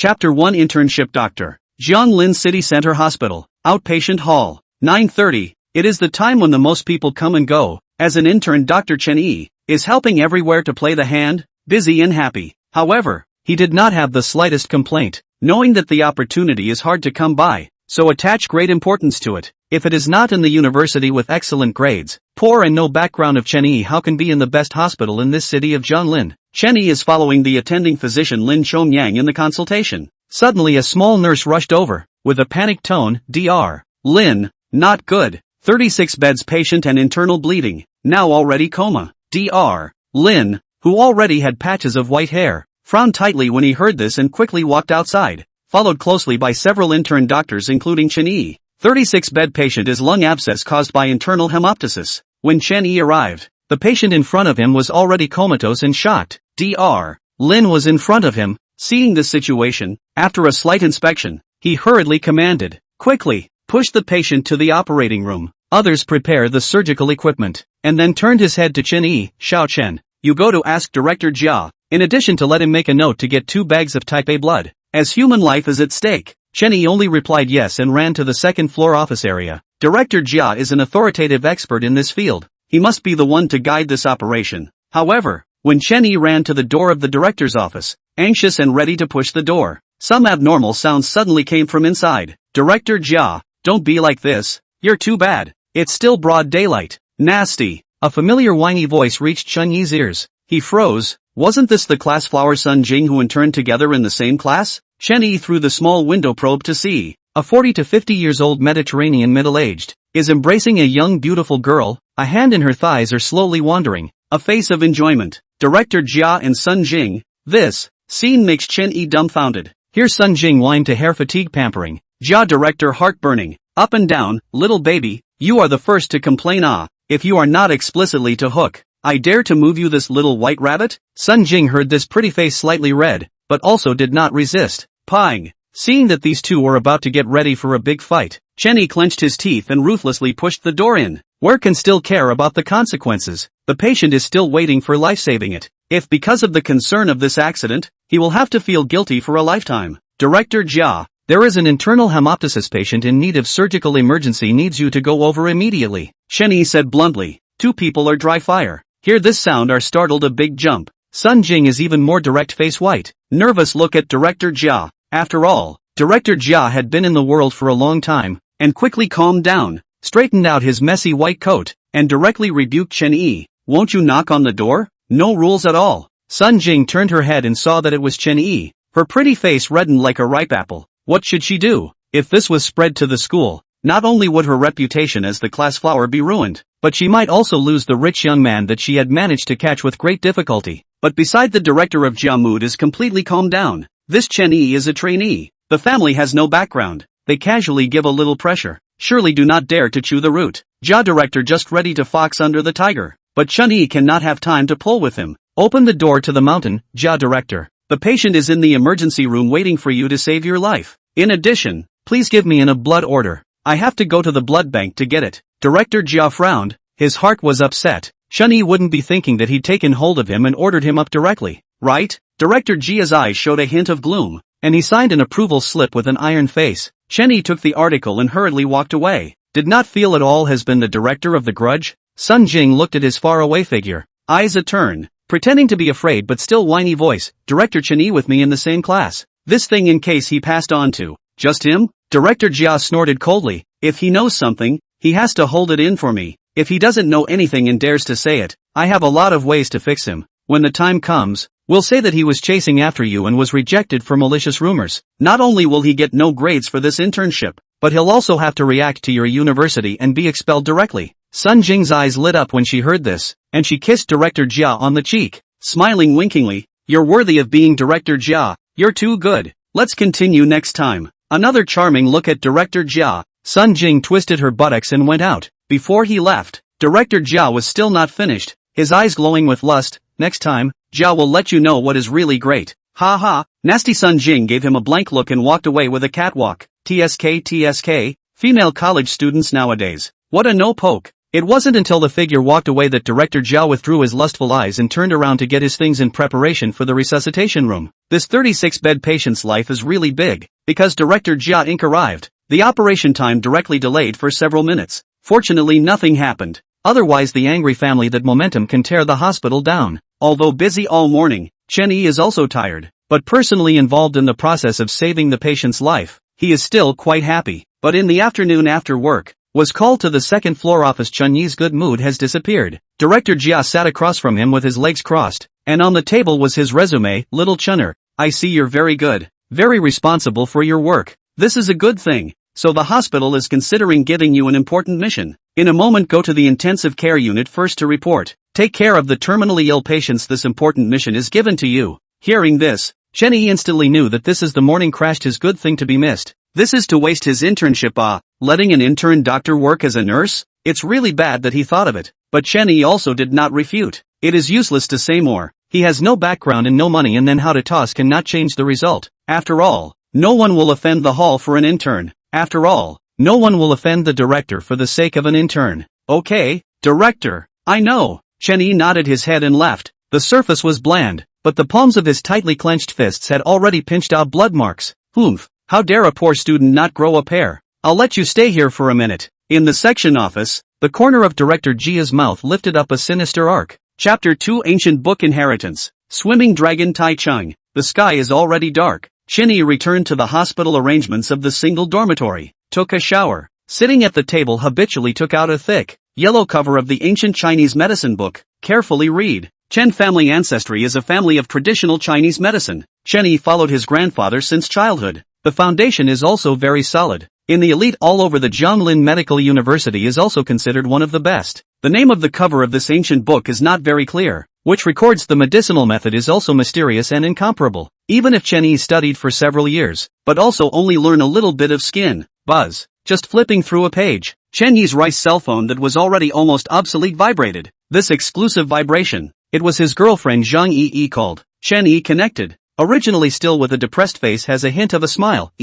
Chapter 1 Internship Doctor. Jianlin City Center Hospital. Outpatient Hall. 9:30. It is the time when the most people come and go. As an intern, Dr. Chen Yi is helping everywhere to play the hand, busy and happy. However, he did not have the slightest complaint, knowing that the opportunity is hard to come by, so attach great importance to it. If it is not in the university with excellent grades, poor and no background of Chen Yi, how can be in the best hospital in this city of Jianlin? Chen Yi is following the attending physician Lin Chongyang in the consultation. Suddenly a small nurse rushed over, with a panicked tone, Dr. Lin, not good. 36 beds, patient and internal bleeding, now already coma. Dr. Lin, who already had patches of white hair, frowned tightly when he heard this and quickly walked outside, followed closely by several intern doctors including Chen Yi. 36-bed patient is lung abscess caused by internal hemoptysis. When Chen Yi arrived, the patient in front of him was already comatose and shocked. Dr. Lin was in front of him. Seeing the situation, after a slight inspection, he hurriedly commanded, quickly, push the patient to the operating room. Others prepare the surgical equipment, and then turned his head to Chen Yi. Xiao Chen, you go to ask Director Jia, in addition to let him make a note to get 2 bags of type A blood, as human life is at stake. Chen Yi only replied yes and ran to the second-floor office area. Director Jia is an authoritative expert in this field. He must be the one to guide this operation. However, when Chen Yi ran to the door of the director's office, anxious and ready to push the door, some abnormal sounds suddenly came from inside. Director Jia, don't be like this. You're too bad. It's still broad daylight. Nasty. A familiar whiny voice reached Chen Yi's ears. He froze. Wasn't this the class flower Sun Jing who interned together in the same class? Chen Yi through the small window probed to see. A 40 to 50 years old Mediterranean middle-aged is embracing a young beautiful girl. A hand in her thighs are slowly wandering. A face of enjoyment. Director Jia and Sun Jing. This scene makes Chen Yi dumbfounded. Here Sun Jing whined to hair fatigue pampering. Jia director heart-burning. Up and down, little baby, you are the first to complain. If you are not explicitly to hook, I dare to move you, this little white rabbit. Sun Jing heard this pretty face slightly red, but also did not resist, pawing. Seeing that these two were about to get ready for a big fight, Chen Yi clenched his teeth and ruthlessly pushed the door in. Work and still care about the consequences. The patient is still waiting for life-saving it. If because of the concern of this accident, he will have to feel guilty for a lifetime. Director Jia, there is an internal hemoptysis patient in need of surgical emergency, needs you to go over immediately. Chen Yi said bluntly. 2 people are dry fire. Hear this sound are startled a big jump. Sun Jing is even more direct, face white. Nervous look at Director Jia. After all, Director Jia had been in the world for a long time, and quickly calmed down, straightened out his messy white coat, and directly rebuked Chen Yi. Won't you knock on the door? No rules at all. Sun Jing turned her head and saw that it was Chen Yi. Her pretty face reddened like a ripe apple. What should she do? If this was spread to the school, not only would her reputation as the class flower be ruined, but she might also lose the rich young man that she had managed to catch with great difficulty. But beside the director of Jia, mood is completely calmed down. This Chen Yi is a trainee. The family has no background. They casually give a little pressure. Surely do not dare to chew the root. Jia director just ready to fox under the tiger. But Chen Yi cannot have time to pull with him. Open the door to the mountain, Jia director. The patient is in the emergency room waiting for you to save your life. In addition, please give me a blood order. I have to go to the blood bank to get it. Director Jia frowned. His heart was upset. Chen Yi wouldn't be thinking that he'd taken hold of him and ordered him up directly, right? Director Jia's eyes showed a hint of gloom, and he signed an approval slip with an iron face. Chen Yi took the article and hurriedly walked away. Did not feel at all has been the director of the grudge? Sun Jing looked at his faraway figure. Eyes a turn. Pretending to be afraid but still whiny voice. Director Chen Yi with me in the same class. This thing in case he passed on to. Just him? Director Jia snorted coldly. If he knows something, he has to hold it in for me. If he doesn't know anything and dares to say it, I have a lot of ways to fix him. When the time comes, we'll say that he was chasing after you and was rejected for malicious rumors. Not only will he get no grades for this internship, but he'll also have to react to your university and be expelled directly. Sun Jing's eyes lit up when she heard this, and she kissed Director Jia on the cheek, smiling winkingly. You're worthy of being Director Jia. You're too good. Let's continue next time. Another charming look at Director Jia. Sun Jing twisted her buttocks and went out. Before he left, Director Jia was still not finished, his eyes glowing with lust. Next time, Jia will let you know what is really great. Ha ha. Nasty. Sun Jing gave him a blank look and walked away with a catwalk. TSK, female college students nowadays. What a no poke. It wasn't until the figure walked away that Director Zhao withdrew his lustful eyes and turned around to get his things in preparation for the resuscitation room. This 36-bed patient's life is really big, because Director Jia Inc. arrived. The operation time directly delayed for several minutes. Fortunately nothing happened. Otherwise the angry family that momentum can tear the hospital down. Although busy all morning, Chen Yi is also tired, but personally involved in the process of saving the patient's life. He is still quite happy. But in the afternoon after work, was called to the second floor office. Chen Yi's good mood has disappeared. Director Jia sat across from him with his legs crossed, and on the table was his resume. Little Chenner, I see you're very good, very responsible for your work. This is a good thing. So the hospital is considering giving you an important mission. In a moment go to the intensive care unit first to report. Take care of the terminally ill patients. This important mission is given to you. Hearing this, Chen Yi instantly knew that this is the morning crashed his good thing to be missed. This is to waste his internship. Letting an intern doctor work as a nurse? It's really bad that he thought of it. But Chen Yi also did not refute. It is useless to say more. He has no background and no money, and then how to toss cannot change the result. After all, no one will offend the hall for an intern. After all, no one will offend the director for the sake of an intern. Okay, director. I know. Chen Yi nodded his head and left. The surface was bland, but the palms of his tightly clenched fists had already pinched out blood marks. Oomph. How dare a poor student not grow a pair? I'll let you stay here for a minute. In the section office, the corner of Director Jia's mouth lifted up a sinister arc. Chapter 2 Ancient Book Inheritance. Swimming Dragon Tai Chung. The sky is already dark. Chen Yi returned to the hospital arrangements of the single dormitory, took a shower, sitting at the table habitually took out a thick, yellow cover of the ancient Chinese medicine book, carefully read. Chen family ancestry is a family of traditional Chinese medicine. Chen Yi followed his grandfather since childhood. The foundation is also very solid. In the elite all over, the Jianglin Medical University is also considered one of the best. The name of the cover of this ancient book is not very clear, which records the medicinal method is also mysterious and incomparable. Even if Chen Yi studied for several years, but also only learn a little bit of skin, buzz, just flipping through a page, Chen Yi's rice cell phone that was already almost obsolete vibrated. This exclusive vibration, it was his girlfriend Zhang Yi called. Chen Yi connected. Originally still with a depressed face has a hint of a smile.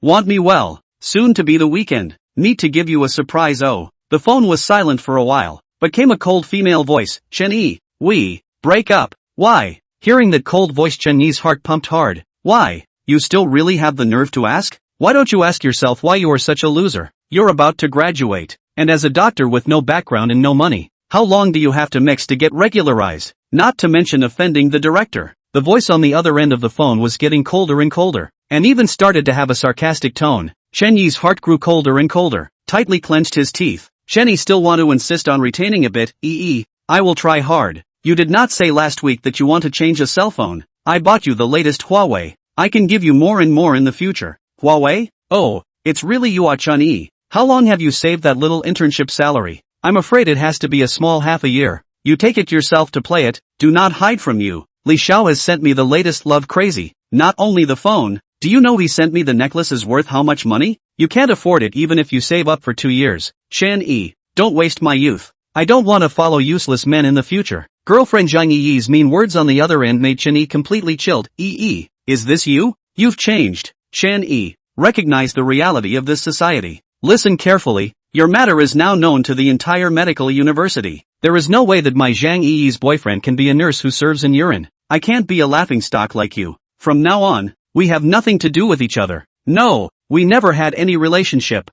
Want me well? Soon to be the weekend. Need to give you a surprise. Oh. The phone was silent for a while, but came a cold female voice. Chen Yi, we break up. Why? Hearing that cold voice, Chen Yi's heart pumped hard. Why? You still really have the nerve to ask? Why don't you ask yourself why you are such a loser? You're about to graduate, and as a doctor with no background and no money, how long do you have to mix to get regularized? Not to mention offending the director. The voice on the other end of the phone was getting colder and colder, and even started to have a sarcastic tone. Chen Yi's heart grew colder and colder, tightly clenched his teeth. Chen Yi still want to insist on retaining a bit. I will try hard. You did not say last week that you want to change a cell phone. I bought you the latest Huawei. I can give you more and more in the future. Huawei? Oh, it's really you, Chen Yi. How long have you saved that little internship salary? I'm afraid it has to be a small half a year. You take it yourself to play it. Do not hide from you. Li Xiao has sent me the latest love crazy. Not only the phone. Do you know he sent me the necklace is worth how much money? You can't afford it even if you save up for 2 years. Chen Yi, don't waste my youth. I don't want to follow useless men in the future. Girlfriend Zhang Yi's mean words on the other end made Chen Yi completely chilled. Is this you? You've changed. Chen Yi, recognize the reality of this society. Listen carefully. Your matter is now known to the entire medical university. There is no way that my Zhang Yi's boyfriend can be a nurse who serves in urine. I can't be a laughingstock like you. From now on, we have nothing to do with each other. No, we never had any relationship.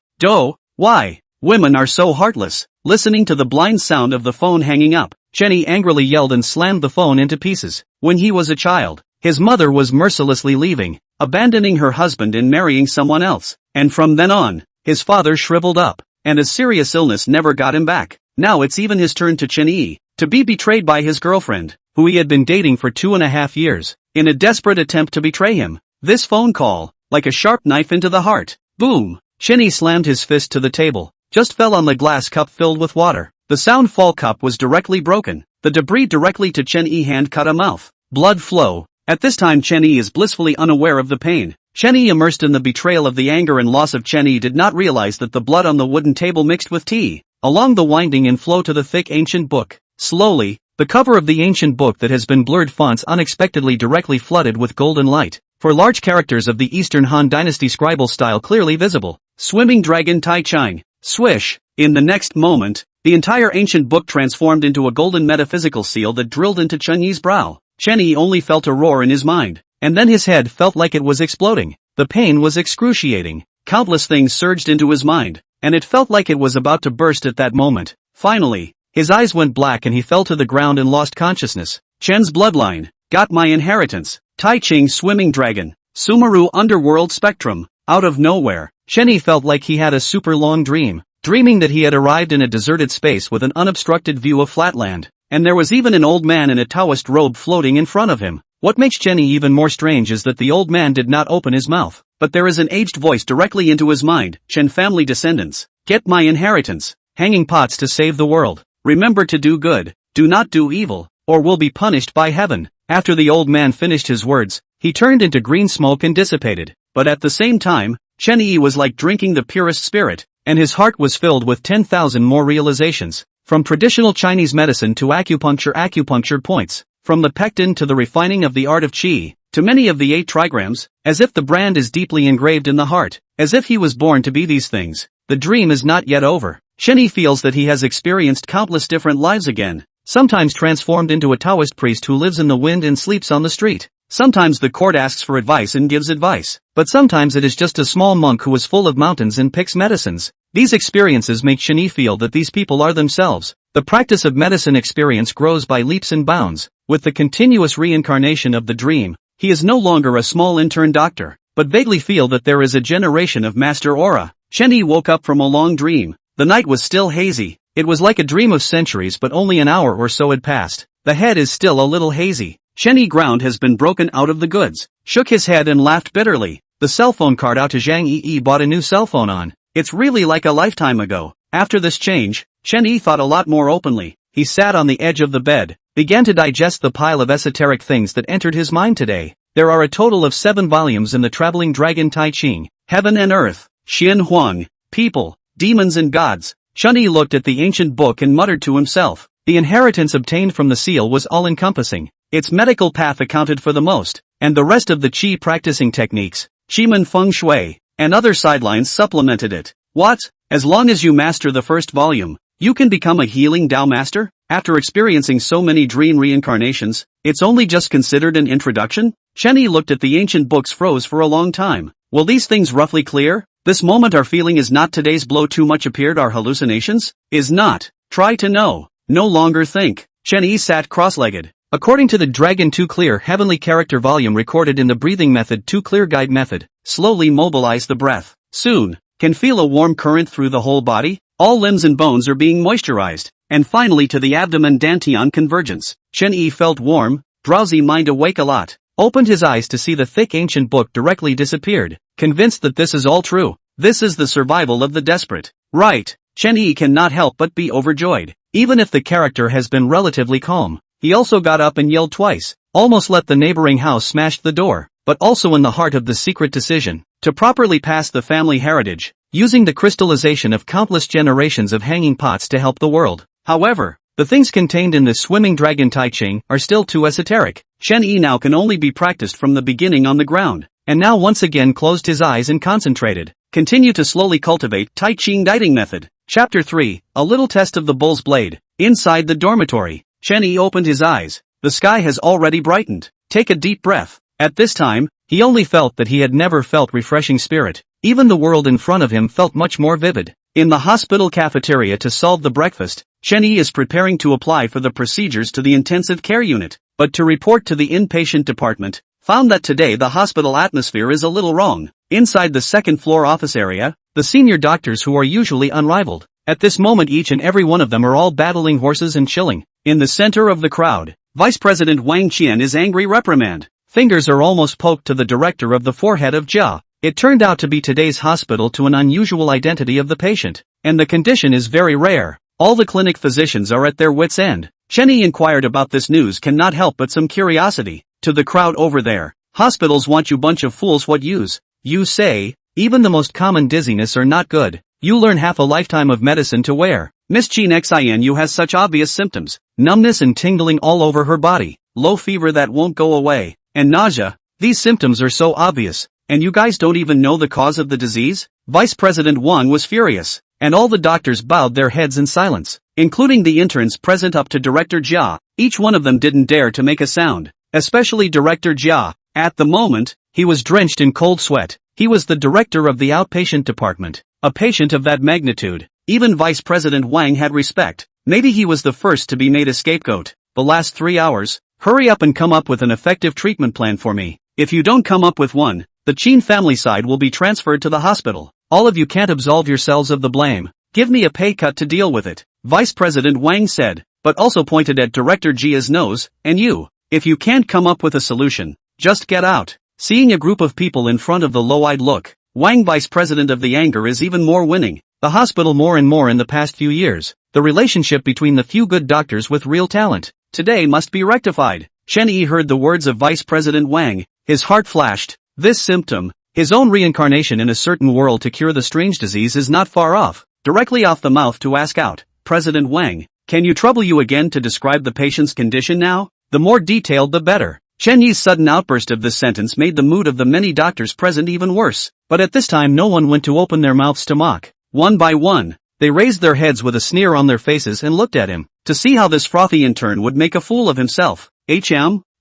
Why? Women are so heartless. Listening to the blind sound of the phone hanging up, Chen Yi angrily yelled and slammed the phone into pieces. When he was a child, his mother was mercilessly leaving, abandoning her husband and marrying someone else. And from then on, his father shriveled up, and a serious illness never got him back. Now it's even his turn to Chen Yi, to be betrayed by his girlfriend, who he had been dating for 2.5 years, in a desperate attempt to betray him. This phone call, like a sharp knife into the heart. Boom! Chen Yi slammed his fist to the table, just fell on the glass cup filled with water. The sound fall cup was directly broken. The debris directly to Chen Yi hand cut a mouth. Blood flow. At this time Chen Yi is blissfully unaware of the pain. Chen Yi, immersed in the betrayal of the anger and loss of Chen Yi, did not realize that the blood on the wooden table mixed with tea, along the winding and flow to the thick ancient book. Slowly, the cover of the ancient book that has been blurred fonts unexpectedly directly flooded with golden light. For large characters of the Eastern Han Dynasty scribal style clearly visible. Swimming Dragon Tai Chang. Swish. In the next moment, the entire ancient book transformed into a golden metaphysical seal that drilled into Chen Yi's brow. Chen Yi only felt a roar in his mind, and then his head felt like it was exploding. The pain was excruciating. Countless things surged into his mind, and it felt like it was about to burst at that moment. Finally, his eyes went black and he fell to the ground and lost consciousness. Chen's bloodline. Got my inheritance. Tai Ching swimming dragon. Sumeru underworld spectrum. Out of nowhere, Chen Yi felt like he had a super long dream, dreaming that he had arrived in a deserted space with an unobstructed view of flatland, and there was even an old man in a Taoist robe floating in front of him. What makes Chen Yi even more strange is that the old man did not open his mouth, but there is an aged voice directly into his mind. Chen family descendants. Get my inheritance. Hanging pots to save the world. Remember to do good, do not do evil, or will be punished by heaven. After the old man finished his words, he turned into green smoke and dissipated. But at the same time, Chen Yi was like drinking the purest spirit, and his heart was filled with 10,000 more realizations. From traditional Chinese medicine to acupuncture points, from the pectin to the refining of the art of qi, to many of the 8 trigrams, as if the brand is deeply engraved in the heart, as if he was born to be these things. The dream is not yet over. Chen Yi feels that he has experienced countless different lives again, sometimes transformed into a Taoist priest who lives in the wind and sleeps on the street. Sometimes the court asks for advice and gives advice, but sometimes it is just a small monk who is full of mountains and picks medicines. These experiences make Chen Yi feel that these people are themselves. The practice of medicine experience grows by leaps and bounds. With the continuous reincarnation of the dream, he is no longer a small intern doctor, but vaguely feel that there is a generation of master aura. Chen Yi woke up from a long dream. The night was still hazy. It was like a dream of centuries, but only an hour or so had passed. The head is still a little hazy. Chen Yi ground has been broken out of the goods, shook his head and laughed bitterly. The cell phone card out to Zhang Yi bought a new cell phone on. It's really like a lifetime ago. After this change, Chen Yi thought a lot more openly. He sat on the edge of the bed, began to digest the pile of esoteric things that entered his mind today. There are a total of 7 volumes in the Traveling Dragon Tai Ching, Heaven and Earth, Xian Huang, People, Demons and Gods. Chen Yi looked at the ancient book and muttered to himself. The inheritance obtained from the seal was all-encompassing. Its medical path accounted for the most, and the rest of the qi practicing techniques, Qimen Feng Shui, and other sidelines supplemented it. What? As long as you master the first volume, you can become a healing Dao master? After experiencing so many dream reincarnations, it's only just considered an introduction? Chen Yi looked at the ancient books, froze for a long time. Will these things roughly clear? This moment our feeling is not today's blow too much appeared our hallucinations? Is not. Try to know. No longer think. Chen Yi sat cross-legged. According to the Dragon 2 Clear Heavenly Character volume recorded in the Breathing Method 2 Clear Guide Method, slowly mobilize the breath. Soon, can feel a warm current through the whole body, all limbs and bones are being moisturized, and finally to the abdomen Dantian convergence. Chen Yi felt warm, drowsy mind awake a lot, opened his eyes to see the thick ancient book directly disappeared, convinced that this is all true. This is the survival of the desperate. Right, Chen Yi cannot help but be overjoyed, even if the character has been relatively calm. He also got up and yelled twice, almost let the neighboring house smash the door, but also in the heart of the secret decision, to properly pass the family heritage, using the crystallization of countless generations of hanging pots to help the world. However, the things contained in this swimming dragon Tai Ching are still too esoteric. Chen Yi now can only be practiced from the beginning on the ground, and now once again closed his eyes and concentrated. Continue to slowly cultivate Tai Ching dieting method. Chapter 3, A Little Test of the Bull's Blade. Inside the dormitory, Chen Yi opened his eyes. The sky has already brightened. Take a deep breath. At this time, he only felt that he had never felt refreshing spirit. Even the world in front of him felt much more vivid. In the hospital cafeteria to solve the breakfast, Chen Yi is preparing to apply for the procedures to the intensive care unit, but to report to the inpatient department, found that today the hospital atmosphere is a little wrong. Inside the second floor office area, the senior doctors who are usually unrivaled. At this moment each and every one of them are all battling horses and chilling. In the center of the crowd, Vice President Wang Qian is angry reprimand. Fingers are almost poked to the director of the forehead of Jia. It turned out to be today's hospital to an unusual identity of the patient, and the condition is very rare. All the clinic physicians are at their wits' end. Chen Yi inquired about this news, cannot help but some curiosity. To the crowd over there, hospitals want you bunch of fools, what use? You say, even the most common dizziness are not good. You learn half a lifetime of medicine to wear. Miss Chin Xianyu has such obvious symptoms, numbness and tingling all over her body, low fever that won't go away, and nausea. These symptoms are so obvious, and you guys don't even know the cause of the disease? Vice President Wang was furious, and all the doctors bowed their heads in silence. including the interns present up to Director Jia. Each one of them didn't dare to make a sound, especially Director Jia. At the moment, he was drenched in cold sweat. He was the director of the outpatient department. A patient of that magnitude, even Vice President Wang had respect. Maybe he was the first to be made a scapegoat. The last 3 hours, hurry up and come up with an effective treatment plan for me. If you don't come up with one, the Chen family side will be transferred to the hospital. All of you can't absolve yourselves of the blame. Give me a pay cut to deal with it, Vice President Wang said, but also pointed at Director Jia's nose, and you, if you can't come up with a solution, just get out. Seeing a group of people in front of the low-eyed look, Wang, Vice President of the anger, is even more winning. The hospital more and more in the past few years. The relationship between the few good doctors with real talent today must be rectified. Chen Yi heard the words of Vice President Wang. His heart flashed. This symptom, his own reincarnation in a certain world to cure the strange disease, is not far off. Directly off the mouth to ask out, President Wang, can you trouble you again to describe the patient's condition now? The more detailed the better. Chen Yi's sudden outburst of this sentence made the mood of the many doctors present even worse. But at this time no one went to open their mouths to mock. One by one, they raised their heads with a sneer on their faces and looked at him, to see how this frothy intern would make a fool of himself.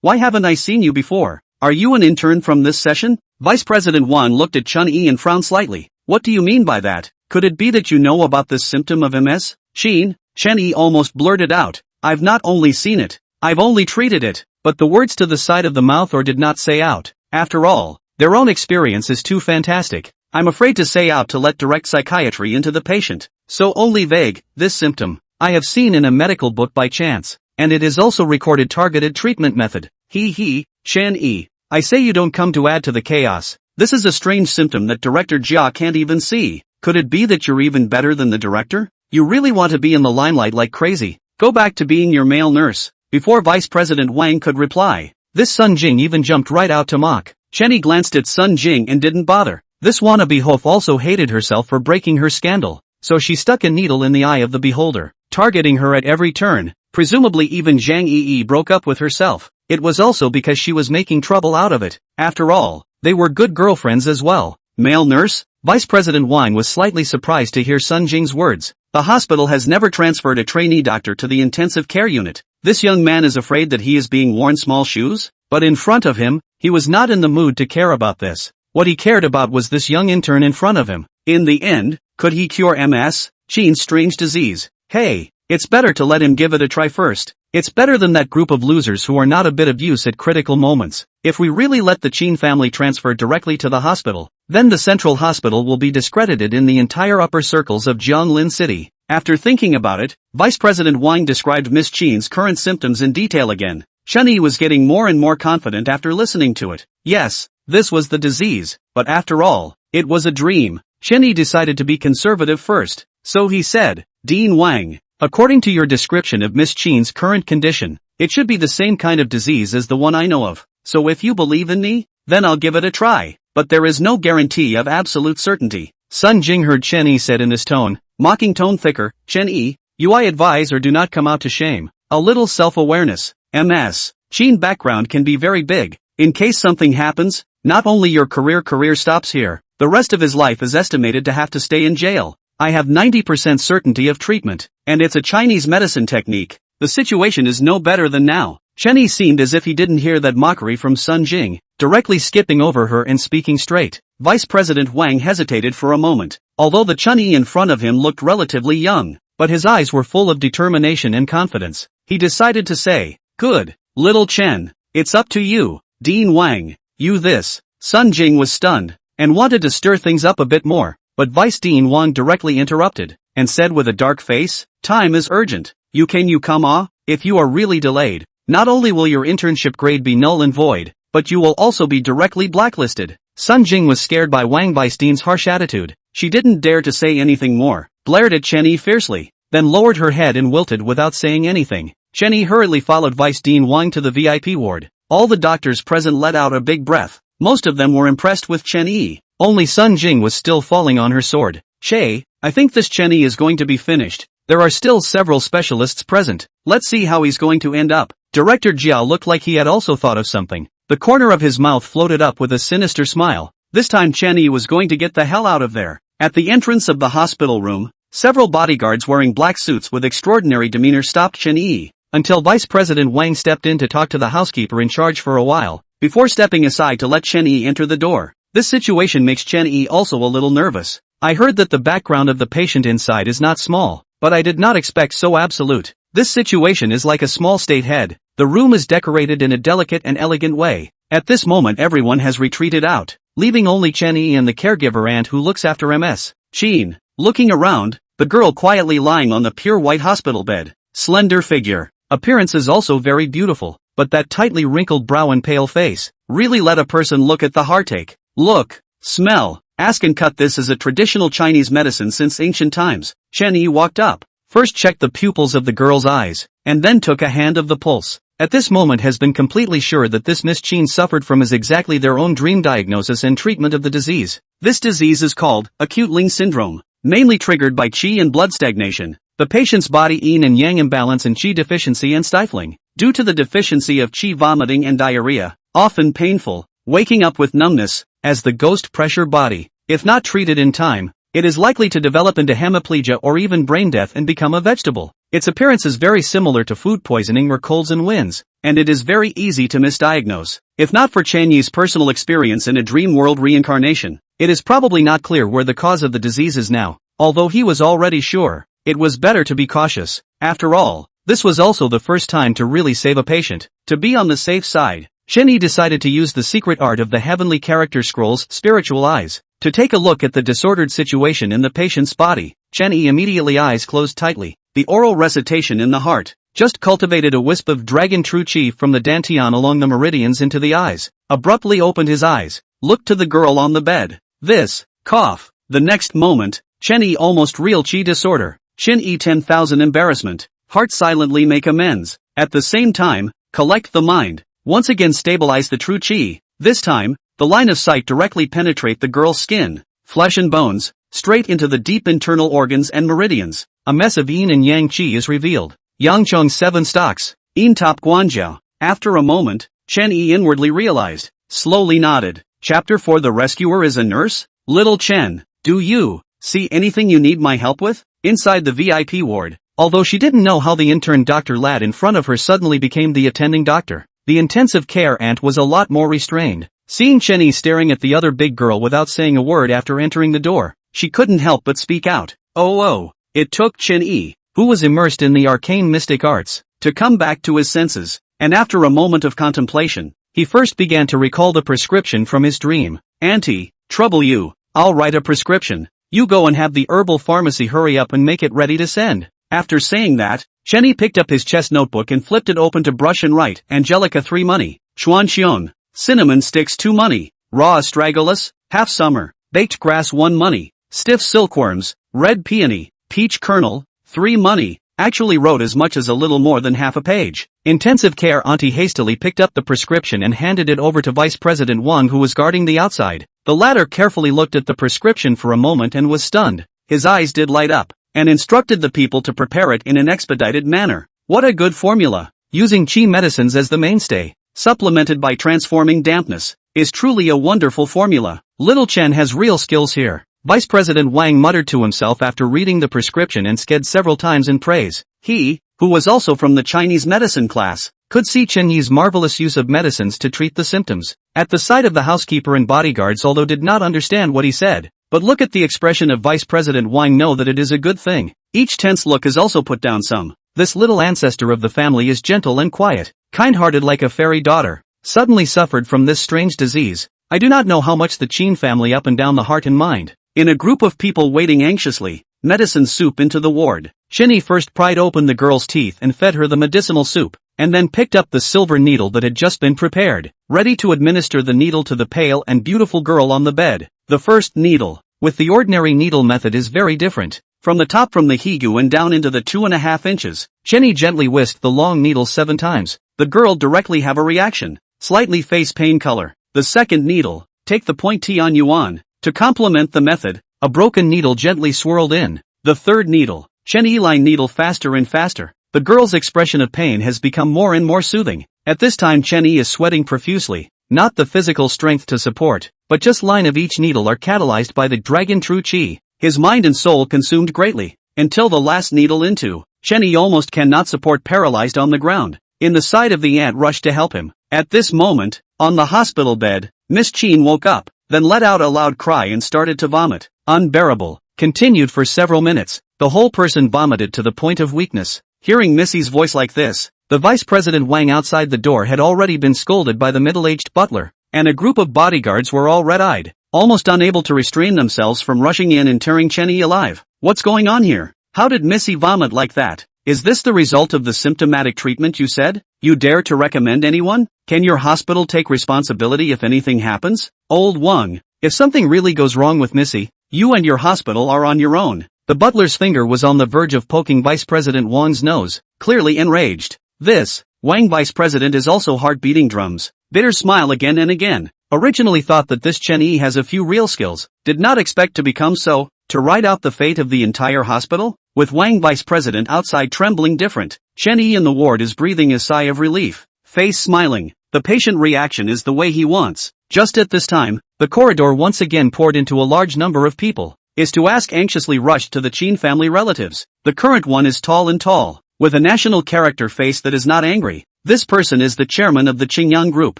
Why haven't I seen you before? Are you an intern from this session? Vice President Wan looked at Chen Yi and frowned slightly. What do you mean by that? Could it be that you know about this symptom of MS? Chen Yi almost blurted out. I've not only seen it, I've only treated it. But the words to the side of the mouth or did not say out. After all, their own experience is too fantastic. I'm afraid to say out to let direct psychiatry into the patient. So only vague, this symptom, I have seen in a medical book by chance. And it is also recorded targeted treatment method. Chen Yi, I say you don't come to add to the chaos. This is a strange symptom that Director Jia can't even see. Could it be that you're even better than the director? You really want to be in the limelight like crazy. Go back to being your male nurse. Before Vice President Wang could reply, this Sun Jing even jumped right out to mock. Chen Yi glanced at Sun Jing and didn't bother. This wannabe hof also hated herself for breaking her scandal, so she stuck a needle in the eye of the beholder, targeting her at every turn. Presumably even Zhang Yi broke up with herself. It was also because she was making trouble out of it. After all, they were good girlfriends as well. Male nurse? Vice President Wang was slightly surprised to hear Sun Jing's words. The hospital has never transferred a trainee doctor to the intensive care unit. This young man is afraid that he is being worn small shoes? But in front of him, he was not in the mood to care about this. What he cared about was this young intern in front of him. In the end, could he cure MS? Chen's strange disease. Hey, it's better to let him give it a try first. It's better than that group of losers who are not a bit of use at critical moments. If we really let the Chen family transfer directly to the hospital, then the central hospital will be discredited in the entire upper circles of Jianglin City. After thinking about it, Vice President Wang described Miss Chen's current symptoms in detail again. Chen Yi was getting more and more confident after listening to it. Yes, this was the disease, but after all, it was a dream. Chen Yi decided to be conservative first, so he said, Dean Wang, according to your description of Miss Chen's current condition, it should be the same kind of disease as the one I know of. So if you believe in me, then I'll give it a try. But there is no guarantee of absolute certainty. Sun Jing heard Chen Yi said in this tone, mocking tone thicker, Chen Yi, you I advise or do not come out to shame. A little self-awareness. MS. Chen background can be very big. In case something happens, not only your career stops here, the rest of his life is estimated to have to stay in jail. I have 90% certainty of treatment, and it's a Chinese medicine technique. The situation is no better than now. Chen Yi seemed as if he didn't hear that mockery from Sun Jing, directly skipping over her and speaking straight. Vice President Wang hesitated for a moment, although the Chen Yi in front of him looked relatively young, but his eyes were full of determination and confidence. He decided to say, good, little Chen, it's up to you, Dean Wang, you this. Sun Jing was stunned, and wanted to stir things up a bit more, but Vice Dean Wang directly interrupted, and said with a dark face, time is urgent. You come on? If you are really delayed, not only will your internship grade be null and void, but you will also be directly blacklisted. Sun Jing was scared by Wang Baistein's harsh attitude. She didn't dare to say anything more, blared at Chen Yi fiercely, then lowered her head and wilted without saying anything. Chen Yi hurriedly followed Vice Dean Wang to the VIP ward. All the doctors present let out a big breath. Most of them were impressed with Chen Yi. Only Sun Jing was still falling on her sword. Che, I think this Chen Yi is going to be finished. There are still several specialists present. Let's see how he's going to end up. Director Jia looked like he had also thought of something. The corner of his mouth floated up with a sinister smile. This time Chen Yi was going to get the hell out of there. At the entrance of the hospital room, Several bodyguards wearing black suits with extraordinary demeanor stopped Chen Yi, until Vice President Wang stepped in to talk to the housekeeper in charge for a while, before stepping aside to let Chen Yi enter the door. This situation makes Chen Yi also a little nervous. I heard that the background of the patient inside is not small, but I did not expect so absolute. This situation is like a small state head. The room is decorated in a delicate and elegant way. At this moment everyone has retreated out, leaving only Chen Yi and the caregiver aunt who looks after Ms. Chen. Looking around, the girl quietly lying on the pure white hospital bed. Slender figure. Appearance is also very beautiful, but that tightly wrinkled brow and pale face really let a person look at the heartache. Look, smell, ask and cut. This is a traditional Chinese medicine since ancient times. Chen Yi walked up, first checked the pupils of the girl's eyes, and then took a hand of the pulse. At this moment has been completely sure that this Miss Chen suffered from is exactly their own dream diagnosis and treatment of the disease. This disease is called acute Ling syndrome, mainly triggered by qi and blood stagnation. The patient's body yin and yang imbalance and qi deficiency and stifling. Due to the deficiency of qi, vomiting and diarrhea, often painful, waking up with numbness, as the ghost pressure body. If not treated in time, it is likely to develop into hemiplegia or even brain death and become a vegetable. Its appearance is very similar to food poisoning or colds and winds, and it is very easy to misdiagnose. If not for Chen Yi's personal experience in a dream world reincarnation, it is probably not clear where the cause of the disease is now, although he was already sure. It was better to be cautious. After all, this was also the first time to really save a patient. To be on the safe side, Chen Yi decided to use the secret art of the heavenly character scrolls, spiritual eyes, to take a look at the disordered situation in the patient's body. Chen Yi immediately eyes closed tightly. The oral recitation in the heart just cultivated a wisp of dragon true chi from the dantian along the meridians into the eyes. Abruptly opened his eyes, looked to the girl on the bed. This, cough. The next moment, Chen Yi almost real chi disorder. Chen Yi 10,000 embarrassment. Heart silently make amends. At the same time, collect the mind. Once again stabilize the true chi. This time, the line of sight directly penetrate the girl's skin, flesh and bones, straight into the deep internal organs and meridians. A mess of yin and yang chi is revealed. Yangchong 7 stocks. Yin top guanjiao. After a moment, Chen Yi inwardly realized. Slowly nodded. Chapter 4. The rescuer is a nurse? Little Chen, do you see anything you need my help with? Inside the VIP ward, although she didn't know how the intern doctor lad in front of her suddenly became the attending doctor, the intensive care aunt was a lot more restrained. Seeing Chen Yi staring at the other big girl without saying a word after entering the door, she couldn't help but speak out. Oh. It took Chen Yi, who was immersed in the arcane mystic arts, to come back to his senses, and after a moment of contemplation, he first began to recall the prescription from his dream. Auntie, trouble you, I'll write a prescription. You go and have the herbal pharmacy hurry up and make it ready to send. After saying that, Chen Yi picked up his chest notebook and flipped it open to brush and write. Angelica 3 money, Chuan Xion, cinnamon sticks 2 money, raw astragalus, half summer, baked grass 1 money, stiff silkworms, red peony, peach kernel, 3 money. Actually wrote as much as a little more than half a page. Intensive care auntie hastily picked up the prescription and handed it over to Vice President Wang, who was guarding the outside. The latter carefully looked at the prescription for a moment and was stunned. His eyes did light up, and instructed the people to prepare it in an expedited manner. What a good formula! Using qi medicines as the mainstay, supplemented by transforming dampness, is truly a wonderful formula. Little Chen has real skills here. Vice President Wang muttered to himself after reading the prescription and sked several times in praise. He, who was also from the Chinese medicine class, could see Chen Yi's marvelous use of medicines to treat the symptoms. At the sight of the housekeeper and bodyguards, although did not understand what he said, but look at the expression of Vice President Wang, know that it is a good thing. Each tense look is also put down some. This little ancestor of the family is gentle and quiet, kind-hearted like a fairy daughter, suddenly suffered from this strange disease. I do not know how much the Qin family up and down the heart and mind. In a group of people waiting anxiously, medicine soup into the ward. Chen Yi first pried open the girl's teeth and fed her the medicinal soup, and then picked up the silver needle that had just been prepared, ready to administer the needle to the pale and beautiful girl on the bed. The first needle, with the ordinary needle method, is very different. From the top, from the higu and down into the 2.5 inches, Chen Yi gently whisked the long needle 7 times. The girl directly have a reaction, slightly face pain color. The second needle, take the point Tian Yuan. To complement the method, a broken needle gently swirled in. The third needle, Chen Yi line needle faster and faster. The girl's expression of pain has become more and more soothing. At this time Chen Yi is sweating profusely, not the physical strength to support, but just line of each needle are catalyzed by the dragon true chi. His mind and soul consumed greatly. until the last needle into. Chen Yi almost cannot support, paralyzed on the ground. In the side of the ant rushed to help him. At this moment, on the hospital bed, Miss Chen woke up, then let out a loud cry and started to vomit. Unbearable. Continued for several minutes. The whole person vomited to the point of weakness. Hearing Missy's voice like this, the Vice President Wang outside the door had already been scolded by the middle-aged butler, and a group of bodyguards were all red-eyed, almost unable to restrain themselves from rushing in and tearing Chen Yi alive. What's going on here? How did Missy vomit like that? Is this the result of the symptomatic treatment you said? You dare to recommend anyone? Can your hospital take responsibility if anything happens? Old Wang, if something really goes wrong with Missy, you and your hospital are on your own. The butler's finger was on the verge of poking Vice President Wang's nose, clearly enraged. This, Wang Vice President is also heart-beating drums. Bitter smile again and again. Originally thought that this Chen Yi has a few real skills. Did not expect to become so, to ride out the fate of the entire hospital? With Wang Vice President outside trembling different, Chen Yi in the ward is breathing a sigh of relief, face smiling. The patient reaction is the way he wants. Just at this time, the corridor once again poured into a large number of people. Is to ask anxiously rushed to the Chen family relatives. The current one is tall and tall, with a national character face that is not angry. This person is the chairman of the Qingyang Group,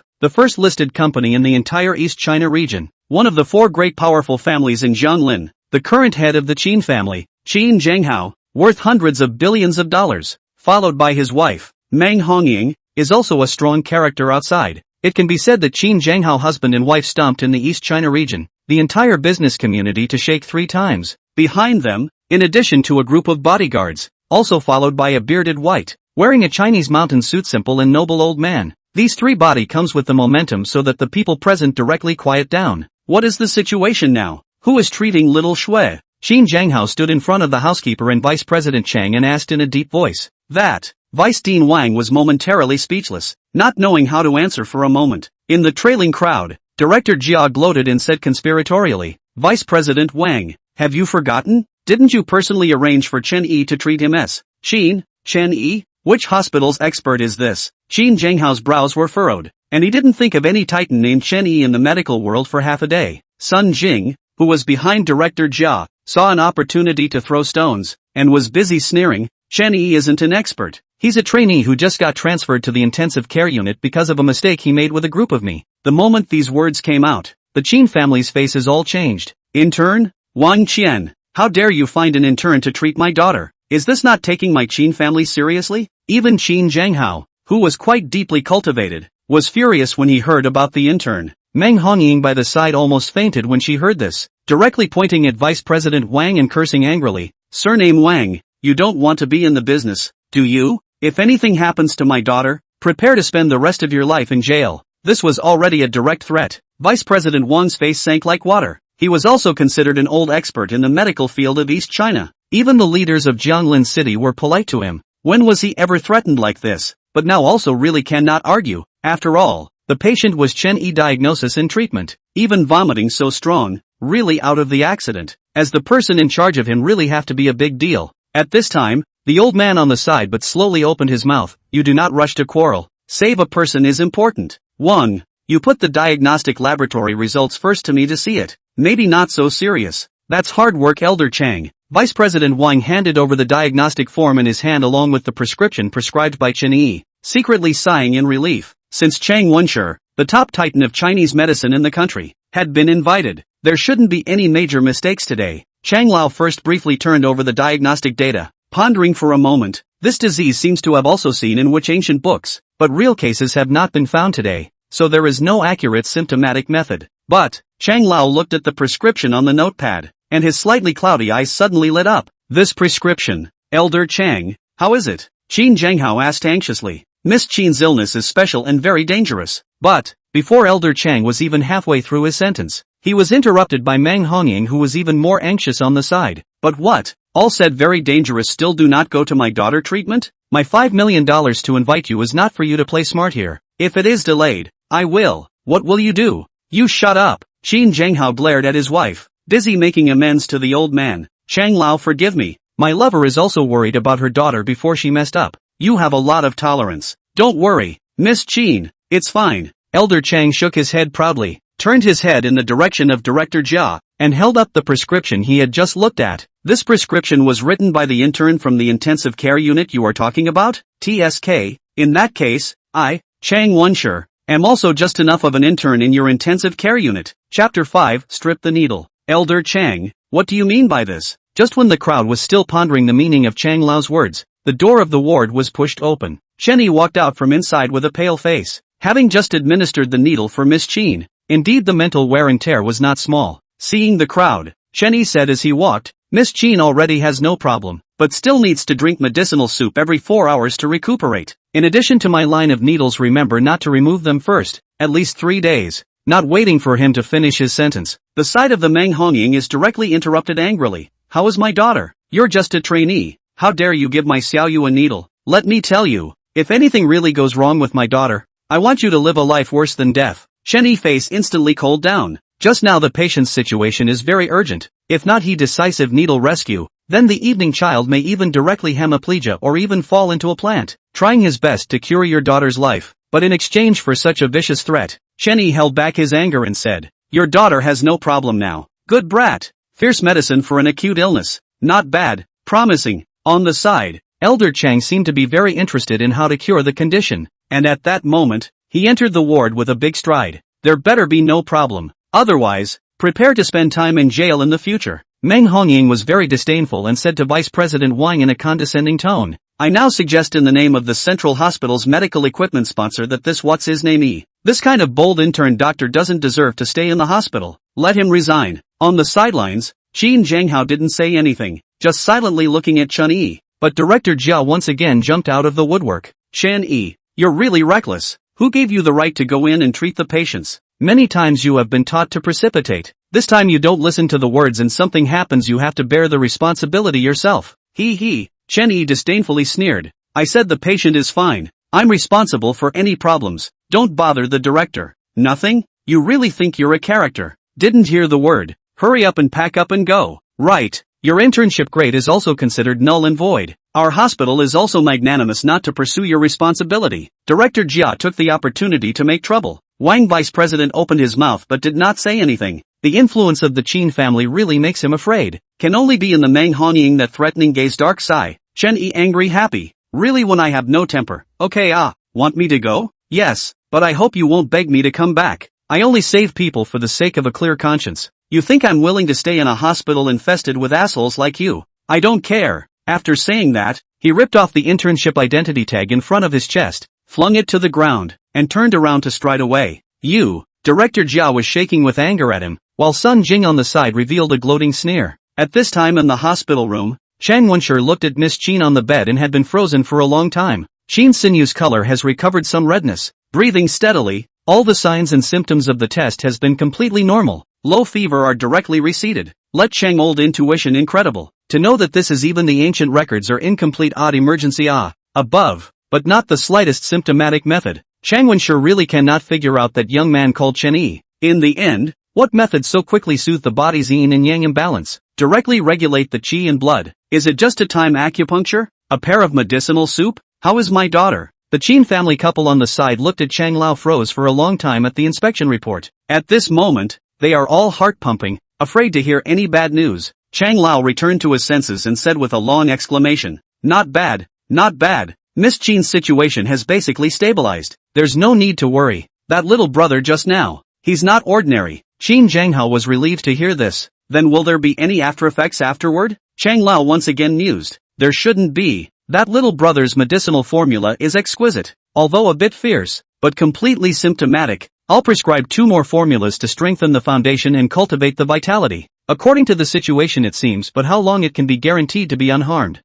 the first listed company in the entire East China region, one of the four great powerful families in Jianglin. The current head of the Qin family, Qin Zhenghao, worth hundreds of billions of dollars, followed by his wife, Meng Hongying, is also a strong character outside. It can be said that Qin Zhenghao husband and wife stomped in the East China region, the entire business community to shake 3 times. Behind them, in addition to a group of bodyguards, also followed by a bearded white, wearing a Chinese mountain suit simple and noble old man. These 3 body comes with the momentum so that the people present directly quiet down. What is the situation now? Who is treating little Shui? Qin Zhenghao stood in front of the housekeeper and Vice President Chang and asked in a deep voice. That, Vice Dean Wang was momentarily speechless, not knowing how to answer for a moment. In the trailing crowd, Director Jia gloated and said conspiratorially, Vice President Wang, have you forgotten? Didn't you personally arrange for Chen Yi to treat him as Chen Yi? Which hospital's expert is this? Qin Zhenghao's brows were furrowed, and he didn't think of any titan named Chen Yi in the medical world for half a day. Sun Jing, who was behind Director Jia, saw an opportunity to throw stones, and was busy sneering, Chen Yi isn't an expert. He's a trainee who just got transferred to the intensive care unit because of a mistake he made with a group of me. The moment these words came out, the Qin family's faces all changed. Intern? Wang Qian, how dare you find an intern to treat my daughter? Is this not taking my Qin family seriously? Even Qin Zhenghao, who was quite deeply cultivated, was furious when he heard about the intern. Meng Hongying by the side almost fainted when she heard this, directly pointing at Vice President Wang and cursing angrily. Surname Wang, you don't want to be in the business, do you? If anything happens to my daughter, prepare to spend the rest of your life in jail. This was already a direct threat. Vice President Wang's face sank like water. He was also considered an old expert in the medical field of East China. Even the leaders of Jianglin City were polite to him. When was he ever threatened like this? But now also really cannot argue. After all, the patient was Chen Yi, diagnosis and treatment. Even vomiting so strong, really out of the accident, as the person in charge of him really have to be a big deal. At this time, the old man on the side but slowly opened his mouth. You do not rush to quarrel. Save a person is important. Wang, you put the diagnostic laboratory results first to me to see it. Maybe not so serious. That's hard work, Elder Chang. Vice President Wang handed over the diagnostic form in his hand along with the prescription prescribed by Chen Yi, secretly sighing in relief. Since Chang Wenshi, the top titan of Chinese medicine in the country, had been invited, there shouldn't be any major mistakes today. Chang Lao first briefly turned over the diagnostic data, pondering for a moment. This disease seems to have also seen in which ancient books, but real cases have not been found today, so there is no accurate symptomatic method. But, Chang Lao looked at the prescription on the notepad, and his slightly cloudy eyes suddenly lit up. This prescription, Elder Chang, how is it? Qin Zhenghao asked anxiously. Miss Qin's illness is special and very dangerous. But, before Elder Chang was even halfway through his sentence, he was interrupted by Meng Hongying, who was even more anxious on the side. But what? All said very dangerous. Still do not go to my daughter treatment? My $5 million to invite you is not for you to play smart here. If it is delayed, I will. What will you do? You shut up. Qin Zhenghao glared at his wife, busy making amends to the old man. Chang Lao, forgive me. My lover is also worried about her daughter before she messed up. You have a lot of tolerance. Don't worry, Miss Qin, it's fine. Elder Chang shook his head proudly, turned his head in the direction of Director Jia, and held up the prescription he had just looked at. This prescription was written by the intern from the intensive care unit you are talking about? TSK. In that case, I, Chang Wonshur, am also just enough of an intern in your intensive care unit. Chapter 5, Strip the Needle. Elder Chang, what do you mean by this? Just when the crowd was still pondering the meaning of Chang Lao's words, the door of the ward was pushed open. Chen Yi walked out from inside with a pale face, having just administered the needle for Miss Chen. Indeed, the mental wear and tear was not small. Seeing the crowd, Chen Yi said as he walked, Miss Chen already has no problem, but still needs to drink medicinal soup every 4 hours to recuperate. In addition to my line of needles, remember not to remove them first, at least 3 days. Not waiting for him to finish his sentence, the side of the Manhwa is directly interrupted angrily. How is my daughter? You're just a trainee. How dare you give my Xiaoyu a needle? Let me tell you, if anything really goes wrong with my daughter, I want you to live a life worse than death. Chen Yi's face instantly cooled down. Just now the patient's situation is very urgent. If not he decisive needle rescue, then the evening child may even directly hemiplegia or even fall into a plant, trying his best to cure your daughter's life. But in exchange for such a vicious threat, Chen Yi held back his anger and said, your daughter has no problem now. Good brat. Fierce medicine for an acute illness. Not bad. Promising. On the side, Elder Chang seemed to be very interested in how to cure the condition, and at that moment, he entered the ward with a big stride. There better be no problem. Otherwise, prepare to spend time in jail in the future. Meng Hongying was very disdainful and said to Vice President Wang in a condescending tone, I now suggest in the name of the Central Hospital's medical equipment sponsor that this what's-his-name this kind of bold intern doctor doesn't deserve to stay in the hospital. Let him resign. On the sidelines, Qin Zhanghao didn't say anything, just silently looking at Chen Yi. But Director Jia once again jumped out of the woodwork. Chen Yi, you're really reckless. Who gave you the right to go in and treat the patients? Many times you have been taught to precipitate. This time you don't listen to the words and something happens, you have to bear the responsibility yourself. He. Chen Yi disdainfully sneered. I said the patient is fine. I'm responsible for any problems. Don't bother the director. Nothing? You really think you're a character? Didn't hear the word. Hurry up and pack up and go. Right. Your internship grade is also considered null and void. Our hospital is also magnanimous not to pursue your responsibility. Director Jia took the opportunity to make trouble. Wang Vice President opened his mouth but did not say anything. The influence of the Qin family really makes him afraid. Can only be in the Meng Honying that threatening gaze dark sigh. Chen Yi angry happy. Really when I have no temper. Okay want me to go? Yes, but I hope you won't beg me to come back. I only save people for the sake of a clear conscience. You think I'm willing to stay in a hospital infested with assholes like you? I don't care. After saying that, he ripped off the internship identity tag in front of his chest, flung it to the ground, and turned around to stride away. You, Director Jia was shaking with anger at him, while Sun Jing on the side revealed a gloating sneer. At this time in the hospital room, Chang Wenshur looked at Miss Qin on the bed and had been frozen for a long time. Qin's sinew's color has recovered some redness. Breathing steadily, all the signs and symptoms of the test has been completely normal. Low fever are directly receded. Let Chang old intuition incredible. To know that this is even the ancient records are incomplete odd emergency above, but not the slightest symptomatic method. Chang Wenshur really cannot figure out that young man called Chen Yi. In the end, what method so quickly soothe the body's yin and yang imbalance? Directly regulate the qi and blood. Is it just a time acupuncture? A pair of medicinal soup? How is my daughter? The Qin family couple on the side looked at Chang Lao froze for a long time at the inspection report. At this moment, they are all heart-pumping, afraid to hear any bad news. Chang Lao returned to his senses and said with a long exclamation, Not bad, not bad. Miss Qin's situation has basically stabilized. There's no need to worry. That little brother just now, he's not ordinary. Qin Zhanghao was relieved to hear this. Then will there be any after effects afterward? Chang Lao once again mused. There shouldn't be. That little brother's medicinal formula is exquisite, although a bit fierce, but completely symptomatic. I'll prescribe 2 more formulas to strengthen the foundation and cultivate the vitality. According to the situation it seems, but how long it can be guaranteed to be unharmed?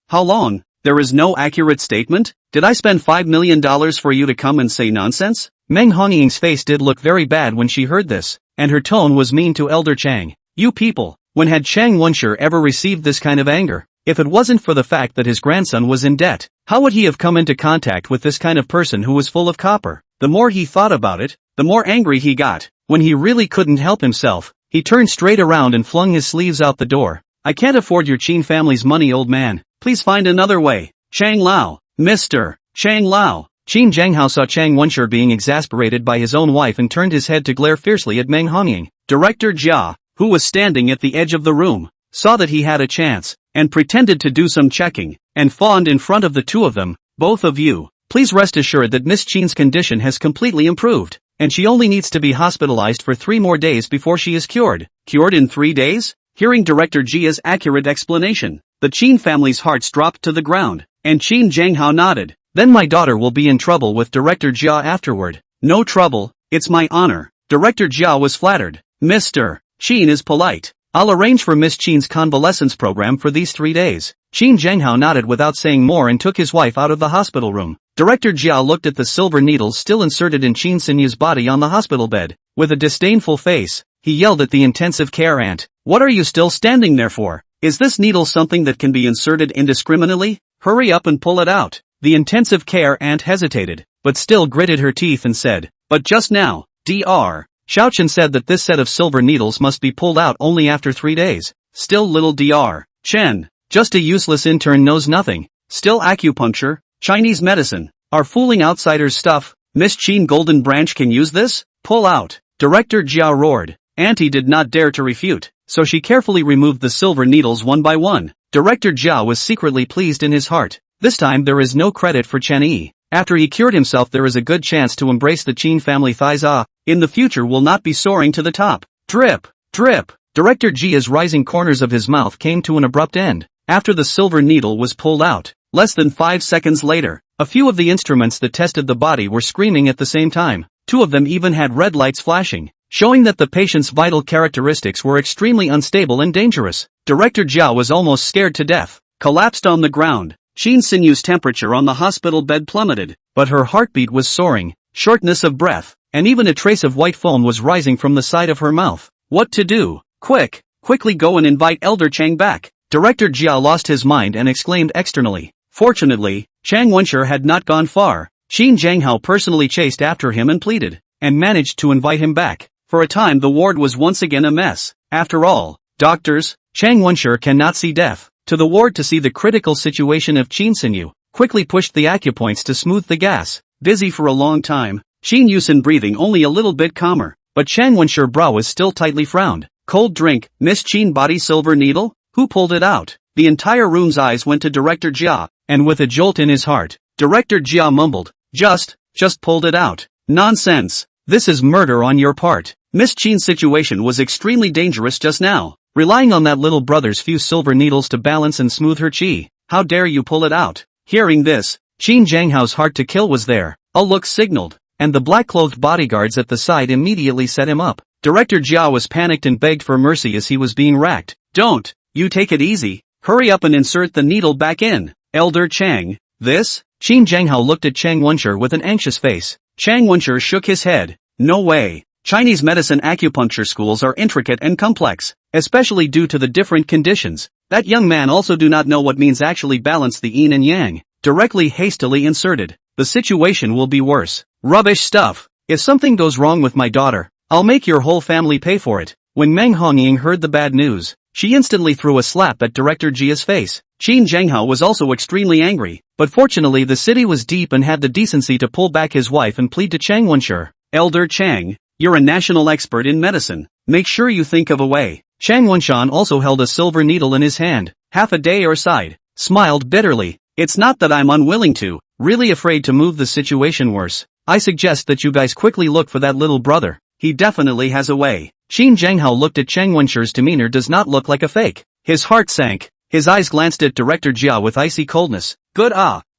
How long? There is no accurate statement? Did I spend $5 million for you to come and say nonsense? Meng Hongying's face did look very bad when she heard this, and her tone was mean to Elder Chang. You people, when had Chang Wenshur ever received this kind of anger? If it wasn't for the fact that his grandson was in debt, how would he have come into contact with this kind of person who was full of copper? The more he thought about it, the more angry he got. When he really couldn't help himself, he turned straight around and flung his sleeves out the door. I can't afford your Qin family's money, old man. Please find another way. Chang Lao, Mr. Chang Lao. Qin Zhanghao saw Chang Wenshur being exasperated by his own wife and turned his head to glare fiercely at Meng Hongying. Director Jia, who was standing at the edge of the room, saw that he had a chance, and pretended to do some checking, and fawned in front of the two of them. Both of you, please rest assured that Miss Chen's condition has completely improved, and she only needs to be hospitalized for 3 more days before she is cured. Cured in 3 days? Hearing Director Jia's accurate explanation, the Chen family's hearts dropped to the ground, and Chen Zhanghao nodded. Then my daughter will be in trouble with Director Jia afterward. No trouble, it's my honor. Director Jia was flattered. Mr. Chen is polite. I'll arrange for Miss Chen's convalescence program for these 3 days. Chen Zhanghao nodded without saying more and took his wife out of the hospital room. Director Jia looked at the silver needles still inserted in Chen Sinyu's body on the hospital bed. With a disdainful face, he yelled at the intensive care aunt. What are you still standing there for? Is this needle something that can be inserted indiscriminately? Hurry up and pull it out. The intensive care aunt hesitated, but still gritted her teeth and said, but just now, Dr. Xiaochen said that this set of silver needles must be pulled out only after 3 days. Still little Dr. Chen, just a useless intern knows nothing. Still acupuncture, Chinese medicine, are fooling outsiders stuff. Miss Chen Golden Branch can use this? Pull out. Director Jia roared. Auntie did not dare to refute, so she carefully removed the silver needles one by one. Director Jia was secretly pleased in his heart. This time there is no credit for Chen Yi. After he cured himself there is a good chance to embrace the Chen family thighs. In the future will not be soaring to the top. Drip, drip. Director Jia's rising corners of his mouth came to an abrupt end. After the silver needle was pulled out, less than 5 seconds later, a few of the instruments that tested the body were screaming at the same time. 2 of them even had red lights flashing, showing that the patient's vital characteristics were extremely unstable and dangerous. Director Jia was almost scared to death, collapsed on the ground. Chen Sinyu's temperature on the hospital bed plummeted, but her heartbeat was soaring, shortness of breath, and even a trace of white foam was rising from the side of her mouth. What to do? Quickly go and invite Elder Chang back. Director Jia lost his mind and exclaimed externally. Fortunately, Chang Wenshi had not gone far. Chen Zhanghao personally chased after him and pleaded, and managed to invite him back. For a time the ward was once again a mess. After all, doctors, Chang Wenshi cannot see death. To the ward to see the critical situation of Chen Sinyu, quickly pushed the acupoints to smooth the gas. Busy for a long time, Chen Yusin breathing only a little bit calmer, but Chang Wenshi's brow was still tightly frowned. Cold drink, Miss Chen body silver needle? Who pulled it out? The entire room's eyes went to Director Jia, and with a jolt in his heart, Director Jia mumbled, just pulled it out. Nonsense. This is murder on your part. Miss Chen's situation was extremely dangerous just now. Relying on that little brother's few silver needles to balance and smooth her chi. How dare you pull it out? Hearing this, Chen Zhanghao's heart to kill was there. A look signaled, and the black-clothed bodyguards at the side immediately set him up. Director Jia was panicked and begged for mercy as he was being racked. Don't, you take it easy. Hurry up and insert the needle back in. Elder Chang, this? Chen Zhanghao looked at Chang Wenshi with an anxious face. Chang Wenshi shook his head. No way. Chinese medicine acupuncture schools are intricate and complex, especially due to the different conditions. That young man also do not know what means actually balance the yin and yang. Directly hastily inserted. The situation will be worse. Rubbish stuff. If something goes wrong with my daughter, I'll make your whole family pay for it. When Meng Hongying heard the bad news, she instantly threw a slap at Director Jia's face. Chen Zhanghao was also extremely angry, but fortunately the city was deep and had the decency to pull back his wife and plead to Chang Wenshi. Elder Chang, you're a national expert in medicine. Make sure you think of a way. Chang Wenshan also held a silver needle in his hand. Half a day or sighed, smiled bitterly. It's not that I'm unwilling to, really afraid to move the situation worse. I suggest that you guys quickly look for that little brother. He definitely has a way. Chen Zhanghao looked at Chang Wenshi's demeanor does not look like a fake. His heart sank. His eyes glanced at Director Jia with icy coldness. Good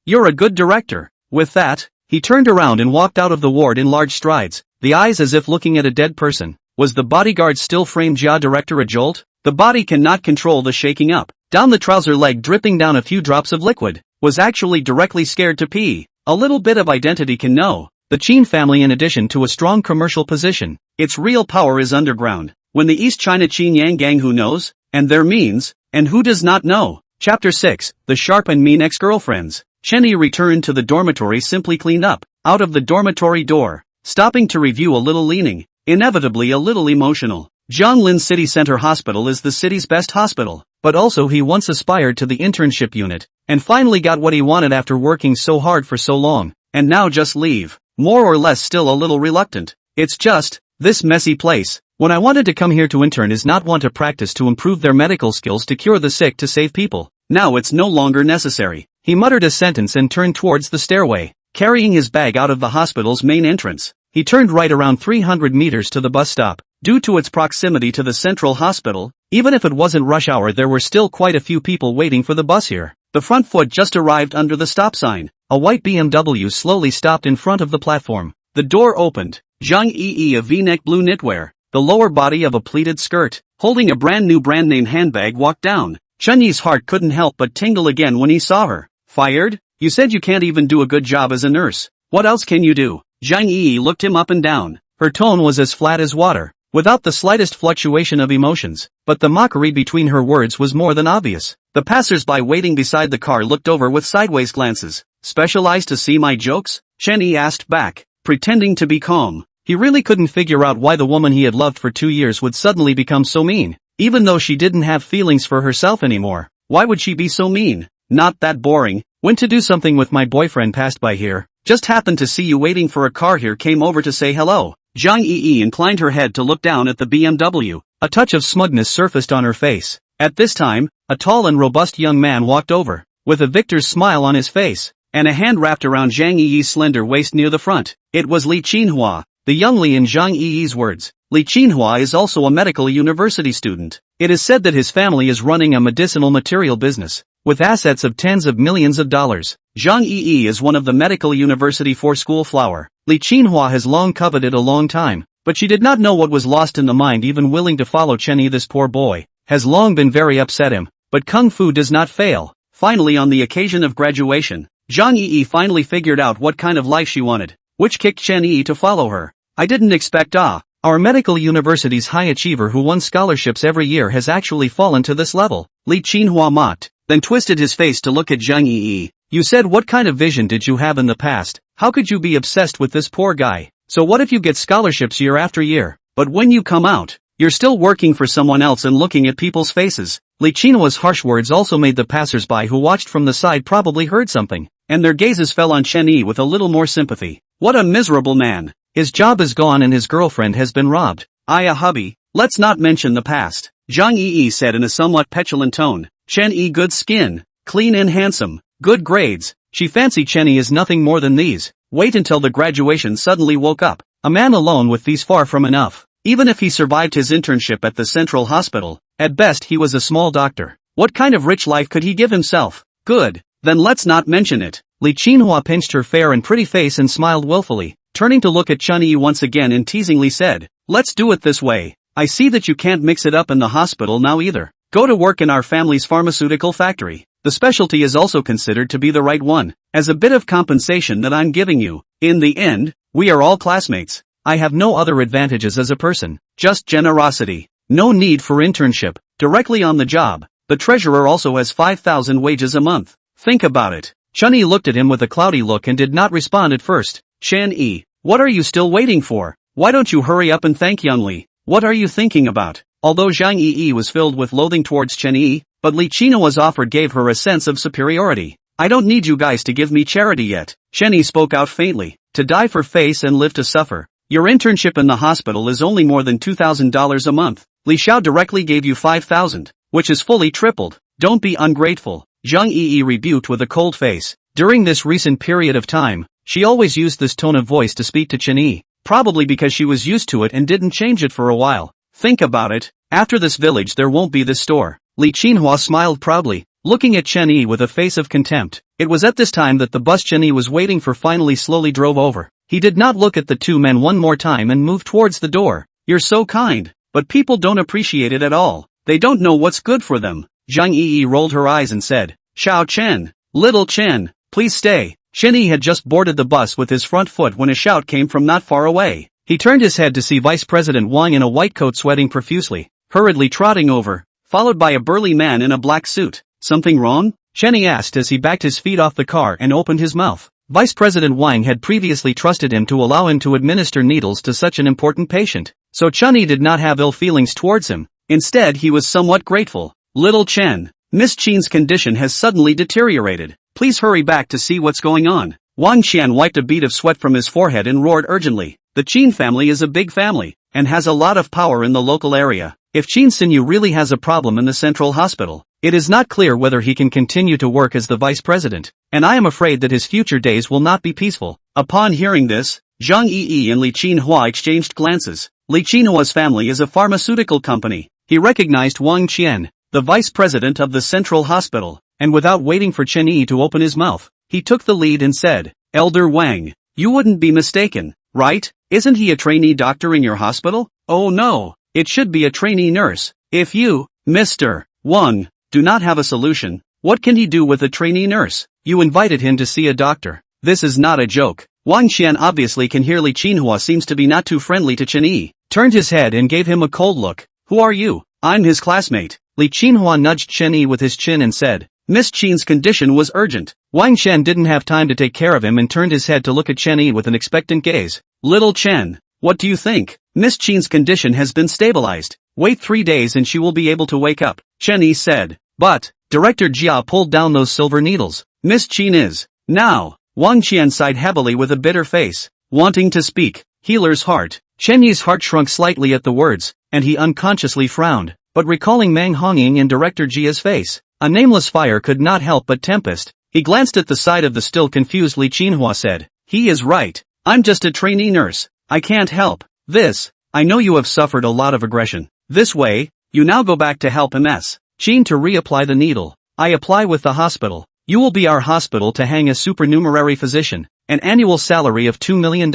you're a good director. With that, he turned around and walked out of the ward in large strides, the eyes as if looking at a dead person. Was the bodyguard still framed Jia director a jolt? The body cannot control the shaking up. Down the trouser leg dripping down a few drops of liquid. Was actually directly scared to pee. A little bit of identity can know. The Chen family in addition to a strong commercial position, its real power is underground. When the East China Qin Yang gang who knows, and their means, and who does not know. Chapter 6, The Sharp and Mean Ex-Girlfriends. Chen Yi returned to the dormitory simply cleaned up, out of the dormitory door, stopping to review a little leaning, inevitably a little emotional. Jianglin City Center Hospital is the city's best hospital, but also he once aspired to the internship unit, and finally got what he wanted after working so hard for so long, and now just leave. More or less still a little reluctant. It's just, This messy place. When I wanted to come here to intern is not want to practice to improve their medical skills to cure the sick to save people. Now it's no longer necessary. He muttered a sentence and turned towards the stairway, carrying his bag out of the hospital's main entrance. He turned right around 300 meters to the bus stop. Due to its proximity to the central hospital, even if it wasn't rush hour there were still quite a few people waiting for the bus here. The front foot just arrived under the stop sign. A white BMW slowly stopped in front of the platform. The door opened. Chen Yi, a V-neck blue knitwear, the lower body of a pleated skirt, holding a brand new brand name handbag walked down. Chen Yi's heart couldn't help but tingle again when he saw her. Fired? You said you can't even do a good job as a nurse. What else can you do? Chen Yi looked him up and down. Her tone was as flat as water, without the slightest fluctuation of emotions, but the mockery between her words was more than obvious. The passers-by waiting beside the car looked over with sideways glances. Specialized to see my jokes? Chen Yi asked back, pretending to be calm. He really couldn't figure out why the woman he had loved for 2 years would suddenly become so mean. Even though she didn't have feelings for herself anymore, why would she be so mean? Not that boring. Went to do something with my boyfriend, passed by here. Just happened to see you waiting for a car here, came over to say hello. Chen Yi inclined her head to look down at the BMW. A touch of smugness surfaced on her face. At this time, a tall and robust young man walked over, with a victor's smile on his face, and a hand wrapped around Chen Yi's slender waist near the front. It was Li Qinhua, the young Li in Chen Yi's words. Li Qinhua is also a medical university student. It is said that his family is running a medicinal material business, with assets of tens of millions of dollars. Chen Yi is one of the medical university for school flower. Li Qinhua has long coveted a long time, but she did not know what was lost in the mind even willing to follow Chen Yi. This poor boy has long been very upset him, but kung fu does not fail. Finally, on the occasion of graduation, Chen Yi finally figured out what kind of life she wanted, which kicked Chen Yi to follow her. I didn't expect our medical university's high achiever who won scholarships every year has actually fallen to this level. Li Qinhua mocked, then twisted his face to look at Chen Yi. You said what kind of vision did you have in the past? How could you be obsessed with this poor guy? So what if you get scholarships year after year, but when you come out, you're still working for someone else and looking at people's faces? Li Qinhua's harsh words also made the passers-by who watched from the side probably heard something, and their gazes fell on Chen Yi with a little more sympathy. What a miserable man. His job is gone and his girlfriend has been robbed. Hubby, let's not mention the past. Chen Yi said in a somewhat petulant tone. Chen Yi, good skin, clean and handsome, good grades. She fancied Chen Yi as nothing more than these. Wait until the graduation suddenly woke up. A man alone with these far from enough. Even if he survived his internship at the central hospital, at best he was a small doctor. What kind of rich life could he give himself? Good, then let's not mention it. Li Qinhua pinched her fair and pretty face and smiled willfully, turning to look at Chen Yi once again and teasingly said, let's do it this way. I see that you can't mix it up in the hospital now either. Go to work in our family's pharmaceutical factory. The specialty is also considered to be the right one, as a bit of compensation that I'm giving you. In the end, we are all classmates. I have no other advantages as a person, just generosity. No need for internship, directly on the job. The treasurer also has 5,000 wages a month. Think about it. Chen Yi looked at him with a cloudy look and did not respond at first. Chen Yi, what are you still waiting for? Why don't you hurry up and thank young Li? What are you thinking about? Although Chen Yi was filled with loathing towards Chen Yi, but Li Qinhua's offer gave her a sense of superiority. I don't need you guys to give me charity yet. Chen Yi spoke out faintly. To die for face and live to suffer. Your internship in the hospital is only more than $2,000 a month. Li Xiao directly gave you 5,000, which is fully tripled. Don't be ungrateful. Chen Yi rebuked with a cold face. During this recent period of time, she always used this tone of voice to speak to Chen Yi, probably because she was used to it and didn't change it for a while. Think about it. After this village there won't be this store. Li Qinhua smiled proudly, looking at Chen Yi with a face of contempt. It was at this time that the bus Chen Yi was waiting for finally slowly drove over. He did not look at the two men one more time and moved towards the door. You're so kind, but people don't appreciate it at all. They don't know what's good for them. Chen Yi rolled her eyes and said, Xiao Chen, little Chen, please stay. Chen Yi had just boarded the bus with his front foot when a shout came from not far away. He turned his head to see Vice President Wang in a white coat sweating profusely, hurriedly trotting over, followed by a burly man in a black suit. Something wrong? Chen Yi asked as he backed his feet off the car and opened his mouth. Vice President Wang had previously trusted him to allow him to administer needles to such an important patient, so Chen Yi did not have ill feelings towards him. Instead, he was somewhat grateful. Little Chen, Miss Chen's condition has suddenly deteriorated. Please hurry back to see what's going on. Wang Qian wiped a bead of sweat from his forehead and roared urgently. The Chen family is a big family. and has a lot of power in the local area. If Chen Yi really has a problem in the central hospital, it is not clear whether he can continue to work as the vice president, and I am afraid that his future days will not be peaceful. Upon hearing this, Zhang Yi and Li Qinhua exchanged glances. Li Qinhua's family is a pharmaceutical company. He recognized Wang Qian, the vice president of the central hospital, and without waiting for Chen Yi to open his mouth, he took the lead and said, "Elder Wang, you wouldn't be mistaken, right? Isn't he a trainee doctor in your hospital? Oh no, it should be a trainee nurse. If you, Mr. Wang, do not have a solution, what can he do with a trainee nurse? You invited him to see a doctor. This is not a joke." Wang Qian obviously can hear Li Qinhua seems to be not too friendly to Chen Yi, turned his head and gave him a cold look. "Who are you?" "I'm his classmate." Li Qinhua nudged Chen Yi with his chin and said, Miss Chen's condition was urgent. Wang Qian didn't have time to take care of him and turned his head to look at Chen Yi with an expectant gaze. "Little Chen, what do you think? Miss Chen's condition has been stabilized. Wait 3 days and she will be able to wake up," Chen Yi said. "But," Director Jia pulled down those silver needles. "Miss Chen is now." Wang Qian sighed heavily with a bitter face, wanting to speak. Healer's heart. Chen Yi's heart shrunk slightly at the words, and he unconsciously frowned, but recalling Mang Hongying and Director Jia's face, a nameless fire could not help but tempest. He glanced at the side of the still confused Li Qinhua said, "He is right. I'm just a trainee nurse. I can't help this. I know you have suffered a lot of aggression. This way, you now go back to help MS Chen to reapply the needle. I apply with the hospital. You will be our hospital to hang a supernumerary physician, an annual salary of $2 million.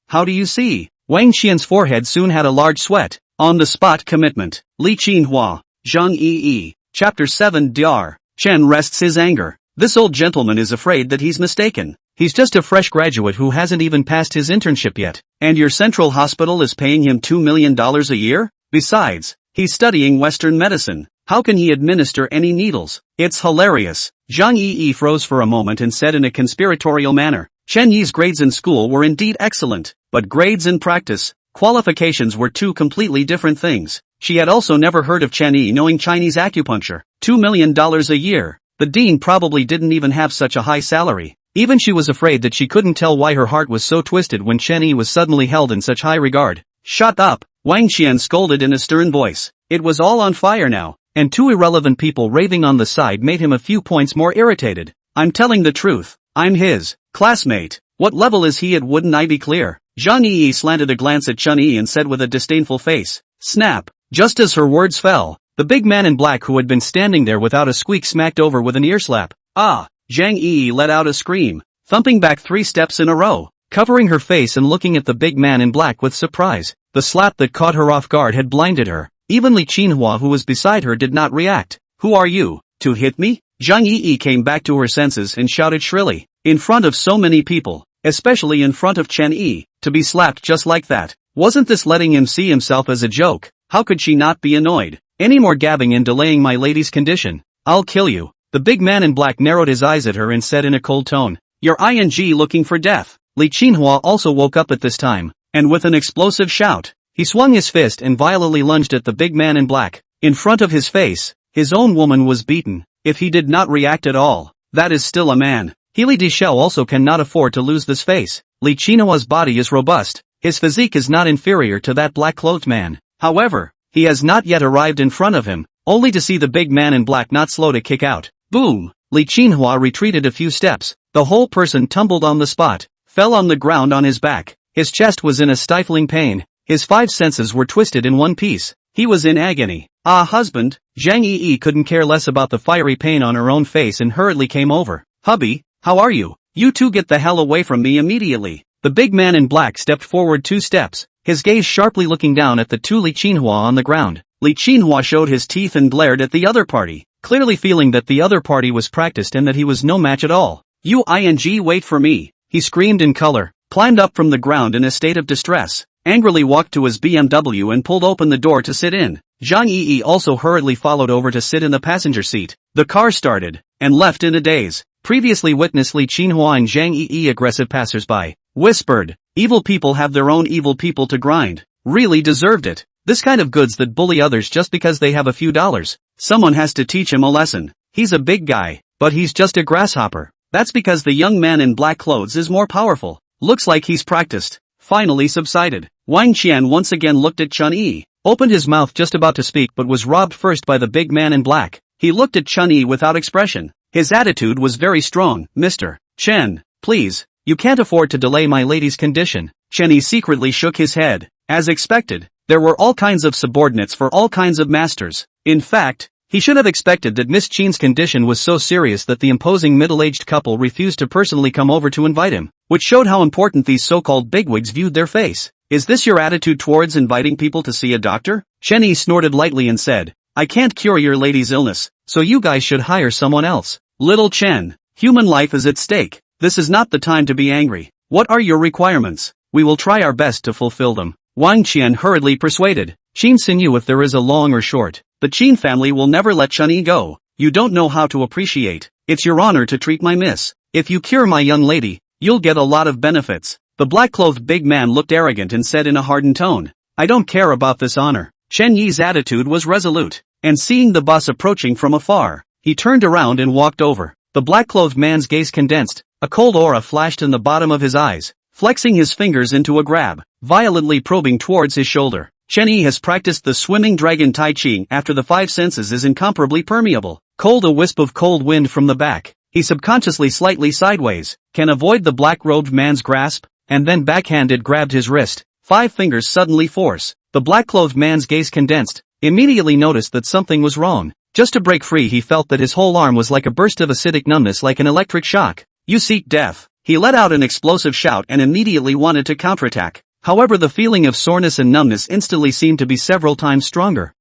How do you see?" Wang Qian's forehead soon had a large sweat. On-the-spot commitment. Li Qinhua, Zhang Yi. Chapter 7 Dr. Chen rests his anger. This old gentleman is afraid that he's mistaken. He's just a fresh graduate who hasn't even passed his internship yet. And your central hospital is paying him $2 million a year? Besides, he's studying Western medicine. How can he administer any needles? It's hilarious. Zhang Yi froze for a moment and said in a conspiratorial manner, Chen Yi's grades in school were indeed excellent, but grades in practice, qualifications were two completely different things. She had also never heard of Chen Yi knowing Chinese acupuncture. $2 million a year. The dean probably didn't even have such a high salary. Even she was afraid that she couldn't tell why her heart was so twisted when Chen Yi was suddenly held in such high regard. "Shut up," Wang Qian scolded in a stern voice. It was all on fire now, and two irrelevant people raving on the side made him a few points more irritated. "I'm telling the truth. I'm his classmate. What level is he at, wouldn't I be clear?" Zhang Yi slanted a glance at Chen Yi and said with a disdainful face. Snap. Just as her words fell, the big man in black who had been standing there without a squeak smacked over with an earslap. "Ah!" Zhang Yi let out a scream, thumping back 3 steps in a row, covering her face and looking at the big man in black with surprise. The slap that caught her off guard had blinded her. Even Li Qinhua who was beside her did not react. "Who are you, to hit me?" Zhang Yi came back to her senses and shouted shrilly, in front of so many people, especially in front of Chen Yi, to be slapped just like that. Wasn't this letting him see himself as a joke? How could she not be annoyed? "Any more gabbing and delaying my lady's condition, I'll kill you." The big man in black narrowed his eyes at her and said in a cold tone, "You're looking for death." Li Qinhua also woke up at this time, and with an explosive shout, he swung his fist and violently lunged at the big man in black. In front of his face, his own woman was beaten. If he did not react at all, that is still a man. Healy Deshell also cannot afford to lose this face. Li Qinhua's body is robust. His physique is not inferior to that black-clothed man. However, he has not yet arrived in front of him, only to see the big man in black not slow to kick out. Boom! Li Qinhua retreated a few steps. The whole person tumbled on the spot, fell on the ground on his back. His chest was in a stifling pain. His 5 senses were twisted in one piece. He was in agony. "Ah, husband." Zhang Yi couldn't care less about the fiery pain on her own face and hurriedly came over. "Hubby, how are you? You two get the hell away from me immediately." The big man in black stepped forward 2 steps, his gaze sharply looking down at the two Li Qinhua on the ground. Li Qinhua showed his teeth and glared at the other party, clearly feeling that the other party was practiced and that he was no match at all. "You wait for me," he screamed in color, climbed up from the ground in a state of distress, angrily walked to his BMW and pulled open the door to sit in. Zhang Yi also hurriedly followed over to sit in the passenger seat. The car started, and left in a daze. Previously witnessed Li Qinhua and Zhang Yi aggressive passersby, whispered, "Evil people have their own evil people to grind. Really deserved it. This kind of goods that bully others just because they have a few dollars. Someone has to teach him a lesson. He's a big guy, but he's just a grasshopper. That's because the young man in black clothes is more powerful. Looks like he's practiced." Finally subsided. Wang Qian once again looked at Chen Yi, opened his mouth just about to speak but was robbed first by the big man in black. He looked at Chen Yi without expression. His attitude was very strong. Mr. Chen, please, you can't afford to delay my lady's condition. Chen Yi secretly shook his head. As expected, there were all kinds of subordinates for all kinds of masters. In fact, he should have expected that Miss Qin's condition was so serious that the imposing middle-aged couple refused to personally come over to invite him, which showed how important these so-called bigwigs viewed their face. Is this your attitude towards inviting people to see a doctor? Chen Yi snorted lightly and said, I can't cure your lady's illness, so you guys should hire someone else. Little Chen, human life is at stake. This is not the time to be angry. What are your requirements? We will try our best to fulfill them. Wang Qian hurriedly persuaded. Qin Xinyu, if there is a long or short, the Qin family will never let Chen Yi go. You don't know how to appreciate. It's your honor to treat my miss. If you cure my young lady, you'll get a lot of benefits. The black-clothed big man looked arrogant and said in a hardened tone, I don't care about this honor. Chen Yi's attitude was resolute, and seeing the bus approaching from afar, he turned around and walked over. The black-clothed man's gaze condensed, a cold aura flashed in the bottom of his eyes, flexing his fingers into a grab, violently probing towards his shoulder. Chen Yi has practiced the swimming dragon Tai Chi after the five senses is incomparably permeable. Cold, a wisp of cold wind from the back. He subconsciously slightly sideways, can avoid the black-robed man's grasp, and then backhanded grabbed his wrist. 5 fingers suddenly force. The black-clothed man's gaze condensed, immediately noticed that something was wrong. Just to break free he felt that his whole arm was like a burst of acidic numbness, like an electric shock. You seek death. He let out an explosive shout and immediately wanted to counterattack. However, the feeling of soreness and numbness instantly seemed to be several times stronger.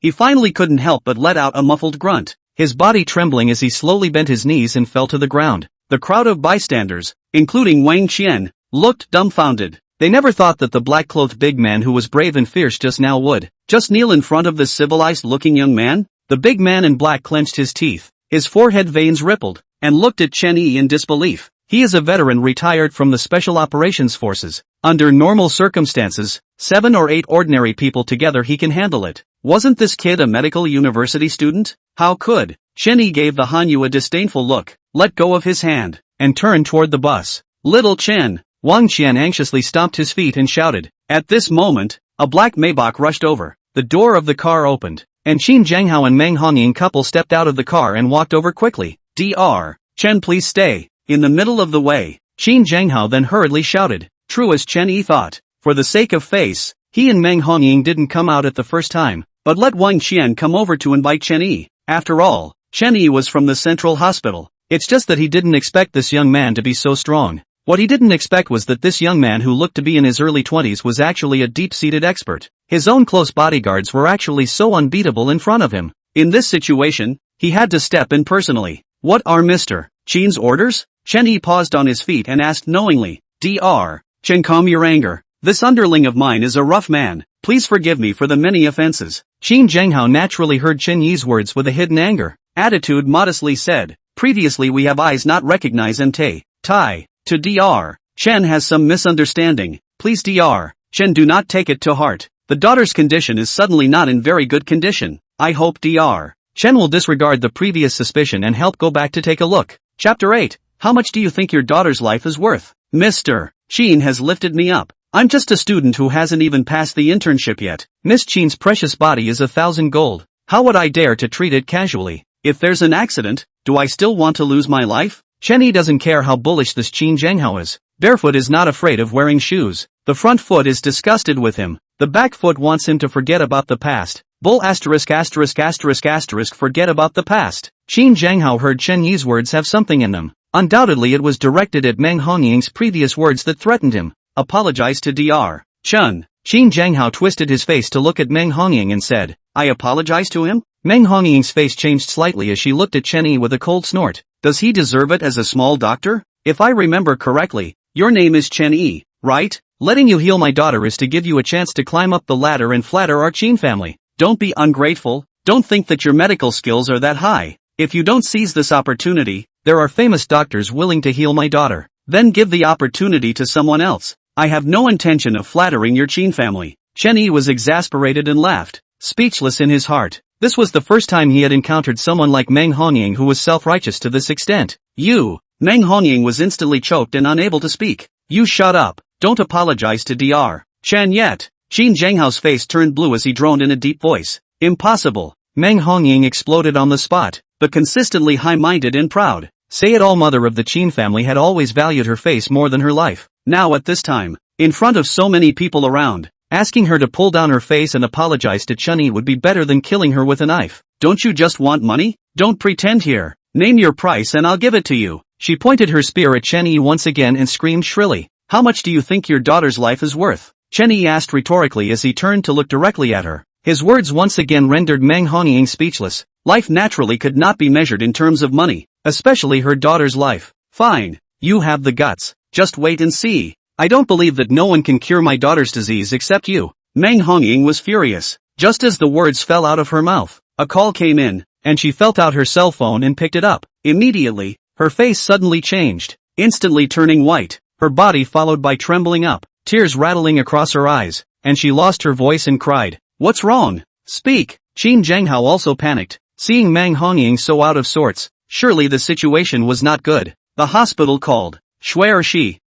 He finally couldn't help but let out a muffled grunt, his body trembling as he slowly bent his knees and fell to the ground. The crowd of bystanders, including Wang Qian, looked dumbfounded. They never thought that the black-clothed big man who was brave and fierce just now would just kneel in front of this civilized-looking young man. The big man in black clenched his teeth, his forehead veins rippled, and looked at Chen Yi in disbelief. He is a veteran retired from the Special Operations Forces. Under normal circumstances, 7 or 8 ordinary people together he can handle it. Wasn't this kid a medical university student? How could? Chen Yi gave the Hanyu a disdainful look, let go of his hand, and turned toward the bus. Little Chen. Wang Qian anxiously stomped his feet and shouted. At this moment, a black Maybach rushed over. The door of the car opened, and Qin Zhanghao and Meng Hongying couple stepped out of the car and walked over quickly. Dr. Chen, please stay. In the middle of the way, Qin Zhanghao then hurriedly shouted. True as Chen Yi thought, for the sake of face, he and Meng Hongying didn't come out at the first time, but let Wang Qian come over to invite Chen Yi. After all, Chen Yi was from the Central Hospital. It's just that he didn't expect this young man to be so strong. What he didn't expect was that this young man who looked to be in his early 20s was actually a deep-seated expert. His own close bodyguards were actually so unbeatable in front of him. In this situation, he had to step in personally. What are Mr. Qin's orders? Chen Yi paused on his feet and asked knowingly. Dr. Chen, calm your anger. This underling of mine is a rough man. Please forgive me for the many offenses. Qin Zhanghao naturally heard Chen Yi's words with a hidden anger. Attitude modestly said. Previously we have eyes not recognize MT. Tai. To Dr. Chen has some misunderstanding. Please Dr. Chen, do not take it to heart. The daughter's condition is suddenly not in very good condition. I hope Dr. Chen will disregard the previous suspicion and help go back to take a look. Chapter 8. How much do you think your daughter's life is worth? Mr. Qin has lifted me up. I'm just a student who hasn't even passed the internship yet. Miss Qin's precious body is 1,000 gold. How would I dare to treat it casually? If there's an accident, do I still want to lose my life? Chen Yi doesn't care how bullish this Qin Zhanghao is. Barefoot is not afraid of wearing shoes. The front foot is disgusted with him. The back foot wants him to forget about the past. Bull asterisk asterisk asterisk asterisk forget about the past. Qin Zhanghao heard Chen Yi's words have something in them. Undoubtedly it was directed at Meng Hongying's previous words that threatened him. Apologize to Dr. Chen. Qin Zhanghao twisted his face to look at Meng Hongying and said, I apologize to him? Meng Hongying's face changed slightly as she looked at Chen Yi with a cold snort. Does he deserve it as a small doctor? If I remember correctly, your name is Chen Yi, right? Letting you heal my daughter is to give you a chance to climb up the ladder and flatter our Qin family. Don't be ungrateful. Don't think that your medical skills are that high. If you don't seize this opportunity, there are famous doctors willing to heal my daughter. Then give the opportunity to someone else. I have no intention of flattering your Qin family. Chen Yi was exasperated and laughed, speechless in his heart. This was the first time he had encountered someone like Meng Hongying who was self-righteous to this extent. You! Meng Hongying was instantly choked and unable to speak. You shut up. Don't apologize to Dr. Chen yet. Qin Zhenghao's face turned blue as he droned in a deep voice. Impossible. Meng Hongying exploded on the spot, but consistently high-minded and proud. Say it all, mother of the Qin family had always valued her face more than her life. Now at this time, in front of so many people around, asking her to pull down her face and apologize to Chen Yi would be better than killing her with a knife. Don't you just want money? Don't pretend here. Name your price and I'll give it to you. She pointed her spear at Chen Yi once again and screamed shrilly. How much do you think your daughter's life is worth? Chen Yi asked rhetorically as he turned to look directly at her. His words once again rendered Meng Hongying speechless. Life naturally could not be measured in terms of money, especially her daughter's life. Fine. You have the guts. Just wait and see. I don't believe that no one can cure my daughter's disease except you. Meng Hongying was furious. Just as the words fell out of her mouth, a call came in, and she felt out her cell phone and picked it up. Immediately, her face suddenly changed, instantly turning white, her body followed by trembling up, tears rattling across her eyes, and she lost her voice and cried. What's wrong? Speak. Qin Zhenghao also panicked, seeing Meng Hongying so out of sorts. Surely the situation was not good. The hospital called. Swear she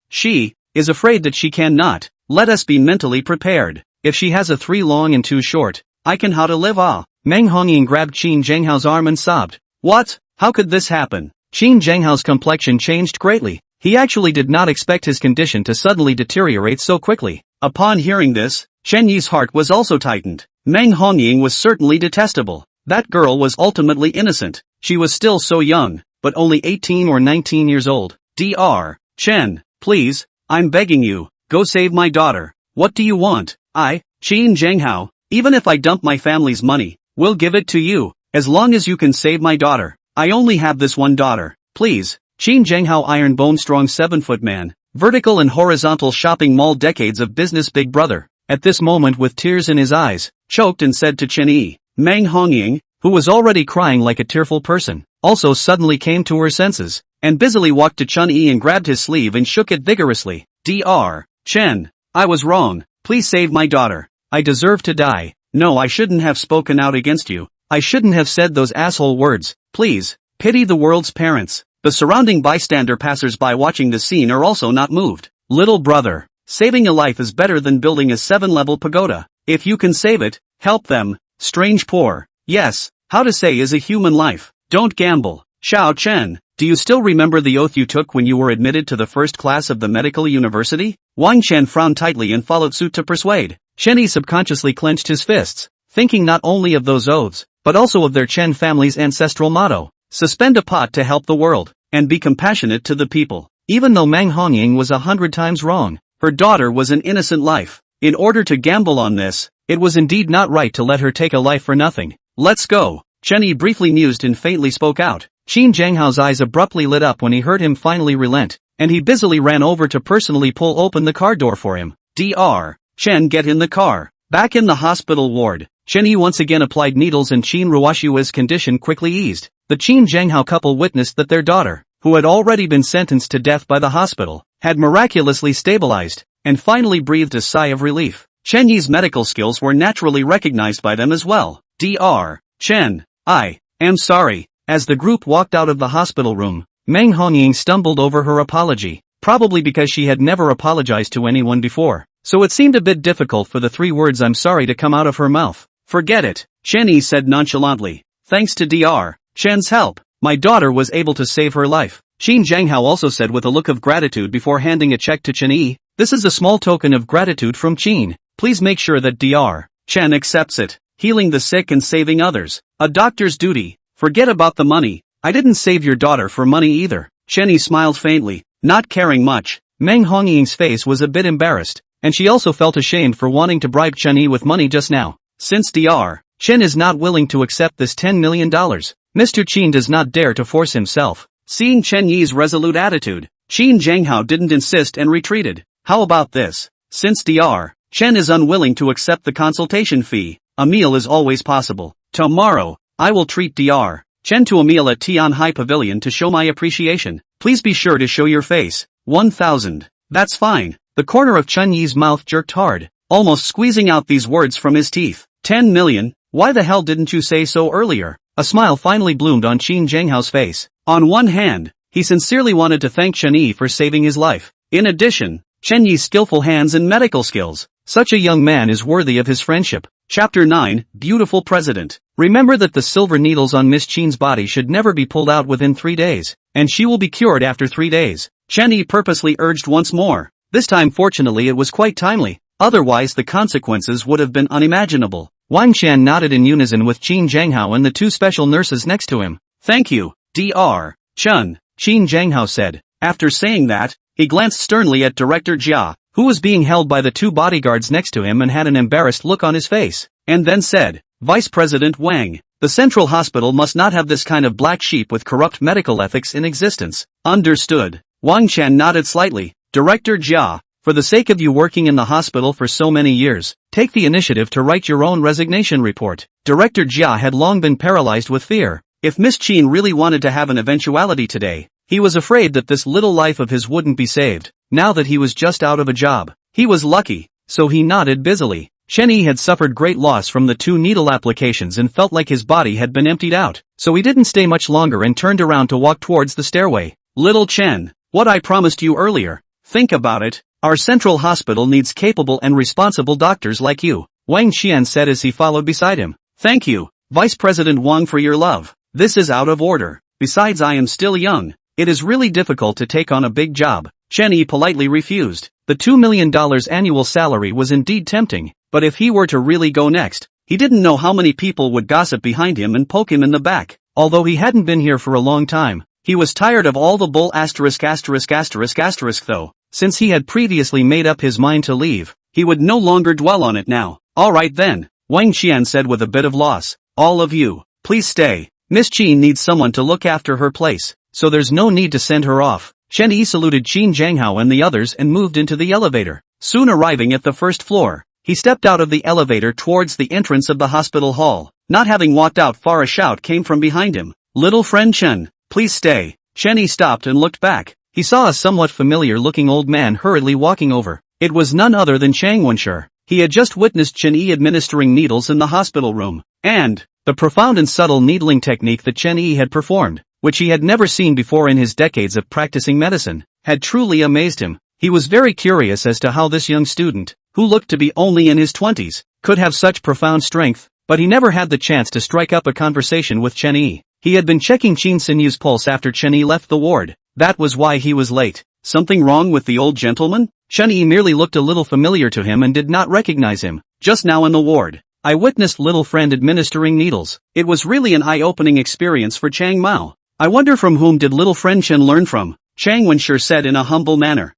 is afraid that she cannot. Let us be mentally prepared. If she has a 3 long and 2 short, I can how to live ah. Meng Hongying grabbed Qin Zhenghao's arm and sobbed. What? How could this happen? Qin Zhenghao's complexion changed greatly. He actually did not expect his condition to suddenly deteriorate so quickly. Upon hearing this, Chen Yi's heart was also tightened. Meng Hongying was certainly detestable. That girl was ultimately innocent. She was still so young, but only 18 or 19 years old. Dr. Chen, please, I'm begging you, go save my daughter. What do you want? I, Qin Zhenghao, even if I dump my family's money, will give it to you, as long as you can save my daughter. I only have this one daughter. Please. Qin Zhenghao, iron bone strong 7-foot man, vertical and horizontal shopping mall, decades of business, big brother, at this moment with tears in his eyes, choked and said to Chen Yi. Meng Hongying, who was already crying like a tearful person, also suddenly came to her senses, and busily walked to Chen Yi and grabbed his sleeve and shook it vigorously. Dr. Chen, I was wrong. Please save my daughter. I deserve to die. No, I shouldn't have spoken out against you. I shouldn't have said those asshole words. Please, pity the world's parents. The surrounding bystander passers-by watching the scene are also not moved. Little brother, saving a life is better than building a 7-level pagoda. If you can save it, help them. Strange poor. Yes, how to say is a human life. Don't gamble. Xiao Chen, do you still remember the oath you took when you were admitted to the first class of the medical university? Wang Chen frowned tightly and followed suit to persuade. Chen Yi subconsciously clenched his fists, thinking not only of those oaths, but also of their Chen family's ancestral motto. Suspend a pot to help the world, and be compassionate to the people. Even though Meng Hongying was 100 times wrong, her daughter was an innocent life. In order to gamble on this, it was indeed not right to let her take a life for nothing. Let's go. Chen Yi briefly mused and faintly spoke out. Qin Zhenghao's eyes abruptly lit up when he heard him finally relent, and he busily ran over to personally pull open the car door for him. Dr. Chen, get in the car. Back in the hospital ward, Chen Yi once again applied needles and Qin Ruoshua's condition quickly eased. The Qin Zhenghao couple witnessed that their daughter, who had already been sentenced to death by the hospital, had miraculously stabilized, and finally breathed a sigh of relief. Chen Yi's medical skills were naturally recognized by them as well. Dr. Chen, I am sorry. As the group walked out of the hospital room, Meng Hongying stumbled over her apology, probably because she had never apologized to anyone before, so it seemed a bit difficult for the 3 words "I'm sorry" to come out of her mouth. Forget it, Chen Yi said nonchalantly. Thanks to Dr. Chen's help, my daughter was able to save her life. Qin Zhenghao also said with a look of gratitude before handing a check to Chen Yi. This is a small token of gratitude from Qin. Please make sure that Dr. Chen accepts it. Healing the sick and saving others. A doctor's duty. Forget about the money. I didn't save your daughter for money either. Chen Yi smiled faintly, not caring much. Meng Hongying's face was a bit embarrassed, and she also felt ashamed for wanting to bribe Chen Yi with money just now. Since Dr. Chen is not willing to accept this $10 million, Mr. Qin does not dare to force himself. Seeing Chen Yi's resolute attitude, Qin Zhenghao didn't insist and retreated. How about this? Since Dr. Chen is unwilling to accept the consultation fee, a meal is always possible. Tomorrow, I will treat Dr. Chen to a meal at Tian Hai Pavilion to show my appreciation. Please be sure to show your face. 1,000. That's fine. The corner of Chen Yi's mouth jerked hard, almost squeezing out these words from his teeth. 10 million? Why the hell didn't you say so earlier? A smile finally bloomed on Qin Zhenghao's face. On one hand, he sincerely wanted to thank Chen Yi for saving his life. In addition, Chen Yi's skillful hands and medical skills, Such a young man is worthy of his friendship. Chapter 9, Beautiful President. Remember that the silver needles on Miss Chen's body should never be pulled out within 3 days, and she will be cured after 3 days. Chen Yi purposely urged once more. This time fortunately it was quite timely, otherwise the consequences would have been unimaginable. Wang Qian nodded in unison with Qin Zhanghao and the 2 special nurses next to him. Thank you, Dr. Chen, Qin Zhanghao said. After saying that, he glanced sternly at Director Jia, who was being held by the 2 bodyguards next to him and had an embarrassed look on his face, and then said, Vice President Wang, the Central Hospital must not have this kind of black sheep with corrupt medical ethics in existence. Understood. Wang Qian nodded slightly. Director Jia, for the sake of you working in the hospital for so many years, take the initiative to write your own resignation report. Director Jia had long been paralyzed with fear. If Miss Chen really wanted to have an eventuality today, he was afraid that this little life of his wouldn't be saved. Now that he was just out of a job, he was lucky, so he nodded busily. Chen Yi had suffered great loss from the 2 needle applications and felt like his body had been emptied out, so he didn't stay much longer and turned around to walk towards the stairway. Little Chen, what I promised you earlier, think about it. Our central hospital needs capable and responsible doctors like you, Wang Qian said as he followed beside him. Thank you, Vice President Wang, for your love. This is out of order. Besides, I am still young. It is really difficult to take on a big job. Chen Yi politely refused. The $2 million annual salary was indeed tempting, but if he were to really go next, he didn't know how many people would gossip behind him and poke him in the back. Although he hadn't been here for a long time, he was tired of all the bull ***** though. Since he had previously made up his mind to leave, he would no longer dwell on it now. Alright then, Wang Qian said with a bit of loss. All of you, please stay. Miss Chen needs someone to look after her place, so there's no need to send her off. Chen Yi saluted Qin Zhanghao and the others and moved into the elevator. Soon arriving at the first floor, he stepped out of the elevator towards the entrance of the hospital hall. Not having walked out far, a shout came from behind him. Little friend Chen, please stay. Chen Yi stopped and looked back. He saw a somewhat familiar-looking old man hurriedly walking over. It was none other than Chang Wenshi. He had just witnessed Chen Yi administering needles in the hospital room, and the profound and subtle needling technique that Chen Yi had performed, which he had never seen before in his decades of practicing medicine, had truly amazed him. He was very curious as to how this young student, who looked to be only in his 20s, could have such profound strength, but he never had the chance to strike up a conversation with Chen Yi. He had been checking Qin Sinyu's pulse after Chen Yi left the ward. That was why he was late. Something wrong with the old gentleman? Chen Yi merely looked a little familiar to him and did not recognize him. Just now in the ward, I witnessed little friend administering needles. It was really an eye-opening experience for Chang Mao. I wonder from whom did little friend Chen learn from? Chang Wenshi said in a humble manner.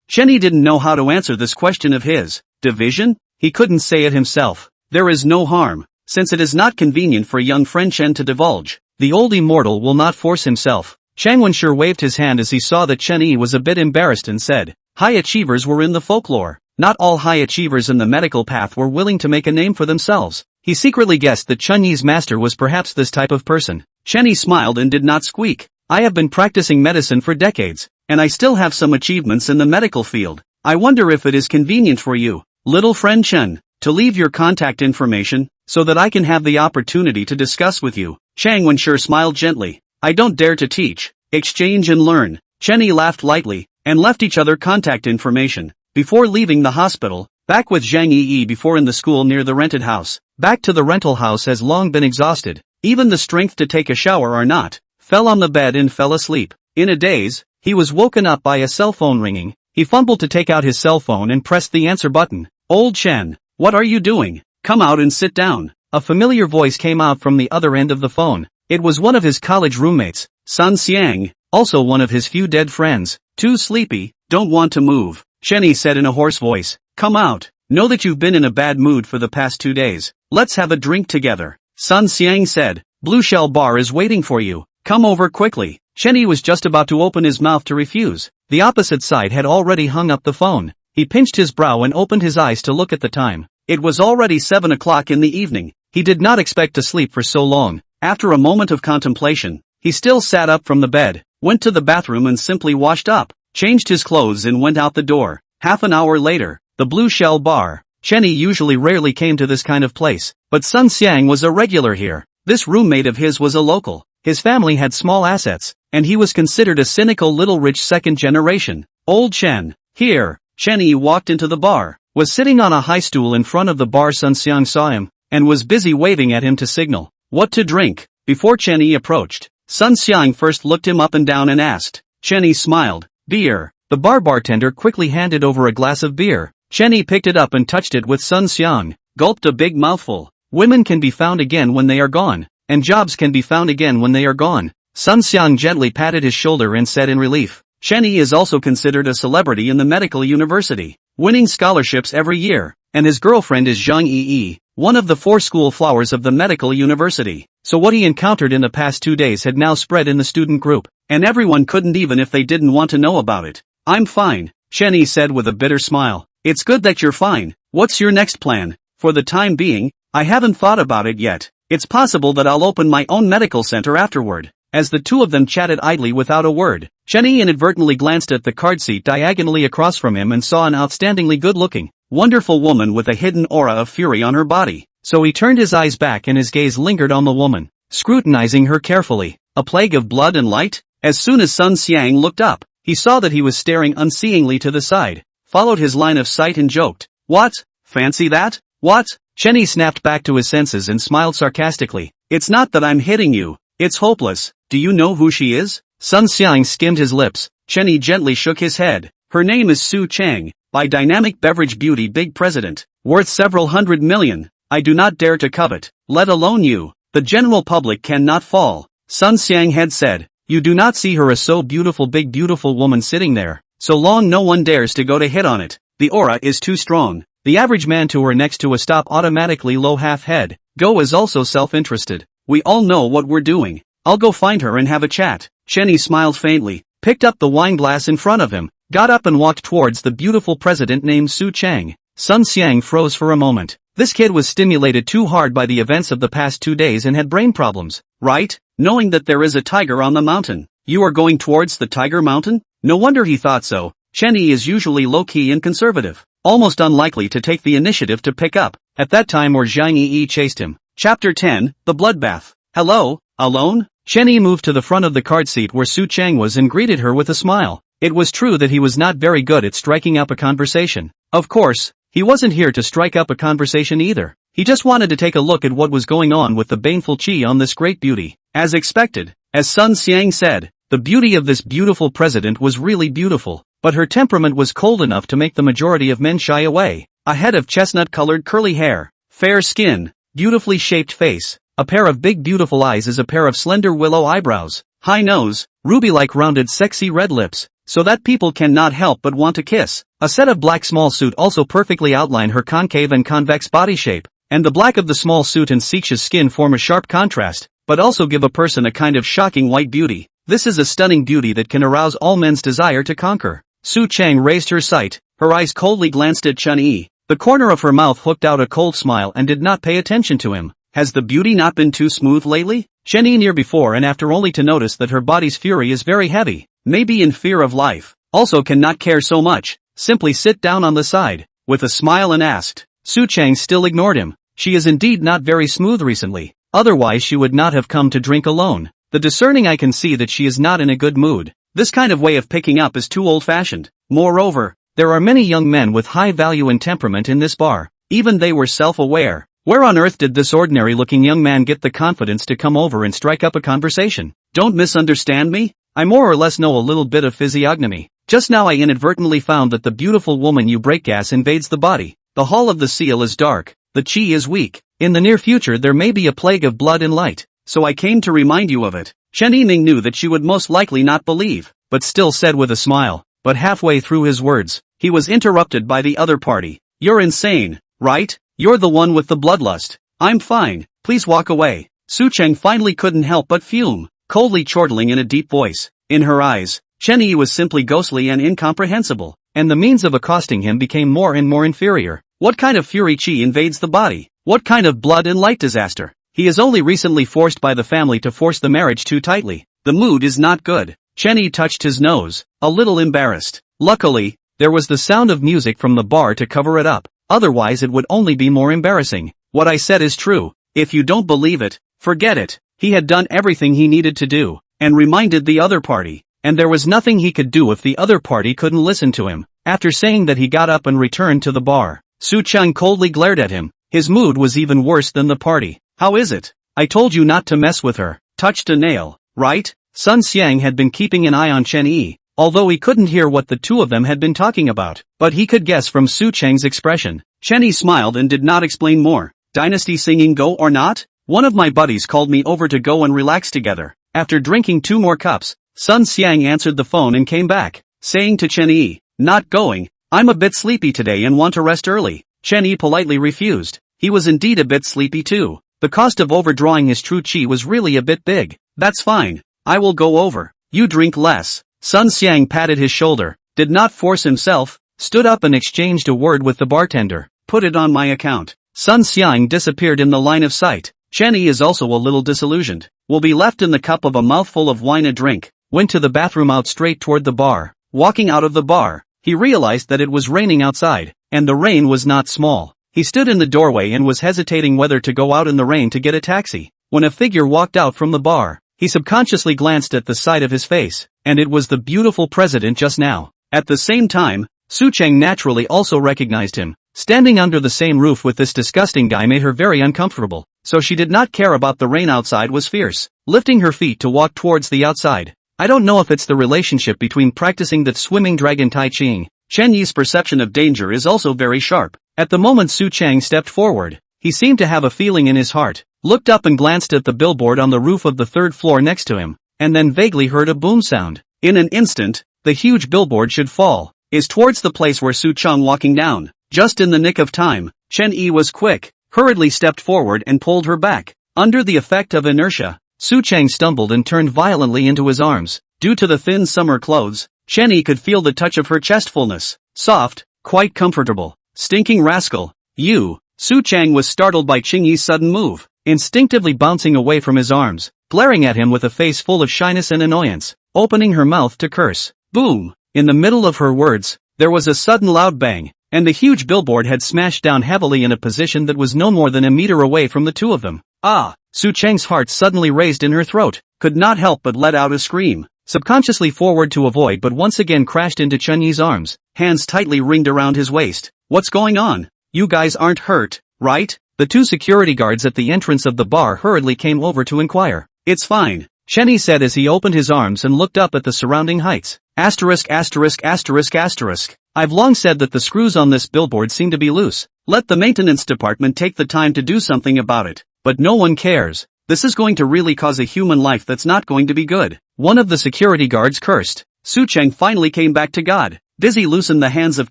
Chen Yi didn't know how to answer this question of his. Division? He couldn't say it himself. There is no harm, since it is not convenient for young friend Chen to divulge. The old immortal will not force himself. Chang Wenshi waved his hand as he saw that Chen Yi was a bit embarrassed and said, high achievers were in the folklore. Not all high achievers in the medical path were willing to make a name for themselves. He secretly guessed that Chen Yi's master was perhaps this type of person. Chen Yi smiled and did not squeak. I have been practicing medicine for decades, and I still have some achievements in the medical field. I wonder if it is convenient for you, little friend Chen, to leave your contact information, so that I can have the opportunity to discuss with you. Chang Wenshi smiled gently. I don't dare to teach, exchange and learn. Chen Yi laughed lightly, and left each other contact information. Before leaving the hospital, back with Zhang Yi before in the school near the rented house. Back to the rental house has long been exhausted. Even the strength to take a shower or not. Fell on the bed and fell asleep. In a daze, he was woken up by a cell phone ringing. He fumbled to take out his cell phone and pressed the answer button. Old Chen, what are you doing? Come out and sit down. A familiar voice came out from the other end of the phone. It was one of his college roommates, Sun Xiang, also one of his few dead friends. Too sleepy, don't want to move, Chen Yi said in a hoarse voice. Come out. Know that you've been in a bad mood for the past 2 days. Let's have a drink together. Sun Xiang said. Blue Shell Bar is waiting for you. Come over quickly. Chen Yi was just about to open his mouth to refuse. The opposite side had already hung up the phone. He pinched his brow and opened his eyes to look at the time. It was already 7 o'clock in the evening. He did not expect to sleep for so long. After a moment of contemplation, he still sat up from the bed, went to the bathroom and simply washed up, changed his clothes and went out the door. Half an hour later, the Blue Shell Bar. Chen Yi usually rarely came to this kind of place, but Sun Xiang was a regular here. This roommate of his was a local. His family had small assets, and he was considered a cynical little rich second generation. Old Chen. Here. Chen Yi walked into the bar. was sitting on a high stool in front of the bar. Sun Xiang saw him, and was busy waving at him to signal what to drink. Before Chen Yi approached, Sun Xiang first looked him up and down and asked. Chen Yi smiled. Beer. The bartender quickly handed over a glass of beer. Chen Yi picked it up and touched it with Sun Xiang, gulped a big mouthful. Women can be found again when they are gone, and jobs can be found again when they are gone. Sun Xiang gently patted his shoulder and said in relief. Chen Yi is also considered a celebrity in the medical university, winning scholarships every year, and his girlfriend is Zhang Yi, one of the 4 school flowers of the medical university. So what he encountered in the past 2 days had now spread in the student group, and everyone couldn't even if they didn't want to know about it. I'm fine, Chen Yi said with a bitter smile. It's good that you're fine. What's your next plan? For the time being, I haven't thought about it yet. It's possible that I'll open my own medical center afterward. As the two of them chatted idly without a word, Chen Yi inadvertently glanced at the card seat diagonally across from him and saw an outstandingly good-looking, wonderful woman with a hidden aura of fury on her body. So he turned his eyes back and his gaze lingered on the woman, scrutinizing her carefully. A plague of blood and light? As soon as Sun Xiang looked up, he saw that he was staring unseeingly to the side, followed his line of sight and joked. What? Fancy that? What? Chen Yi snapped back to his senses and smiled sarcastically. It's not that I'm hitting you. It's hopeless. Do you know who she is? Sun Xiang skimmed his lips. Chen Yi gently shook his head. Her name is Su Chang, by Dynamic Beverage Beauty Big President, worth several hundred million. I do not dare to covet, let alone you. The general public cannot fall. Sun Xiang had said. You do not see her as so beautiful, big beautiful woman sitting there. So long no one dares to go to hit on it. The aura is too strong. The average man to her next to a stop automatically low half head. Go is also self-interested. We all know what we're doing. I'll go find her and have a chat. Chen Yi smiled faintly, picked up the wine glass in front of him, got up and walked towards the beautiful president named Su Chang. Sun Xiang froze for a moment. This kid was stimulated too hard by the events of the past 2 days and had brain problems, right? Knowing that there is a tiger on the mountain. You are going towards the tiger mountain? No wonder he thought so. Chen Yi is usually low-key and conservative, almost unlikely to take the initiative to pick up, at that time or Zhang Yi chased him. Chapter 10, The Bloodbath. Hello, alone? Chen Yi moved to the front of the card seat where Su Chang was and greeted her with a smile. It was true that he was not very good at striking up a conversation. Of course, he wasn't here to strike up a conversation either. He just wanted to take a look at what was going on with the baneful chi on this great beauty. As expected, as Sun Xiang said, the beauty of this beautiful president was really beautiful, but her temperament was cold enough to make the majority of men shy away. A head of chestnut-colored curly hair, fair skin, beautifully shaped face, a pair of big beautiful eyes as a pair of slender willow eyebrows, high nose, ruby-like rounded sexy red lips, so that people cannot help but want to kiss. A set of black small suit also perfectly outline her concave and convex body shape, and the black of the small suit and Sixa's skin form a sharp contrast, but also give a person a kind of shocking white beauty. This is a stunning beauty that can arouse all men's desire to conquer. Su Chang raised her sight, her eyes coldly glanced at Chen Yi. The corner of her mouth hooked out a cold smile and did not pay attention to him. Has the beauty not been too smooth lately? Chen Yi near before and after only to notice that her body's fury is very heavy, maybe in fear of life, also cannot care so much, simply sit down on the side, with a smile and asked. Su Chang still ignored him. She is indeed not very smooth recently, otherwise she would not have come to drink alone. The discerning eye can see that she is not in a good mood. This kind of way of picking up is too old-fashioned. Moreover, there are many young men with high value and temperament in this bar. Even they were self-aware. Where on earth did this ordinary-looking young man get the confidence to come over and strike up a conversation? Don't misunderstand me. I more or less know a little bit of physiognomy. Just now I inadvertently found that the beautiful woman you break gas invades the body. The hall of the seal is dark. The chi is weak. In the near future there may be a plague of blood and light. So I came to remind you of it. Chen Yi knew that she would most likely not believe, but still said with a smile. But halfway through his words, he was interrupted by the other party. You're insane, right? You're the one with the bloodlust. I'm fine, please walk away. Su Chang finally couldn't help but fume, coldly chortling in a deep voice. In her eyes, Chen Yi was simply ghostly and incomprehensible, and the means of accosting him became more and more inferior. What kind of fury chi invades the body? What kind of blood and light disaster? He is only recently forced by the family to force the marriage too tightly. The mood is not good. Chen Yi touched his nose, a little embarrassed. Luckily, there was the sound of music from the bar to cover it up. Otherwise it would only be more embarrassing. What I said is true. If you don't believe it, forget it. He had done everything he needed to do, and reminded the other party. And there was nothing he could do if the other party couldn't listen to him. After saying that, he got up and returned to the bar. Su Cheng coldly glared at him. His mood was even worse than the party. How is it? I told you not to mess with her. Touched a nail, right? Sun Xiang had been keeping an eye on Chen Yi, although he couldn't hear what the two of them had been talking about, but he could guess from Su Cheng's expression. Chen Yi smiled and did not explain more. Dynasty singing go or not? One of my buddies called me over to go and relax together. After drinking 2 more cups, Sun Xiang answered the phone and came back, saying to Chen Yi, not going, I'm a bit sleepy today and want to rest early. Chen Yi politely refused. He was indeed a bit sleepy too. The cost of overdrawing his true qi was really a bit big. That's fine. I will go over. You drink less. Sun Xiang patted his shoulder, did not force himself, stood up and exchanged a word with the bartender. Put it on my account. Sun Xiang disappeared in the line of sight. Chen Yi is also a little disillusioned. Will be left in the cup of a mouthful of wine a drink. Went to the bathroom out straight toward the bar. Walking out of the bar, he realized that it was raining outside, and the rain was not small. He stood in the doorway and was hesitating whether to go out in the rain to get a taxi, when a figure walked out from the bar. He subconsciously glanced at the side of his face, and it was the beautiful president just now. At the same time, Su Cheng naturally also recognized him. Standing under the same roof with this disgusting guy made her very uncomfortable, so she did not care about the rain outside was fierce, lifting her feet to walk towards the outside. I don't know if it's the relationship between practicing that swimming dragon Tai Chi. Chen Yi's perception of danger is also very sharp. At the moment Su Cheng stepped forward, he seemed to have a feeling in his heart, looked up and glanced at the billboard on the roof of the 3rd floor next to him, and then vaguely heard a boom sound. In an instant, the huge billboard should fall, is towards the place where Su Cheng walking down. Just in the nick of time, Chen Yi was quick, hurriedly stepped forward and pulled her back. Under the effect of inertia, Su Cheng stumbled and turned violently into his arms. Due to the thin summer clothes, Chen Yi could feel the touch of her chestfulness. Soft, quite comfortable. Stinking rascal. You. Su Cheng was startled by Chen Yi's sudden move, instinctively bouncing away from his arms, glaring at him with a face full of shyness and annoyance, opening her mouth to curse. Boom! In the middle of her words, there was a sudden loud bang, and the huge billboard had smashed down heavily in a position that was no more than a meter away from the two of them. Ah! Su Cheng's heart suddenly raised in her throat, could not help but let out a scream, subconsciously forward to avoid but once again crashed into Chen Yi's arms, hands tightly ringed around his waist. What's going on? You guys aren't hurt, right? The 2 security guards at the entrance of the bar hurriedly came over to inquire. It's fine, Chen Yi said as he opened his arms and looked up at the surrounding heights. Asterisk asterisk asterisk asterisk. I've long said that the screws on this billboard seem to be loose. Let the maintenance department take the time to do something about it. But no one cares. This is going to really cause a human life that's not going to be good. One of the security guards cursed. Su Cheng finally came back to God. Dizzy loosened the hands of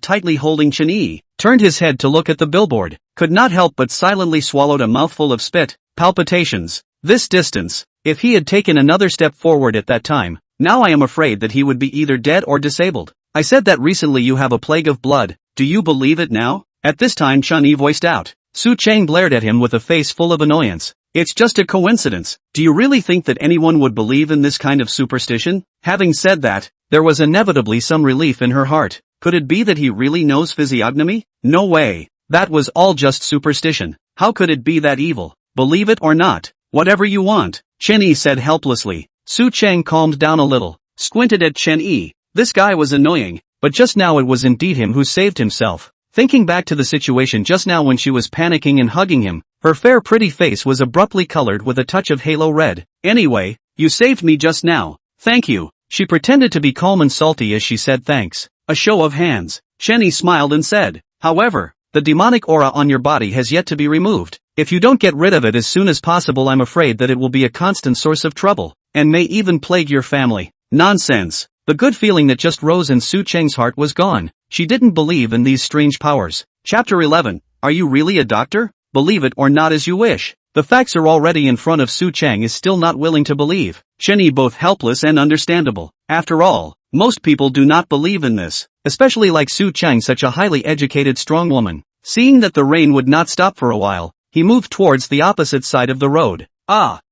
tightly holding Chen Yi, turned his head to look at the billboard, could not help but silently swallowed a mouthful of spit. Palpitations. This distance. If he had taken another step forward at that time, now I am afraid that he would be either dead or disabled. I said that recently you have a plague of blood. Do you believe it now? At this time Chen Yi voiced out. Su Cheng glared at him with a face full of annoyance. It's just a coincidence. Do you really think that anyone would believe in this kind of superstition? Having said that, there was inevitably some relief in her heart. Could it be that he really knows physiognomy? No way. That was all just superstition. How could it be that evil? Believe it or not. Whatever you want, Chen Yi said helplessly. Su Cheng calmed down a little, squinted at Chen Yi. This guy was annoying, but just now it was indeed him who saved himself. Thinking back to the situation just now when she was panicking and hugging him, her fair pretty face was abruptly colored with a touch of halo red. Anyway, you saved me just now. Thank you. She pretended to be calm and salty as she said thanks. A show of hands. Chen Yi smiled and said, however, the demonic aura on your body has yet to be removed. If you don't get rid of it as soon as possible, I'm afraid that it will be a constant source of trouble, and may even plague your family. Nonsense. The good feeling that just rose in Su Cheng's heart was gone. She didn't believe in these strange powers. Chapter 11. Are you really a doctor? Believe it or not as you wish. The facts are already in front of Su Cheng is still not willing to believe. Chen Yi both helpless and understandable. After all, most people do not believe in this, especially like Su Cheng, such a highly educated strong woman. Seeing that the rain would not stop for a while, he moved towards the opposite side of the road.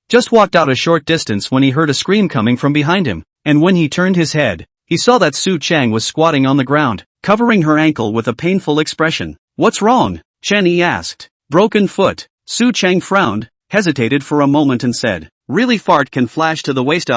Just walked out a short distance when he heard a scream coming from behind him, and when he turned his head, he saw that Su Cheng was squatting on the ground, covering her ankle with a painful expression. What's wrong? Chen Yi asked. Broken foot. Su Cheng frowned, hesitated for a moment and said, really fart can flash to the waist.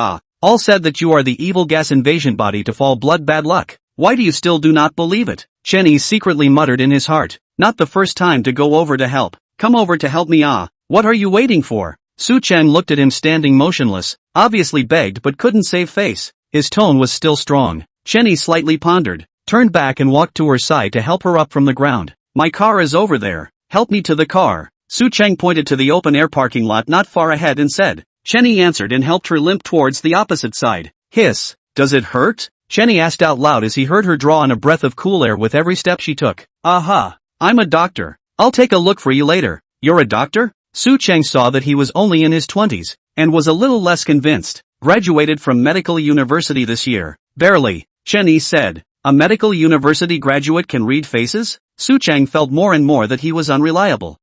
All said that you are the evil gas invasion body to fall blood bad luck. Why do you still do not believe it? Chen Yi secretly muttered in his heart. Not the first time to go over to help. Come over to help me, ah. What are you waiting for? Su Cheng looked at him standing motionless, obviously begged but couldn't save face. His tone was still strong. Chen Yi slightly pondered, turned back and walked to her side to help her up from the ground. My car is over there. Help me to the car. Su Cheng pointed to the open-air parking lot not far ahead and said. Chen Yi answered and helped her limp towards the opposite side. Hiss. Does it hurt? Chen Yi asked out loud as he heard her draw in a breath of cool air with every step she took. Aha. I'm a doctor. I'll take a look for you later. You're a doctor? Su Cheng saw that he was only in his 20s, and was a little less convinced. Graduated from medical university this year. Barely, Chen Yi said. A medical university graduate can read faces? Su Cheng felt more and more that he was unreliable.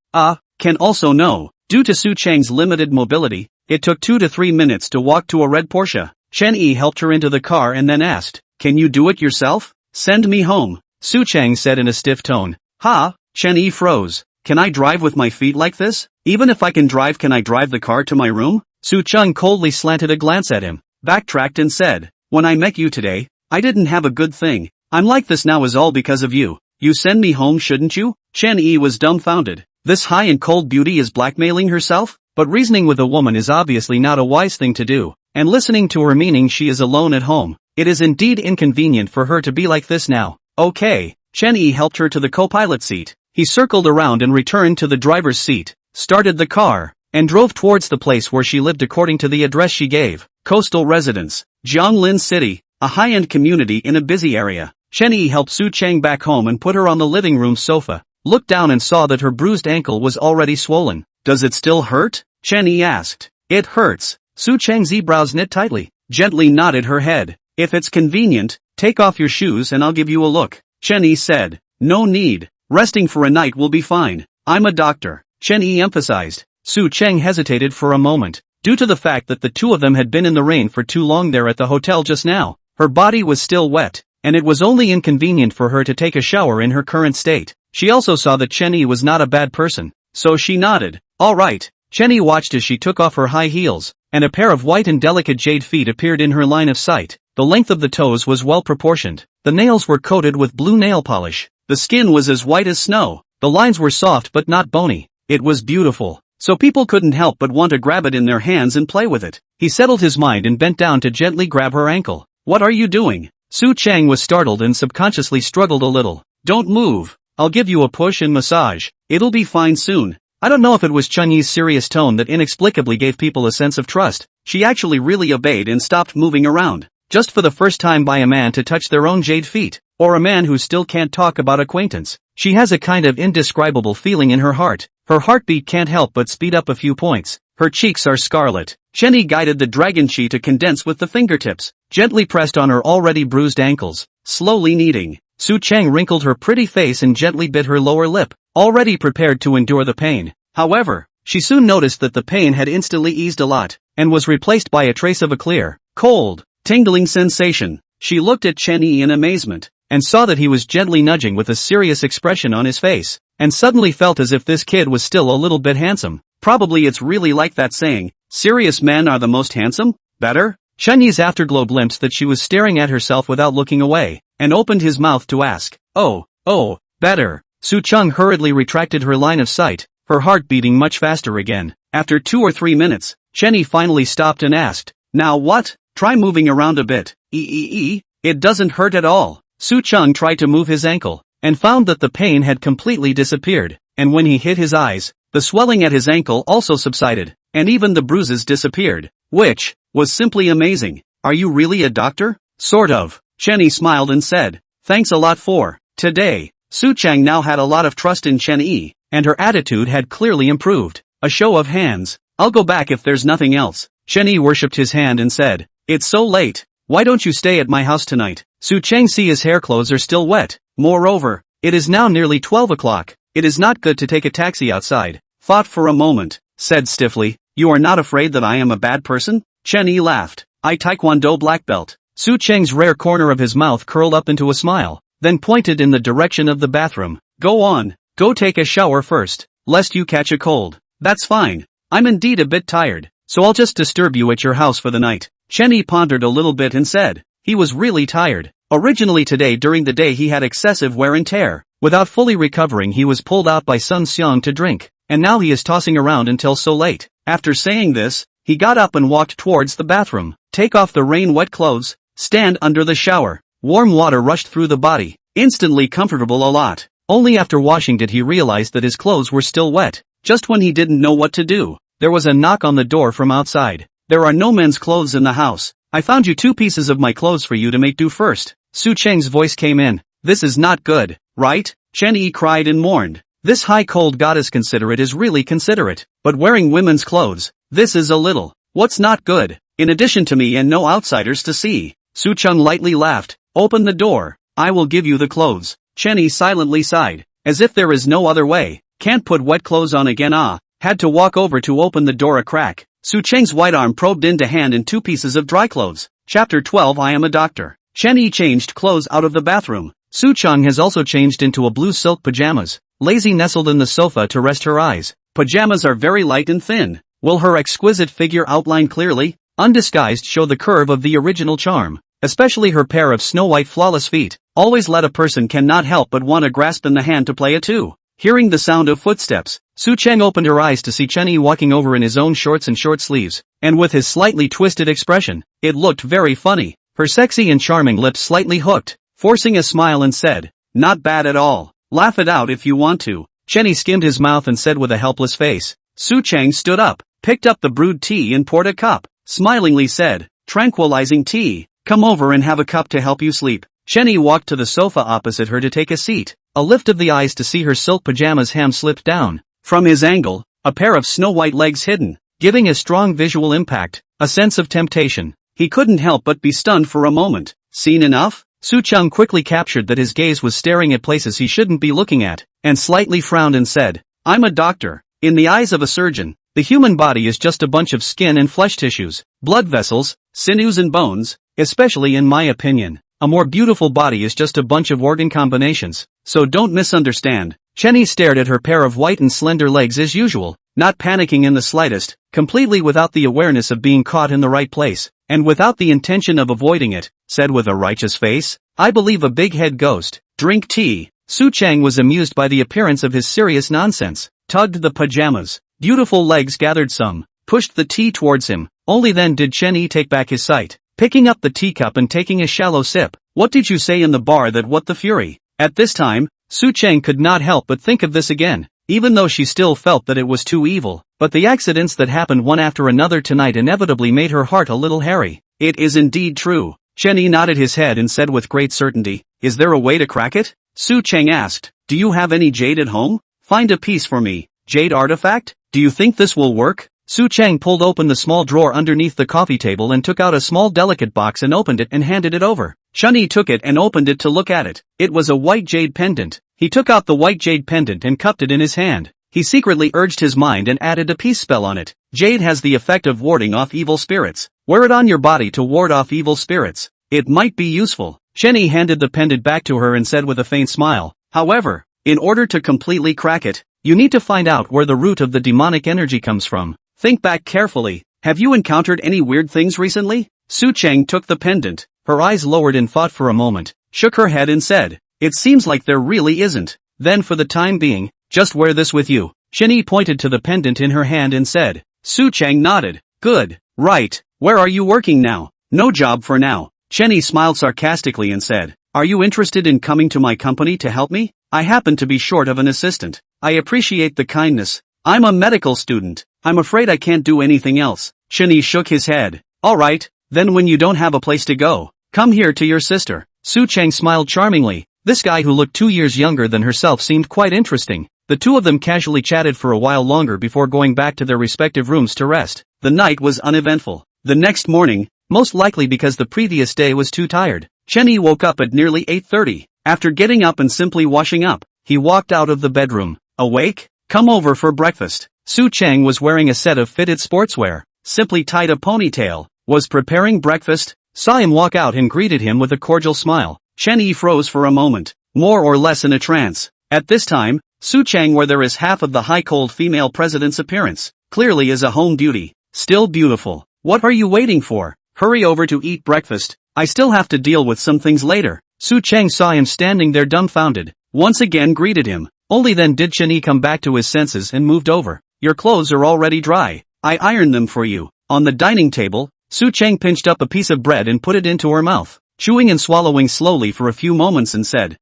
Can also no. Due to Su Cheng's limited mobility, it took 2 to 3 minutes to walk to a red Porsche. Chen Yi helped her into the car and then asked, Can you do it yourself? Send me home, Su Cheng said in a stiff tone. Ha, Chen Yi froze. Can I drive with my feet like this? Even if I can drive, can I drive the car to my room? Su Cheng coldly slanted a glance at him, backtracked and said, When I met you today, I didn't have a good thing. I'm like this now is all because of you. You send me home, shouldn't you? Chen Yi was dumbfounded. This high and cold beauty is blackmailing herself? But reasoning with a woman is obviously not a wise thing to do, and listening to her meaning she is alone at home. It is indeed inconvenient for her to be like this now. Okay. Chen Yi helped her to the co-pilot seat. He circled around and returned to the driver's seat, started the car, and drove towards the place where she lived according to the address she gave. Coastal Residence, Jianglin City, a high-end community in a busy area. Chen Yi helped Su Cheng back home and put her on the living room sofa, looked down and saw that her bruised ankle was already swollen. Does it still hurt? Chen Yi asked. It hurts. Su Cheng's eyebrows knit tightly, gently nodded her head. If it's convenient, take off your shoes and I'll give you a look. Chen Yi said. No need. Resting for a night will be fine. I'm a doctor, Chen Yi emphasized. Su Cheng hesitated for a moment, due to the fact that the two of them had been in the rain for too long there at the hotel just now. Her body was still wet, and it was only inconvenient for her to take a shower in her current state. She also saw that Chen Yi was not a bad person, so she nodded. All right. Chen Yi watched as she took off her high heels, and a pair of white and delicate jade feet appeared in her line of sight. The length of the toes was well proportioned. The nails were coated with blue nail polish. The skin was as white as snow. The lines were soft but not bony. It was beautiful, so people couldn't help but want to grab it in their hands and play with it. He settled his mind and bent down to gently grab her ankle. What are you doing? Su Cheng was startled and subconsciously struggled a little. Don't move. I'll give you a push and massage. It'll be fine soon. I don't know if it was Chen Yi's serious tone that inexplicably gave people a sense of trust. She actually really obeyed and stopped moving around. Just for the first time by a man to touch their own jade feet, or a man who still can't talk about acquaintance. She has a kind of indescribable feeling in her heart. Her heartbeat can't help but speed up a few points. Her cheeks are scarlet. Chen Yi guided the dragon chi to condense with the fingertips, gently pressed on her already bruised ankles, slowly kneading. Su Cheng wrinkled her pretty face and gently bit her lower lip, already prepared to endure the pain. However, she soon noticed that the pain had instantly eased a lot, and was replaced by a trace of a clear, cold, tingling sensation. She looked at Chen Yi in amazement, and saw that he was gently nudging with a serious expression on his face, and suddenly felt as if this kid was still a little bit handsome. Probably it's really like that saying, serious men are the most handsome? Better? Chen Yi's afterglow glimpsed that she was staring at herself without looking away, and opened his mouth to ask, Oh, better. Su Cheng hurriedly retracted her line of sight, her heart beating much faster again. After 2 or 3 minutes, Chen Yi finally stopped and asked, Now what? Try moving around a bit. It doesn't hurt at all. Su Cheng tried to move his ankle, and found that the pain had completely disappeared, and when he hit his eyes, the swelling at his ankle also subsided, and even the bruises disappeared, which was simply amazing. Are you really a doctor? Sort of. Chen Yi smiled and said, Thanks a lot for today. Su Cheng now had a lot of trust in Chen Yi, and her attitude had clearly improved. A show of hands. I'll go back if there's nothing else. Chen Yi worshipped his hand and said, It's so late. Why don't you stay at my house tonight? Su Cheng's hair clothes are still wet. Moreover, it is now nearly 12 o'clock. It is not good to take a taxi outside. Thought for a moment, said stiffly, You are not afraid that I am a bad person? Chen Yi laughed. I Taekwondo black belt. Su Cheng's rare corner of his mouth curled up into a smile, then pointed in the direction of the bathroom. Go on. Go take a shower first, lest you catch a cold. That's fine. I'm indeed a bit tired, so I'll just disturb you at your house for the night. Chen Yi pondered a little bit and said, he was really tired. Originally today during the day he had excessive wear and tear. Without fully recovering he was pulled out by Sun Xiang to drink, and now he is tossing around until so late. After saying this, he got up and walked towards the bathroom. Take off the rain-wet clothes, stand under the shower. Warm water rushed through the body, instantly comfortable a lot. Only after washing did he realize that his clothes were still wet. Just when he didn't know what to do, there was a knock on the door from outside. There are no men's clothes in the house. I found you 2 pieces of my clothes for you to make do first. Su Cheng's voice came in. This is not good, right? Chen Yi cried and mourned. This high cold goddess considerate is really considerate, but wearing women's clothes, this is a little. What's not good? In addition to me and no outsiders to see. Su Cheng lightly laughed. Open the door. I will give you the clothes. Chen Yi silently sighed, as if there is no other way. Can't put wet clothes on again had to walk over to open the door a crack. Su Cheng's white arm probed into hand in 2 pieces of dry clothes. Chapter 12 I am a doctor. Chen Yi changed clothes out of the bathroom. Su Cheng has also changed into a blue silk pajamas. Lazy nestled in the sofa to rest her eyes. Pajamas are very light and thin. Will her exquisite figure outline clearly, undisguised show the curve of the original charm? Especially her pair of snow-white flawless feet, always let a person cannot help but want to grasp in the hand to play it too. Hearing the sound of footsteps, Su Cheng opened her eyes to see Chen Yi walking over in his own shorts and short sleeves, and with his slightly twisted expression, it looked very funny. Her sexy and charming lips slightly hooked, forcing a smile and said, not bad at all. Laugh it out if you want to. Chen Yi skimmed his mouth and said with a helpless face. Su Cheng stood up, picked up the brewed tea and poured a cup, smilingly said, tranquilizing tea. Come over and have a cup to help you sleep. Chen Yi walked to the sofa opposite her to take a seat. A lift of the eyes to see her silk pajamas hem slipped down. From his angle, a pair of snow-white legs hidden, giving a strong visual impact, a sense of temptation. He couldn't help but be stunned for a moment. Seen enough? Su Cheng quickly captured that his gaze was staring at places he shouldn't be looking at, and slightly frowned and said, I'm a doctor. In the eyes of a surgeon, the human body is just a bunch of skin and flesh tissues, blood vessels, sinews and bones, especially in my opinion. A more beautiful body is just a bunch of organ combinations, so don't misunderstand. Chen Yi stared at her pair of white and slender legs as usual, not panicking in the slightest, completely without the awareness of being caught in the right place, and without the intention of avoiding it, said with a righteous face, I believe a big head ghost. Drink tea. Su Cheng was amused by the appearance of his serious nonsense, tugged the pajamas, beautiful legs gathered some, pushed the tea towards him, only then did Chen Yi take back his sight. Picking up the teacup and taking a shallow sip. What did you say in the bar that what the fury? At this time, Su Cheng could not help but think of this again, even though she still felt that it was too evil, but the accidents that happened one after another tonight inevitably made her heart a little hairy. It is indeed true. Chen Yi nodded his head and said with great certainty, is there a way to crack it? Su Cheng asked, do you have any jade at home? Find a piece for me. Jade artifact? Do you think this will work? Su Cheng pulled open the small drawer underneath the coffee table and took out a small delicate box and opened it and handed it over. Chen Yi took it and opened it to look at it. It was a white jade pendant. He took out the white jade pendant and cupped it in his hand. He secretly urged his mind and added a peace spell on it. Jade has the effect of warding off evil spirits. Wear it on your body to ward off evil spirits. It might be useful. Chen Yi handed the pendant back to her and said with a faint smile, however, in order to completely crack it, you need to find out where the root of the demonic energy comes from. Think back carefully. Have you encountered any weird things recently? Su Cheng took the pendant, her eyes lowered in thought for a moment, shook her head and said, it seems like there really isn't. Then for the time being, just wear this with you. Chen Yi pointed to the pendant in her hand and said. Su Cheng nodded. Good. Right. Where are you working now? No job for now. Chen Yi smiled sarcastically and said, are you interested in coming to my company to help me? I happen to be short of an assistant. I appreciate the kindness. I'm a medical student. I'm afraid I can't do anything else. Chen Yi shook his head. Alright, then when you don't have a place to go, come here to your sister. Su Cheng smiled charmingly. This guy who looked 2 years younger than herself seemed quite interesting. The two of them casually chatted for a while longer before going back to their respective rooms to rest. The night was uneventful. The next morning, most likely because the previous day was too tired, Chen Yi woke up at nearly 8:30. After getting up and simply washing up, he walked out of the bedroom. Awake? Come over for breakfast. Su Cheng was wearing a set of fitted sportswear, simply tied a ponytail, was preparing breakfast, saw him walk out and greeted him with a cordial smile. Chen Yi froze for a moment, more or less in a trance. At this time, Su Cheng wore there is half of the high-cold female president's appearance, clearly as a home duty. Still beautiful. What are you waiting for? Hurry over to eat breakfast. I still have to deal with some things later. Su Cheng saw him standing there dumbfounded, once again greeted him. Only then did Chen Yi come back to his senses and moved over. Your clothes are already dry. I ironed them for you. On the dining table, Su Cheng pinched up a piece of bread and put it into her mouth, chewing and swallowing slowly for a few moments and said,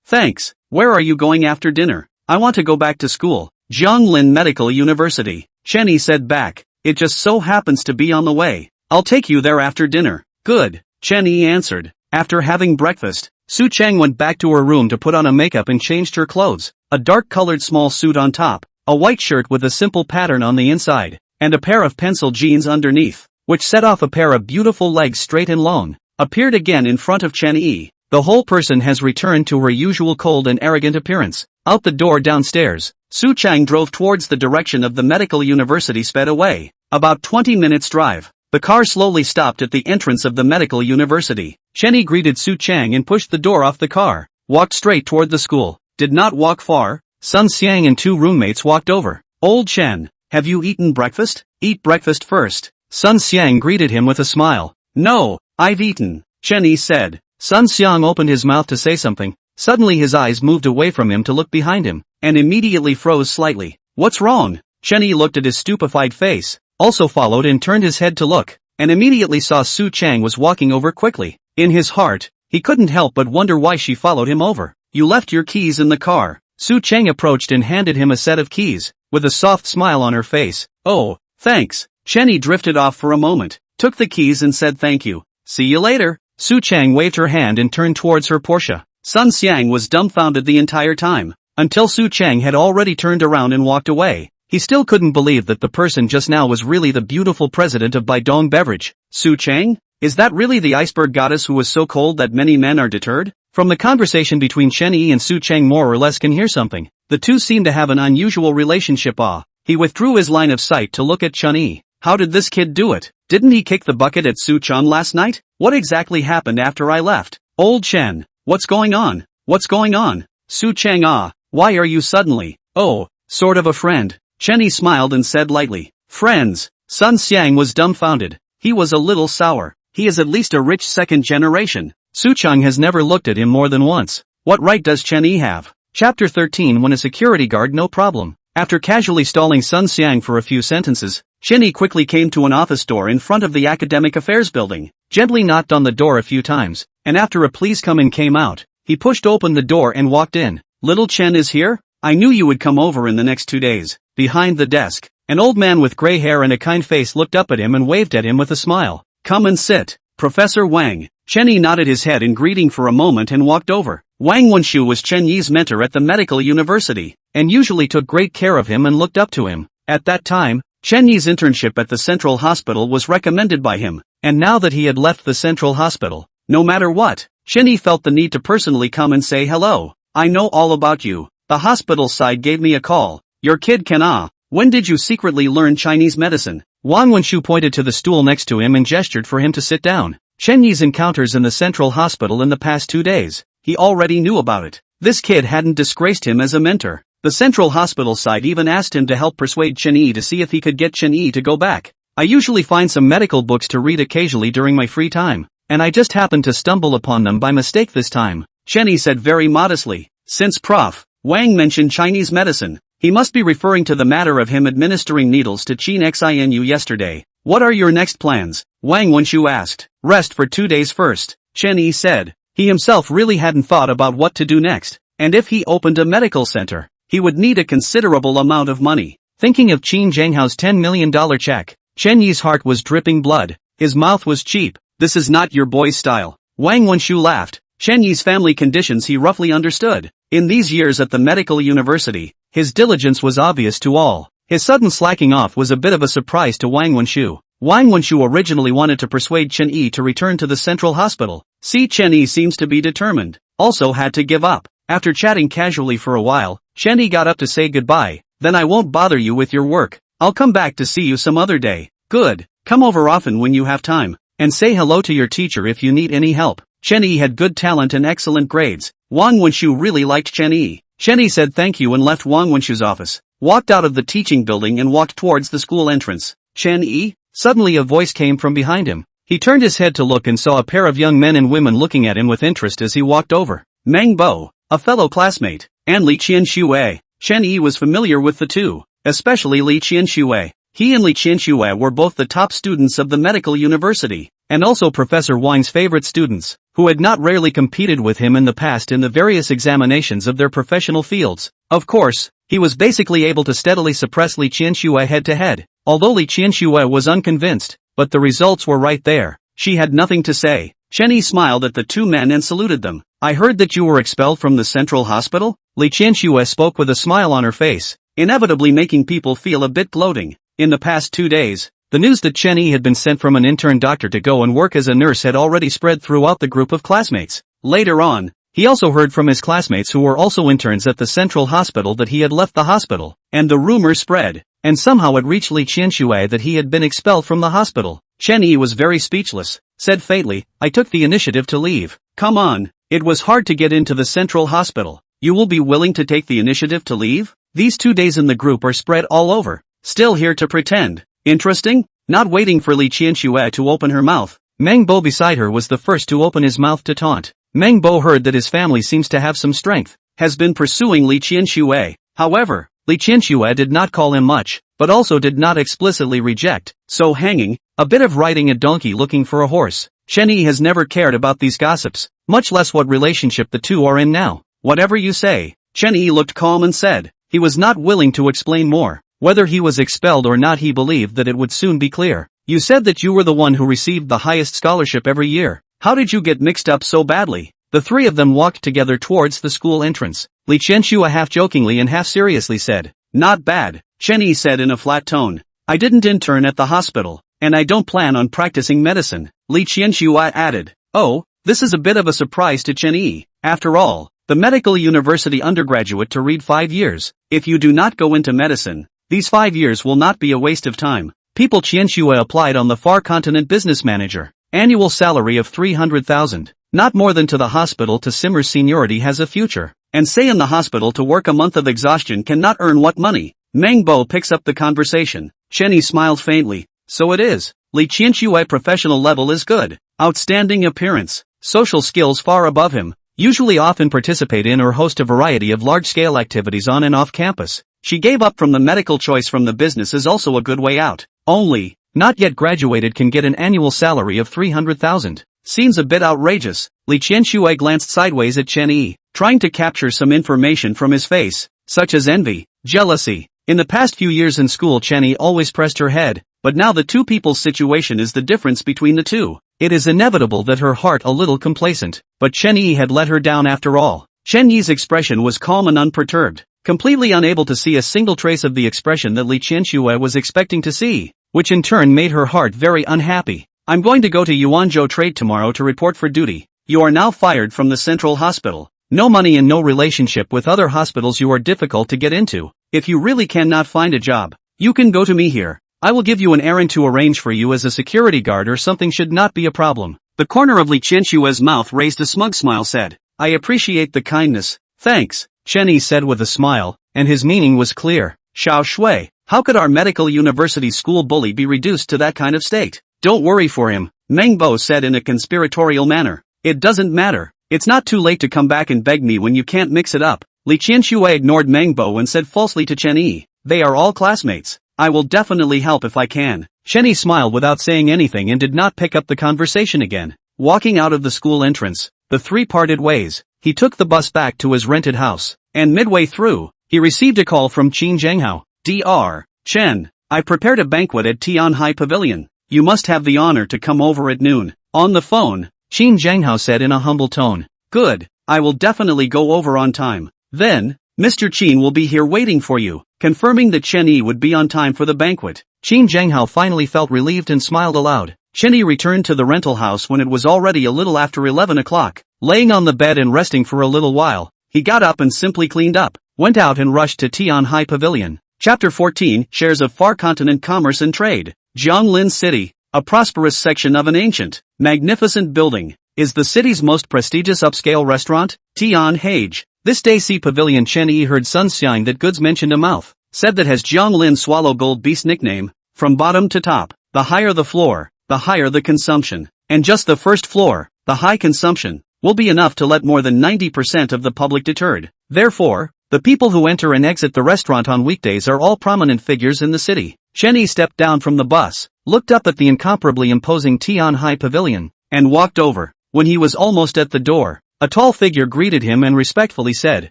thanks. Where are you going after dinner? I want to go back to school. Jianglin Medical University. Chen Yi said back, it just so happens to be on the way. I'll take you there after dinner. Good, Chen Yi answered. After having breakfast, Su Cheng went back to her room to put on a makeup and changed her clothes, a dark-colored small suit on top, a white shirt with a simple pattern on the inside, and a pair of pencil jeans underneath, which set off a pair of beautiful legs straight and long, appeared again in front of Chen Yi. The whole person has returned to her usual cold and arrogant appearance. Out the door downstairs, Su Cheng drove towards the direction of the medical university sped away. About 20 minutes drive. The car slowly stopped at the entrance of the medical university. Chen Yi greeted Su Cheng and pushed the door off the car, walked straight toward the school, did not walk far. Sun Xiang and 2 roommates walked over. Old Chen, have you eaten breakfast? Eat breakfast first. Sun Xiang greeted him with a smile. No, I've eaten, Chen Yi said. Sun Xiang opened his mouth to say something. Suddenly his eyes moved away from him to look behind him, and immediately froze slightly. What's wrong? Chen Yi looked at his stupefied face, also followed and turned his head to look, and immediately saw Su Cheng was walking over quickly. In his heart, he couldn't help but wonder why she followed him over. You left your keys in the car. Su Cheng approached and handed him a set of keys, with a soft smile on her face. Oh, thanks. Chen Yi drifted off for a moment, took the keys and said thank you. See you later. Su Cheng waved her hand and turned towards her Porsche. Sun Xiang was dumbfounded the entire time, until Su Cheng had already turned around and walked away. He still couldn't believe that the person just now was really the beautiful president of Baidong Beverage. Su Cheng? Is that really the iceberg goddess who was so cold that many men are deterred? From the conversation between Chen Yi and Su Cheng more or less can hear something. The two seem to have an unusual relationship. He withdrew his line of sight to look at Chen Yi. How did this kid do it? Didn't he kick the bucket at Su Cheng last night? What exactly happened after I left? Old Chen, what's going on? What's going on? Su Cheng, why are you suddenly? Oh, sort of a friend. Chen Yi smiled and said lightly, friends. Sun Xiang was dumbfounded. He was a little sour. He is at least a rich second generation. Su Cheng has never looked at him more than once. What right does Chen Yi have? Chapter 13. When a security guard, no problem. After casually stalling Sun Xiang for a few sentences, Chen Yi quickly came to an office door in front of the Academic Affairs building, gently knocked on the door a few times, and after a please come in came out, he pushed open the door and walked in. Little Chen is here? I knew you would come over in the next 2 days. Behind the desk, an old man with gray hair and a kind face looked up at him and waved at him with a smile. Come and sit. Professor Wang. Chen Yi nodded his head in greeting for a moment and walked over. Wang Wenshu was Chen Yi's mentor at the medical university, and usually took great care of him and looked up to him. At that time, Chen Yi's internship at the Central Hospital was recommended by him, and now that he had left the Central Hospital, no matter what, Chen Yi felt the need to personally come and say hello. I know all about you. The hospital side gave me a call. Your kid can. When did you secretly learn Chinese medicine? Wang Wenshu pointed to the stool next to him and gestured for him to sit down. Chen Yi's encounters in the Central Hospital in the past 2 days. He already knew about it. This kid hadn't disgraced him as a mentor. The Central Hospital side even asked him to help persuade Chen Yi to see if he could get Chen Yi to go back. I usually find some medical books to read occasionally during my free time, and I just happened to stumble upon them by mistake this time, Chen Yi said very modestly. Since Prof. Wang mentioned Chinese medicine, he must be referring to the matter of him administering needles to Qin Xinu yesterday. What are your next plans? Wang Wenshu asked. Rest for 2 days first, Chen Yi said. He himself really hadn't thought about what to do next, and if he opened a medical center, he would need a considerable amount of money. Thinking of Qin Zhanghao's $10 million check, Chen Yi's heart was dripping blood. His mouth was cheap. This is not your boy's style. Wang Wenshu laughed. Chen Yi's family conditions he roughly understood. In these years at the medical university, his diligence was obvious to all. His sudden slacking off was a bit of a surprise to Wang Wenshu. Wang Wenshu originally wanted to persuade Chen Yi to return to the Central Hospital. See, Chen Yi seems to be determined. Also had to give up. After chatting casually for a while, Chen Yi got up to say goodbye. Then I won't bother you with your work. I'll come back to see you some other day. Good. Come over often when you have time. And say hello to your teacher if you need any help. Chen Yi had good talent and excellent grades. Wang Wenshu really liked Chen Yi. Chen Yi said thank you and left Wang Wenshu's office, walked out of the teaching building and walked towards the school entrance. Chen Yi? Suddenly a voice came from behind him. He turned his head to look and saw a pair of young men and women looking at him with interest as he walked over. Meng Bo, a fellow classmate, and Li Qianxue. Chen Yi was familiar with the two, especially Li Qianxue. He and Li Qianxue were both the top students of the medical university, and also Professor Wang's favorite students, who had not rarely competed with him in the past in the various examinations of their professional fields. Of course, he was basically able to steadily suppress Li Qianxue head-to-head, although Li Qianxue was unconvinced, but the results were right there. She had nothing to say. Chen Yi smiled at the two men and saluted them. I heard that you were expelled from the central hospital? Li Qianxue spoke with a smile on her face, inevitably making people feel a bit gloating. In the past 2 days, the news that Chen Yi had been sent from an intern doctor to go and work as a nurse had already spread throughout the group of classmates. Later on, he also heard from his classmates who were also interns at the central hospital that he had left the hospital, and the rumor spread, and somehow it reached Li Qianxue that he had been expelled from the hospital. Chen Yi was very speechless, said faintly, I took the initiative to leave. Come on, it was hard to get into the central hospital. You will be willing to take the initiative to leave? These 2 days in the group are spread all over. Still here to pretend. Interesting? Not waiting for Li Qianxue to open her mouth, Meng Bo beside her was the first to open his mouth to taunt. Meng Bo heard that his family seems to have some strength, has been pursuing Li Qianxue. However, Li Qianxue did not call him much, but also did not explicitly reject, so hanging, a bit of riding a donkey looking for a horse. Chen Yi has never cared about these gossips, much less what relationship the two are in now. Whatever you say. Chen Yi looked calm and said, he was not willing to explain more. Whether he was expelled or not, he believed that it would soon be clear. You said that you were the one who received the highest scholarship every year. How did you get mixed up so badly? The three of them walked together towards the school entrance. Li Qianxue half jokingly and half seriously said, not bad, Chen Yi said in a flat tone. I didn't intern at the hospital, and I don't plan on practicing medicine. Li Qianxue added, oh, this is a bit of a surprise to Chen Yi. After all, the medical university undergraduate to read 5 years. If you do not go into medicine, these 5 years will not be a waste of time. People Qianxue applied on the far continent business manager. Annual salary of 300,000. Not more than to the hospital to simmer seniority has a future. And say in the hospital to work a month of exhaustion cannot earn what money? Meng Bo picks up the conversation. Chen Yi smiled faintly. So it is. Li Qianxue professional level is good. Outstanding appearance. Social skills far above him. Usually often participate in or host a variety of large-scale activities on and off campus. She gave up from the medical choice from the business is also a good way out. Only, not yet graduated can get an annual salary of 300,000. Seems a bit outrageous. Li Qianxue glanced sideways at Chen Yi, trying to capture some information from his face, such as envy, jealousy. In the past few years in school Chen Yi always pressed her head, but now the two people's situation is the difference between the two. It is inevitable that her heart a little complacent, but Chen Yi had let her down after all. Chen Yi's expression was calm and unperturbed, completely unable to see a single trace of the expression that Li Qianxue was expecting to see, which in turn made her heart very unhappy. I'm going to go to Yuanzhou Trade tomorrow to report for duty. You are now fired from the central hospital. No money and no relationship with other hospitals. You are difficult to get into. If you really cannot find a job, you can go to me here. I will give you an errand to arrange for you as a security guard or something should not be a problem. The corner of Li Qianxue's mouth raised a smug smile said, I appreciate the kindness. Thanks, Chen Yi said with a smile, and his meaning was clear. Xiao Shui, how could our medical university school bully be reduced to that kind of state? Don't worry for him, Meng Bo said in a conspiratorial manner. It doesn't matter. It's not too late to come back and beg me when you can't mix it up. Li Qianxue ignored Meng Bo and said falsely to Chen Yi, they are all classmates. I will definitely help if I can. Chen Yi smiled without saying anything and did not pick up the conversation again. Walking out of the school entrance, the three parted ways. He took the bus back to his rented house, and midway through, he received a call from Qin Zhenghao. Dr. Chen, I prepared a banquet at Tianhai Pavilion. You must have the honor to come over at noon. On the phone, Qin Zhenghao said in a humble tone. Good, I will definitely go over on time. Then, Mr. Qin will be here waiting for you, confirming that Chen Yi would be on time for the banquet. Qin Zhenghao finally felt relieved and smiled aloud. Chen Yi returned to the rental house when it was already a little after 11 o'clock. Laying on the bed and resting for a little while, he got up and simply cleaned up, went out and rushed to Tianhai Pavilion. Chapter 14, Shares of Far Continent Commerce and Trade. Jianglin City, a prosperous section of an ancient, magnificent building, is the city's most prestigious upscale restaurant, Tianhai. This day see Pavilion. Chen Yi heard sunshine that goods mentioned a mouth, said that has Jianglin swallow gold beast nickname, from bottom to top, the higher the floor, the higher the consumption. And just the first floor, the high consumption, will be enough to let more than 90% of the public deterred. Therefore, the people who enter and exit the restaurant on weekdays are all prominent figures in the city. Chen Yi stepped down from the bus, looked up at the incomparably imposing Tianhai Pavilion, and walked over. When he was almost at the door, a tall figure greeted him and respectfully said,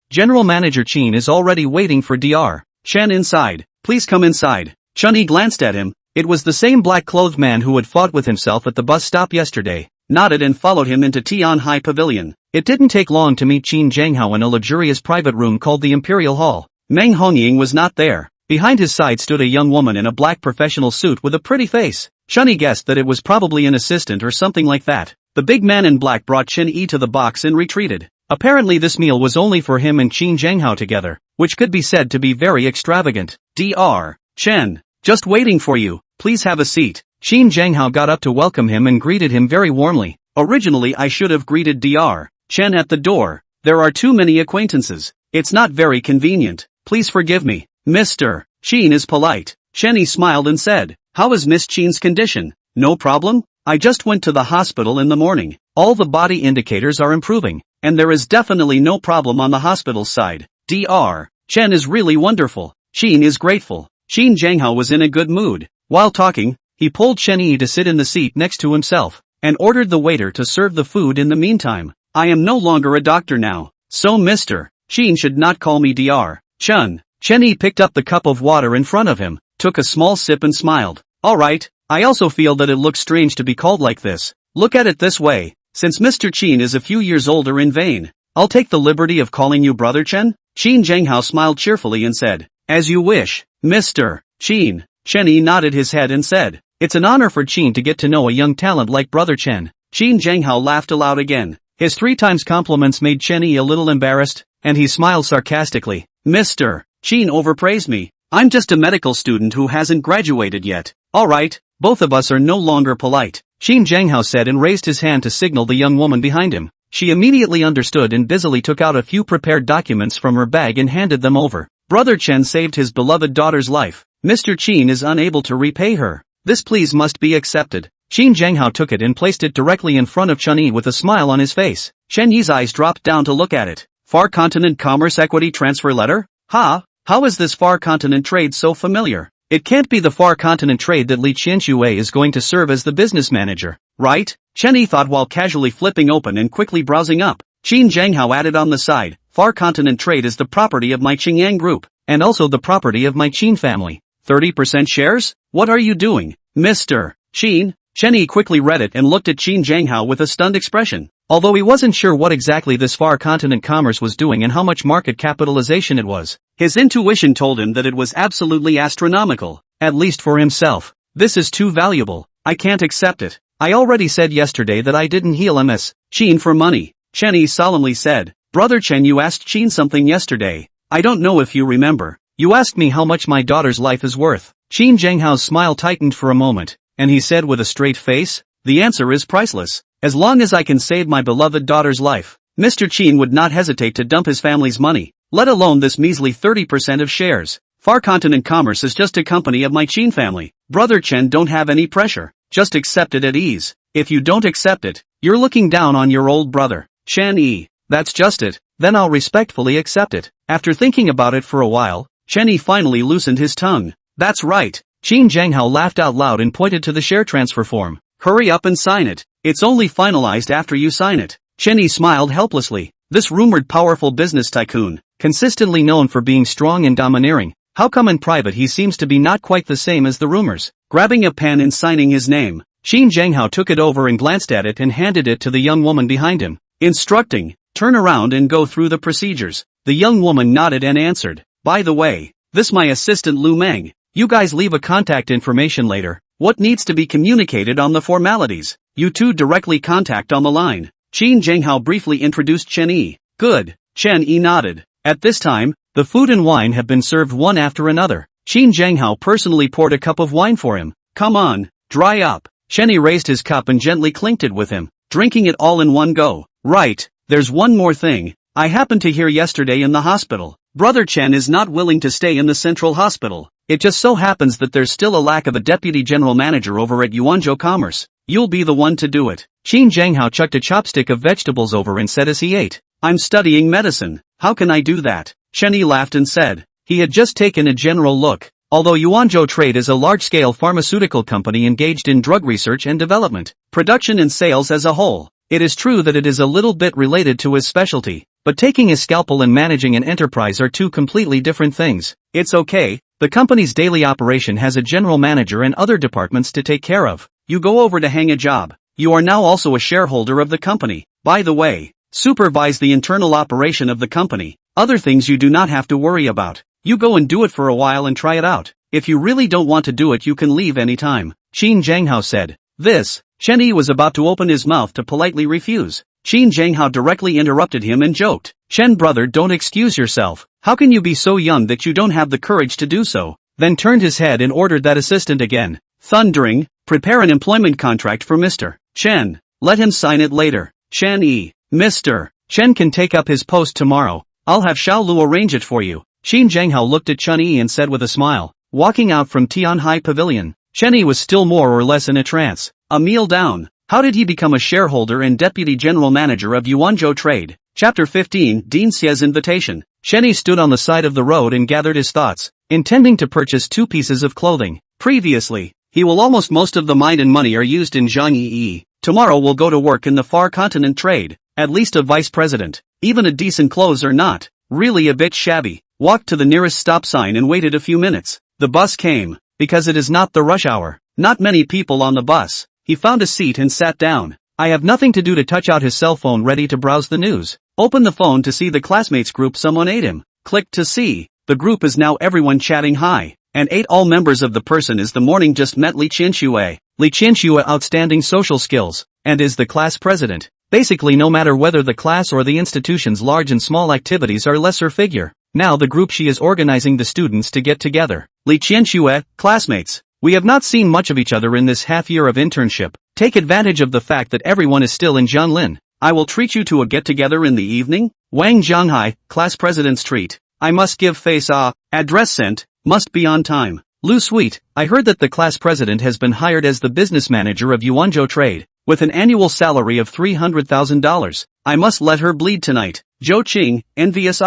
"General Manager Chen is already waiting for Dr. Chen inside. Please come inside." Chen Yi glanced at him. It was the same black-clothed man who had fought with himself at the bus stop yesterday, nodded and followed him into Tianhai Pavilion. It didn't take long to meet Qin Zhanghao in a luxurious private room called the Imperial Hall. Meng Hongying was not there. Behind his side stood a young woman in a black professional suit with a pretty face. Chen Yi guessed that it was probably an assistant or something like that. The big man in black brought Chen Yi to the box and retreated. Apparently this meal was only for him and Qin Zhanghao together, which could be said to be very extravagant. Dr. Chen, just waiting for you, please have a seat. Qin Zhanghao got up to welcome him and greeted him very warmly. Originally I should have greeted Dr. Chen at the door. There are too many acquaintances. It's not very convenient. Please forgive me. Mr. Qin is polite. Chen Yi smiled and said, "How is Miss Qin's condition? No problem? I just went to the hospital in the morning. All the body indicators are improving, and there is definitely no problem on the hospital side. Dr. Chen is really wonderful. Qin is grateful." Qin Zhanghao was in a good mood. While talking, he pulled Chen Yi to sit in the seat next to himself, and ordered the waiter to serve the food in the meantime. "I am no longer a doctor now, so Mr. Qin should not call me Dr. Chen." Chen Yi picked up the cup of water in front of him, took a small sip and smiled. "Alright, I also feel that it looks strange to be called like this. Look at it this way, since Mr. Qin is a few years older in vain, I'll take the liberty of calling you Brother Chen?" Qin Zhanghao smiled cheerfully and said, "As you wish, Mr. Qin." Chen Yi nodded his head and said, "It's an honor for Qin to get to know a young talent like Brother Chen." Qin Zhanghao laughed aloud again. His 3 times compliments made Chen Yi a little embarrassed, and he smiled sarcastically. "Mr. Qin overpraised me. I'm just a medical student who hasn't graduated yet." "Alright, both of us are no longer polite," Qin Zhanghao said and raised his hand to signal the young woman behind him. She immediately understood and busily took out a few prepared documents from her bag and handed them over. "Brother Chen saved his beloved daughter's life. Mr. Qin is unable to repay her. This please must be accepted." Qin Zhanghao took it and placed it directly in front of Chen Yi with a smile on his face. Chen Yi's eyes dropped down to look at it. "Far Continent Commerce Equity Transfer Letter? How is this Far Continent trade so familiar? It can't be the Far Continent trade that Li Qianxue is going to serve as the business manager, right?" Chen Yi thought while casually flipping open and quickly browsing up. Qin Zhanghao added on the side, "Far Continent trade is the property of my Qingyang group, and also the property of my Qin family. 30% shares? What are you doing, Mr. Qin?" Chen Yi quickly read it and looked at Qin Zhanghao with a stunned expression. Although he wasn't sure what exactly this Far Continent commerce was doing and how much market capitalization it was, his intuition told him that it was absolutely astronomical, at least for himself. "This is too valuable. I can't accept it. I already said yesterday that I didn't heal Ms. Qin for money," Chen Yi solemnly said. "Brother Chen, you asked Qin something yesterday. I don't know if you remember. You asked me how much my daughter's life is worth." Qin Zhanghao's smile tightened for a moment, and he said with a straight face, "The answer is priceless. As long as I can save my beloved daughter's life, Mr. Qin would not hesitate to dump his family's money, let alone this measly 30% of shares. Far Continent Commerce is just a company of my Qin family. Brother Chen, don't have any pressure, just accept it at ease. If you don't accept it, you're looking down on your old brother, Chen Yi." "That's just it, then I'll respectfully accept it." After thinking about it for a while, Chen Yi finally loosened his tongue. "That's right." Qin Zhanghao laughed out loud and pointed to the share transfer form. "Hurry up and sign it. It's only finalized after you sign it." Chen Yi smiled helplessly. This rumored powerful business tycoon, consistently known for being strong and domineering, how come in private he seems to be not quite the same as the rumors? Grabbing a pen and signing his name, Qin Zhanghao took it over and glanced at it and handed it to the young woman behind him, instructing, "Turn around and go through the procedures." The young woman nodded and answered, "By the way, this my assistant Lu Meng. You guys leave a contact information later. What needs to be communicated on the formalities, you two directly contact on the line." Qin Zhanghao briefly introduced Chen Yi. "Good." Chen Yi nodded. At this time, the food and wine have been served one after another. Qin Zhanghao personally poured a cup of wine for him. "Come on, dry up." Chen Yi raised his cup and gently clinked it with him, drinking it all in one go. "Right, there's one more thing. I happened to hear yesterday in the hospital. Brother Chen is not willing to stay in the central hospital. It just so happens that there's still a lack of a deputy general manager over at Yuanzhou Commerce. You'll be the one to do it. Qin Zhanghao chucked a chopstick of vegetables over and said as he ate. I'm studying medicine. How can I do that? Chen Yi laughed and said. He had just taken a general look. Although Yuanzhou Trade is a large-scale pharmaceutical company engaged in drug research and development, production and sales as a whole, it is true that it is a little bit related to his specialty, but taking his scalpel and managing an enterprise are two completely different things. It's okay, the company's daily operation has a general manager and other departments to take care of. You go over to hang a job. You are now also a shareholder of the company. By the way, supervise the internal operation of the company. Other things you do not have to worry about. You go and do it for a while and try it out. If you really don't want to do it, you can leave anytime. Qin Zhanghao said. This, Chen Yi was about to open his mouth to politely refuse. Qin Zhanghao directly interrupted him and joked. Chen brother, don't excuse yourself. How can you be so young that you don't have the courage to do so? Then turned his head and ordered that assistant again. Thundering, prepare an employment contract for Mr. Chen. Let him sign it later. Chen Yi. Mr. Chen can take up his post tomorrow. I'll have Xiaolu arrange it for you. Qin Zhanghao looked at Chen Yi and said with a smile. Walking out from Tianhai Pavilion, Chen Yi was still more or less in a trance. A meal down. How did he become a shareholder and deputy general manager of Yuanzhou Trade? Chapter 15, Dean Xie's invitation. Chen Yi stood on the side of the road and gathered his thoughts, intending to purchase 2 pieces of clothing. Previously, he will almost most of the mind and money are used in Zhangyi. Tomorrow will go to work in the far continent trade, at least a vice president. Even a decent clothes are not, really a bit shabby. Walked to the nearest stop sign and waited a few minutes. The bus came, because it is not the rush hour. Not many people on the bus. He found a seat and sat down. I have nothing to do to touch out his cell phone ready to browse the news. Open the phone to see the classmates group someone ate him. Click to see. The group is now everyone chatting hi. And ate all members of the person is the morning just met Li Qianxue. Li Qianxue outstanding social skills, and is the class president. Basically no matter whether the class or the institution's large and small activities are lesser figure. Now the group she is organizing the students to get together. Li Qianxue, classmates. We have not seen much of each other in this half year of internship. Take advantage of the fact that everyone is still in Jianlin. I will treat you to a get-together in the evening. Wang Zhanghai, class president's treat. I must give face address sent, must be on time. Lu Sweet, I heard that the class president has been hired as the business manager of Yuanzhou Trade, with an annual salary of $300,000. I must let her bleed tonight. Zhou Qing, envious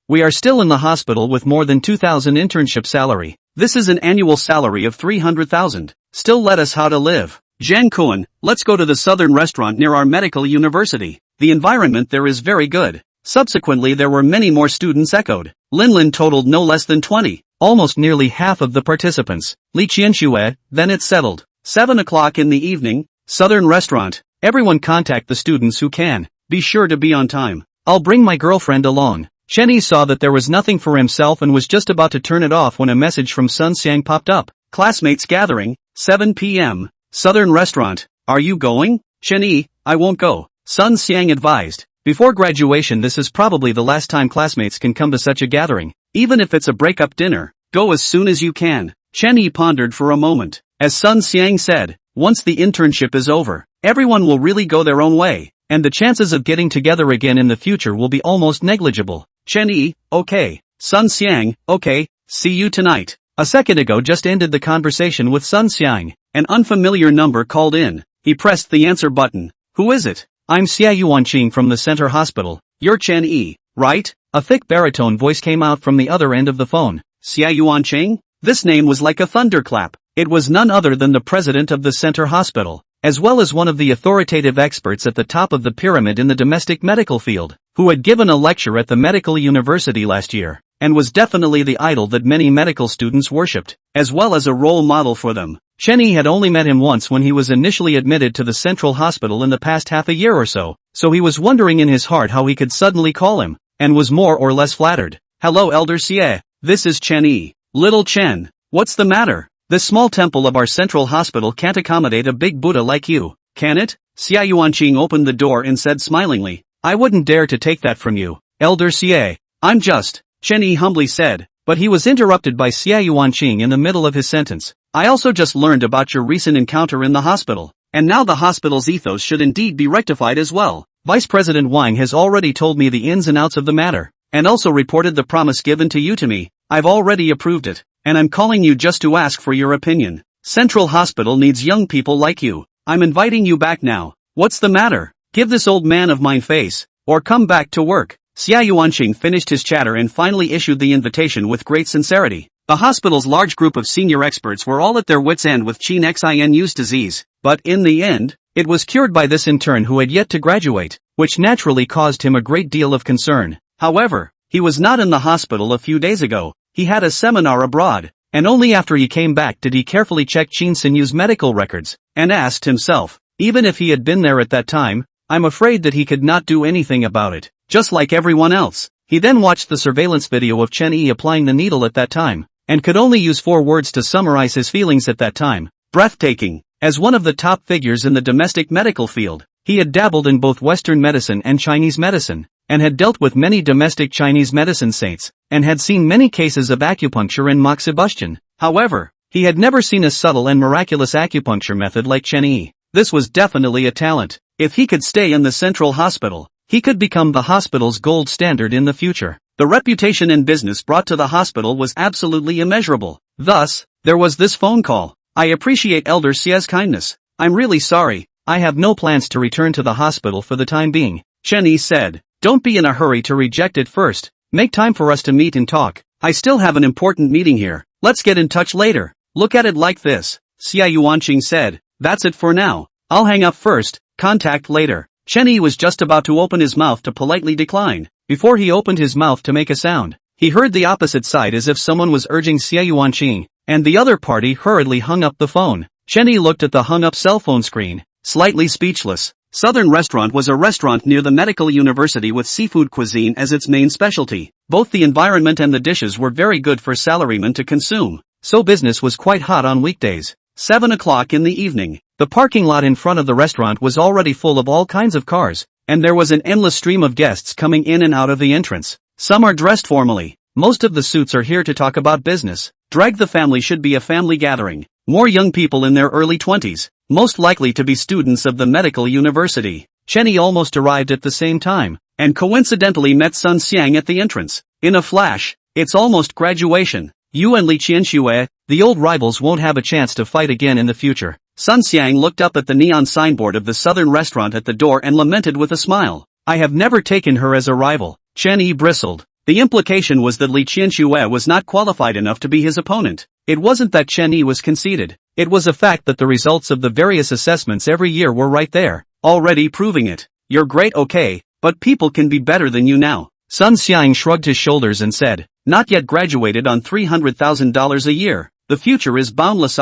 we are still in the hospital with more than 2,000 internship salary. This is an annual salary of 300,000. Still let us how to live. Zhang Kuan, let's go to the southern restaurant near our medical university. The environment there is very good. Subsequently there were many more students echoed. Linlin totaled no less than 20. Almost nearly half of the participants. Li Qianxue, then it's settled. 7 o'clock in the evening, southern restaurant. Everyone contact the students who can. Be sure to be on time. I'll bring my girlfriend along. Chen Yi saw that there was nothing for himself and was just about to turn it off when a message from Sun Xiang popped up. Classmates gathering, 7 p.m. Southern restaurant. Are you going? Chen Yi, I won't go. Sun Xiang advised. Before graduation this is probably the last time classmates can come to such a gathering. Even if it's a break-up dinner, go as soon as you can. Chen Yi pondered for a moment. As Sun Xiang said, once the internship is over, everyone will really go their own way, and the chances of getting together again in the future will be almost negligible. Chen Yi, okay. Sun Xiang, okay, see you tonight. A second ago just ended the conversation with Sun Xiang. An unfamiliar number called in. He pressed the answer button. Who is it? I'm Xia Yuanqing from the center hospital. You're Chen Yi, right? A thick baritone voice came out from the other end of the phone. Xia Yuanqing? This name was like a thunderclap. It was none other than the president of the center hospital, as well as one of the authoritative experts at the top of the pyramid in the domestic medical field, who had given a lecture at the medical university last year, and was definitely the idol that many medical students worshipped, as well as a role model for them. Chen Yi had only met him once when he was initially admitted to the central hospital in the past half a year or so he was wondering in his heart how he could suddenly call him, and was more or less flattered. Hello Elder Xie, this is Chen Yi. Little Chen, what's the matter? This small temple of our central hospital can't accommodate a big Buddha like you, can it? Xia Yuanqing opened the door and said smilingly. I wouldn't dare to take that from you, Elder Xie. I'm just, Chen Yi humbly said, but he was interrupted by Xia Yuanqing in the middle of his sentence. I also just learned about your recent encounter in the hospital, and now the hospital's ethos should indeed be rectified as well. Vice President Wang has already told me the ins and outs of the matter, and also reported the promise given to you to me. I've already approved it, and I'm calling you just to ask for your opinion. Central Hospital needs young people like you. I'm inviting you back now. What's the matter? Give this old man of mine face, or come back to work. Xia Yuanqing finished his chatter and finally issued the invitation with great sincerity. The hospital's large group of senior experts were all at their wits' end with Chen Xinu's disease, but in the end, it was cured by this intern who had yet to graduate, which naturally caused him a great deal of concern. However, he was not in the hospital a few days ago. He had a seminar abroad, and only after he came back did he carefully check Chen Xinu's medical records, and asked himself, even if he had been there at that time, I'm afraid that he could not do anything about it, just like everyone else. He then watched the surveillance video of Chen Yi applying the needle at that time, and could only use 4 words to summarize his feelings at that time. Breathtaking. As one of the top figures in the domestic medical field, he had dabbled in both Western medicine and Chinese medicine, and had dealt with many domestic Chinese medicine saints, and had seen many cases of acupuncture and moxibustion. However, he had never seen a subtle and miraculous acupuncture method like Chen Yi. This was definitely a talent. If he could stay in the central hospital, he could become the hospital's gold standard in the future. The reputation and business brought to the hospital was absolutely immeasurable. Thus, there was this phone call. I appreciate Elder Xia's kindness. I'm really sorry, I have no plans to return to the hospital for the time being. Chen Yi said, don't be in a hurry to reject it first. Make time for us to meet and talk. I still have an important meeting here. Let's get in touch later. Look at it like this. Xia Yuanqing said, that's it for now. I'll hang up first, contact later. Chen Yi was just about to open his mouth to politely decline. Before he opened his mouth to make a sound, he heard the opposite side as if someone was urging Xia Yuanqing, and the other party hurriedly hung up the phone. Chen Yi looked at the hung-up cell phone screen, slightly speechless. Southern Restaurant was a restaurant near the medical university with seafood cuisine as its main specialty. Both the environment and the dishes were very good for salarymen to consume, so business was quite hot on weekdays. 7 o'clock in the evening. The parking lot in front of the restaurant was already full of all kinds of cars, and there was an endless stream of guests coming in and out of the entrance. Some are dressed formally. Most of the suits are here to talk about business. Drag the family should be a family gathering. More young people in their early 20s, most likely to be students of the medical university. Chen Yi almost arrived at the same time, and coincidentally met Sun Xiang at the entrance. In a flash, it's almost graduation. You and Li Qianxue, the old rivals won't have a chance to fight again in the future. Sun Xiang looked up at the neon signboard of the Southern Restaurant at the door and lamented with a smile. I have never taken her as a rival. Chen Yi bristled. The implication was that Li Qianxue was not qualified enough to be his opponent. It wasn't that Chen Yi was conceited. It was a fact that the results of the various assessments every year were right there, already proving it. You're great, okay, but people can be better than you now. Sun Xiang shrugged his shoulders and said, not yet graduated on $300,000 a year. The future is boundless.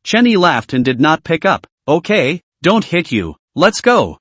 Chen Yi laughed and did not pick up. Okay, don't hit you. Let's go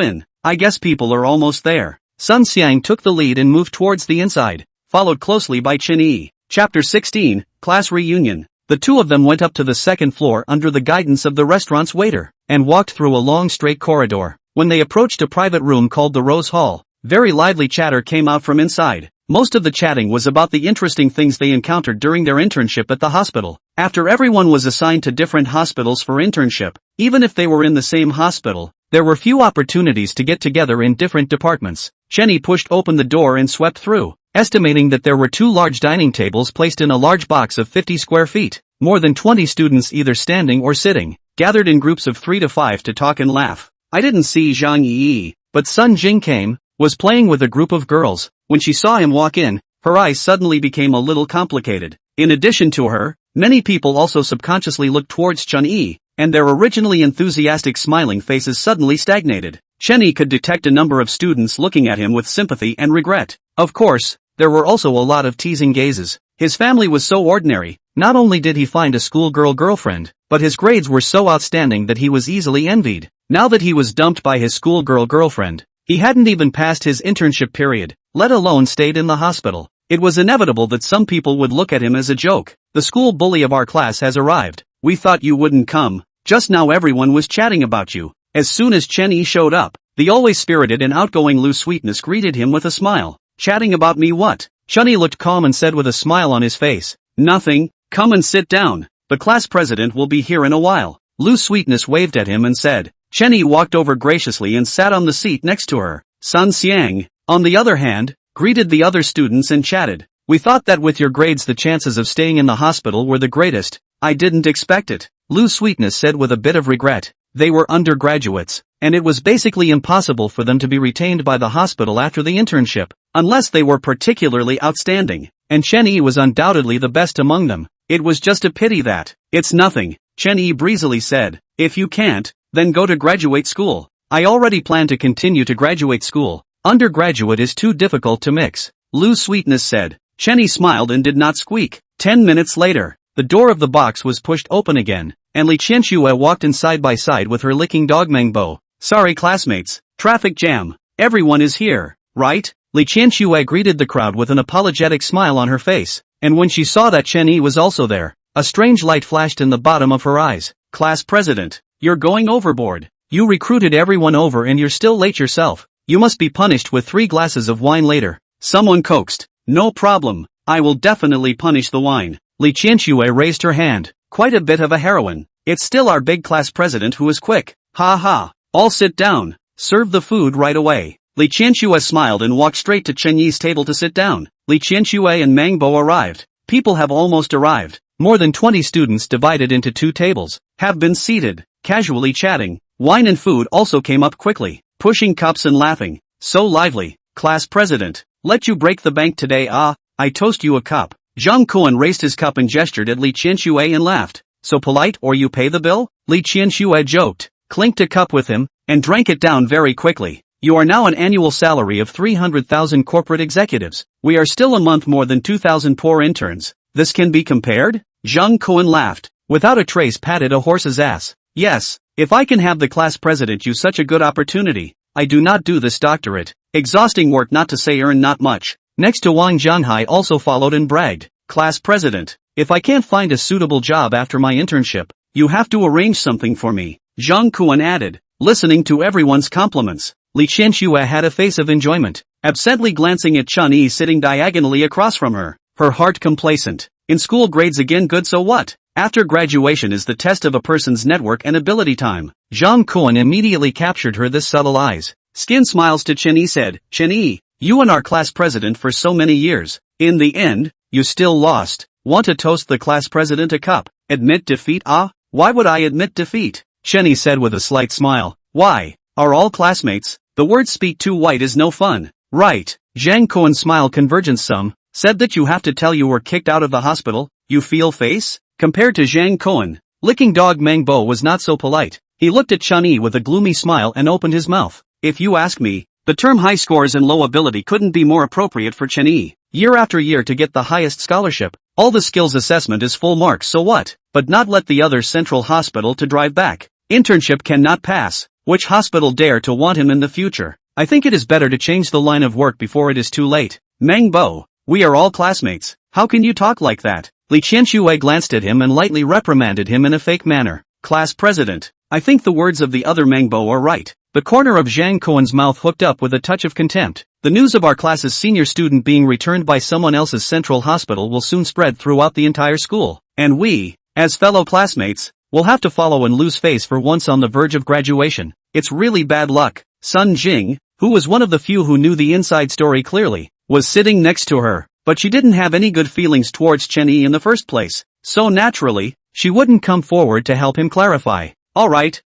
in. I guess people are almost there. Sun Xiang took the lead and moved towards the inside, followed closely by Chen Yi. Chapter 16, Class Reunion. The two of them went up to the second floor under the guidance of the restaurant's waiter, and walked through a long straight corridor. When they approached a private room called the Rose Hall, very lively chatter came out from inside. Most of the chatting was about the interesting things they encountered during their internship at the hospital. After everyone was assigned to different hospitals for internship, even if they were in the same hospital, there were few opportunities to get together in different departments. Chen Yi pushed open the door and swept through, estimating that there were 2 large dining tables placed in a large box of 50 square feet. More than 20 students either standing or sitting, gathered in groups of 3 to 5 to talk and laugh. I didn't see Zhang Yi, but Sun Jing was playing with a group of girls. When she saw him walk in, her eyes suddenly became a little complicated. In addition to her, many people also subconsciously looked towards Chen Yi, and their originally enthusiastic smiling faces suddenly stagnated. Chen Yi could detect a number of students looking at him with sympathy and regret. Of course, there were also a lot of teasing gazes. His family was so ordinary. Not only did he find a schoolgirl girlfriend, but his grades were so outstanding that he was easily envied. Now that he was dumped by his schoolgirl girlfriend, he hadn't even passed his internship period, let alone stayed in the hospital. It was inevitable that some people would look at him as a joke. The school bully of our class has arrived. We thought you wouldn't come. Just now everyone was chatting about you. As soon as Chen Yi showed up, the always spirited and outgoing Lu Sweetness greeted him with a smile. Chatting about me what? Chen Yi looked calm and said with a smile on his face, nothing, come and sit down. The class president will be here in a while. Lu Sweetness waved at him and said. Chen Yi walked over graciously and sat on the seat next to her. Sun Xiang, on the other hand, greeted the other students and chatted. We thought that with your grades the chances of staying in the hospital were the greatest. I didn't expect it, Lu Sweetness said with a bit of regret. They were undergraduates, and it was basically impossible for them to be retained by the hospital after the internship, unless they were particularly outstanding, and Chen Yi was undoubtedly the best among them. It was just a pity that. It's nothing, Chen Yi breezily said. If you can't, then go to graduate school. I already plan to continue to graduate school. Undergraduate is too difficult to mix, Lu Sweetness said. Chen Yi smiled and did not squeak. 10 minutes later, the door of the box was pushed open again, and Li Qianxue walked in side by side with her licking dog Mangbo. Sorry classmates, traffic jam. Everyone is here, right? Li Qianxue greeted the crowd with an apologetic smile on her face, and when she saw that Chen Yi was also there, a strange light flashed in the bottom of her eyes. Class president, you're going overboard. You recruited everyone over and you're still late yourself. You must be punished with 3 glasses of wine later. Someone coaxed. No problem, I will definitely punish the wine. Li Qianxue raised her hand. Quite a bit of a heroine. It's still our big class president who is quick. Ha ha. All sit down. Serve the food right away. Li Qianxue smiled and walked straight to Chen Yi's table to sit down. Li Qianxue and Mangbo arrived. People have almost arrived. More than 20 students divided into 2 tables have been seated, casually chatting. Wine and food also came up quickly, pushing cups and laughing. So lively. Class president, let you break the bank today. I toast you a cup. Zhang Kuan raised his cup and gestured at Li Qianxue and laughed. So polite, or you pay the bill? Li Qianxue joked, clinked a cup with him, and drank it down very quickly. You are now an annual salary of 300,000 corporate executives. We are still a month more than 2,000 poor interns. This can be compared? Zhang Kuan laughed, without a trace patted a horse's ass. Yes, if I can have the class president use such a good opportunity. I do not do this doctorate. Exhausting work, not to say earn not much. Next to Wang Zhanghai also followed and bragged. Class president, if I can't find a suitable job after my internship, you have to arrange something for me. Zhang Kuan added, listening to everyone's compliments. Li Qianxue had a face of enjoyment, absently glancing at Chen Yi sitting diagonally across from her, her heart complacent. In school grades again, good, so what? After graduation is the test of a person's network and ability time. Zhang Kuan immediately captured her this subtle eyes. Skin smiles to Chen Yi said, Chen Yi, you and our class president for so many years. In the end, you still lost. Want to toast the class president a cup? Admit defeat? Why would I admit defeat? Chen Yi said with a slight smile. Why? Are all classmates? The word speak too white is no fun. Right. Zhang Kuan's smile convergence some, said that you have to tell you were kicked out of the hospital. You feel face? Compared to Zhang Kuan, licking dog Mangbo was not so polite. He looked at Chen Yi with a gloomy smile and opened his mouth. If you ask me, the term high scores and low ability couldn't be more appropriate for Chen Yi. Year after year to get the highest scholarship. All the skills assessment is full marks, so what? But not let the other central hospital to drive back. Internship cannot pass. Which hospital dare to want him in the future? I think it is better to change the line of work before it is too late. Mangbo, we are all classmates. How can you talk like that? Li Qianxue glanced at him and lightly reprimanded him in a fake manner. Class president, I think the words of the other Mangbo are right. The corner of Zhang Kuan's mouth hooked up with a touch of contempt. The news of our class's senior student being returned by someone else's central hospital will soon spread throughout the entire school. And we, as fellow classmates, will have to follow and lose face for once on the verge of graduation. It's really bad luck. Sun Jing, who was one of the few who knew the inside story clearly, was sitting next to her, but she didn't have any good feelings towards Chen Yi in the first place, so naturally, she wouldn't come forward to help him clarify. Alright,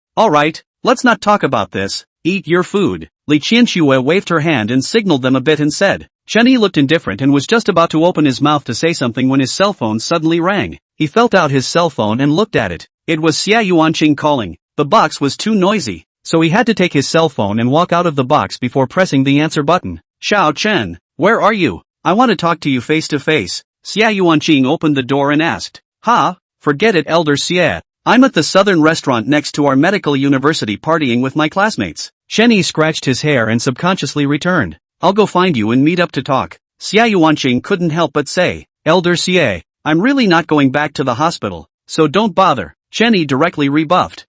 let's not talk about this. Eat your food. Li Qianxue waved her hand and signaled them a bit and said. Chen Yi looked indifferent and was just about to open his mouth to say something when his cell phone suddenly rang. He felt out his cell phone and looked at it. It was Xia Yuanqing calling. The box was too noisy, so he had to take his cell phone and walk out of the box before pressing the answer button. Xiao Chen, where are you? I want to talk to you face to face. Xia Yuanqing opened the door and asked. Forget it, Elder Xia. I'm at the southern restaurant next to our medical university partying with my classmates. Chen Yi scratched his hair and subconsciously returned. I'll go find you and meet up to talk. Xia Yuanqing couldn't help but say. Elder Xia, I'm really not going back to the hospital, so don't bother. Chen Yi directly rebuffed.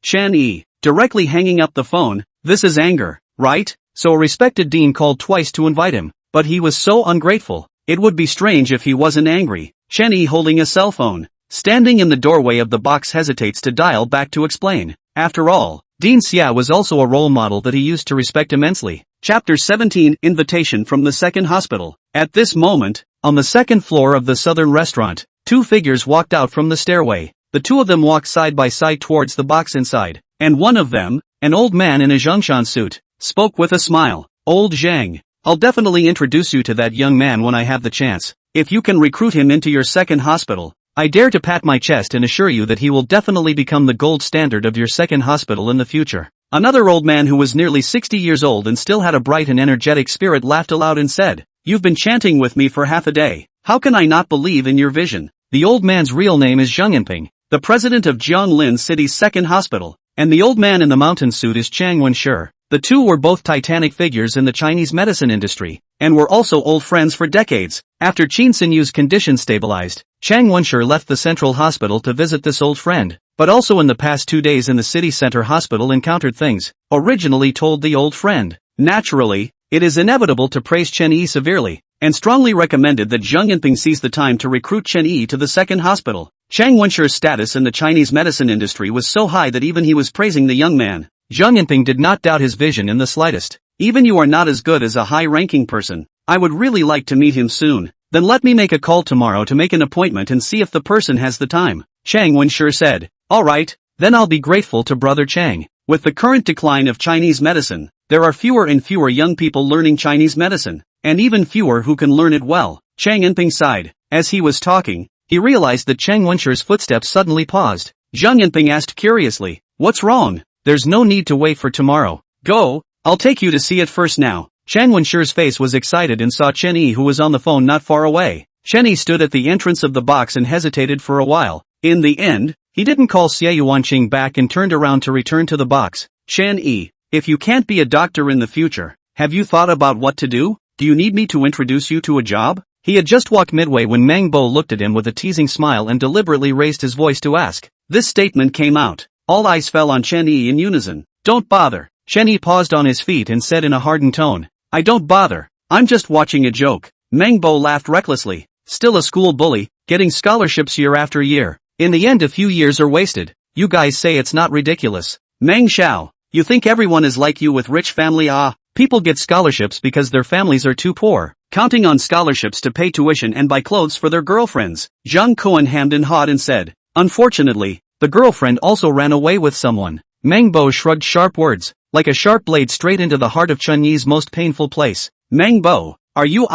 Chen Yi, directly hanging up the phone. This is anger, right? So a respected dean called twice to invite him, but he was so ungrateful. It would be strange if he wasn't angry. Chen Yi, holding a cell phone, standing in the doorway of the box, hesitates to dial back to explain. After all, Dean Xia was also a role model that he used to respect immensely. Chapter 17 Invitation from the Second Hospital. At this moment, on the second floor of the southern restaurant, two figures walked out from the stairway. The two of them walked side by side towards the box inside, and one of them, an old man in a Zhongshan suit, spoke with a smile. Old Zhang, I'll definitely introduce you to that young man when I have the chance. If you can recruit him into your second hospital, I dare to pat my chest and assure you that he will definitely become the gold standard of your second hospital in the future. Another old man who was nearly 60 years old and still had a bright and energetic spirit laughed aloud and said, You've been chanting with me for half a day. How can I not believe in your vision? The old man's real name is Zhang Yinping, the president of Jianglin City's second hospital, and the old man in the mountain suit is Chang Wenshi. The two were both titanic figures in the Chinese medicine industry, and were also old friends for decades. After Qin Sinyu's condition stabilized, Chang Wenshi left the central hospital to visit this old friend, but also in the past 2 days in the city center hospital encountered things, originally told the old friend. Naturally, it is inevitable to praise Chen Yi severely, and strongly recommended that Zhang Yinping seize the time to recruit Chen Yi to the second hospital. Chang Wenshi's status in the Chinese medicine industry was so high that even he was praising the young man. Zhang Yinping did not doubt his vision in the slightest. Even you are not as good as a high-ranking person. I would really like to meet him soon. Then let me make a call tomorrow to make an appointment and see if the person has the time. Chang Wenshi said. Alright, then I'll be grateful to Brother Chang. With the current decline of Chinese medicine, there are fewer and fewer young people learning Chinese medicine, and even fewer who can learn it well. Chang Yinping sighed. As he was talking, he realized that Chang Wenshi's footsteps suddenly paused. Zhang Yinping asked curiously, What's wrong? There's no need to wait for tomorrow. Go, I'll take you to see it first now. Chang Wenshi's face was excited and saw Chen Yi who was on the phone not far away. Chen Yi stood at the entrance of the box and hesitated for a while. In the end, he didn't call Xie Yuanqing back and turned around to return to the box. Chen Yi, if you can't be a doctor in the future, have you thought about what to do? Do you need me to introduce you to a job? He had just walked midway when Meng Bo looked at him with a teasing smile and deliberately raised his voice to ask. This statement came out. All eyes fell on Chen Yi in unison. Don't bother. Chen Yi paused on his feet and said in a hardened tone. I don't bother. I'm just watching a joke. Meng Bo laughed recklessly. Still a school bully, getting scholarships year after year. In the end a few years are wasted. You guys say it's not ridiculous. Meng Xiao, you think everyone is like you with rich family? People get scholarships because their families are too poor, counting on scholarships to pay tuition and buy clothes for their girlfriends. Zhang Kuan hemmed and hawed and said. Unfortunately, the girlfriend also ran away with someone. Meng Bo shrugged sharp words, like a sharp blade straight into the heart of Chen Yi's most painful place. Meng Bo, are you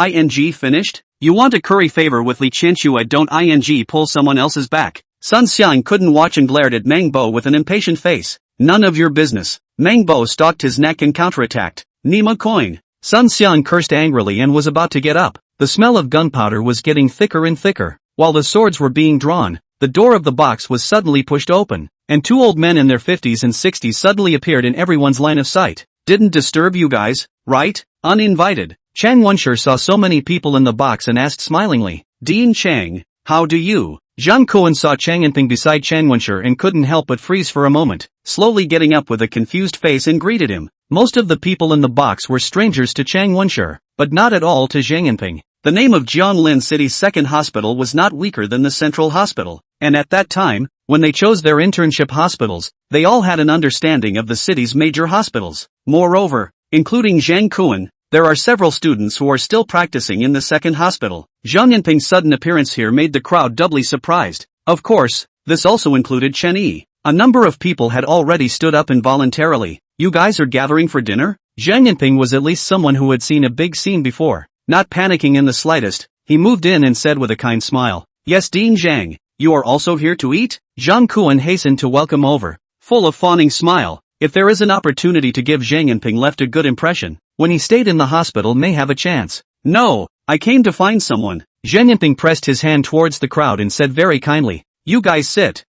finished? You want to curry favor with Li Qianxue, don't pull someone else's back. Sun Xiang couldn't watch and glared at Meng Bo with an impatient face. None of your business. Meng Bo stalked his neck and counterattacked. Nima coin. Sun Xiang cursed angrily and was about to get up. The smell of gunpowder was getting thicker and thicker. While the swords were being drawn, the door of the box was suddenly pushed open, and two old men in their 50s and 60s suddenly appeared in everyone's line of sight. Didn't disturb you guys, right? Uninvited. Chang Wenshi saw so many people in the box and asked smilingly. Dean Chang, how do you? Zhang Kuan saw Chang Yinping beside Chang Wenshi and couldn't help but freeze for a moment, slowly getting up with a confused face and greeted him. Most of the people in the box were strangers to Chang Wenshi, but not at all to Zhang Yinping. The name of Jianglin City's second hospital was not weaker than the central hospital, and at that time, when they chose their internship hospitals, they all had an understanding of the city's major hospitals. Moreover, including Zhang Kuan, there are several students who are still practicing in the second hospital. Zhang Yinping's sudden appearance here made the crowd doubly surprised. Of course, this also included Chen Yi. A number of people had already stood up involuntarily. You guys are gathering for dinner? Zhang Yinping was at least someone who had seen a big scene before. Not panicking in the slightest, he moved in and said with a kind smile, Yes, Dean Zhang, you are also here to eat? Zhang Kuan hastened to welcome over, full of fawning smile. If there is an opportunity to give Zhang Yinping left a good impression, when he stayed in the hospital may have a chance. No, I came to find someone. Zhang Yinping pressed his hand towards the crowd and said very kindly, You guys sit.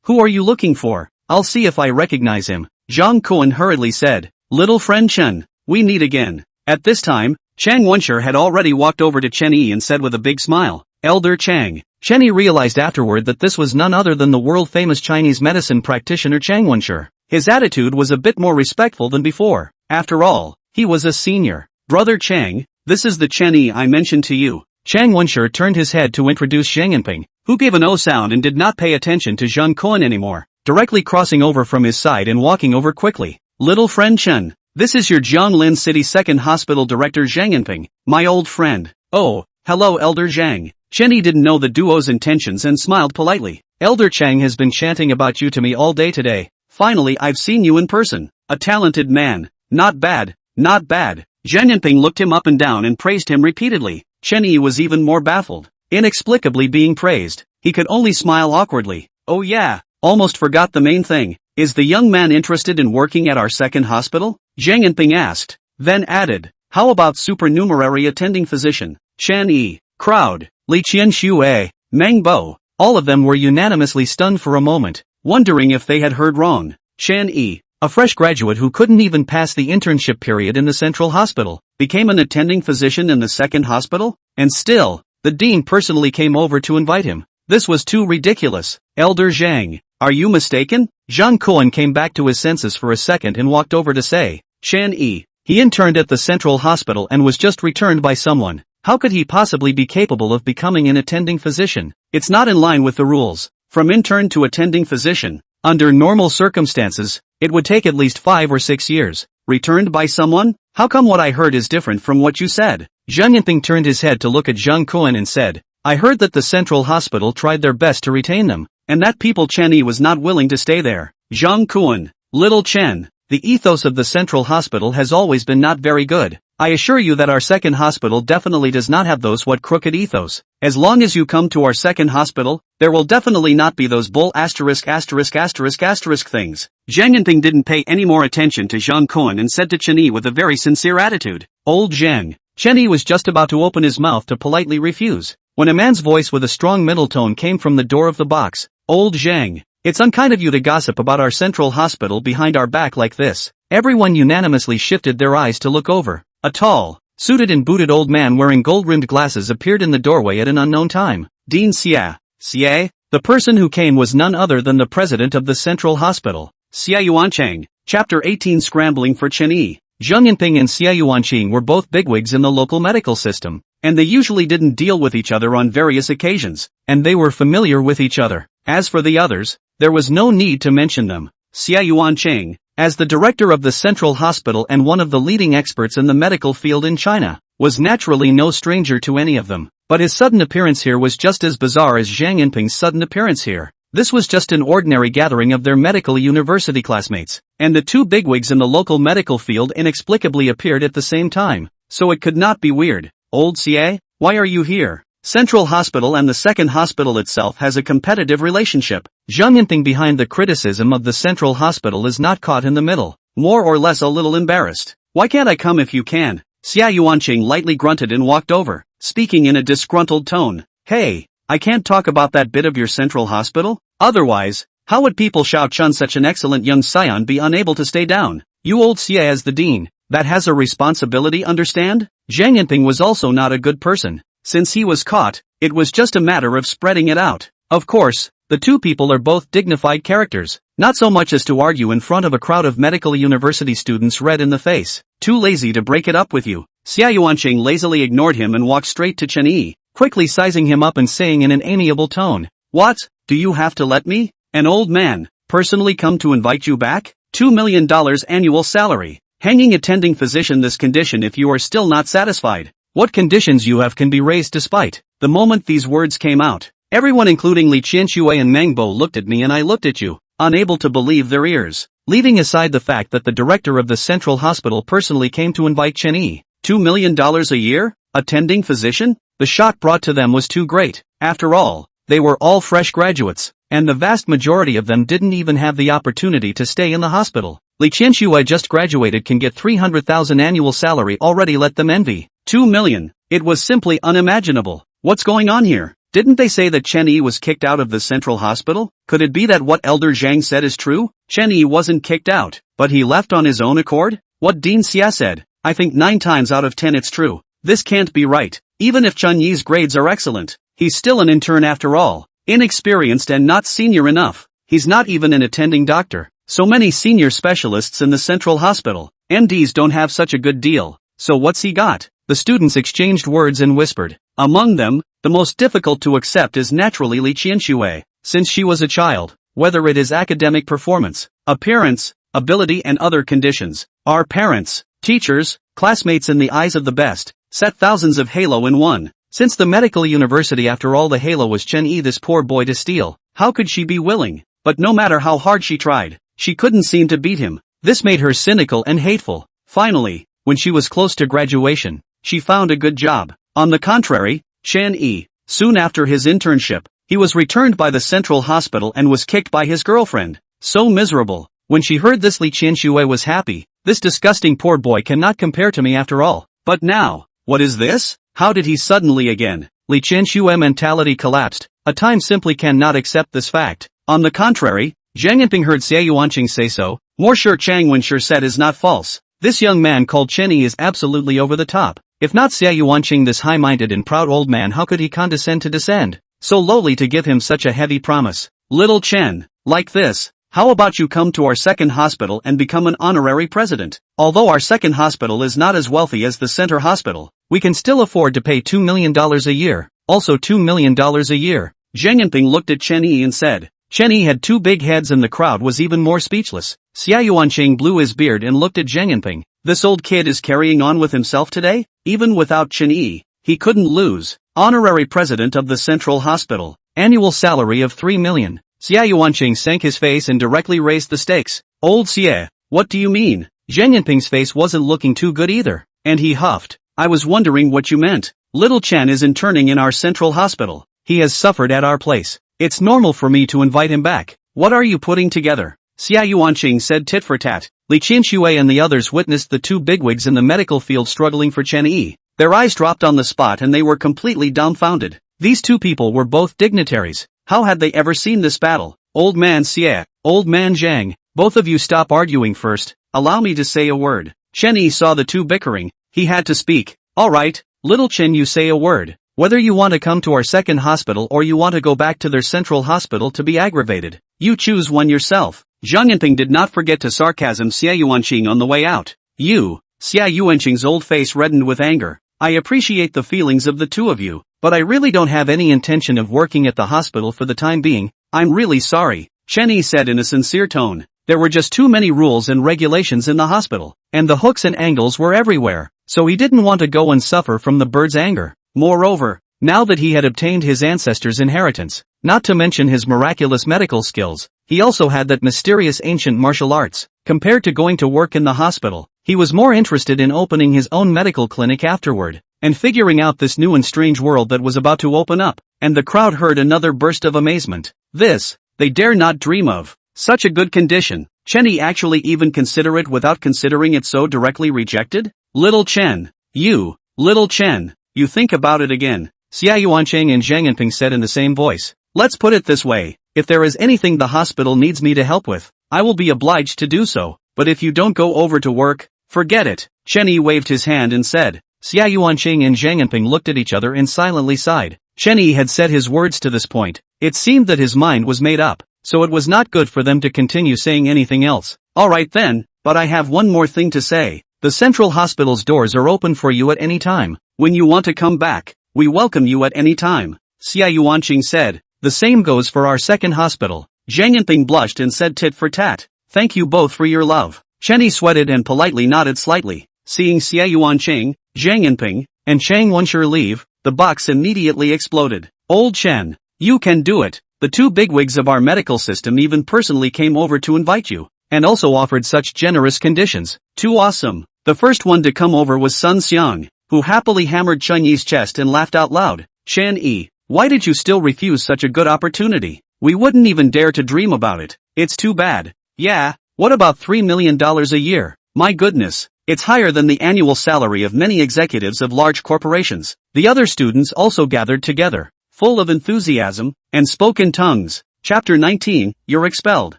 Who are you looking for? I'll see if I recognize him. Zhang Kuan hurriedly said, Little friend Chen, we meet again. At this time, Chang Wenshi had already walked over to Chen Yi and said with a big smile, Elder Chang. Chen Yi realized afterward that this was none other than the world-famous Chinese medicine practitioner Chang Wenshi. His attitude was a bit more respectful than before. After all, he was a senior. Brother Chang, this is the Chen Yi I mentioned to you. Chang Wenshi turned his head to introduce Zhang Yinping, who gave an O sound and did not pay attention to Zhang Kuan anymore, directly crossing over from his side and walking over quickly. Little friend Chen, This is your Jianglin City Second Hospital Director Zhang Yanping, my old friend. Oh, hello Elder Zhang. Chen Yi didn't know the duo's intentions and smiled politely. Elder Chang has been chanting about you to me all day today. Finally I've seen you in person. A talented man. Not bad, not bad. Zhang Yanping looked him up and down and praised him repeatedly. Chen Yi was even more baffled. Inexplicably being praised, he could only smile awkwardly. Oh yeah, almost forgot the main thing. Is the young man interested in working at our second hospital? Zhang Yanping asked, then added, how about supernumerary attending physician? Chen Yi, crowd, Li Qianxue, Meng Bo, all of them were unanimously stunned for a moment, wondering if they had heard wrong. Chen Yi, a fresh graduate who couldn't even pass the internship period in the central hospital, became an attending physician in the second hospital? And still, the dean personally came over to invite him. This was too ridiculous. Elder Zhang, are you mistaken? Zhang Kuan came back to his senses for a second and walked over to say, Chen Yi, he interned at the central hospital and was just returned by someone. How could he possibly be capable of becoming an attending physician? It's not in line with the rules. From intern to attending physician, under normal circumstances, it would take at least 5 or 6 years. Returned by someone? How come what I heard is different from what you said? Zhang Yanping turned his head to look at Zhang Kuan and said, I heard that the central hospital tried their best to retain them, and that people Chen Yi was not willing to stay there. Zhang Kuan, little Chen, the ethos of the central hospital has always been not very good. I assure you that our second hospital definitely does not have those what crooked ethos. As long as you come to our second hospital, there will definitely not be those bull asterisk things. Zhang Yanping didn't pay any more attention to Zhang Kuan and said to Chen Yi with a very sincere attitude, Old Zhang. Chen Yi was just about to open his mouth to politely refuse, when a man's voice with a strong middle tone came from the door of the box. Old Zhang, it's unkind of you to gossip about our central hospital behind our back like this. Everyone unanimously shifted their eyes to look over. A tall, suited and booted old man wearing gold-rimmed glasses appeared in the doorway at an unknown time. Dean Xia. Xia? The person who came was none other than the president of the central hospital. Xia Yuancheng. Chapter 18 Scrambling for Chen Yi. Zhang Yanping and Xia Yuanqing were both bigwigs in the local medical system, and they usually didn't deal with each other on various occasions, and they were familiar with each other. As for the others, there was no need to mention them. Xia Yuanqing, as the director of the central hospital and one of the leading experts in the medical field in China, was naturally no stranger to any of them, but his sudden appearance here was just as bizarre as Zhang Yanping's sudden appearance here. This was just an ordinary gathering of their medical university classmates, and the two bigwigs in the local medical field inexplicably appeared at the same time, so it could not be weird. Old Xie, why are you here? Central Hospital and the second hospital itself has a competitive relationship. Zhang Yanping behind the criticism of the central hospital is not caught in the middle, more or less a little embarrassed. Why can't I come if you can? Xia Yuanqing lightly grunted and walked over, speaking in a disgruntled tone. Hey, I can't talk about that bit of your central hospital? Otherwise, how would people Shao Chun such an excellent young scion be unable to stay down? You old Xie as the dean, that has a responsibility, understand? Zhang Yanping was also not a good person. Since he was caught, it was just a matter of spreading it out. Of course, the two people are both dignified characters, not so much as to argue in front of a crowd of medical university students red in the face. Too lazy to break it up with you. Xia Yuanqing lazily ignored him and walked straight to Chen Yi, quickly sizing him up and saying in an amiable tone, What, do you have to let me, an old man, personally come to invite you back? $2 million annual salary, hanging attending physician this condition if you are still not satisfied. What conditions you have can be raised despite. The moment these words came out, everyone including Li Qianxue and Meng Bo looked at me and I looked at you, unable to believe their ears. Leaving aside the fact that the director of the central hospital personally came to invite Chen Yi, $2 million a year? Attending physician? The shock brought to them was too great. After all, they were all fresh graduates, and the vast majority of them didn't even have the opportunity to stay in the hospital. Li Qianxue just graduated can get 300,000 annual salary already, let them envy. 2 million. It was simply unimaginable. What's going on here? Didn't they say that Chen Yi was kicked out of the central hospital? Could it be that what Elder Zhang said is true? Chen Yi wasn't kicked out, but he left on his own accord? What Dean Xia said, I think 9 times out of 10 it's true. This can't be right. Even if Chen Yi's grades are excellent, he's still an intern after all. Inexperienced and not senior enough. He's not even an attending doctor. So many senior specialists in the central hospital. MDs don't have such a good deal. So what's he got? The students exchanged words and whispered. Among them, the most difficult to accept is naturally Li Qianxue, since she was a child, whether it is academic performance, appearance, ability and other conditions. Our parents, teachers, classmates in the eyes of the best, set thousands of halo in one. Since the medical university after all the halo was Chen Yi this poor boy to steal, how could she be willing? But no matter how hard she tried, she couldn't seem to beat him. This made her cynical and hateful. Finally, when she was close to graduation, she found a good job. On the contrary, Chen Yi, soon after his internship, he was returned by the central hospital and was kicked by his girlfriend. So miserable. When she heard this, Li Qianxue was happy. This disgusting poor boy cannot compare to me after all. But now, what is this? How did he suddenly again? Li Qianxue mentality collapsed. A time simply cannot accept this fact. On the contrary, Zhang Yinping heard Xie Yuanqing say so. More sure Chang Wenshi said is not false. This young man called Chen Yi is absolutely over the top. If not Xie Yuanqing, this high-minded and proud old man, how could he condescend to descend so lowly to give him such a heavy promise? Little Chen, like this, how about you come to our second hospital and become an honorary president? Although our second hospital is not as wealthy as the center hospital, we can still afford to pay $2 million a year. Also $2 million a year. Zhang Yinping looked at Chen Yi and said. Chen Yi had two big heads and the crowd was even more speechless. Xie Yuanqing blew his beard and looked at Zhang Yinping. This old kid is carrying on with himself today? Even without Chen Yi, he couldn't lose. Honorary president of the central hospital. Annual salary of 3 million. Xie Yuanqing sank his face and directly raised the stakes. Old Xie, what do you mean? Zhang Yinping's face wasn't looking too good either. And he huffed. I was wondering what you meant. Little Chen is interning in our central hospital. He has suffered at our place. It's normal for me to invite him back. What are you putting together? Xie Yuanqing said tit for tat. Li Qianxue and the others witnessed the two bigwigs in the medical field struggling for Chen Yi. Their eyes dropped on the spot and they were completely dumbfounded. These two people were both dignitaries. How had they ever seen this battle? Old man Xie, old man Zhang, both of you stop arguing first. Allow me to say a word. Chen Yi saw the two bickering. He had to speak. Alright, little Chen, you say a word. Whether you want to come to our second hospital or you want to go back to their central hospital to be aggravated, you choose one yourself. Zhang Yinping did not forget to sarcasm Xie Yuanqing on the way out. You, Xie Yuanqing's old face reddened with anger. I appreciate the feelings of the two of you, but I really don't have any intention of working at the hospital for the time being. I'm really sorry, Chen Yi said in a sincere tone. There were just too many rules and regulations in the hospital, and the hooks and angles were everywhere, so he didn't want to go and suffer from the bird's anger. Moreover, now that he had obtained his ancestors' inheritance, not to mention his miraculous medical skills, he also had that mysterious ancient martial arts. Compared to going to work in the hospital, he was more interested in opening his own medical clinic afterward, and figuring out this new and strange world that was about to open up. And the crowd heard another burst of amazement. This, they dare not dream of. Such a good condition. Chen Yi actually even consider it without considering it so directly rejected? Little Chen. You, little Chen. You think about it again. Xie Yuanqing and Zhang Yinping said in the same voice. Let's put it this way. If there is anything the hospital needs me to help with, I will be obliged to do so. But if you don't go over to work, forget it. Chen Yi waved his hand and said. Xie Yuanqing and Zhang Yinping looked at each other and silently sighed. Chen Yi had said his words to this point. It seemed that his mind was made up, so it was not good for them to continue saying anything else. Alright then, but I have one more thing to say. The central hospital's doors are open for you at any time. When you want to come back, we welcome you at any time. Xie Yuanqing said. The same goes for our second hospital. Zhang Yinping blushed and said tit for tat. Thank you both for your love. Chen Yi sweated and politely nodded slightly. Seeing Xie Yuanqing, Zhang Yinping, and Chang Wenshi leave, the box immediately exploded. Old Chen, you can do it. The two bigwigs of our medical system even personally came over to invite you, and also offered such generous conditions. Too awesome. The first one to come over was Sun Xiang, who happily hammered Chen Yi's chest and laughed out loud. Chen Yi, why did you still refuse such a good opportunity? We wouldn't even dare to dream about it. It's too bad. Yeah, what about $3 million a year? My goodness, it's higher than the annual salary of many executives of large corporations. The other students also gathered together, full of enthusiasm, and spoke in tongues. Chapter 19, You're expelled.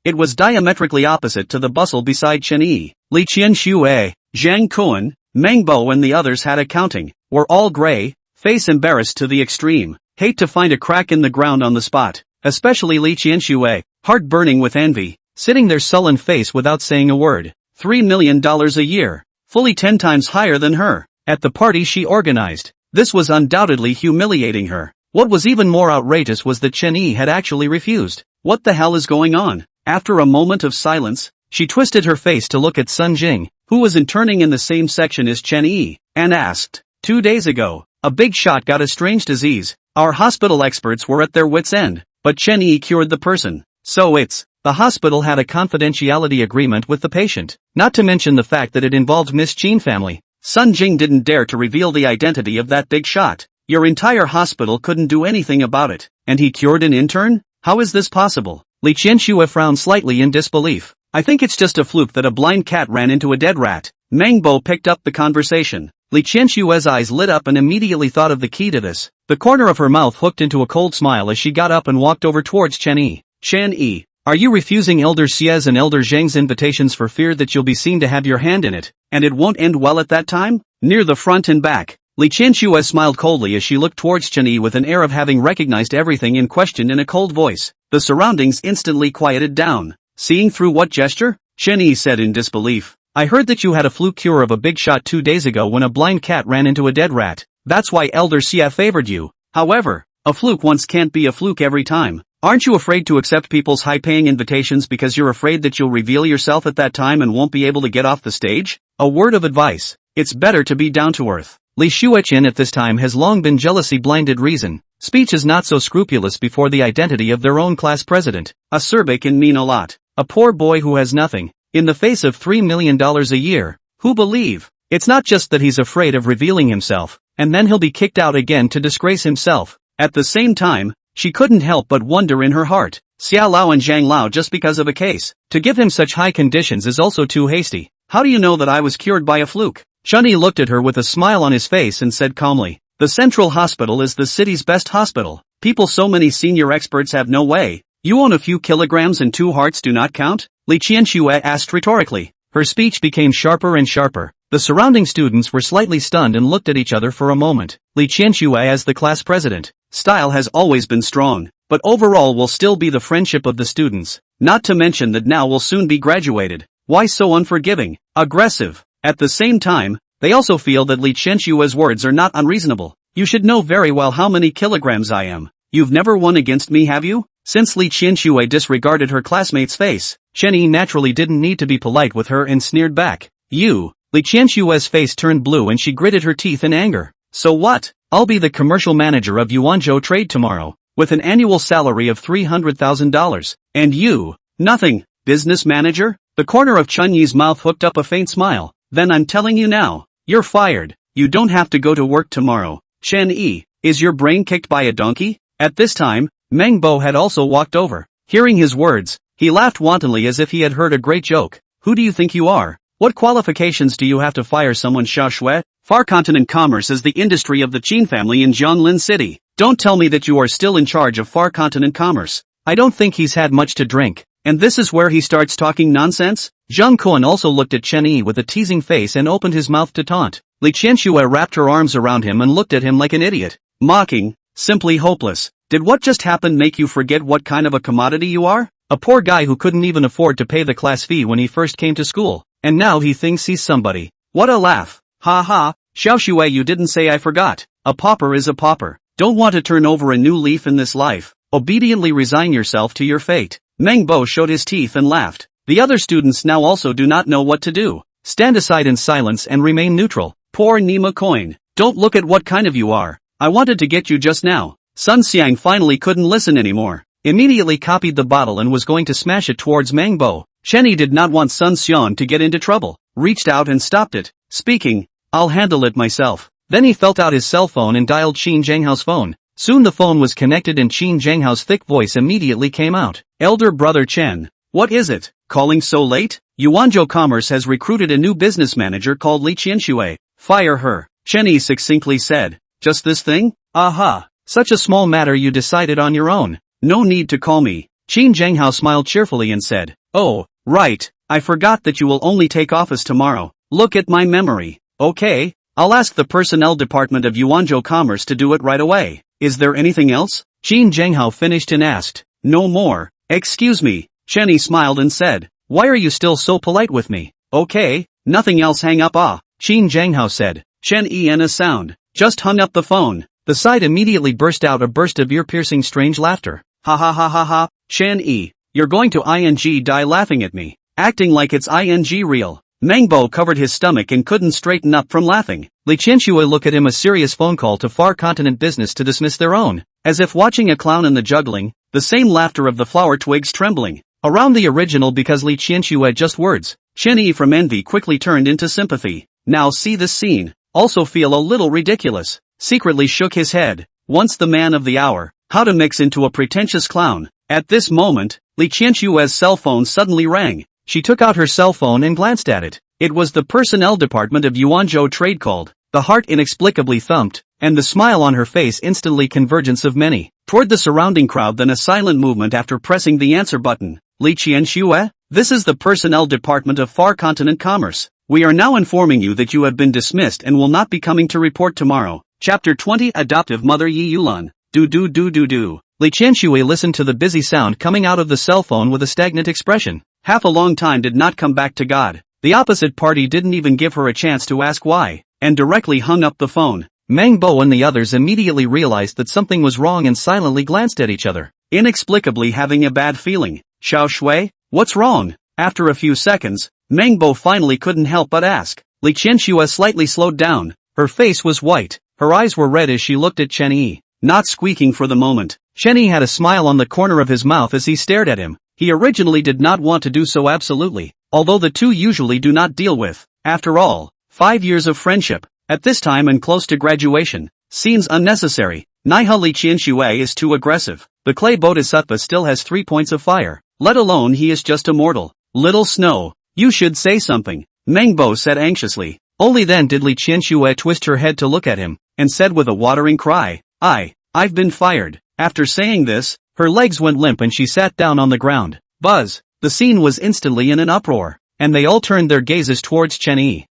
It was diametrically opposite to the bustle beside Chen Yi. Li Qianxue, Zhang Kuan, Meng Bo and the others had accounting, were all gray, face embarrassed to the extreme, hate to find a crack in the ground on the spot, especially Li Qianxue, heart burning with envy, sitting there sullen face without saying a word. $3 million a year, fully 10 times higher than her, at the party she organized. This was undoubtedly humiliating her. What was even more outrageous was that Chen Yi had actually refused. What the hell is going on? After a moment of silence, She twisted her face to look at Sun Jing, who was interning in the same section as Chen Yi, and asked, 2 days ago, a big shot got a strange disease. Our hospital experts were at their wits' end, but Chen Yi cured the person. So the hospital had a confidentiality agreement with the patient, not to mention the fact that it involved Miss Qin family. Sun Jing didn't dare to reveal the identity of that big shot. Your entire hospital couldn't do anything about it, and he cured an intern? How is this possible? Li Qianxue frowned slightly in disbelief. I think it's just a fluke that a blind cat ran into a dead rat. Meng Bo picked up the conversation. Li Qianxue's eyes lit up and immediately thought of the key to this. The corner of her mouth hooked into a cold smile as she got up and walked over towards Chen Yi. Chen Yi, are you refusing Elder Xie's and Elder Zheng's invitations for fear that you'll be seen to have your hand in it, and it won't end well at that time? Near the front and back. Li Qianxue smiled coldly as she looked towards Chen Yi with an air of having recognized everything in question in a cold voice. The surroundings instantly quieted down. Seeing through what gesture? Chen Yi said in disbelief. I heard that you had a fluke cure of a big shot 2 days ago when a blind cat ran into a dead rat. That's why Elder Xie favored you. However, a fluke once can't be a fluke every time. Aren't you afraid to accept people's high-paying invitations because you're afraid that you'll reveal yourself at that time and won't be able to get off the stage? A word of advice. It's better to be down to earth. Li Shueqin at this time has long been jealousy-blinded reason. Speech is not so scrupulous before the identity of their own class president. A Serbic can mean a lot. A poor boy who has nothing. In the face of $3 million a year. Who believe? It's not just that he's afraid of revealing himself, and then he'll be kicked out again to disgrace himself. At the same time, she couldn't help but wonder in her heart. Xiao Lao and Zhang Lao just because of a case. To give him such high conditions is also too hasty. How do you know that I was cured by a fluke? Chen Yi looked at her with a smile on his face and said calmly, the Central Hospital is the city's best hospital. People so many senior experts have no way. You own a few kilograms and 2 hearts do not count? Li Qianxue asked rhetorically. Her speech became sharper and sharper. The surrounding students were slightly stunned and looked at each other for a moment. Li Qianxue as the class president. Style has always been strong, but overall will still be the friendship of the students. Not to mention that now will soon be graduated. Why so unforgiving? Aggressive. At the same time, they also feel that Li Qianxue's words are not unreasonable. You should know very well how many kilograms I am. You've never won against me, have you? Since Li Qianxue disregarded her classmate's face, Chen Yi naturally didn't need to be polite with her and sneered back. You. Li Qianxue's face turned blue and she gritted her teeth in anger. So what? I'll be the commercial manager of Yuanzhou Trade tomorrow, with an annual salary of $300,000. And you? Nothing. Business manager? The corner of Chen Yi's mouth hooked up a faint smile. Then I'm telling you now, you're fired. You don't have to go to work tomorrow. Chen Yi, is your brain kicked by a donkey? At this time, Meng Bo had also walked over. Hearing his words, he laughed wantonly as if he had heard a great joke. Who do you think you are? What qualifications do you have to fire someone, Xia Shui? Far Continent Commerce is the industry of the Qin family in Jianlin City. Don't tell me that you are still in charge of Far Continent Commerce. I don't think he's had much to drink. And this is where he starts talking nonsense? Zhang Kuan also looked at Chen Yi with a teasing face and opened his mouth to taunt. Li Qianxue wrapped her arms around him and looked at him like an idiot. Mocking. Simply hopeless. Did what just happened make you forget what kind of a commodity you are? A poor guy who couldn't even afford to pay the class fee when he first came to school. And now he thinks he's somebody. What a laugh. Ha ha. Xiao Shui, you didn't say I forgot. A pauper is a pauper. Don't want to turn over a new leaf in this life. Obediently resign yourself to your fate. Meng Bo showed his teeth and laughed. The other students now also do not know what to do. Stand aside in silence and remain neutral. Poor Nima coin. Don't look at what kind of you are. I wanted to get you just now. Sun Xiang finally couldn't listen anymore. Immediately copied the bottle and was going to smash it towards Meng Bo. Chen Yi did not want Sun Xiang to get into trouble. Reached out and stopped it. Speaking, I'll handle it myself. Then he felt out his cell phone and dialed Qin Zhenghao's phone. Soon the phone was connected and Qin Zhenghao's thick voice immediately came out. Elder brother Chen. What is it? Calling so late? Yuanzhou Commerce has recruited a new business manager called Li Qianxue. Fire her. Chen Yi succinctly said. Just this thing? Aha. Such a small matter you decided on your own. No need to call me. Qin Zhenghao smiled cheerfully and said. Oh, right. I forgot that you will only take office tomorrow. Look at my memory. Okay. I'll ask the personnel department of Yuanzhou Commerce to do it right away. Is there anything else? Qin Zhenghao finished and asked. No more. Excuse me. Chen Yi smiled and said. Why are you still so polite with me? Okay. Nothing else, hang up. Qin Zhenghao said. Chen Yi and a sound. Just hung up the phone. The side immediately burst out a burst of ear-piercing strange laughter. Ha ha ha ha ha. Chen Yi, you're going to die laughing at me. acting like it's ing real. Mangbo covered his stomach and couldn't straighten up from laughing. Li Qianxue looked at him, a serious phone call to far continent business to dismiss their own. As if watching a clown in the juggling, the same laughter of the flower twigs trembling. Around the original because Li Qianxue just words. Chen Yi from envy quickly turned into sympathy. Now see this scene. Also feel a little ridiculous. Secretly shook his head. Once the man of the hour. How to mix into a pretentious clown. At this moment, Li Qianxue's cell phone suddenly rang. She took out her cell phone and glanced at it. It was the personnel department of Yuanzhou Trade called. The heart inexplicably thumped, and the smile on her face instantly convergence of many. Toward the surrounding crowd, then a silent movement after pressing the answer button. Li Qianxue? This is the personnel department of Far Continent Commerce. We are now informing you that you have been dismissed and will not be coming to report tomorrow. Chapter 20 Adoptive Mother Yi Yulan. Do. Li Qianxue listened to the busy sound coming out of the cell phone with a stagnant expression. Half a long time did not come back to God. The opposite party didn't even give her a chance to ask why, and directly hung up the phone. Mangbo and the others immediately realized that something was wrong and silently glanced at each other, inexplicably having a bad feeling. Xiao Shui, what's wrong? After a few seconds, Mangbo finally couldn't help but ask. Li Qianxue slightly slowed down. Her face was white. Her eyes were red as she looked at Chen Yi, not squeaking for the moment. Chen Yi had a smile on the corner of his mouth as he stared at him. He originally did not want to do so absolutely, although the two usually do not deal with, after all, 5 years of friendship, at this time and close to graduation, seems unnecessary. Naiha Li Qianxue is too aggressive. The clay bodhisattva still has 3 points of fire, let alone he is just a mortal. Little Snow, you should say something, Mangbo said anxiously. Only then did Li Qianxue twist her head to look at him, and said with a watering cry, I've been fired. After saying this, her legs went limp and she sat down on the ground. Buzz! The scene was instantly in an uproar, and they all turned their gazes towards Chen Yi.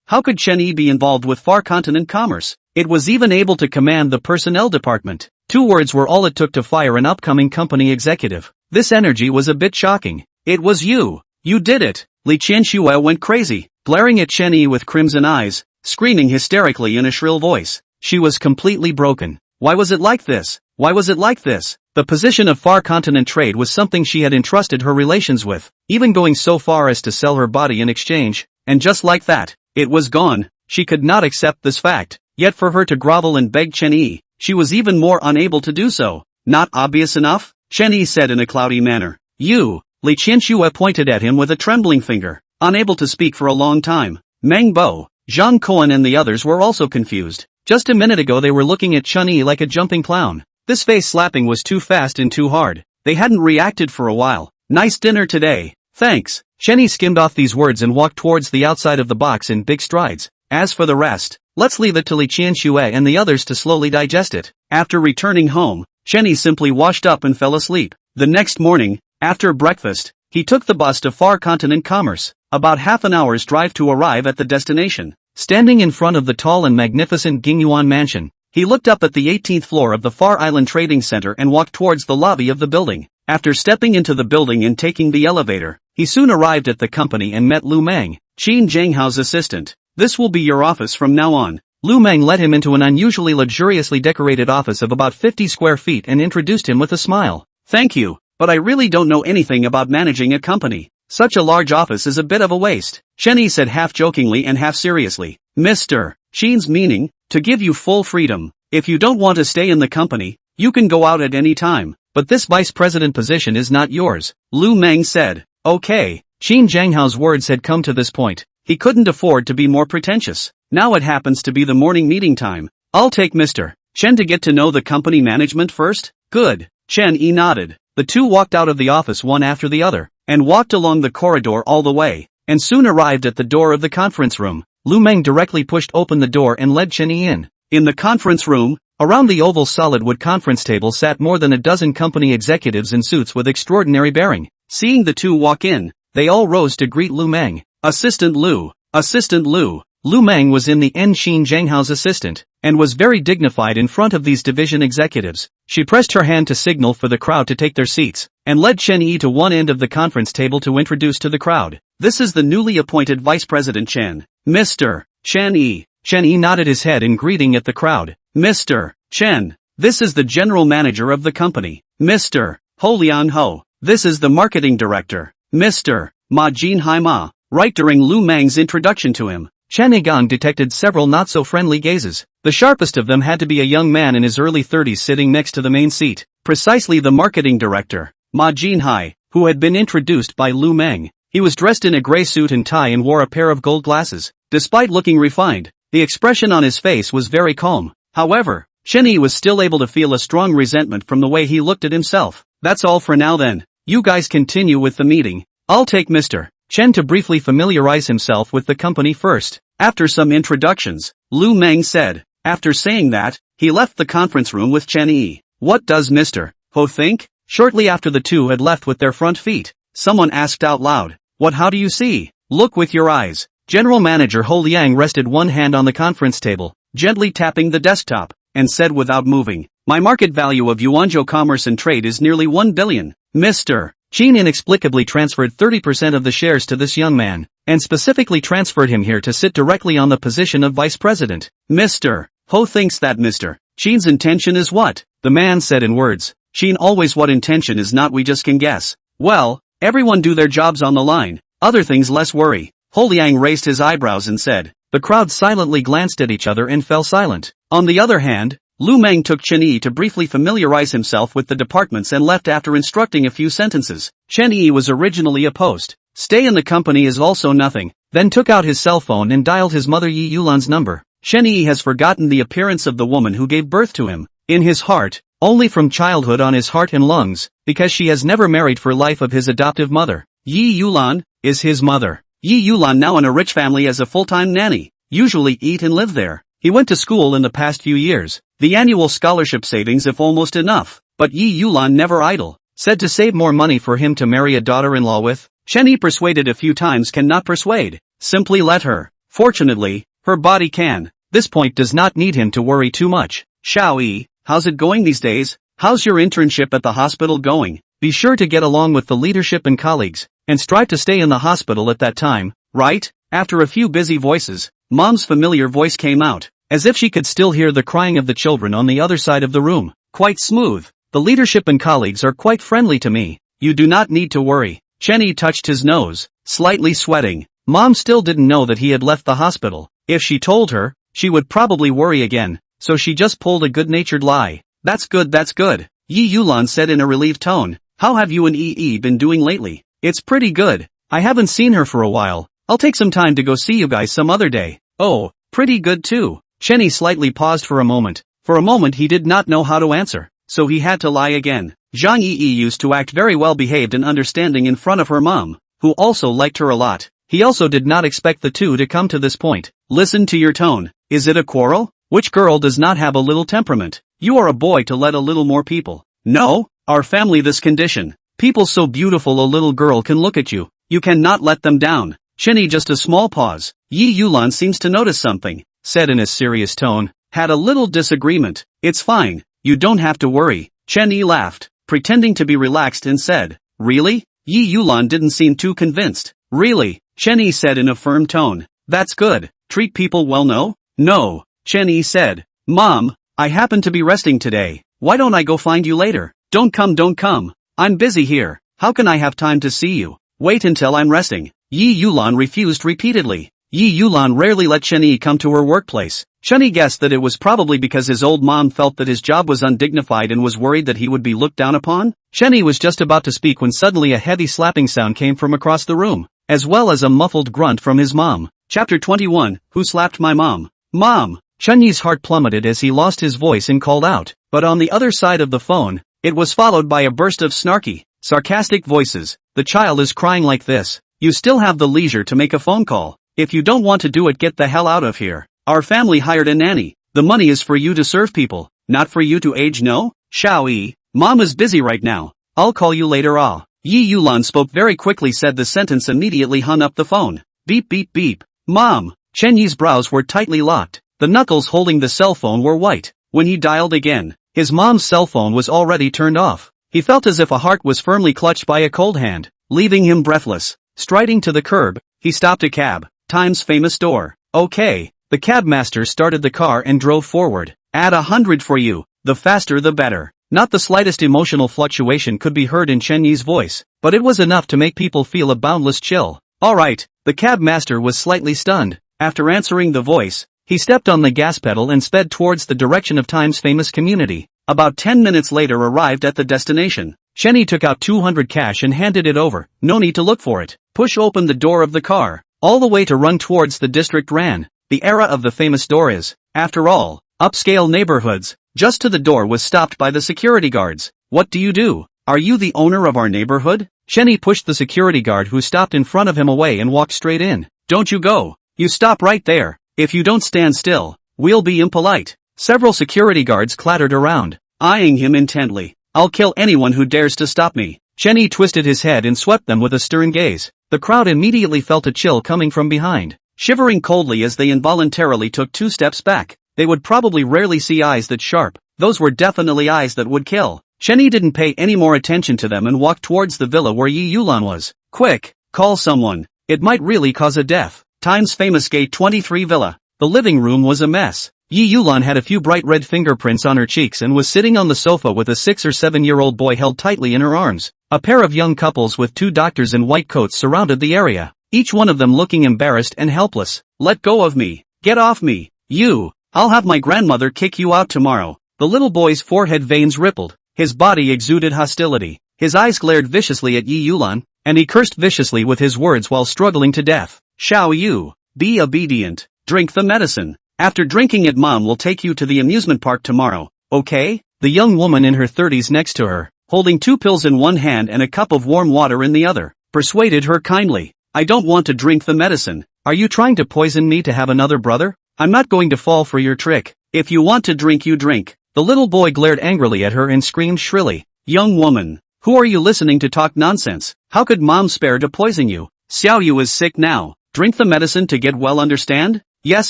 How could Chen Yi be involved with Far Continent Commerce? It was even able to command the personnel department. 2 words were all it took to fire an upcoming company executive. This energy was a bit shocking. It was you. You did it. Li Qianxue went crazy, glaring at Chen Yi with crimson eyes, screaming hysterically in a shrill voice. She was completely broken. Why was it like this? Why was it like this? The position of Far Continent Trade was something she had entrusted her relations with, even going so far as to sell her body in exchange, and just like that, it was gone. She could not accept this fact, yet for her to grovel and beg Chen Yi, she was even more unable to do so. Not obvious enough? Chen Yi said in a cloudy manner. You. Li Qianxue pointed at him with a trembling finger, unable to speak for a long time. Mangbo, Zhang Koan and the others were also confused. Just a minute ago they were looking at Chen Yi like a jumping clown. This face slapping was too fast and too hard. They hadn't reacted for a while. Nice dinner today. Thanks. Chen Yi skimmed off these words and walked towards the outside of the box in big strides. As for the rest, let's leave it to Li Qianxue and the others to slowly digest it. After returning home, Chen Yi simply washed up and fell asleep. The next morning, after breakfast, he took the bus to Far Continent Commerce, about half an hour's drive to arrive at the destination. Standing in front of the tall and magnificent Gingyuan mansion, he looked up at the 18th floor of the Far Island Trading Center and walked towards the lobby of the building. After stepping into the building and taking the elevator, he soon arrived at the company and met Lu Meng, Qin Zhenghao's assistant. This will be your office from now on. Lu Meng led him into an unusually luxuriously decorated office of about 50 square feet and introduced him with a smile. Thank you, but I really don't know anything about managing a company. Such a large office is a bit of a waste, Chen Yi said half jokingly and half seriously. Mr. Qin's meaning, to give you full freedom. If you don't want to stay in the company, you can go out at any time, but this vice president position is not yours, Lu Meng said. Okay. Qin Zhenghao's words had come to this point. He couldn't afford to be more pretentious. Now it happens to be the morning meeting time. I'll take Mr. Chen to get to know the company management first? Good. Chen Yi nodded. The two walked out of the office one after the other, and walked along the corridor all the way, and soon arrived at the door of the conference room. Lu Meng directly pushed open the door and led Chen Yi in. In the conference room, around the oval solid wood conference table sat more than a dozen company executives in suits with extraordinary bearing. Seeing the two walk in, they all rose to greet Lu Meng. Assistant Lu. Assistant Lu. Lu Meng was in the end Qin Zhenghao's assistant, and was very dignified in front of these division executives. She pressed her hand to signal for the crowd to take their seats, and led Chen Yi to one end of the conference table to introduce to the crowd. This is the newly appointed Vice President Chen. Mr. Chen Yi. Chen Yi nodded his head in greeting at the crowd. Mr. Chen. This is the general manager of the company. Mr. Ho Liang Ho. This is the marketing director. Mr. Ma Jin Hai Ma. Right during Lu Mang's introduction to him, Chen Yi detected several not-so-friendly gazes. The sharpest of them had to be a young man in his early 30s sitting next to the main seat, precisely the marketing director, Ma Jin Hai, who had been introduced by Lu Meng. He was dressed in a gray suit and tie and wore a pair of gold glasses. Despite looking refined, the expression on his face was very calm. However, Chen Yi was still able to feel a strong resentment from the way he looked at himself. That's all for now then. You guys continue with the meeting. I'll take Mr. Chen to briefly familiarize himself with the company first. After some introductions, Lu Meng said. After saying that, he left the conference room with Chen Yi. What does Mr. Ho think? Shortly after the two had left with their front feet, someone asked out loud. What? How do you see? Look with your eyes. General Manager Ho Liang rested one hand on the conference table, gently tapping the desktop, and said without moving, my market value of Yuanzhou commerce and trade is nearly 1 billion. Mr. Qin inexplicably transferred 30% of the shares to this young man, and specifically transferred him here to sit directly on the position of vice president. Mr. Ho thinks that Mr. Qin's intention is what? The man said in words. Qin always what intention is not we just can guess. Well, everyone do their jobs on the line, other things less worry. Ho Liang raised his eyebrows and said. The crowd silently glanced at each other and fell silent. On the other hand, Lu Meng took Chen Yi to briefly familiarize himself with the departments and left after instructing a few sentences. Chen Yi was originally opposed. Stay in the company is also nothing, then took out his cell phone and dialed his mother Yi Yulan's number. Chen Yi has forgotten the appearance of the woman who gave birth to him. In his heart, only from childhood on his heart and lungs, because she has never married for life of his adoptive mother. Yi Yulan is his mother. Yi Yulan now in a rich family as a full-time nanny, usually eat and live there. He went to school in the past few years. The annual scholarship savings if almost enough, but Yi Yulan never idle. Said to save more money for him to marry a daughter-in-law with. Chen Yi persuaded a few times cannot persuade. Simply let her. Fortunately, her body can. This point does not need him to worry too much. Xiao Yi, how's it going these days? How's your internship at the hospital going? Be sure to get along with the leadership and colleagues, and strive to stay in the hospital at that time, right? After a few busy voices, Mom's familiar voice came out, as if she could still hear the crying of the children on the other side of the room. Quite smooth. The leadership and colleagues are quite friendly to me. You do not need to worry. Chen Yi touched his nose, slightly sweating. Mom still didn't know that he had left the hospital. If she told her, she would probably worry again, so she just pulled a good-natured lie. That's good, that's good. Yi Yulan said in a relieved tone. How have you and Yi been doing lately? It's pretty good. I haven't seen her for a while. I'll take some time to go see you guys some other day. Oh, pretty good too. Chen Yi slightly paused for a moment. For a moment he did not know how to answer, so he had to lie again. Zhang Yi used to act very well behaved and understanding in front of her mom, who also liked her a lot. He also did not expect the two to come to this point. Listen to your tone. Is it a quarrel? Which girl does not have a little temperament? You are a boy to let a little more people. No, our family this condition. People so beautiful a little girl can look at you. You cannot let them down. Chen Yi just a small pause. Yi Yulan seems to notice something, said in a serious tone. Had a little disagreement. It's fine. You don't have to worry. Chen Yi laughed, pretending to be relaxed and said, really? Yi Yulan didn't seem too convinced. Really? Chen Yi said in a firm tone. That's good. Treat people well no? No. Chen Yi said. Mom, I happen to be resting today. Why don't I go find you later? Don't come. I'm busy here. How can I have time to see you? Wait until I'm resting. Yi Yulan refused repeatedly. Yi Yulan rarely let Chen Yi come to her workplace. Chen Yi guessed that it was probably because his old mom felt that his job was undignified and was worried that he would be looked down upon. Chen Yi was just about to speak when suddenly a heavy slapping sound came from across the room, as well as a muffled grunt from his mom. Chapter 21, Who Slapped My Mom? Mom! Chen Yi's heart plummeted as he lost his voice and called out, but on the other side of the phone, it was followed by a burst of snarky, sarcastic voices. The child is crying like this. You still have the leisure to make a phone call. If you don't want to do it, get the hell out of here. Our family hired a nanny. The money is for you to serve people, not for you to age no? Xiao Yi, Mom is busy right now. I'll call you later. Yi Yulan spoke very quickly, said the sentence, immediately hung up the phone. Beep beep beep. Mom! Chen Yi's brows were tightly locked. The knuckles holding the cell phone were white. When he dialed again, his mom's cell phone was already turned off. He felt as if a heart was firmly clutched by a cold hand, leaving him breathless. Striding to the curb, he stopped a cab. Time's famous door. Okay. The cabmaster started the car and drove forward. Add 100 for you. The faster the better. Not the slightest emotional fluctuation could be heard in Chen Yi's voice, but it was enough to make people feel a boundless chill. Alright, the cab master was slightly stunned. After answering the voice, he stepped on the gas pedal and sped towards the direction of Time's famous community. About 10 minutes later arrived at the destination. Chen Yi took out 200 cash and handed it over. No need to look for it. Push open the door of the car. All the way to run towards the district ran. The era of the famous door is, after all, upscale neighborhoods. Just to the door was stopped by the security guards. What do you do? Are you the owner of our neighborhood? Chen Yi pushed the security guard who stopped in front of him away and walked straight in. Don't you go. You stop right there. If you don't stand still, we'll be impolite. Several security guards clattered around, eyeing him intently. I'll kill anyone who dares to stop me. Chen Yi twisted his head and swept them with a stern gaze. The crowd immediately felt a chill coming from behind, shivering coldly as they involuntarily took 2 steps back. They would probably rarely see eyes that sharp. Those were definitely eyes that would kill. Chen Yi didn't pay any more attention to them and walked towards the villa where Yi Yulan was. Quick, call someone. It might really cause a death. Time's famous Gate 23 villa. The living room was a mess. Yi Yulan had a few bright red fingerprints on her cheeks and was sitting on the sofa with a 6 or 7-year-old boy held tightly in her arms. A pair of young couples with 2 doctors in white coats surrounded the area, each one of them looking embarrassed and helpless. Let go of me. Get off me. You. I'll have my grandmother kick you out tomorrow. The little boy's forehead veins rippled. His body exuded hostility. His eyes glared viciously at Yi Yulan, and he cursed viciously with his words while struggling to death. Shao Yu. Be obedient. Drink the medicine. After drinking it, Mom will take you to the amusement park tomorrow, okay? The young woman in her 30s next to her, holding 2 pills in one hand and a cup of warm water in the other, persuaded her kindly. I don't want to drink the medicine. Are you trying to poison me to have another brother? I'm not going to fall for your trick. If you want to drink, you drink. The little boy glared angrily at her and screamed shrilly. Young woman, who are you listening to talk nonsense? How could Mom spare to poison you? Xiao Yu is sick now. Drink the medicine to get well, understand? Yes,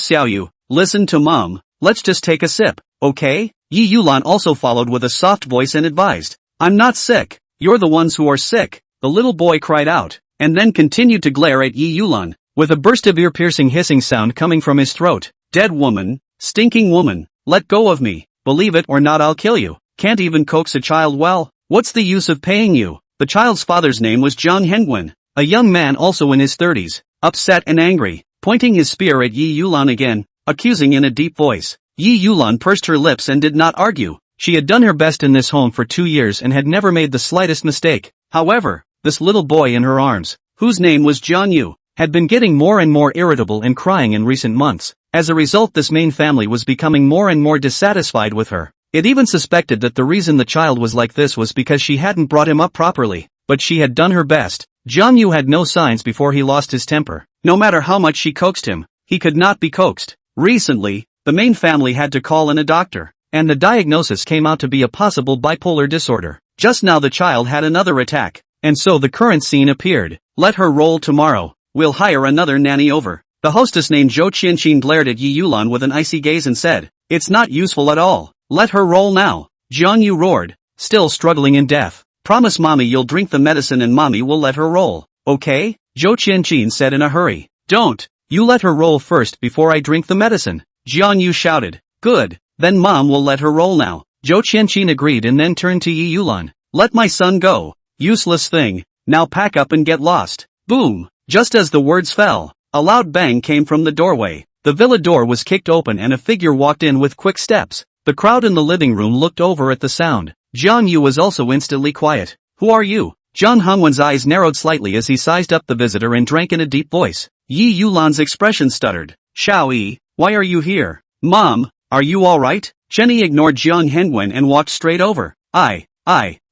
Xiao Yu. Listen to Mom. Let's just take a sip, okay? Yi Yulan also followed with a soft voice and advised. I'm not sick. You're the ones who are sick. The little boy cried out, and then continued to glare at Yi Yulan, with a burst of ear-piercing hissing sound coming from his throat. Dead woman, stinking woman, let go of me. Believe it or not, I'll kill you. Can't even coax a child well? What's the use of paying you? The child's father's name was Zhang Hengwen, a young man also in his 30s, upset and angry, pointing his spear at Yi Yulan again, accusing in a deep voice. Yi Yulan pursed her lips and did not argue. She had done her best in this home for 2 years and had never made the slightest mistake. However, this little boy in her arms, whose name was Jian Yu, had been getting more and more irritable and crying in recent months. As a result, this main family was becoming more and more dissatisfied with her. It even suspected that the reason the child was like this was because she hadn't brought him up properly. But she had done her best. Jian Yu had no signs before he lost his temper. No matter how much she coaxed him, he could not be coaxed. Recently, the main family had to call in a doctor, and the diagnosis came out to be a possible bipolar disorder. Just now the child had another attack, and so the current scene appeared. Let her roll tomorrow. We'll hire another nanny over. The hostess named Zhou Qianqin glared at Yi Yulan with an icy gaze and said, it's not useful at all. Let her roll now. Jian Yu roared, still struggling in death. Promise Mommy you'll drink the medicine and Mommy will let her roll, okay? Zhou Qianqin said in a hurry. Don't. You let her roll first before I drink the medicine. Jian Yu shouted. Good. Then Mom will let her roll now. Zhou Qianqin agreed and then turned to Yi Yulan. Let my son go. Useless thing. Now pack up and get lost. Boom. Just as the words fell, a loud bang came from the doorway. The villa door was kicked open and a figure walked in with quick steps. The crowd in the living room looked over at the sound. Jian Yu was also instantly quiet. Who are you? Zhang Hongwen's eyes narrowed slightly as he sized up the visitor and drank in a deep voice. Yi Yulan's expression stuttered. Shao Yi, why are you here? Mom, are you alright? Chen Yi ignored Jiang Hengwen and walked straight over. I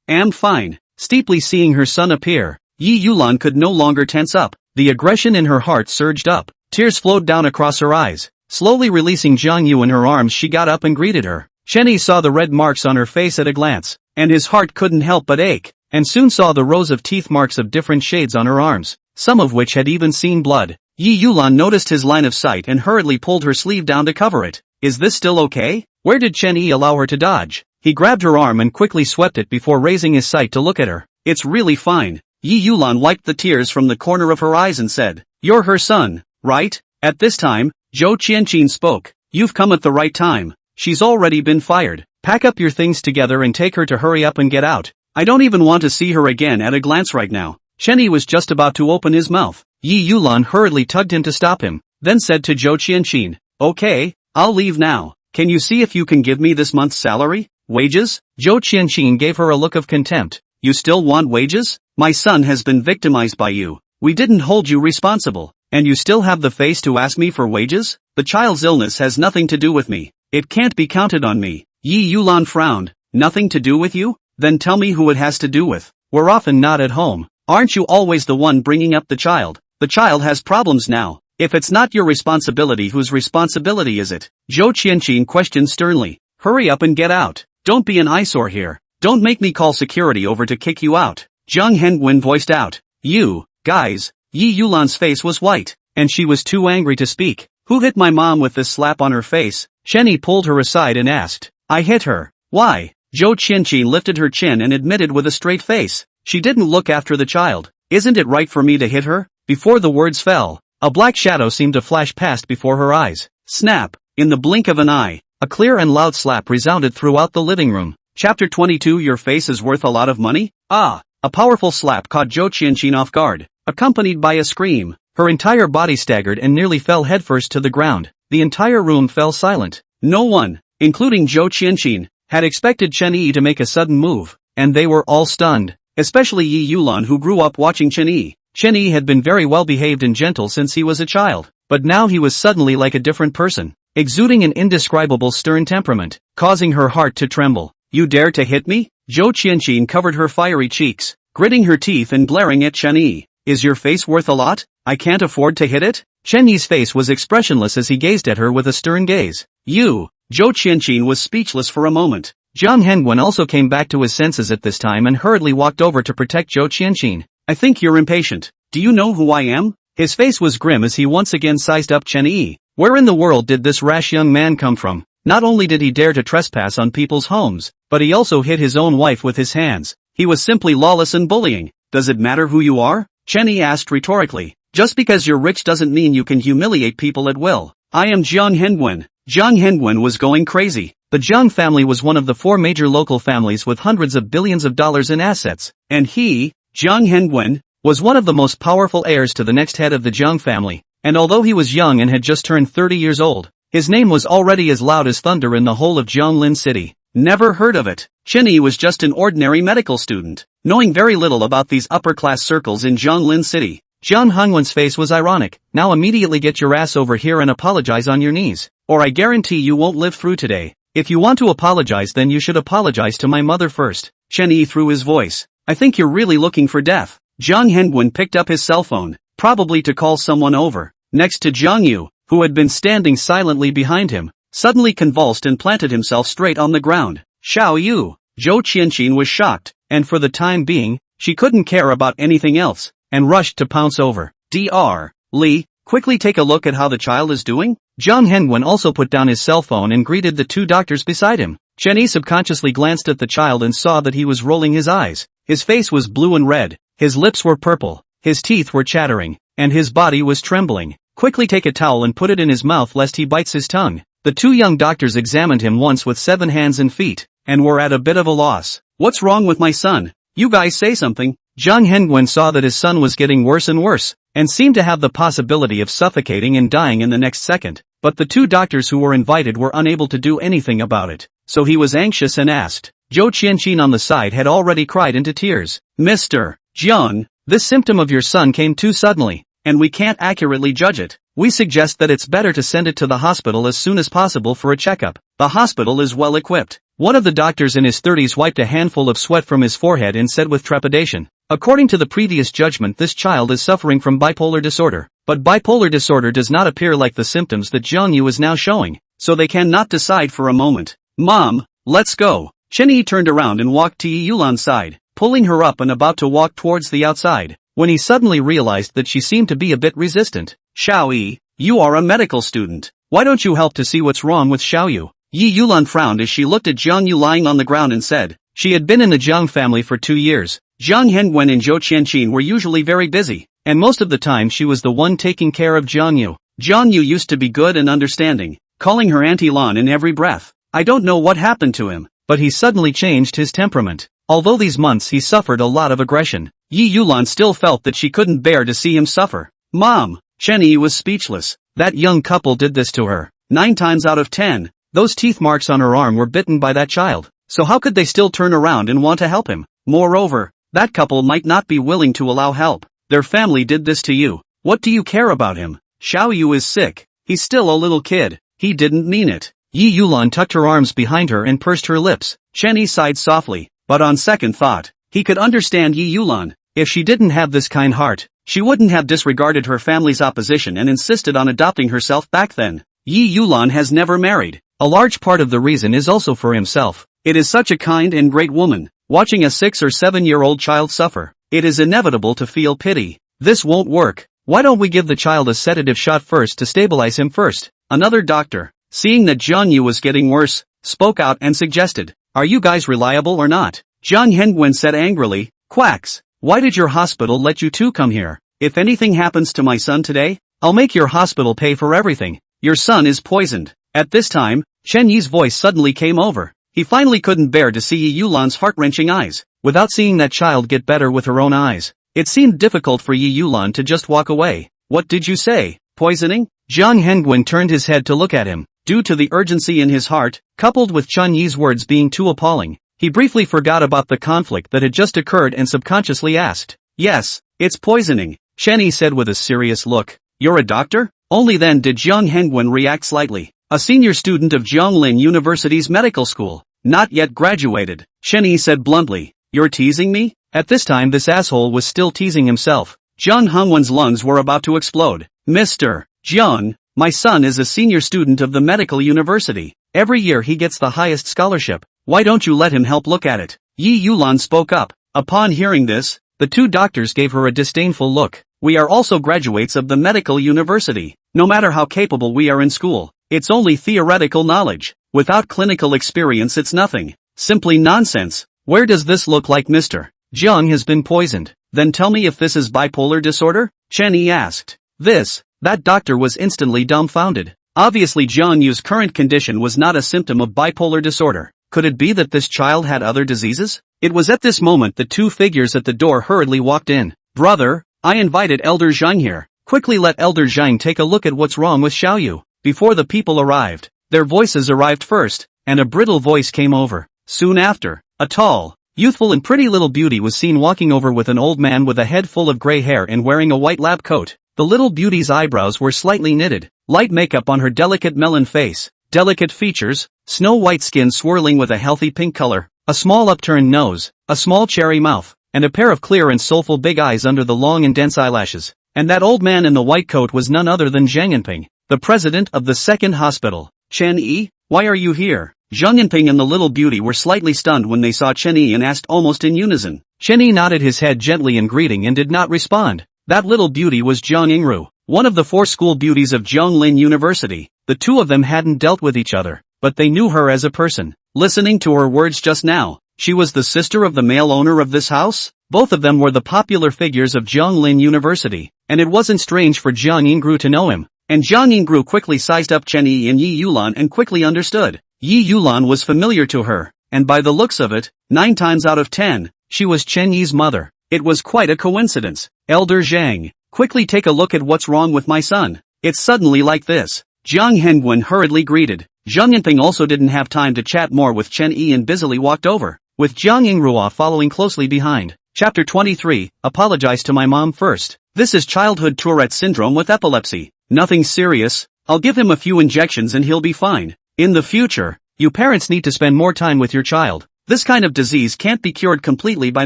am fine. Steeply seeing her son appear, Yi Yulan could no longer tense up. The aggression in her heart surged up. Tears flowed down across her eyes. Slowly releasing Jiang Yu in her arms, she got up and greeted her. Chen Yi saw the red marks on her face at a glance, and his heart couldn't help but ache, and soon saw the rows of teeth marks of different shades on her arms, some of which had even seen blood. Yi Yulan noticed his line of sight and hurriedly pulled her sleeve down to cover it. Is this still okay? Where did Chen Yi allow her to dodge? He grabbed her arm and quickly swept it before raising his sight to look at her. It's really fine. Yi Yulan wiped the tears from the corner of her eyes and said, You're her son, right? At this time, Zhou Qianqin spoke. You've come at the right time. She's already been fired. Pack up your things together and take her to hurry up and get out. I don't even want to see her again at a glance right now. Chen Yi was just about to open his mouth. Yi Yulan hurriedly tugged him to stop him, then said to Zhou Qianqin, "Okay, I'll leave now. Can you see if you can give me this month's salary? Wages?" Zhou Qianqin gave her a look of contempt. "You still want wages? My son has been victimized by you. We didn't hold you responsible, and you still have the face to ask me for wages? The child's illness has nothing to do with me. It can't be counted on me." Yi Yulan frowned. "Nothing to do with you? Then tell me who it has to do with. We're often not at home. Aren't you always the one bringing up the child? The child has problems now. If it's not your responsibility, whose responsibility is it?" Zhou Qianqin questioned sternly. "Hurry up and get out. Don't be an eyesore here. Don't make me call security over to kick you out." Zhang Hengwen voiced out. "You, guys." Yi Yulan's face was white, and she was too angry to speak. "Who hit my mom with this slap on her face?" Chen Yi pulled her aside and asked. "I hit her." "Why?" Zhou Qianqin lifted her chin and admitted with a straight face. "She didn't look after the child. Isn't it right for me to hit her?" Before the words fell, a black shadow seemed to flash past before her eyes. Snap! In the blink of an eye, a clear and loud slap resounded throughout the living room. Chapter 22. Your face is worth a lot of money? Ah! A powerful slap caught Zhou Qianqin off guard, accompanied by a scream. Her entire body staggered and nearly fell headfirst to the ground. The entire room fell silent. No one, including Zhou Qianqin, had expected Chen Yi to make a sudden move, and they were all stunned, especially Yi Yulan, who grew up watching Chen Yi. Chen Yi had been very well behaved and gentle since he was a child, but now he was suddenly like a different person, exuding an indescribable stern temperament, causing her heart to tremble. "You dare to hit me?" Zhou Qianqin covered her fiery cheeks, gritting her teeth and glaring at Chen Yi. "Is your face worth a lot? I can't afford to hit it?" Chen Yi's face was expressionless as he gazed at her with a stern gaze. "You!" Zhou Qianqin was speechless for a moment. Zhang Hengwen also came back to his senses at this time and hurriedly walked over to protect Zhou Qianqin. "I think you're impatient. Do you know who I am?" His face was grim as he once again sized up Chen Yi. Where in the world did this rash young man come from? Not only did he dare to trespass on people's homes, but he also hit his own wife with his hands. He was simply lawless and bullying. "Does it matter who you are?" Chen Yi asked rhetorically. "Just because you're rich doesn't mean you can humiliate people at will. I am Zhang Hengwen." Zhang Hengwen was going crazy. The Zhang family was one of the 4 major local families with hundreds of billions of dollars in assets, and he, Zhang Hengwen, was one of the most powerful heirs to the next head of the Zhang family, and although he was young and had just turned 30 years old, his name was already as loud as thunder in the whole of Jianglin City. Never heard of it. Chen Yi was just an ordinary medical student, knowing very little about these upper-class circles in Jianglin City. Zhang Hengwen's face was ironic. "Now immediately get your ass over here and apologize on your knees, or I guarantee you won't live through today. If you want to apologize, then you should apologize to my mother first." Chen Yi threw his voice. "I think you're really looking for death." Zhang Hengwen picked up his cell phone, probably to call someone over. Next to Zhang Yu, who had been standing silently behind him, suddenly convulsed and planted himself straight on the ground. "Xiao Yu!" Zhou Qianqin was shocked, and for the time being, she couldn't care about anything else, and rushed to pounce over. "Dr. Li, quickly take a look at how the child is doing?" Zhang Hengwen also put down his cell phone and greeted the 2 doctors beside him. Chen Yi subconsciously glanced at the child and saw that he was rolling his eyes. His face was blue and red, his lips were purple, his teeth were chattering, and his body was trembling. "Quickly take a towel and put it in his mouth lest he bites his tongue." The 2 young doctors examined him once with 7 hands and feet, and were at a bit of a loss. "What's wrong with my son? You guys say something." Zhang Hengwen saw that his son was getting worse and worse, and seemed to have the possibility of suffocating and dying in the next second, but the 2 doctors who were invited were unable to do anything about it, so he was anxious and asked. Zhou Qianqin on the side had already cried into tears. "Mr. Jiang, this symptom of your son came too suddenly, and we can't accurately judge it. We suggest that it's better to send it to the hospital as soon as possible for a checkup. The hospital is well equipped." One of the doctors in his 30s wiped a handful of sweat from his forehead and said with trepidation, "According to the previous judgment, this child is suffering from bipolar disorder. But bipolar disorder does not appear like the symptoms that Zhang Yu is now showing, so they cannot decide for a moment." "Mom, let's go." Chen Yi turned around and walked to Yi Yulan's side, pulling her up and about to walk towards the outside, when he suddenly realized that she seemed to be a bit resistant. "Xiao Yi, you are a medical student. Why don't you help to see what's wrong with Xiao Yu?" Yi Yulan frowned as she looked at Zhang Yu lying on the ground and said. She had been in the Zhang family for 2 years. Zhang Hengwen and Zhou Qianqin were usually very busy, and most of the time she was the one taking care of Zhang Yu. Zhang Yu used to be good and understanding, calling her Auntie Lan in every breath. "I don't know what happened to him. but he suddenly changed his temperament. Although these months he suffered a lot of aggression, Yi Yulan still felt that she couldn't bear to see him suffer. Mom! Chen Yi was speechless. That young couple did this to her. 9 times out of 10, those teeth marks on her arm were bitten by that child. So how could they still turn around and want to help him? Moreover, that couple might not be willing to allow help. Their family did this to you. What do you care about him? Xiao Yu is sick. He's still a little kid. He didn't mean it. Yi Yulan tucked her arms behind her and pursed her lips. Chen Yi sighed softly, but on second thought, he could understand Yi Yulan. If she didn't have this kind heart, she wouldn't have disregarded her family's opposition and insisted on adopting herself back then. Yi Yulan has never married. A large part of the reason is also for himself. It is such a kind and great woman. Watching a 6 or 7-year-old child suffer, it is inevitable to feel pity. This won't work. Why don't we give the child a sedative shot first to stabilize him first? Another doctor, seeing that Zhang Yu was getting worse, spoke out and suggested, "Are you guys reliable or not?" Zhang Hengwen said angrily, "Quacks, why did your hospital let you two come here? If anything happens to my son today, I'll make your hospital pay for everything. Your son is poisoned." At this time, Chen Yi's voice suddenly came over. He finally couldn't bear to see Yi Yulan's heart-wrenching eyes. Without seeing that child get better with her own eyes, it seemed difficult for Yi Yulan to just walk away. "What did you say? Poisoning?" Zhang Hengwen turned his head to look at him. Due to the urgency in his heart, coupled with Chen Yi's words being too appalling, he briefly forgot about the conflict that had just occurred and subconsciously asked, "Yes, it's poisoning," Chen Yi said with a serious look. "You're a doctor?" Only then did Zhang Hengwen react slightly. "A senior student of Jianglin University's medical school, not yet graduated," Chen Yi said bluntly. "You're teasing me?" At this time this asshole was still teasing himself. Zhang Hengwen's lungs were about to explode. "Mr. Jiang, my son is a senior student of the medical university. Every year he gets the highest scholarship. Why don't you let him help look at it?" Yi Yulan spoke up. Upon hearing this, the two doctors gave her a disdainful look. "We are also graduates of the medical university. No matter how capable we are in school, it's only theoretical knowledge. Without clinical experience it's nothing. Simply nonsense. Where does this look like Mr. Jiang has been poisoned? Then tell me if this is bipolar disorder?" Chen Yi asked. That doctor was instantly dumbfounded. Obviously Jiang Yu's current condition was not a symptom of bipolar disorder. Could it be that this child had other diseases? It was at this moment that 2 figures at the door hurriedly walked in. "Brother, I invited Elder Zhang here. Quickly let Elder Zhang take a look at what's wrong with Xiao Yu." Before the people arrived, their voices arrived first, and a brittle voice came over. Soon after, a tall, youthful and pretty little beauty was seen walking over with an old man with a head full of gray hair and wearing a white lab coat. The little beauty's eyebrows were slightly knitted, light makeup on her delicate melon face, delicate features, snow-white skin swirling with a healthy pink color, a small upturned nose, a small cherry mouth, and a pair of clear and soulful big eyes under the long and dense eyelashes. And that old man in the white coat was none other than Zhang Yanping, the president of the second hospital. "Chen Yi, why are you here?" Zhang Yanping and the little beauty were slightly stunned when they saw Chen Yi and asked almost in unison. Chen Yi nodded his head gently in greeting and did not respond. That little beauty was Zhang Yingru, one of the 4 school beauties of Jianglin University. The two of them hadn't dealt with each other, but they knew her as a person. Listening to her words just now, she was the sister of the male owner of this house? Both of them were the popular figures of Jianglin University, and it wasn't strange for Zhang Yingru to know him. And Zhang Yingru quickly sized up Chen Yi and Yi Yulan and quickly understood. Yi Yulan was familiar to her, and by the looks of it, 9 times out of 10, she was Chen Yi's mother. It was quite a coincidence. "Elder Zhang, quickly take a look at what's wrong with my son. It's suddenly like this." Zhang Hengwen hurriedly greeted. Zhang Yanping also didn't have time to chat more with Chen Yi and busily walked over, with Jiang Yingrua following closely behind. Chapter 23, Apologize to my mom first. This is childhood Tourette syndrome with epilepsy. Nothing serious. I'll give him a few injections and he'll be fine. In the future, you parents need to spend more time with your child. This kind of disease can't be cured completely by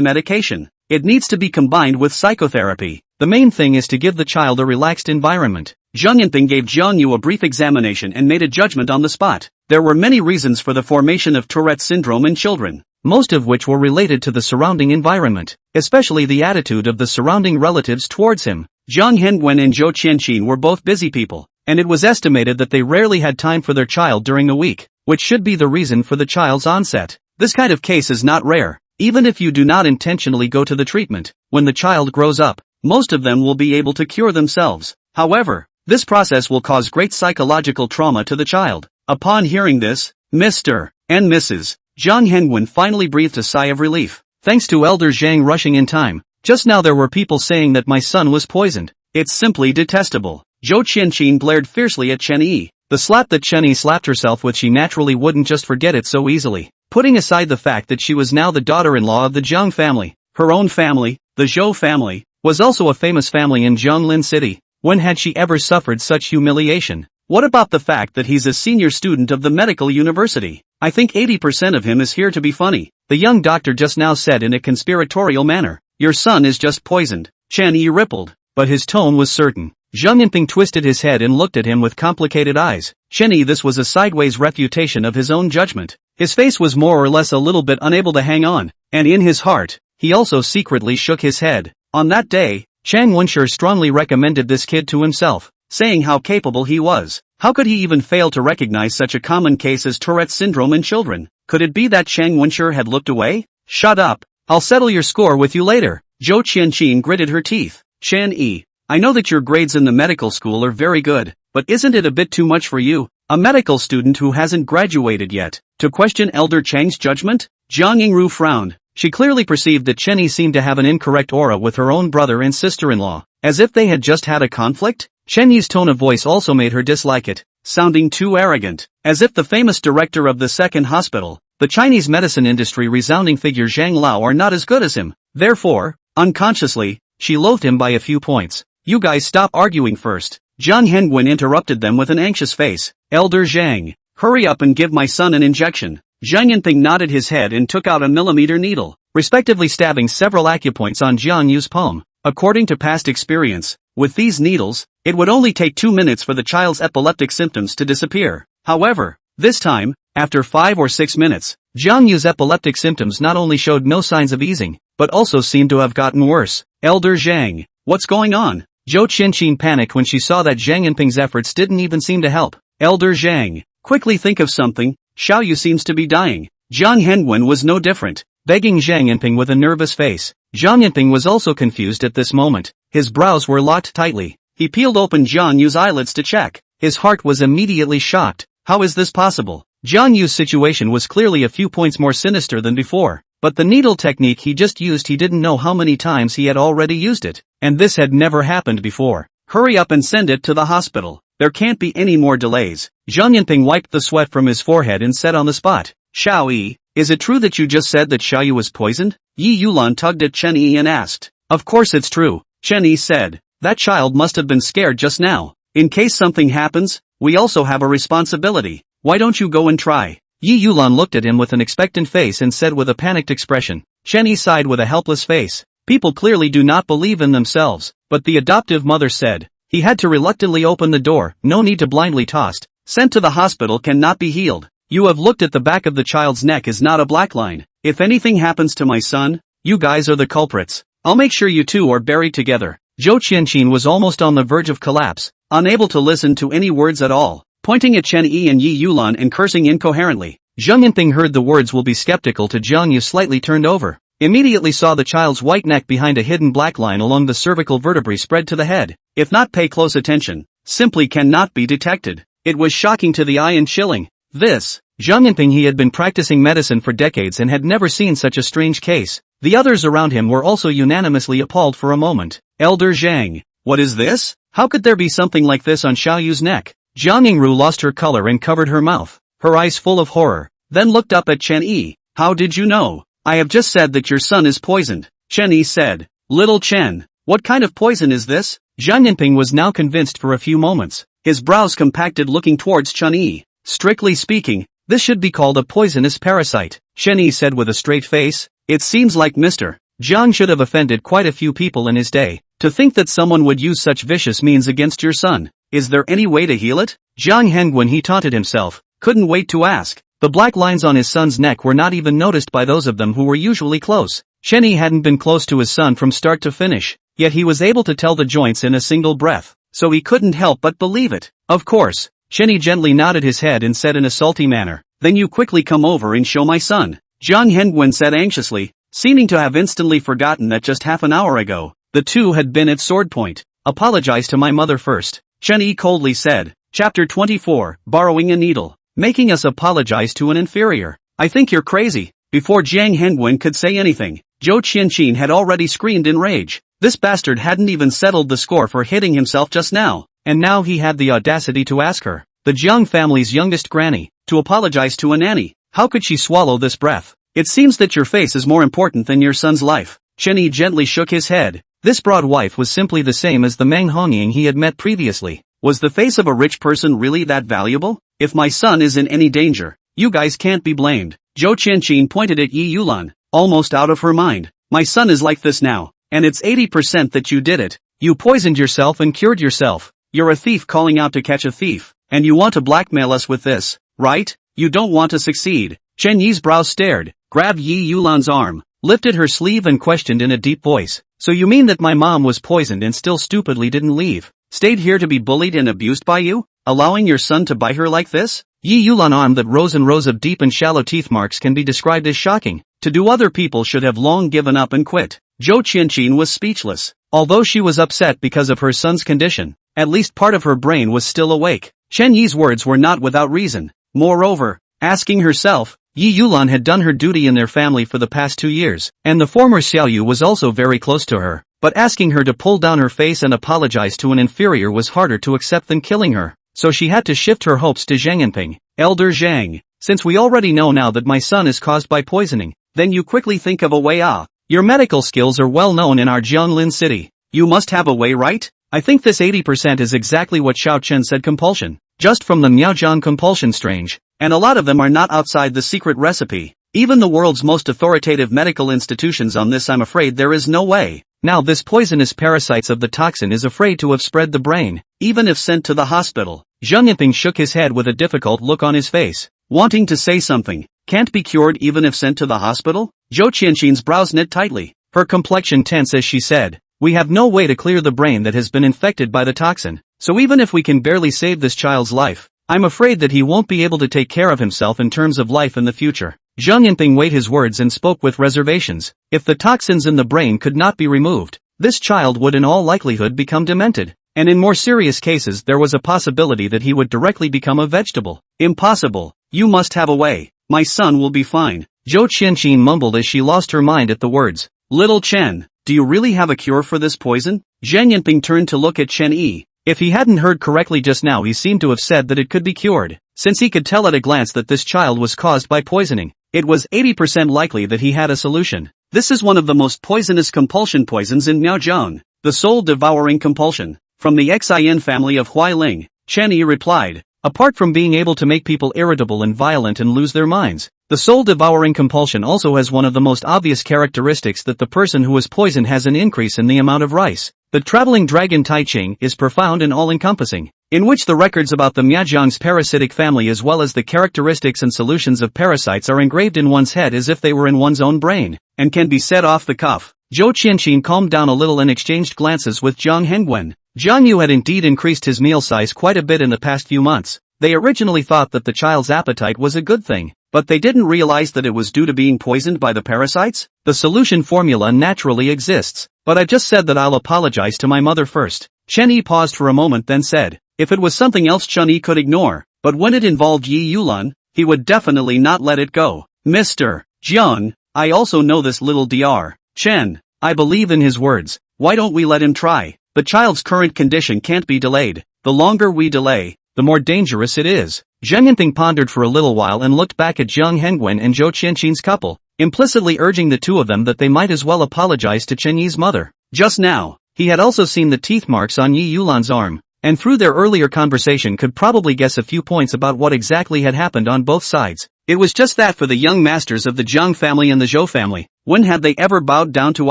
medication. It needs to be combined with psychotherapy. The main thing is to give the child a relaxed environment. Zhang Yanping gave Jiang Yu a brief examination and made a judgment on the spot. There were many reasons for the formation of Tourette syndrome in children, most of which were related to the surrounding environment, especially the attitude of the surrounding relatives towards him. Zhang Hengwen and Zhou Qianqin were both busy people, and it was estimated that they rarely had time for their child during the week, which should be the reason for the child's onset. This kind of case is not rare. Even if you do not intentionally go to the treatment, when the child grows up, most of them will be able to cure themselves. However, this process will cause great psychological trauma to the child. Upon hearing this, Mr. and Mrs. Jiang Hengwen finally breathed a sigh of relief. Thanks to Elder Zhang rushing in time. Just now there were people saying that my son was poisoned. It's simply detestable. Zhou Qianqin glared fiercely at Chen Yi. The slap that Chen Yi slapped herself with, she naturally wouldn't just forget it so easily. Putting aside the fact that she was now the daughter-in-law of the Jiang family, her own family, the Zhou family, was also a famous family in Jianglin City. When had she ever suffered such humiliation? What about the fact that he's a senior student of the medical university? I think 80% of him is here to be funny, the young doctor just now said in a conspiratorial manner. Your son is just poisoned. Chen Yi rippled, but his tone was certain. Zhang Yinping twisted his head and looked at him with complicated eyes. Chen Yi, this was a sideways refutation of his own judgment. His face was more or less a little bit unable to hang on, and in his heart, he also secretly shook his head. On that day, Chang Wenshur strongly recommended this kid to himself, saying how capable he was. How could he even fail to recognize such a common case as Tourette's syndrome in children? Could it be that Chang Wenshur had looked away? Shut up. I'll settle your score with you later. Zhou Qianqin gritted her teeth. Chen Yi, I know that your grades in the medical school are very good, but isn't it a bit too much for you? A medical student who hasn't graduated yet, to question Elder Chang's judgment? Jiang Yingru frowned. She clearly perceived that Chen Yi seemed to have an incorrect aura with her own brother and sister-in-law, as if they had just had a conflict? Chen Yi's tone of voice also made her dislike it, sounding too arrogant, as if the famous director of the second hospital, the Chinese medicine industry resounding figure Zhang Lao, are not as good as him. Therefore, unconsciously, she loathed him by a few points. You guys stop arguing first. Jiang Hengwen interrupted them with an anxious face. Elder Zhang, hurry up and give my son an injection. Zhang Yinping nodded his head and took out a millimeter needle, respectively stabbing several acupoints on Jiang Yu's palm. According to past experience, with these needles, it would only take 2 minutes for the child's epileptic symptoms to disappear. However, this time, after 5 or 6 minutes, Jiang Yu's epileptic symptoms not only showed no signs of easing, but also seemed to have gotten worse. Elder Zhang, what's going on? Zhou Qianqin panicked when she saw that Zhang Yinping's efforts didn't even seem to help. Elder Zhang, quickly think of something. Xiao Yu seems to be dying. Jiang Hengwen was no different, begging Zhang Yinping with a nervous face. Zhang Yinping was also confused at this moment. His brows were locked tightly. He peeled open Jiang Yu's eyelids to check. His heart was immediately shocked. How is this possible? Jiang Yu's situation was clearly a few points more sinister than before. But the needle technique he just used, he didn't know how many times he had already used it. And this had never happened before. Hurry up and send it to the hospital. There can't be any more delays. Zhang Yinping wiped the sweat from his forehead and said on the spot. Xiao Yi, is it true that you just said that Xiao Yu was poisoned? Yi Yulan tugged at Chen Yi and asked. Of course it's true, Chen Yi said. That child must have been scared just now. In case something happens, we also have a responsibility. Why don't you go and try? Yi Yulan looked at him with an expectant face and said with a panicked expression. Chen Yi sighed with a helpless face. People clearly do not believe in themselves, but the adoptive mother said. He had to reluctantly open the door. No need to blindly tossed. Sent to the hospital cannot be healed. You have looked at the back of the child's neck is not a black line. If anything happens to my son, you guys are the culprits. I'll make sure you two are buried together. Zhou Qianqin was almost on the verge of collapse, unable to listen to any words at all. Pointing at Chen Yi and Yi Yulan and cursing incoherently. Zhang Yinping heard the words will be skeptical to Jiang Yu slightly turned over. Immediately saw the child's white neck behind a hidden black line along the cervical vertebrae spread to the head. If not pay close attention, simply cannot be detected. It was shocking to the eye and chilling. This, Zhang Yinping, he had been practicing medicine for decades and had never seen such a strange case. The others around him were also unanimously appalled for a moment. Elder Zhang, what is this? How could there be something like this on Xiao Yu's neck? Jiang Yingru lost her color and covered her mouth, her eyes full of horror, then looked up at Chen Yi. How did you know? I have just said that your son is poisoned, Chen Yi said. Little Chen, what kind of poison is this? Zhang Yinping was now convinced for a few moments, his brows compacted looking towards Chen Yi. Strictly speaking, this should be called a poisonous parasite, Chen Yi said with a straight face. It seems like Mr. Jiang should have offended quite a few people in his day. To think that someone would use such vicious means against your son. Is there any way to heal it? Jiang Hengwen, he taunted himself, couldn't wait to ask. The black lines on his son's neck were not even noticed by those of them who were usually close. Chen Yi hadn't been close to his son from start to finish, yet he was able to tell the joints in a single breath, so he couldn't help but believe it. Of course. Chen Yi gently nodded his head and said in a salty manner, then you quickly come over and show my son. Jiang Hengwen said anxiously, seeming to have instantly forgotten that just half an hour ago, the two had been at sword point. Apologize to my mother first, Chen Yi coldly said. Chapter 24, Borrowing a Needle. Making us apologize to an inferior. I think you're crazy. Before Jiang Hengwen could say anything, Zhou Qianqin had already screamed in rage. This bastard hadn't even settled the score for hitting himself just now, and now he had the audacity to ask her, the Jiang family's youngest granny, to apologize to a nanny. How could she swallow this breath? It seems that your face is more important than your son's life. Chen Yi gently shook his head. This broad wife was simply the same as the Meng Hongying he had met previously. Was the face of a rich person really that valuable? If my son is in any danger, you guys can't be blamed. Zhou Qianqin pointed at Yi Yulan, almost out of her mind. My son is like this now, and it's 80% that you did it. You poisoned yourself and cured yourself. You're a thief calling out to catch a thief, and you want to blackmail us with this, right? You don't want to succeed. Chen Yi's brows stared, grabbed Yi Yulan's arm, lifted her sleeve and questioned in a deep voice. So you mean that my mom was poisoned and still stupidly didn't leave? Stayed here to be bullied and abused by you? Allowing your son to bite her like this? Yi Yulan's arm that rows and rows of deep and shallow teeth marks can be described as shocking. To do other people should have long given up and quit. Zhou Qianqin was speechless. Although she was upset because of her son's condition, at least part of her brain was still awake. Chen Yi's words were not without reason. Moreover, asking herself, Yi Yulan had done her duty in their family for the past 2 years, and the former Xiaoyu was also very close to her. But asking her to pull down her face and apologize to an inferior was harder to accept than killing her. So she had to shift her hopes to Zhang Yanping. Elder Zhang, since we already know now that my son is caused by poisoning, then you quickly think of a way out. Your medical skills are well known in our Jianglin city. You must have a way, right? I think this 80% is exactly what Xiao Chen said compulsion. Just from the Miaojiang compulsion strange. And a lot of them are not outside the secret recipe. Even the world's most authoritative medical institutions on this, I'm afraid there is no way. Now this poisonous parasites of the toxin is afraid to have spread the brain, even if sent to the hospital. Zhang Yanping shook his head with a difficult look on his face, wanting to say something. Can't be cured even if sent to the hospital? Zhou Qianqin's brows knit tightly, her complexion tense as she said, we have no way to clear the brain that has been infected by the toxin, so even if we can barely save this child's life, I'm afraid that he won't be able to take care of himself in terms of life in the future. Zhang Yanping weighed his words and spoke with reservations. If the toxins in the brain could not be removed, this child would in all likelihood become demented, and in more serious cases there was a possibility that he would directly become a vegetable. Impossible. You must have a way. My son will be fine. Zhou Qianqin mumbled as she lost her mind at the words. Little Chen, do you really have a cure for this poison? Zhang Yanping turned to look at Chen Yi. If he hadn't heard correctly just now, he seemed to have said that it could be cured, since he could tell at a glance that this child was caused by poisoning. It was 80% likely that he had a solution. This is one of the most poisonous compulsion poisons in Miaojiang, the soul-devouring compulsion. From the Xin family of Huailing, Chen Yi replied. Apart from being able to make people irritable and violent and lose their minds, the soul-devouring compulsion also has one of the most obvious characteristics that the person who is poisoned has an increase in the amount of rice. The traveling dragon Tai Ching is profound and all-encompassing, in which the records about the Miaojiang's parasitic family as well as the characteristics and solutions of parasites are engraved in one's head as if they were in one's own brain, and can be said off the cuff. Zhou Qianqin calmed down a little and exchanged glances with Jiang Hengwen. Jiang Yu had indeed increased his meal size quite a bit in the past few months. They originally thought that the child's appetite was a good thing, but they didn't realize that it was due to being poisoned by the parasites. The solution formula naturally exists, but I just said that I'll apologize to my mother first. Chen Yi paused for a moment then said, if it was something else Chen Yi could ignore, but when it involved Yi Yulan, he would definitely not let it go. Mr. Jiang, I also know this little Dr. Chen. I believe in his words. Why don't we let him try? The child's current condition can't be delayed. The longer we delay, the more dangerous it is. Zhang Yanping pondered for a little while and looked back at Jiang Hengwen and Zhou Qianqin's couple, implicitly urging the two of them that they might as well apologize to Chen Yi's mother. Just now, he had also seen the teeth marks on Yi Yulan's arm, and through their earlier conversation could probably guess a few points about what exactly had happened on both sides. It was just that for the young masters of the Jiang family and the Zhou family, when had they ever bowed down to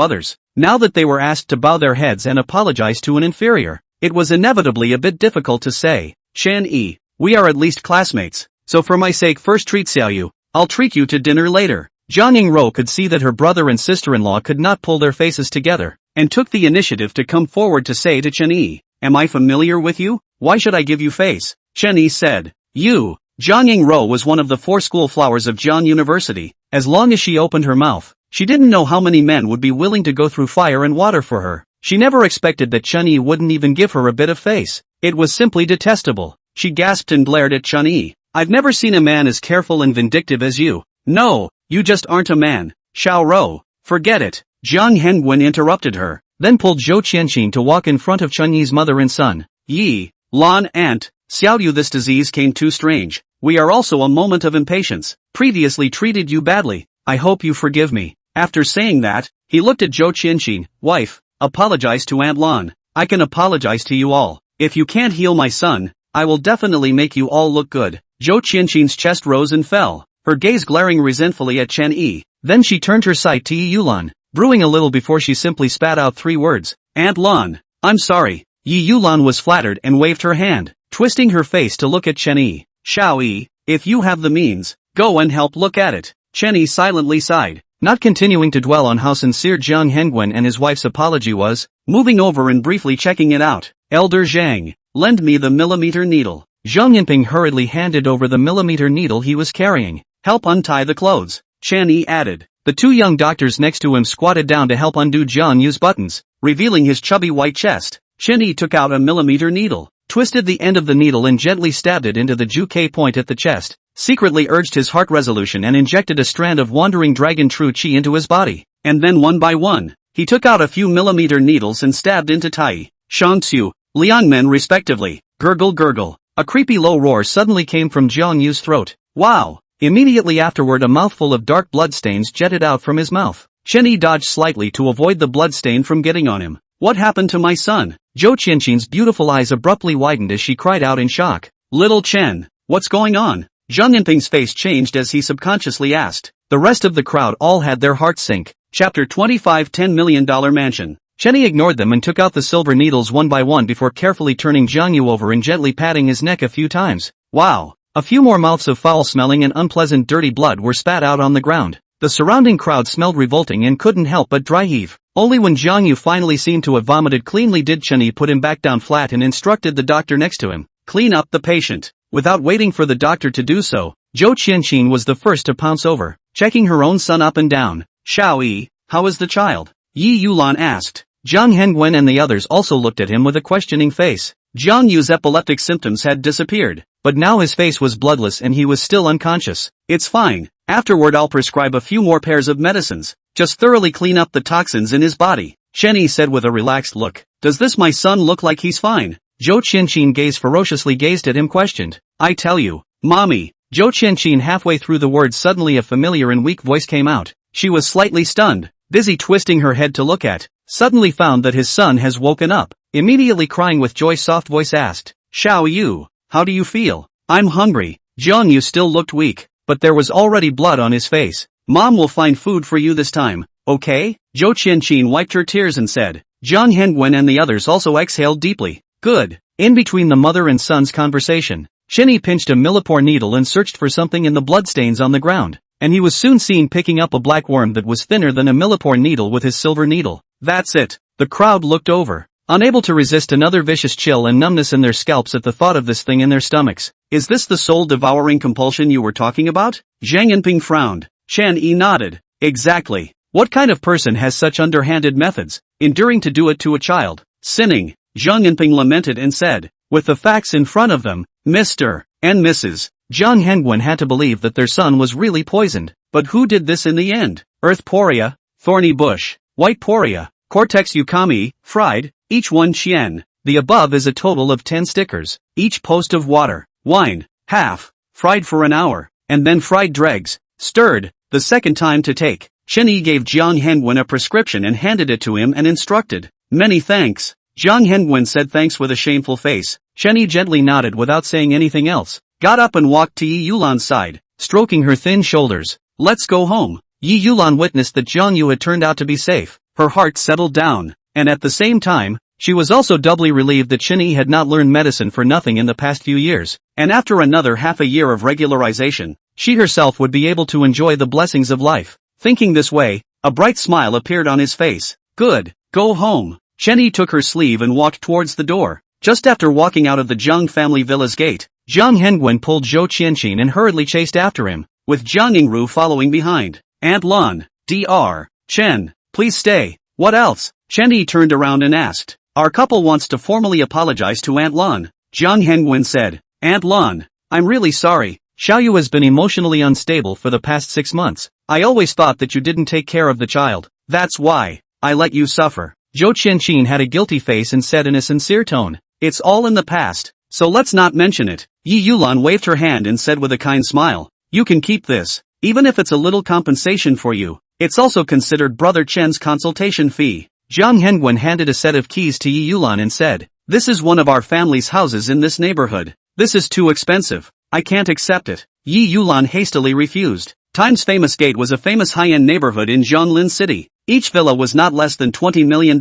others? Now that they were asked to bow their heads and apologize to an inferior, it was inevitably a bit difficult to say, Chen Yi, we are at least classmates, so for my sake first treat Xiaoyu, I'll treat you to dinner later. Zhang Yingro could see that her brother and sister-in-law could not pull their faces together, and took the initiative to come forward to say to Chen Yi, am I familiar with you? Why should I give you face? Chen Yi said, you. Zhang Yingro was one of the 4 school flowers of Jian University. As long as she opened her mouth, she didn't know how many men would be willing to go through fire and water for her. She never expected that Chen Yi wouldn't even give her a bit of face. It was simply detestable. She gasped and glared at Chen Yi. I've never seen a man as careful and vindictive as you. No, you just aren't a man, Xiao Ro. Forget it. Jiang Hengwen interrupted her, then pulled Zhou Qianqin to walk in front of Chen Yi's mother and son. Yi, Lan aunt, Xiao Yu, this disease came too strange. We are also a moment of impatience. Previously treated you badly. I hope you forgive me. After saying that, he looked at Zhou Qianqin. Wife, apologize to Aunt Lan. I can apologize to you all. If you can't heal my son, I will definitely make you all look good. Zhou Qianqin's chest rose and fell, her gaze glaring resentfully at Chen Yi. Then she turned her sight to Yi Yulan, brewing a little before she simply spat out 3 words. Aunt Lan, I'm sorry. Yi Yulan was flattered and waved her hand, twisting her face to look at Chen Yi. Xiao Yi, if you have the means, go and help look at it. Chen Yi silently sighed, not continuing to dwell on how sincere Jiang Hengwen and his wife's apology was, moving over and briefly checking it out. Elder Zhang, lend me the millimeter needle. Zhang Yinping hurriedly handed over the millimeter needle he was carrying. Help untie the clothes, Chen Yi added. The 2 young doctors next to him squatted down to help undo Jiang Yu's buttons, revealing his chubby white chest. Chen Yi took out a millimeter needle, twisted the end of the needle and gently stabbed it into the Ju-K point at the chest, secretly urged his heart resolution and injected a strand of wandering dragon true chi into his body. And then one by one, he took out a few millimeter needles and stabbed into Tai, Shangxu, Liangmen respectively. Gurgle gurgle. A creepy low roar suddenly came from Jiang Yu's throat. Wow! Immediately afterward a mouthful of dark bloodstains jetted out from his mouth. Chen Yi dodged slightly to avoid the bloodstain from getting on him. What happened to my son? Zhou Qianqin's beautiful eyes abruptly widened as she cried out in shock. Little Chen, what's going on? Zhang Yinping's face changed as he subconsciously asked. The rest of the crowd all had their hearts sink. Chapter 25, $10 Million Mansion. Chen Yi ignored them and took out the silver needles one by one before carefully turning Jiang Yu over and gently patting his neck a few times. Wow! A few more mouths of foul-smelling and unpleasant dirty blood were spat out on the ground. The surrounding crowd smelled revolting and couldn't help but dry heave. Only when Jiang Yu finally seemed to have vomited cleanly did Chen Yi put him back down flat and instructed the doctor next to him, clean up the patient. Without waiting for the doctor to do so, Zhou Qianqin was the first to pounce over, checking her own son up and down. Xiao Yi, how is the child? Yi Yulan asked. Jiang Hengwen and the others also looked at him with a questioning face. Jiang Yu's epileptic symptoms had disappeared, but now his face was bloodless and he was still unconscious. It's fine. Afterward I'll prescribe a few more pairs of medicines. Just thoroughly clean up the toxins in his body, Chen Yi said with a relaxed look. Does this my son look like he's fine? Zhou Qianqin ferociously gazed at him questioned. I tell you, Mommy. Zhou Qianqin halfway through the words suddenly a familiar and weak voice came out. She was slightly stunned, busy twisting her head to look at, suddenly found that his son has woken up. Immediately crying with joy soft voice asked, Xiao Yu, how do you feel? I'm hungry. Jiang Yu still looked weak, but there was already blood on his face. Mom will find food for you this time, okay? Zhou Qianqin wiped her tears and said. Jiang Hengwen and the others also exhaled deeply. Good. In between the mother and son's conversation, Chen Yi pinched a millipore needle and searched for something in the bloodstains on the ground, and he was soon seen picking up a black worm that was thinner than a millipore needle with his silver needle. That's it. The crowd looked over, unable to resist another vicious chill and numbness in their scalps at the thought of this thing in their stomachs. Is this the soul-devouring compulsion you were talking about? Zhang Yinping frowned. Chen Yi nodded. Exactly. What kind of person has such underhanded methods, enduring to do it to a child? Sinning. Zhang Yinping lamented and said, with the facts in front of them, Mr. and Mrs. Jiang Hengwen had to believe that their son was really poisoned. But who did this in the end? Earth Poria, Thorny Bush, White Poria, Cortex Yukami, fried, each 1 yen. The above is a total of 10 stickers. Each post of water, wine, half, fried for an hour, and then fried dregs, stirred, the second time to take. Chen Yi gave Jiang Hengwen a prescription and handed it to him and instructed. Many thanks. Jiang Hengwen said thanks with a shameful face. Chen Yi gently nodded without saying anything else, got up and walked to Yi Yulan's side, stroking her thin shoulders. Let's go home. Yi Yulan witnessed that Jiang Yu had turned out to be safe. Her heart settled down, and at the same time, she was also doubly relieved that Chen Yi had not learned medicine for nothing in the past few years, and after another half a year of regularization, she herself would be able to enjoy the blessings of life. Thinking this way, a bright smile appeared on his face. Good, go home. Chen Yi took her sleeve and walked towards the door. Just after walking out of the Zhang family villa's gate, Jiang Hengwen pulled Zhou Qianqin and hurriedly chased after him, with Jiang Yingru following behind. Aunt Lan, Dr. Chen, please stay. What else? Chen Yi turned around and asked. Our couple wants to formally apologize to Aunt Lan. Jiang Hengwen said. Aunt Lan, I'm really sorry. Xiaoyu has been emotionally unstable for the past 6 months. I always thought that you didn't take care of the child. That's why I let you suffer. Zhou Qianqin had a guilty face and said in a sincere tone, "It's all in the past, so let's not mention it." Yi Yulan waved her hand and said with a kind smile, "You can keep this, even if it's a little compensation for you. It's also considered Brother Chen's consultation fee." Jiang Hengwen handed a set of keys to Yi Yulan and said, "This is one of our family's houses in this neighborhood. This is too expensive. I can't accept it." Yi Yulan hastily refused. Times Famous Gate was a famous high-end neighborhood in Jianglin City. Each villa was not less than $20 million.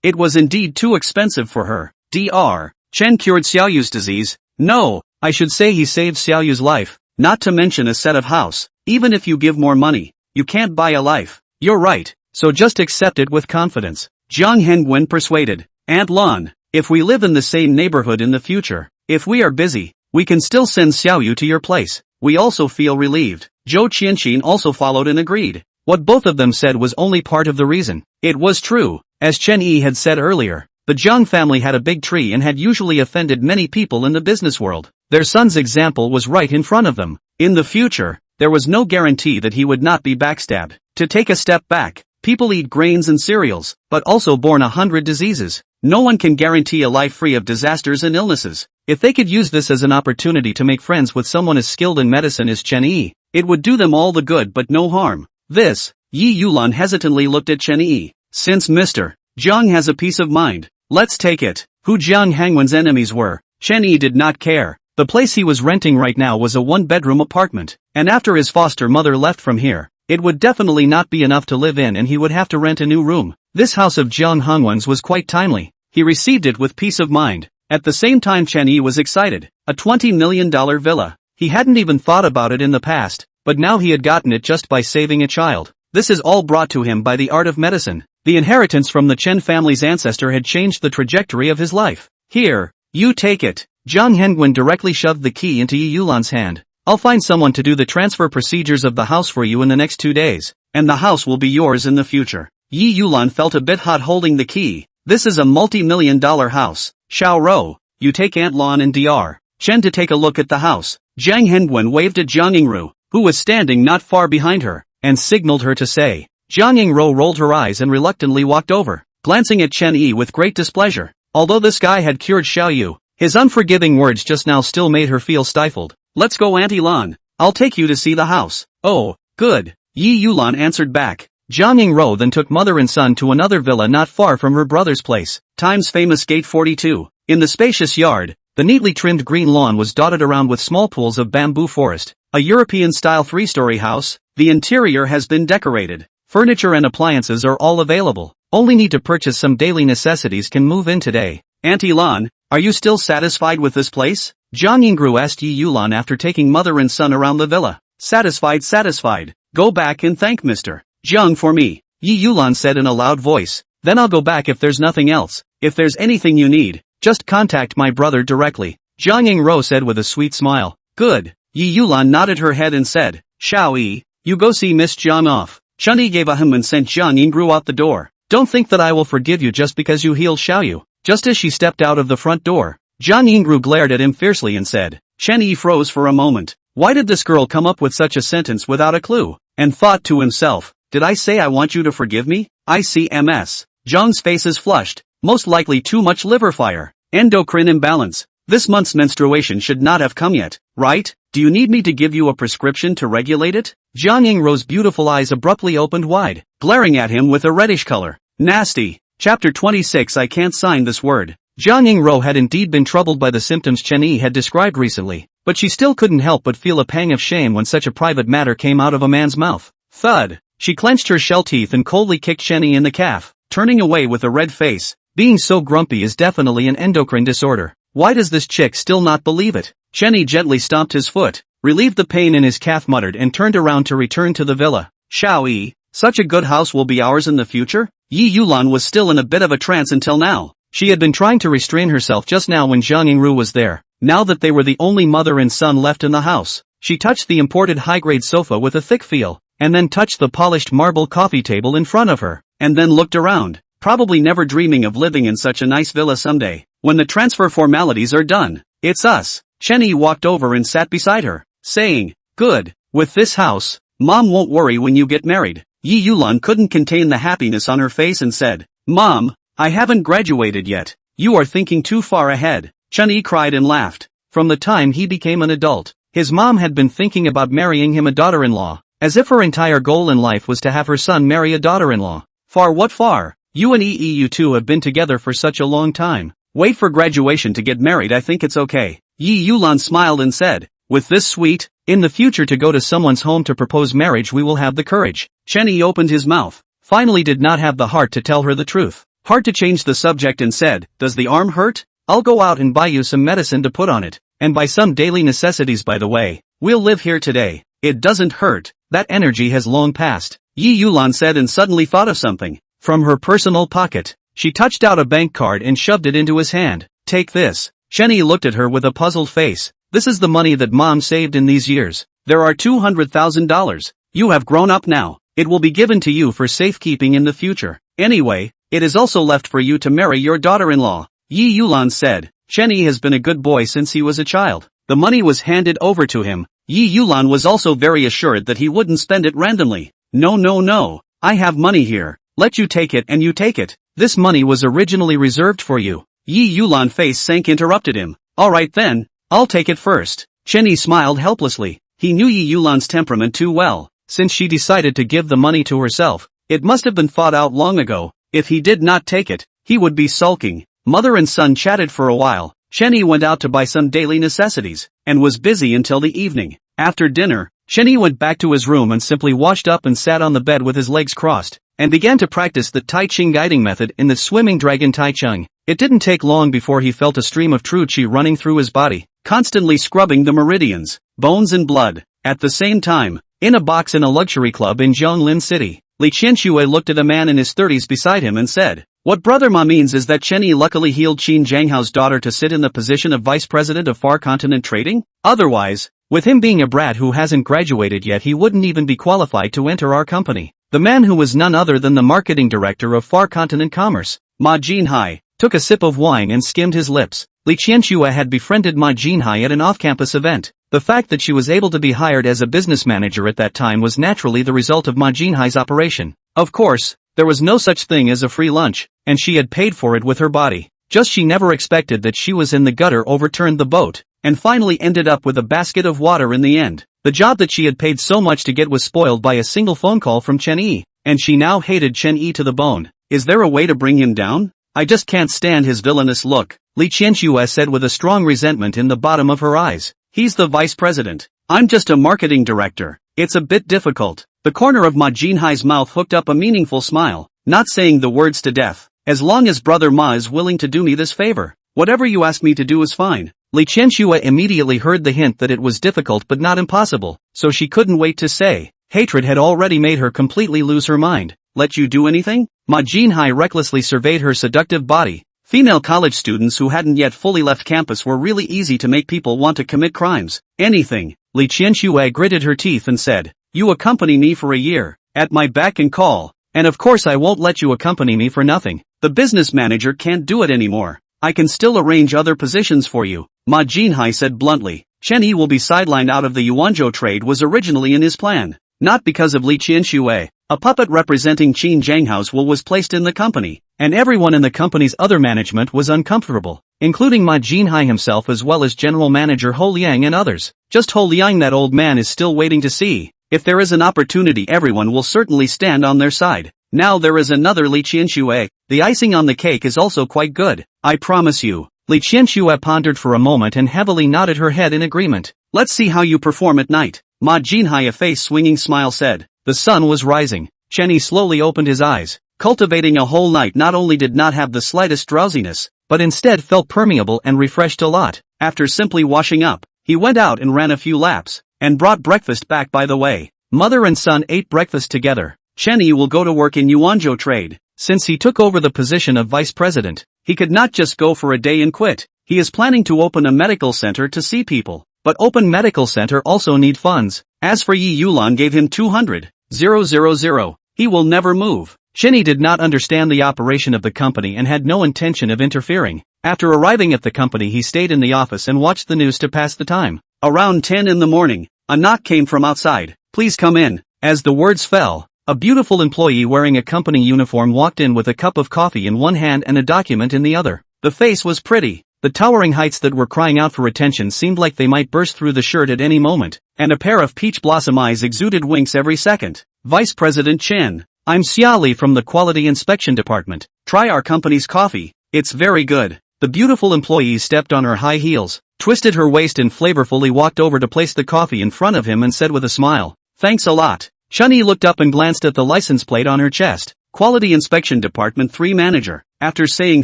It was indeed too expensive for her. Dr. Chen cured Xiaoyu's disease. No, I should say he saved Xiaoyu's life, not to mention a set of house. Even if you give more money, you can't buy a life. You're right, so just accept it with confidence. Jiang Hengwen persuaded. Aunt Lan, if we live in the same neighborhood in the future, if we are busy, we can still send Xiaoyu to your place. We also feel relieved. Zhou Qianqin also followed and agreed. What both of them said was only part of the reason. It was true, as Chen Yi had said earlier. The Jiang family had a big tree and had usually offended many people in the business world. Their son's example was right in front of them. In the future, there was no guarantee that he would not be backstabbed. To take a step back, people eat grains and cereals, but also born 100 diseases. No one can guarantee a life free of disasters and illnesses. If they could use this as an opportunity to make friends with someone as skilled in medicine as Chen Yi, it would do them all the good but no harm. This, Yi Yulan hesitantly looked at Chen Yi. Since Mr. Jiang has a peace of mind, let's take it. Who Jiang Hengwen's enemies were, Chen Yi did not care. The place he was renting right now was a one-bedroom apartment, and after his foster mother left from here, it would definitely not be enough to live in and he would have to rent a new room. This house of Jiang Hengwen's was quite timely. He received it with peace of mind. At the same time Chen Yi was excited. A $20 million villa. He hadn't even thought about it in the past, but now he had gotten it just by saving a child. This is all brought to him by the art of medicine. The inheritance from the Chen family's ancestor had changed the trajectory of his life. Here, you take it. Jiang Hengwen directly shoved the key into Yi Yulan's hand. I'll find someone to do the transfer procedures of the house for you in the next 2 days, and the house will be yours in the future. Yi Yulan felt a bit hot holding the key. This is a multi-million-dollar house. Xiao Rou, you take Aunt Lan and Dr. Chen to take a look at the house. Jiang Hengwen waved at Jiang Yingru, who was standing not far behind her, and signaled her to say. Jiang Yingru rolled her eyes and reluctantly walked over, glancing at Chen Yi with great displeasure. Although this guy had cured Xiaoyu, his unforgiving words just now still made her feel stifled. Let's go Auntie Lan, I'll take you to see the house. Oh, good, Yi Yulan answered back. Jiang Yingru then took mother and son to another villa not far from her brother's place. Times Famous Gate 42. In the spacious yard, the neatly trimmed green lawn was dotted around with small pools of bamboo forest. A European-style 3-story house. The interior has been decorated. Furniture and appliances are all available. Only need to purchase some daily necessities can move in today. Auntie Lan, are you still satisfied with this place? Jiang Yingru asked Yi Yulan after taking mother and son around the villa. Satisfied. Go back and thank Mr. Jiang for me, Yi Yulan said in a loud voice. Then I'll go back if there's nothing else. If there's anything you need, just contact my brother directly. Jiang Yingru said with a sweet smile. Good. Yi Yulan nodded her head and said, Xiao Yi, you go see Miss Jiang off. Chen Yi gave a hum and sent Jiang Yingru out the door. Don't think that I will forgive you just because you healed Xiaoyu. Just as she stepped out of the front door, Jiang Yingru glared at him fiercely and said. Chen Yi froze for a moment. Why did this girl come up with such a sentence without a clue? And thought to himself, did I say I want you to forgive me? I see MS. Zhang's face is flushed. Most likely too much liver fire. Endocrine imbalance. This month's menstruation should not have come yet, right? Do you need me to give you a prescription to regulate it? Jiang Yingru's beautiful eyes abruptly opened wide, glaring at him with a reddish color. Nasty. Chapter 26 I can't sign this word. Jiang Yingru had indeed been troubled by the symptoms Chen Yi had described recently, but she still couldn't help but feel a pang of shame when such a private matter came out of a man's mouth. Thud. She clenched her shell teeth and coldly kicked Chen Yi in the calf, turning away with a red face. Being so grumpy is definitely an endocrine disorder. Why does this chick still not believe it? Chen Yi gently stomped his foot, relieved the pain in his calf, muttered and turned around to return to the villa. Xiao Yi, such a good house will be ours in the future? Yi Yulan was still in a bit of a trance until now. She had been trying to restrain herself just now when Jiang Yingru was there. Now that they were the only mother and son left in the house, she touched the imported high-grade sofa with a thick feel, and then touched the polished marble coffee table in front of her, and then looked around, probably never dreaming of living in such a nice villa someday. When the transfer formalities are done, it's us. Chen Yi walked over and sat beside her. saying, "Good, with this house, Mom won't worry when you get married." Yi Yulan couldn't contain the happiness on her face and said, "Mom, I haven't graduated yet. You are thinking too far ahead." Chen Yi cried and laughed. From the time he became an adult, his mom had been thinking about marrying him a daughter-in-law, as if her entire goal in life was to have her son marry a daughter-in-law. Far what far? You and you two have been together for such a long time. Wait for graduation to get married, I think it's okay. Yi Yulan smiled and said, "With this sweet, in the future to go to someone's home to propose marriage we will have the courage." Chen Yi opened his mouth, finally did not have the heart to tell her the truth. Hard to change the subject and said, "Does the arm hurt? I'll go out and buy you some medicine to put on it, and buy some daily necessities by the way. We'll live here today. It doesn't hurt, that energy has long passed." Yi Yulan said and suddenly thought of something. From her personal pocket, she touched out a bank card and shoved it into his hand. "Take this." Chen Yi looked at her with a puzzled face. "This is the money that Mom saved in these years. There are $200,000. You have grown up now. It will be given to you for safekeeping in the future. Anyway, it is also left for you to marry your daughter-in-law." Yi Yulan said. Chen Yi has been a good boy since he was a child. The money was handed over to him. Yi Yulan was also very assured that he wouldn't spend it randomly. No, I have money here. Let you take it and you take it. This money was originally reserved for you." Yi Yulan's face sank interrupted him. "Alright then, I'll take it first." Chen Yi smiled helplessly. He knew Yi Yulan's temperament too well. Since she decided to give the money to herself, it must have been thought out long ago. If he did not take it, he would be sulking. Mother and son chatted for a while. Chen Yi went out to buy some daily necessities, and was busy until the evening. After dinner, Chen Yi went back to his room and simply washed up and sat on the bed with his legs crossed, and began to practice the Tai Ching guiding method in the swimming dragon Tai Ching. It didn't take long before he felt a stream of true Qi running through his body, constantly scrubbing the meridians, bones and blood. At the same time, in a box in a luxury club in Jianglin City, Li Qianxue looked at a man in his 30s beside him and said, "What brother Ma means is that Chen Yi luckily healed Qin Zhanghao's daughter to sit in the position of vice president of Far Continent Trading? Otherwise, with him being a brat who hasn't graduated yet he wouldn't even be qualified to enter our company." The man, who was none other than the marketing director of Far Continent Commerce, Ma Jinhai, took a sip of wine and skimmed his lips. Li Qianxue had befriended Ma Jinhai at an off-campus event. The fact that she was able to be hired as a business manager at that time was naturally the result of Ma Jinhai's operation. Of course, there was no such thing as a free lunch, and she had paid for it with her body. Just she never expected that she was in the gutter overturned the boat, and finally ended up with a basket of water in the end. The job that she had paid so much to get was spoiled by a single phone call from Chen Yi, and she now hated Chen Yi to the bone. Is there a way to bring him down? I just can't stand his villainous look, Li Qianxue said with a strong resentment in the bottom of her eyes. He's the vice president. I'm just a marketing director. It's a bit difficult. The corner of Ma Jinhai's mouth hooked up a meaningful smile, not saying the words to death. As long as brother Ma is willing to do me this favor, whatever you ask me to do is fine. Li Qianxue immediately heard the hint that it was difficult but not impossible, so she couldn't wait to say. Hatred had already made her completely lose her mind. Let you do anything? Ma Jinhai recklessly surveyed her seductive body. Female college students who hadn't yet fully left campus were really easy to make people want to commit crimes. Anything. Li Qianxue gritted her teeth and said, "You accompany me for a year, at my beck and call, and of course I won't let you accompany me for nothing. The business manager can't do it anymore. I can still arrange other positions for you," Ma Jinhai said bluntly. Chen Yi will be sidelined out of the Yuanzhou trade was originally in his plan. Not because of Li Qianxue. A puppet representing Qin Zhanghao's will was placed in the company, and everyone in the company's other management was uncomfortable, including Ma Jinhai himself as well as general manager Ho Liang and others. Just Ho Liang, that old man, is still waiting to see. If there is an opportunity, everyone will certainly stand on their side. Now there is another Li Qianxue. The icing on the cake is also quite good, I promise you. Li Qianxue pondered for a moment and heavily nodded her head in agreement. Let's see how you perform at night. Ma Jinhai, a face-swinging smile, said. The sun was rising. Chen Yi slowly opened his eyes. Cultivating a whole night not only did not have the slightest drowsiness, but instead felt permeable and refreshed a lot. After simply washing up, he went out and ran a few laps, and brought breakfast back by the way. Mother and son ate breakfast together. Chen Yi will go to work in Yuanzhou trade. Since he took over the position of vice president, he could not just go for a day and quit. He is planning to open a medical center to see people. But open medical center also need funds. As for Yi Yulan gave him 200,000. He will never move. Chen Yi did not understand the operation of the company and had no intention of interfering. After arriving at the company, he stayed in the office and watched the news to pass the time. Around 10 in the morning, A knock came from outside. Please come in. As the words fell, a beautiful employee wearing a company uniform walked in with a cup of coffee in one hand and a document in the other. The face was pretty. The towering heights that were crying out for attention seemed like they might burst through the shirt at any moment, and a pair of peach blossom eyes exuded winks every second. Vice President Chen. I'm Xia Li from the Quality Inspection Department. Try our company's coffee. It's very good. The beautiful employee stepped on her high heels, twisted her waist and flavorfully walked over to place the coffee in front of him and said with a smile, "Thanks a lot." Chen Yi looked up and glanced at the license plate on her chest. Quality Inspection Department 3 Manager. After saying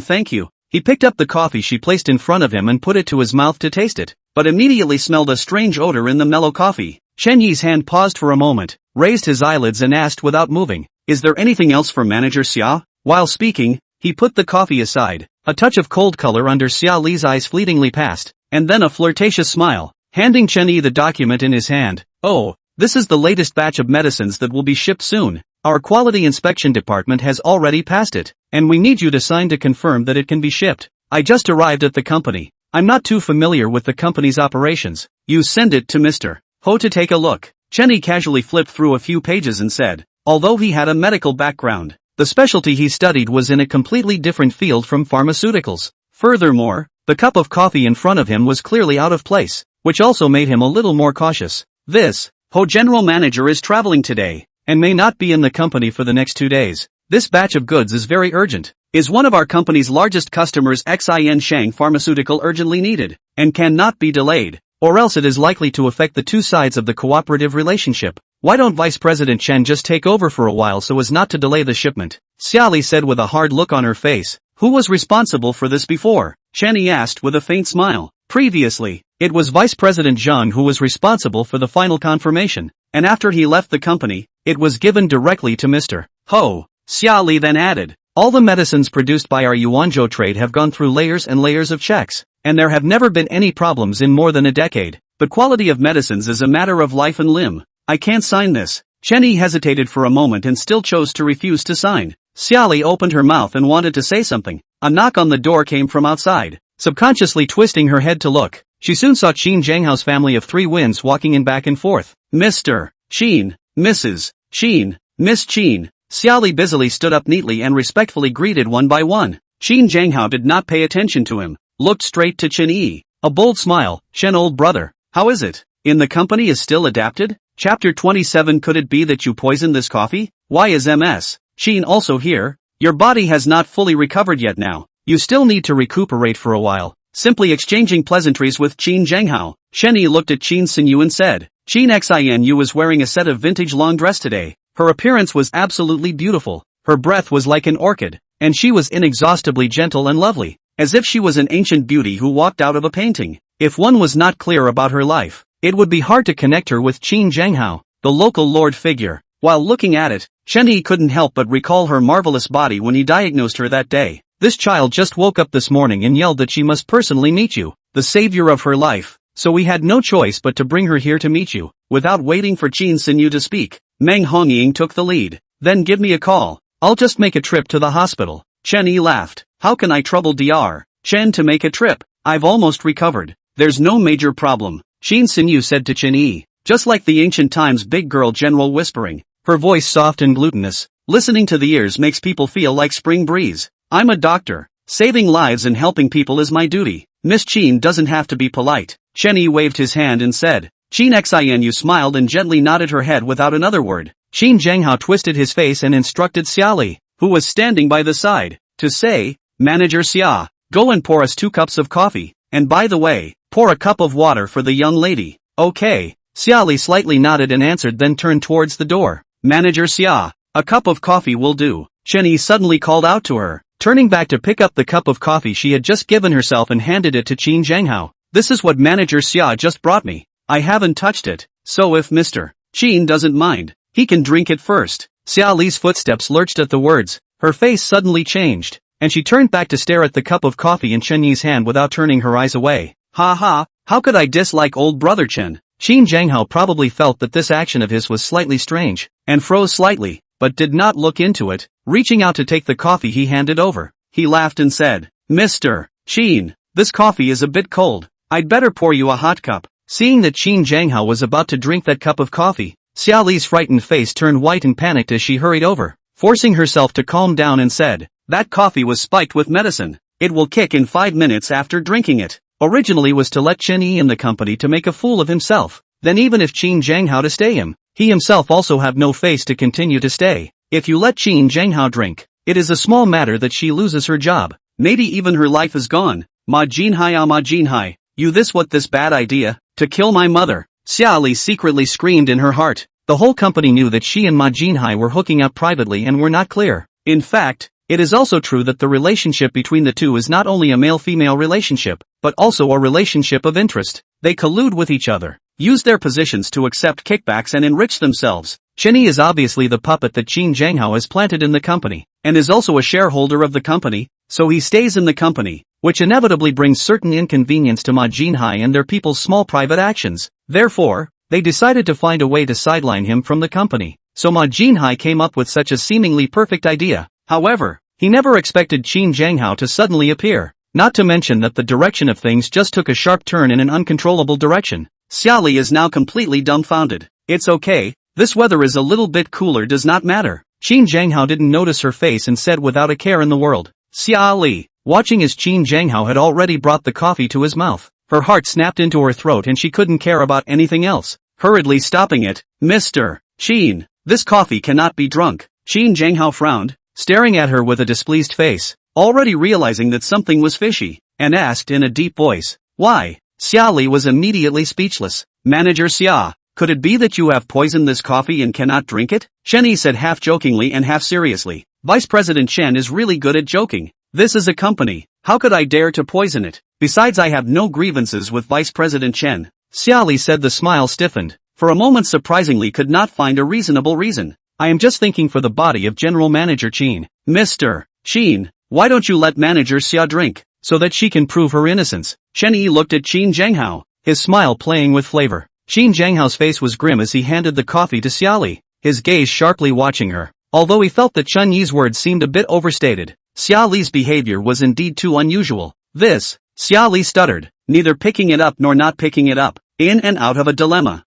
thank you, he picked up the coffee she placed in front of him and put it to his mouth to taste it, but immediately smelled a strange odor in the mellow coffee. Chen Yi's hand paused for a moment, raised his eyelids and asked without moving, "Is there anything else for Manager Xia?" While speaking, he put the coffee aside. A touch of cold color under Xia Li's eyes fleetingly passed, and then a flirtatious smile, handing Chen Yi the document in his hand. "Oh, this is the latest batch of medicines that will be shipped soon. Our Quality Inspection Department has already passed it, and we need you to sign to confirm that it can be shipped. I just arrived at the company. I'm not too familiar with the company's operations. You send it to Mr. Ho to take a look." Chen Yi casually flipped through a few pages and said, although he had a medical background, the specialty he studied was in a completely different field from pharmaceuticals. Furthermore, the cup of coffee in front of him was clearly out of place, which also made him a little more cautious. This Ho General Manager is traveling today, and may not be in the company for the next 2 days. This batch of goods is very urgent. Is one of our company's largest customers Xin Shang Pharmaceutical urgently needed, and cannot be delayed, or else it is likely to affect the two sides of the cooperative relationship. Why don't Vice President Chen just take over for a while so as not to delay the shipment? Xia Li said with a hard look on her face. Who was responsible for this before? Chen Yi asked with a faint smile. Previously, it was Vice President Zhang who was responsible for the final confirmation, and after he left the company, it was given directly to Mr. Ho. Xia Li then added, all the medicines produced by our Yuanzhou trade have gone through layers and layers of checks, and there have never been any problems in more than a decade. But quality of medicines is a matter of life and limb. I can't sign this. Chen Yi hesitated for a moment and still chose to refuse to sign. Xia Li opened her mouth and wanted to say something. A knock on the door came from outside. Subconsciously twisting her head to look, she soon saw Qin Zhanghao's family of 3 winds walking in back and forth. Mr. Qin, Mrs. Qin, Miss Qin. Xia Li busily stood up neatly and respectfully greeted one by one. Qin Zhanghao did not pay attention to him, looked straight to Chen Yi. A bold smile. Chen, old brother, how is it? In the company is still adapted? Chapter 27. Could it be that you poisoned this coffee? Why is Ms. Qin also here? Your body has not fully recovered yet now. You still need to recuperate for a while. Simply exchanging pleasantries with Qin Zhanghao, Chen Yi looked at Qin Xinyu and said, Qin Xinyu was wearing a set of vintage long dress today. Her appearance was absolutely beautiful. Her breath was like an orchid, and she was inexhaustibly gentle and lovely, as if she was an ancient beauty who walked out of a painting. If one was not clear about her life, it would be hard to connect her with Qin Zhanghao, the local lord figure. While looking at it, Chen Yi couldn't help but recall her marvelous body when he diagnosed her that day. This child just woke up this morning and yelled that she must personally meet you, the savior of her life, so we had no choice but to bring her here to meet you. Without waiting for Qin Xinyu to speak, Meng Hongying took the lead. Then give me a call. I'll just make a trip to the hospital. Chen Yi laughed. How can I trouble Dr. Chen to make a trip? I've almost recovered. There's no major problem, Qin Xinyu said to Chen Yi, just like the ancient times big girl general whispering, her voice soft and glutinous. Listening to the ears makes people feel like spring breeze. I'm a doctor. Saving lives and helping people is my duty. Miss Qin doesn't have to be polite. Chen Yi waved his hand and said. Qin Xinyu smiled and gently nodded her head without another word. Qin Zhanghao twisted his face and instructed Xia Li, who was standing by the side, to say, Manager Xia, go and pour us 2 cups of coffee, and by the way, pour a cup of water for the young lady. Okay. Xia Li slightly nodded and answered, then turned towards the door. Manager Xia, a cup of coffee will do. Chen Yi suddenly called out to her, turning back to pick up the cup of coffee she had just given herself and handed it to Qin Zhanghao. This is what Manager Xia just brought me. I haven't touched it, so if Mr. Qin doesn't mind, he can drink it first. Xia Li's footsteps lurched at the words. Her face suddenly changed, and she turned back to stare at the cup of coffee in Chen Yi's hand without turning her eyes away. Ha ha, how could I dislike old brother Chen? Qin Zhanghao probably felt that this action of his was slightly strange, and froze slightly, but did not look into it. Reaching out to take the coffee he handed over, he laughed and said, Mr. Qin, this coffee is a bit cold. I'd better pour you a hot cup. Seeing that Qin Jianghao was about to drink that cup of coffee, Xia Li's frightened face turned white and panicked as she hurried over, forcing herself to calm down and said, "That coffee was spiked with medicine. It will kick in 5 minutes after drinking it." Originally was to let Chen Yi in the company to make a fool of himself, then even if Qin Jianghao to stay him, he himself also have no face to continue to stay. If you let Qin Jianghao drink, it is a small matter that she loses her job, maybe even her life is gone. Ma Jinhai ah Ma Jinhai, you this what this bad idea, to kill my mother. Xia Li secretly screamed in her heart. The whole company knew that she and Ma Jinhai were hooking up privately and were not clear. In fact, it is also true that the relationship between the two is not only a male-female relationship, but also a relationship of interest. They collude with each other, use their positions to accept kickbacks and enrich themselves. Chen Yi is obviously the puppet that Qin Jianghao has planted in the company, and is also a shareholder of the company, so he stays in the company, which inevitably brings certain inconvenience to Ma Jinhai and their people's small private actions. Therefore, they decided to find a way to sideline him from the company, so Ma Jinhai came up with such a seemingly perfect idea. However, he never expected Qin Jianghao to suddenly appear, not to mention that the direction of things just took a sharp turn in an uncontrollable direction. Xia Li is now completely dumbfounded. It's okay, this weather is a little bit cooler, does not matter. Qin Jianghao didn't notice her face and said without a care in the world. Xia Li, watching as Qin Jianghao had already brought the coffee to his mouth, her heart snapped into her throat and she couldn't care about anything else, hurriedly stopping it. Mr. Qin, this coffee cannot be drunk. Qin Jianghao frowned, staring at her with a displeased face, already realizing that something was fishy, and asked in a deep voice, "Why?" Xia Li was immediately speechless. "Manager Xia, could it be that you have poisoned this coffee and cannot drink it?" Chen Yi said half jokingly and half seriously. Vice President Chen is really good at joking. This is a company, how could I dare to poison it? Besides, I have no grievances with Vice President Chen. Xia Li said. The smile stiffened, for a moment surprisingly could not find a reasonable reason. "I am just thinking for the body of General Manager Qin." "Mr. Qin, why don't you let Manager Xia drink, so that she can prove her innocence?" Chen Yi looked at Qin Jianghao, his smile playing with flavor. Qin Jianghao's face was grim as he handed the coffee to Xia Li, his gaze sharply watching her. Although he felt that Chen Yi's words seemed a bit overstated, Xia Li's behavior was indeed too unusual. "This," Xia Li stuttered, neither picking it up nor not picking it up, in and out of a dilemma.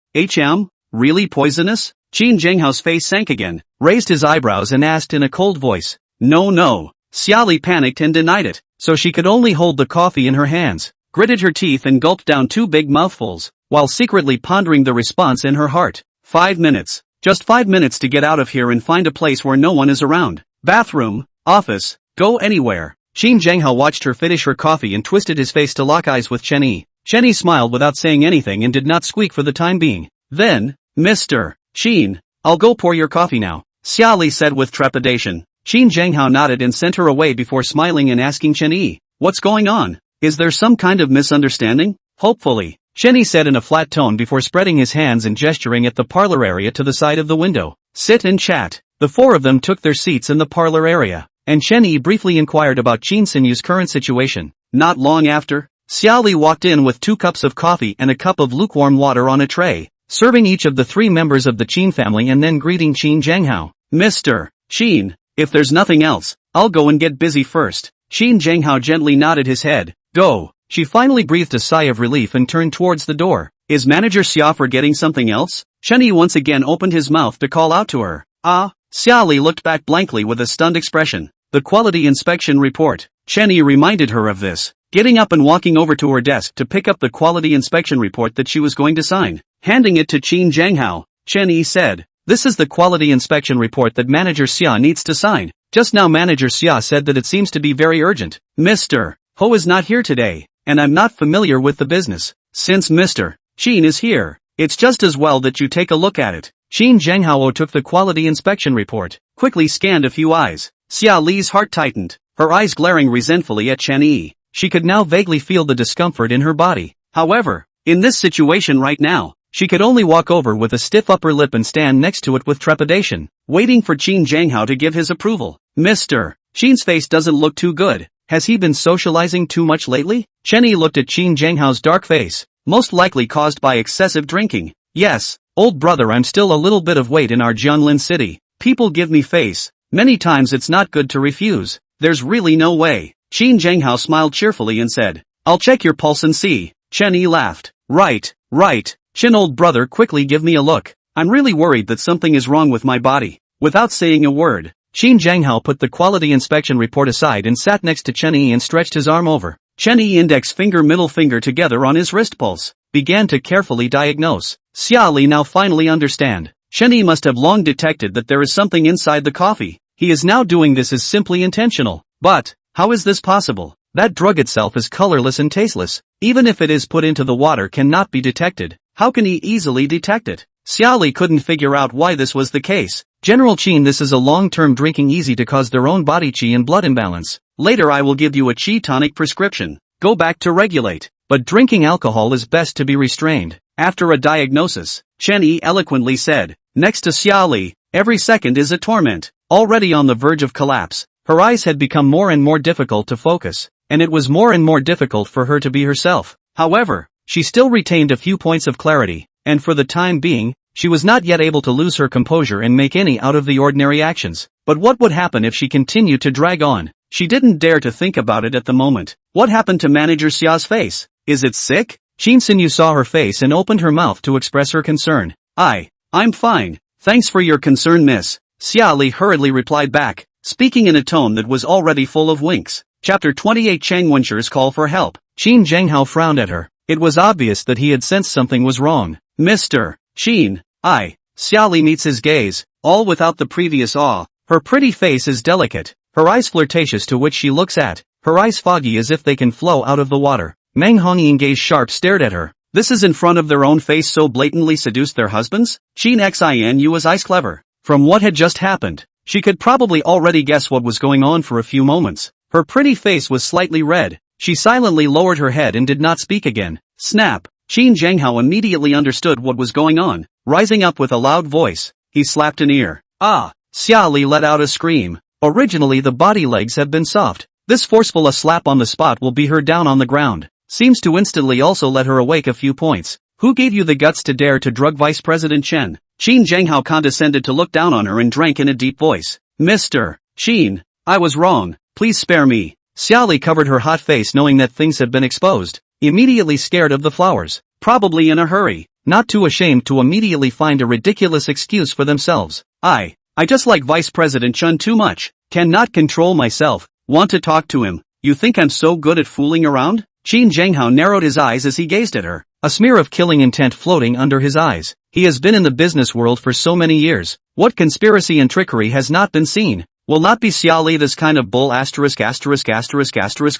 Really poisonous?" Qin Jianghao's face sank again, raised his eyebrows and asked in a cold voice. No. Xia Li panicked and denied it, so she could only hold the coffee in her hands, gritted her teeth and gulped down 2 big mouthfuls, while secretly pondering the response in her heart. 5 minutes. Just 5 minutes to get out of here and find a place where no one is around. Bathroom, office, go anywhere. Qin Jianghao watched her finish her coffee and twisted his face to lock eyes with Chen Yi. Chen Yi smiled without saying anything and did not squeak for the time being. Then, "Mr. Qin, I'll go pour your coffee now," Xia Li said with trepidation. Qin Jianghao nodded and sent her away before smiling and asking Chen Yi, "What's going on? Is there some kind of misunderstanding?" "Hopefully," Chen Yi said in a flat tone before spreading his hands and gesturing at the parlor area to the side of the window. "Sit and chat." The 4 of them took their seats in the parlor area, and Chen Yi briefly inquired about Qin Sinyu's current situation. Not long after, Xia Li walked in with 2 cups of coffee and a cup of lukewarm water on a tray, serving each of the 3 members of the Qin family and then greeting Qin Jianghao. "Mr. Qin, if there's nothing else, I'll go and get busy first." Qin Jianghao gently nodded his head. "Go." She finally breathed a sigh of relief and turned towards the door. "Is Manager Xia forgetting something else?" Chen Yi once again opened his mouth to call out to her. "Ah?" Xia Li looked back blankly with a stunned expression. "The quality inspection report." Chen Yi reminded her of this, getting up and walking over to her desk to pick up the quality inspection report that she was going to sign. Handing it to Qin Jianghao, Chen Yi said, "This is the quality inspection report that Manager Xia needs to sign. Just now Manager Xia said that it seems to be very urgent. Mr. Ho is not here today, and I'm not familiar with the business. Since Mr. Qin is here, it's just as well that you take a look at it." Qin Jianghao took the quality inspection report, quickly scanned a few eyes. Xia Li's heart tightened, her eyes glaring resentfully at Chen Yi. She could now vaguely feel the discomfort in her body. However, in this situation right now, she could only walk over with a stiff upper lip and stand next to it with trepidation, waiting for Qin Jianghao to give his approval. "Mr. Qin's face doesn't look too good. Has he been socializing too much lately?" Chen Yi looked at Qin Jianghao's dark face, most likely caused by excessive drinking. "Yes, old brother, I'm still a little bit of weight in our Jianlin city. People give me face. Many times it's not good to refuse. There's really no way." Qin Jianghao smiled cheerfully and said, "I'll check your pulse and see." Chen Yi laughed. "Right, Right, Chen old brother quickly give me a look. I'm really worried that something is wrong with my body. Without saying a word, Qin Zhanghao put the quality inspection report aside and sat next to Chen Yi and stretched his arm over. Chen Yi index finger middle finger together on his wrist pulse, began to carefully diagnose. Xia Li now finally understand. Chen Yi must have long detected that there is something inside the coffee. He is now doing this as simply intentional. But, how is this possible? That drug itself is colorless and tasteless. Even if it is put into the water cannot be detected. How can he easily detect it? Xia Li couldn't figure out why this was the case. General Qin, this is a long-term drinking easy to cause their own body qi and blood imbalance. Later I will give you a qi tonic prescription. Go back to regulate. But drinking alcohol is best to be restrained. After a diagnosis, Chen Yi eloquently said. Next to Xia Li, every second is a torment. Already on the verge of collapse, her eyes had become more and more difficult to focus, and it was more and more difficult for her to be herself. However, she still retained a few points of clarity, and for the time being, she was not yet able to lose her composure and make any out-of-the-ordinary actions. But what would happen if she continued to drag on? She didn't dare to think about it at the moment. What happened to Manager Xia's face? Is it sick? Qin Xinyu saw her face and opened her mouth to express her concern. I'm fine. Thanks for your concern, miss. Xia Li hurriedly replied back, speaking in a tone that was already full of winks. Chapter 28 Chang Wenshi's call for help. Qin Zhanghao frowned at her. It was obvious that he had sensed something was wrong. Mr. Qin, Xia Li meets his gaze, all without the previous awe. Her pretty face is delicate, her eyes flirtatious to which she looks at, her eyes foggy as if they can flow out of the water. Meng Hongyi gaze sharp stared at her. This is in front of their own face so blatantly seduced their husbands? Qin Xin was ice clever. From what had just happened, she could probably already guess what was going on for a few moments. Her pretty face was slightly red. She silently lowered her head and did not speak again. Snap! Qin Zhanghao immediately understood what was going on. Rising up with a loud voice, he slapped an ear. Xia Li let out a scream. Originally the body legs have been soft. This forceful a slap on the spot will be her down on the ground. Seems to instantly also let her awake a few points. Who gave you the guts to dare to drug Vice President Chen? Qin Zhanghao condescended to look down on her and drank in a deep voice. Mr. Qin, I was wrong, please spare me. Xia Li covered her hot face knowing that things had been exposed, immediately scared of the flowers, probably in a hurry, not too ashamed to immediately find a ridiculous excuse for themselves. I just like Vice President Chen too much, cannot control myself, want to talk to him. You think I'm so good at fooling around? Qin Zhanghao narrowed his eyes as he gazed at her, a smear of killing intent floating under his eyes. He has been in the business world for so many years. What conspiracy and trickery has not been seen? Will not be Xia Li this kind of bull *****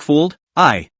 fooled?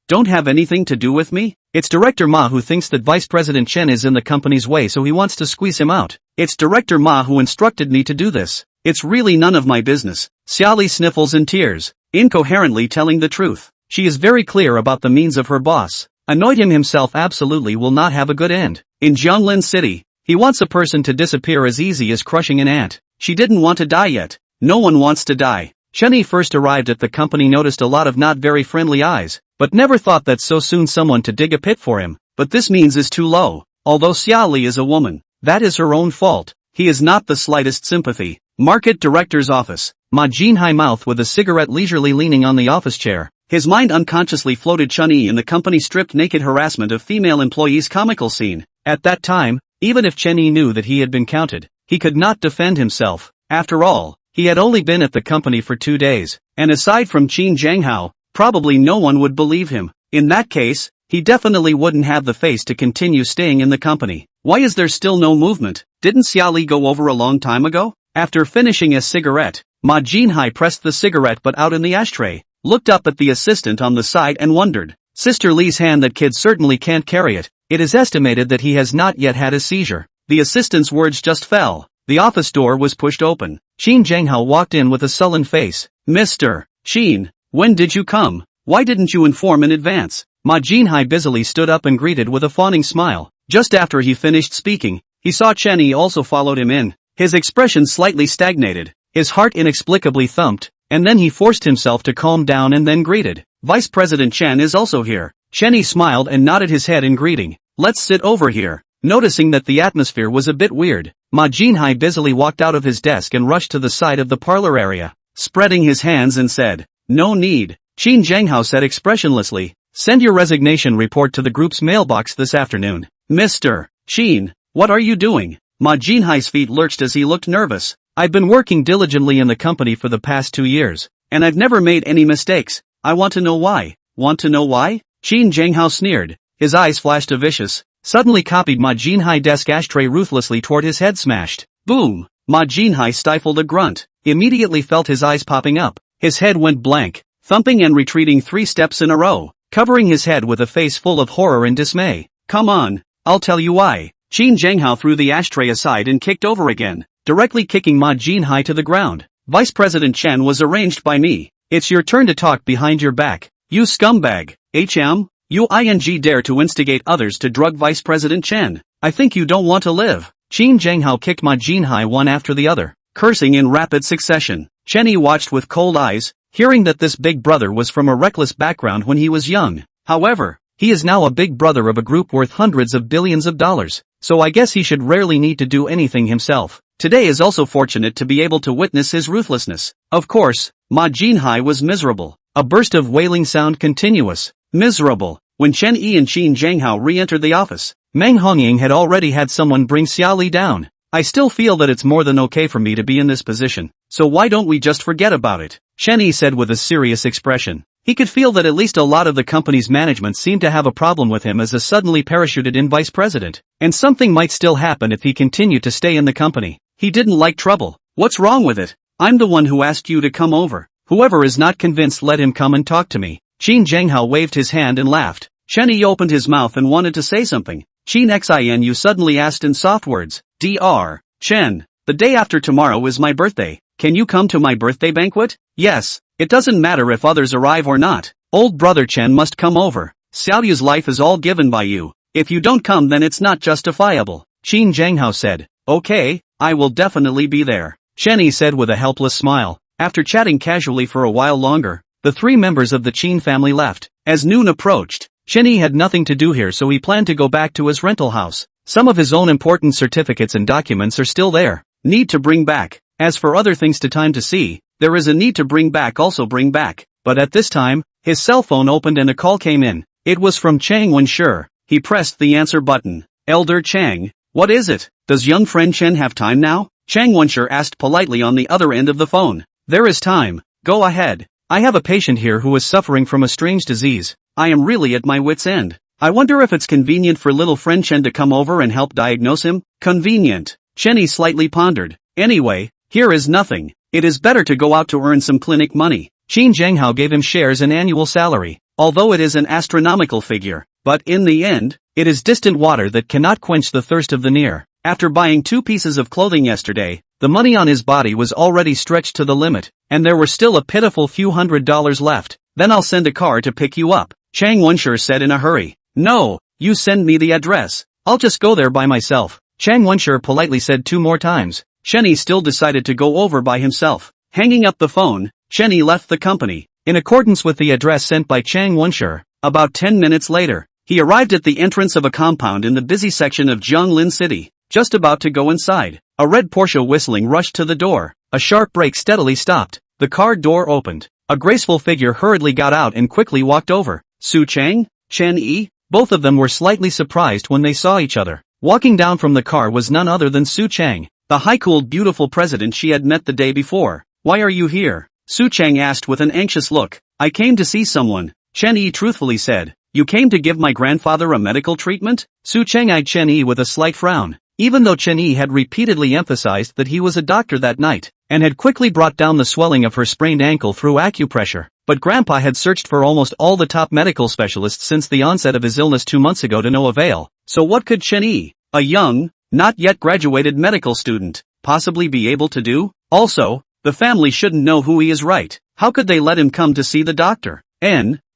Don't have anything to do with me? It's Director Ma who thinks that Vice President Chen is in the company's way so he wants to squeeze him out. It's Director Ma who instructed me to do this. It's really none of my business. Xia Li sniffles in tears, incoherently telling the truth. She is very clear about the means of her boss. Annoyed him himself absolutely will not have a good end. In Jianglin City, he wants a person to disappear as easy as crushing an ant. She didn't want to die yet. No one wants to die. Chen Yi first arrived at the company noticed a lot of not very friendly eyes, but never thought that so soon someone to dig a pit for him. But this means is too low. Although Xia Li is a woman, that is her own fault. He is not the slightest sympathy. Market Director's Office. Ma Jinhai mouth with a cigarette leisurely leaning on the office chair. His mind unconsciously floated Chen Yi in the company stripped naked harassment of female employees comical scene. At that time, even if Chen Yi knew that he had been counted, he could not defend himself. After all, he had only been at the company for 2 days, and aside from Qin Zhanghao, probably no one would believe him. In that case, he definitely wouldn't have the face to continue staying in the company. Why is there still no movement? Didn't Xia Li go over a long time ago? After finishing a cigarette, Ma Jinhai pressed the cigarette butt out in the ashtray, looked up at the assistant on the side and wondered. Sister Li's hand, that kid certainly can't carry it. It is estimated that he has not yet had a seizure. The assistant's words just fell. The office door was pushed open. Qin Zhanghao walked in with a sullen face. Mr. Qin, when did you come? Why didn't you inform in advance? Ma Jinhai busily stood up and greeted with a fawning smile. Just after he finished speaking, he saw Chen Yi also followed him in. His expression slightly stagnated. His heart inexplicably thumped, and then he forced himself to calm down and then greeted. Vice President Chen is also here. Chen Yi smiled and nodded his head in greeting. Let's sit over here. Noticing that the atmosphere was a bit weird, Ma Jinhai busily walked out of his desk and rushed to the side of the parlor area, spreading his hands and said, no need. Qin Zhanghao said expressionlessly, send your resignation report to the group's mailbox this afternoon. Mr. Chen, what are you doing? Ma Jinhai's feet lurched as he looked nervous. I've been working diligently in the company for the past 2 years. And I've never made any mistakes. I want to know why. Want to know why? Chen Zhanghao sneered. His eyes flashed a vicious, suddenly copied Ma Jinhai desk ashtray ruthlessly toward his head smashed. Boom! Ma Jinhai stifled a grunt. Immediately felt his eyes popping up. His head went blank, thumping and retreating 3 steps in a row, covering his head with a face full of horror and dismay. Come on, I'll tell you why. Chen Zhanghao threw the ashtray aside and kicked over again, directly kicking Ma Jinhai to the ground. Vice President Chen was arranged by me. It's your turn to talk behind your back. You scumbag. You dare to instigate others to drug Vice President Chen. I think you don't want to live. Chen Zhanghao kicked Ma Jinhai one after the other, cursing in rapid succession. Chen Yi watched with cold eyes, hearing that this big brother was from a reckless background when he was young. However, he is now a big brother of a group worth hundreds of billions of dollars, so I guess he should rarely need to do anything himself. Today is also fortunate to be able to witness his ruthlessness. Of course, Ma Jinhai was miserable. A burst of wailing sound continuous. Miserable. When Chen Yi and Chen Zhanghao re-entered the office, Meng Hongying had already had someone bring Xiaoli down. I still feel that it's more than okay for me to be in this position, so why don't we just forget about it? Chen Yi said with a serious expression. He could feel that at least a lot of the company's management seemed to have a problem with him as a suddenly parachuted in vice president, and something might still happen if he continued to stay in the company. He didn't like trouble. What's wrong with it? I'm the one who asked you to come over. Whoever is not convinced, let him come and talk to me. Chen Zhanghao waved his hand and laughed. Chen Yi opened his mouth and wanted to say something. Chen Xin suddenly asked in soft words. Dr. Chen, the day after tomorrow is my birthday. Can you come to my birthday banquet? Yes. It doesn't matter if others arrive or not. Old brother Chen must come over. Xiaoyu's life is all given by you. If you don't come, then it's not justifiable. Chen Zhanghao said. Okay, I will definitely be there. Chen Yi said with a helpless smile. After chatting casually for a while longer, the 3 members of the Chen family left. As noon approached, Chen Yi had nothing to do here, so he planned to go back to his rental house. Some of his own important certificates and documents are still there. Need to bring back. As for other things to see, there is a need to bring back, also bring back. But at this time, his cell phone opened and a call came in. It was from Chang Wenshi. He pressed the answer button. Elder Chang, what is it? Does young friend Chen have time now? Chang Wenshi asked politely on the other end of the phone. There is time. Go ahead. I have a patient here who is suffering from a strange disease. I am really at my wit's end. I wonder if it's convenient for little friend Chen to come over and help diagnose him? Convenient. Chen Yi slightly pondered. Anyway, here is nothing. It is better to go out to earn some clinic money. Chen Zhanghao gave him shares and annual salary, although it is an astronomical figure. But in the end, it is distant water that cannot quench the thirst of the near. After buying 2 pieces of clothing yesterday, the money on his body was already stretched to the limit, and there were still a pitiful few $100s left. Then I'll send a car to pick you up, Chang Wenshi said in a hurry. No, you send me the address. I'll just go there by myself, Chang Wenshi politely said 2 more times. Chen Yi still decided to go over by himself. Hanging up the phone, Chen Yi left the company, in accordance with the address sent by Chang Wenshi. About 10 minutes later, he arrived at the entrance of a compound in the busy section of Jianglin City. Just about to go inside, a red Porsche whistling rushed to the door. A sharp brake steadily stopped. The car door opened. A graceful figure hurriedly got out and quickly walked over. Su Chang? Chen Yi? Both of them were slightly surprised when they saw each other. Walking down from the car was none other than Su Chang, the high-cooled beautiful president she had met the day before. Why are you here? Su Chang asked with an anxious look. I came to see someone, Chen Yi truthfully said. You came to give my grandfather a medical treatment? Su Chang eyed Chen Yi with a slight frown. Even though Chen Yi had repeatedly emphasized that he was a doctor that night, and had quickly brought down the swelling of her sprained ankle through acupressure, but Grandpa had searched for almost all the top medical specialists since the onset of his illness 2 months ago to no avail. So what could Chen Yi, a young, not yet graduated medical student, possibly be able to do? Also, the family shouldn't know who he is, right? How could they let him come to see the doctor?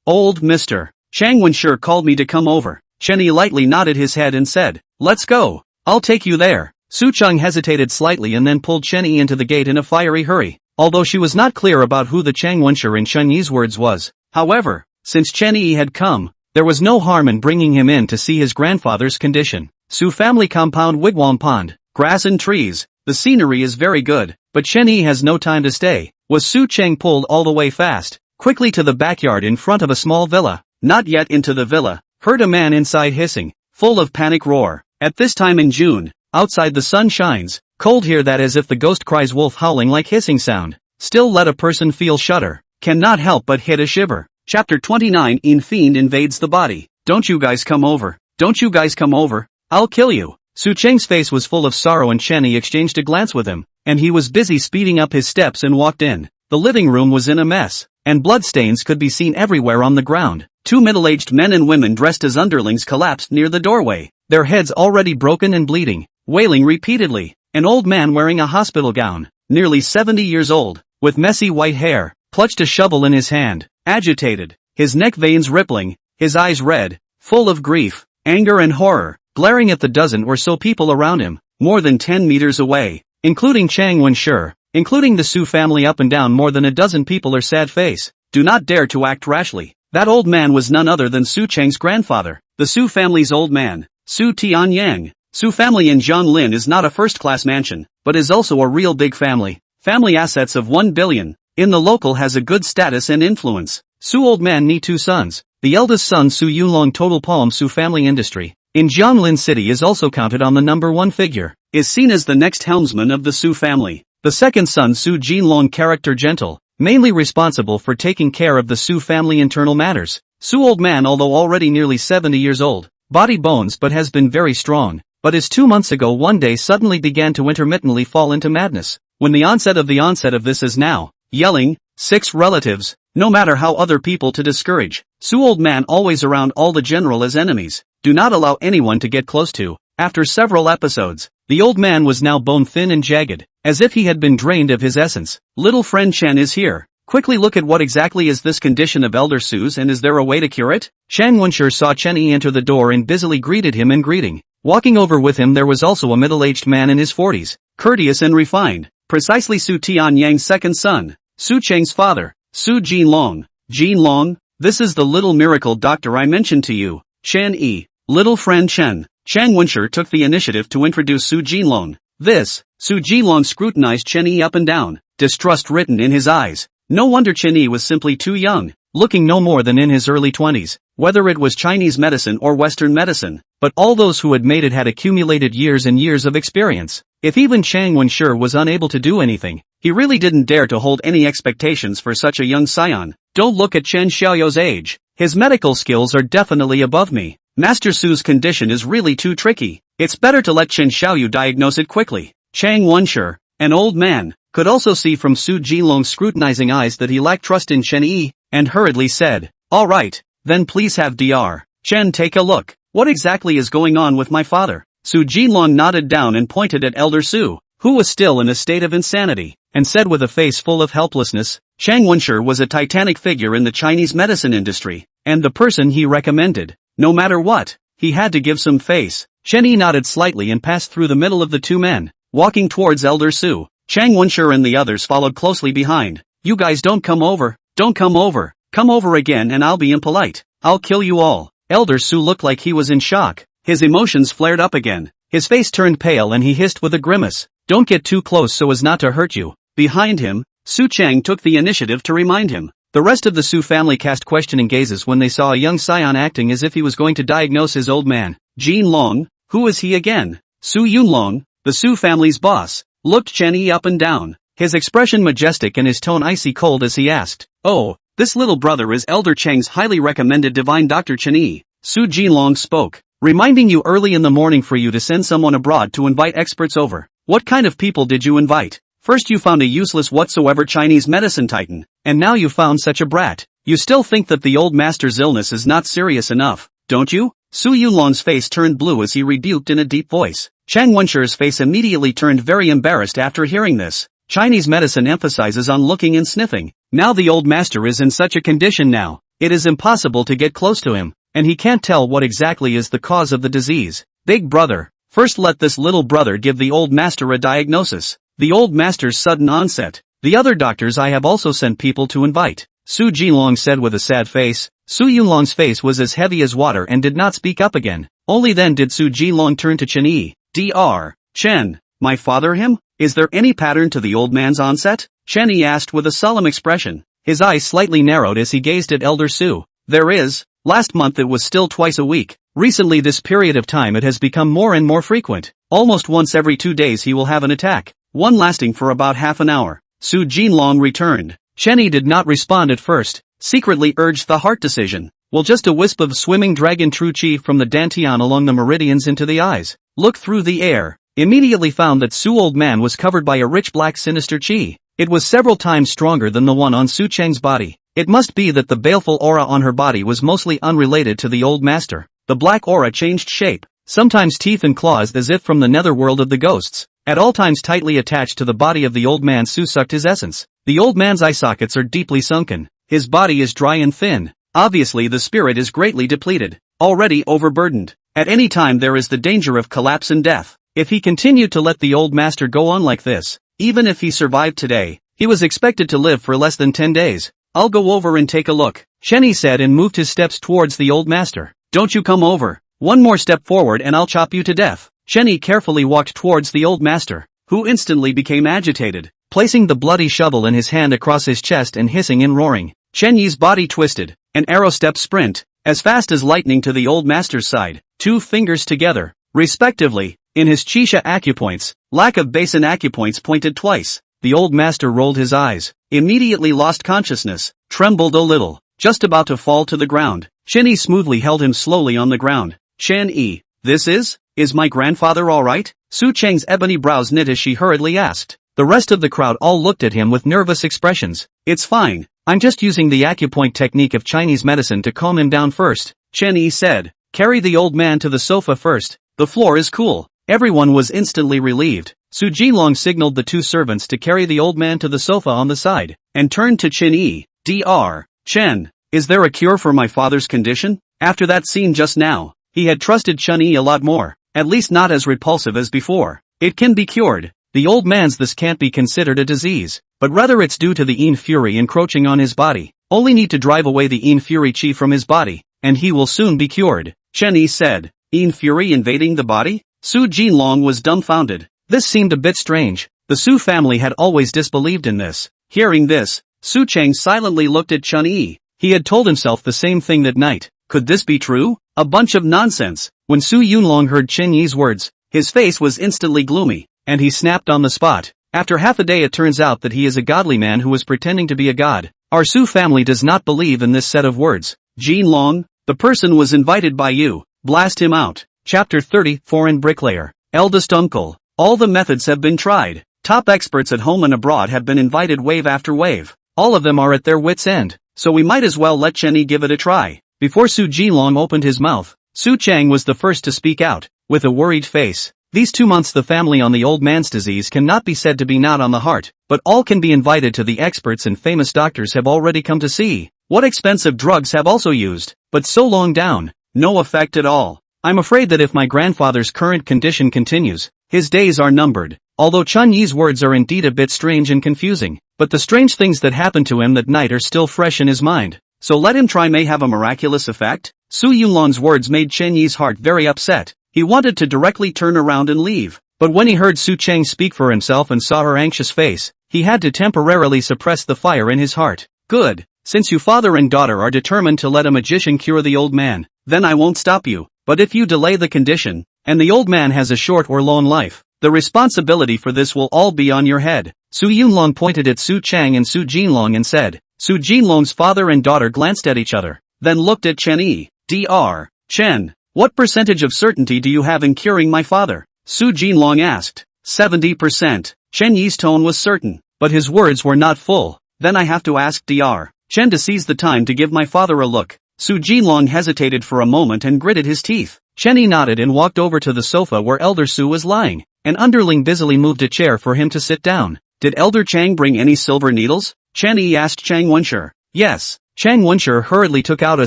Old Mr. Chang Wenshi called me to come over. Chen Yi lightly nodded his head and said, let's go. I'll take you there. Su Chang hesitated slightly and then pulled Chen Yi into the gate in a fiery hurry, although she was not clear about who the Chang Wenshi in Chen Yi's words was. However, since Chen Yi had come, there was no harm in bringing him in to see his grandfather's condition. Su family compound, wigwam pond, grass and trees. The scenery is very good, but Chen Yi has no time to stay. Was Su Chang pulled all the way fast, quickly to the backyard in front of a small villa. Not yet into the villa, heard a man inside hissing. full of panic roar. At this time in June, outside the sun shines, cold here that as if the ghost cries wolf howling like hissing sound. Still let a person feel shudder, cannot help but hit a shiver. Chapter 29 Fiend invades the body. Don't you guys come over. Don't you guys come over. I'll kill you. Su Cheng's face was full of sorrow and Chen Yi exchanged a glance with him, and he was busy speeding up his steps and walked in. The living room was in a mess, and bloodstains could be seen everywhere on the ground. Two middle-aged men and women dressed as underlings collapsed near the doorway, their heads already broken and bleeding, wailing repeatedly. An old man wearing a hospital gown, nearly 70 years old, with messy white hair, clutched a shovel in his hand, agitated, his neck veins rippling, his eyes red, full of grief, anger and horror, glaring at the dozen or so people around him, more than 10 meters away, including Chang Wenshi, including the Su family. Up and down more than a dozen people are sad face. Do not dare to act rashly. That old man was none other than Su Cheng's grandfather, the Su family's old man, Su Tianyang. Su family in Jianlin is not a first-class mansion, but is also a real big family. Family assets of 1 billion. In the local has a good status and influence. Su old man need 2 sons. The eldest son Su Yunlong total palm Su family industry. In Jianlin city is also counted on the number 1 figure. Is seen as the next helmsman of the Su family. The second son Su Jinlong character gentle, mainly responsible for taking care of the Su family internal matters. Su old man although already nearly 70 years old, body bones but has been very strong. But is 2 months ago one day suddenly began to intermittently fall into madness. When the onset of this is now, yelling, 6 relatives, no matter how other people to discourage. Su old man always around all the general as enemies, do not allow anyone to get close to. After several episodes, the old man was now bone thin and jagged, as if he had been drained of his essence. Little friend Chen is here. Quickly look at what exactly is this condition of Elder Su's and is there a way to cure it? Chang Wenshi saw Chen Yi enter the door and busily greeted him in greeting. Walking over with him there was also a middle-aged man in his 40s, courteous and refined, precisely Su Tianyang's second son, Su Cheng's father, Su Jinlong. Jinlong, this is the little miracle doctor I mentioned to you, Chen Yi, little friend Chen. Chang Wenshi took the initiative to introduce Su Jinlong. This, Su Jinlong scrutinized Chen Yi up and down, distrust written in his eyes. No wonder Chen Yi was simply too young, looking no more than in his early 20s, whether it was Chinese medicine or Western medicine. But all those who had made it had accumulated years and years of experience. If even Chang Wenshi was unable to do anything, he really didn't dare to hold any expectations for such a young scion. Don't look at Chen Xiaoyou's age. His medical skills are definitely above me. Master Su's condition is really too tricky. It's better to let Chen Xiaoyu diagnose it quickly. Chang Wenshi, an old man, could also see from Su Jinlong's scrutinizing eyes that he lacked trust in Chen Yi, and hurriedly said, all right, then please have Dr. Chen take a look. What exactly is going on with my father? Su Jinlong nodded down and pointed at Elder Su, who was still in a state of insanity, and said with a face full of helplessness, Chang Wenshi was a titanic figure in the Chinese medicine industry, and the person he recommended. No matter what, he had to give some face. Chen Yi nodded slightly and passed through the middle of the 2 men, walking towards Elder Su. Chang Wenshi and the others followed closely behind. You guys don't come over, come over again and I'll be impolite. I'll kill you all. Elder Su looked like he was in shock. His emotions flared up again. His face turned pale and he hissed with a grimace. Don't get too close so as not to hurt you. Behind him, Su Cheng took the initiative to remind him. The rest of the Su family cast questioning gazes when they saw a young scion acting as if he was going to diagnose his old man. Jinlong, who is he again? Su Yunlong, the Su family's boss, looked Chen Yi up and down, his expression majestic and his tone icy cold as he asked, oh, this little brother is Elder Cheng's highly recommended divine Dr. Chen Yi. Su Jinlong spoke, reminding you early in the morning for you to send someone abroad to invite experts over. What kind of people did you invite? First you found a useless whatsoever Chinese medicine titan, and now you found such a brat. You still think that the old master's illness is not serious enough, don't you? Su Yunlong's face turned blue as he rebuked in a deep voice. Chang Wenshi's face immediately turned very embarrassed after hearing this. Chinese medicine emphasizes on looking and sniffing. Now the old master is in such a condition now, it is impossible to get close to him, and he can't tell what exactly is the cause of the disease. Big brother, first let this little brother give the old master a diagnosis. The old master's sudden onset. The other doctors I have also sent people to invite. Su Jinlong said with a sad face. Su Yunlong's face was as heavy as water and did not speak up again. Only then did Su Jinlong turn to Chen Yi. Dr. Chen, my father him? Is there any pattern to the old man's onset? Chen Yi asked with a solemn expression. His eyes slightly narrowed as he gazed at Elder Su. There is. Last month it was still twice a week, Recently this period of time it has become more and more frequent. Almost once every 2 days he will have an attack, one lasting for about half an hour. Su Jinlong returned. Chen Yi did not respond at first, secretly urged the heart decision. Well, just a wisp of swimming dragon true chi from the dantian along the meridians into the eyes. Look through the air. Immediately found that Su old man was covered by a rich black sinister chi. It was several times stronger than the one on Su Cheng's body. It must be that the baleful aura on her body was mostly unrelated to the old master. The black aura changed shape, sometimes teeth and claws as if from the netherworld of the ghosts. At all times tightly attached to the body of the old man. Su sucked his essence. The old man's eye sockets are deeply sunken. His body is dry and thin. Obviously the spirit is greatly depleted, already overburdened. At any time there is the danger of collapse and death. If he continued to let the old master go on like this, even if he survived today, he was expected to live for less than 10 days. I'll go over and take a look, Chen Yi said and moved his steps towards the old master. Don't you come over. One more step forward and I'll chop you to death. Chen Yi carefully walked towards the old master, who instantly became agitated, placing the bloody shovel in his hand across his chest and hissing and roaring. Chen Yi's body twisted, an arrow step sprint, as fast as lightning to the old master's side, 2 fingers together, respectively, in his Chisha acupoints. Lack of basin acupoints pointed twice. The old master rolled his eyes, immediately lost consciousness, trembled a little, just about to fall to the ground. Chen Yi smoothly held him slowly on the ground. Chen Yi, this is my grandfather alright? Su Cheng's ebony brows knit as she hurriedly asked. The rest of the crowd all looked at him with nervous expressions. It's fine, I'm just using the acupoint technique of Chinese medicine to calm him down first, Chen Yi said. Carry the old man to the sofa first, the floor is cool. Everyone was instantly relieved. Su Jinlong signaled the 2 servants to carry the old man to the sofa on the side, and turned to Chen Yi. Dr. Chen, is there a cure for my father's condition? After that scene just now, he had trusted Chen Yi a lot more, at least not as repulsive as before. It can be cured. The old man's this can't be considered a disease, but rather it's due to the Yin Fury encroaching on his body. Only need to drive away the Yin Fury chi from his body, and he will soon be cured, Chen Yi said. Yin Fury invading the body? Su Jinlong was dumbfounded. This seemed a bit strange. The Su family had always disbelieved in this. Hearing this, Su Cheng silently looked at Chen Yi. He had told himself the same thing that night. Could this be true? A bunch of nonsense. When Su Yunlong heard Chen Yi's words, his face was instantly gloomy, and he snapped on the spot. After half a day it turns out that he is a godly man who was pretending to be a god. Our Su family does not believe in this set of words. Jinlong, the person was invited by you. Blast him out. Chapter 30, Foreign Bricklayer. Eldest uncle. All the methods have been tried. Top experts at home and abroad have been invited wave after wave. All of them are at their wits' end, so we might as well let Chen Yi give it a try. Before Su Jinlong opened his mouth, Su Cheng was the first to speak out, with a worried face. These 2 months the family on the old man's disease cannot be said to be not on the heart, but all can be invited to the experts and famous doctors have already come to see. What expensive drugs have also used, but so long down, no effect at all. I'm afraid that if my grandfather's current condition continues, his days are numbered. Although Chen Yi's words are indeed a bit strange and confusing, but the strange things that happened to him that night are still fresh in his mind. So let him try, may have a miraculous effect? Su Yunlong's words made Chen Yi's heart very upset. He wanted to directly turn around and leave, but when he heard Su Cheng speak for himself and saw her anxious face, he had to temporarily suppress the fire in his heart. Good, since you father and daughter are determined to let a magician cure the old man, then I won't stop you. But if you delay the condition, and the old man has a short or long life, the responsibility for this will all be on your head. Su Yunlong pointed at Su Cheng and Su Jinlong and said. Su Jinlong's father and daughter glanced at each other, then looked at Chen Yi. Dr. Chen, what percentage of certainty do you have in curing my father? Su Jinlong asked. 70%. Chen Yi's tone was certain, but his words were not full. Then I have to ask Dr. Chen to seize the time to give my father a look. Su Jinlong hesitated for a moment and gritted his teeth. Chen Yi nodded and walked over to the sofa where Elder Su was lying. An underling busily moved a chair for him to sit down. Did Elder Chang bring any silver needles? Chen Yi asked Chang Wenshi. Yes. Chang Wenshi hurriedly took out a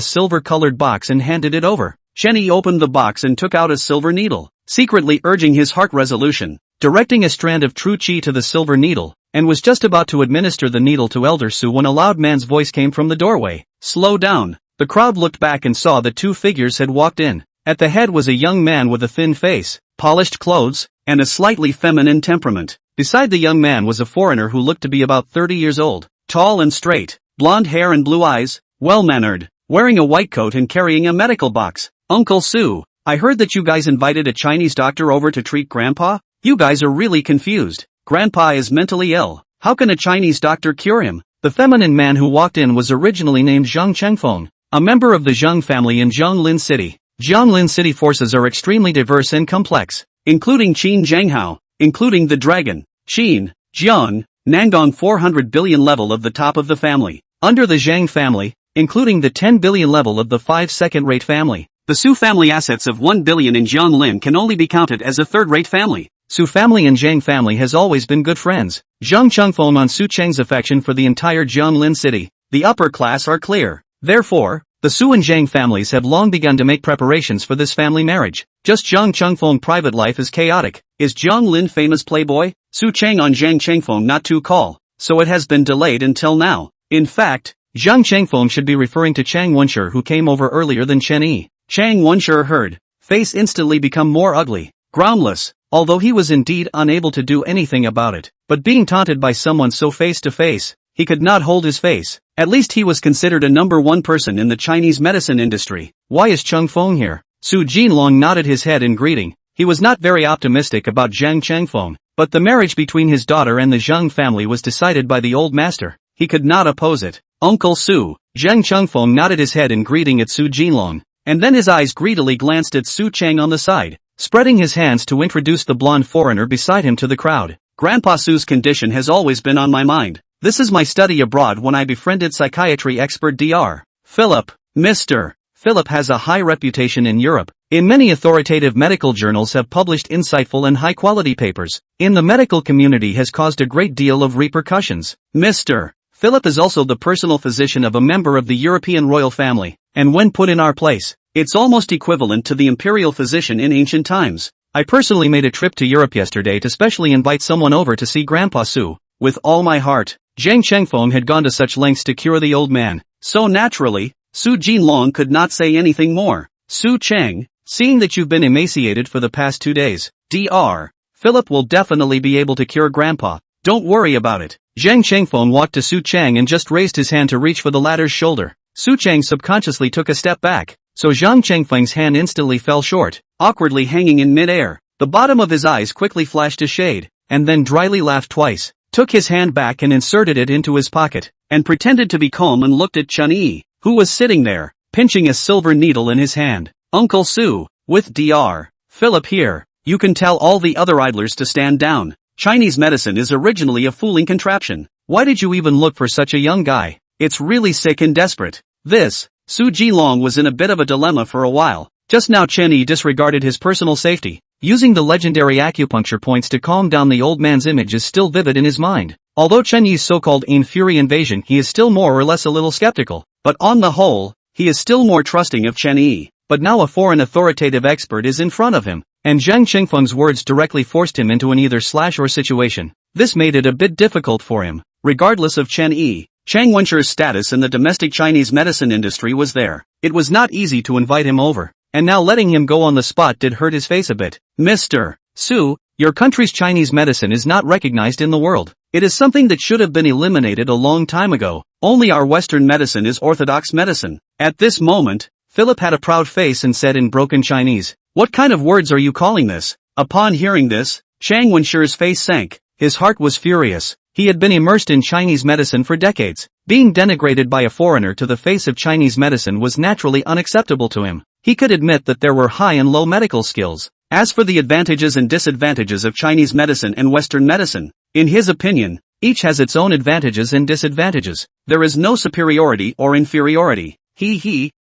silver-colored box and handed it over. Chen Yi opened the box and took out a silver needle, secretly urging his heart resolution, directing a strand of true chi to the silver needle, and was just about to administer the needle to Elder Su when a loud man's voice came from the doorway. Slow down. The crowd looked back and saw that 2 figures had walked in. At the head was a young man with a thin face, polished clothes, and a slightly feminine temperament. Beside the young man was a foreigner who looked to be about 30 years old, tall and straight, blonde hair and blue eyes, well-mannered, wearing a white coat and carrying a medical box. Uncle Sue, I heard that you guys invited a Chinese doctor over to treat Grandpa? You guys are really confused. Grandpa is mentally ill. How can a Chinese doctor cure him? The feminine man who walked in was originally named Zhang Chengfeng, a member of the Zhang family in Jianglin City. Jianglin City forces are extremely diverse and complex, including Qin Zhanghao, including the dragon, Qin, Jiang, Nangong 400 billion level of the top of the family. Under the Zhang family, including the 10 billion level of the 5 second-rate family. The Su family assets of 1 billion in Jianglin can only be counted as a third-rate family. Su family and Zhang family has always been good friends. Zhang Chengfeng on Su Cheng's affection for the entire Jianglin city. The upper class are clear. Therefore, the Su and Zhang families have long begun to make preparations for this family marriage. Just Zhang Chengfeng private life is chaotic. Is Jianglin famous playboy? Su Cheng on Zhang Chengfeng not to call, so it has been delayed until now. In fact, Zhang Chengfeng should be referring to Chang Wenshi who came over earlier than Chen Yi. Chang Wenshi heard, face instantly become more ugly, groundless, although he was indeed unable to do anything about it. But being taunted by someone so face to face, he could not hold his face. At least he was considered a number one person in the Chinese medicine industry. Why is Cheng Feng here? Su Jinlong nodded his head in greeting. He was not very optimistic about Zhang Chengfeng, but the marriage between his daughter and the Zhang family was decided by the old master. He could not oppose it. Uncle Su. Zhang Chengfeng nodded his head in greeting at Su Jinlong, and then his eyes greedily glanced at Su Cheng on the side, spreading his hands to introduce the blonde foreigner beside him to the crowd. Grandpa Su's condition has always been on my mind. This is my study abroad when I befriended psychiatry expert Dr. Philip. Mr. Philip has a high reputation in Europe. In many authoritative medical journals have published insightful and high-quality papers. In the medical community has caused a great deal of repercussions. Mr. Philip is also the personal physician of a member of the European royal family, and when put in our place, it's almost equivalent to the imperial physician in ancient times. I personally made a trip to Europe yesterday to specially invite someone over to see Grandpa Su. With all my heart. Zhang Chengfeng had gone to such lengths to cure the old man. So naturally, Su Jinlong could not say anything more. Su Cheng, seeing that you've been emaciated for the past 2 days, Dr. Philip will definitely be able to cure Grandpa. Don't worry about it. Zhang Chengfeng walked to Su Cheng and just raised his hand to reach for the latter's shoulder. Su Cheng subconsciously took a step back, so Zhang Chengfeng's hand instantly fell short, awkwardly hanging in mid-air. The bottom of his eyes quickly flashed a shade, and then dryly laughed twice, took his hand back and inserted it into his pocket, and pretended to be calm and looked at Chen Yi, who was sitting there, pinching a silver needle in his hand. Uncle Su, with Dr. Philip here, you can tell all the other idlers to stand down. Chinese medicine is originally a fooling contraption. Why did you even look for such a young guy? It's really sick and desperate. This, Su Jinlong was in a bit of a dilemma for a while. Just now Chen Yi disregarded his personal safety. Using the legendary acupuncture points to calm down the old man's image is still vivid in his mind. Although Chen Yi's so-called Fury invasion he is still more or less a little skeptical. But on the whole, he is still more trusting of Chen Yi. But now a foreign authoritative expert is in front of him, and Zhang Chengfeng's words directly forced him into an either/or situation. This made it a bit difficult for him. Regardless of Chen Yi, Chang Wenshi's status in the domestic Chinese medicine industry was there. It was not easy to invite him over, and now letting him go on the spot did hurt his face a bit. Mr. Su, your country's Chinese medicine is not recognized in the world. It is something that should have been eliminated a long time ago. Only our Western medicine is orthodox medicine. At this moment, Philip had a proud face and said in broken Chinese, "What kind of words are you calling this?" Upon hearing this, Chang Wenshi's face sank. His heart was furious. He had been immersed in Chinese medicine for decades. Being denigrated by a foreigner to the face of Chinese medicine was naturally unacceptable to him. He could admit that there were high and low medical skills. As for the advantages and disadvantages of Chinese medicine and Western medicine, in his opinion, each has its own advantages and disadvantages. There is no superiority or inferiority.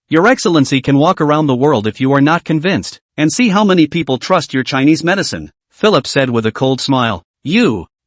Your Excellency can walk around the world if you are not convinced, and see how many people trust your Chinese medicine, Philip said with a cold smile.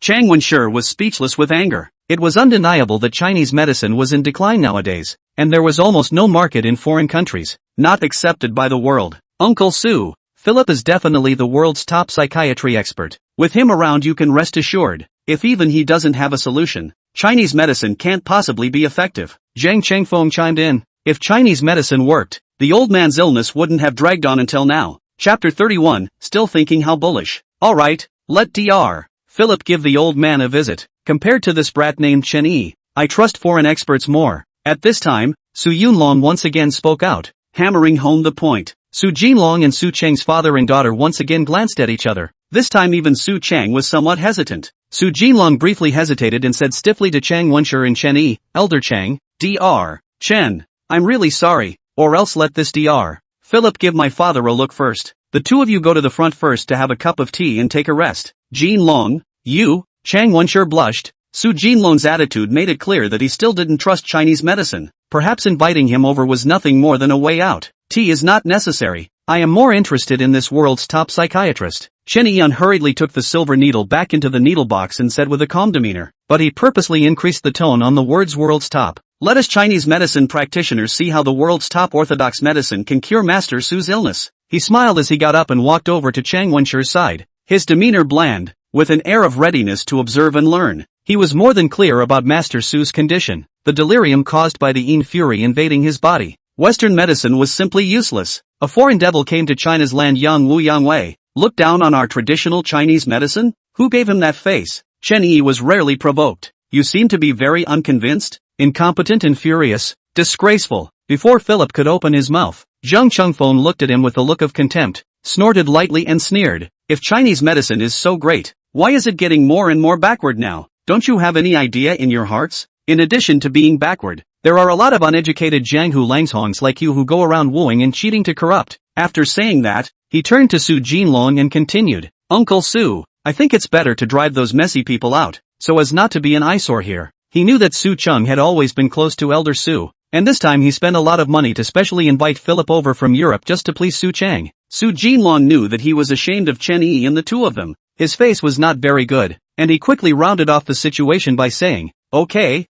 Chang Wenshi was speechless with anger. It was undeniable that Chinese medicine was in decline nowadays, and there was almost no market in foreign countries, not accepted by the world. Uncle Su, Philip is definitely the world's top psychiatry expert. With him around you can rest assured, if even he doesn't have a solution, Chinese medicine can't possibly be effective. Zhang Chengfeng chimed in. If Chinese medicine worked, the old man's illness wouldn't have dragged on until now. Chapter 31, still thinking how bullish. Alright, let Dr. Philip give the old man a visit. Compared to this brat named Chen Yi, I trust foreign experts more. At this time, Su Yunlong once again spoke out, hammering home the point. Su Jinlong and Su Cheng's father and daughter once again glanced at each other. This time even Su Cheng was somewhat hesitant. Su Jinlong briefly hesitated and said stiffly to Chang Wenshi and Chen Yi, Elder Chang, Dr. Chen, I'm really sorry, or else let this Dr. Philip give my father a look first. The two of you go to the front first to have a cup of tea and take a rest. Jinlong, you? Chang Wenshi blushed. Su Jinlong's attitude made it clear that he still didn't trust Chinese medicine. Perhaps inviting him over was nothing more than a way out. Tea is not necessary. I am more interested in this world's top psychiatrist. Chen Yi unhurriedly took the silver needle back into the needle box and said with a calm demeanor, but he purposely increased the tone on the words world's top. Let us Chinese medicine practitioners see how the world's top orthodox medicine can cure Master Su's illness. He smiled as he got up and walked over to Chang Wenshi's side, his demeanor bland, with an air of readiness to observe and learn. He was more than clear about Master Su's condition, the delirium caused by the Yin fury invading his body. Western medicine was simply useless. A foreign devil came to China's land. Yang Wu Yang Wei, look down on our traditional Chinese medicine? Who gave him that face? Chen Yi was rarely provoked. You seem to be very unconvinced, incompetent and furious, disgraceful. Before Philip could open his mouth, Zhang Chengfeng looked at him with a look of contempt, snorted lightly and sneered. If Chinese medicine is so great, why is it getting more and more backward now? Don't you have any idea in your hearts? In addition to being backward, there are a lot of uneducated Jianghu Langhongs like you who go around wooing and cheating to corrupt. After saying that, he turned to Su Jinlong and continued, Uncle Su, I think it's better to drive those messy people out, so as not to be an eyesore here. He knew that Su Cheng had always been close to Elder Su, and this time he spent a lot of money to specially invite Philip over from Europe just to please Su Cheng. Su Jinlong knew that he was ashamed of Chen Yi and the two of them. His face was not very good, and he quickly rounded off the situation by saying, Okay,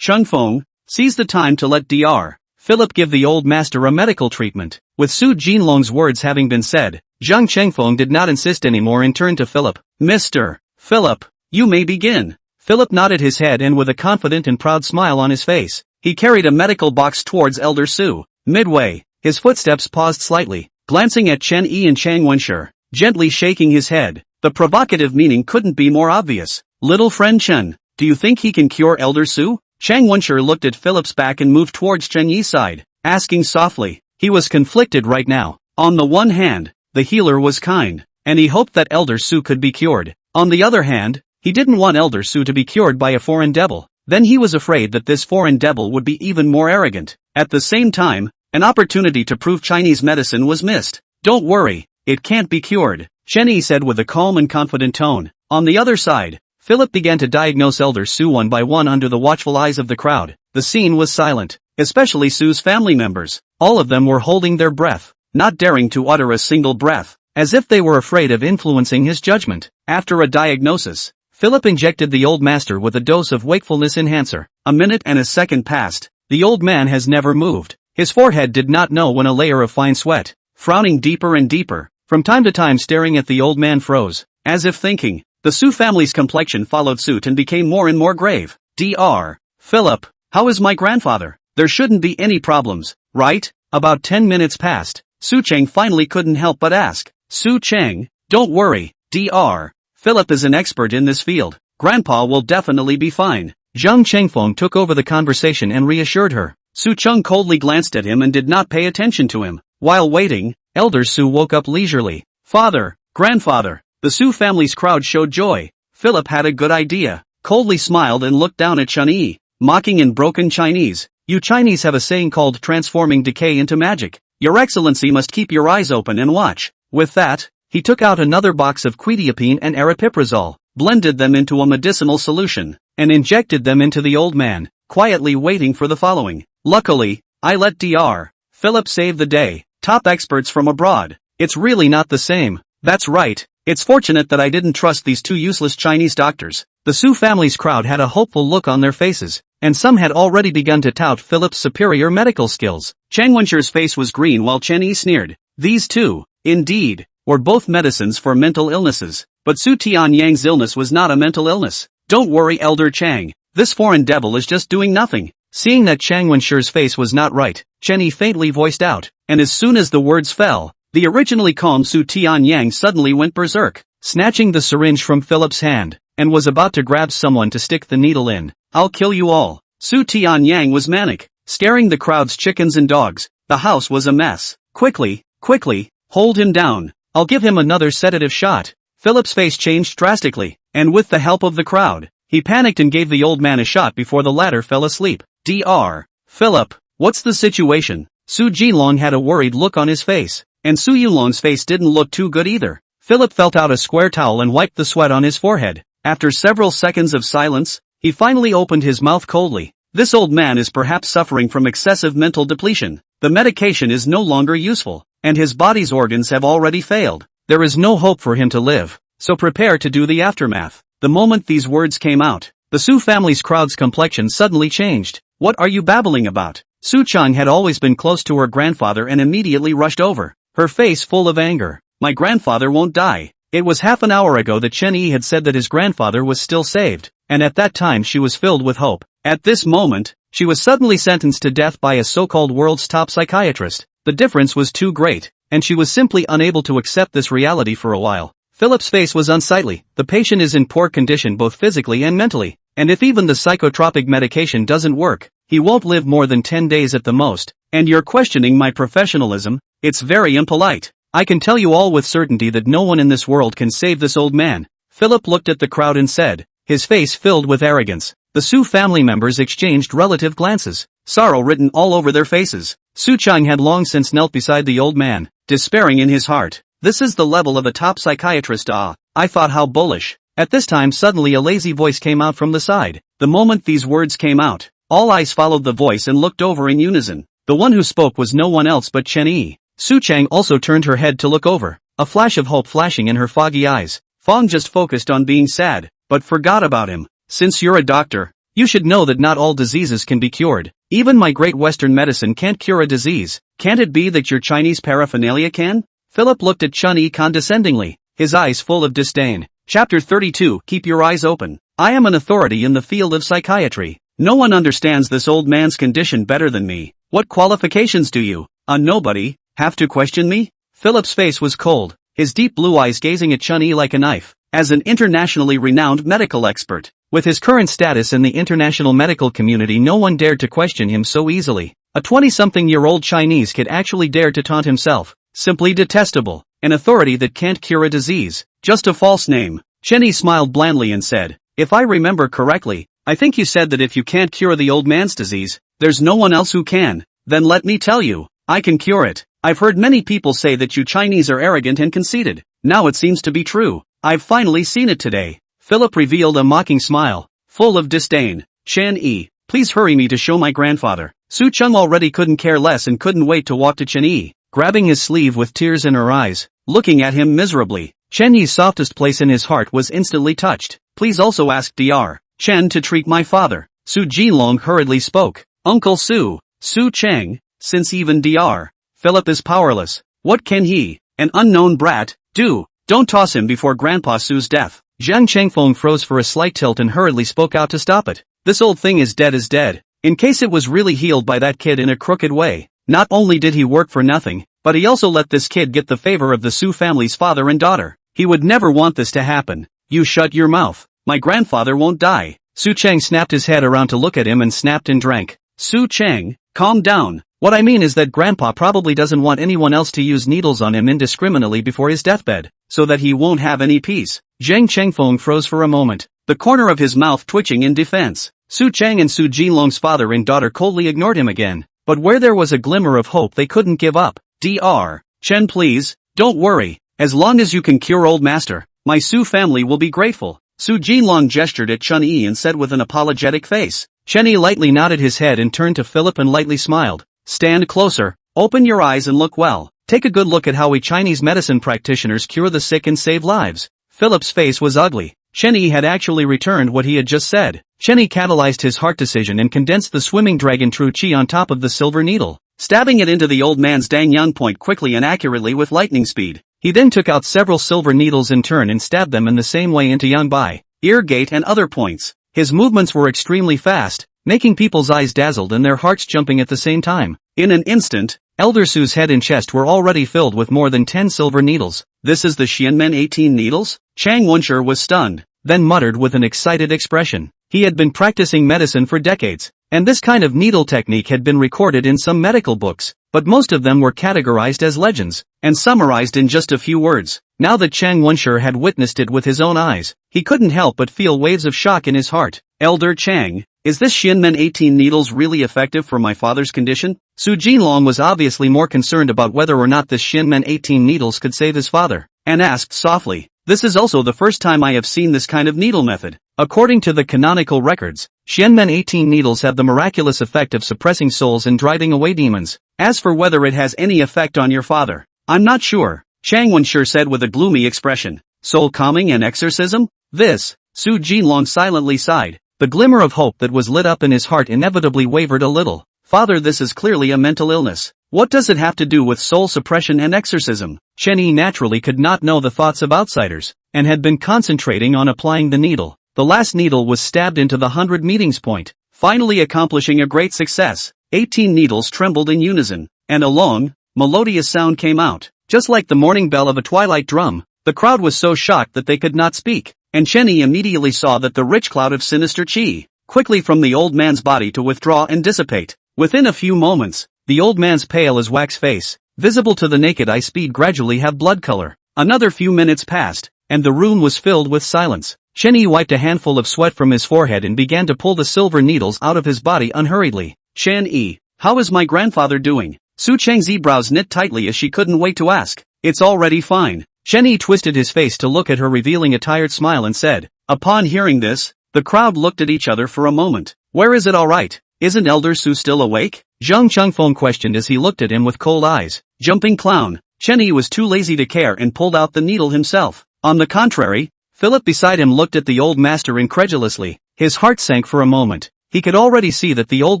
Chengfeng, seize the time to let Dr. Philip give the old master a medical treatment. With Su Jinlong's words having been said, Zhang Chengfeng did not insist anymore and turned to Philip. Mr. Philip, you may begin. Philip nodded his head and with a confident and proud smile on his face, he carried a medical box towards Elder Su. Midway, his footsteps paused slightly, glancing at Chen Yi and Chang Wenshi, gently shaking his head. The provocative meaning couldn't be more obvious. Little friend Chen, do you think he can cure Elder Su? Chang Wenshi looked at Philip's back and moved towards Chen Yi's side, asking softly. He was conflicted right now. On the one hand, the healer was kind, and he hoped that Elder Su could be cured. On the other hand, he didn't want Elder Su to be cured by a foreign devil. Then he was afraid that this foreign devil would be even more arrogant. At the same time, an opportunity to prove Chinese medicine was missed. Don't worry, it can't be cured, Chen Yi said with a calm and confident tone. On the other side, Philip began to diagnose Elder Su one by one under the watchful eyes of the crowd. The scene was silent, especially Su's family members. All of them were holding their breath, not daring to utter a single breath, as if they were afraid of influencing his judgment. After a diagnosis, Philip injected the old master with a dose of wakefulness enhancer. A minute and a second passed. The old man has never moved. His forehead did not know when a layer of fine sweat, frowning deeper and deeper. From time to time staring at the old man froze, as if thinking. The Su family's complexion followed suit and became more and more grave. Dr. Philip, how is my grandfather? There shouldn't be any problems, right? About 10 minutes passed. Su Cheng finally couldn't help but ask. Su Cheng, don't worry, Dr. Philip is an expert in this field. Grandpa will definitely be fine. Zhang Chengfeng took over the conversation and reassured her. Su Cheng coldly glanced at him and did not pay attention to him. While waiting, Elder Su woke up leisurely. Father, grandfather. The Su family's crowd showed joy. Philip had a good idea, coldly smiled and looked down at Chen Yi, mocking in broken Chinese. You Chinese have a saying called transforming decay into magic. Your Excellency must keep your eyes open and watch. With that, he took out another box of quetiapine and aripiprazole, blended them into a medicinal solution, and injected them into the old man, quietly waiting for the following. Luckily, I let Dr. Philip save the day. Top experts from abroad. It's really not the same. That's right. It's fortunate that I didn't trust these two useless Chinese doctors. The Su family's crowd had a hopeful look on their faces, and some had already begun to tout Philip's superior medical skills. Chang Wenshi's face was green while Chen Yi sneered. These two, indeed, were both medicines for mental illnesses, but Su Tianyang's illness was not a mental illness. Don't worry, Elder Chang, this foreign devil is just doing nothing. Seeing that Chang Wenshi's face was not right, Chen Yi faintly voiced out, and as soon as the words fell, the originally calm Su Tianyang suddenly went berserk, snatching the syringe from Philip's hand, and was about to grab someone to stick the needle in. I'll kill you all. Su Tianyang was manic, scaring the crowd's chickens and dogs. The house was a mess. Quickly, quickly, hold him down. I'll give him another sedative shot. Philip's face changed drastically, and with the help of the crowd, he panicked and gave the old man a shot before the latter fell asleep. Dr. Philip, what's the situation? Su Jinlong had a worried look on his face, and Su Yulong's face didn't look too good either. Philip felt out a square towel and wiped the sweat on his forehead. After several seconds of silence, he finally opened his mouth coldly. This old man is perhaps suffering from excessive mental depletion. The medication is no longer useful, and his body's organs have already failed. There is no hope for him to live, so prepare to do the aftermath. The moment these words came out, the Su family's crowd's complexion suddenly changed. What are you babbling about? Su Chang had always been close to her grandfather and immediately rushed over, her face full of anger. My grandfather won't die. It was half an hour ago that Chen Yi had said that his grandfather was still saved, and at that time she was filled with hope. At this moment, she was suddenly sentenced to death by a so-called world's top psychiatrist. The difference was too great, and she was simply unable to accept this reality for a while. Philip's face was unsightly. The patient is in poor condition both physically and mentally, and if even the psychotropic medication doesn't work, he won't live more than 10 days at the most. And you're questioning my professionalism? It's very impolite. I can tell you all with certainty that no one in this world can save this old man. Philip looked at the crowd and said, his face filled with arrogance. The Su family members exchanged relative glances, sorrow written all over their faces. Su Chang had long since knelt beside the old man, despairing in his heart. This is the level of a top psychiatrist. I thought how bullish. At this time suddenly a lazy voice came out from the side. The moment these words came out, all eyes followed the voice and looked over in unison. The one who spoke was no one else but Chen Yi. Su Chang also turned her head to look over, a flash of hope flashing in her foggy eyes. Fong just focused on being sad, but forgot about him. Since you're a doctor, you should know that not all diseases can be cured. Even my great Western medicine can't cure a disease. Can't it be that your Chinese paraphernalia can? Philip looked at Chen Yi condescendingly, his eyes full of disdain. Chapter 32. Keep your eyes open. I am an authority in the field of psychiatry. No one understands this old man's condition better than me. What qualifications do you, a nobody, have to question me? Philip's face was cold, his deep blue eyes gazing at Chen Yi like a knife. As an internationally renowned medical expert, with his current status in the international medical community, no one dared to question him so easily. A 20-something-year-old Chinese kid actually dared to taunt himself. Simply detestable. An authority that can't cure a disease. Just a false name. Chen Yi smiled blandly and said, if I remember correctly, I think you said that if you can't cure the old man's disease, there's no one else who can. Then let me tell you, I can cure it. I've heard many people say that you Chinese are arrogant and conceited. Now it seems to be true. I've finally seen it today. Philip revealed a mocking smile, full of disdain. Chen Yi, please hurry me to show my grandfather. Su Cheng already couldn't care less and couldn't wait to walk to Chen Yi, grabbing his sleeve with tears in her eyes, looking at him miserably. Chen Yi's softest place in his heart was instantly touched. Please also ask Dr. Chen to treat my father. Su Jinlong hurriedly spoke. Uncle Su, Su Cheng, since even Dr. Philip is powerless, what can he, an unknown brat, do? Don't toss him before Grandpa Su's death. Zhang Chengfeng froze for a slight tilt and hurriedly spoke out to stop it. This old thing is dead. In case it was really healed by that kid in a crooked way. Not only did he work for nothing, but he also let this kid get the favor of the Su family's father and daughter. He would never want this to happen. You shut your mouth. My grandfather won't die. Su Cheng snapped his head around to look at him and snapped and drank. Su Cheng, calm down. What I mean is that Grandpa probably doesn't want anyone else to use needles on him indiscriminately before his deathbed, so that he won't have any peace. Zhang Chengfeng froze for a moment, the corner of his mouth twitching in defense. Su Cheng and Su Jinlong's father and daughter coldly ignored him again, but where there was a glimmer of hope they couldn't give up. Dr. Chen, please, don't worry, as long as you can cure old master, my Su family will be grateful. Su Jinlong gestured at Chen Yi and said with an apologetic face. Chen Yi lightly nodded his head and turned to Philip and lightly smiled. Stand closer, open your eyes and look well. Take a good look at how we Chinese medicine practitioners cure the sick and save lives. Philip's face was ugly. Chen Yi had actually returned what he had just said. Chen Yi catalyzed his heart decision and condensed the swimming dragon true chi on top of the silver needle, stabbing it into the old man's dang young point quickly and accurately with lightning speed. He then took out several silver needles in turn and stabbed them in the same way into Yang Bai, ear gate and other points. His movements were extremely fast, making people's eyes dazzled and their hearts jumping at the same time. In an instant, Elder Su's head and chest were already filled with more than 10 silver needles. This is the Xianmen 18 needles? Chang Wensher was stunned, then muttered with an excited expression. He had been practicing medicine for decades, and this kind of needle technique had been recorded in some medical books. but most of them were categorized as legends, and summarized in just a few words. Now that Chang Wenshi had witnessed it with his own eyes, he couldn't help but feel waves of shock in his heart. Elder Chang, is this Shinmen 18 needles really effective for my father's condition? Su Jinlong was obviously more concerned about whether or not this Shinmen 18 needles could save his father, and asked softly, "This is also the first time I have seen this kind of needle method." According to the canonical records, Shinmen 18 needles have the miraculous effect of suppressing souls and driving away demons. As for whether it has any effect on your father, I'm not sure, Chang Wenshi said with a gloomy expression. Soul calming and exorcism? This, Su Jinlong silently sighed. The glimmer of hope that was lit up in his heart inevitably wavered a little. Father, this is clearly a mental illness. What does it have to do with soul suppression and exorcism? Chen Yi naturally could not know the thoughts of outsiders, and had been concentrating on applying the needle. The last needle was stabbed into the 100 meetings point, finally accomplishing a great success. 18 needles trembled in unison, and a long, melodious sound came out, just like the morning bell of a twilight drum. The crowd was so shocked that they could not speak, and Chen Yi immediately saw that the rich cloud of sinister qi, quickly from the old man's body to withdraw and dissipate. Within a few moments, the old man's pale as wax face, visible to the naked eye speed gradually have blood color. Another few minutes passed, and the room was filled with silence. Chen Yi wiped a handful of sweat from his forehead and began to pull the silver needles out of his body unhurriedly. Chen Yi, how is my grandfather doing? Su Cheng's brows knit tightly as she couldn't wait to ask. It's already fine. Chen Yi twisted his face to look at her, revealing a tired smile, and said. Upon hearing this, the crowd looked at each other for a moment. Where is it all right? Isn't Elder Su still awake? Zhang Chengfeng questioned as he looked at him with cold eyes. Jumping clown. Chen Yi was too lazy to care and pulled out the needle himself. On the contrary, Philip beside him looked at the old master incredulously. His heart sank for a moment. He could already see that the old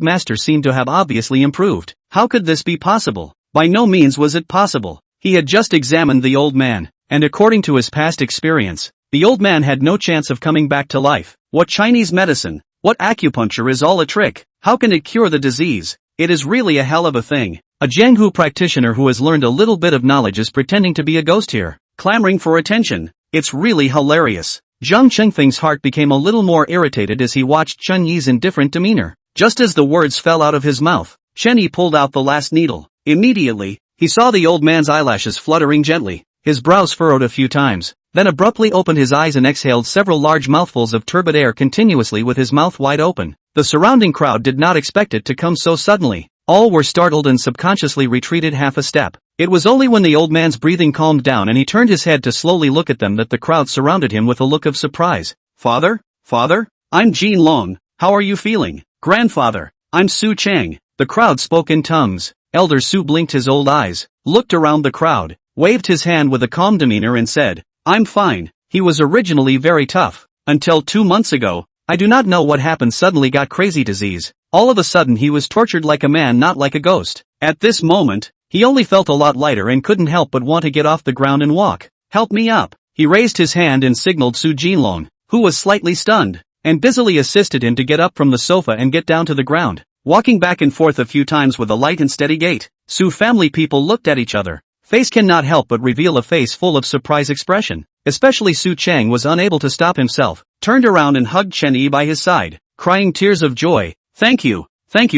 master seemed to have obviously improved. How could this be possible? By no means was it possible. He had just examined the old man, and according to his past experience, the old man had no chance of coming back to life. What Chinese medicine, what acupuncture is all a trick? How can it cure the disease? It is really a hell of a thing. A Jianghu practitioner who has learned a little bit of knowledge is pretending to be a ghost here, clamoring for attention. It's really hilarious. Zhang Chengfeng's heart became a little more irritated as he watched Chen Yi's indifferent demeanor. Just as the words fell out of his mouth, Chen Yi pulled out the last needle. Immediately, he saw the old man's eyelashes fluttering gently. His brows furrowed a few times, then abruptly opened his eyes and exhaled several large mouthfuls of turbid air continuously with his mouth wide open. The surrounding crowd did not expect it to come so suddenly. All were startled and subconsciously retreated half a step. It was only when the old man's breathing calmed down and he turned his head to slowly look at them that the crowd surrounded him with a look of surprise. Father? Father? I'm Jin Long. How are you feeling? Grandfather? I'm Su Chang. The crowd spoke in tongues. Elder Su blinked his old eyes, looked around the crowd, waved his hand with a calm demeanor and said, I'm fine. He was originally very tough. Until 2 months ago, I do not know what happened, suddenly got crazy disease. All of a sudden he was tortured like a man, not like a ghost. At this moment, he only felt a lot lighter and couldn't help but want to get off the ground and walk. Help me up. He raised his hand and signaled Su Jinlong, who was slightly stunned, and busily assisted him to get up from the sofa and get down to the ground, walking back and forth a few times with a light and steady gait. Su family people looked at each other. Face cannot help but reveal a face full of surprise expression. Especially Su Chang was unable to stop himself, turned around and hugged Chen Yi by his side, crying tears of joy. Thank you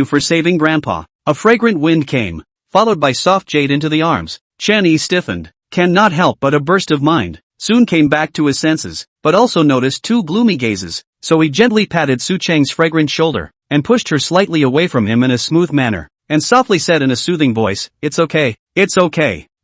for saving Grandpa. A fragrant wind came, followed by soft jade into the arms. Chen Yi stiffened, cannot help but a burst of mind, soon came back to his senses, but also noticed 2 gloomy gazes, so he gently patted Su Chang's fragrant shoulder, and pushed her slightly away from him in a smooth manner, and softly said in a soothing voice, it's okay.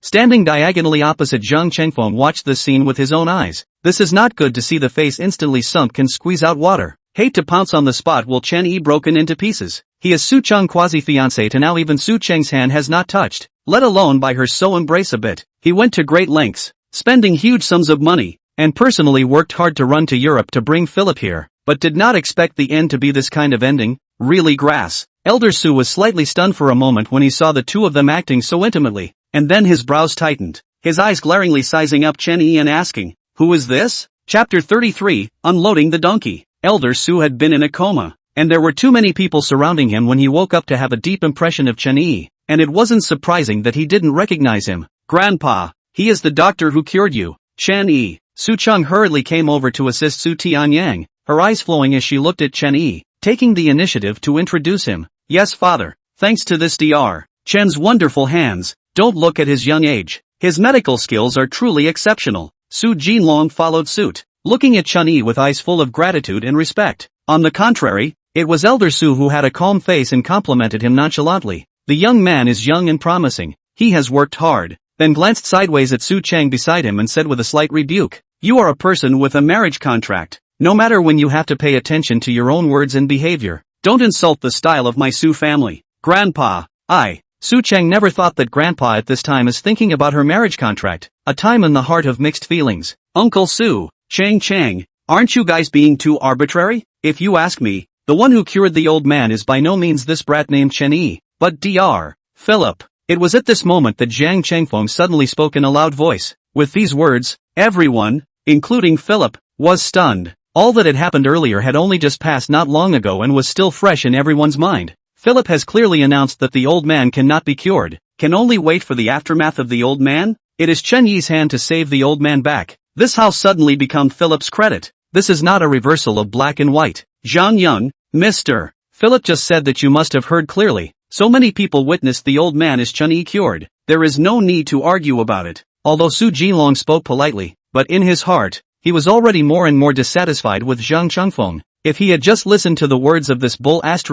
Standing diagonally opposite Zhang Chengfeng watched this scene with his own eyes. This is not good to see the face instantly sunk and squeeze out water. Hate to pounce on the spot while Chen Yi broken into pieces. He is Su Cheng quasi-fiancé to now even Su Cheng's hand has not touched, let alone by her so embrace a bit. He went to great lengths, spending huge sums of money, and personally worked hard to run to Europe to bring Philip here, but did not expect the end to be this kind of ending. Really grass. Elder Su was slightly stunned for a moment when he saw the two of them acting so intimately. And then his brows tightened, his eyes glaringly sizing up Chen Yi and asking, who is this? Chapter 33, Unloading the Donkey. Elder Su had been in a coma, and there were too many people surrounding him when he woke up to have a deep impression of Chen Yi, and it wasn't surprising that he didn't recognize him. Grandpa, he is the doctor who cured you. Chen Yi. Su Cheng hurriedly came over to assist Su Tianyang, her eyes flowing as she looked at Chen Yi, taking the initiative to introduce him. Yes, father, thanks to this Dr. Chen's wonderful hands, don't look at his young age. His medical skills are truly exceptional. Su Jinlong followed suit, looking at Chen Yi with eyes full of gratitude and respect. On the contrary, it was Elder Su who had a calm face and complimented him nonchalantly. The young man is young and promising. He has worked hard. Then glanced sideways at Su Cheng beside him and said with a slight rebuke, "You are a person with a marriage contract. No matter when you have to pay attention to your own words and behavior. Don't insult the style of my Su family. Grandpa, Su Cheng never thought that Grandpa at this time is thinking about her marriage contract, a time in the heart of mixed feelings. Uncle Su, Chang, aren't you guys being too arbitrary? If you ask me, the one who cured the old man is by no means this brat named Chen Yi, but Dr. Philip." It was at this moment that Zhang Chengfeng suddenly spoke in a loud voice. With these words, everyone, including Philip, was stunned. All that had happened earlier had only just passed not long ago and was still fresh in everyone's mind. Philip has clearly announced that the old man cannot be cured, can only wait for the aftermath of the old man? It is Chen Yi's hand to save the old man back. This how suddenly become Philip's credit. This is not a reversal of black and white. Zhang Yung, Mr. Philip just said that you must have heard clearly. So many people witnessed the old man is Chen Yi cured. There is no need to argue about it. Although Su Jinlong spoke politely, but in his heart, he was already more and more dissatisfied with Zhang Chengfeng. If he had just listened to the words of this bull expert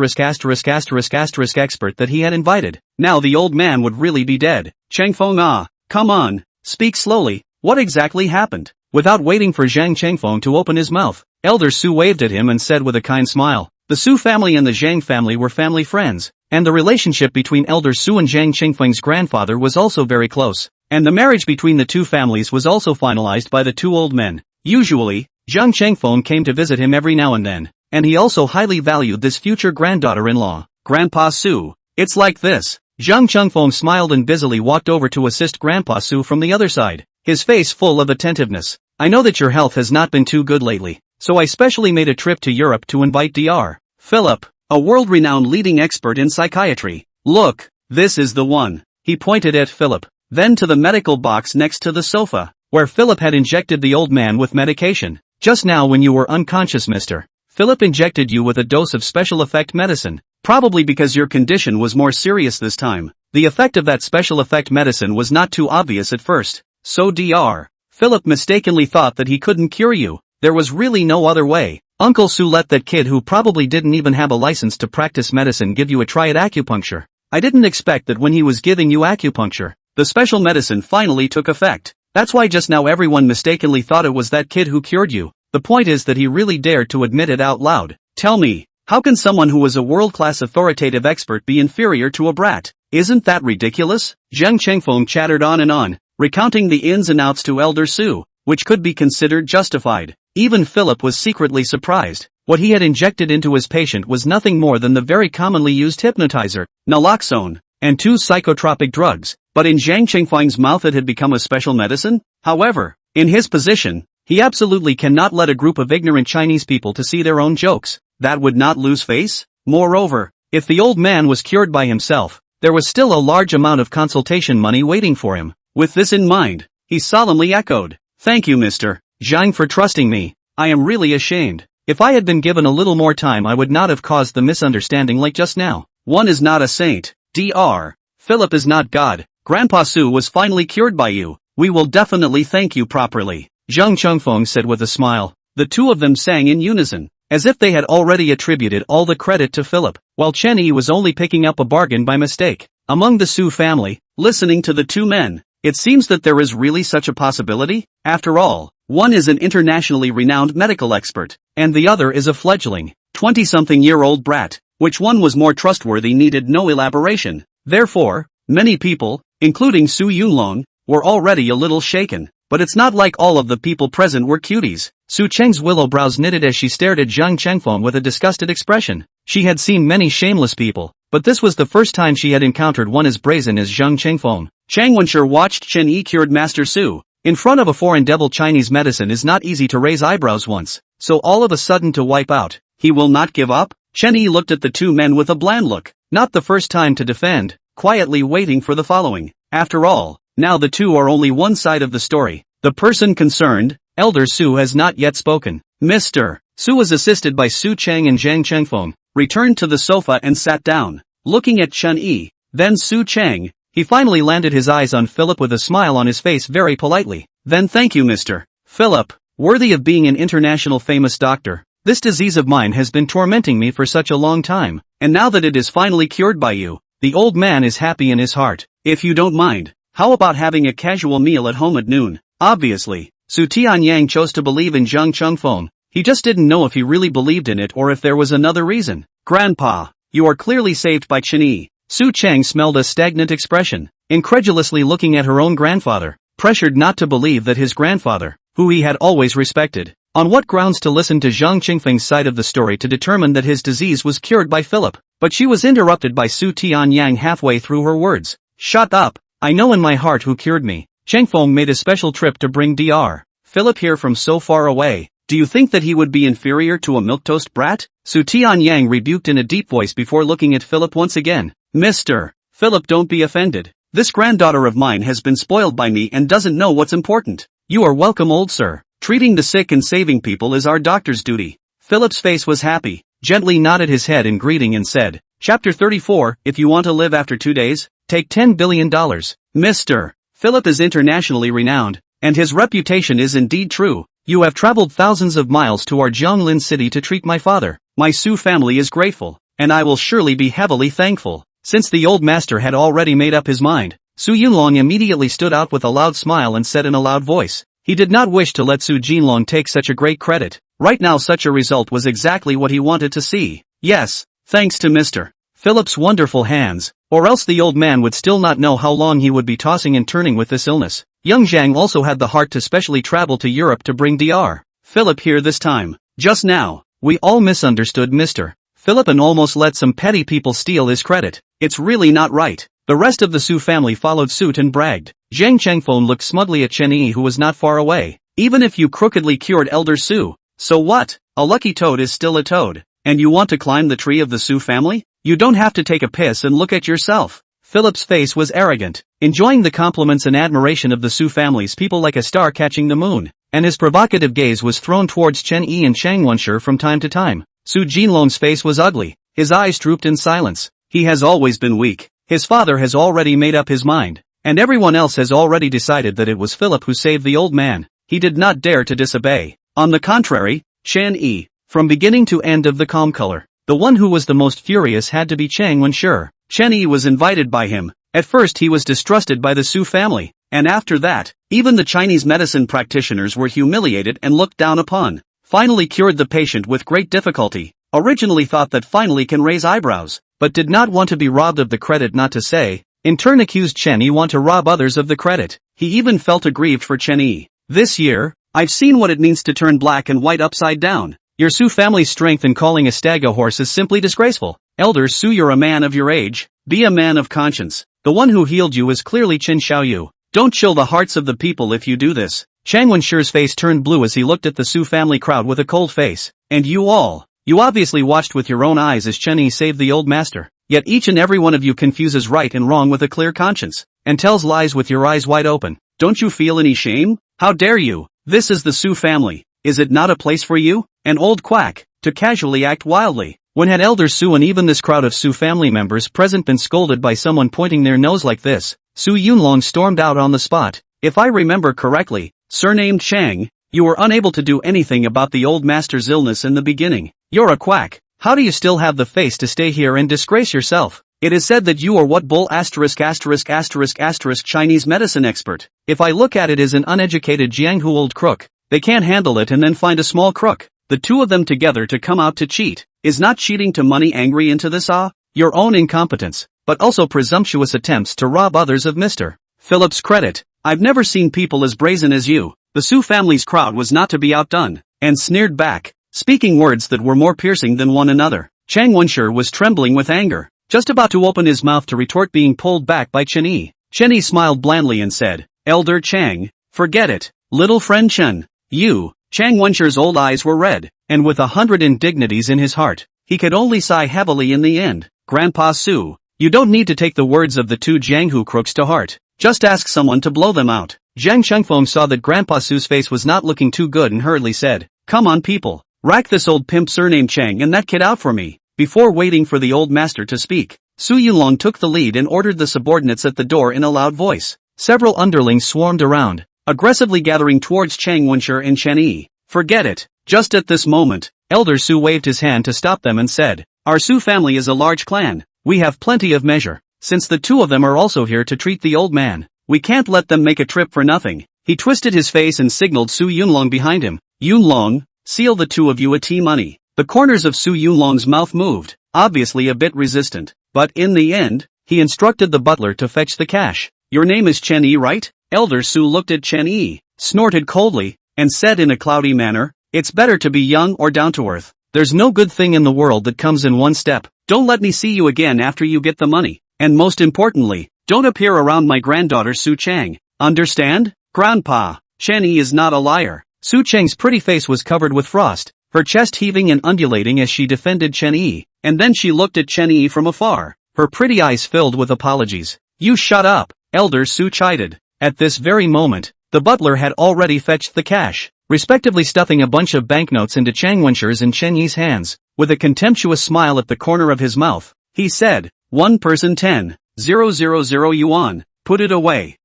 that he had invited, now the old man would really be dead. Chengfeng come on, speak slowly, what exactly happened? Without waiting for Zhang Chengfeng to open his mouth, Elder Su waved at him and said with a kind smile, the Su family and the Zhang family were family friends, and the relationship between Elder Su and Zhang Chengfeng's grandfather was also very close, and the marriage between the two families was also finalized by the two old men. Usually, Zhang Chengfeng came to visit him every now and then, and he also highly valued this future granddaughter-in-law. Grandpa Su, it's like this. Zhang Chengfeng smiled and busily walked over to assist Grandpa Su from the other side, his face full of attentiveness. I know that your health has not been too good lately, so I specially made a trip to Europe to invite Dr. Philip, a world-renowned leading expert in psychiatry. Look, this is the one. He pointed at Philip, then to the medical box next to the sofa, where Philip had injected the old man with medication. Just now when you were unconscious, Mr. Philip injected you with a dose of special effect medicine, probably because your condition was more serious this time. The effect of that special effect medicine was not too obvious at first, so Dr. Philip mistakenly thought that he couldn't cure you. There was really no other way. Uncle Su let that kid who probably didn't even have a license to practice medicine give you a try at acupuncture. I didn't expect that when he was giving you acupuncture, the special medicine finally took effect. That's why just now everyone mistakenly thought it was that kid who cured you. The point is that he really dared to admit it out loud. Tell me, how can someone who is a world-class authoritative expert be inferior to a brat? Isn't that ridiculous? Zhang Chengfeng chattered on, recounting the ins and outs to Elder Su, which could be considered justified. Even Philip was secretly surprised. What he had injected into his patient was nothing more than the very commonly used hypnotizer, naloxone, and 2 psychotropic drugs, but in Zhang Chengfeng's mouth it had become a special medicine? However, in his position, he absolutely cannot let a group of ignorant Chinese people to see their own jokes. That would not lose face? Moreover, if the old man was cured by himself, there was still a large amount of consultation money waiting for him. With this in mind, he solemnly echoed, "Thank you, Mr. Zhang, for trusting me. I am really ashamed. If I had been given a little more time I would not have caused the misunderstanding like just now. One is not a saint. Dr. Philip is not God. Grandpa Su was finally cured by you. We will definitely thank you properly," Zhang Chengfeng said with a smile. The two of them sang in unison, as if they had already attributed all the credit to Philip, while Chen Yi was only picking up a bargain by mistake. Among the Su family, listening to the two men, it seems that there is really such a possibility. After all, one is an internationally renowned medical expert, and the other is a fledgling, 20-something-year-old brat. Which one was more trustworthy needed no elaboration. Therefore, many people, including Su Yunlong, were already a little shaken. But it's not like all of the people present were cuties. Su Cheng's willow brows knitted as she stared at Zhang Chengfeng with a disgusted expression. She had seen many shameless people, but this was the first time she had encountered one as brazen as Zhang Chengfeng. Chang Wenshur watched Chen Yi cured Master Su. In front of a foreign devil Chinese medicine is not easy to raise eyebrows once, so all of a sudden to wipe out. He will not give up? Chen Yi looked at the two men with a bland look. Not the first time to defend, quietly waiting for the following. After all, now the two are only one side of the story. The person concerned, Elder Su, has not yet spoken. Mr. Su was assisted by Su Cheng and Zhang Chengfeng, returned to the sofa and sat down. Looking at Chen Yi, Then Su Chang. He finally landed his eyes on Philip with a smile on his face very politely. Then thank you Mr. Philip, worthy of being an international famous doctor. This disease of mine has been tormenting me for such a long time, and now that it is finally cured by you, the old man is happy in his heart. If you don't mind, how about having a casual meal at home at noon? Obviously, Su Tianyang chose to believe in Zhang Chengfeng. He just didn't know if he really believed in it or if there was another reason. Grandpa, you are clearly saved by Chen Yi. Su Chang smelled a stagnant expression, incredulously looking at her own grandfather, pressured not to believe that his grandfather, who he had always respected, on what grounds to listen to Zhang Qingfeng's side of the story to determine that his disease was cured by Philip. But she was interrupted by Su Tianyang halfway through her words. Shut up, I know in my heart who cured me. Chengfeng made a special trip to bring Dr. Philip here from so far away. Do you think that he would be inferior to a milquetoast brat? Su Tianyang rebuked in a deep voice before looking at Philip once again. Mr. Philip, don't be offended. This granddaughter of mine has been spoiled by me and doesn't know what's important. You are welcome old sir. Treating the sick and saving people is our doctor's duty. Philip's face was happy, gently nodded his head in greeting and said, Chapter 34, if you want to live after 2 days, take $10 billion. Mr. Philip is internationally renowned, and his reputation is indeed true. You have traveled thousands of miles to our Jianglin city to treat my father. My Su family is grateful, and I will surely be heavily thankful. Since the old master had already made up his mind, Su Yunlong immediately stood out with a loud smile and said in a loud voice. He did not wish to let Su Jinlong take such a great credit. Right now such a result was exactly what he wanted to see. Yes, thanks to Mr. Philip's wonderful hands, or else the old man would still not know how long he would be tossing and turning with this illness. Young Zhang also had the heart to specially travel to Europe to bring Dr. Philip here this time. Just now, we all misunderstood Mr. Philip and almost let some petty people steal his credit. It's really not right. The rest of the Su family followed suit and bragged. Zhang Chengfeng looked smugly at Chen Yi who was not far away. Even if you crookedly cured Elder Su, so what? A lucky toad is still a toad. And you want to climb the tree of the Su family? You don't have to take a piss and look at yourself. Philip's face was arrogant, enjoying the compliments and admiration of the Su family's people like a star catching the moon, and his provocative gaze was thrown towards Chen Yi and Chang Wenshi from time to time. Su Jinlong's face was ugly, his eyes drooped in silence. He has always been weak. His father has already made up his mind, and everyone else has already decided that it was Philip who saved the old man. He did not dare to disobey. On the contrary, Chen Yi, from beginning to end of the calm color, the one who was the most furious had to be Chang Wenshi. Chen Yi was invited by him. At first he was distrusted by the Su family, and after that, even the Chinese medicine practitioners were humiliated and looked down upon. Finally cured the patient with great difficulty. Originally thought that finally can raise eyebrows, but did not want to be robbed of the credit, not to say, in turn accused Chen Yi want to rob others of the credit. He even felt aggrieved for Chen Yi. This year, I've seen what it means to turn black and white upside down. Your Su family's strength in calling a stag a horse is simply disgraceful. Elder Su, you're a man of your age, be a man of conscience. The one who healed you is clearly Qin Xiaoyu. Don't chill the hearts of the people if you do this. Chang Wenshi's face turned blue as he looked at the Su family crowd with a cold face. And you all. You obviously watched with your own eyes as Chen Yi saved the old master. Yet each and every one of you confuses right and wrong with a clear conscience, and tells lies with your eyes wide open. Don't you feel any shame? How dare you? This is the Su family. Is it not a place for you, an old quack, to casually act wildly? When had Elder Su and even this crowd of Su family members present been scolded by someone pointing their nose like this? Su Yunlong stormed out on the spot. If I remember correctly, surnamed Chang, you were unable to do anything about the old master's illness in the beginning. You're a quack. How do you still have the face to stay here and disgrace yourself? It is said that you are what bull ****** Chinese medicine expert. If I look at it as an uneducated Jianghu old crook, they can't handle it and then find a small crook. The two of them together to come out to cheat. Is not cheating to money angry into this? Your own incompetence, but also presumptuous attempts to rob others of Mr. Philip's credit. I've never seen people as brazen as you. The Su family's crowd was not to be outdone, and sneered back, speaking words that were more piercing than one another. Chang Wenshi was trembling with anger, just about to open his mouth to retort, being pulled back by Chen Yi. Chen Yi smiled blandly and said, Elder Chang, forget it, little friend Chen. You. Chang Wenshi's old eyes were red, and with 100 indignities in his heart, he could only sigh heavily in the end. Grandpa Su, you don't need to take the words of the two Jianghu crooks to heart. Just ask someone to blow them out. Zhang Chengfeng saw that Grandpa Su's face was not looking too good and hurriedly said, Come on people, rack this old pimp surnamed Chang and that kid out for me. Before waiting for the old master to speak, Su Yunlong took the lead and ordered the subordinates at the door in a loud voice. Several underlings swarmed around, aggressively gathering towards Chang Wenshi and Chen Yi. Forget it. Just at this moment, Elder Su waved his hand to stop them and said, "Our Su family is a large clan. We have plenty of measure. Since the two of them are also here to treat the old man, we can't let them make a trip for nothing." He twisted his face and signaled Su Yunlong behind him. "Yunlong, seal the two of you a T-money." The corners of Su Yunlong's mouth moved, obviously a bit resistant, but in the end, he instructed the butler to fetch the cash. "Your name is Chen Yi, right?" Elder Su looked at Chen Yi, snorted coldly, and said in a cloudy manner, "It's better to be young or down to earth. There's no good thing in the world that comes in one step. Don't let me see you again after you get the money. And most importantly, don't appear around my granddaughter Su Chang. Understand? Grandpa." Chen Yi is not a liar. Su Chang's pretty face was covered with frost, her chest heaving and undulating as she defended Chen Yi, and then she looked at Chen Yi from afar, her pretty eyes filled with apologies. "You shut up," Elder Su chided. At this very moment, the butler had already fetched the cash, respectively stuffing a bunch of banknotes into Chang Wenshi's and Chen Yi's hands. With a contemptuous smile at the corner of his mouth, he said, "One person 10,000 yuan, put it away."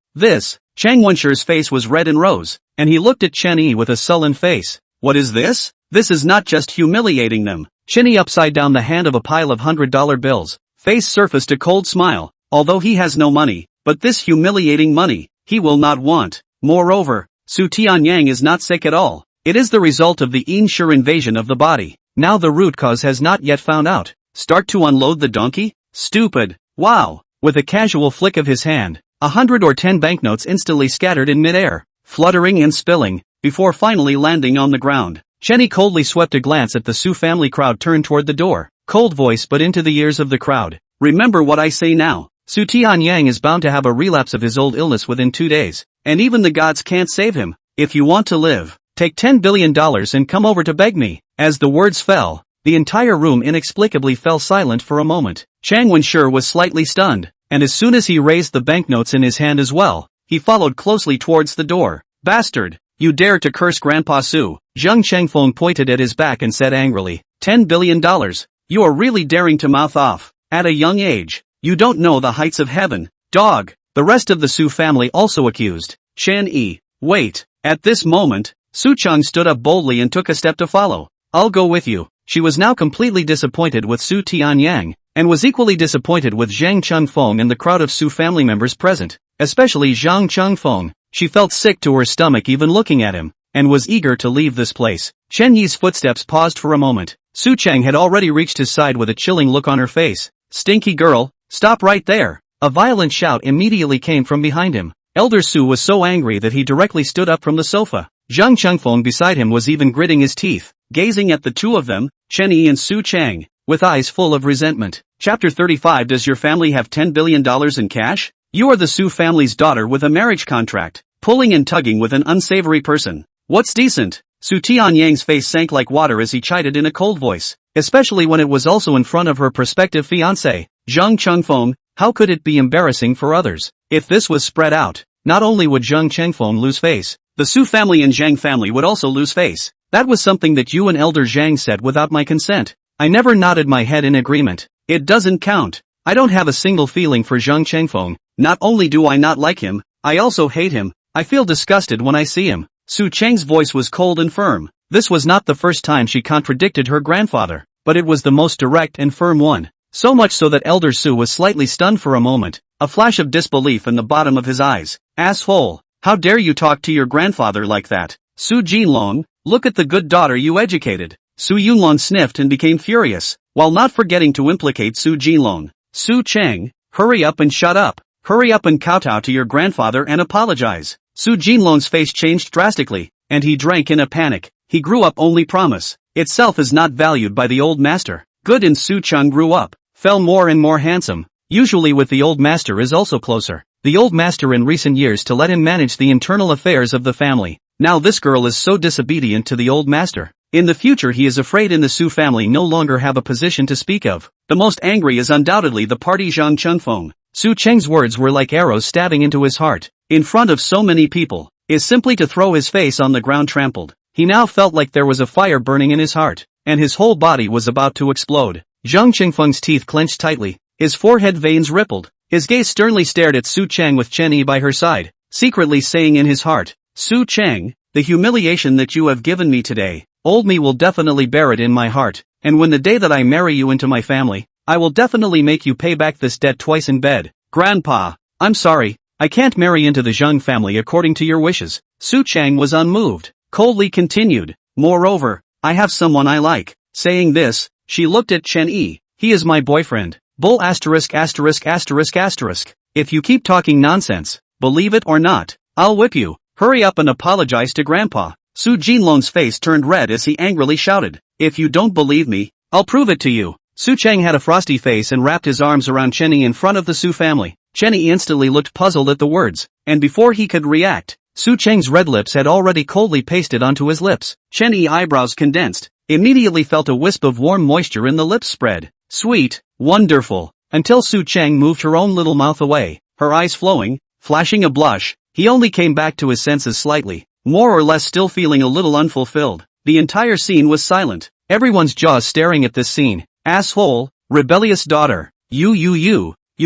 Chang Wenshi's face was red and rose, and he looked at Chen Yi with a sullen face. "What is this? This is not just humiliating them." Chen Yi upside down the hand of a pile of $100 bills, face surfaced a cold smile. Although he has no money, but this humiliating money, he will not want. Moreover, Su Tianyang is not sick at all. It is the result of the insure invasion of the body. Now the root cause has not yet found out. Start to unload the donkey? Stupid. Wow. With a casual flick of his hand, 100 or 10 banknotes instantly scattered in midair, fluttering and spilling, before finally landing on the ground. Chen Yi coldly swept a glance at the Su family crowd turned toward the door, cold voice but into the ears of the crowd. "Remember what I say now. Su Tianyang is bound to have a relapse of his old illness within 2 days, and even the gods can't save him. If you want to live, take $10 billion and come over to beg me." As the words fell, the entire room inexplicably fell silent for a moment. Chang Wenshi was slightly stunned, and as soon as he raised the banknotes in his hand as well, he followed closely towards the door. "Bastard! You dare to curse Grandpa Su!" Zheng Chengfeng pointed at his back and said angrily, $10 billion? You are really daring to mouth off, at a young age. You don't know the heights of heaven, dog. The rest of the Su family also accused Chen Yi. Wait. At this moment, Su Chang stood up boldly and took a step to follow. "I'll go with you." She was now completely disappointed with Su Tianyang, and was equally disappointed with Zhang Chengfeng and the crowd of Su family members present, especially Zhang Chengfeng. She felt sick to her stomach even looking at him, and was eager to leave this place. Chen Yi's footsteps paused for a moment. Su Chang had already reached his side with a chilling look on her face. "Stinky girl, stop right there." A violent shout immediately came from behind him. Elder Su was so angry that he directly stood up from the sofa. Zhang Chengfeng beside him was even gritting his teeth, gazing at the two of them, Chen Yi and Su Chang, with eyes full of resentment. Chapter 35. Does your family have $10 billion in cash? You are the Su family's daughter with a marriage contract, pulling and tugging with an unsavory person. What's decent? Su Tianyang's face sank like water as he chided in a cold voice, especially when it was also in front of her prospective fiancé. Zhang Chengfeng, how could it be embarrassing for others? If this was spread out, not only would Zhang Chengfeng lose face, the Su family and Zhang family would also lose face. That was something that you and Elder Zhang said without my consent. I never nodded my head in agreement. It doesn't count. I don't have a single feeling for Zhang Chengfeng. Not only do I not like him, I also hate him. I feel disgusted when I see him. Su Chang's voice was cold and firm. This was not the first time she contradicted her grandfather, but it was the most direct and firm one. So much so that Elder Su was slightly stunned for a moment, a flash of disbelief in the bottom of his eyes. Asshole! How dare you talk to your grandfather like that? Su Jinlong, look at the good daughter you educated. Su Yunlong sniffed and became furious, while not forgetting to implicate Su Jinlong. Su Chang, hurry up and shut up. Hurry up and kowtow to your grandfather and apologize. Su Jinlong's face changed drastically, and he drank in a panic. He grew up only promise itself is not valued by the old master. Good. And Su Chang grew up, fell more and more handsome. Usually with the old master is also closer. The old master in recent years to let him manage the internal affairs of the family. Now this girl is so disobedient to the old master. In the future he is afraid in the Su family no longer have a position to speak of. The most angry is undoubtedly the party Zhang Chengfeng. Su Cheng's words were like arrows stabbing into his heart. In front of so many people, is simply to throw his face on the ground trampled. He now felt like there was a fire burning in his heart, and his whole body was about to explode. Zhang Chengfeng's teeth clenched tightly, His forehead veins rippled. His gaze sternly stared at Su Chang with Chen Yi by her side, secretly saying in his heart, Su Chang, the humiliation that you have given me today, old me will definitely bear it in my heart, and when the day that I marry you into my family, I will definitely make you pay back this debt twice in bed. Grandpa, I'm sorry, I can't marry into the Zheng family according to your wishes. Su Chang was unmoved, coldly continued, moreover, I have someone I like. Saying this, she looked at Chen Yi. He is my boyfriend. Bull asterisk asterisk asterisk asterisk. If you keep talking nonsense, believe it or not, I'll whip you. Hurry up and apologize to Grandpa. Su Jinlong's face turned red as he angrily shouted, if you don't believe me, I'll prove it to you. Su Chang had a frosty face and wrapped his arms around Chen Yi in front of the Su family. Chen Yi instantly looked puzzled at the words, and before he could react, Su Chang's red lips had already coldly pasted onto his lips. Chen Yi's eyebrows condensed, immediately felt a wisp of warm moisture in the lips spread. Sweet, wonderful, until Su Chang moved her own little mouth away, her eyes flowing, flashing a blush. He only came back to his senses slightly, more or less still feeling a little unfulfilled. The entire scene was silent, everyone's jaws staring at this scene. Asshole, rebellious daughter, you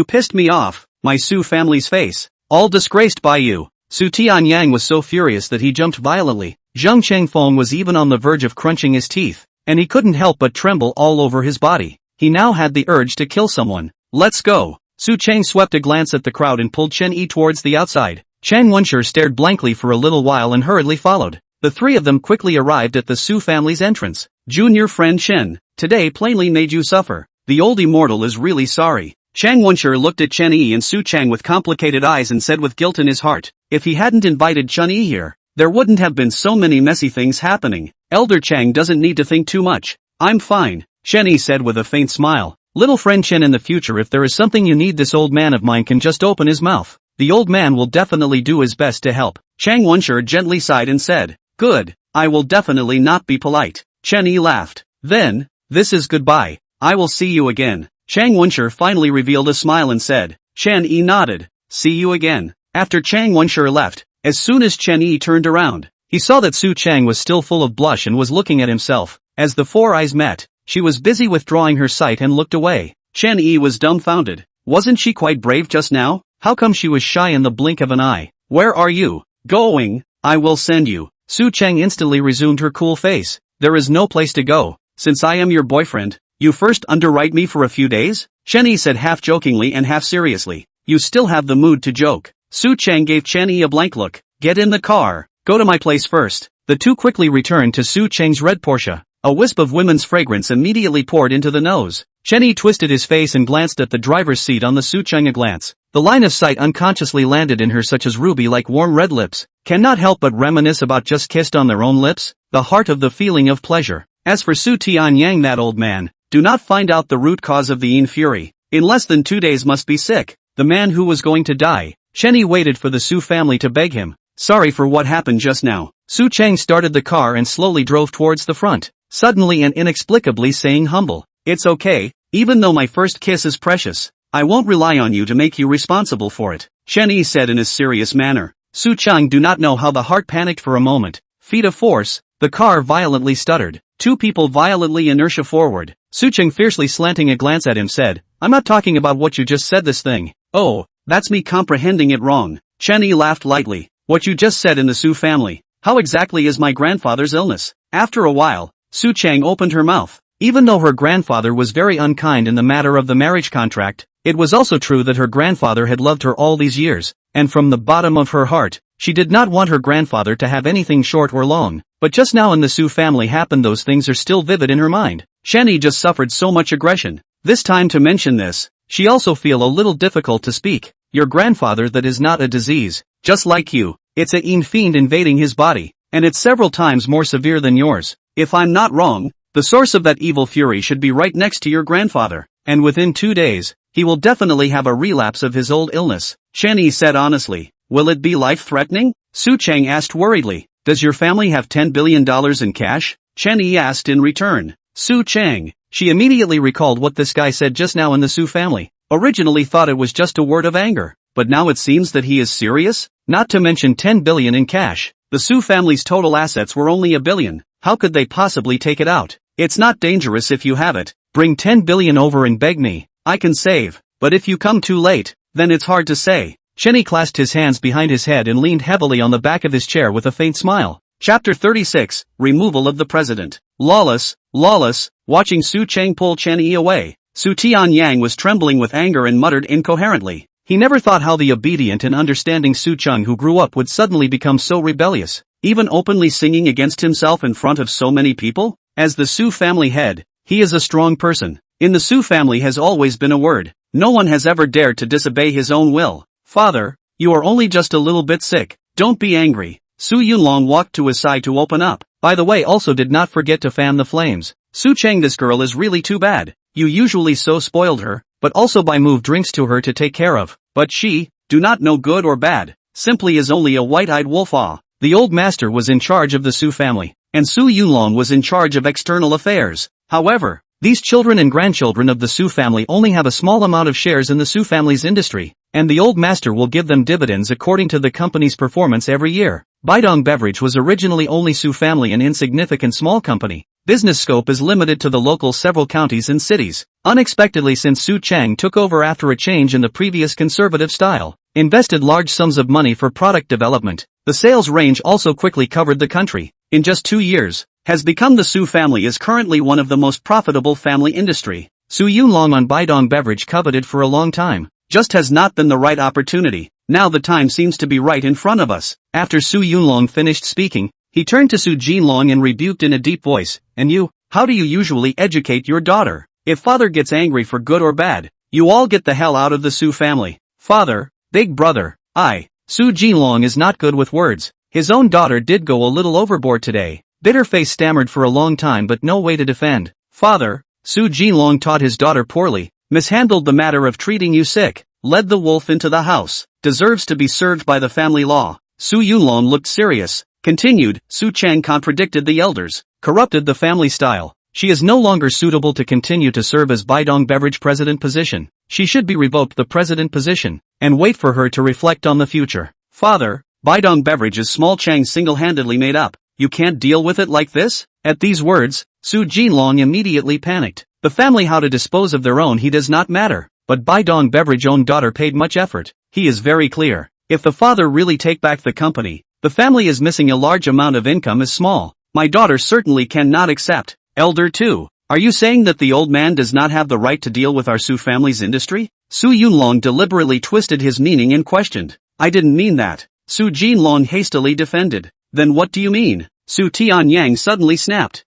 pissed me off, my Su family's face, all disgraced by you. Su Tianyang was so furious that he jumped violently. Zheng Chengfeng was even on the verge of crunching his teeth, and he couldn't help but tremble all over his body. He now had the urge to kill someone. Let's go. Su Chang swept a glance at the crowd and pulled Chen Yi towards the outside. Chang Wenshi stared blankly for a little while and hurriedly followed. The three of them quickly arrived at the Su family's entrance. Junior friend Chen, today plainly made you suffer. The old immortal is really sorry. Chang Wenshi looked at Chen Yi and Su Chang with complicated eyes and said with guilt in his heart, if he hadn't invited Chen Yi here, there wouldn't have been so many messy things happening. Elder Chang doesn't need to think too much. I'm fine, Chen Yi said with a faint smile. Little friend Chen, in the future if there is something you need, this old man of mine can just open his mouth. The old man will definitely do his best to help. Chang Wenshi gently sighed and said, good, I will definitely not be polite. Chen Yi laughed. Then, this is goodbye. I will see you again. Chang Wenshi finally revealed a smile and said. Chen Yi nodded. See you again. After Chang Wenshi left, as soon as Chen Yi turned around, he saw that Su Chang was still full of blush and was looking at himself. As the four eyes met, she was busy withdrawing her sight and looked away. Chen Yi was dumbfounded. Wasn't she quite brave just now? How come she was shy in the blink of an eye? Where are you going? I will send you. Su Chang instantly resumed her cool face. There is no place to go. Since I am your boyfriend, you first underwrite me for a few days? Chen Yi said half jokingly and half seriously. You still have the mood to joke. Su Chang gave Chen Yi a blank look. Get in the car. Go to my place first. The two quickly returned to Su Chang's red Porsche. A wisp of women's fragrance immediately poured into the nose. Chen Yi twisted his face and glanced at the driver's seat on the Su Chang. A glance. The line of sight unconsciously landed in her such as ruby-like warm red lips. Cannot help but reminisce about just kissed on their own lips. The heart of the feeling of pleasure. As for Su Tianyang, that old man, do not find out the root cause of the Yin fury. In less than 2 days must be sick. The man who was going to die. Chen Yi waited for the Su family to beg him. Sorry for what happened just now. Su Chang started the car and slowly drove towards the front, suddenly and inexplicably saying humble. It's okay, even though my first kiss is precious, I won't rely on you to make you responsible for it. Chen Yi said in a serious manner. Su Chang do not know how the heart panicked for a moment. Feet of force, the car violently stuttered. Two people violently inertia forward. Su Chang fiercely slanting a glance at him said, I'm not talking about what you just said this thing. Oh, that's me comprehending it wrong. Chen Yi laughed lightly. What you just said in the Su family. How exactly is my grandfather's illness? After a while, Su Chang opened her mouth. Even though her grandfather was very unkind in the matter of the marriage contract, it was also true that her grandfather had loved her all these years, and from the bottom of her heart, she did not want her grandfather to have anything short or long. But just now in the Su family happened, those things are still vivid in her mind. Chen Yi just suffered so much aggression. This time to mention this, she also feel a little difficult to speak. Your grandfather, that is not a disease, just like you, it's a Yin fiend invading his body, and it's several times more severe than yours. If I'm not wrong, the source of that evil fury should be right next to your grandfather, and within 2 days, he will definitely have a relapse of his old illness. Chen Yi said honestly. Will it be life-threatening? Su Chang asked worriedly. Does your family have $10 billion in cash? Chen Yi asked in return. Su Chang. She immediately recalled what this guy said just now in the Su family. Originally thought it was just a word of anger, but now it seems that he is serious? Not to mention 10 billion in cash. The Su family's total assets were only $1 billion. How could they possibly take it out? It's not dangerous if you have it. Bring 10 billion over and beg me. I can save, but if you come too late, then it's hard to say. Chen Yi clasped his hands behind his head and leaned heavily on the back of his chair with a faint smile. Chapter 36, Removal of the President. Lawless, watching Su Cheng pull Chen Yi away, Su Tianyang was trembling with anger and muttered incoherently. He never thought how the obedient and understanding Su Cheng who grew up would suddenly become so rebellious, even openly singing against himself in front of so many people. As the Su family head, he is a strong person. In the Su family has always been a word. No one has ever dared to disobey his own will. Father, you are only just a little bit sick. Don't be angry. Su Yunlong walked to his side to open up. By the way, also did not forget to fan the flames. Su Cheng, this girl is really too bad. You usually so spoiled her, but also by move drinks to her to take care of. But she, do not know good or bad, simply is only a white-eyed wolf. The old master was in charge of the Su family, and Su Yunlong was in charge of external affairs. However, these children and grandchildren of the Su family only have a small amount of shares in the Su family's industry, and the old master will give them dividends according to the company's performance every year. Baidong Beverage was originally only Su family, an insignificant small company. Business scope is limited to the local several counties and cities. Unexpectedly, since Su Cheng took over after a change in the previous conservative style, invested large sums of money for product development, the sales range also quickly covered the country. In just 2 years, has become the Su family is currently one of the most profitable family industry. Su Yunlong on Baidong Beverage coveted for a long time, just has not been the right opportunity. Now the time seems to be right in front of us. After Su Yunlong finished speaking, he turned to Su Jinlong and rebuked in a deep voice, and you, how do you usually educate your daughter? If father gets angry for good or bad, you all get the hell out of the Su family. Father, big brother, Su Jinlong is not good with words. His own daughter did go a little overboard today. Bitter face stammered for a long time but no way to defend. Father, Su Jinlong taught his daughter poorly, mishandled the matter of treating you sick, led the wolf into the house, deserves to be served by the family law. Su Yunlong looked serious. Continued, Su Cheng contradicted the elders, corrupted the family style. She is no longer suitable to continue to serve as Baidong Beverage president position. She should be revoked the president position, and wait for her to reflect on the future. Father, Baidong Beverage is small Cheng single-handedly made up. You can't deal with it like this? At these words, Su Jinlong immediately panicked. The family how to dispose of their own he does not matter, but Baidong Beverage own daughter paid much effort. He is very clear. If the father really take back the company, the family is missing a large amount of income is small. My daughter certainly cannot accept. Elder 2, are you saying that the old man does not have the right to deal with our Su family's industry? Su Yunlong deliberately twisted his meaning and questioned. I didn't mean that. Su Jinlong hastily defended. Then what do you mean? Su Tianyang suddenly snapped.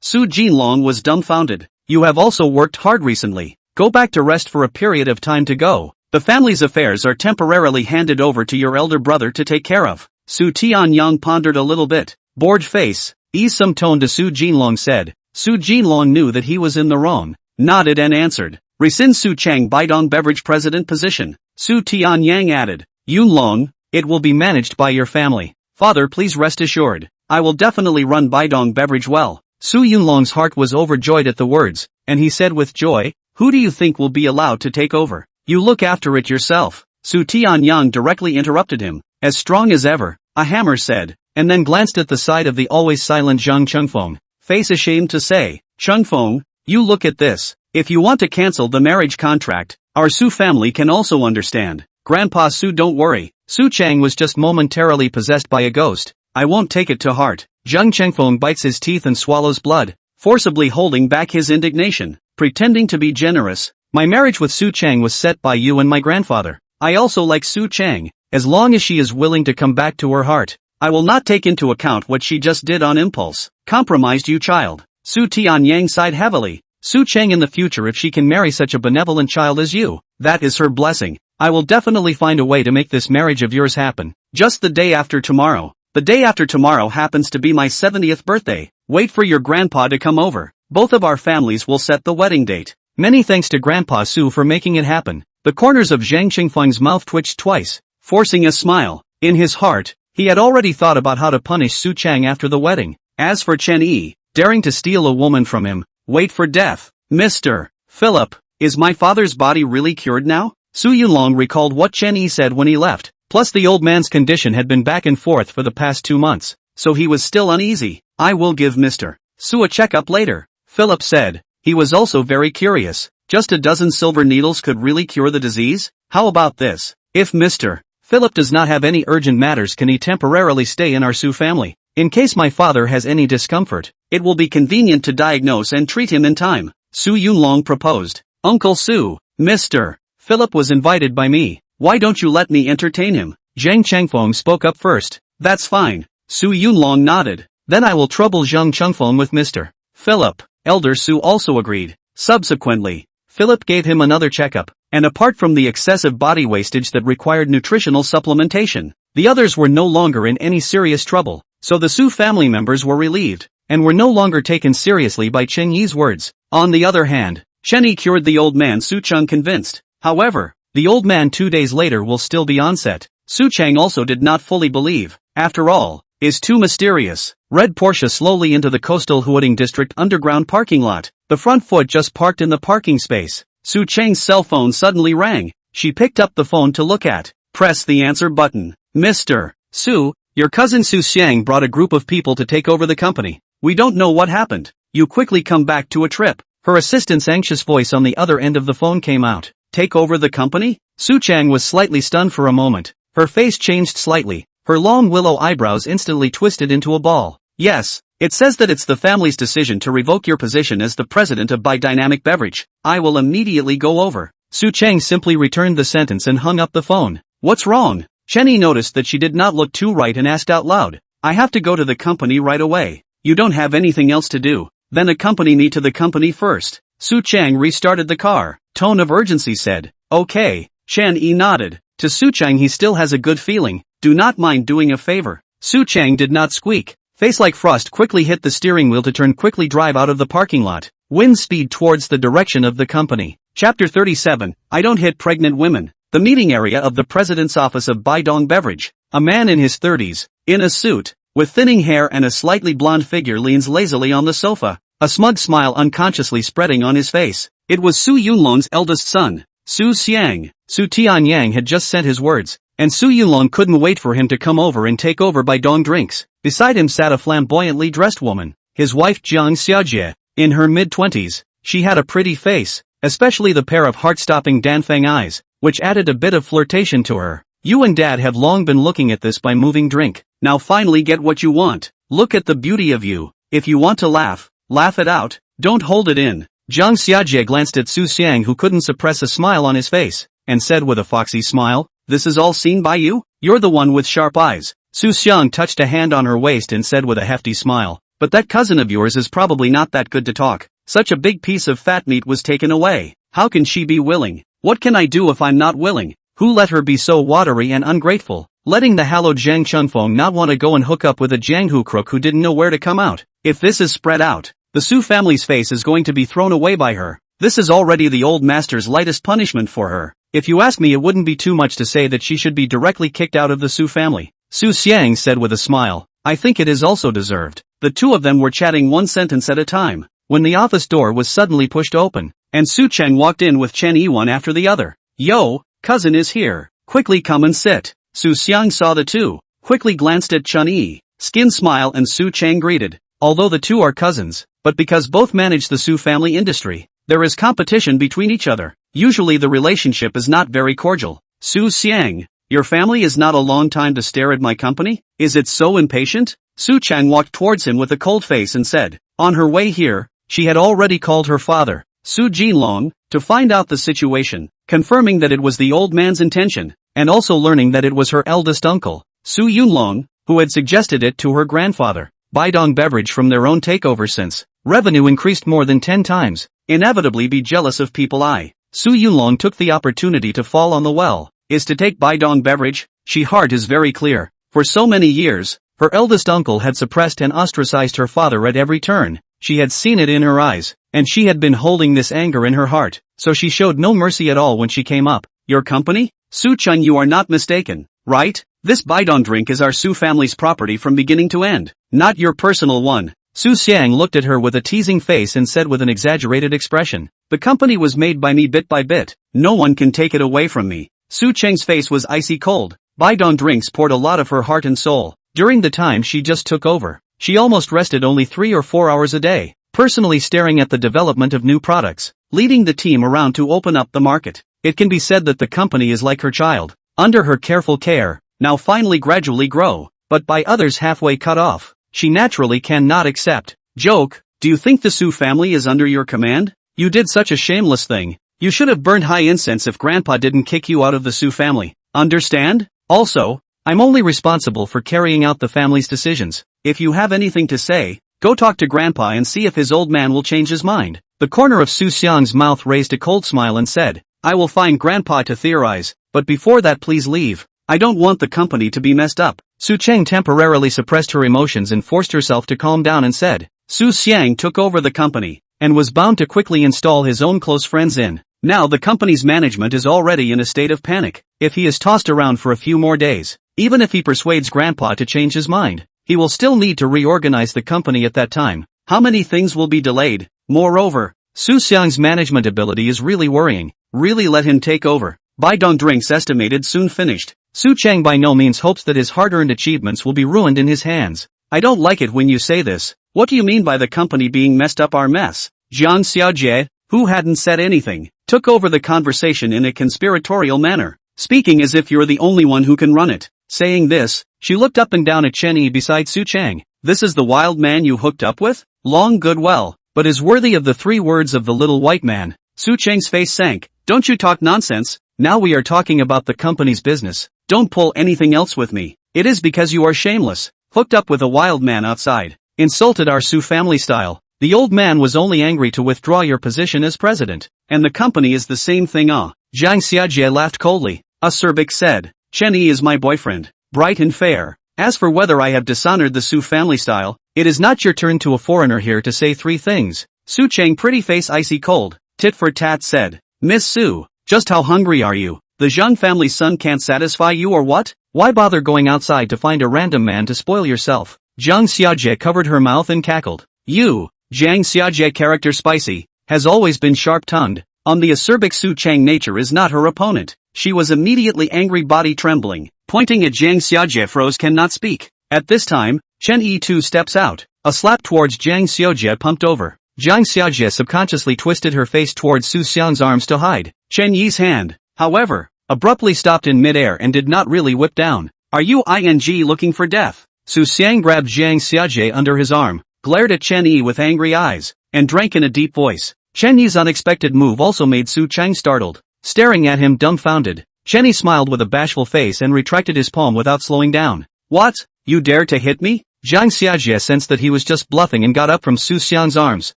Su Jinlong was dumbfounded. You have also worked hard recently. Go back to rest for a period of time to go. The family's affairs are temporarily handed over to your elder brother to take care of. Su Tianyang pondered a little bit. Bored face, ease some tone to Su Jinlong said. Su Jinlong knew that he was in the wrong, nodded and answered. Rescind Su Cheng Baidong Beverage president position. Su Tianyang added. Yunlong, it will be managed by your family. Father, please rest assured. I will definitely run Baidong Beverage well. Su Yunlong's heart was overjoyed at the words, and he said with joy, who do you think will be allowed to take over? You look after it yourself. Su Tianyang directly interrupted him. As strong as ever, a hammer said, and then glanced at the side of the always silent Zhang Chengfeng, face ashamed to say, Chengfeng, you look at this. If you want to cancel the marriage contract, our Su family can also understand. Grandpa Su, don't worry. Su Cheng was just momentarily possessed by a ghost. I won't take it to heart. Zhang Chengfeng bites his teeth and swallows blood, forcibly holding back his indignation, pretending to be generous. My marriage with Su Cheng was set by you and my grandfather. I also like Su Cheng, as long as she is willing to come back to her heart. I will not take into account what she just did on impulse. Compromised you child. Su Tianyang sighed heavily. Su Cheng in the future, if she can marry such a benevolent child as you, that is her blessing. I will definitely find a way to make this marriage of yours happen. Just the day after tomorrow. The day after tomorrow happens to be my 70th birthday. Wait for your grandpa to come over. Both of our families will set the wedding date. Many thanks to Grandpa Su for making it happen. The corners of Zhang Qingfeng's mouth twitched twice, forcing a smile. In his heart, he had already thought about how to punish Su Cheng after the wedding. As for Chen Yi, daring to steal a woman from him, wait for death. Mr. Philip, is my father's body really cured now? Su Yunlong recalled what Chen Yi said when he left. Plus the old man's condition had been back and forth for the past 2 months, so he was still uneasy. I will give Mr. Su a checkup later, Philip said. He was also very curious. Just a dozen silver needles could really cure the disease? How about this? If Mr. Philip does not have any urgent matters, can he temporarily stay in our Su family? In case my father has any discomfort, it will be convenient to diagnose and treat him in time. Su Yunlong proposed. Uncle Su, Mr. Philip was invited by me. Why don't you let me entertain him? Zhang Chengfeng spoke up first. That's fine. Su Yunlong nodded. Then I will trouble Zhang Chengfeng with Mr. Philip. Elder Su also agreed. Subsequently, Philip gave him another checkup, and apart from the excessive body wastage that required nutritional supplementation, the others were no longer in any serious trouble, so the Su family members were relieved, and were no longer taken seriously by Chen Yi's words. On the other hand, Chen Yi cured the old man Su Cheng convinced. However, the old man 2 days later will still be on set. Su Cheng also did not fully believe, after all, is too mysterious. Red Porsche slowly into the coastal Huading district underground parking lot. The front foot just parked in the parking space. Su Cheng's cell phone suddenly rang. She picked up the phone to look at. Press the answer button. Mr. Su, your cousin Su Xiang brought a group of people to take over the company. We don't know what happened. You quickly come back to a trip. Her assistant's anxious voice on the other end of the phone came out. Take over the company? Su Chang was slightly stunned for a moment. Her face changed slightly. Her long willow eyebrows instantly twisted into a ball. Yes, it says that it's the family's decision to revoke your position as the president of Biodynamic Beverage. I will immediately go over. Su Chang simply returned the sentence and hung up the phone. What's wrong? Chen Yi noticed that she did not look too right and asked out loud. I have to go to the company right away. You don't have anything else to do? Then accompany me to the company first. Su Chang restarted the car. Tone of urgency said. Okay. Chen Yi nodded. To Su Chang he still has a good feeling. Do not mind doing a favor. Su Chang did not squeak. Face like frost quickly hit the steering wheel to turn quickly drive out of the parking lot. Wind speed towards the direction of the company. Chapter 37, I don't hit pregnant women. The meeting area of the president's office of Baidong Beverage. A man in his 30s, in a suit, with thinning hair and a slightly blonde figure leans lazily on the sofa, a smug smile unconsciously spreading on his face. It was Su Yunlong's eldest son, Su Xiang. Su Tianyang had just sent his words, and Su Yunlong couldn't wait for him to come over and take over Baidong Drinks. Beside him sat a flamboyantly dressed woman, his wife Jiang Xiajie, in her mid-20s. She had a pretty face, especially the pair of heart-stopping Danfeng eyes, which added a bit of flirtation to her. You and Dad have long been looking at this by moving drink. Now finally get what you want. Look at the beauty of you. If you want to laugh, laugh it out. Don't hold it in. Jiang Xiajie glanced at Su Xiang, who couldn't suppress a smile on his face, and said with a foxy smile, this is all seen by you? You're the one with sharp eyes. Su Xiang touched a hand on her waist and said with a hefty smile, but that cousin of yours is probably not that good to talk. Such a big piece of fat meat was taken away. How can she be willing? What can I do if I'm not willing? Who let her be so watery and ungrateful? Letting the hallowed Zhang Chunfeng not want to go and hook up with a Jianghu crook who didn't know where to come out. If this is spread out, the Su family's face is going to be thrown away by her. This is already the old master's lightest punishment for her. If you ask me, it wouldn't be too much to say that she should be directly kicked out of the Su family. Su Xiang said with a smile, I think it is also deserved. The two of them were chatting one sentence at a time, when the office door was suddenly pushed open, and Su Cheng walked in with Chen Yi one after the other. Yo, cousin is here. Quickly come and sit. Su Xiang saw the two, quickly glanced at Chen Yi, skin smile, and Su Cheng greeted. Although the two are cousins, but because both manage the Su family industry, there is competition between each other. Usually the relationship is not very cordial. Su Xiang, your family is not a long time to stare at my company? Is it so impatient? Su Cheng walked towards him with a cold face and said. On her way here, she had already called her father, Su Jinlong, to find out the situation, confirming that it was the old man's intention, and also learning that it was her eldest uncle, Su Yunlong, who had suggested it to her grandfather. Baidong Beverage from their own takeover since revenue increased more than 10 times, inevitably be jealous of people. Su Yunlong took the opportunity to fall on the well, is to take Baidong Beverage. She heart is very clear. For so many years, her eldest uncle had suppressed and ostracized her father at every turn. She had seen it in her eyes, and she had been holding this anger in her heart, so she showed no mercy at all when she came up. Your company? Su Chun, you are not mistaken, right? This Baidong drink is our Su family's property from beginning to end, not your personal one. Su Xiang looked at her with a teasing face and said with an exaggerated expression, the company was made by me bit by bit. No one can take it away from me. Su Cheng's face was icy cold. Baidong drinks poured a lot of her heart and soul. During the time she just took over, she almost rested only 3 or 4 hours a day, personally staring at the development of new products. leading the team around to open up the market. It can be said that the company is like her child, under her careful care, now finally gradually grow, but by others halfway cut off. She naturally cannot accept. Joke, do you think the Su family is under your command? You did such a shameless thing. You should have burned high incense if Grandpa didn't kick you out of the Su family. Understand? Also, I'm only responsible for carrying out the family's decisions. If you have anything to say, go talk to Grandpa and see if his old man will change his mind. The corner of Su Xiang's mouth raised a cold smile and said, I will find Grandpa to theorize, but before that please leave. I don't want the company to be messed up. Su Cheng temporarily suppressed her emotions and forced herself to calm down and said, Su Xiang took over the company, and was bound to quickly install his own close friends in. Now the company's management is already in a state of panic. If he is tossed around for a few more days, even if he persuades Grandpa to change his mind, he will still need to reorganize the company at that time. How many things will be delayed? Moreover, Su Xiang's management ability is really worrying. Really let him take over. Baidong drinks estimated soon finished. Su Cheng by no means hopes that his hard-earned achievements will be ruined in his hands. I don't like it when you say this. What do you mean by the company being messed up? Our mess? Jiang Xiaojie, who hadn't said anything, took over the conversation in a conspiratorial manner, speaking as if you're the only one who can run it. Saying this, she looked up and down at Chen Yi beside Su Cheng. This is the wild man you hooked up with? Long good well, but is worthy of the 3 words of the little white man. Su Cheng's face sank. Don't you talk nonsense. Now we are talking about the company's business. Don't pull anything else with me. It is because you are shameless. Hooked up with a wild man outside. Insulted our Su family style. The old man was only angry to withdraw your position as president. And the company is the same thing. Jiang Xiaojie laughed coldly. Surbik said. Chen Yi is my boyfriend. Bright and fair. As for whether I have dishonored the Su family style, it is not your turn to a foreigner here to say 3 things. Su Cheng pretty face icy cold. Tit for tat said. Miss Su, just how hungry are you? The Zhang family's son can't satisfy you or what? Why bother going outside to find a random man to spoil yourself? Jiang Xiaojie covered her mouth and cackled. You, Jiang Xiaojie character spicy, has always been sharp-tongued. On the acerbic Su Cheng nature is not her opponent. She was immediately angry, body trembling, pointing at Jiang Xiaojie froze cannot speak. At this time, Chen Yi too steps out. A slap towards Jiang Xiaojie pumped over. Jiang Xiaojie subconsciously twisted her face towards Su Xiang's arms to hide. Chen Yi's hand, however, abruptly stopped in midair and did not really whip down. Are you looking for death? Su Xiang grabbed Jiang Xiaojie under his arm, glared at Chen Yi with angry eyes, and drank in a deep voice. Chen Yi's unexpected move also made Su Cheng startled. Staring at him dumbfounded, Chen Yi smiled with a bashful face and retracted his palm without slowing down. What? You dare to hit me? Jiang Xiaojie sensed that he was just bluffing and got up from Su Xiang's arms,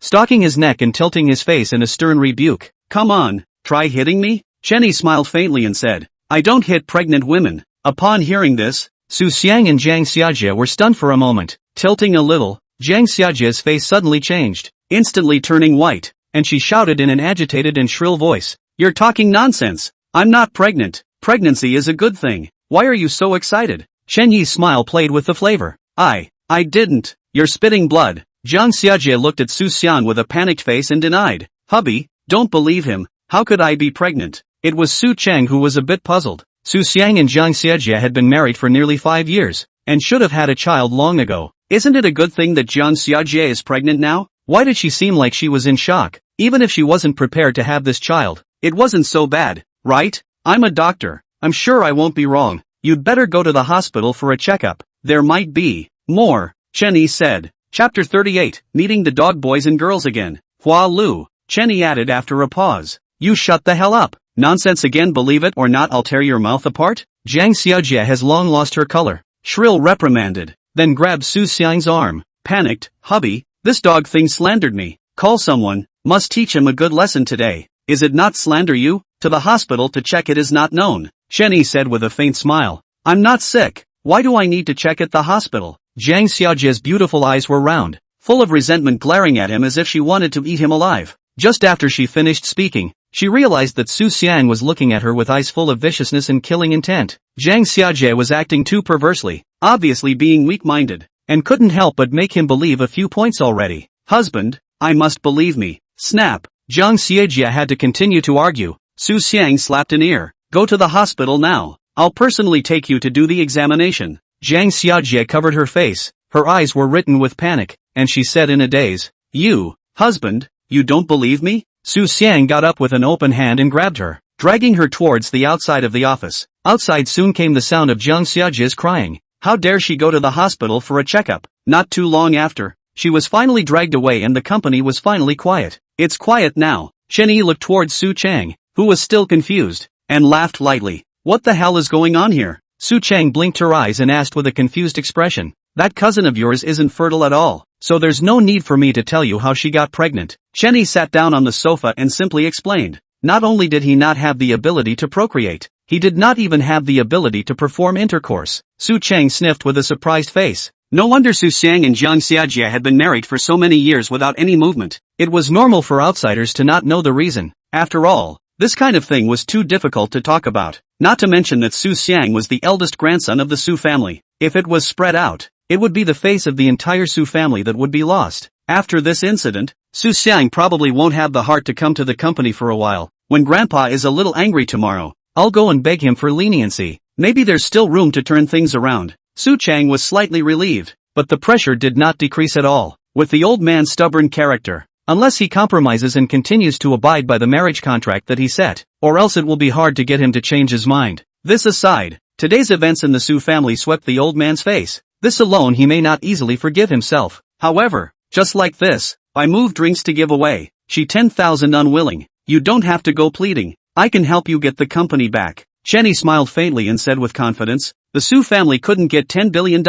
stalking his neck and tilting his face in a stern rebuke. Come on, try hitting me? Chen Yi smiled faintly and said, I don't hit pregnant women. Upon hearing this, Su Xiang and Jiang Xiaojie were stunned for a moment. Tilting a little, Jiang Xiaojie's face suddenly changed, instantly turning white, and she shouted in an agitated and shrill voice, You're talking nonsense. I'm not pregnant. Pregnancy is a good thing. Why are you so excited? Chen Yi's smile played with the flavor. I didn't. You're spitting blood. Jiang Xiaojie looked at Su Xiang with a panicked face and denied. Hubby, don't believe him. How could I be pregnant? It was Su Cheng who was a bit puzzled. Su Xiang and Jiang Xiaojie had been married for nearly 5 years, and should have had a child long ago. Isn't it a good thing that Jiang Xiaojie is pregnant now? Why did she seem like she was in shock? Even if she wasn't prepared to have this child, it wasn't so bad, right? I'm a doctor. I'm sure I won't be wrong. You'd better go to the hospital for a checkup. There might be more, Chen Yi said. Chapter 38, Meeting the Dog Boys and Girls Again. Hua Lu, Chen Yi added after a pause. You shut the hell up. Nonsense again, believe it or not I'll tear your mouth apart? Jiang Xiaojie has long lost her color. Shrill reprimanded, then grabbed Su Xiang's arm. Panicked, hubby, this dog thing slandered me. Call someone, must teach him a good lesson today. Is it not slander you? To the hospital to check it is not known, Chen Yi said with a faint smile. I'm not sick. Why do I need to check at the hospital? Jiang Xiaojie's beautiful eyes were round, full of resentment, glaring at him as if she wanted to eat him alive. Just after she finished speaking, she realized that Su Xiang was looking at her with eyes full of viciousness and killing intent. Jiang Xiaojie was acting too perversely, obviously being weak-minded, and couldn't help but make him believe a few points already. Husband, I must believe me. Snap. Jiang Xiaojie had to continue to argue. Su Xiang slapped an ear. Go to the hospital now. I'll personally take you to do the examination. Jiang Xiaojie covered her face. Her eyes were written with panic, and she said in a daze, You, husband, you don't believe me? Su Xiang got up with an open hand and grabbed her, dragging her towards the outside of the office. Outside soon came the sound of Jiang Xiajia's crying. How dare she go to the hospital for a checkup? Not too long after, she was finally dragged away and the company was finally quiet. It's quiet now. Chen Yi looked towards Su Chang, who was still confused, and laughed lightly. What the hell is going on here? Su Chang blinked her eyes and asked with a confused expression. That cousin of yours isn't fertile at all, so there's no need for me to tell you how she got pregnant. Chen Yi sat down on the sofa and simply explained. Not only did he not have the ability to procreate, he did not even have the ability to perform intercourse. Su Chang sniffed with a surprised face. No wonder Su Xiang and Jiang Xiajia had been married for so many years without any movement. It was normal for outsiders to not know the reason. After all, this kind of thing was too difficult to talk about. Not to mention that Su Xiang was the eldest grandson of the Su family. If it was spread out, it would be the face of the entire Su family that would be lost. After this incident, Su Xiang probably won't have the heart to come to the company for a while. When Grandpa is a little angry tomorrow, I'll go and beg him for leniency. Maybe there's still room to turn things around. Su Chang was slightly relieved, but the pressure did not decrease at all. With the old man's stubborn character, unless he compromises and continues to abide by the marriage contract that he set, or else it will be hard to get him to change his mind. This aside, today's events in the Su family swept the old man's face. This alone he may not easily forgive himself. However, just like this, I move drinks to give away. She 10,000 unwilling. You don't have to go pleading. I can help you get the company back. Chen Yi smiled faintly and said with confidence, the Su family couldn't get $10 billion.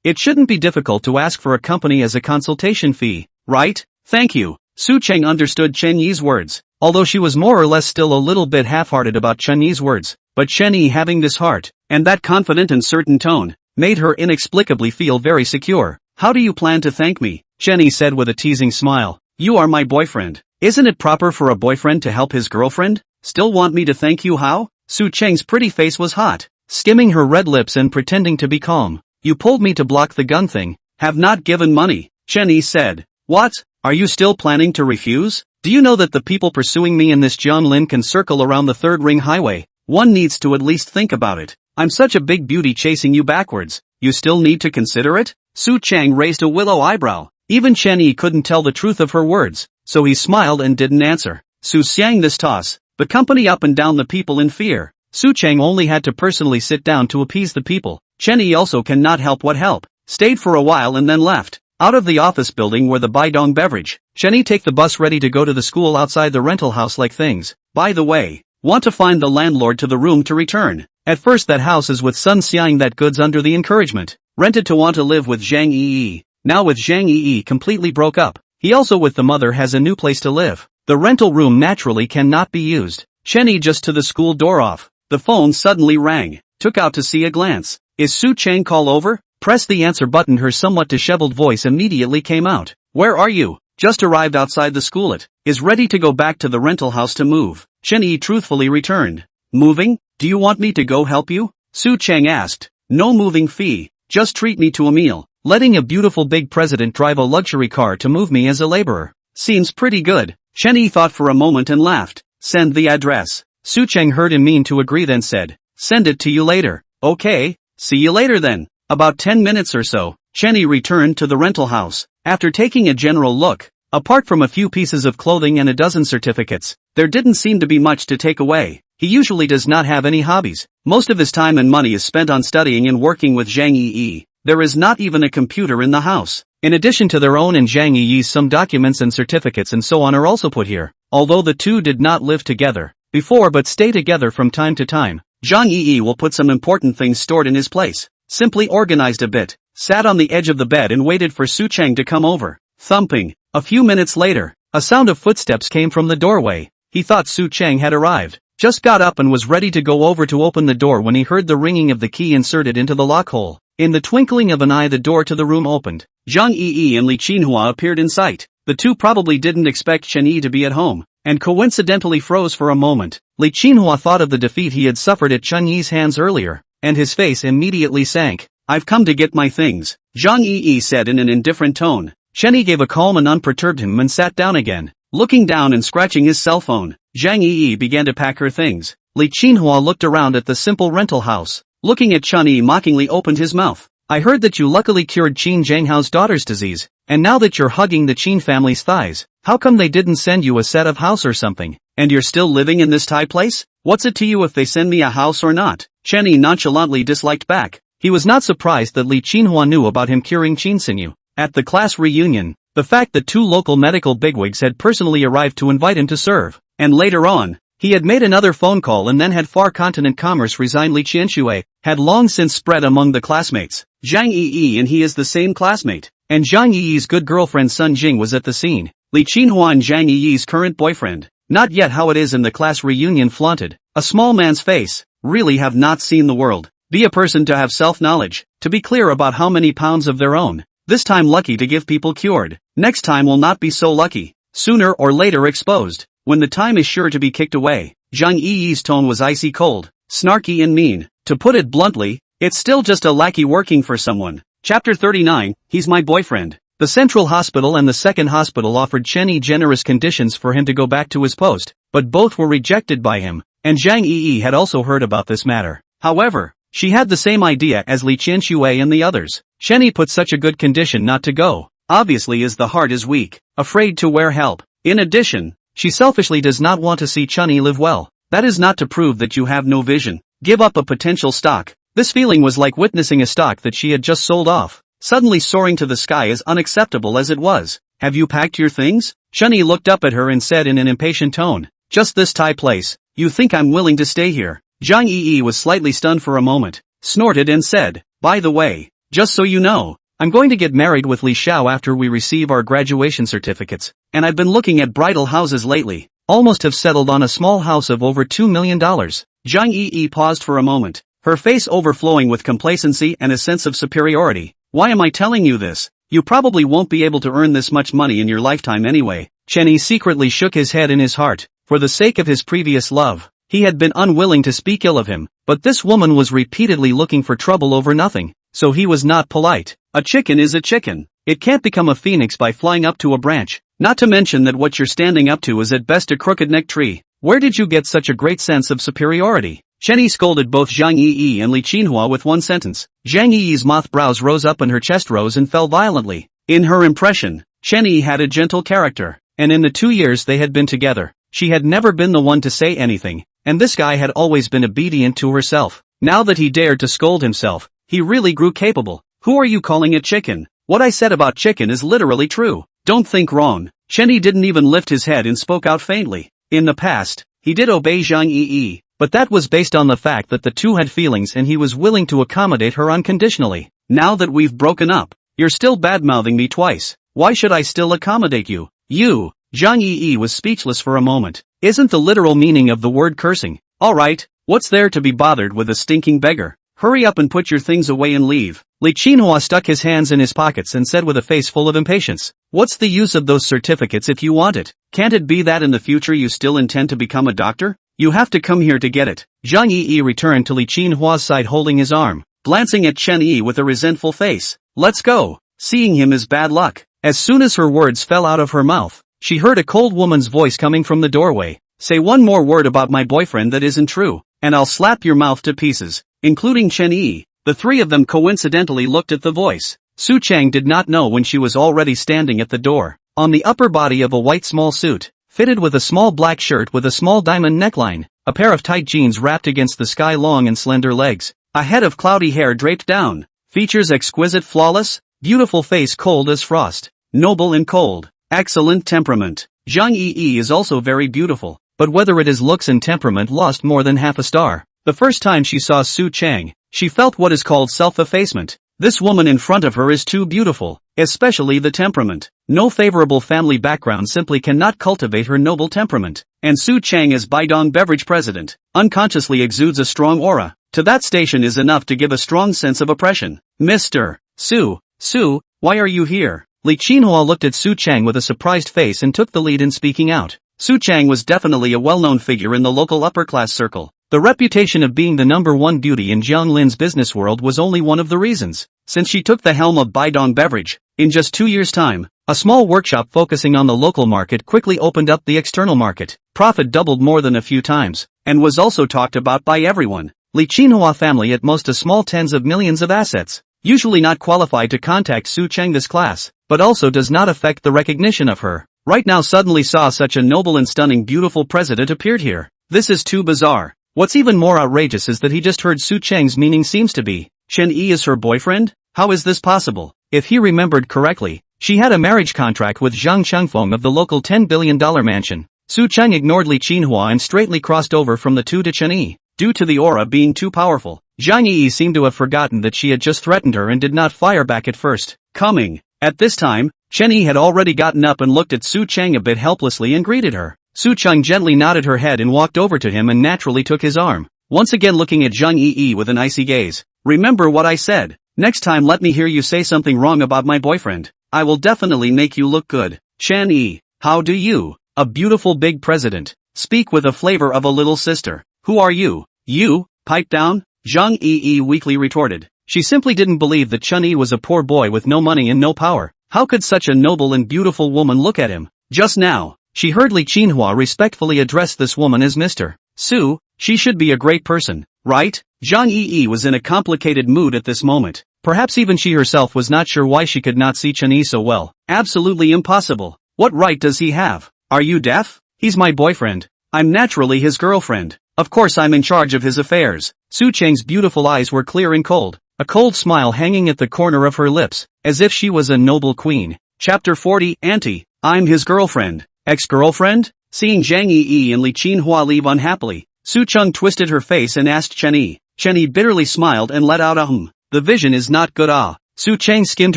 It shouldn't be difficult to ask for a company as a consultation fee, right? Thank you. Su Cheng understood Chen Yi's words, although she was more or less still a little bit half-hearted about Chen Yi's words, but Chen Yi having this heart, and that confident and certain tone, made her inexplicably feel very secure. How do you plan to thank me? Chen Yi said with a teasing smile. You are my boyfriend. Isn't it proper for a boyfriend to help his girlfriend? Still want me to thank you how? Su Cheng's pretty face was hot, skimming her red lips and pretending to be calm. You pulled me to block the gun thing. Have not given money, Chen Yi said. What? Are you still planning to refuse? Do you know that the people pursuing me in this Jianlin can circle around the third ring highway? One needs to at least think about it. I'm such a big beauty chasing you backwards. You still need to consider it? Su Cheng raised a willow eyebrow. Even Chen Yi couldn't tell the truth of her words, so he smiled and didn't answer. Su Xiang this toss, the company up and down the people in fear. Su Cheng only had to personally sit down to appease the people. Chen Yi also cannot help what help. Stayed for a while and then left. Out of the office building where the Baidong beverage. Chen Yi take the bus ready to go to the school outside the rental house like things. By the way, want to find the landlord to the room to return. At first that house is with Sun Xiang that goods under the encouragement. Rented to want to live with Zhang Yi. Now with Zhang Yi completely broke up. He also with the mother has a new place to live. The rental room naturally cannot be used. Chen Yi just to the school door off. The phone suddenly rang. Took out to see a glance. Is Su Cheng call over? Pressed the answer button. Her somewhat disheveled voice immediately came out. Where are you? Just arrived outside the school. It is ready to go back to the rental house to move. Chen Yi truthfully returned. Moving? Do you want me to go help you? Su Cheng asked. No moving fee. Just treat me to a meal. Letting a beautiful big president drive a luxury car to move me as a laborer. Seems pretty good. Chen Yi thought for a moment and laughed. Send the address. Su Cheng heard him mean to agree then said. Send it to you later. Okay. See you later then. About 10 minutes or so, Chen Yi returned to the rental house. After taking a general look, apart from a few pieces of clothing and a dozen certificates, there didn't seem to be much to take away. He usually does not have any hobbies. Most of his time and money is spent on studying and working with Zhang Yi. There is not even a computer in the house. In addition to their own and Zhang Yi's, some documents and certificates and so on are also put here. Although the two did not live together before but stay together from time to time, Zhang Yi will put some important things stored in his place. Simply organized a bit, sat on the edge of the bed and waited for Su Cheng to come over. Thumping. A few minutes later, a sound of footsteps came from the doorway. He thought Su Cheng had arrived. Just got up and was ready to go over to open the door when he heard the ringing of the key inserted into the lock hole. In the twinkling of an eye the door to the room opened. Zhang Yi and Li Qinhua appeared in sight. The two probably didn't expect Chen Yi to be at home, and coincidentally froze for a moment. Li Qinhua thought of the defeat he had suffered at Chen Yi's hands earlier, and his face immediately sank. I've come to get my things, Zhang Yi said in an indifferent tone. Chen Yi gave a calm and unperturbed him and sat down again. Looking down and scratching his cell phone, Zhang Yi began to pack her things. Li Qinhua looked around at the simple rental house. Looking at Chen Yi mockingly opened his mouth. I heard that you luckily cured Qin Zhanghao's daughter's disease. And now that you're hugging the Chen family's thighs, how come they didn't send you a set of house or something? And you're still living in this Thai place? What's it to you if they send me a house or not? Chen Yi nonchalantly disliked back. He was not surprised that Li Qinhua knew about him curing Chen sinew. At the class reunion, the fact that 2 local medical bigwigs had personally arrived to invite him to serve. And later on, he had made another phone call and then had far continent commerce resign Li Qianxue, had long since spread among the classmates. Zhang Yi and he is the same classmate. And Zhang Yi's good girlfriend Sun Jing was at the scene. Li Qinhua and Zhang Yi's current boyfriend. Not yet how it is in the class reunion flaunted. A small man's face. Really have not seen the world. Be a person to have self-knowledge, to be clear about how many pounds of their own. This time lucky to give people cured. Next time will not be so lucky. Sooner or later exposed. When the time is sure to be kicked away. Zhang Yi's tone was icy cold, snarky and mean. To put it bluntly, it's still just a lackey working for someone. Chapter 39, he's my boyfriend. The central hospital and the second hospital offered Chen Yi generous conditions for him to go back to his post, but both were rejected by him, and Zhang Yi had also heard about this matter. However, she had the same idea as Li Qianxue and the others. Chen Yi put such a good condition not to go, obviously as the heart is weak, afraid to wear help. In addition, she selfishly does not want to see Chen Yi live well. That is not to prove that you have no vision. Give up a potential stock. This feeling was like witnessing a stock that she had just sold off, suddenly soaring to the sky as unacceptable as it was. Have you packed your things? Chen Yi looked up at her and said in an impatient tone, just this Thai place, you think I'm willing to stay here? Zhang Yi was slightly stunned for a moment, snorted and said, by the way, just so you know, I'm going to get married with Li Xiao after we receive our graduation certificates, and I've been looking at bridal houses lately. Almost have settled on a small house of over $2 million. Zhang Yi paused for a moment, her face overflowing with complacency and a sense of superiority. Why am I telling you this? You probably won't be able to earn this much money in your lifetime anyway. Chen Yi secretly shook his head in his heart. For the sake of his previous love, he had been unwilling to speak ill of him, but this woman was repeatedly looking for trouble over nothing, so he was not polite. A chicken is a chicken. It can't become a phoenix by flying up to a branch. Not to mention that what you're standing up to is at best a crooked-necked tree. Where did you get such a great sense of superiority? Chen Yi scolded both Zhang Yi and Li Qinhua with one sentence. Zhang Yi's moth brows rose up and her chest rose and fell violently. In her impression, Chen Yi had a gentle character, and in the 2 years they had been together, she had never been the one to say anything, and this guy had always been obedient to herself. Now that he dared to scold himself, he really grew capable. Who are you calling a chicken? What I said about chicken is literally true. Don't think wrong. Chen Yi didn't even lift his head and spoke out faintly. In the past, he did obey Zhang Yi, but that was based on the fact that the two had feelings and he was willing to accommodate her unconditionally. Now that we've broken up, you're still bad-mouthing me twice. Why should I still accommodate you? You, Zhang Yi was speechless for a moment. Isn't the literal meaning of the word cursing? Alright, what's there to be bothered with a stinking beggar? Hurry up and put your things away and leave. Li Qinhua stuck his hands in his pockets and said with a face full of impatience, what's the use of those certificates if you want it? Can't it be that in the future you still intend to become a doctor? You have to come here to get it. Zhang Yi returned to Li Qinhua's side holding his arm, glancing at Chen Yi with a resentful face. Let's go. Seeing him is bad luck. As soon as her words fell out of her mouth, she heard a cold woman's voice coming from the doorway. Say one more word about my boyfriend that isn't true, and I'll slap your mouth to pieces, including Chen Yi. The three of them coincidentally looked at the voice. Su Chang did not know when she was already standing at the door, on the upper body of a white small suit, fitted with a small black shirt with a small diamond neckline, a pair of tight jeans wrapped against the sky-long and slender legs, a head of cloudy hair draped down, features exquisite flawless, beautiful face cold as frost, noble and cold, excellent temperament. Zhang Yi is also very beautiful, but whether it is looks and temperament lost more than half a star. The first time she saw Su Chang, she felt what is called self-effacement. This woman in front of her is too beautiful, especially the temperament. No favorable family background simply cannot cultivate her noble temperament. And Su Chang as Baidong Beverage president, unconsciously exudes a strong aura. To that station is enough to give a strong sense of oppression. Mr. Su, why are you here? Li Qinhua looked at Su Chang with a surprised face and took the lead in speaking out. Su Chang was definitely a well-known figure in the local upper-class circle. The reputation of being the #1 beauty in Jianglin's business world was only one of the reasons. Since she took the helm of Baidong Beverage, in just 2 years' time, a small workshop focusing on the local market quickly opened up the external market. Profit doubled more than a few times, and was also talked about by everyone. Li Qinhua family at most a small tens of millions of assets, usually not qualified to contact Su Chang this class. but also does not affect the recognition of her. Right now suddenly saw such a noble and stunning beautiful president appeared here. This is too bizarre. What's even more outrageous is that he just heard Su Cheng's meaning seems to be, Chen Yi is her boyfriend? How is this possible? If he remembered correctly, she had a marriage contract with Zhang Chengfeng of the local $10 billion mansion. Su Cheng ignored Li Qinhua and straightly crossed over from the two to Chen Yi. Due to the aura being too powerful, Zhang Yi seemed to have forgotten that she had just threatened her and did not fire back at first. Coming. At this time, Chen Yi had already gotten up and looked at Su Cheng a bit helplessly and greeted her. Su Cheng gently nodded her head and walked over to him and naturally took his arm, once again looking at Zhang Yi with an icy gaze. Remember what I said. Next time let me hear you say something wrong about my boyfriend. I will definitely make you look good. Chen Yi, how do you, a beautiful big president, speak with a flavor of a little sister? Who are you? You? Pipe down? Zhang Yi weakly retorted. She simply didn't believe that Chen Yi was a poor boy with no money and no power. How could such a noble and beautiful woman look at him? Just now, she heard Li Qinhua respectfully address this woman as Mr. Su. She should be a great person, right? Zhang Yi was in a complicated mood at this moment. Perhaps even she herself was not sure why she could not see Chen Yi so well. Absolutely impossible. What right does he have? Are you deaf? He's my boyfriend. I'm naturally his girlfriend. Of course I'm in charge of his affairs. Su Cheng's beautiful eyes were clear and cold, a cold smile hanging at the corner of her lips, as if she was a noble queen. Chapter 40, Auntie, I'm his girlfriend. Ex-girlfriend? Seeing Zhang Yi and Li Qinhua leave unhappily, Su Cheng twisted her face and asked Chen Yi. Chen Yi bitterly smiled and let out a hum. The vision is not good Su Cheng skimmed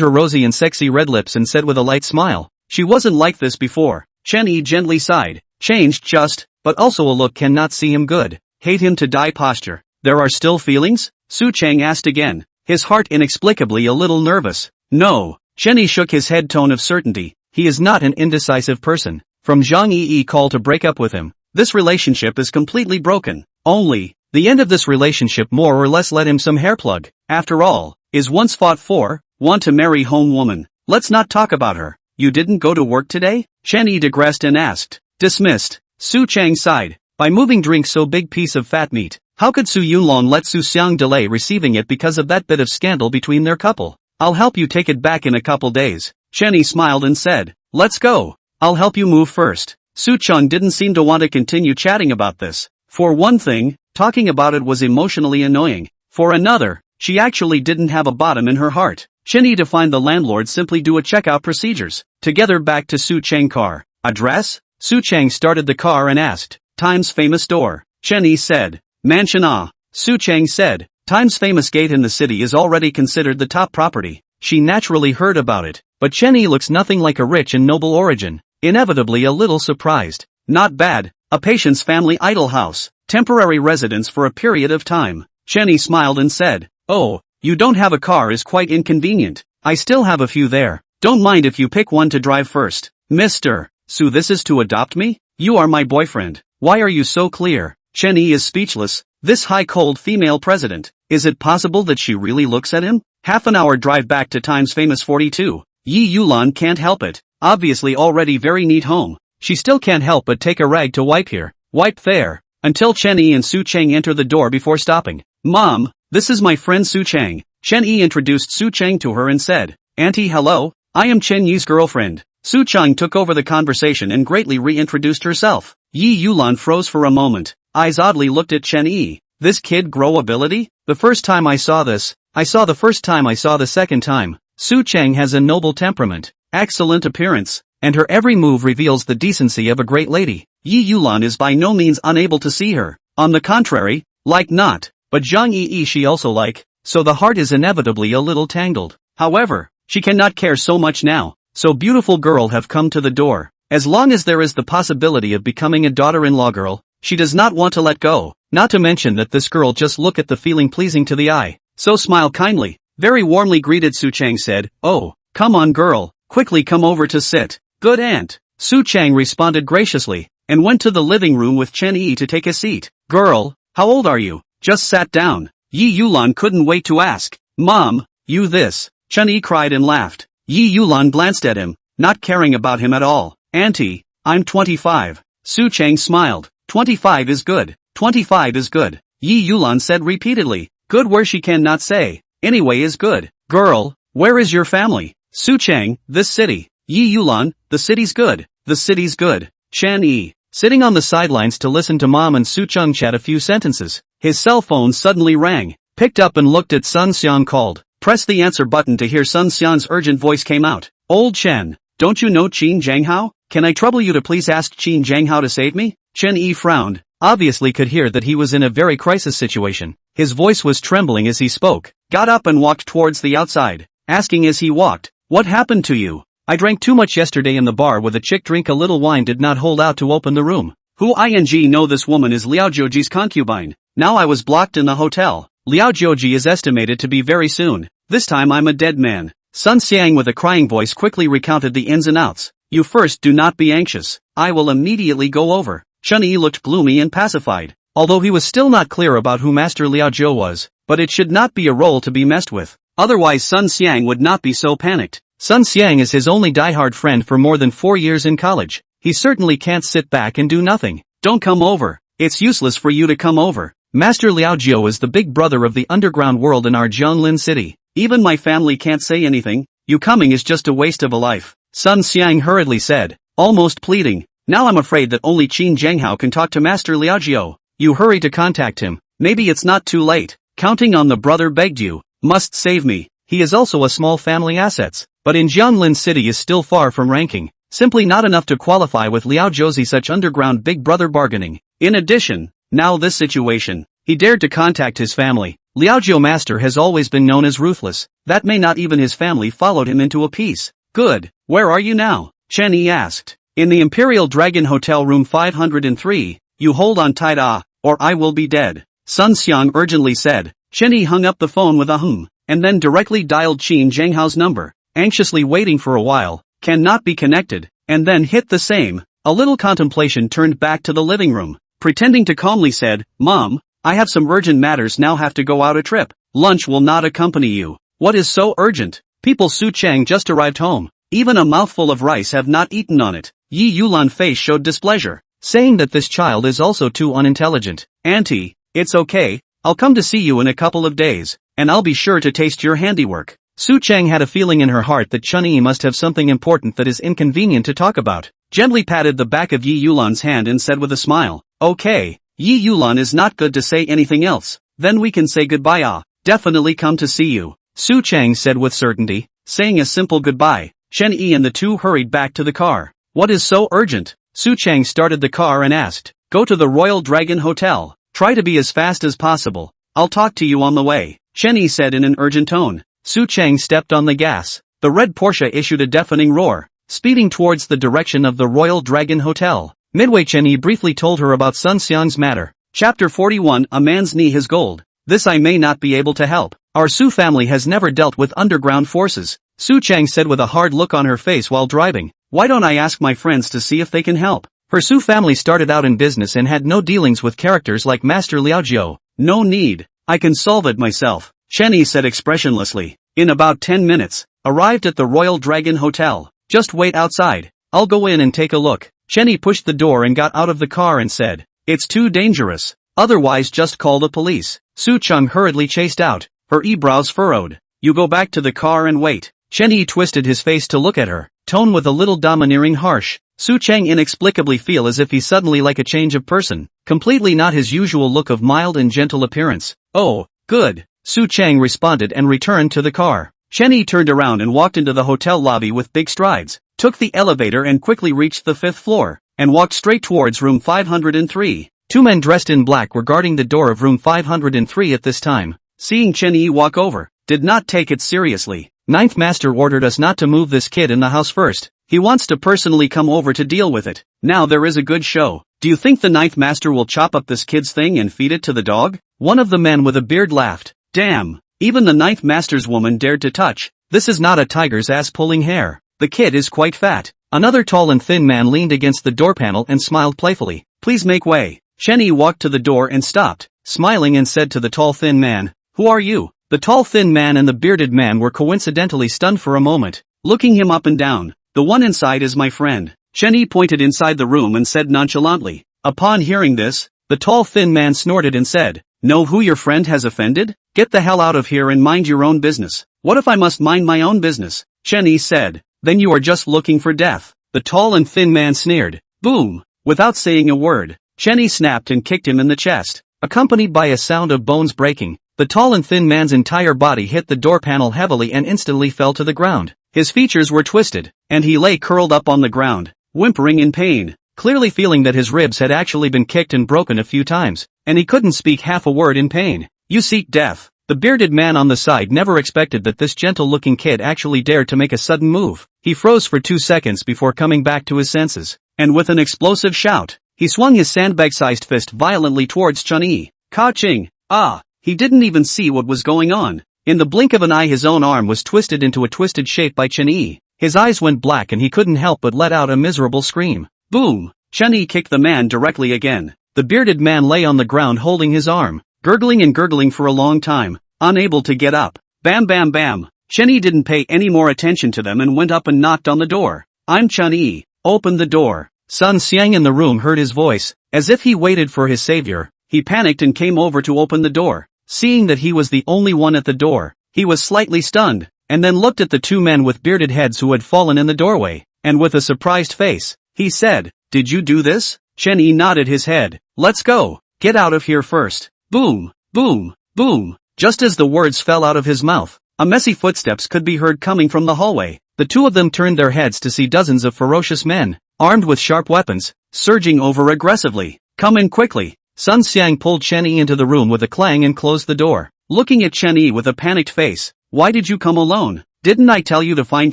her rosy and sexy red lips and said with a light smile. She wasn't like this before. Chen Yi gently sighed. Changed just, but also a look cannot see him good. Hate him to die posture. There are still feelings? Su Cheng asked again, his heart inexplicably a little nervous. No. Chen Yi shook his head tone of certainty. He is not an indecisive person. From Zhang Yi call to break up with him. This relationship is completely broken. Only, the end of this relationship more or less led him some hairplug. After all, is once fought for, want to marry home woman. Let's not talk about her. You didn't go to work today? Chen Yi digressed and asked. Dismissed. Su Cheng sighed. By moving drink so big piece of fat meat, how could Su Yunlong let Su Xiang delay receiving it because of that bit of scandal between their couple? I'll help you take it back in a couple days. Chen Yi smiled and said, let's go. I'll help you move first. Su Cheng didn't seem to want to continue chatting about this. For one thing, talking about it was emotionally annoying. For another, she actually didn't have a bottom in her heart. Chen Yi to find the landlord simply do a checkout procedures. Together back to Su Cheng car. Address? Su Cheng started the car and asked, Times famous door. Chen Yi said, Mansion Ah. Su Cheng said, Times famous gate in the city is already considered the top property. She naturally heard about it, but Chen Yi looks nothing like a rich and noble origin. Inevitably a little surprised. Not bad. A patient's family idol house. Temporary residence for a period of time. Chen Yi smiled and said, oh, you don't have a car is quite inconvenient. I still have a few there. Don't mind if you pick one to drive first. Mr. Su, this is to adopt me? You are my boyfriend. Why are you so clear? Chen Yi is speechless. This high cold female president. Is it possible that she really looks at him? Half an hour drive back to Times famous 42. Yi Yulan can't help it. Obviously already very neat home. She still can't help but take a rag to wipe here, wipe there, until Chen Yi and Su Cheng enter the door before stopping. Mom, this is my friend Su Cheng. Chen Yi introduced Su Cheng to her and said, Auntie hello, I am Chen Yi's girlfriend. Su Cheng took over the conversation and greatly reintroduced herself. Yi Yulan froze for a moment, eyes oddly looked at Chen Yi. This kid grow ability? The first time I saw this, I saw the second time. Su Cheng has a noble temperament, excellent appearance, and her every move reveals the decency of a great lady. Yi Yulan is by no means unable to see her. On the contrary, like not, but Zhang Yi she also like, so the heart is inevitably a little tangled. However, she cannot care so much now, so beautiful girl have come to the door. As long as there is the possibility of becoming a daughter-in-law girl, she does not want to let go, not to mention that this girl just look at the feeling pleasing to the eye. So smile kindly. Very warmly greeted Su Cheng said, oh, come on girl, quickly come over to sit. Good aunt. Su Cheng responded graciously, and went to the living room with Chen Yi to take a seat. Girl, how old are you? Just sat down. Yi Yulan couldn't wait to ask. Mom, you this. Chen Yi cried and laughed. Yi Yulan glanced at him, not caring about him at all. Auntie, I'm 25. Su Cheng smiled. 25 is good. 25 is good. Yi Yulan said repeatedly. Good where she cannot say. Anyway is good. Girl, where is your family? Su Chang, this city. Yi Yulan, the city's good. The city's good. Chen Yi, sitting on the sidelines to listen to Mom and Su Chung chat a few sentences. His cell phone suddenly rang. Picked up and looked at Sun Xiang called. Pressed the answer button to hear Sun Xiang's urgent voice came out. Old Chen, don't you know Qin Zhanghao? Can I trouble you to please ask Qin Zhanghao to save me? Chen Yi frowned. Obviously could hear that he was in a very crisis situation. His voice was trembling as he spoke. Got up and walked towards the outside. Asking as he walked, what happened to you? I drank too much yesterday in the bar with a chick. Drink a little wine did not hold out to open the room. Who ing know this woman is Liao Jiuji's concubine. Now I was blocked in the hotel. Liao Jiuji is estimated to be very soon. This time I'm a dead man. Sun Xiang with a crying voice quickly recounted the ins and outs. You first do not be anxious. I will immediately go over. Chen Yi looked gloomy and pacified. Although he was still not clear about who Master Liao Jiu was, but it should not be a role to be messed with. Otherwise Sun Xiang would not be so panicked. Sun Xiang is his only diehard friend for more than 4 years in college. He certainly can't sit back and do nothing. Don't come over. It's useless for you to come over. Master Liao Jiu is the big brother of the underground world in our Jianglin city. Even my family can't say anything. You coming is just a waste of a life. Sun Xiang hurriedly said, almost pleading. Now I'm afraid that only Qin Zhanghao can talk to Master Liao Jiu. You hurry to contact him. Maybe it's not too late. Counting on the brother begged you. Must save me. He is also a small family assets, but in Jianglin city is still far from ranking. Simply not enough to qualify with Liao Jiuzi such underground big brother bargaining. In addition, now this situation, he dared to contact his family. Liao Jiu Master has always been known as ruthless. That may not even his family followed him into a piece. Good. Where are you now? Chen Yi asked. In the Imperial Dragon Hotel room 503, you hold on tight or I will be dead. Sun Xiang urgently said. Chen Yi hung up the phone with a and then directly dialed Qin Zhanghao's number, anxiously waiting for a while, cannot be connected, and then hit the same. A little contemplation turned back to the living room, pretending to calmly said, Mom, I have some urgent matters now have to go out a trip. Lunch will not accompany you. What is so urgent? People Su Chang just arrived home. Even a mouthful of rice have not eaten on it. Yi Yulan face showed displeasure, saying that this child is also too unintelligent. Auntie, it's okay, I'll come to see you in a couple of days, and I'll be sure to taste your handiwork. Su Chang had a feeling in her heart that Chen Yi must have something important that is inconvenient to talk about. Gently patted the back of Yi Yulan's hand and said with a smile, okay, Yi Yulan is not good to say anything else, then we can say goodbye. Definitely come to see you. Su Chang said with certainty, saying a simple goodbye. Chen Yi and the two hurried back to the car. What is so urgent? Su Chang started the car and asked. Go to the Royal Dragon Hotel. Try to be as fast as possible. I'll talk to you on the way. Chen Yi said in an urgent tone. Su Chang stepped on the gas. The red Porsche issued a deafening roar, speeding towards the direction of the Royal Dragon Hotel. Midway Chen Yi briefly told her about Sun Xiang's matter. Chapter 41 A man's knee is gold. This I may not be able to help. Our Su family has never dealt with underground forces. Su Chang said with a hard look on her face while driving. Why don't I ask my friends to see if they can help? Her Su family started out in business and had no dealings with characters like Master Liao Jiu. No need. I can solve it myself. Chen Yi said expressionlessly. In about 10 minutes. Arrived at the Royal Dragon Hotel. Just wait outside. I'll go in and take a look. Chen Yi pushed the door and got out of the car and said. It's too dangerous. Otherwise just call the police. Su Chung hurriedly chased out, her eyebrows furrowed. You go back to the car and wait. Chen Yi twisted his face to look at her, tone with a little domineering harsh. Su Chang inexplicably feel as if he suddenly like a change of person, completely not his usual look of mild and gentle appearance. Oh, good. Su Chang responded and returned to the car. Chen Yi turned around and walked into the hotel lobby with big strides, took the elevator and quickly reached the 5th floor, and walked straight towards room 503. Two men dressed in black were guarding the door of room 503 at this time. Seeing Chen Yi walk over, did not take it seriously. Ninth Master ordered us not to move this kid in the house first. He wants to personally come over to deal with it. Now there is a good show. Do you think the Ninth Master will chop up this kid's thing and feed it to the dog? One of the men with a beard laughed. Damn, even the Ninth Master's woman dared to touch. This is not a tiger's ass pulling hair. The kid is quite fat. Another tall and thin man leaned against the door panel and smiled playfully. Please make way. Chen Yi walked to the door and stopped, smiling and said to the tall thin man, Who are you? The tall thin man and the bearded man were coincidentally stunned for a moment, looking him up and down. The one inside is my friend. Chen Yi pointed inside the room and said nonchalantly. Upon hearing this, the tall thin man snorted and said, Know who your friend has offended? Get the hell out of here and mind your own business. What if I must mind my own business? Chen Yi said. Then you are just looking for death. The tall and thin man sneered. Boom! Without saying a word, Chen Yi snapped and kicked him in the chest. Accompanied by a sound of bones breaking, the tall and thin man's entire body hit the door panel heavily and instantly fell to the ground. His features were twisted, and he lay curled up on the ground, whimpering in pain, clearly feeling that his ribs had actually been kicked and broken a few times, and he couldn't speak half a word in pain. You seek death. The bearded man on the side never expected that this gentle-looking kid actually dared to make a sudden move. He froze for 2 seconds before coming back to his senses, and with an explosive shout, he swung his sandbag-sized fist violently towards Chen Yi. Ka-ching! Ah! He didn't even see what was going on. In the blink of an eye his own arm was twisted into a twisted shape by Chen Yi. His eyes went black and he couldn't help but let out a miserable scream. Boom! Chen Yi kicked the man directly again. The bearded man lay on the ground holding his arm, gurgling and gurgling for a long time, unable to get up. Bam bam bam! Chen Yi didn't pay any more attention to them and went up and knocked on the door. I'm Chen Yi. Open the door. Sun Xiang in the room heard his voice. As if he waited for his savior, he panicked and came over to open the door. Seeing that he was the only one at the door, he was slightly stunned, and then looked at the two men with bearded heads who had fallen in the doorway, and with a surprised face, he said, Did you do this? Chen Yi nodded his head. Let's go. Get out of here first. Boom, boom, boom. Just as the words fell out of his mouth, a messy footsteps could be heard coming from the hallway. The two of them turned their heads to see dozens of ferocious men, armed with sharp weapons, surging over aggressively. Come in quickly. Sun Xiang pulled Chen Yi into the room with a clang and closed the door. Looking at Chen Yi with a panicked face, why did you come alone? Didn't I tell you to find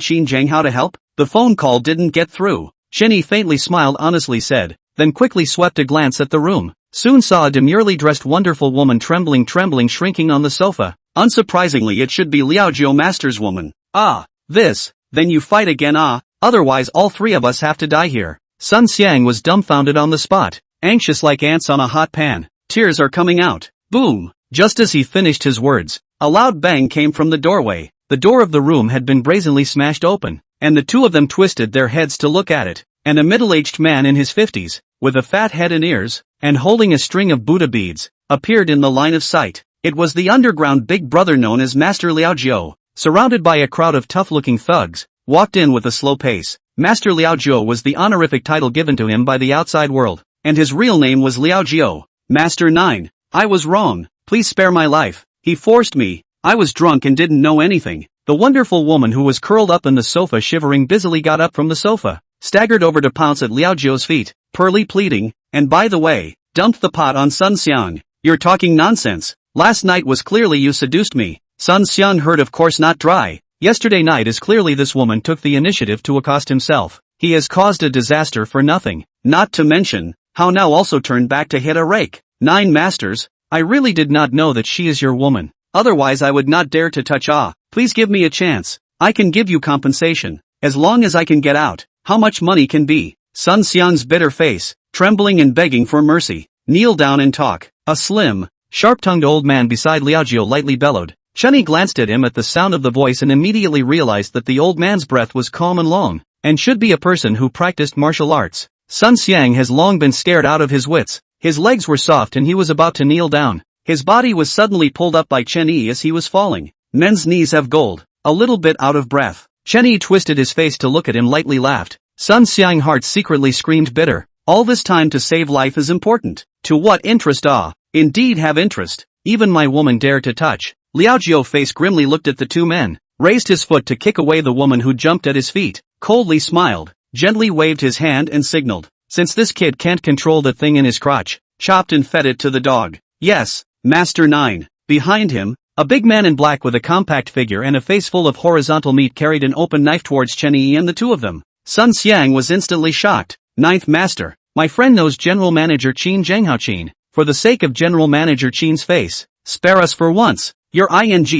Qin Zheng how to help? The phone call didn't get through. Chen Yi faintly smiled honestly said, then quickly swept a glance at the room. Soon saw a demurely dressed wonderful woman trembling shrinking on the sofa. Unsurprisingly it should be Liao Jiu Master's woman. Ah, this, then you fight again otherwise all three of us have to die here. Sun Xiang was dumbfounded on the spot, anxious like ants on a hot pan. Tears are coming out. Boom! Just as he finished his words, a loud bang came from the doorway. The door of the room had been brazenly smashed open, and the two of them twisted their heads to look at it, and a middle-aged man in his 50s, with a fat head and ears, and holding a string of Buddha beads, appeared in the line of sight. It was the underground big brother known as Master Liao Jiu, surrounded by a crowd of tough-looking thugs, walked in with a slow pace. Master Liao Jiu was the honorific title given to him by the outside world, and his real name was Liao Jiu. Master 9. I was wrong. Please spare my life. He forced me. I was drunk and didn't know anything. The wonderful woman who was curled up in the sofa shivering busily got up from the sofa, staggered over to pounce at Liao Jiu's feet, pearly pleading, and by the way, dumped the pot on Sun Xiang. You're talking nonsense. Last night was clearly you seduced me. Sun Xiang heard of course not dry. Yesterday night is clearly this woman took the initiative to accost himself. He has caused a disaster for nothing. Not to mention, how now also turned back to hit a rake. 9 masters. I really did not know that she is your woman. Otherwise I would not dare to touch Please give me a chance. I can give you compensation. As long as I can get out. How much money can be? Sun Xiang's bitter face, trembling and begging for mercy. Kneel down and talk. A slim, sharp-tongued old man beside Liao Jiu lightly bellowed. Chen Yi glanced at him at the sound of the voice and immediately realized that the old man's breath was calm and long, and should be a person who practiced martial arts. Sun Xiang has long been scared out of his wits. His legs were soft and he was about to kneel down. His body was suddenly pulled up by Chen Yi as he was falling. Men's knees have gold. A little bit out of breath. Chen Yi twisted his face to look at him, lightly laughed. Sun Xiang heart secretly screamed bitter. All this time to save life is important. To what interest? Indeed have interest. Even my woman dare to touch. Liao Jiu face grimly looked at the two men, raised his foot to kick away the woman who jumped at his feet, coldly smiled, gently waved his hand and signaled. Since this kid can't control the thing in his crotch, chopped and fed it to the dog. Yes, Master 9. Behind him, a big man in black with a compact figure and a face full of horizontal meat carried an open knife towards Chen Yi and the two of them. Sun Xiang was instantly shocked. 9th Master, my friend knows General Manager Qin Zhenghao. For the sake of General Manager Qin's face, spare us for once. You're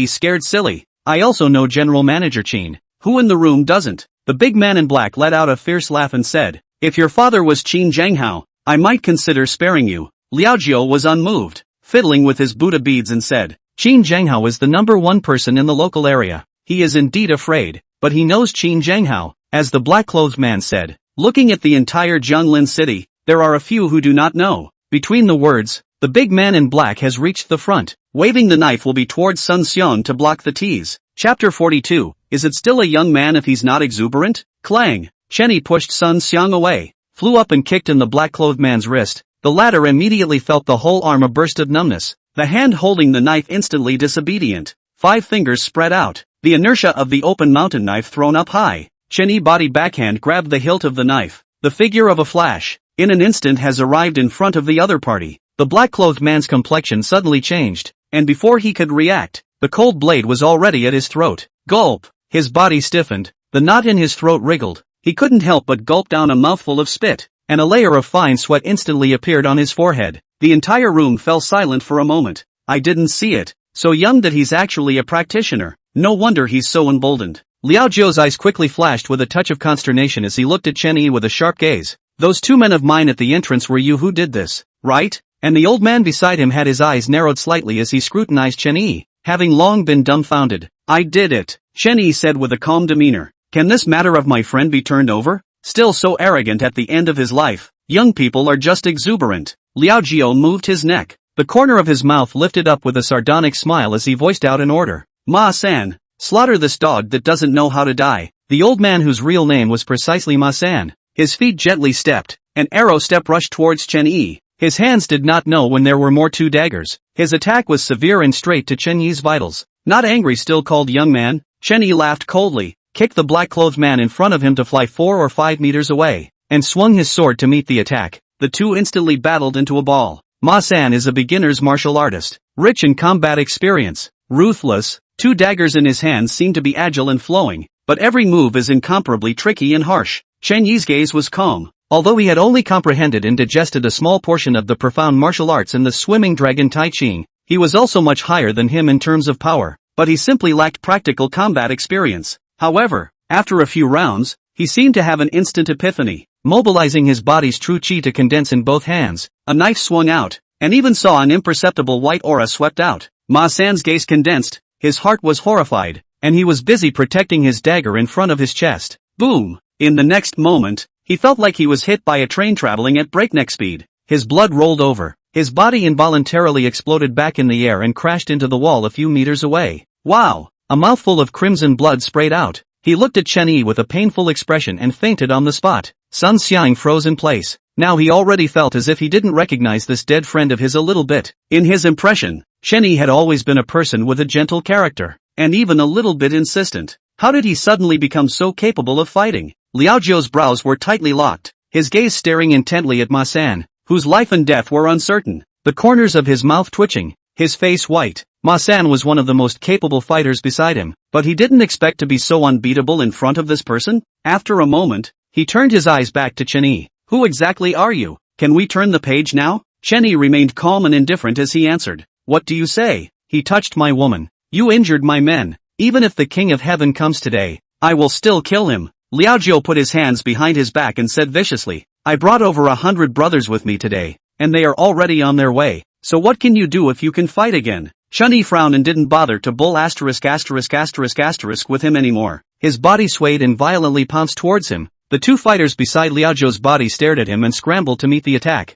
scared silly. I also know General Manager Qin. Who in the room doesn't? The big man in black let out a fierce laugh and said, if your father was Qin Zhenghao, I might consider sparing you. Liao Jiu was unmoved, fiddling with his Buddha beads and said, Qin Zhenghao is the #1 person in the local area. He is indeed afraid, but he knows Qin Zhenghao, as the black-clothed man said. Looking at the entire Jianglin city, there are a few who do not know. Between the words, the big man in black has reached the front. Waving the knife will be towards Sun Xiang to block the tease. Chapter 42, is it still a young man if he's not exuberant? Clang! Chen Yi pushed Sun Xiang away, flew up and kicked in the black-clothed man's wrist. The latter immediately felt the whole arm a burst of numbness. The hand holding the knife instantly disobedient. 5 fingers spread out. The inertia of the open mountain knife thrown up high. Chen Yi body backhand grabbed the hilt of the knife. The figure of a flash, in an instant has arrived in front of the other party. The black-clothed man's complexion suddenly changed, and before he could react, the cold blade was already at his throat. Gulp! His body stiffened. The knot in his throat wriggled. He couldn't help but gulp down a mouthful of spit, and a layer of fine sweat instantly appeared on his forehead. The entire room fell silent for a moment. I didn't see it. So young that he's actually a practitioner. No wonder he's so emboldened. Liao Jiu's eyes quickly flashed with a touch of consternation as he looked at Chen Yi with a sharp gaze. Those 2 men of mine at the entrance were you who did this, right? And the old man beside him had his eyes narrowed slightly as he scrutinized Chen Yi, having long been dumbfounded. I did it, Chen Yi said with a calm demeanor. Can this matter of my friend be turned over? Still so arrogant at the end of his life. Young people are just exuberant. Liao Jiu moved his neck. The corner of his mouth lifted up with a sardonic smile as he voiced out an order. Ma-san, slaughter this dog that doesn't know how to die. The old man whose real name was precisely Ma-san. His feet gently stepped. An arrow step rushed towards Chen Yi. His hands did not know when there were more 2 daggers. His attack was severe and straight to Chen Yi's vitals. Not angry, still called young man. Chen Yi laughed coldly, kicked the black-clothed man in front of him to fly 4 or 5 meters away, and swung his sword to meet the attack. The 2 instantly battled into a ball. Ma-san is a beginner's martial artist, rich in combat experience, ruthless. 2 daggers in his hands seemed to be agile and flowing, but every move is incomparably tricky and harsh. Chen Yi's gaze was calm. Although he had only comprehended and digested a small portion of the profound martial arts and the swimming dragon Tai Chi, he was also much higher than him in terms of power, but he simply lacked practical combat experience. However, after a few rounds, he seemed to have an instant epiphany, mobilizing his body's true chi to condense in both hands. A knife swung out, and even saw an imperceptible white aura swept out. Ma-san's gaze condensed, his heart was horrified, and he was busy protecting his dagger in front of his chest. Boom! In the next moment, he felt like he was hit by a train traveling at breakneck speed. His blood rolled over. His body involuntarily exploded back in the air and crashed into the wall a few meters away. Wow! A mouthful of crimson blood sprayed out. He looked at Chen Yi with a painful expression and fainted on the spot. Sun Xiang froze in place. Now he already felt as if he didn't recognize this dead friend of his a little bit. In his impression, Chen Yi had always been a person with a gentle character, and even a little bit insistent. How did he suddenly become so capable of fighting? Liao Jiu's brows were tightly locked, his gaze staring intently at Ma-san, whose life and death were uncertain, the corners of his mouth twitching, his face white. Ma-san was one of the most capable fighters beside him, but he didn't expect to be so unbeatable in front of this person. After a moment, he turned his eyes back to Chen Yi. Who exactly are you? Can we turn the page now? Chen Yi remained calm and indifferent as he answered. What do you say? He touched my woman. You injured my men. Even if the King of Heaven comes today, I will still kill him. Liao Jiu put his hands behind his back and said viciously, I brought over 100 brothers with me today, and they are already on their way, so what can you do if you can fight again? Chen Yi frowned and didn't bother to bull ***** with him anymore. His body swayed and violently pounced towards him. The 2 fighters beside Liao Jiu's body stared at him and scrambled to meet the attack.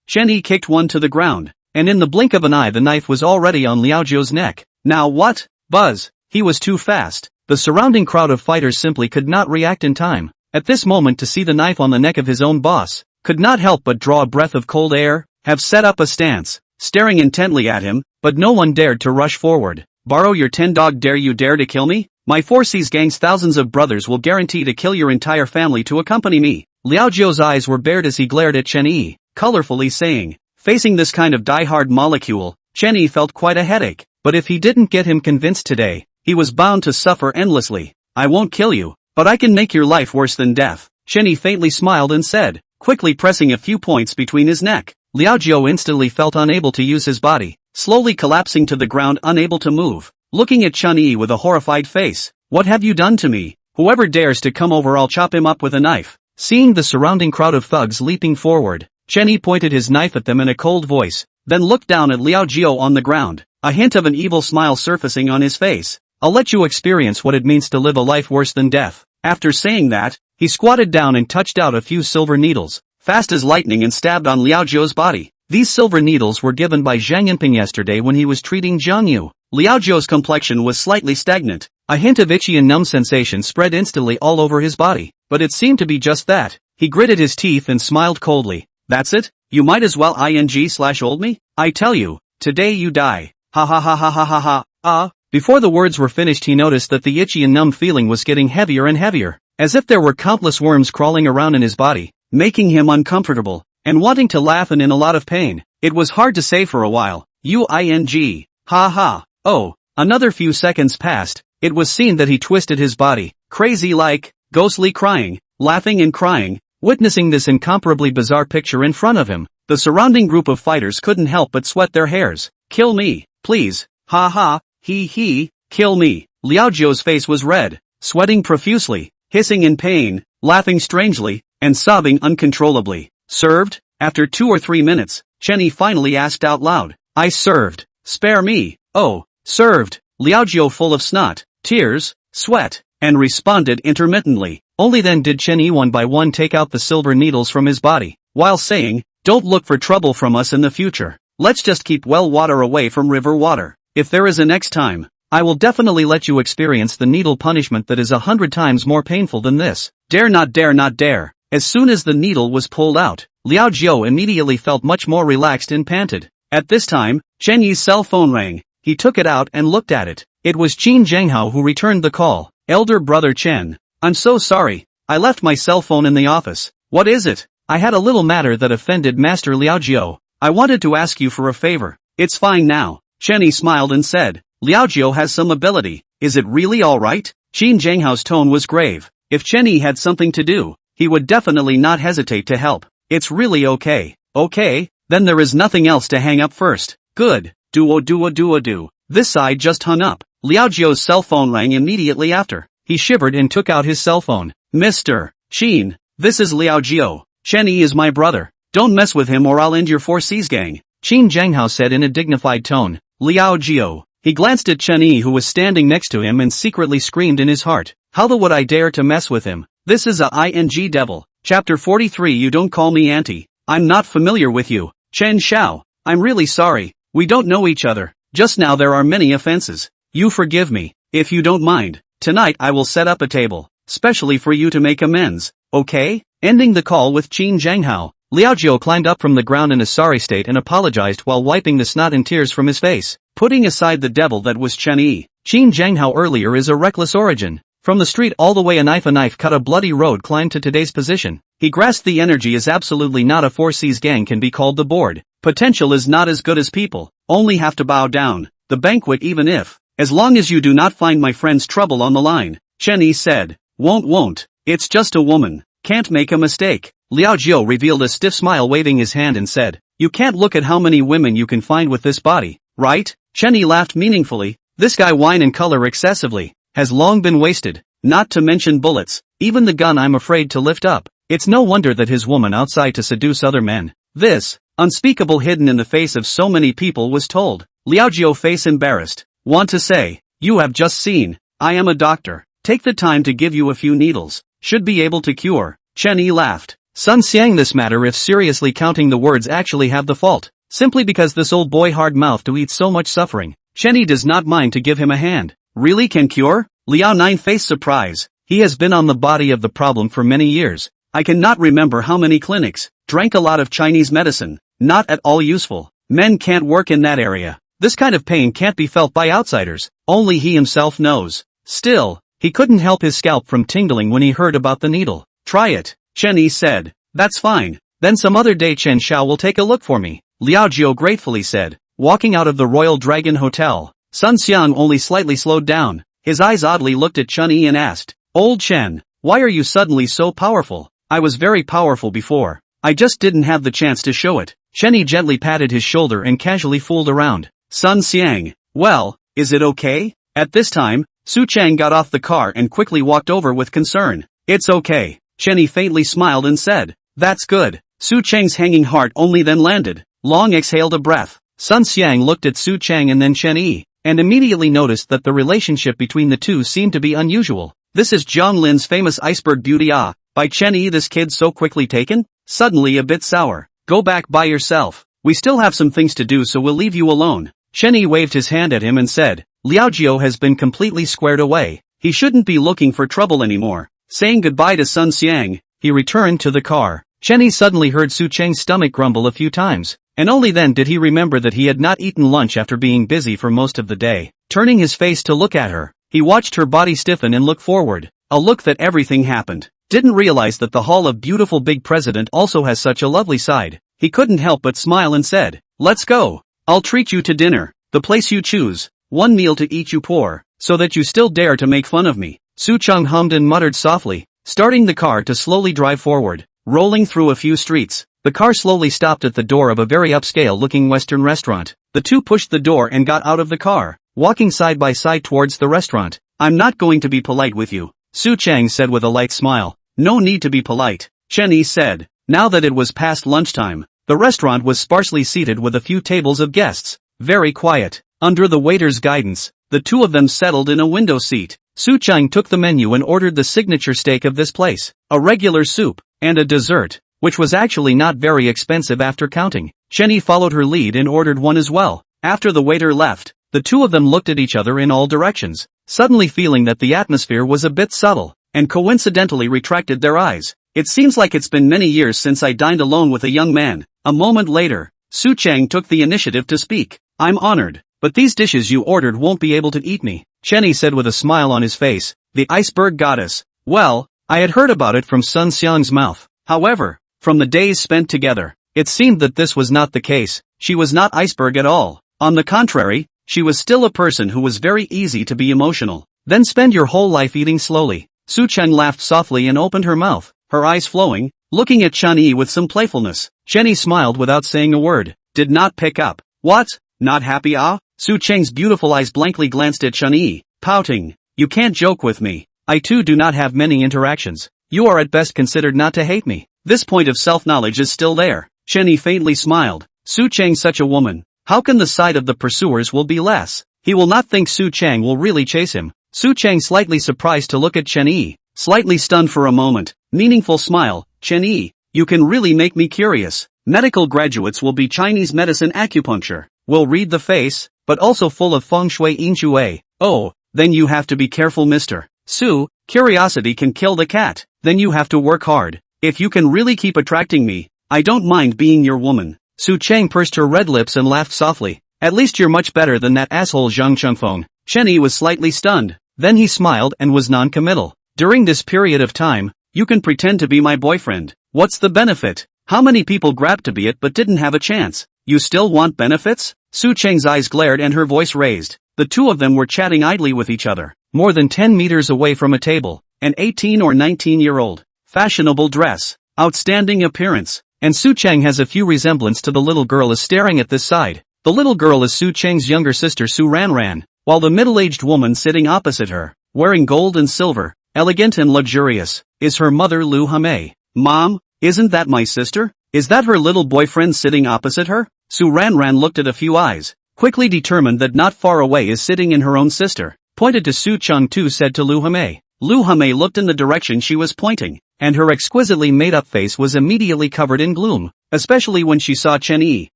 Chen Yi kicked one to the ground, and in the blink of an eye the knife was already on Liao Jiu's neck. Now what? Buzz! He was too fast. The surrounding crowd of fighters simply could not react in time. At this moment, to see the knife on the neck of his own boss, could not help but draw a breath of cold air, have set up a stance, staring intently at him, but no one dared to rush forward. Borrow your 10 dog, dare you dare to kill me? My 4C's gang's thousands of brothers will guarantee to kill your entire family to accompany me. Liao Jiu's eyes were bared as he glared at Chen Yi, colorfully saying, facing this kind of die-hard molecule, Chen Yi felt quite a headache, but if he didn't get him convinced today, he was bound to suffer endlessly. I won't kill you, but I can make your life worse than death. Chen Yi faintly smiled and said, quickly pressing a few points between his neck. Liao Jiu instantly felt unable to use his body, slowly collapsing to the ground, unable to move, looking at Chen Yi with a horrified face. What have you done to me? Whoever dares to come over, I'll chop him up with a knife. Seeing the surrounding crowd of thugs leaping forward, Chen Yi pointed his knife at them in a cold voice, then looked down at Liao Jiu on the ground, a hint of an evil smile surfacing on his face. I'll let you experience what it means to live a life worse than death. After saying that, he squatted down and touched out a few silver needles, fast as lightning, and stabbed on Liao Jiu's body. These silver needles were given by Zhang Yinping yesterday when he was treating Jiang Yu. Liao Jiu's complexion was slightly stagnant. A hint of itchy and numb sensation spread instantly all over his body, but it seemed to be just that. He gritted his teeth and smiled coldly. That's it? You might as well ing/old me? I tell you, today you die. Ha ha ha ha ha ha ha. Before the words were finished, he noticed that the itchy and numb feeling was getting heavier and heavier, as if there were countless worms crawling around in his body, making him uncomfortable, and wanting to laugh and in a lot of pain. It was hard to say for a while. UING. Ha ha. Oh, another few seconds passed. It was seen that he twisted his body, crazy-like, ghostly crying, laughing and crying. Witnessing this incomparably bizarre picture in front of him, the surrounding group of fighters couldn't help but sweat their hairs. Kill me, please. Ha ha, he, kill me. Liao Jiu's face was red, sweating profusely, hissing in pain, laughing strangely, and sobbing uncontrollably. Served? After 2 or 3 minutes, Chen Yi finally asked out loud. I served. Spare me. Oh, served. Liao Jiu, full of snot, tears, sweat, and responded intermittently. Only then did Chen Yi one by one take out the silver needles from his body, while saying, don't look for trouble from us in the future. Let's just keep well water away from river water. If there is a next time, I will definitely let you experience the needle punishment that is 100 times more painful than this. Dare not dare not dare. As soon as the needle was pulled out, Liao Jiu immediately felt much more relaxed and panted. At this time, Chen Yi's cell phone rang. He took it out and looked at it. It was Qin Zhenghao who returned the call. Elder brother Chen. I'm so sorry. I left my cell phone in the office. What is it? I had a little matter that offended Master Liao Jiu. I wanted to ask you for a favor. It's fine now. Chen Yi smiled and said, Liao Jiu has some ability. Is it really alright? Qin Zhenghao's tone was grave. If Chen Yi had something to do, he would definitely not hesitate to help. It's really okay. Okay, then there is nothing else to hang up first. Good. Do. This side just hung up. Liao Jiu's cell phone rang immediately after. He shivered and took out his cell phone. Mr. Qin, this is Liao Jiu. Chen Yi is my brother. Don't mess with him or I'll end your 4Cs gang. Qin Zhenghao said in a dignified tone. Liao Jiu. He glanced at Chen Yi, who was standing next to him, and secretly screamed in his heart. How the would I dare to mess with him? This is a ing devil. Chapter 43. You don't call me auntie. I'm not familiar with you. Chen Xiao. I'm really sorry. We don't know each other. Just now there are many offenses. You forgive me. If you don't mind, tonight I will set up a table, specially for you to make amends, okay? Ending the call with Qin Zhenghao, Liao Jiu climbed up from the ground in a sorry state and apologized while wiping the snot and tears from his face. Putting aside the devil that was Chen Yi, Qin Zhenghao earlier is a reckless origin. From the street all the way a knife cut a bloody road climbed to today's position. He grasped the energy is absolutely not a 4Cs gang can be called the board. Potential is not as good as people, only have to bow down. The banquet even if, as long as you do not find my friend's trouble on the line, Chen Yi said. Won't. It's just a woman. Can't make a mistake. Liao Jiu revealed a stiff smile waving his hand and said, you can't look at how many women you can find with this body, right? Chen Yi laughed meaningfully. This guy wine and color excessively. Has long been wasted, not to mention bullets, even the gun I'm afraid to lift up. It's no wonder that his woman outside to seduce other men. This, unspeakable hidden in the face of so many people was told. Liao Jiu face embarrassed. Want to say, you have just seen, I am a doctor. Take the time to give you a few needles. Should be able to cure. Chen Yi laughed. Sun Xiang, this matter if seriously counting the words actually have the fault. Simply because this old boy hard mouth to eat so much suffering. Chen Yi does not mind to give him a hand. Really can cure? Liao Nine faced surprise. He has been on the body of the problem for many years. I cannot remember how many clinics. Drank a lot of Chinese medicine. Not at all useful. Men can't work in that area. This kind of pain can't be felt by outsiders. Only he himself knows. Still, he couldn't help his scalp from tingling when he heard about the needle. Try it, Chen Yi said. That's fine. Then some other day Chen Xiao will take a look for me. Liao Jiu gratefully said. Walking out of the Royal Dragon Hotel, Sun Xiang only slightly slowed down. His eyes oddly looked at Chen Yi and asked, Old Chen, why are you suddenly so powerful? I was very powerful before. I just didn't have the chance to show it. Chen Yi gently patted his shoulder and casually fooled around. Sun Xiang, well, is it okay? At this time, Su Chang got off the car and quickly walked over with concern. It's okay. Chen Yi faintly smiled and said, that's good. Su Chang's hanging heart only then landed. Long exhaled a breath. Sun Xiang looked at Su Chang and then Chen Yi, and immediately noticed that the relationship between the two seemed to be unusual. This is Jiang Lin's famous iceberg beauty. By Chen Yi this kid so quickly taken? Suddenly a bit sour. Go back by yourself. We still have some things to do so we'll leave you alone. Chen Yi waved his hand at him and said, Liaojiu has been completely squared away. He shouldn't be looking for trouble anymore. Saying goodbye to Sun Xiang, he returned to the car. Chen Yi suddenly heard Su Cheng's stomach grumble a few times, and only then did he remember that he had not eaten lunch after being busy for most of the day. Turning his face to look at her, he watched her body stiffen and look forward, a look that everything happened. Didn't realize that the Hall of Beautiful Big President also has such a lovely side. He couldn't help but smile and said, let's go. I'll treat you to dinner, the place you choose, one meal to eat you poor, so that you still dare to make fun of me. Su Cheng hummed and muttered softly, starting the car to slowly drive forward. Rolling through a few streets, the car slowly stopped at the door of a very upscale-looking Western restaurant. The two pushed the door and got out of the car, walking side by side towards the restaurant. I'm not going to be polite with you, Su Cheng said with a light smile. No need to be polite, Chen Yi said. Now that it was past lunchtime, the restaurant was sparsely seated with a few tables of guests, very quiet. Under the waiter's guidance, the two of them settled in a window seat. Su Cheng took the menu and ordered the signature steak of this place, a regular soup, and a dessert, which was actually not very expensive after counting. Chen Yi followed her lead and ordered one as well. After the waiter left, the two of them looked at each other in all directions, suddenly feeling that the atmosphere was a bit subtle, and coincidentally retracted their eyes. It seems like it's been many years since I dined alone with a young man. A moment later, Su Cheng took the initiative to speak. I'm honored, but these dishes you ordered won't be able to eat me, Chen Yi said with a smile on his face. The iceberg goddess. Well, I had heard about it from Sun Xiang's mouth. However, from the days spent together, it seemed that this was not the case. She was not iceberg at all. On the contrary, she was still a person who was very easy to be emotional. Then spend your whole life eating slowly. Su Cheng laughed softly and opened her mouth, her eyes flowing, looking at Chen Yi with some playfulness. Chen Yi smiled without saying a word. Did not pick up. What? Not happy ah? Su Cheng's beautiful eyes blankly glanced at Chen Yi, pouting. You can't joke with me. I too do not have many interactions. You are at best considered not to hate me. This point of self-knowledge is still there. Chen Yi faintly smiled. Su Cheng such a woman. How can the side of the pursuers will be less? He will not think Su Cheng will really chase him. Su Cheng slightly surprised to look at Chen Yi, slightly stunned for a moment. Meaningful smile. Chen Yi, you can really make me curious. Medical graduates will be Chinese medicine acupuncture. Will read the face, but also full of feng shui yin shui. Oh, then you have to be careful, Mr. Su. Curiosity can kill the cat. Then you have to work hard. If you can really keep attracting me, I don't mind being your woman. Su Cheng pursed her red lips and laughed softly. At least you're much better than that asshole Zhang Chengfeng. Chen Yi was slightly stunned. Then he smiled and was non-committal. During this period of time, you can pretend to be my boyfriend. What's the benefit? How many people grabbed to be it but didn't have a chance? You still want benefits? Su Cheng's eyes glared and her voice raised. The two of them were chatting idly with each other. More than 10 meters away from a table, an 18 or 19-year-old. Fashionable dress, outstanding appearance, and Su Cheng has a few resemblance to the little girl is staring at this side. The little girl is Su Cheng's younger sister Su Ranran, while the middle-aged woman sitting opposite her, wearing gold and silver, elegant and luxurious, is her mother Lu Hame. Mom, isn't that my sister? Is that her little boyfriend sitting opposite her? Su Ranran looked at a few eyes, quickly determined that not far away is sitting in her own sister, pointed to Su Chengtu said to Lu Hame. Lu Hame looked in the direction she was pointing, and her exquisitely made-up face was immediately covered in gloom, especially when she saw Chen Yi.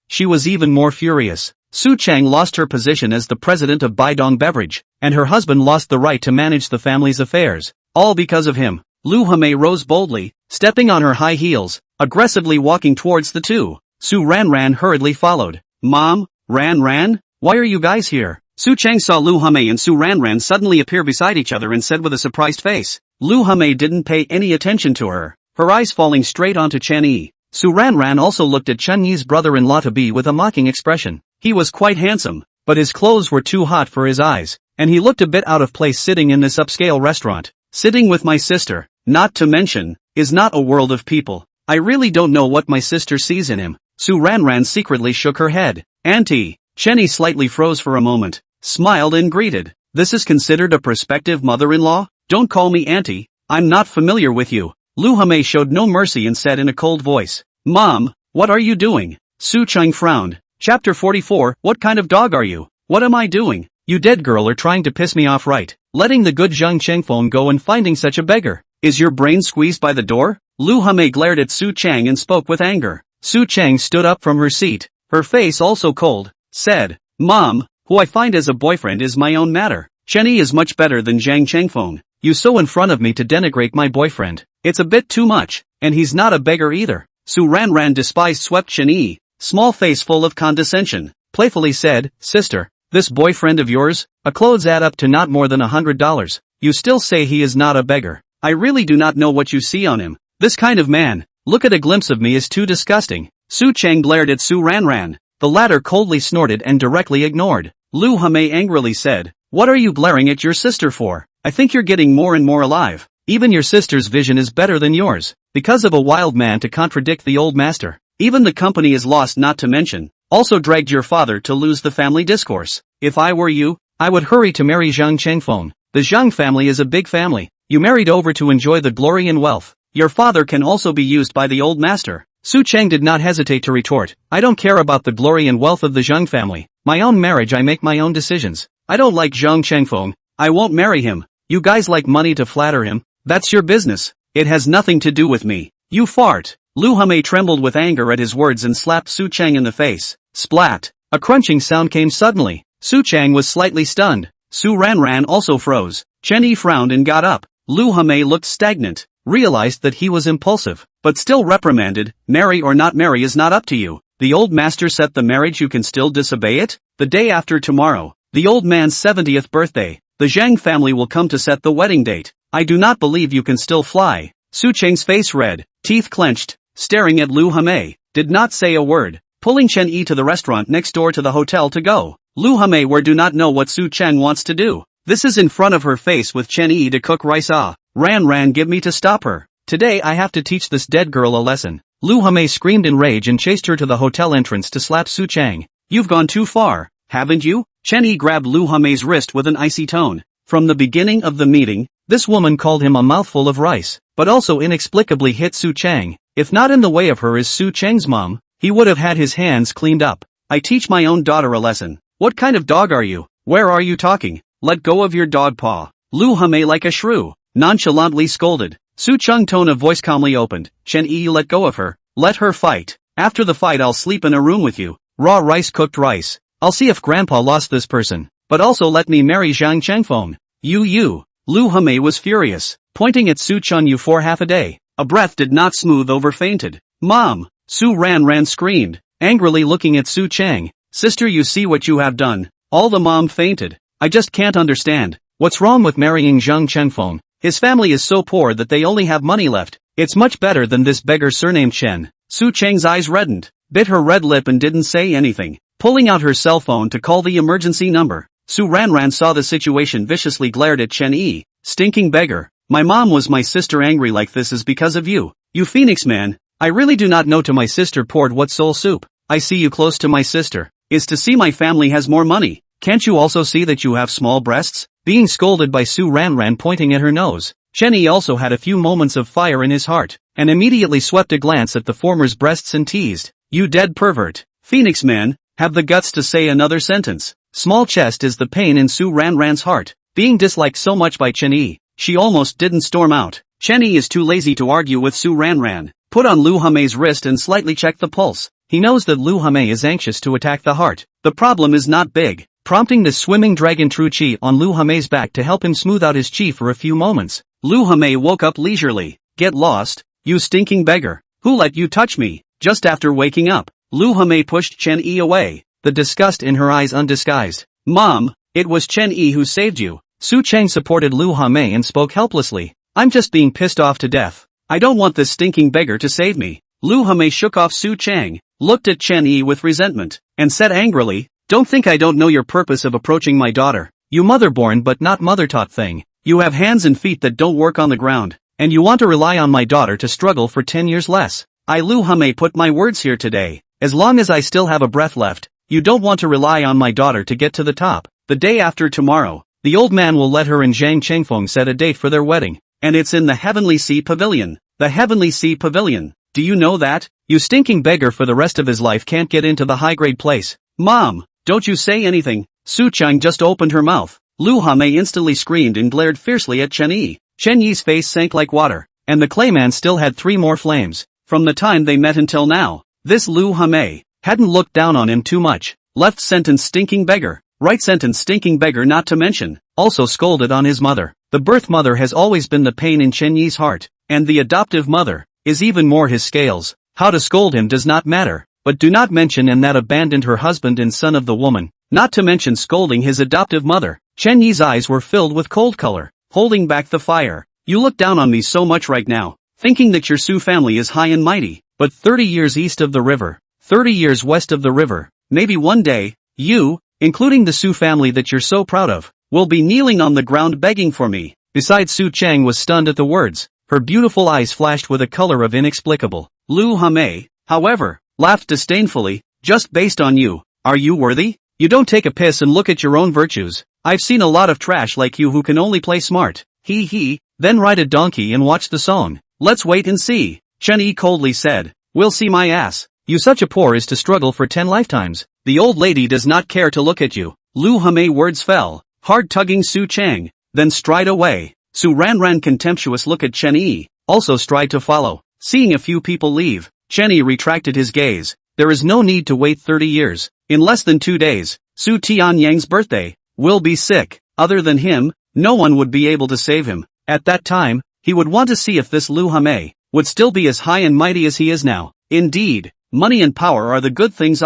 She was even more furious. Su Cheng lost her position as the president of Baidong Beverage, and her husband lost the right to manage the family's affairs, all because of him. Lu Hame rose boldly, stepping on her high heels, aggressively walking towards the two. Su Ranran hurriedly followed. Mom, Ran, why are you guys here? Su Cheng saw Lu Hame and Su Ranran suddenly appear beside each other and said with a surprised face. Lu Hame didn't pay any attention to her, her eyes falling straight onto Chen Yi. Su Ranran also looked at Chen Yi's brother-in-law to be with a mocking expression. He was quite handsome, but his clothes were too hot for his eyes, and he looked a bit out of place sitting in this upscale restaurant. Sitting with my sister, not to mention, is not a world of people. I really don't know what my sister sees in him. Su Ranran secretly shook her head. Auntie. Chen Yi slightly froze for a moment, smiled and greeted. This is considered a prospective mother-in-law? Don't call me auntie, I'm not familiar with you. Lu Hame showed no mercy and said in a cold voice. Mom, what are you doing? Su Cheng frowned. Chapter 44, what kind of dog are you? What am I doing? You dead girl are trying to piss me off, right? Letting the good Zhang Chengfeng go and finding such a beggar. Is your brain squeezed by the door? Lu Hame glared at Su Cheng and spoke with anger. Su Cheng stood up from her seat, her face also cold, said, Mom, who I find as a boyfriend is my own matter. Chen Yi is much better than Zhang Chengfeng. You so in front of me to denigrate my boyfriend. It's a bit too much, and he's not a beggar either. Su Ranran despised swept Chen Yi, small face full of condescension, playfully said, Sister, this boyfriend of yours, clothes add up to not more than $100. You still say he is not a beggar. I really do not know what you see on him. This kind of man, look at a glimpse of me is too disgusting. Su Cheng glared at Su Ranran. The latter coldly snorted and directly ignored. Lu Hame angrily said, What are you glaring at your sister for? I think you're getting more and more alive. Even your sister's vision is better than yours. Because of a wild man to contradict the old master. Even the company is lost, not to mention, also dragged your father to lose the family discourse. If I were you, I would hurry to marry Zhang Chengfeng. The Zhang family is a big family. You married over to enjoy the glory and wealth. Your father can also be used by the old master. Su Cheng did not hesitate to retort, I don't care about the glory and wealth of the Zhang family. My own marriage, I make my own decisions. I don't like Zhang Chengfeng. I won't marry him. You guys like money to flatter him. That's your business. It has nothing to do with me. You fart. Lu Hame trembled with anger at his words and slapped Su Cheng in the face. Splat. A crunching sound came suddenly. Su Cheng was slightly stunned. Su Ranran also froze. Chen Yi frowned and got up. Lu Hame looked stagnant, realized that he was impulsive, but still reprimanded, Marry or not marry is not up to you. The old master set the marriage, you can still disobey it? The day after tomorrow, the old man's 70th birthday, the Zhang family will come to set the wedding date. I do not believe you can still fly. Su Cheng's face red, teeth clenched, staring at Lu Hame, did not say a word, pulling Chen Yi to the restaurant next door to the hotel to go. Lu Hame do not know what Su Cheng wants to do. This is in front of her face with Chen Yi to cook rice. Ran give me to stop her. Today I have to teach this dead girl a lesson. Lu Hame screamed in rage and chased her to the hotel entrance to slap Su Cheng. You've gone too far, haven't you? Chen Yi grabbed Lu Hame's wrist with an icy tone. From the beginning of the meeting, this woman called him a mouthful of rice, but also inexplicably hit Su Cheng. If not in the way of her is Su Cheng's mom, he would have had his hands cleaned up. I teach my own daughter a lesson. What kind of dog are you? Where are you talking? Let go of your dog paw. Lu Hame like a shrew, nonchalantly scolded. Su Cheng's tone of voice calmly opened. Chen Yi, let go of her. Let her fight. After the fight I'll sleep in a room with you. Raw rice, cooked rice. I'll see if grandpa lost this person. But also let me marry Zhang Chengfeng. You. Lu Hame was furious, pointing at Su Cheng for half a day. A breath did not smooth over fainted. Mom! Su Ranran screamed, angrily looking at Su Cheng. Sister, you see what you have done. All the mom fainted. I just can't understand. What's wrong with marrying Zhang Chengfeng? His family is so poor that they only have money left. It's much better than this beggar surnamed Chen. Su Cheng's eyes reddened, bit her red lip and didn't say anything, pulling out her cell phone to call the emergency number. Su Ranran saw the situation, viciously glared at Chen Yi. Stinking beggar. My mom was my sister, angry like this is because of you. You Phoenix man. I really do not know to my sister poured what soul soup. I see you close to my sister. Is to see my family has more money. Can't you also see that you have small breasts? Being scolded by Su Ranran pointing at her nose. Chen Yi also had a few moments of fire in his heart, and immediately swept a glance at the former's breasts and teased. You dead pervert. Phoenix man, have the guts to say another sentence. Small chest is the pain in Su Ranran's heart. Being disliked so much by Chen Yi, she almost didn't storm out. Chen Yi is too lazy to argue with Su Ranran. Put on Lu Hame's wrist and slightly check the pulse. He knows that Lu Hame is anxious to attack the heart. The problem is not big, prompting the swimming dragon True Chi on Lu Hame's back to help him smooth out his chi for a few moments. Lu Hame woke up leisurely. Get lost, you stinking beggar. Who let you touch me? Just after waking up, Lu Hame pushed Chen Yi away, the disgust in her eyes undisguised. Mom, it was Chen Yi who saved you. Su Cheng supported Lu Hame and spoke helplessly. I'm just being pissed off to death. I don't want this stinking beggar to save me. Lu Hame shook off Su Cheng, looked at Chen Yi with resentment, and said angrily, Don't think I don't know your purpose of approaching my daughter. You mother-born but not mother-taught thing. You have hands and feet that don't work on the ground, and you want to rely on my daughter to struggle for 10 years less. I Lu Hame put my words here today. As long as I still have a breath left, you don't want to rely on my daughter to get to the top. The day after tomorrow, the old man will let her and Zhang Chengfeng set a date for their wedding, and it's in the Heavenly Sea Pavilion. The Heavenly Sea Pavilion. Do you know that? You stinking beggar for the rest of his life can't get into the high-grade place. Mom, don't you say anything. Su Cheng just opened her mouth. Lu Hame instantly screamed and glared fiercely at Chen Yi. Chen Yi's face sank like water, and the clayman still had 3 more flames. From the time they met until now, this Lu Hame hadn't looked down on him too much. Left sentence stinking beggar. Right sentence stinking beggar not to mention. Also scolded on his mother. The birth mother has always been the pain in Chen Yi's heart, and the adoptive mother is even more his scales. How to scold him does not matter, but do not mention and that abandoned her husband and son of the woman, not to mention scolding his adoptive mother. Chen Yi's eyes were filled with cold color, holding back the fire. You look down on me so much right now, thinking that your Su family is high and mighty, but 30 years east of the river, 30 years west of the river, maybe one day, you, including the Su family that you're so proud of, will be kneeling on the ground begging for me. Besides, Su Chang was stunned at the words. Her beautiful eyes flashed with a color of inexplicable. Lu Hame, however, laughed disdainfully. Just based on you, are you worthy? You don't take a piss and look at your own virtues. I've seen a lot of trash like you who can only play smart. He, then ride a donkey and watch the song. Let's wait and see. Chen Yi coldly said. We'll see my ass. You such a poor is to struggle for 10 lifetimes. The old lady does not care to look at you. Lu Hame words fell, hard tugging Su Chang, then stride away. Su Ran contemptuous look at Chen Yi, also stride to follow. Seeing a few people leave, Chen Yi retracted his gaze. There is no need to wait 30 years. In less than 2 days, Su Tianyang's birthday will be sick. Other than him, no one would be able to save him. At that time, he would want to see if this Lu Hame would still be as high and mighty as he is now. Indeed, money and power are the good things.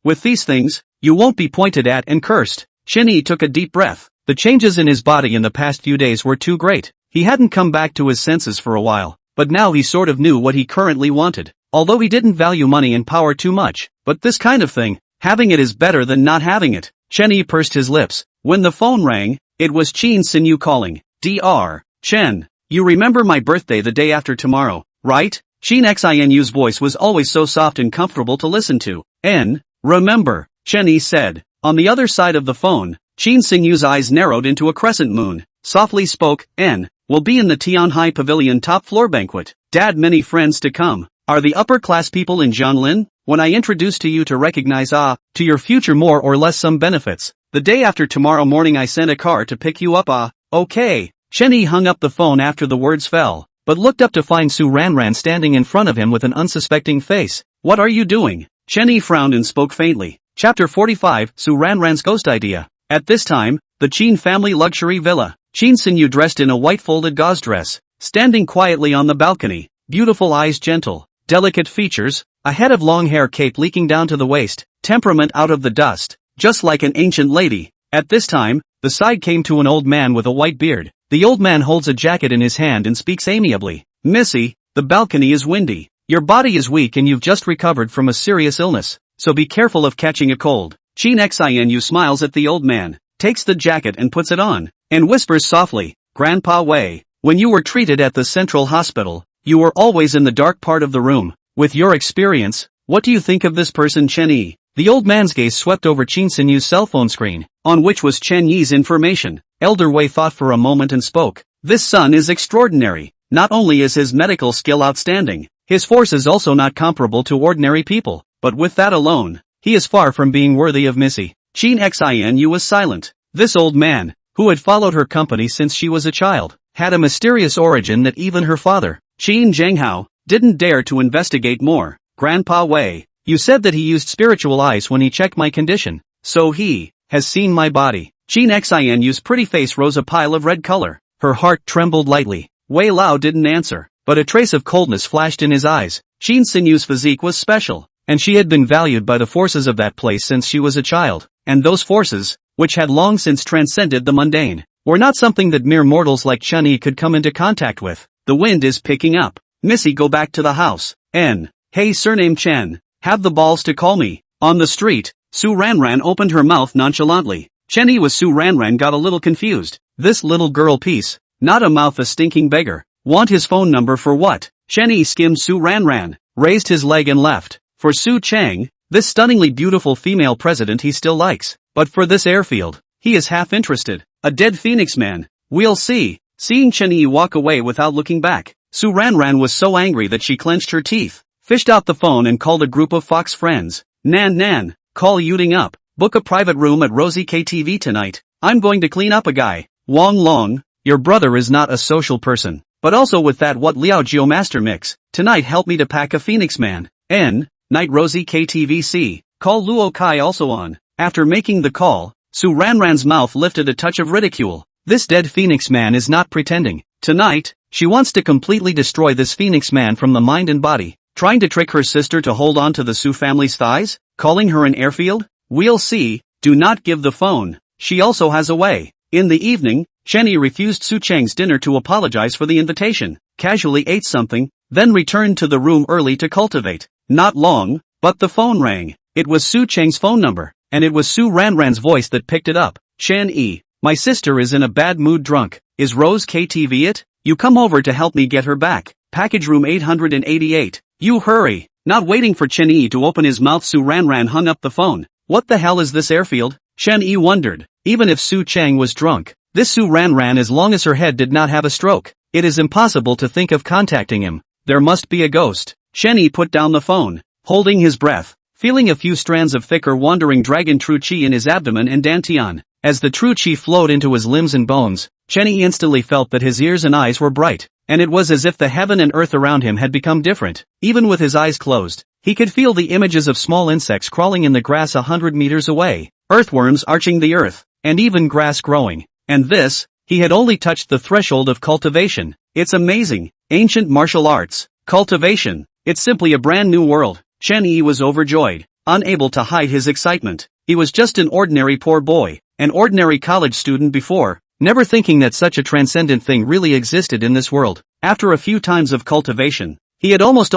With these things, you won't be pointed at and cursed. Chen Yi took a deep breath. The changes in his body in the past few days were too great. He hadn't come back to his senses for a while, but now he sort of knew what he currently wanted. Although he didn't value money and power too much, but this kind of thing, having it is better than not having it. Chen Yi pursed his lips. When the phone rang, it was Chen Yi calling. Dr. Chen, you remember my birthday the day after tomorrow, right? Chen Xinu's voice was always so soft and comfortable to listen to. Remember, Chen Yi said. On the other side of the phone, Chen Yu's eyes narrowed into a crescent moon, softly spoke, will be in the Tianhai Pavilion top floor banquet. Dad, many friends to come. Are the upper class people in Jianlin? When I introduce to you to recognize to your future more or less some benefits. The day after tomorrow morning I send a car to pick you up. Okay. Chen Yi hung up the phone after the words fell, but looked up to find Su Ran standing in front of him with an unsuspecting face. What are you doing? Chen Yi frowned and spoke faintly. Chapter 45, Su Ran's ghost idea. At this time, the Chen family luxury villa. Chen Yu dressed in a white folded gauze dress, standing quietly on the balcony, beautiful eyes, gentle, delicate features, a head of long hair cape leaking down to the waist, temperament out of the dust, just like an ancient lady. At this time, the side came to an old man with a white beard. The old man holds a jacket in his hand and speaks amiably. Missy, the balcony is windy. Your body is weak and you've just recovered from a serious illness, so be careful of catching a cold. Chen Xinu smiles at the old man, takes the jacket and puts it on, and whispers softly, Grandpa Wei, when you were treated at the central hospital, you were always in the dark part of the room. With your experience, what do you think of this person Chen Yi? The old man's gaze swept over Chen Yu's cell phone screen, on which was Chen Yi's information. Elder Wei thought for a moment and spoke. This son is extraordinary. Not only is his medical skill outstanding, his force is also not comparable to ordinary people, but with that alone, he is far from being worthy of Missy. Chen Xinu was silent. This old man, who had followed her company since she was a child, had a mysterious origin that even her father, Chen Zhenghao, didn't dare to investigate more. Grandpa Wei, you said that he used spiritual eyes when he checked my condition, so he has seen my body. Chen Xinu's pretty face rose a pile of red color. Her heart trembled lightly. Wei Lao didn't answer, but a trace of coldness flashed in his eyes. Chen Yu's physique was special, and she had been valued by the forces of that place since she was a child, and those forces, which had long since transcended the mundane, were not something that mere mortals like Chen Yi could come into contact with. The wind is picking up. Missy, go back to the house. Hey, surname Chen, have the balls to call me. On the street, Su Ran opened her mouth nonchalantly. Chen Yi with Su Ran got a little confused. This little girl piece, not a mouth, a stinking beggar. Want his phone number for what? Chen Yi skimmed Su Ran, raised his leg and left. For Su Chang, this stunningly beautiful female president he still likes. But for this airfield, he is half interested. A dead phoenix man. We'll see. Seeing Chen Yi walk away without looking back, Su Ran was so angry that she clenched her teeth, fished out the phone and called a group of Fox friends. Nan, call Yuding up. Book a private room at Rosie KTV tonight. I'm going to clean up a guy. Wong Long, your brother is not a social person. But also with that what Liao Geo master mix. Tonight help me to pack a phoenix man. Night Rosie KTVC. Call Luo Kai also on. After making the call, Su Ranran's mouth lifted a touch of ridicule. This dead phoenix man is not pretending. Tonight, she wants to completely destroy this phoenix man from the mind and body. Trying to trick her sister to hold on to the Su family's thighs? Calling her an airfield? We'll see. Do not give the phone. She also has a way. In the evening, Chen Yi refused Su Cheng's dinner to apologize for the invitation, casually ate something, then returned to the room early to cultivate. Not long, but the phone rang. It was Su Cheng's phone number, and it was Su Ranran's voice that picked it up. Chen Yi, my sister is in a bad mood drunk. Is Rose KTV it? You come over to help me get her back. Package room 888. You hurry. Not waiting for Chen Yi to open his mouth, Su Ranran hung up the phone. What the hell is this airfield? Chen Yi wondered. Even if Su Cheng was drunk, this Su Ranran, as long as her head did not have a stroke, it is impossible to think of contacting him. There must be a ghost. Chen Yi put down the phone, holding his breath, feeling a few strands of thicker wandering dragon true qi in his abdomen and dantian. As the true qi flowed into his limbs and bones, Chen Yi instantly felt that his ears and eyes were bright, and it was as if the heaven and earth around him had become different. Even with his eyes closed, he could feel the images of small insects crawling in the grass 100 meters away, earthworms arching the earth, and even grass growing. And this, he had only touched the threshold of cultivation. It's amazing. Ancient martial arts. Cultivation. It's simply a brand new world. Chen Yi was overjoyed, unable to hide his excitement. He was just an ordinary poor boy, an ordinary college student before, never thinking that such a transcendent thing really existed in this world. After a few times of cultivation, he had almost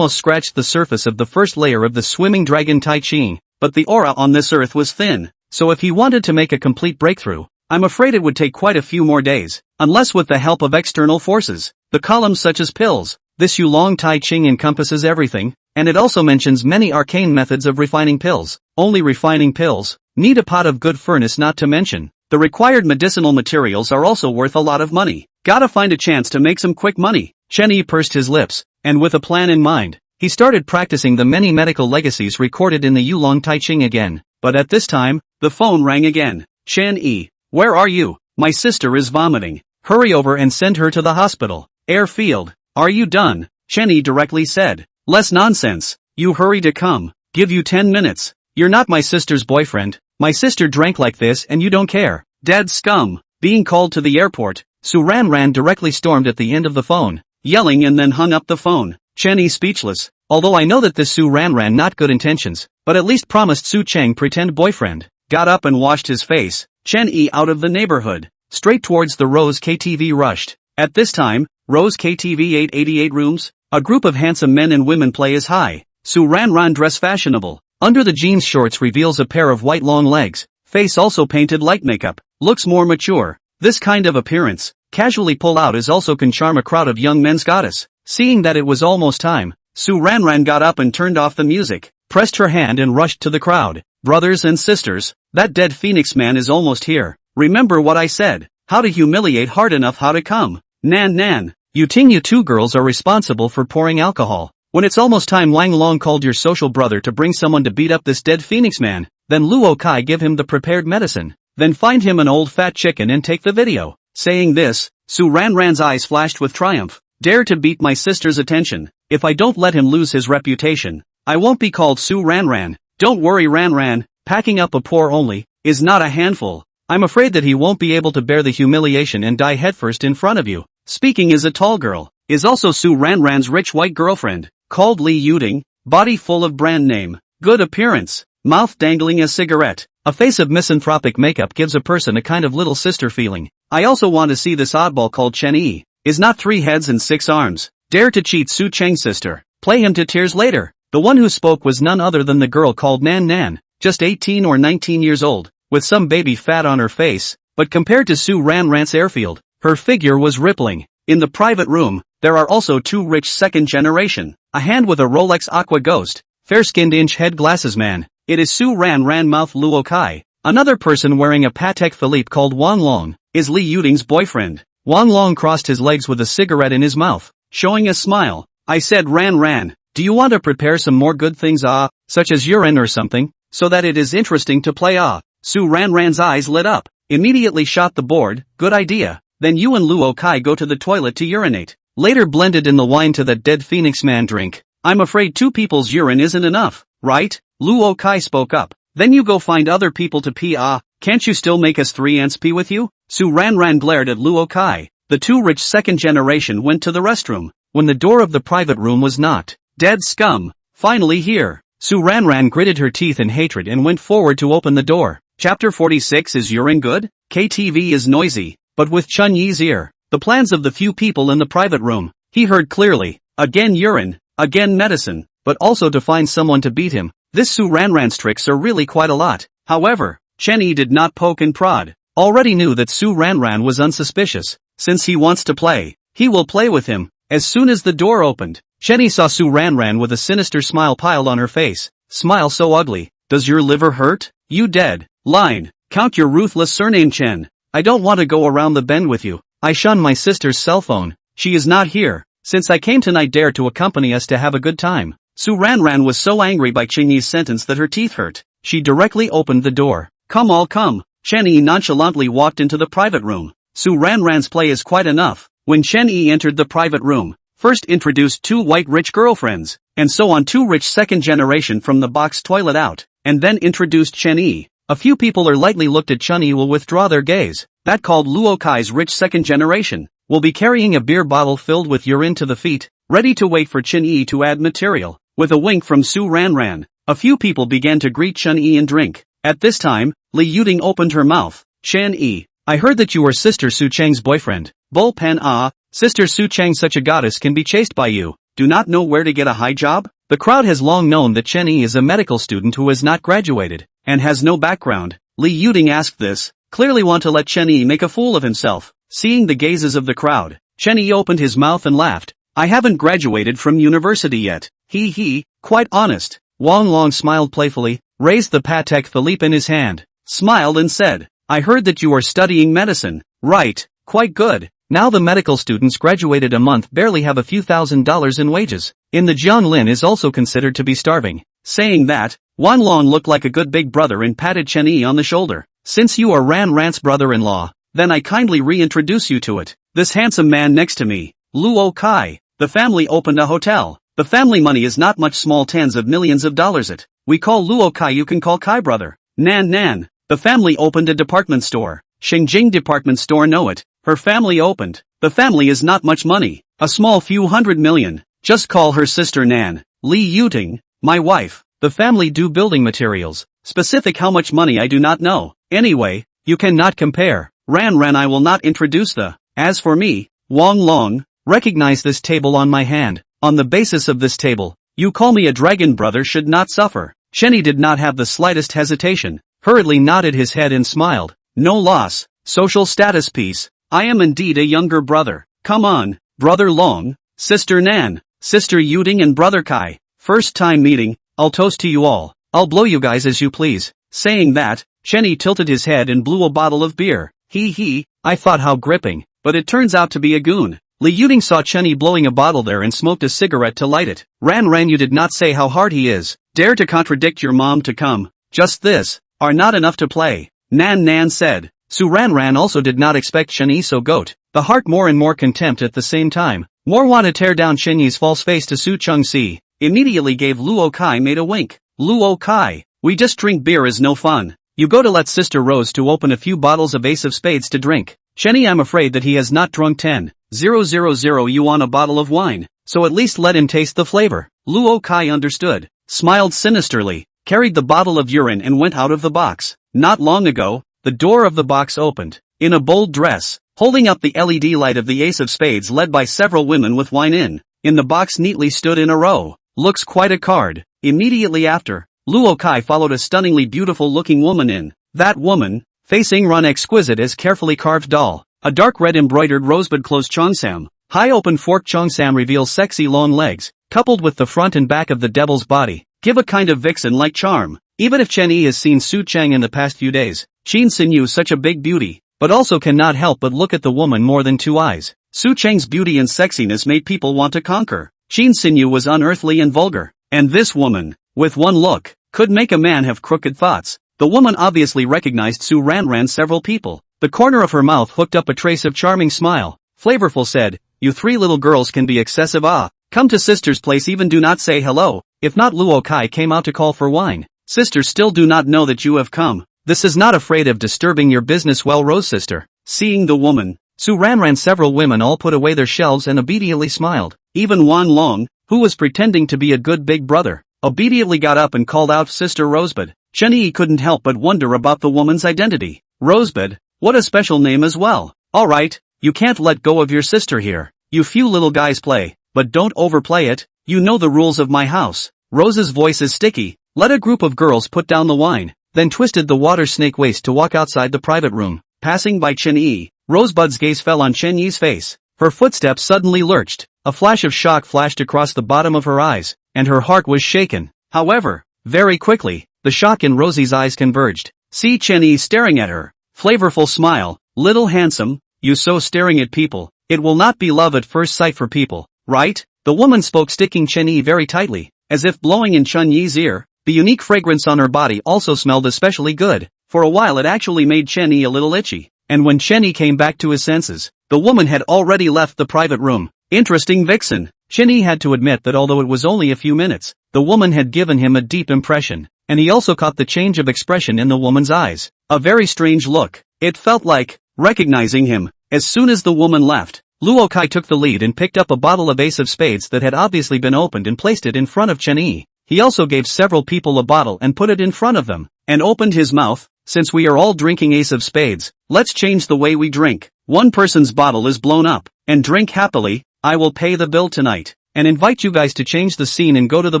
scratched the surface of the first layer of the swimming dragon Tai Chi, but the aura on this earth was thin, so if he wanted to make a complete breakthrough, I'm afraid it would take quite a few more days, unless with the help of external forces. The columns such as pills. This Yulong Tai Ching encompasses everything, and it also mentions many arcane methods of refining pills. Only refining pills need a pot of good furnace, not to mention the required medicinal materials are also worth a lot of money. Gotta find a chance to make some quick money. Chen Yi pursed his lips, and with a plan in mind, he started practicing the many medical legacies recorded in the Yulong Tai Ching again. But at this time, the phone rang again. Chen Yi, where are you? My sister is vomiting. Hurry over and send her to the hospital. Airfield. Are you done? Chen Yi directly said. Less nonsense. You hurry to come. Give you 10 minutes. You're not my sister's boyfriend. My sister drank like this and you don't care. Dead scum. Being called to the airport, Su Ranran directly stormed at the end of the phone, yelling, and then hung up the phone. Chen Yi speechless. Although I know that this Su Ranran not good intentions, but at least promised Su Cheng pretend boyfriend. Got up and washed his face. Chen Yi out of the neighborhood, straight towards the Rose KTV rushed. At this time, Rose KTV 888 rooms, a group of handsome men and women play as high. Su Ranran dress fashionable. Under the jeans shorts reveals a pair of white long legs, face also painted light makeup, looks more mature. This kind of appearance, casually pull out, is also can charm a crowd of young men's goddess. Seeing that it was almost time, Su Ranran got up and turned off the music, pressed her hand and rushed to the crowd. Brothers and sisters, that dead phoenix man is almost here. Remember what I said, how to humiliate hard enough, how to come. Nan, you two girls are responsible for pouring alcohol. When it's almost time, Lang Long called your social brother to bring someone to beat up this dead phoenix man. Then Luo Kai give him the prepared medicine. Then find him an old fat chicken and take the video. Saying this, Su Ranran's eyes flashed with triumph. Dare to beat my sister's attention. If I don't let him lose his reputation, I won't be called Su Ranran. Don't worry, Ranran, packing up a pour only is not a handful. I'm afraid that he won't be able to bear the humiliation and die headfirst in front of you. Speaking is a tall girl, is also Su Ranran's rich white girlfriend, called Li Yuding, body full of brand name, good appearance, mouth dangling a cigarette, a face of misanthropic makeup gives a person a kind of little sister feeling. I also want to see this oddball called Chen Yi, is not 3 heads and 6 arms, dare to cheat Su Cheng's sister, play him to tears later. The one who spoke was none other than the girl called Nan, just 18 or 19 years old, with some baby fat on her face, but compared to Su Ranran's airfield, her figure was rippling. In the private room, there are also 2 rich second generation, a hand with a Rolex Aqua Ghost, fair-skinned inch-head glasses man. It is Su Ranran mouth Luo Kai. Another person wearing a Patek Philippe called Wang Long, is Li Yuding's boyfriend. Wang Long crossed his legs with a cigarette in his mouth, showing a smile. I said, Ran, do you want to prepare some more good things, such as urine or something, so that it is interesting to play, Su Ranran's eyes lit up, immediately shot the board, good idea. Then you and Luo Kai go to the toilet to urinate. Later blended in the wine to that dead phoenix man drink. I'm afraid 2 people's urine isn't enough, right? Luo Kai spoke up. Then you go find other people to pee. Can't you still make us 3 ants pee with you? Su Ranran glared at Luo Kai. The two rich second generation went to the restroom. When the door of the private room was knocked, dead scum, finally here. Su Ranran gritted her teeth in hatred and went forward to open the door. Chapter 46. Is urine good? KTV is noisy, but with Chen Yi's ear. The plans of the few people in the private room, he heard clearly. Again urine, again medicine, but also to find someone to beat him. This Su Ranran's tricks are really quite a lot. However, Chen Yi did not poke and prod. Already knew that Su Ranran was unsuspicious. Since he wants to play, he will play with him. As soon as the door opened, Chen Yi saw Su Ranran with a sinister smile piled on her face. Smile so ugly. Does your liver hurt? You dead. Line. Count your ruthless surname Chen. I don't want to go around the bend with you. I shun my sister's cell phone. She is not here. Since I came tonight, dare to accompany us to have a good time. Su Ranran was so angry by Chen Yi's sentence that her teeth hurt. She directly opened the door. Come all come. Chen Yi nonchalantly walked into the private room. Su Ranran's play is quite enough. When Chen Yi entered the private room, first introduced 2 white rich girlfriends, and so on 2 rich second generation from the box toilet out, and then introduced Chen Yi. A few people are lightly looked at Chen Yi will withdraw their gaze. That called Luo Kai's rich second generation, will be carrying a beer bottle filled with urine to the feet, ready to wait for Chen Yi to add material. With a wink from Su Ranran, a few people began to greet Chen Yi and drink. At this time, Li Yuting opened her mouth. Chen Yi, I heard that you were Sister Su Chang's boyfriend. Bullpen. Sister Su Chang, such a goddess, can be chased by you. Do not know where to get a high job? The crowd has long known that Chen Yi is a medical student who has not graduated, and has no background. Li Yuting asked this, clearly want to let Chen Yi make a fool of himself. Seeing the gazes of the crowd, Chen Yi opened his mouth and laughed. I haven't graduated from university yet. He, quite honest. Wang Long smiled playfully, raised the Patek Philippe in his hand, smiled and said, I heard that you are studying medicine. Right, quite good. Now the medical students graduated a month barely have a few $1,000s in wages. In the Jianlin is also considered to be starving. Saying that, Wang Long looked like a good big brother and patted Chen Yi on the shoulder. Since you are Ran Ran's brother-in-law, then I kindly reintroduce you to it. This handsome man next to me, Luo Kai. The family opened a hotel. The family money is not much, small tens of millions of dollars it. We call Luo Kai, you can call Kai brother. Nan. The family opened a department store. Xingjing department store, know it. Her family opened. The family is not much money. A small few $100 million. Just call her sister Nan. Li Yuting, my wife. The family do building materials. Specific how much money I do not know. Anyway, you cannot compare. Ran I will not introduce the. As for me, Wang Long, recognize this table on my hand. On the basis of this table, you call me a dragon brother should not suffer. Chen Yi did not have the slightest hesitation, hurriedly nodded his head and smiled. No loss, social status piece. I am indeed a younger brother. Come on, brother Long, sister Nan, sister Yuting and brother Kai. First time meeting, I'll toast to you all. I'll blow you guys as you please. Saying that, Chen Yi tilted his head and blew a bottle of beer. I thought how gripping, but it turns out to be a goon. Li Yuting saw Chen Yi blowing a bottle there and smoked a cigarette to light it. Ran, you did not say how hard he is. Dare to contradict your mom to come. Just this, are not enough to play. Nan said. Su Ran also did not expect Chen Yi so goat. The heart more and more contempt at the same time. More want to tear down Chen Yi's false face to Su Chung Si. Immediately gave Luo Kai made a wink. Luo Kai, we just drink beer is no fun. You go to let Sister Rose to open a few bottles of Ace of Spades to drink. Chen Yi, I'm afraid that he has not drunk 10,000 yuan a bottle of wine, so at least let him taste the flavor. Luo Kai understood, smiled sinisterly, carried the bottle of urine and went out of the box. Not long ago, the door of the box opened. In a bold dress, holding up the LED light of the Ace of Spades led by several women with wine in the box neatly stood in a row. Looks quite a card. Immediately after, Luo Kai followed a stunningly beautiful looking woman in. That woman, facing run exquisite as carefully carved doll. A dark red embroidered rosebud closed cheongsam. High open fork cheongsam reveals sexy long legs, coupled with the front and back of the devil's body. Give a kind of vixen-like charm. Even if Chen Yi has seen Su Chang in the past few days, Qin Xinyu such a big beauty, but also cannot help but look at the woman more than 2 eyes. Su Chang's beauty and sexiness made people want to conquer. Qin Xinyu was unearthly and vulgar, and this woman, with one look, could make a man have crooked thoughts. The woman obviously recognized Su Ran several people. The corner of her mouth hooked up a trace of charming smile. Flavorful said, you 3 little girls can be excessive. Come to sister's place, even do not say hello. If not, Luo Kai came out to call for wine. Sisters still do not know that you have come. This is not afraid of disturbing your business, well, Rose sister. Seeing the woman, Su Ranran, several women all put away their shelves and obediently smiled. Even Wan Long, who was pretending to be a good big brother, obediently got up and called out Sister Rosebud. Chen Yi couldn't help but wonder about the woman's identity. Rosebud, what a special name as well. Alright, you can't let go of your sister here. You few little guys play, but don't overplay it. You know the rules of my house. Rose's voice is sticky. Let a group of girls put down the wine, then twisted the water snake waist to walk outside the private room. Passing by Chen Yi, Rosebud's gaze fell on Chen Yi's face. Her footsteps suddenly lurched. A flash of shock flashed across the bottom of her eyes, and her heart was shaken. However, very quickly, the shock in Rosie's eyes converged. See Chen Yi staring at her. Flavorful smile. Little handsome, you so staring at people. It will not be love at first sight for people, right? The woman spoke, sticking Chen Yi very tightly, as if blowing in Chen Yi's ear. The unique fragrance on her body also smelled especially good. For a while it actually made Chen Yi a little itchy. And when Chen Yi came back to his senses, the woman had already left the private room. Interesting vixen. Chen Yi had to admit that although it was only a few minutes, the woman had given him a deep impression, and he also caught the change of expression in the woman's eyes. A very strange look. It felt like, recognizing him. As soon as the woman left, Luo Kai took the lead and picked up a bottle of Ace of Spades that had obviously been opened and placed it in front of Chen Yi. He also gave several people a bottle and put it in front of them, and opened his mouth. Since we are all drinking Ace of Spades, let's change the way we drink. One person's bottle is blown up, and drink happily. I will pay the bill tonight, and invite you guys to change the scene and go to the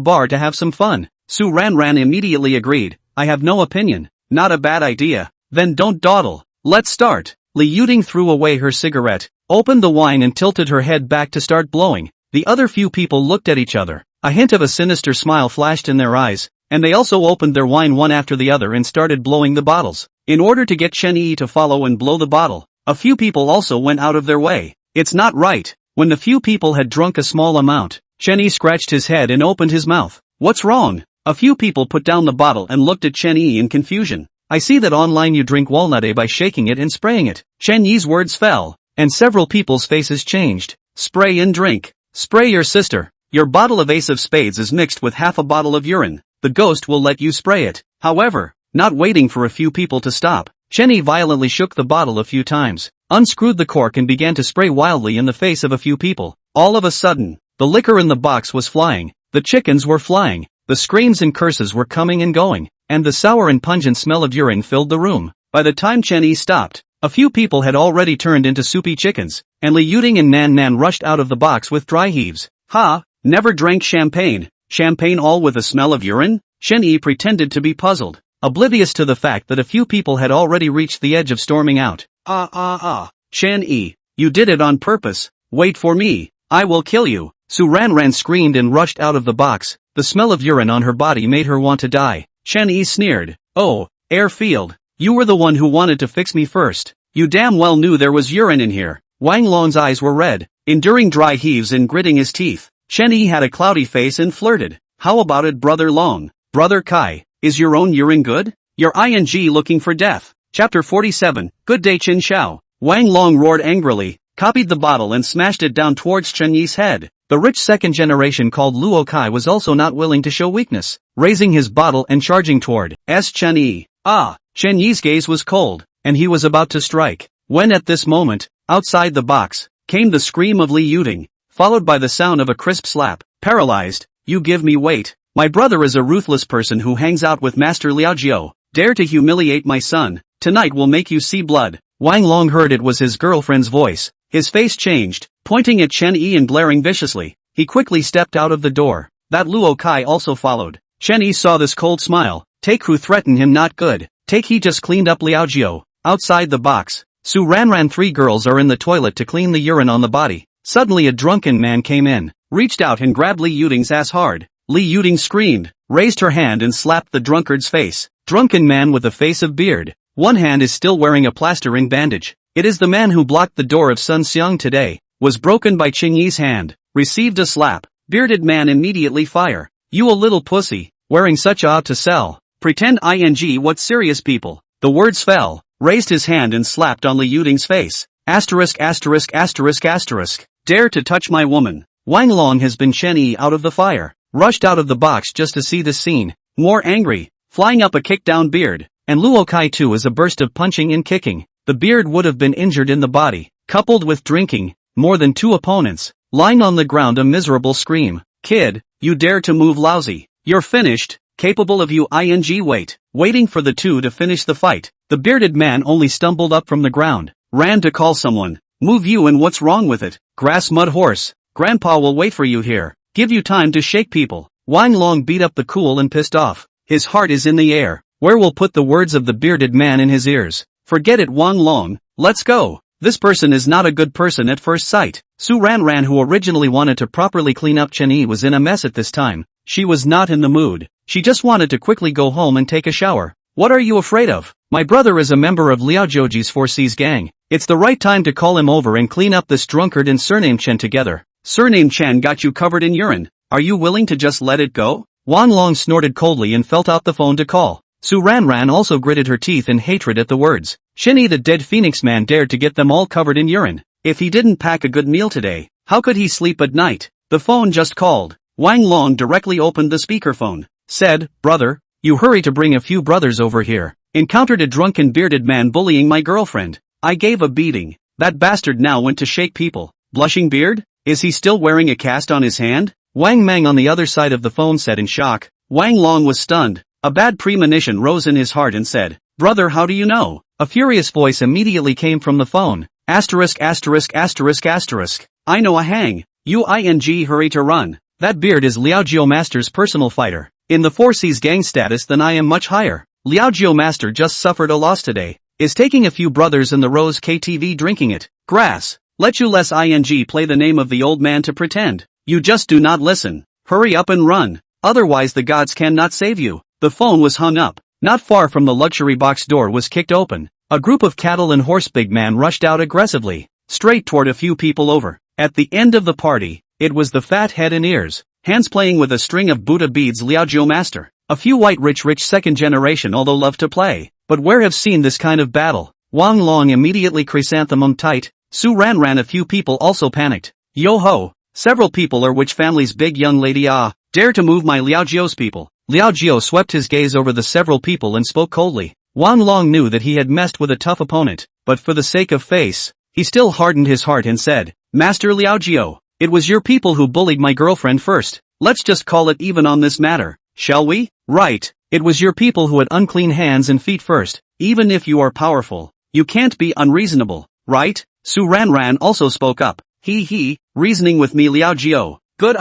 bar to have some fun. Su Ranran immediately agreed. I have no opinion. Not a bad idea. Then don't dawdle. Let's start. Li Yuding threw away her cigarette, opened the wine and tilted her head back to start blowing. The other few people looked at each other. A hint of a sinister smile flashed in their eyes, and they also opened their wine one after the other and started blowing the bottles. In order to get Chen Yi to follow and blow the bottle, a few people also went out of their way. It's not right. When the few people had drunk a small amount, Chen Yi scratched his head and opened his mouth. What's wrong? A few people put down the bottle and looked at Chen Yi in confusion. I see that online you drink walnut by shaking it and spraying it. Chen Yi's words fell, and several people's faces changed. Spray and drink. Spray your sister. Your bottle of Ace of Spades is mixed with half a bottle of urine. The ghost will let you spray it. However, not waiting for a few people to stop, Chen Yi violently shook the bottle a few times, unscrewed the cork and began to spray wildly in the face of a few people. All of a sudden, the liquor in the box was flying, the chickens were flying, the screams and curses were coming and going, and the sour and pungent smell of urine filled the room. By the time Chen Yi stopped, a few people had already turned into soupy chickens, and Li Yuding and Nan Nan rushed out of the box with dry heaves. Ha! Never drank champagne. Champagne all with a smell of urine? Chen Yi pretended to be puzzled, oblivious to the fact that a few people had already reached the edge of storming out. Chen Yi, you did it on purpose. Wait for me. I will kill you. Su Ranran screamed and rushed out of the box. The smell of urine on her body made her want to die. Chen Yi sneered. Oh, Airfield, you were the one who wanted to fix me first. You damn well knew there was urine in here. Wang Long's eyes were red, enduring dry heaves and gritting his teeth. Chen Yi had a cloudy face and flirted. How about it, Brother Long? Brother Kai, is your own urine good? You're ing looking for death. Chapter 47, Good Day Chin Xiao. Wang Long roared angrily, copied the bottle and smashed it down towards Chen Yi's head. The rich second generation called Luo Kai was also not willing to show weakness, raising his bottle and charging toward Chen Yi. Chen Yi's gaze was cold, and he was about to strike, when at this moment, outside the box, came the scream of Li Yuding, followed by the sound of a crisp slap. Paralyzed, you give me weight. My brother is a ruthless person who hangs out with Master Liao Jiao. Dare to humiliate my son. Tonight will make you see blood. Wang Long heard it was his girlfriend's voice. His face changed, pointing at Chen Yi and glaring viciously. He quickly stepped out of the door. That Luo Kai also followed. Chen Yi saw this cold smile. Take who threatened him not good. Take he just cleaned up Liao Jiao. Outside the box, Su Ranran, 3 girls are in the toilet to clean the urine on the body. Suddenly a drunken man came in, reached out and grabbed Li Yuding's ass hard. Li Yuding screamed, raised her hand and slapped the drunkard's face. Drunken man with a face of beard. One hand is still wearing a plastering bandage. It is the man who blocked the door of Sun Xiang today. Was broken by Chen Yi's hand. Received a slap. Bearded man immediately fire. You a little pussy, wearing such to sell. Pretend what serious people. The words fell, raised his hand and slapped on Li Yuding's face. Asterisk. Dare to touch my woman. Wang Long has been Chen Yi out of the fire. Rushed out of the box just to see this scene. More angry, flying up a kick-down beard, and Luo Kai too is a burst of punching and kicking. The beard would have been injured in the body, coupled with drinking, more than 2 opponents, lying on the ground a miserable scream. Kid, you dare to move lousy. You're finished, capable of you wait. Waiting for the two to finish the fight, the bearded man only stumbled up from the ground, ran to call someone. Move you and what's wrong with it? Grass mud horse. Grandpa will wait for you here. Give you time to shake people. Wang Long beat up the cool and pissed off. His heart is in the air. Where will put the words of the bearded man in his ears? Forget it Wang Long, let's go. This person is not a good person at first sight. Su Ranran, who originally wanted to properly clean up Chen Yi, was in a mess at this time. She was not in the mood. She just wanted to quickly go home and take a shower. What are you afraid of? My brother is a member of Liao Zhouji's 4C's gang. It's the right time to call him over and clean up this drunkard and surname Chen together. Surname Chen got you covered in urine. Are you willing to just let it go? Wang Long snorted coldly and felt out the phone to call. Su Ranran also gritted her teeth in hatred at the words. Chen Yi, the dead phoenix man, dared to get them all covered in urine. If he didn't pack a good meal today, how could he sleep at night? The phone just called. Wang Long directly opened the speakerphone. Said, brother, you hurry to bring a few brothers over here. Encountered a drunken bearded man bullying my girlfriend. I gave a beating. That bastard now went to shake people. Blushing beard? Is he still wearing a cast on his hand? Wang Mang on the other side of the phone said in shock. Wang Long was stunned. A bad premonition rose in his heart and said, brother, how do you know? A furious voice immediately came from the phone. Asterisk asterisk asterisk asterisk. I know a hang. Hurry to run. That beard is Liao Jiu Master's personal fighter. In the 4C's gang status then I am much higher. Liao Jiu Master just suffered a loss today. Is taking a few brothers in the Rose KTV drinking it. Grass. Let you less play the name of the old man to pretend. You just do not listen. Hurry up and run. Otherwise the gods cannot save you. The phone was hung up. Not far from the luxury box door was kicked open. A group of cattle and horse big man rushed out aggressively, straight toward a few people over. At the end of the party, it was the fat head and ears, hands playing with a string of Buddha beads Liao Jiu Master. A few white rich second generation although love to play, but where have seen this kind of battle? Wang Long immediately chrysanthemum tight. Su Ranran, a few people also panicked. Yo ho, several people are which family's big young lady dare to move my Liao Jiu's people. Liao Jiu swept his gaze over the several people and spoke coldly. Wang Long knew that he had messed with a tough opponent, but for the sake of face, he still hardened his heart and said, Master Liao Jiu, it was your people who bullied my girlfriend first. Let's just call it even on this matter, shall we? Right, it was your people who had unclean hands and feet first. Even if you are powerful, you can't be unreasonable, right? Su Ranran also spoke up. Reasoning with me Liao Jiu. Good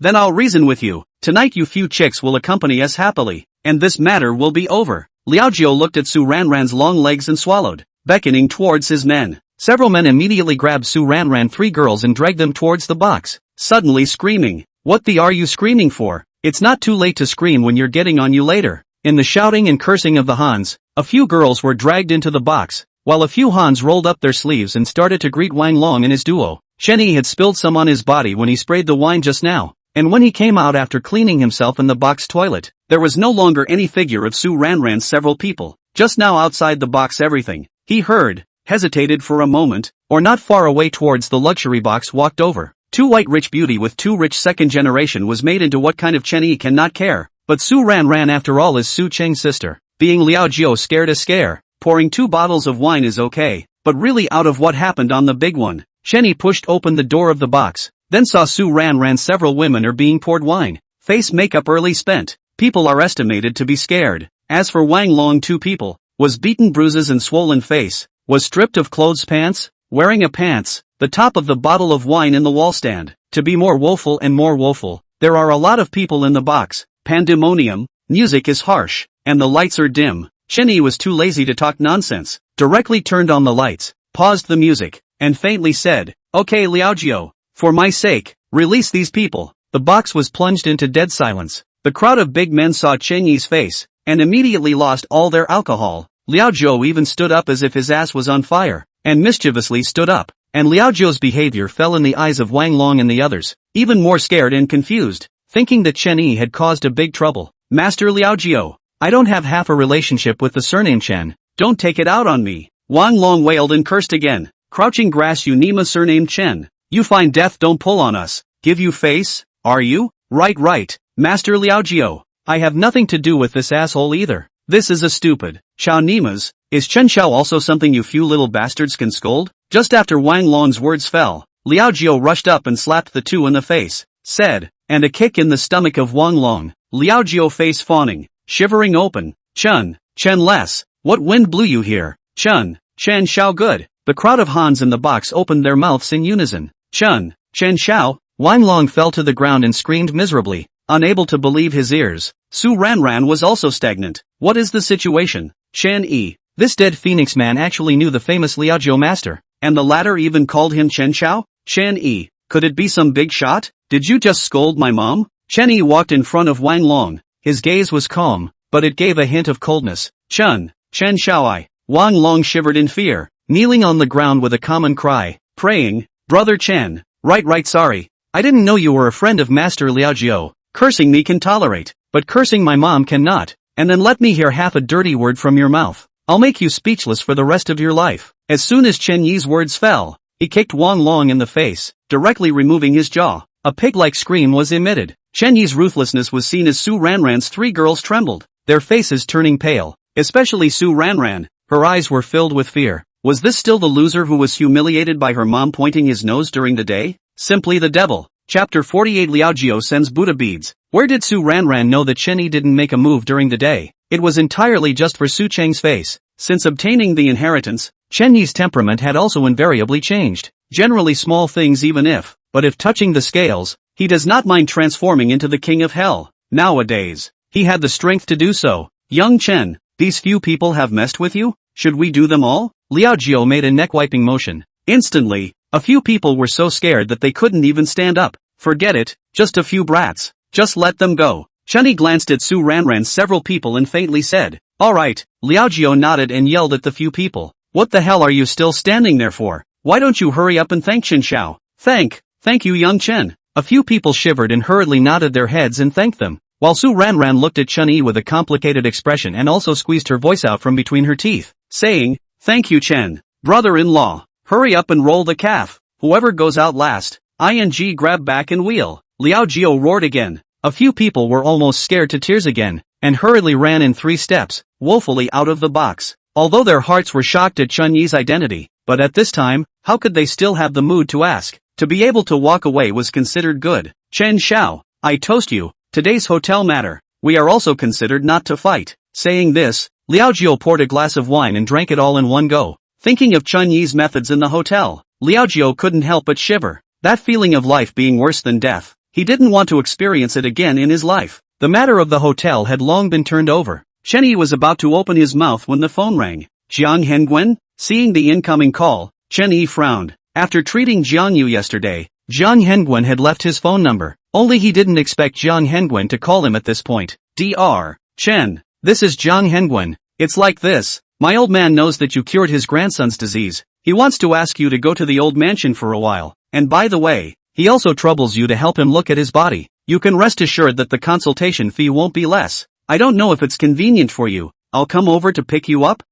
then I'll reason with you. Tonight you few chicks will accompany us happily, and this matter will be over. Liao Jiu looked at Su Ranran's long legs and swallowed, beckoning towards his men. Several men immediately grabbed Su Ranran 3 girls and dragged them towards the box, suddenly screaming. What the are you screaming for? It's not too late to scream when you're getting on you later. In the shouting and cursing of the Hans, a few girls were dragged into the box, while a few Hans rolled up their sleeves and started to greet Wang Long and his duo. Chen Yi had spilled some on his body when he sprayed the wine just now, and when he came out after cleaning himself in the box toilet, there was no longer any figure of Su Ranran's several people. Just now outside the box everything he heard, hesitated for a moment, or not far away towards the luxury box walked over. 2 white rich beauty with 2 rich second generation was made into what kind of Chen Yi cannot care, but Su Ranran after all is Su Cheng's sister. Being Liao Jiu scared a scare, pouring 2 bottles of wine is okay, but really out of what happened on the big one. Chen Yi pushed open the door of the box, then saw Su Ranran several women are being poured wine, face makeup early spent, people are estimated to be scared. As for Wang Long 2 people, was beaten bruises and swollen face, was stripped of clothes pants, wearing a pants, the top of the bottle of wine in the wall stand. To be more woeful and more woeful, there are a lot of people in the box, pandemonium, music is harsh, and the lights are dim. Chen Yi was too lazy to talk nonsense, directly turned on the lights, paused the music, and faintly said, okay Liao Jiu, for my sake, release these people. The box was plunged into dead silence. The crowd of big men saw Chen Yi's face, and immediately lost all their alcohol. Liao Jiu even stood up as if his ass was on fire, and mischievously stood up, and Liao Jiu's behavior fell in the eyes of Wang Long and the others, even more scared and confused, thinking that Chen Yi had caused a big trouble. Master Liao Jiu, I don't have half a relationship with the surname Chen, don't take it out on me. Wang Long wailed and cursed again. Crouching grass you Nima surname Chen. You find death don't pull on us. Give you face? Are you? Right. Master Liao Jiu. I have nothing to do with this asshole either. This is a stupid. Chao Nimas, is Chen Xiao also something you few little bastards can scold? Just after Wang Long's words fell, Liao Jiao rushed up and slapped the two in the face, said, and a kick in the stomach of Wang Long. Liao Jiao face fawning, shivering open. Chen less, what wind blew you here? Chen Xiao good. The crowd of Hans in the box opened their mouths in unison. Chen Xiao. Wang Long fell to the ground and screamed miserably, unable to believe his ears. Su Ranran was also stagnant. What is the situation? Chen Yi. This dead phoenix man actually knew the famous Liao Jiao master, and the latter even called him Chen Xiao? Chen Yi. Could it be some big shot? Did you just scold my mom? Chen Yi walked in front of Wang Long. His gaze was calm, but it gave a hint of coldness. Chen Xiao. Wang Long shivered in fear, kneeling on the ground with a common cry, praying, Brother Chen. Right sorry. I didn't know you were a friend of Master Liao Jiao. Cursing me can tolerate, but cursing my mom cannot. And then let me hear half a dirty word from your mouth. I'll make you speechless for the rest of your life. As soon as Chen Yi's words fell, he kicked Wang Long in the face, directly removing his jaw. A pig-like scream was emitted. Chen Yi's ruthlessness was seen as Su Ranran's three girls trembled, their faces turning pale, especially Su Ranran. Her eyes were filled with fear. Was this still the loser who was humiliated by her mom pointing his nose during the day? Simply the devil. Chapter 48 Liao Jiao sends Buddha beads. Where did Su Ranran know that Chen Yi didn't make a move during the day? It was entirely just for Su Cheng's face. Since obtaining the inheritance, Chen Yi's temperament had also invariably changed. Generally small things even but if touching the scales, he does not mind transforming into the king of hell. Nowadays, he had the strength to do so. Young Chen, these few people have messed with you? Should we do them all? Liao Jiao made a neck-wiping motion. Instantly, a few people were so scared that they couldn't even stand up. Forget it, just a few brats. Just let them go. Chen Yi glanced at Su Ranran's several people and faintly said, Alright. Liao Jiao nodded and yelled at the few people. What the hell are you still standing there for? Why don't you hurry up and thank Chen Xiao? Thank you young Chen. A few people shivered and hurriedly nodded their heads and thanked them, while Su Ranran looked at Chen Yi with a complicated expression and also squeezed her voice out from between her teeth, saying, Thank you Chen. Brother-in-law. Hurry up and roll the calf. Whoever goes out last. ING grab back and wheel. Liao Jiao roared again. A few people were almost scared to tears again, and hurriedly ran in 3 steps, woefully out of the box. Although their hearts were shocked at Chen Yi's identity, but at this time, how could they still have the mood to ask? To be able to walk away was considered good. Chen Xiao, I toast you. Today's hotel matter. We are also considered not to fight. Saying this, Liao Jiao poured a glass of wine and drank it all in one go. Thinking of Chen Yi's methods in the hotel, Liao Jiao couldn't help but shiver. That feeling of life being worse than death. He didn't want to experience it again in his life. The matter of the hotel had long been turned over. Chen Yi was about to open his mouth when the phone rang. Jiang Hengwen? Seeing the incoming call, Chen Yi frowned. After treating Jiang Yu yesterday, Jiang Hengwen had left his phone number. Only he didn't expect Jiang Hengwen to call him at this point. Dr. Chen, this is Jiang Hengwen. It's like this. My old man knows that you cured his grandson's disease. He wants to ask you to go to the old mansion for a while. And by the way, he also troubles you to help him look at his body. You can rest assured that the consultation fee won't be less. I don't know if it's convenient for you. I'll come over to pick you up?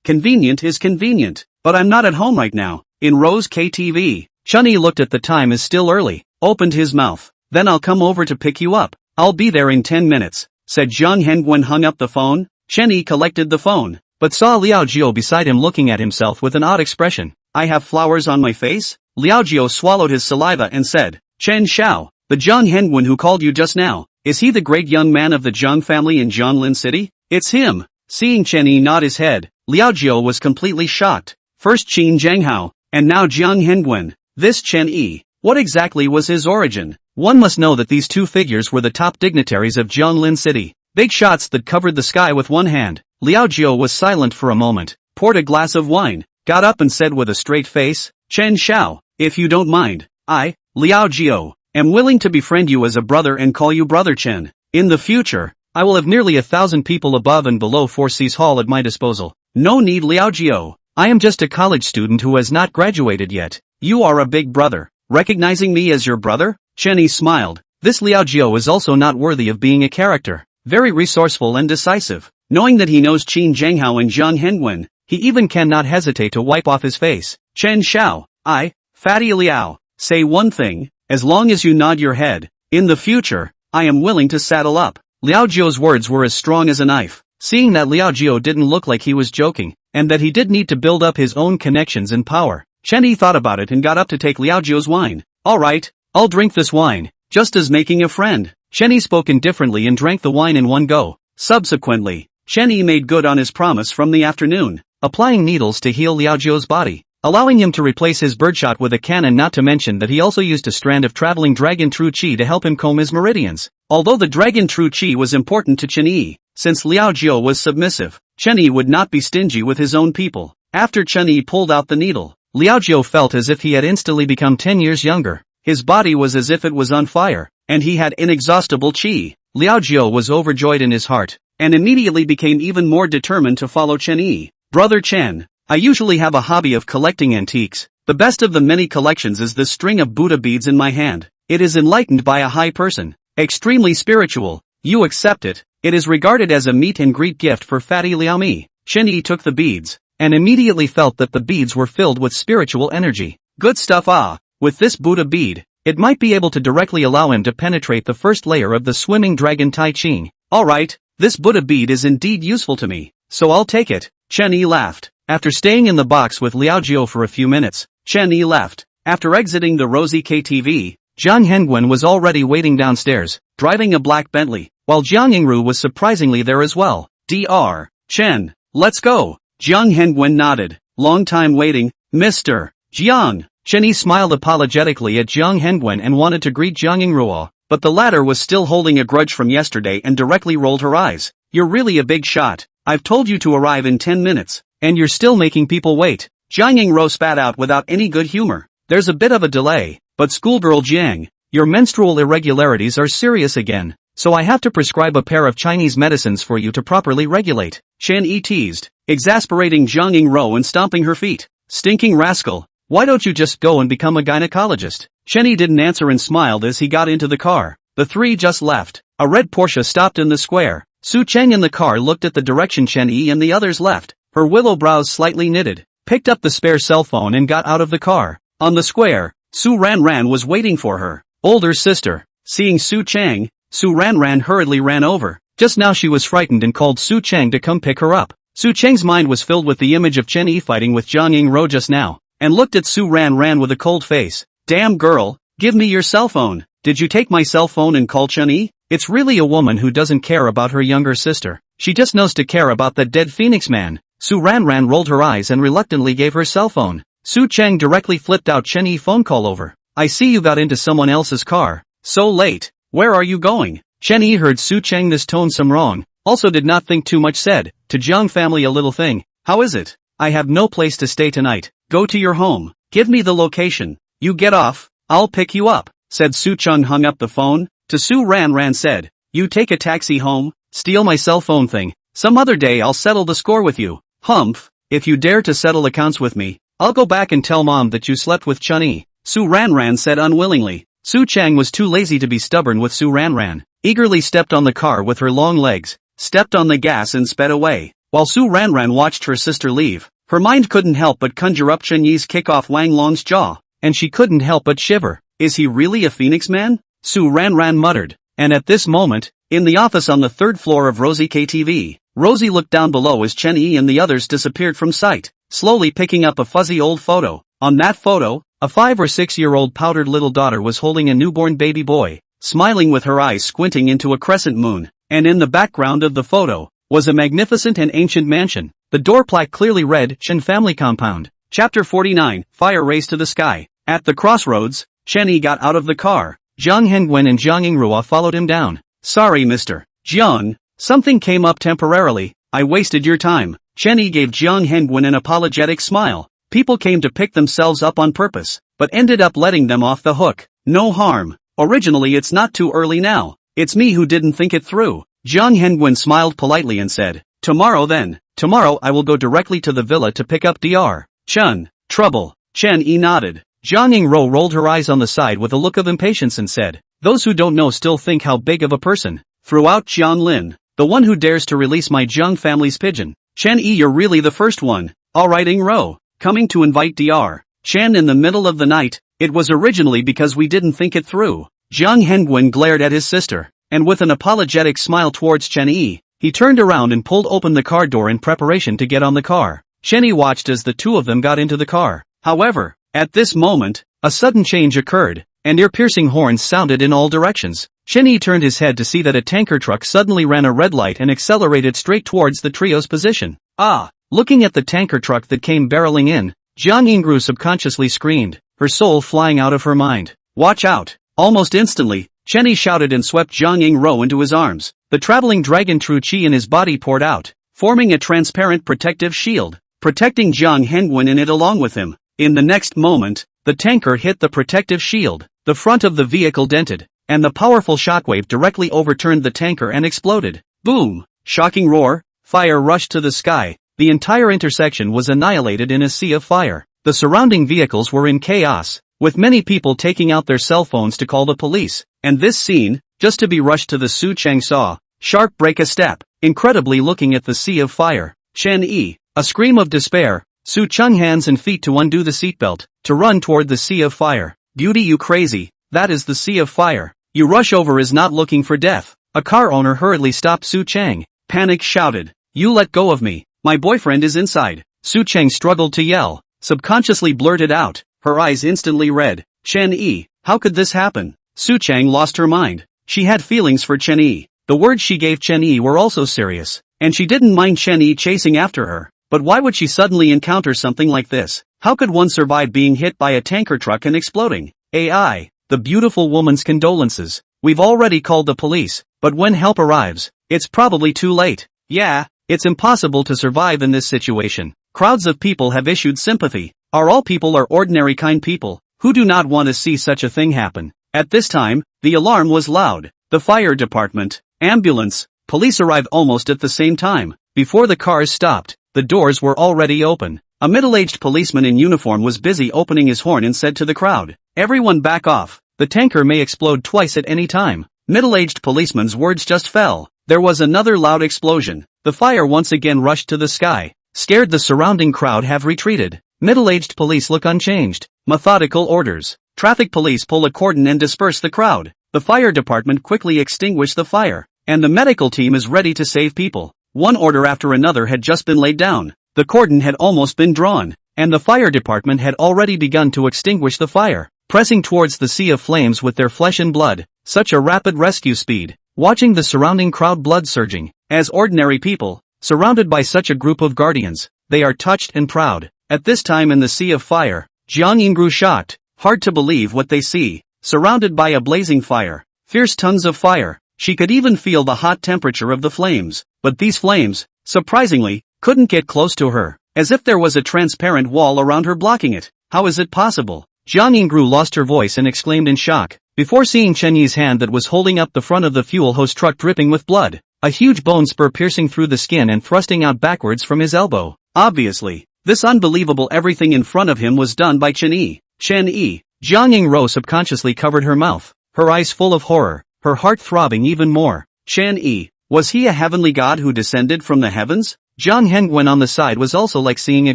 Convenient is convenient. But I'm not at home right now. In Rose KTV. Chen Yi looked at the time as still early, opened his mouth. Then I'll come over to pick you up. I'll be there in 10 minutes, said Jiang Hengwen hung up the phone. Chen Yi collected the phone, but saw Liao Jiao beside him looking at himself with an odd expression. I have flowers on my face? Liao Jiao swallowed his saliva and said, Chen Xiao, the Jiang Hengwen who called you just now, is he the great young man of the Jiang family in Jianglin City? It's him. Seeing Chen Yi nod his head, Liao Jiao was completely shocked. First Qin Zhanghao, and now Jiang Hengwen. This Chen Yi, what exactly was his origin? One must know that these two figures were the top dignitaries of Jianglin City. Big shots that covered the sky with one hand. Liao Jiao was silent for a moment, poured a glass of wine, got up and said with a straight face, Chen Xiao, if you don't mind, I, Liao Jiao, am willing to befriend you as a brother and call you Brother Chen. In the future, I will have nearly 1,000 people above and below Four Seas Hall at my disposal. No need Liao Jiao. I am just a college student who has not graduated yet. You are a big brother. Recognizing me as your brother? Chen Yi smiled. This Liao Jiao is also not worthy of being a character. Very resourceful and decisive. Knowing that he knows Qin Zhanghao and Jiang Hengwen, he even cannot hesitate to wipe off his face. Chen Xiao, I, Fatty Liao, say one thing, as long as you nod your head. In the future, I am willing to saddle up. Liao Jiu's words were as strong as a knife. Seeing that Liao Jiu didn't look like he was joking, and that he did need to build up his own connections and power, Chen Yi thought about it and got up to take Liao Jiu's wine. Alright, I'll drink this wine, just as making a friend. Chen Yi spoke indifferently and drank the wine in one go. Subsequently, Chen Yi made good on his promise from the afternoon, applying needles to heal Liao Jiu's body, allowing him to replace his birdshot with a cannon, not to mention that he also used a strand of traveling dragon true qi to help him comb his meridians. Although the dragon true qi was important to Chen Yi, since Liao Jiu was submissive, Chen Yi would not be stingy with his own people. After Chen Yi pulled out the needle, Liao Jiu felt as if he had instantly become 10 years younger. His body was as if it was on fire, and he had inexhaustible qi. Liao Jiu was overjoyed in his heart, and immediately became even more determined to follow Chen Yi. Brother Chen, I usually have a hobby of collecting antiques. The best of the many collections is this string of Buddha beads in my hand. It is enlightened by a high person, extremely spiritual. You accept it. It is regarded as a meet and greet gift for fatty Liao Mi. Chen Yi took the beads, and immediately felt that the beads were filled with spiritual energy. Good stuff. With this Buddha bead, it might be able to directly allow him to penetrate the first layer of the swimming dragon Tai Ching. Alright, this Buddha bead is indeed useful to me, so I'll take it. Chen Yi laughed. After staying in the box with Liao Jiu for a few minutes, Chen Yi left. After exiting the Rosy KTV, Jiang Hengwen was already waiting downstairs, driving a black Bentley, while Jiang Yingru was surprisingly there as well. Dr. Chen, let's go. Jiang Hengwen nodded. Long time waiting, Mr. Jiang. Chen Yi smiled apologetically at Jiang Hengwen and wanted to greet Jiang Yingru, but the latter was still holding a grudge from yesterday and directly rolled her eyes. You're really a big shot. I've told you to arrive in 10 minutes, and you're still making people wait. Jiang Yingru spat out without any good humor. There's a bit of a delay, but schoolgirl Jiang, your menstrual irregularities are serious again, so I have to prescribe a pair of Chinese medicines for you to properly regulate. Chen Yi teased, exasperating Jiang Yingru and stomping her feet. Stinking rascal, why don't you just go and become a gynecologist? Chen Yi didn't answer and smiled as he got into the car. The three just left. A red Porsche stopped in the square. Su Cheng in the car looked at the direction Chen Yi and the others left, her willow brows slightly knitted, picked up the spare cell phone and got out of the car. On the square, Su Ranran was waiting for her older sister. Seeing Su Cheng, Su Ranran hurriedly ran over. Just now she was frightened and called Su Cheng to come pick her up. Su Cheng's mind was filled with the image of Chen Yi fighting with Jiang Yingru just now, and looked at Su Ranran with a cold face. Damn girl, give me your cell phone. Did you take my cell phone and call Chen Yi? It's really a woman who doesn't care about her younger sister. She just knows to care about that dead phoenix man. Su Ranran rolled her eyes and reluctantly gave her cell phone. Su Cheng directly flipped out Chen Yi phone call over. I see you got into someone else's car. So late. Where are you going? Chen Yi heard Su Cheng this tone some wrong, also did not think too much, said, to Jiang family a little thing. How is it? I have no place to stay tonight. Go to your home. Give me the location. You get off. I'll pick you up, said Su Cheng. Hung up the phone. To Su Ranran said, you take a taxi home, steal my cell phone thing. Some other day I'll settle the score with you. Humph, if you dare to settle accounts with me, I'll go back and tell mom that you slept with Chen Yi, Su Ranran said unwillingly. Su Cheng was too lazy to be stubborn with Su Ranran, eagerly stepped on the car with her long legs, stepped on the gas and sped away. While Su Ranran watched her sister leave, her mind couldn't help but conjure up Chen Yi's kick off Wang Long's jaw, and she couldn't help but shiver. Is he really a phoenix man? Su Ranran muttered. And at this moment, in the office on the third floor of Rosy KTV, Rosie looked down below as Chen Yi and the others disappeared from sight, slowly picking up a fuzzy old photo. On that photo, a 5 or 6-year-old powdered little daughter was holding a newborn baby boy, smiling with her eyes squinting into a crescent moon, and in the background of the photo, was a magnificent and ancient mansion. The door plaque clearly read, Chen Family Compound. Chapter 49, Fire Raised to the Sky. At the crossroads, Chen Yi got out of the car. Jiang Hengwen and Jiang Yingru followed him down. Sorry Mr. Jiang, something came up temporarily, I wasted your time. Chen Yi gave Jiang Hengwen an apologetic smile. People came to pick themselves up on purpose, but ended up letting them off the hook. No harm. Originally it's not too early now. It's me who didn't think it through. Jiang Hengwen smiled politely and said, tomorrow then. Tomorrow I will go directly to the villa to pick up Dr. Chen. Trouble. Chen Yi nodded. Jiang Yingru rolled her eyes on the side with a look of impatience and said, those who don't know still think how big of a person. Throughout Jiang Lin, the one who dares to release my Jiang family's pigeon. Chen Yi, you're really the first one. Alright Yingru, coming to invite Dr. Chen in the middle of the night. It was originally because we didn't think it through. Jiang Hengwen glared at his sister. and with an apologetic smile towards Chen Yi, he turned around and pulled open the car door in preparation to get on the car. Chen Yi watched as the two of them got into the car. However, at this moment, a sudden change occurred, and ear-piercing horns sounded in all directions. Chen Yi turned his head to see that a tanker truck suddenly ran a red light and accelerated straight towards the trio's position. Ah! Looking at the tanker truck that came barreling in, Jiang Yingru subconsciously screamed, her soul flying out of her mind. Watch out! Almost instantly, Chen Yi shouted and swept Jiang Yingru into his arms. The traveling dragon true qi in his body poured out, forming a transparent protective shield, protecting Jiang Hengwen in it along with him. In the next moment, the tanker hit the protective shield, the front of the vehicle dented, and the powerful shockwave directly overturned the tanker and exploded. Boom! Shocking roar, fire rushed to the sky, the entire intersection was annihilated in a sea of fire. The surrounding vehicles were in chaos, with many people taking out their cell phones to call the police, and this scene, just to be rushed to the Su Cheng saw, sharp break a step, incredibly looking at the sea of fire. Chen Yi, a scream of despair, Su Cheng hands and feet to undo the seatbelt, to run toward the sea of fire. Beauty, you crazy, that is the sea of fire. You rush over is not looking for death. A car owner hurriedly stopped Su Cheng. Panic shouted, you let go of me, my boyfriend is inside. Su Cheng struggled to yell, subconsciously blurted out, her eyes instantly red. Chen Yi, how could this happen? Su Cheng lost her mind. She had feelings for Chen Yi. The words she gave Chen Yi were also serious, and she didn't mind Chen Yi chasing after her. But why would she suddenly encounter something like this? How could one survive being hit by a tanker truck and exploding? AI, the beautiful woman's condolences. We've already called the police, but when help arrives, it's probably too late. Yeah, it's impossible to survive in this situation. Crowds of people have issued sympathy. All people are ordinary kind people, who do not want to see such a thing happen. At this time, the alarm was loud. The fire department, ambulance, police arrived almost at the same time. Before the cars stopped, the doors were already open. A middle-aged policeman in uniform was busy opening his horn and said to the crowd, everyone back off, the tanker may explode twice at any time. Middle-aged policeman's words just fell. There was another loud explosion. The fire once again rushed to the sky. Scared, the surrounding crowd have retreated. Middle-aged police look unchanged. Methodical orders. Traffic police pull a cordon and disperse the crowd. The fire department quickly extinguished the fire, and the medical team is ready to save people. One order after another had just been laid down. The cordon had almost been drawn, and the fire department had already begun to extinguish the fire, pressing towards the sea of flames with their flesh and blood. Such a rapid rescue speed. Watching the surrounding crowd, blood surging. As ordinary people, surrounded by such a group of guardians, they are touched and proud. At this time in the sea of fire, Jiang Ying grew shocked. Hard to believe what they see. Surrounded by a blazing fire, fierce tongues of fire, she could even feel the hot temperature of the flames. But these flames, surprisingly, couldn't get close to her, as if there was a transparent wall around her blocking it. How is it possible? Jiang Yingru lost her voice and exclaimed in shock, before seeing Chen Yi's hand that was holding up the front of the fuel hose truck dripping with blood, a huge bone spur piercing through the skin and thrusting out backwards from his elbow. Obviously, this unbelievable everything in front of him was done by Chen Yi. Chen Yi, Jiang Yingru subconsciously covered her mouth, her eyes full of horror, her heart throbbing even more. Chen Yi, was he a heavenly god who descended from the heavens? Jiang Hengwen on the side was also like seeing a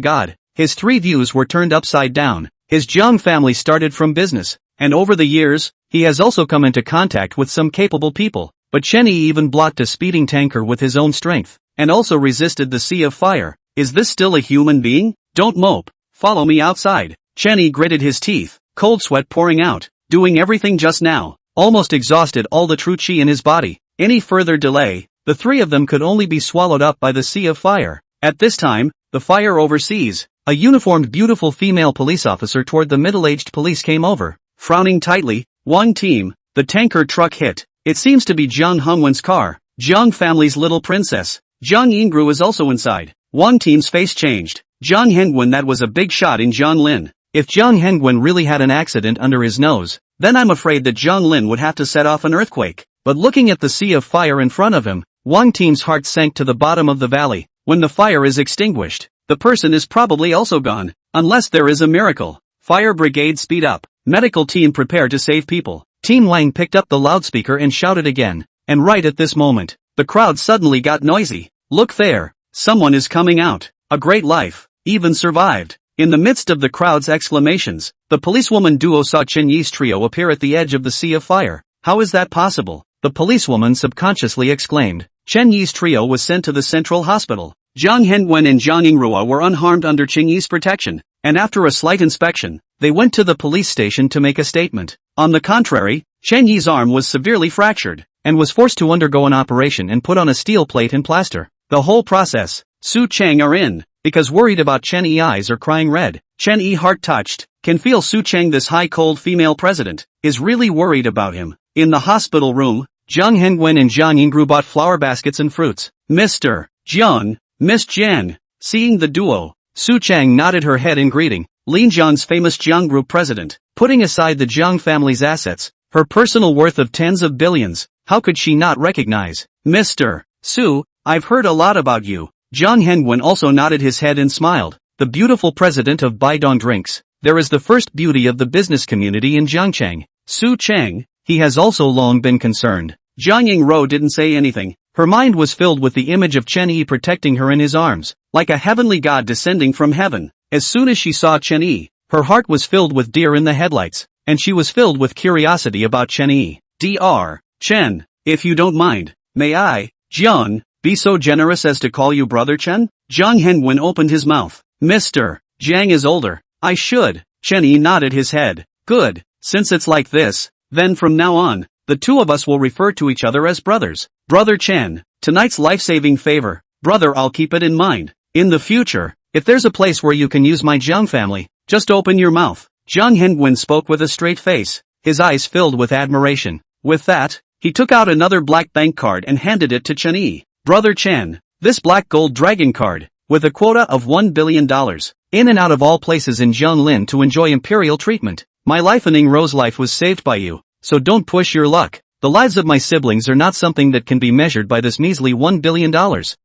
god. His three views were turned upside down. His Jiang family started from business, and over the years, he has also come into contact with some capable people. But Chen Yi even blocked a speeding tanker with his own strength, and also resisted the sea of fire. Is this still a human being? Don't mope. Follow me outside. Chen Yi gritted his teeth, cold sweat pouring out, doing everything just now, almost exhausted all the true qi in his body. Any further delay, the three of them could only be swallowed up by the sea of fire. At this time, the fire overseas, a uniformed beautiful female police officer toward the middle-aged police came over, frowning tightly. One team, the tanker truck hit. It seems to be Jiang Hongwen's car, Jiang family's little princess. Jiang Yingru is also inside. One team's face changed. Jiang Hengwen, that was a big shot in Jiang Lin. If Jiang Hengwen really had an accident under his nose, then I'm afraid that Jiang Lin would have to set off an earthquake. But looking at the sea of fire in front of him, Wang team's heart sank to the bottom of the valley. When the fire is extinguished, the person is probably also gone, unless there is a miracle. Fire brigade, speed up. Medical team, prepare to save people. Team Wang picked up the loudspeaker and shouted again, and right at this moment, the crowd suddenly got noisy. Look there, someone is coming out. A great life, even survived. In the midst of the crowd's exclamations, the policewoman duo saw Chen Yi's trio appear at the edge of the sea of fire. How is that possible? the policewoman subconsciously exclaimed. Chen Yi's trio was sent to the central hospital. Jiang Hengwen and Jiang Yingrua were unharmed under Chen Yi's protection, and after a slight inspection, they went to the police station to make a statement. On the contrary, Chen Yi's arm was severely fractured, and was forced to undergo an operation and put on a steel plate and plaster. The whole process, Su Cheng are in, because worried about Chen Yi eyes are crying red. Chen Yi heart touched, can feel Su Cheng, this high cold female president, is really worried about him. In the hospital room, Jiang Hengwen and Jiang Yingru bought flower baskets and fruits. Mr. Jiang, Miss Jiang. Seeing the duo, Su Cheng nodded her head in greeting. Lin Jiang's famous Jiang Group president, putting aside the Jiang family's assets, her personal worth of tens of billions, how could she not recognize Mr. Su? I've heard a lot about you. Jiang Hengwen also nodded his head and smiled. The beautiful president of Baidong Drinks, there is the first beauty of the business community in Jiangcheng. Su Cheng, he has also long been concerned. Jiang Yingro didn't say anything. Her mind was filled with the image of Chen Yi protecting her in his arms, like a heavenly god descending from heaven. As soon as she saw Chen Yi, her heart was filled with deer in the headlights, and she was filled with curiosity about Chen Yi. Dr. Chen, if you don't mind, may I, Jiang, be so generous as to call you Brother Chen? Jiang Hengwen opened his mouth. Mr. Jiang is older. I should. Chen Yi nodded his head. Good, since it's like this, then from now on, the two of us will refer to each other as brothers. Brother Chen, tonight's life-saving favor. Brother, I'll keep it in mind. In the future, if there's a place where you can use my Jiang family, just open your mouth. Jiang Hengwen spoke with a straight face, his eyes filled with admiration. With that, he took out another black bank card and handed it to Chen Yi. Brother Chen, this black gold dragon card, with a quota of $1 billion, in and out of all places in Jianglin to enjoy imperial treatment. My life-ening Rose life was saved by you, so don't push your luck. The lives of my siblings are not something that can be measured by this measly $1 billion.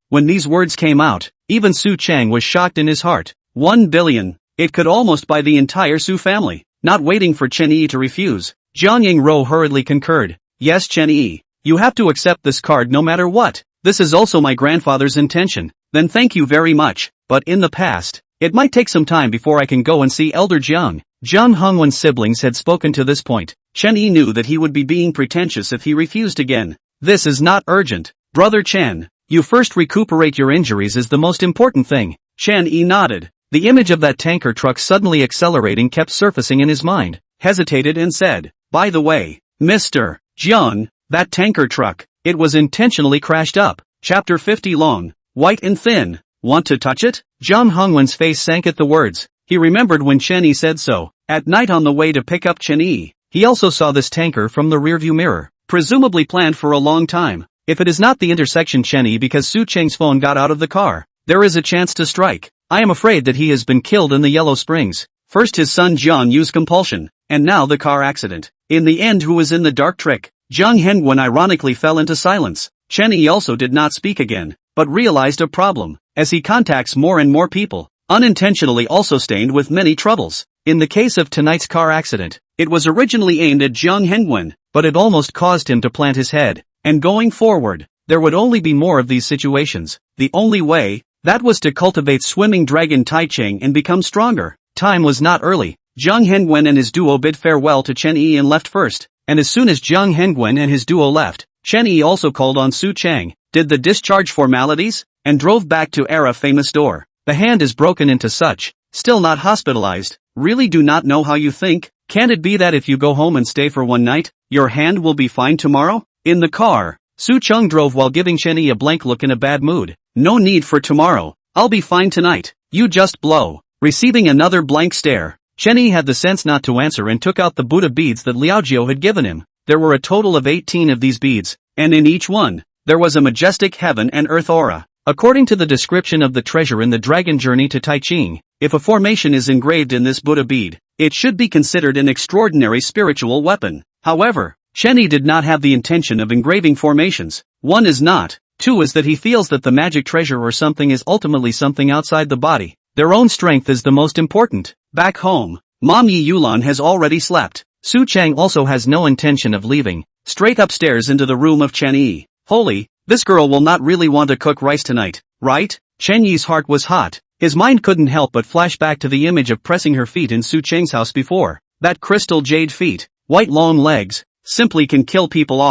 When these words came out, even Su Cheng was shocked in his heart. 1 billion. It could almost buy the entire Su family. Not waiting for Chen Yi to refuse, Jiang Yingro hurriedly concurred. Yes, Chen Yi, you have to accept this card no matter what. This is also my grandfather's intention. Then thank you very much, but in the past, it might take some time before I can go and see Elder Jiang. Jiang Hengwen's siblings had spoken to this point. Chen Yi knew that he would be being pretentious if he refused again. This is not urgent. Brother Chen, you first recuperate your injuries is the most important thing. Chen Yi nodded. The image of that tanker truck suddenly accelerating kept surfacing in his mind, hesitated and said, by the way, Mr. Jiang, that tanker truck, it was intentionally crashed up. Chapter 50 long, white and thin. Want to touch it? Jiang Hengwen's face sank at the words. He remembered when Chen Yi said so. At night on the way to pick up Chen Yi, he also saw this tanker from the rearview mirror, presumably planned for a long time. If it is not the intersection Chen Yi because Su Cheng's phone got out of the car, there is a chance to strike. I am afraid that he has been killed in the Yellow Springs. First his son Jiang used compulsion, and now the car accident. In the end, who was in the dark trick? Jiang Hengwen ironically fell into silence. Chen Yi also did not speak again, but realized a problem, as he contacts more and more people, unintentionally also stained with many troubles. In the case of tonight's car accident, it was originally aimed at Jiang Hengwen, but it almost caused him to plant his head, and going forward, there would only be more of these situations. The only way, that was to cultivate swimming dragon Taiching and become stronger. Time was not early. Jiang Hengwen and his duo bid farewell to Chen Yi and left first, and as soon as Jiang Hengwen and his duo left, Chen Yi also called on Su Cheng, did the discharge formalities, and drove back to Era famous door. The hand is broken into such, still not hospitalized. Really do not know how you think. Can it be that if you go home and stay for one night, your hand will be fine tomorrow? In the car, Su Cheng drove while giving Chen Yi a blank look in a bad mood. No need for tomorrow. I'll be fine tonight. You just blow. Receiving another blank stare, Chen Yi had the sense not to answer and took out the Buddha beads that Liao Jiao had given him. There were a total of 18 of these beads, and in each one, there was a majestic heaven and earth aura. According to the description of the treasure in the Dragon Journey to Taiching, if a formation is engraved in this Buddha bead, it should be considered an extraordinary spiritual weapon. However, Chen Yi did not have the intention of engraving formations. One is not. Two is that he feels that the magic treasure or something is ultimately something outside the body. Their own strength is the most important. Back home, Mom Yi Yulan has already slept. Su Cheng also has no intention of leaving. Straight upstairs into the room of Chen Yi. Holy, this girl will not really want to cook rice tonight, right? Chen Yi's heart was hot. His mind couldn't help but flash back to the image of pressing her feet in Su Cheng's house before. That crystal jade feet, white long legs, simply can kill people.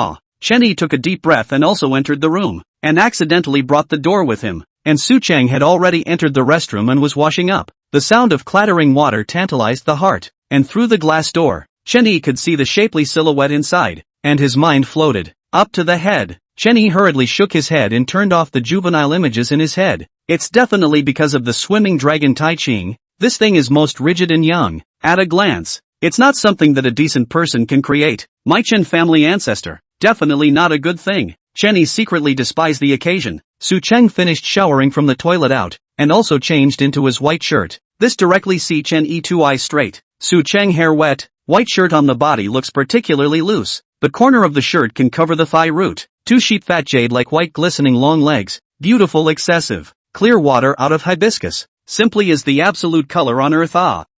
Chen Yi took a deep breath and also entered the room, and accidentally brought the door with him. And Su Cheng had already entered the restroom and was washing up. The sound of clattering water tantalized the heart, and through the glass door, Chen Yi could see the shapely silhouette inside, and his mind floated up to the head. Chen Yi hurriedly shook his head and turned off the juvenile images in his head. It's definitely because of the swimming dragon Tai Ching. This thing is most rigid and young. At a glance, it's not something that a decent person can create. My Chen family ancestor. Definitely not a good thing. Chen Yi secretly despised the occasion. Su Cheng finished showering from the toilet out, and also changed into his white shirt. This directly see Chen Yi 2 eyes straight. Su Cheng hair wet, white shirt on the body looks particularly loose. The corner of the shirt can cover the thigh root. 2 sheep fat jade like white glistening long legs. Beautiful excessive. Clear water out of hibiscus. Simply is the absolute color on earth.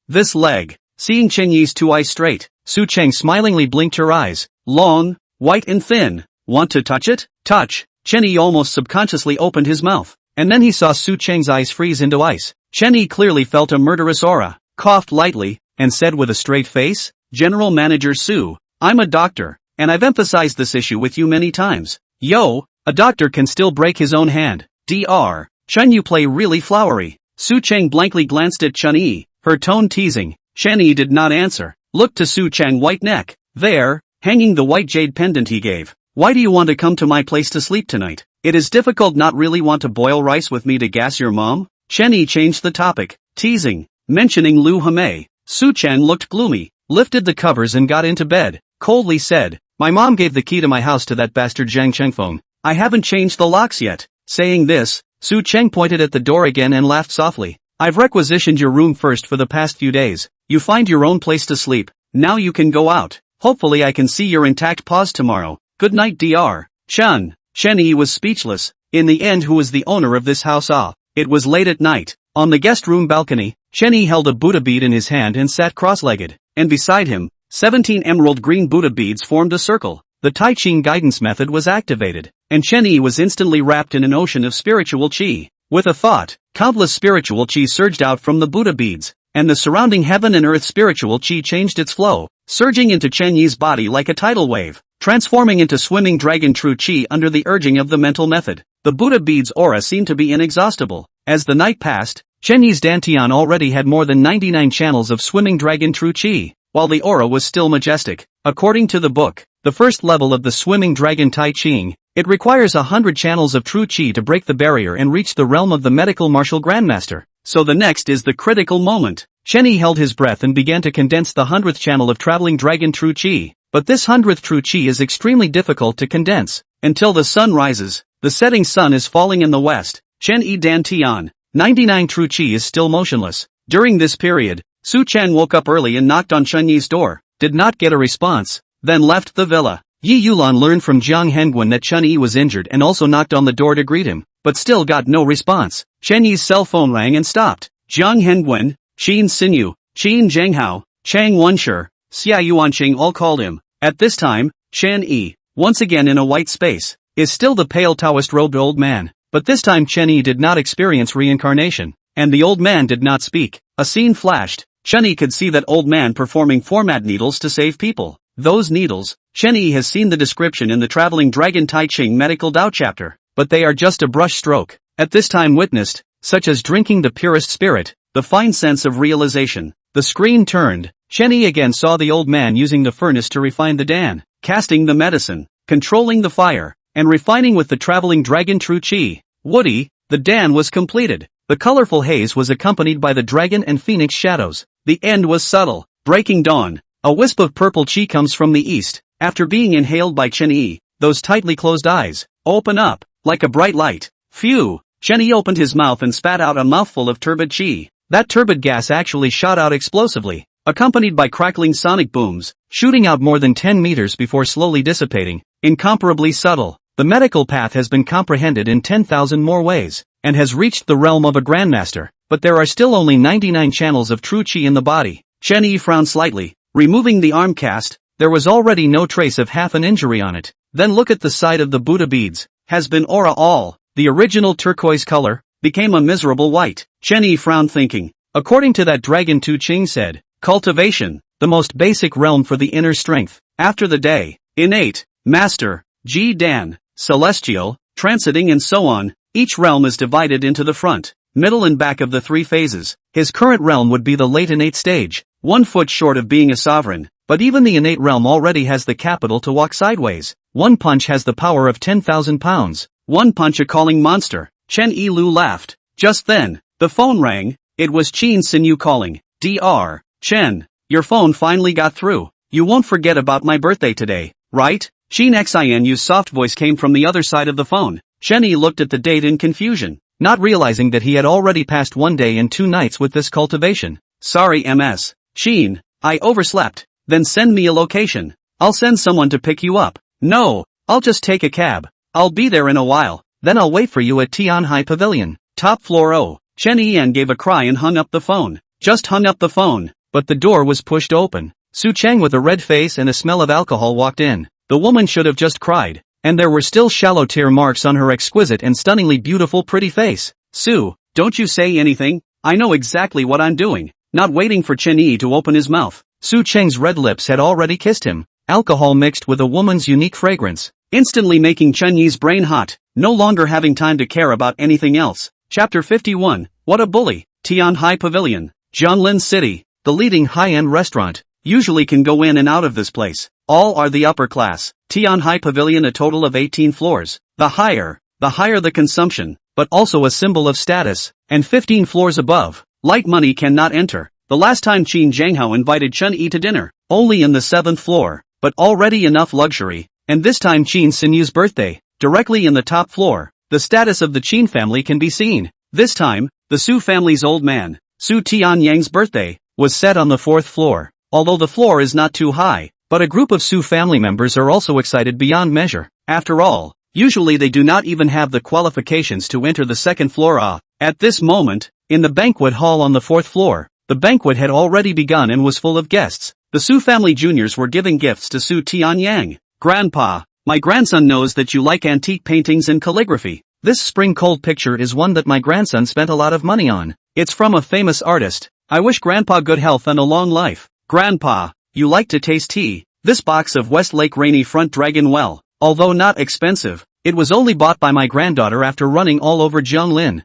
This leg. Seeing Chen Yi's 2 eyes straight, Su Cheng smilingly blinked her eyes. Long, white and thin. Want to touch it? Touch. Chen Yi almost subconsciously opened his mouth, and then he saw Su Cheng's eyes freeze into ice. Chen Yi clearly felt a murderous aura, coughed lightly, and said with a straight face, General Manager Su, I'm a doctor, and I've emphasized this issue with you many times. Yo, a doctor can still break his own hand. Dr. Chen, you play really flowery. Su Cheng blankly glanced at Chen Yi, her tone teasing. Chen Yi did not answer, looked to Su Cheng's white neck, there, hanging the white jade pendant he gave. Why do you want to come to my place to sleep tonight? It is difficult not really want to boil rice with me to gas your mom? Chen Yi changed the topic, teasing, mentioning Lu Hemei. Su Cheng looked gloomy, lifted the covers and got into bed, coldly said, my mom gave the key to my house to that bastard Zhang Chengfeng. I haven't changed the locks yet. Saying this, Su Cheng pointed at the door again and laughed softly. I've requisitioned your room first for the past few days. You find your own place to sleep. Now you can go out. Hopefully I can see your intact paws tomorrow. Good night Dr. Chen. Chen Yi was speechless. In the end, who was the owner of this house? It was late at night. On the guest room balcony, Chen Yi held a Buddha bead in his hand and sat cross-legged, and beside him, 17 emerald green Buddha beads formed a circle. The Tai Ching guidance method was activated, and Chen Yi was instantly wrapped in an ocean of spiritual qi. With a thought, countless spiritual qi surged out from the Buddha beads, and the surrounding heaven and earth spiritual qi changed its flow, surging into Chen Yi's body like a tidal wave, transforming into swimming dragon true qi under the urging of the mental method. The Buddha bead's aura seemed to be inexhaustible. As the night passed, Chen Yi's dantian already had more than 99 channels of swimming dragon true qi, while the aura was still majestic. According to the book, the first level of the swimming dragon Tai Ching, it requires 100 channels of true qi to break the barrier and reach the realm of the medical martial grandmaster. So the next is the critical moment. Chen Yi held his breath and began to condense the 100th channel of traveling dragon true qi. But this 100th true qi is extremely difficult to condense. Until the sun rises, the setting sun is falling in the west. Chen Yi dantian, 99 true qi is still motionless. During this period, Su Cheng woke up early and knocked on Chen Yi's door, did not get a response, then left the villa. Yi Yulan learned from Jiang Hengguan that Chen Yi was injured and also knocked on the door to greet him, but still got no response. Chen Yi's cell phone rang and stopped. Jiang Hengguan, Qin Xinyu, Qin Zhenghao, Chang Wenshi, Xia Yuanqing all called him. At this time, Chen Yi, once again in a white space, is still the pale Taoist-robed old man, but this time Chen Yi did not experience reincarnation, and the old man did not speak. A scene flashed. Chen Yi could see that old man performing format needles to save people. Those needles, Chen Yi has seen the description in the Traveling Dragon Tai Ching Medical Dao chapter, but they are just a brush stroke. At this time witnessed, such as drinking the purest spirit, the fine sense of realization. The screen turned. Chen Yi again saw the old man using the furnace to refine the dan, casting the medicine, controlling the fire, and refining with the traveling dragon true qi. Woody, the dan was completed. The colorful haze was accompanied by the dragon and phoenix shadows. The end was subtle, breaking dawn. A wisp of purple qi comes from the east. After being inhaled by Chen Yi, those tightly closed eyes open up, like a bright light. Phew! Chen Yi opened his mouth and spat out a mouthful of turbid qi. That turbid gas actually shot out explosively, accompanied by crackling sonic booms, shooting out more than 10 meters before slowly dissipating. Incomparably subtle. The medical path has been comprehended in 10,000 more ways, and has reached the realm of a grandmaster, but there are still only 99 channels of true qi in the body. Chen Yi frowned slightly, removing the arm cast. There was already no trace of half an injury on it. Then look at the side of the Buddha beads. Has been aura all. The original turquoise color became a miserable white. Chen Yi frowned thinking. According to that dragon Tu Ching said, cultivation, the most basic realm for the inner strength. After the day, innate, master, Dan, celestial, transiting and so on. Each realm is divided into the front, middle and back of the three phases. His current realm would be the late innate stage, 1 foot short of being a sovereign, but even the innate realm already has the capital to walk sideways. One punch has the power of 10,000 pounds. One punch a calling monster. Chen Yi laughed. Just then, the phone rang. It was Chen Yi calling. Dr. Chen, your phone finally got through. You won't forget about my birthday today, right? Chen Xinu's soft voice came from the other side of the phone. Chen Yi looked at the date in confusion, not realizing that he had already passed 1 day and 2 nights with this cultivation. Sorry Ms. Chen, I overslept. Then send me a location. I'll send someone to pick you up. No, I'll just take a cab. I'll be there in a while. Then I'll wait for you at Tianhai Pavilion. Top floor. Oh. Chen Yi gave a cry and hung up the phone. Just hung up the phone. But the door was pushed open. Su Cheng with a red face and a smell of alcohol walked in. The woman should have just cried, and there were still shallow tear marks on her exquisite and stunningly beautiful pretty face. Su, don't you say anything? I know exactly what I'm doing. Not waiting for Chen Yi to open his mouth. Su Cheng's red lips had already kissed him. Alcohol mixed with a woman's unique fragrance, instantly making Chen Yi's brain hot, no longer having time to care about anything else. Chapter 51, What a Bully. Tianhai Pavilion, Jianlin City, the leading high-end restaurant. Usually can go in and out of this place. All are the upper class. Tianhai Pavilion a total of 18 floors. The higher the consumption, but also a symbol of status, and 15 floors above, light money cannot enter. The last time Qin Zhanghao invited Chen Yi to dinner, only in the 7th floor, but already enough luxury, and this time Qin Sinyu's birthday, directly in the top floor. The status of the Qin family can be seen. This time, the Su family's old man, Su Tianyang's birthday, was set on the 4th floor. Although the floor is not too high, but a group of Su family members are also excited beyond measure. After all, usually they do not even have the qualifications to enter the 2nd floor. At this moment, in the banquet hall on the 4th floor, the banquet had already begun and was full of guests. The Su family juniors were giving gifts to Su Tianyang. Grandpa, my grandson knows that you like antique paintings and calligraphy. This spring cold picture is one that my grandson spent a lot of money on. It's from a famous artist. I wish Grandpa good health and a long life. Grandpa, you like to taste tea. This box of Westlake Rainy Front Dragon Well, although not expensive, it was only bought by my granddaughter after running all over Jianglin.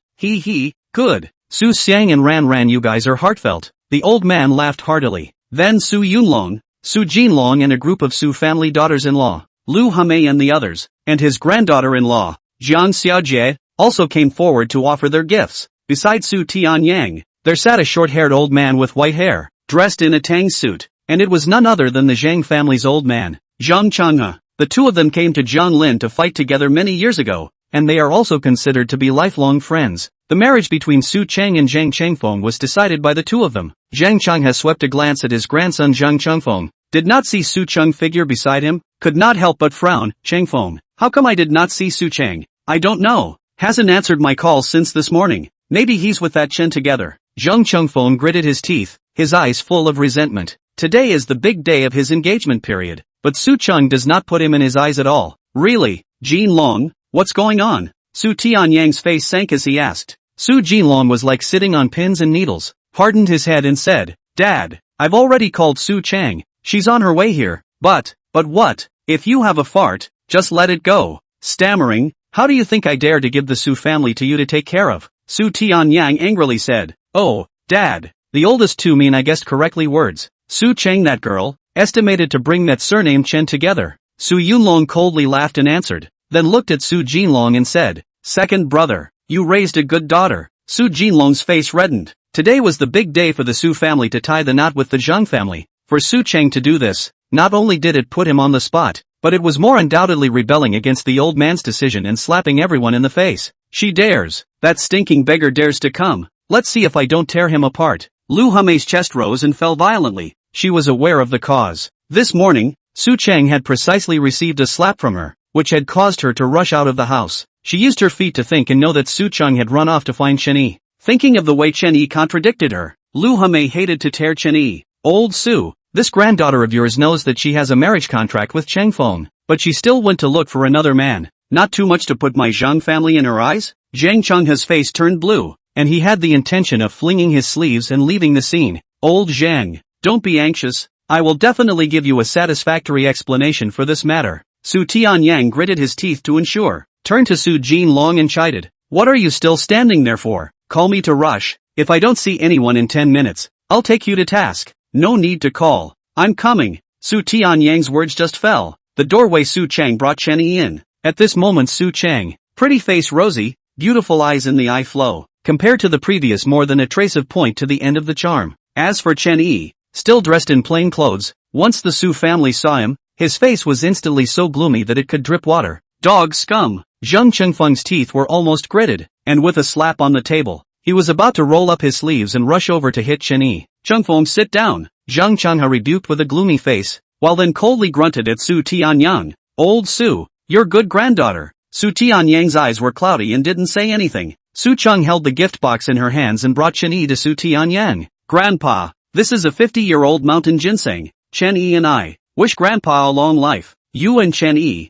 Good. Su Xiang and Ran, you guys are heartfelt. The old man laughed heartily. Then Su Yunlong, Su Jinlong and a group of Su family daughters-in-law, Lu Hame and the others, and his granddaughter-in-law, Jiang Xiaojie, also came forward to offer their gifts. Beside Su Tianyang, there sat a short-haired old man with white hair, dressed in a tang suit, and it was none other than the Zhang family's old man, Zhang Changhe. The two of them came to Jianglin to fight together many years ago, and they are also considered to be lifelong friends. The marriage between Su Cheng and Zhang Chengfeng was decided by the two of them. Zhang Changhe swept a glance at his grandson Zhang Chengfeng, did not see Su Cheng figure beside him, could not help but frown. Chengfeng, how come I did not see Su Cheng? I don't know. Hasn't answered my calls since this morning. Maybe he's with that Chen together. Zhang Chengfeng gritted his teeth, his eyes full of resentment. Today is the big day of his engagement period, but Su Cheng does not put him in his eyes at all. Really, Jinlong, what's going on? Su Tianyang's face sank as he asked. Su Jinlong was like sitting on pins and needles, hardened his head and said, Dad, I've already called Su Cheng. She's on her way here. But what? If you have a fart, just let it go. Stammering, how do you think I dare to give the Su family to you to take care of? Su Tianyang angrily said. Oh, Dad, the oldest two mean I guessed correctly words. Su Cheng that girl, estimated to bring that surname Chen together. Su Yunlong coldly laughed and answered, then looked at Su Jinlong and said, Second brother, you raised a good daughter. Su Jinlong's face reddened. Today was the big day for the Su family to tie the knot with the Zhang family. For Su Cheng to do this, not only did it put him on the spot, but it was more undoubtedly rebelling against the old man's decision and slapping everyone in the face. She dares. That stinking beggar dares to come. Let's see if I don't tear him apart. Lu Hame's chest rose and fell violently. She was aware of the cause. This morning, Su Cheng had precisely received a slap from her, which had caused her to rush out of the house. She used her feet to think and know that Su Cheng had run off to find Chen Yi. Thinking of the way Chen Yi contradicted her, Lu Hame hated to tear Chen Yi. Old Su, this granddaughter of yours knows that she has a marriage contract with Chengfeng, but she still went to look for another man. Not too much to put my Zhang family in her eyes? Zhang Chenghe's face turned blue, and he had the intention of flinging his sleeves and leaving the scene. Old Zhang, don't be anxious. I will definitely give you a satisfactory explanation for this matter. Su Tianyang gritted his teeth to ensure. Turned to Su Jinlong and chided. What are you still standing there for? Call me to rush. If I don't see anyone in 10 minutes, I'll take you to task. No need to call. I'm coming. Su Tianyang's words just fell. The doorway Su Chang brought Chen Yi in. At this moment Su Chang, pretty face rosy, beautiful eyes in the eye flow, compared to the previous more than a trace of point to the end of the charm. As for Chen Yi, still dressed in plain clothes, once the Su family saw him, his face was instantly so gloomy that it could drip water. Dog scum! Zheng Chengfeng's teeth were almost gritted, and with a slap on the table, he was about to roll up his sleeves and rush over to hit Chen Yi. Chengfeng, sit down. Zheng Chengha rebuked with a gloomy face, while then coldly grunted at Su Tianyang. Old Su, your good granddaughter. Su Tianyang's eyes were cloudy and didn't say anything. Su Cheng held the gift box in her hands and brought Chen Yi to Su Tianyang. Grandpa, this is a 50-year-old mountain ginseng. Chen Yi and I wish Grandpa a long life. You and Chen Yi.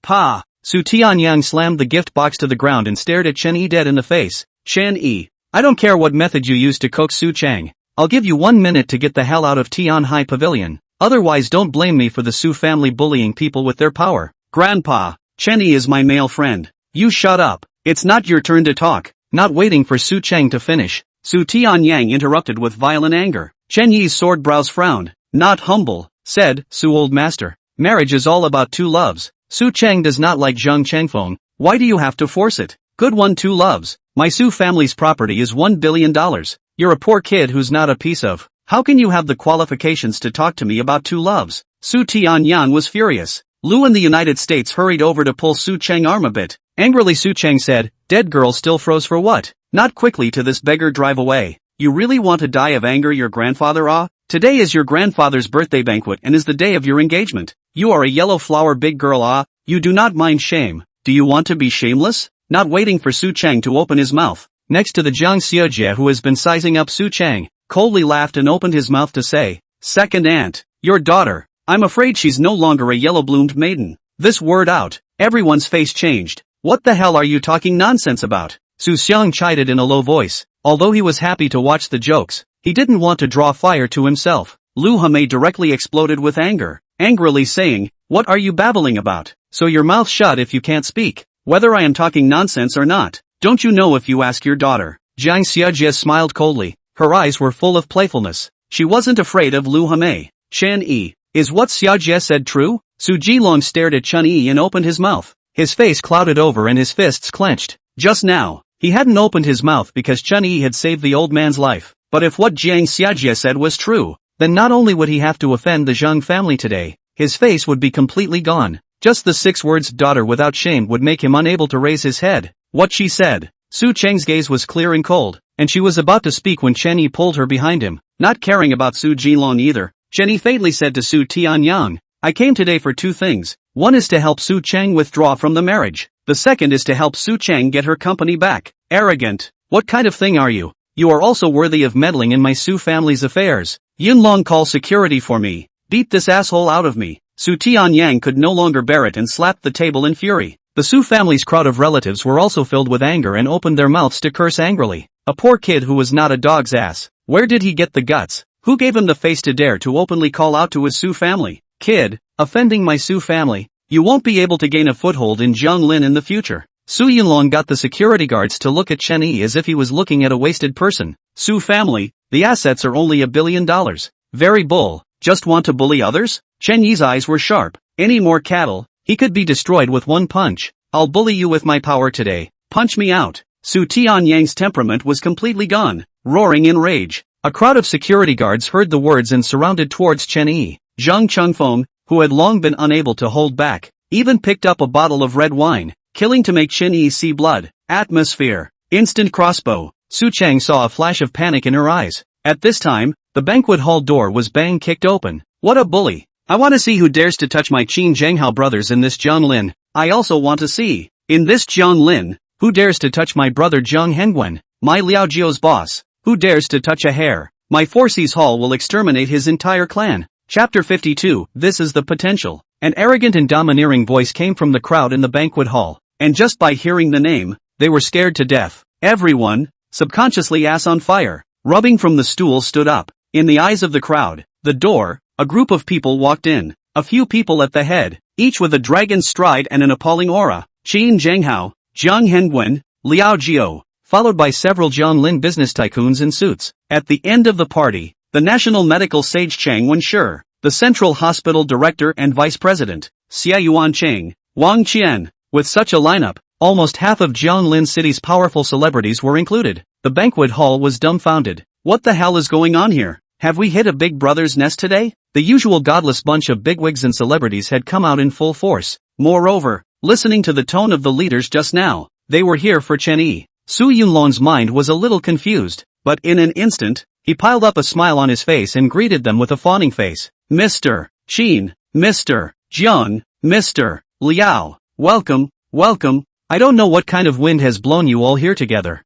Pa. Su Tianyang slammed the gift box to the ground and stared at Chen Yi dead in the face. Chen Yi, I don't care what method you use to coax Su Chang. I'll give you 1 minute to get the hell out of Tian Hai Pavilion. Otherwise don't blame me for the Su family bullying people with their power. Grandpa, Chen Yi is my male friend. You shut up. It's not your turn to talk. Not waiting for Su Chang to finish, Su Tianyang interrupted with violent anger. Chen Yi's sword brows frowned. Not humble, said Su old master. Marriage is all about two loves. Su Chang does not like Zheng Chengfeng. Why do you have to force it? Good one, two loves. My Su family's property is $1 billion. You're a poor kid who's not a piece of. How can you have the qualifications to talk to me about two loves? Su Tianyang was furious. Lu in the United States hurried over to pull Su Chang arm a bit. Angrily Su Chang said, dead girl still froze for what? Not quickly to this beggar drive away. You really want to die of anger your grandfather ah? Today is your grandfather's birthday banquet and is the day of your engagement. You are a yellow flower big girl ah? You do not mind shame. Do you want to be shameless? Not waiting for Su Chang to open his mouth. Next to the Jiang Xiujie who has been sizing up Su Chang, coldly laughed and opened his mouth to say, second aunt, your daughter. I'm afraid she's no longer a yellow-bloomed maiden. This word out, everyone's face changed. What the hell are you talking nonsense about? Su Xiang chided in a low voice. Although he was happy to watch the jokes, he didn't want to draw fire to himself. Lu Hame directly exploded with anger, angrily saying, what are you babbling about? So your mouth shut if you can't speak. Whether I am talking nonsense or not, don't you know if you ask your daughter? Jiang Xiujie smiled coldly. Her eyes were full of playfulness. She wasn't afraid of Lu Hame. Chen Yi, is what Xiujie said true? Su Jilong stared at Chen Yi and opened his mouth. His face clouded over and his fists clenched. Just now, he hadn't opened his mouth because Chen Yi had saved the old man's life. But if what Jiang Xiujie said was true, then not only would he have to offend the Zheng family today, his face would be completely gone. Just the 6 words daughter without shame would make him unable to raise his head. What she said. Su Cheng's gaze was clear and cold, and she was about to speak when Chen Yi pulled her behind him. Not caring about Su Jilong either, Chen Yi faintly said to Su Tianyang, I came today for 2 things. One is to help Su Chang withdraw from the marriage. The second is to help Su Chang get her company back. Arrogant. What kind of thing are you? You are also worthy of meddling in my Su family's affairs. Yunlong, call security for me. Beat this asshole out of me. Su Tianyang could no longer bear it and slapped the table in fury. The Su family's crowd of relatives were also filled with anger and opened their mouths to curse angrily. A poor kid who was not a dog's ass. Where did he get the guts? Who gave him the face to dare to openly call out to his Su family? Kid, offending my Su family. You won't be able to gain a foothold in Jianglin in the future. Su Yunlong got the security guards to look at Chen Yi as if he was looking at a wasted person. Su family, the assets are only $1 billion. Very bull. Just want to bully others? Chen Yi's eyes were sharp. Any more cattle, he could be destroyed with one punch. I'll bully you with my power today. Punch me out. Su Tianyang's temperament was completely gone, roaring in rage. A crowd of security guards heard the words and surrounded towards Chen Yi. Zheng Chengfeng, who had long been unable to hold back, even picked up a bottle of red wine, killing to make Chen Yi see blood. Atmosphere. Instant crossbow. Su Chang saw a flash of panic in her eyes. At this time, the banquet hall door was bang kicked open. What a bully. I want to see who dares to touch my Qin Zhenghao brothers in this Jianglin. I also want to see, in this Jianglin, who dares to touch my brother Zheng Hengwen, my Liao Jiu's boss, who dares to touch a hair. My Forces Hall will exterminate his entire clan. Chapter 52, This is the Potential. An arrogant and domineering voice came from the crowd in the banquet hall, and just by hearing the name, they were scared to death. Everyone, subconsciously ass on fire, rubbing from the stool stood up. In the eyes of the crowd, the door, a group of people walked in, a few people at the head, each with a dragon's stride and an appalling aura. Qin Zhanghao, Jiang Hengwen, Liao Jiao, followed by several Jianlin business tycoons in suits. At the end of the party, the national medical sage Chang Wenshi, the central hospital director and vice president, Xia Yuan Cheng, Wang Qian. With such a lineup, almost half of Jianlin City's powerful celebrities were included. The banquet hall was dumbfounded. What the hell is going on here? Have we hit a big brother's nest today? The usual godless bunch of bigwigs and celebrities had come out in full force. Moreover, listening to the tone of the leaders just now, they were here for Chen Yi. Su Yunlong's mind was a little confused, but in an instant, he piled up a smile on his face and greeted them with a fawning face. Mr. Qin, Mr. Jiang, Mr. Liao, welcome, welcome. I don't know what kind of wind has blown you all here together.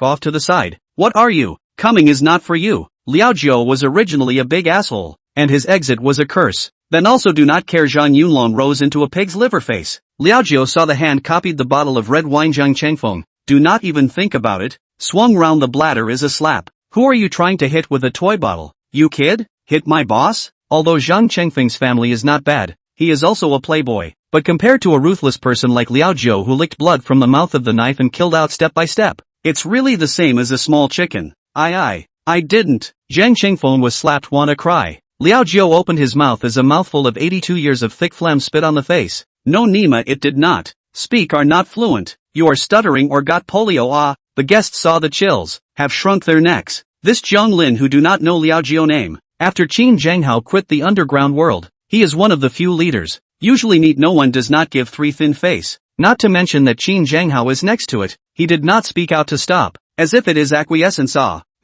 Off to the side. What are you? Coming is not for you. Liao Jiao was originally a big asshole, and his exit was a curse. Then also do not care. Zhang Yunlong rose into a pig's liver face. Liao Jiao saw the hand copied the bottle of red wine. Zhang Chengfeng, do not even think about it. Swung round the bladder is a slap. Who are you trying to hit with a toy bottle? You kid? Hit my boss? Although Zhang Chengfeng's family is not bad, he is also a playboy. But compared to a ruthless person like Liao Jiao who licked blood from the mouth of the knife and killed out step by step, it's really the same as a small chicken. I didn't. Zhang Chengfeng was slapped. Wanna cry. Liao Jiao opened his mouth as a mouthful of 82 years of thick phlegm spit on the face. No Nima, it did not. Speak are not fluent. You are stuttering or got polio. The guests saw the chills, have shrunk their necks. This Jiang Lin who do not know Liao Jiao name. After Qin Zhanghao quit the underground world, he is one of the few leaders. Usually meet no one does not give three thin face. Not to mention that Qin Zhanghao is next to it. He did not speak out to stop, as if it is acquiescence.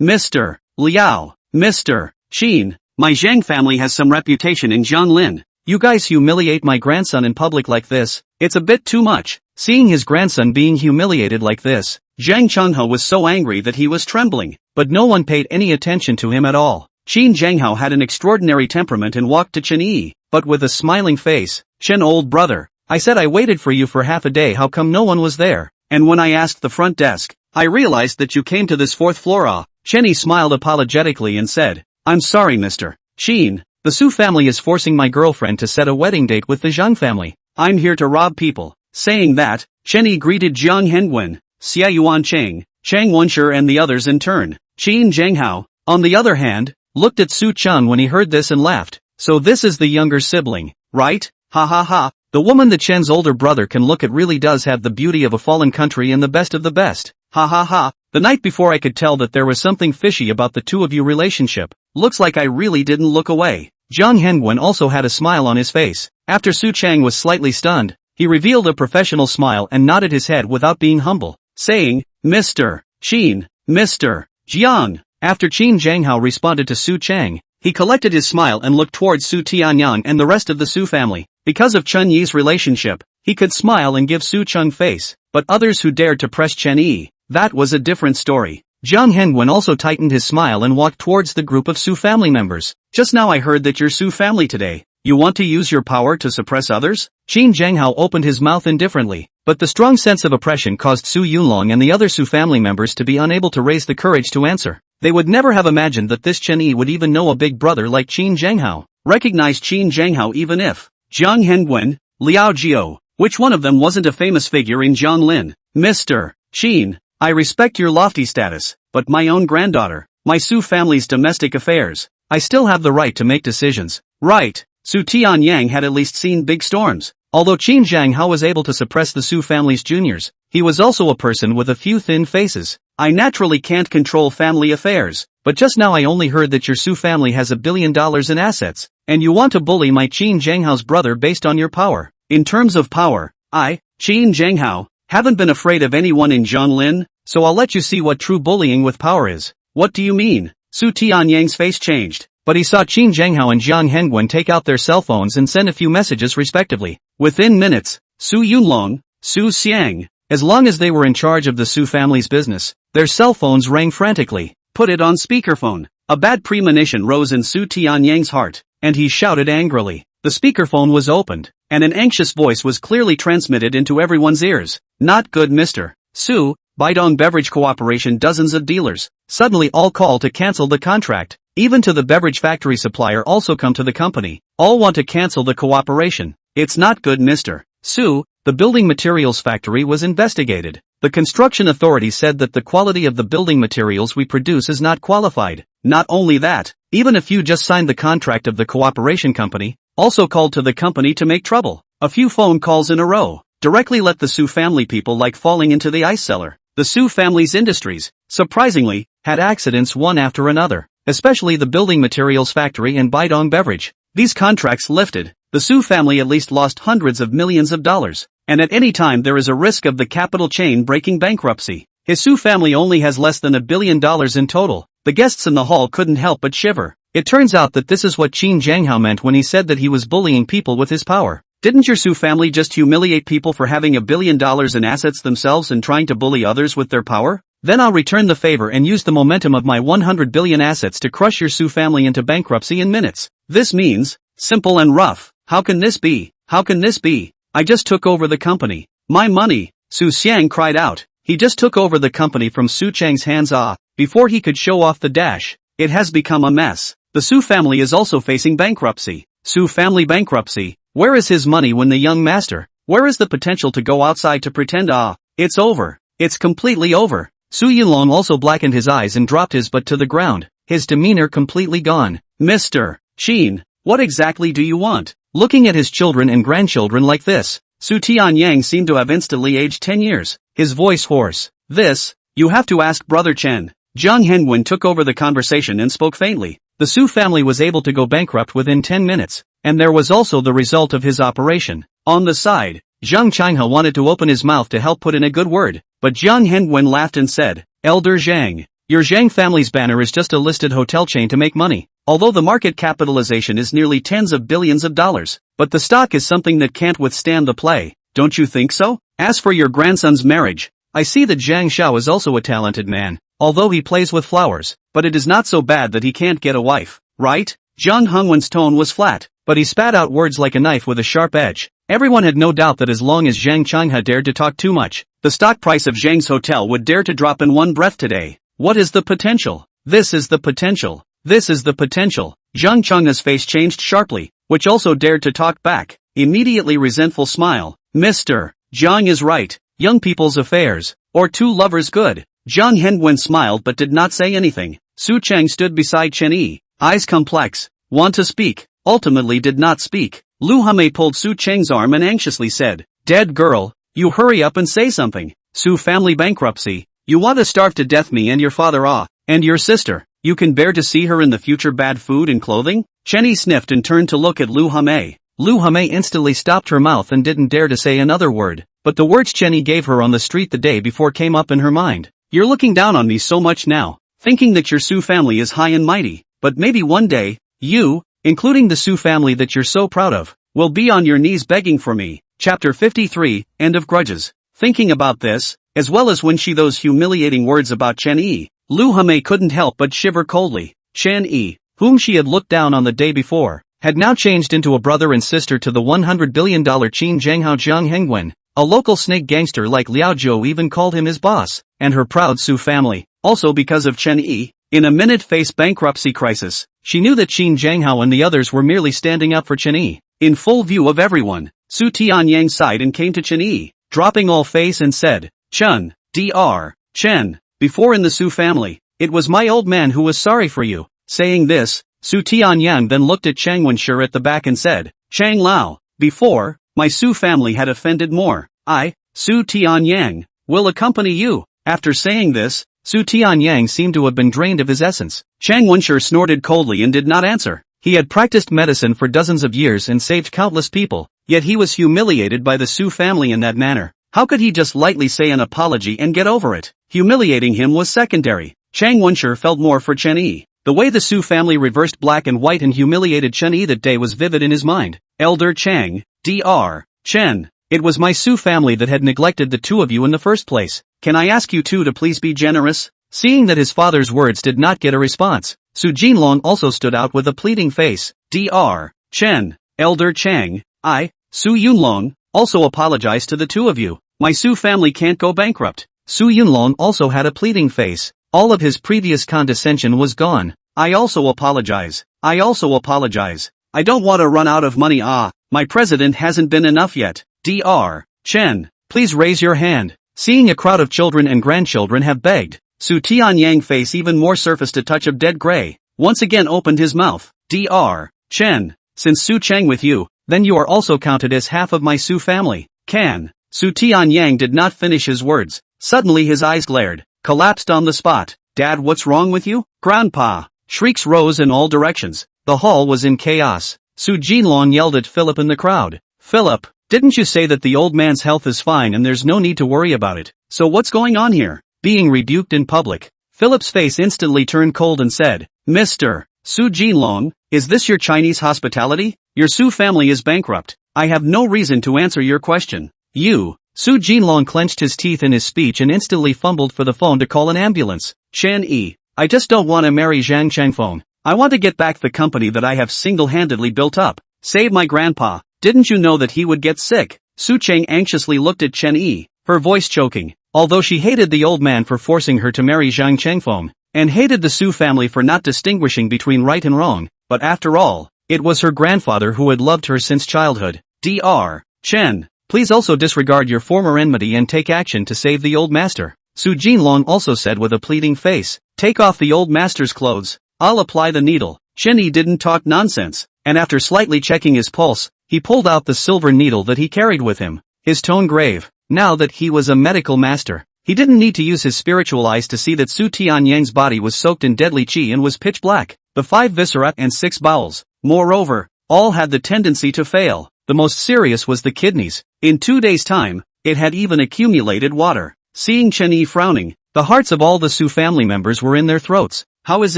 Mr. Liao, Mr. Qin, my Zhang family has some reputation in Jianlin. You guys humiliate my grandson in public like this. It's a bit too much. Seeing his grandson being humiliated like this, Zhang Chenghe was so angry that he was trembling, but no one paid any attention to him at all. Qin Zhanghao had an extraordinary temperament and walked to Chen Yi, but with a smiling face. Chen, old brother, I said I waited for you for half a day. How come no one was there? And when I asked the front desk, I realized that you came to this fourth floor. Chen Yi smiled apologetically and said, I'm sorry, Mr. Qin. The Su family is forcing my girlfriend to set a wedding date with the Zhang family. I'm here to rob people. Saying that, Chen Yi greeted Jiang Hengwen, Xia Yuan Cheng, Chang Wenshi and the others in turn. Qin Zhanghao, on the other hand, looked at Su Chun when he heard this and laughed. So this is the younger sibling, right? Ha ha ha. The woman that Chen's older brother can look at really does have the beauty of a fallen country and the best of the best. Ha ha ha. The night before I could tell that there was something fishy about the two of you relationship. Looks like I really didn't look away. Jiang Hengwen also had a smile on his face. After Su Chang was slightly stunned, he revealed a professional smile and nodded his head without being humble, saying, Mr. Qin, Mr. Jiang. After Qin Zhanghao responded to Su Chang, he collected his smile and looked towards Su Tianyang and the rest of the Su family. Because of Chen Yi's relationship, he could smile and give Su Cheng face, but others who dared to press Chen Yi, that was a different story. Jiang Hengwen also tightened his smile and walked towards the group of Su family members. Just now I heard that you're Su family today. You want to use your power to suppress others? Qin Zhanghao opened his mouth indifferently, but the strong sense of oppression caused Su Yunlong and the other Su family members to be unable to raise the courage to answer. They would never have imagined that this Chen Yi would even know a big brother like Qin Zhanghao. Recognized Qin Zhanghao even if Jiang Hengwen, Liao Jiao, which one of them wasn't a famous figure in Jianlin? Mr. Qin, I respect your lofty status, but my own granddaughter, my Su family's domestic affairs, I still have the right to make decisions. Right. Su Tianyang had at least seen big storms. Although Qin Zhanghao was able to suppress the Su family's juniors, he was also a person with a few thin faces. I naturally can't control family affairs, but just now I only heard that your Su family has $1 billion in assets, and you want to bully my Qin Zhanghao's brother based on your power. In terms of power, I, Qin Zhanghao, haven't been afraid of anyone in Jianlin, so I'll let you see what true bullying with power is. What do you mean? Su Tianyang's face changed, but he saw Qin Zhanghao and Jiang Hengwen take out their cell phones and send a few messages respectively. Within minutes, Su Yunlong, Su Xiang, as long as they were in charge of the Su family's business, their cell phones rang frantically. Put it on speakerphone. A bad premonition rose in Su Tianyang's heart, and he shouted angrily. The speakerphone was opened, and an anxious voice was clearly transmitted into everyone's ears. Not good, Mr. Su, Baidong Beverage Cooperation. Dozens of dealers suddenly all call to cancel the contract. even to the beverage factory supplier also come to the company. All want to cancel the cooperation. It's not good, Mr. Su. The building materials factory was investigated. The construction authority said that the quality of the building materials we produce is not qualified. Not only that, even if you just signed the contract of the cooperation company, also called to the company to make trouble. A few phone calls in a row. Directly let the Su family people like falling into the ice cellar. The Su family's industries, surprisingly, had accidents one after another, especially the building materials factory and Baidong Beverage. These contracts lifted, the Su family at least lost hundreds of millions of dollars, and at any time there is a risk of the capital chain breaking bankruptcy. His Su family only has less than $1 billion in total. The guests in the hall couldn't help but shiver. It turns out that this is what Qin Jianghao meant when he said that he was bullying people with his power. Didn't your Su family just humiliate people for having $1 billion in assets themselves and trying to bully others with their power? Then I'll return the favor and use the momentum of my 100 billion assets to crush your Su family into bankruptcy in minutes. This means, simple and rough, how can this be? How can this be? I just took over the company. My money, Su Xiang cried out. He just took over the company from Su Chang's hands before he could show off the dash. It has become a mess. The Su family is also facing bankruptcy. Su family bankruptcy. Where is his money when the young master? Where is the potential to go outside to pretend it's over. It's completely over. Su Yunlong also blackened his eyes and dropped his butt to the ground, his demeanor completely gone. Mr. Qin, what exactly do you want? Looking at his children and grandchildren like this, Su Tianyang seemed to have instantly aged 10 years, his voice hoarse. This, you have to ask Brother Chen. Zhang Hengwen took over the conversation and spoke faintly. The Su family was able to go bankrupt within 10 minutes, and there was also the result of his operation. On the side, Zhang Changhe wanted to open his mouth to help put in a good word, but Zhang Hengwen laughed and said, Elder Zhang, your Zhang family's banner is just a listed hotel chain to make money, although the market capitalization is nearly tens of billions of dollars, but the stock is something that can't withstand the play, don't you think so? As for your grandson's marriage, I see that Zhang Xiao is also a talented man, although he plays with flowers, but it is not so bad that he can't get a wife, right? Zhang Hengwen's tone was flat, but he spat out words like a knife with a sharp edge. Everyone had no doubt that as long as Zhang Changhe dared to talk too much, the stock price of Zhang's hotel would dare to drop in one breath today. What is the potential? This is the potential. This is the potential. Zhang Changhe's face changed sharply, which also dared to talk back. Immediately resentful smile. Mr. Zhang is right. Young people's affairs. Or two lovers good. Zhang Hengwen smiled but did not say anything. Su Cheng stood beside Chen Yi, eyes complex, want to speak, ultimately did not speak. Lu Hame pulled Su Cheng's arm and anxiously said, Dead girl, you hurry up and say something. Su family bankruptcy, you want to starve to death me and your father and your sister, you can bear to see her in the future bad food and clothing? Chen Yi sniffed and turned to look at Lu Hame. Lu Hame instantly stopped her mouth and didn't dare to say another word, but the words Chen Yi gave her on the street the day before came up in her mind. You're looking down on me so much now, thinking that your Su family is high and mighty, but maybe one day, you, including the Su family that you're so proud of, will be on your knees begging for me. Chapter 53, End of Grudges. Thinking about this, as well as when she those humiliating words about Chen Yi, Lu Hame couldn't help but shiver coldly. Chen Yi, whom she had looked down on the day before, had now changed into a brother and sister to the $100 billion Qin Zhanghao Zhang Hengwen. A local snake gangster like Liao Zhou even called him his boss, and her proud Su family, also because of Chen Yi, in a minute faced bankruptcy crisis. She knew that Qin Zhanghao and the others were merely standing up for Chen Yi. In full view of everyone, Su Tianyang sighed and came to Chen Yi, dropping all face and said, Chen, Dr. Chen, before in the Su family, it was my old man who was sorry for you. Saying this, Su Tianyang then looked at Chang Wenshi at the back and said, Chang Lao, before, my Su family had offended more. I, Su Tianyang, will accompany you. After saying this, Su Tianyang seemed to have been drained of his essence. Chang Wenshi snorted coldly and did not answer. He had practiced medicine for dozens of years and saved countless people, yet he was humiliated by the Su family in that manner. How could he just lightly say an apology and get over it? Humiliating him was secondary. Chang Wenshi felt more for Chen Yi. The way the Su family reversed black and white and humiliated Chen Yi that day was vivid in his mind. Elder Chang, Dr. Chen, it was my Su family that had neglected the two of you in the first place. Can I ask you two to please be generous? Seeing that his father's words did not get a response, Su Jinlong also stood out with a pleading face. Dr. Chen, Elder Chang, I, Su Yunlong, also apologize to the two of you. My Su family can't go bankrupt. Su Yunlong also had a pleading face. All of his previous condescension was gone. I also apologize. I also apologize. I don't want to run out of money. My president hasn't been enough yet. Dr. Chen, please raise your hand. Seeing a crowd of children and grandchildren have begged, Su Tianyang face even more surfaced a touch of dead gray, once again opened his mouth. Dr. Chen, since Su Chang with you, then you are also counted as half of my Su family. Can. Su Tianyang did not finish his words. Suddenly his eyes glared, collapsed on the spot. Dad, what's wrong with you? Grandpa. Shrieks rose in all directions. The hall was in chaos. Su Jinlong yelled at Philip in the crowd. Philip, didn't you say that the old man's health is fine and there's no need to worry about it? So what's going on here? Being rebuked in public. Philip's face instantly turned cold and said, Mr. Su Jinlong, is this your Chinese hospitality? Your Su family is bankrupt. I have no reason to answer your question. You. Su Jinlong clenched his teeth in his speech and instantly fumbled for the phone to call an ambulance. Chen Yi, I just don't want to marry Zhang Changfeng. I want to get back the company that I have single-handedly built up. Save my grandpa. Didn't you know that he would get sick? Su Cheng anxiously looked at Chen Yi, her voice choking. Although she hated the old man for forcing her to marry Zhang Changfeng, and hated the Su family for not distinguishing between right and wrong, but after all, it was her grandfather who had loved her since childhood. Dr. Chen, please also disregard your former enmity and take action to save the old master. Su Jinlong also said with a pleading face. Take off the old master's clothes. I'll apply the needle. Chen Yi didn't talk nonsense, and after slightly checking his pulse, he pulled out the silver needle that he carried with him, his tone grave. Now that he was a medical master, he didn't need to use his spiritual eyes to see that Su Tianyang's body was soaked in deadly qi and was pitch black. The 5 viscera and 6 bowels, moreover, all had the tendency to fail. The most serious was the kidneys. In 2 days' time, it had even accumulated water. Seeing Chen Yi frowning, the hearts of all the Su family members were in their throats. How is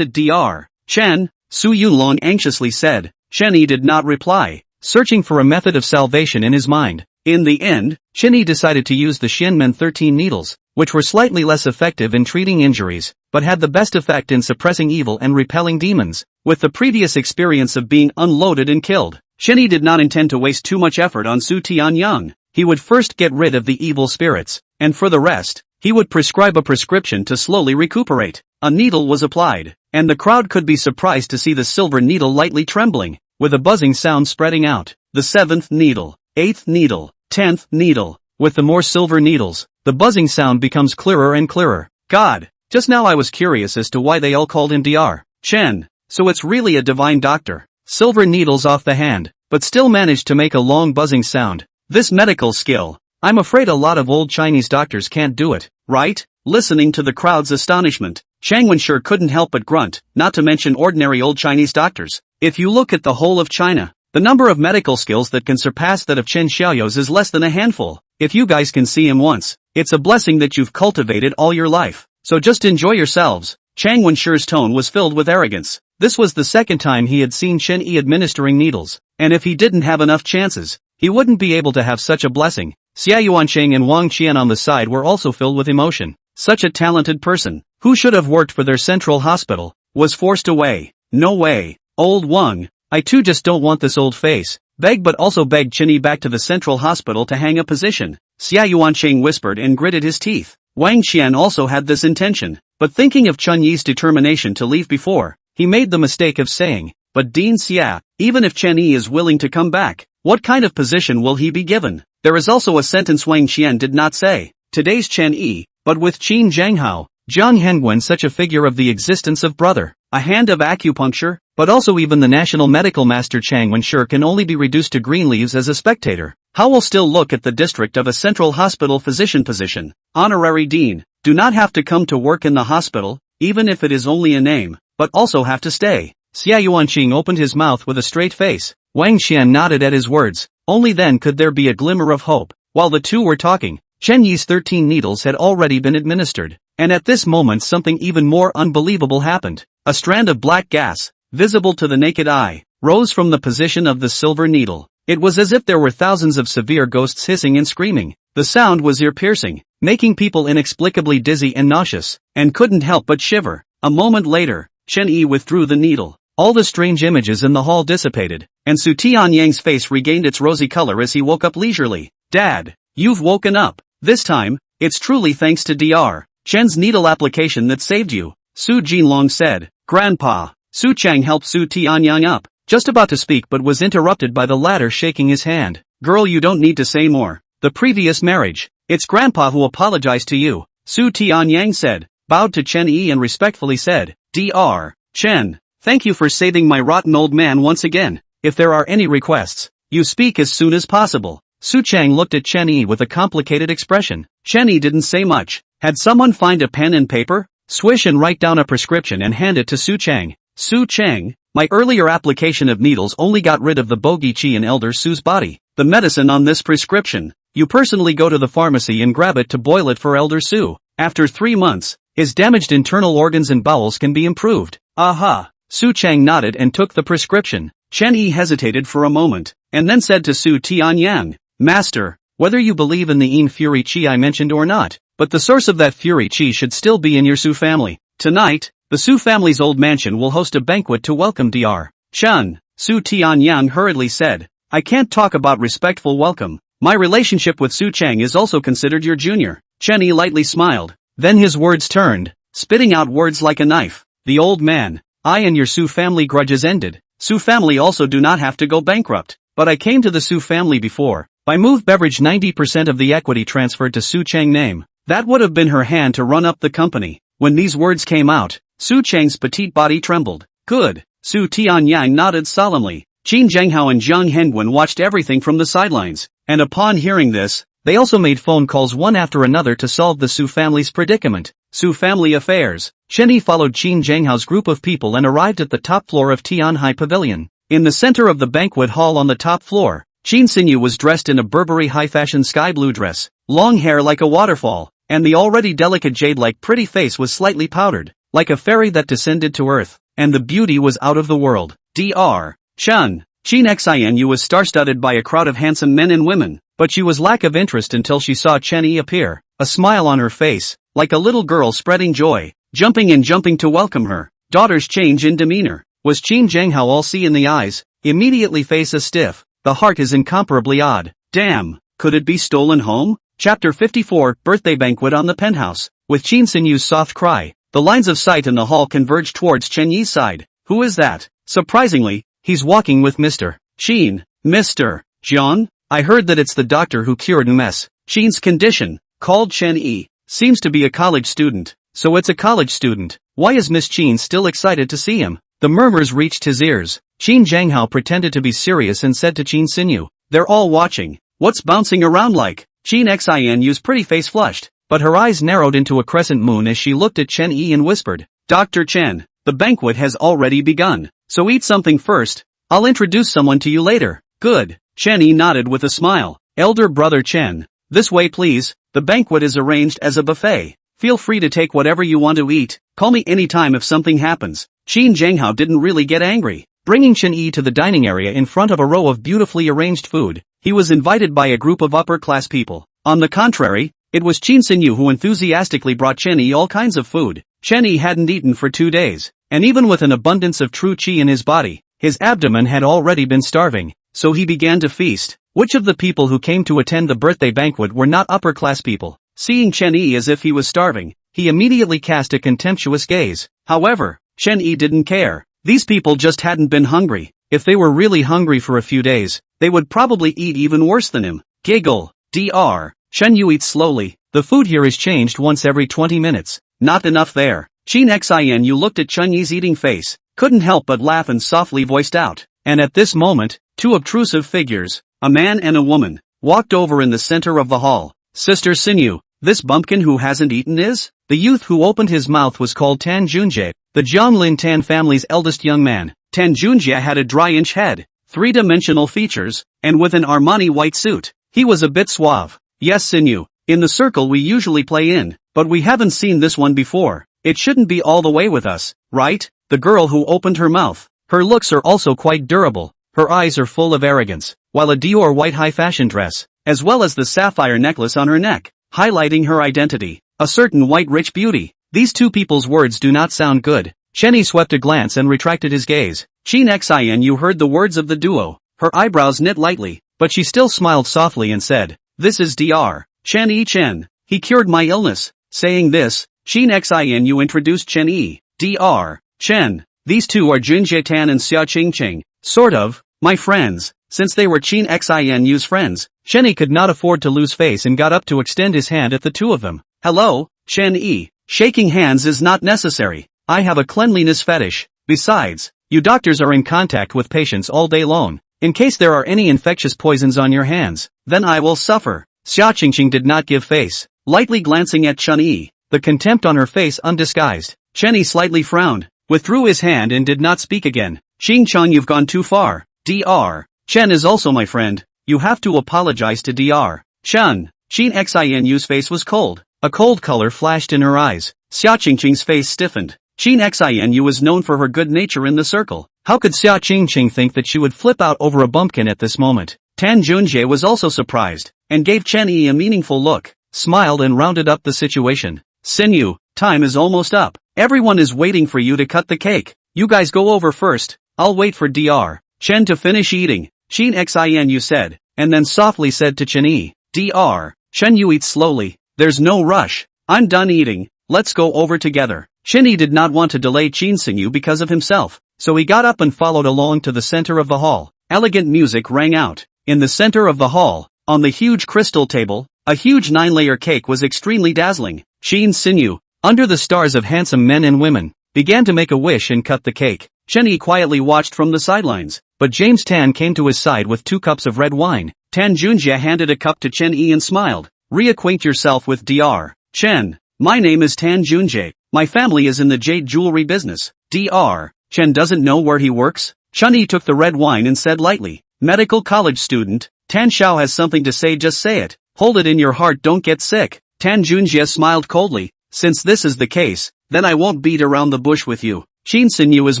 it, Dr. Chen? Su Yunlong anxiously said. Chen Yi did not reply, searching for a method of salvation in his mind. In the end, Chen Yi decided to use the Xianmen 13 needles, which were slightly less effective in treating injuries, but had the best effect in suppressing evil and repelling demons. With the previous experience of being unloaded and killed, Chen Yi did not intend to waste too much effort on Su Tianyang. He would first get rid of the evil spirits, and for the rest, he would prescribe a prescription to slowly recuperate. A needle was applied, and the crowd could be surprised to see the silver needle lightly trembling, with a buzzing sound spreading out. The 7th needle, 8th needle, 10th needle. With the more silver needles, the buzzing sound becomes clearer and clearer. God, just now I was curious as to why they all called him Dr. Chen. So it's really a divine doctor. Silver needles off the hand, but still managed to make a long buzzing sound. This medical skill, I'm afraid a lot of old Chinese doctors can't do it, right? Listening to the crowd's astonishment, Chang Wenshur couldn't help but grunt, not to mention ordinary old Chinese doctors. If you look at the whole of China, the number of medical skills that can surpass that of Chen Xiaoyou's is less than a handful. If you guys can see him once, it's a blessing that you've cultivated all your life. So just enjoy yourselves. Chang Wenshur's tone was filled with arrogance. This was the second time he had seen Chen Yi administering needles, and if he didn't have enough chances, he wouldn't be able to have such a blessing. Xia Yuancheng and Wang Qian on the side were also filled with emotion. Such a talented person, who should have worked for their central hospital, was forced away. No way. Old Wang, I too just don't want this old face. Beg but also begged Chen Yi back to the central hospital to hang a position. Xia Yuancheng whispered and gritted his teeth. Wang Qian also had this intention, but thinking of Chen Yi's determination to leave before, he made the mistake of saying, but Dean Xia, even if Chen Yi is willing to come back, what kind of position will he be given? There is also a sentence Wang Qian did not say. Today's Chen Yi, but with Qin Zhanghao, Zhang Hengwen such a figure of the existence of brother, a hand of acupuncture, but also even the national medical master Chang Wenshur can only be reduced to green leaves as a spectator. How will still look at the district of a central hospital physician position. Honorary dean, do not have to come to work in the hospital, even if it is only a name, but also have to stay. Xia Yuanqing opened his mouth with a straight face. Wang Qian nodded at his words. Only then could there be a glimmer of hope. While the two were talking, Chen Yi's 13 needles had already been administered, and at this moment something even more unbelievable happened. A strand of black gas, visible to the naked eye, rose from the position of the silver needle. It was as if there were thousands of severe ghosts hissing and screaming. The sound was ear-piercing, making people inexplicably dizzy and nauseous, and couldn't help but shiver. A moment later, Chen Yi withdrew the needle. All the strange images in the hall dissipated, and Su Tianyang's face regained its rosy color as he woke up leisurely. Dad, you've woken up. This time, it's truly thanks to Dr. Chen's needle application that saved you, Su Jinlong said. Grandpa, Su Chang helped Su Tianyang up, just about to speak but was interrupted by the latter shaking his hand. Girl, you don't need to say more. The previous marriage. It's Grandpa who apologized to you, Su Tianyang said, bowed to Chen Yi and respectfully said, Dr. Chen, thank you for saving my rotten old man once again. If there are any requests, you speak as soon as possible. Su Chang looked at Chen Yi with a complicated expression. Chen Yi didn't say much. Had someone find a pen and paper? Swish and write down a prescription and hand it to Su Chang. Su Chang, my earlier application of needles only got rid of the bogey chi in Elder Su's body. The medicine on this prescription. You personally go to the pharmacy and grab it to boil it for Elder Su. After 3 months, his damaged internal organs and bowels can be improved. Aha. Su Chang nodded and took the prescription. Chen Yi hesitated for a moment, and then said to Su Tianyang, Master, whether you believe in the Yin Fury Chi I mentioned or not, but the source of that Fury Chi should still be in your Su family. Tonight, the Su family's old mansion will host a banquet to welcome Dr. Chen. Su Tianyang hurriedly said, I can't talk about respectful welcome. My relationship with Su Chang is also considered your junior. Chen Yi lightly smiled. Then his words turned, spitting out words like a knife. The old man, I and your Su family grudges ended. Su family also do not have to go bankrupt. But I came to the Su family before. By move beverage 90% of the equity transferred to Su Chang name. That would have been her hand to run up the company. When these words came out, Su Chang's petite body trembled. Good. Su Tianyang nodded solemnly. Qin Zhenghao and Zhang Hengwen watched everything from the sidelines. And upon hearing this, they also made phone calls one after another to solve the Su family's predicament. Su family affairs. Chen Yi followed Qin Zhenghao's group of people and arrived at the top floor of Tianhai Pavilion. In the center of the banquet hall on the top floor, Qin Xinyu was dressed in a Burberry high-fashion sky blue dress, long hair like a waterfall, and the already delicate jade-like pretty face was slightly powdered, like a fairy that descended to earth, and the beauty was out of the world. Dr. Chen. Qin Xinyu was star-studded by a crowd of handsome men and women, but she was lack of interest until she saw Chen Yi appear, a smile on her face, like a little girl spreading joy, jumping and jumping to welcome her. Daughter's change in demeanor. Was Qin Zhenghao all see in the eyes, immediately face a stiff, the heart is incomparably odd. Damn, could it be stolen home? Chapter 54, Birthday Banquet on the Penthouse. With Qin Xinyu's soft cry, the lines of sight in the hall converged towards Chen Yi's side. Who is that? Surprisingly, he's walking with Mr. Qin. Mr. Jian? I heard that it's the doctor who cured Ms. Qin's condition, called Chen Yi. Seems to be a college student. So it's a college student. Why is Miss Qin still excited to see him? The murmurs reached his ears. Qin Zhenghao pretended to be serious and said to Qin Xinyu, they're all watching. What's bouncing around like? Qin Xinyu's pretty face flushed, but her eyes narrowed into a crescent moon as she looked at Chen Yi and whispered, Dr. Chen, the banquet has already begun, so eat something first. I'll introduce someone to you later. Good. Chen Yi nodded with a smile. Elder brother Chen, this way please. The banquet is arranged as a buffet. Feel free to take whatever you want to eat. Call me anytime if something happens. Qin Zhenghao didn't really get angry. Bringing Chen Yi to the dining area in front of a row of beautifully arranged food, he was invited by a group of upper-class people. On the contrary, it was Qin Xinyu who enthusiastically brought Chen Yi all kinds of food. Chen Yi hadn't eaten for 2 days, and even with an abundance of true qi in his body, his abdomen had already been starving, so he began to feast. Which of the people who came to attend the birthday banquet were not upper-class people? Seeing Chen Yi as if he was starving, he immediately cast a contemptuous gaze. However, Chen Yi didn't care. These people just hadn't been hungry. If they were really hungry for a few days, they would probably eat even worse than him. Giggle. Dr. Chen Yu eats slowly. The food here is changed once every 20 minutes. Not enough there. Qin Xinyu looked at Chen Yi's eating face, couldn't help but laugh and softly voiced out. And at this moment, two obtrusive figures, a man and a woman, walked over in the center of the hall. Sister Xinyu, this bumpkin who hasn't eaten is? The youth who opened his mouth was called Tan Junjie, the Jianglin Tan family's eldest young man. Tan Junjie had a dry-inch head, three-dimensional features, and with an Armani white suit. He was a bit suave. Yes Xinyu, in the circle we usually play in, but we haven't seen this one before. It shouldn't be all the way with us, right? The girl who opened her mouth. Her looks are also quite durable. Her eyes are full of arrogance, while a Dior white high-fashion dress, as well as the sapphire necklace on her neck, highlighting her identity, a certain white rich beauty. These two people's words do not sound good. Chen Yi swept a glance and retracted his gaze. Qin Xinyu heard the words of the duo. Her eyebrows knit lightly, but she still smiled softly and said, "This is Dr. Chen Yi Chen. He cured my illness." Saying this, Qin Xinyu introduced Chen Yi. Dr. Chen. these two are Junjie Tan and Xia Qingqing. Sort of, my friends. Since they were Qin Xinu's friends, Chen Yi could not afford to lose face and got up to extend his hand at the two of them. Hello, Chen Yi. Shaking hands is not necessary. I have a cleanliness fetish. Besides, you doctors are in contact with patients all day long. In case there are any infectious poisons on your hands, then I will suffer. Xia Qingqing did not give face, lightly glancing at Chen Yi, the contempt on her face undisguised. Chen Yi slightly frowned, withdrew his hand and did not speak again. Qingchang, you've gone too far. Dr. Chen is also my friend. You have to apologize to Dr. Chen. Qin Xinu's face was cold. A cold color flashed in her eyes. Xia Qingqing's face stiffened. Qin Xinu was known for her good nature in the circle. How could Xia Qingqing think that she would flip out over a bumpkin at this moment? Tan Junjie was also surprised, and gave Chen Yi a meaningful look, smiled and rounded up the situation. Sinu, time is almost up. Everyone is waiting for you to cut the cake. You guys go over first. I'll wait for Dr. Chen to finish eating. Qin Xinu said, and then softly said to Chen Yi, Dr. Chen, you eat slowly. There's no rush. I'm done eating. Let's go over together. Chen Yi did not want to delay Qin Sinu because of himself, so he got up and followed along to the center of the hall. Elegant music rang out. In the center of the hall, on the huge crystal table, a huge 9-layer cake was extremely dazzling. Qin Sinu, under the stars of handsome men and women, began to make a wish and cut the cake. Chen Yi quietly watched from the sidelines, but James Tan came to his side with 2 cups of red wine. Tan Junjie handed a cup to Chen Yi and smiled. Reacquaint yourself with Dr. Chen. My name is Tan Junjie. My family is in the jade jewelry business. Dr. Chen doesn't know where he works? Chen Yi took the red wine and said lightly, medical college student. Tan Xiao has something to say, just say it. Hold it in your heart, don't get sick. Tan Junjie smiled coldly. Since this is the case, then I won't beat around the bush with you. Qin Sinu is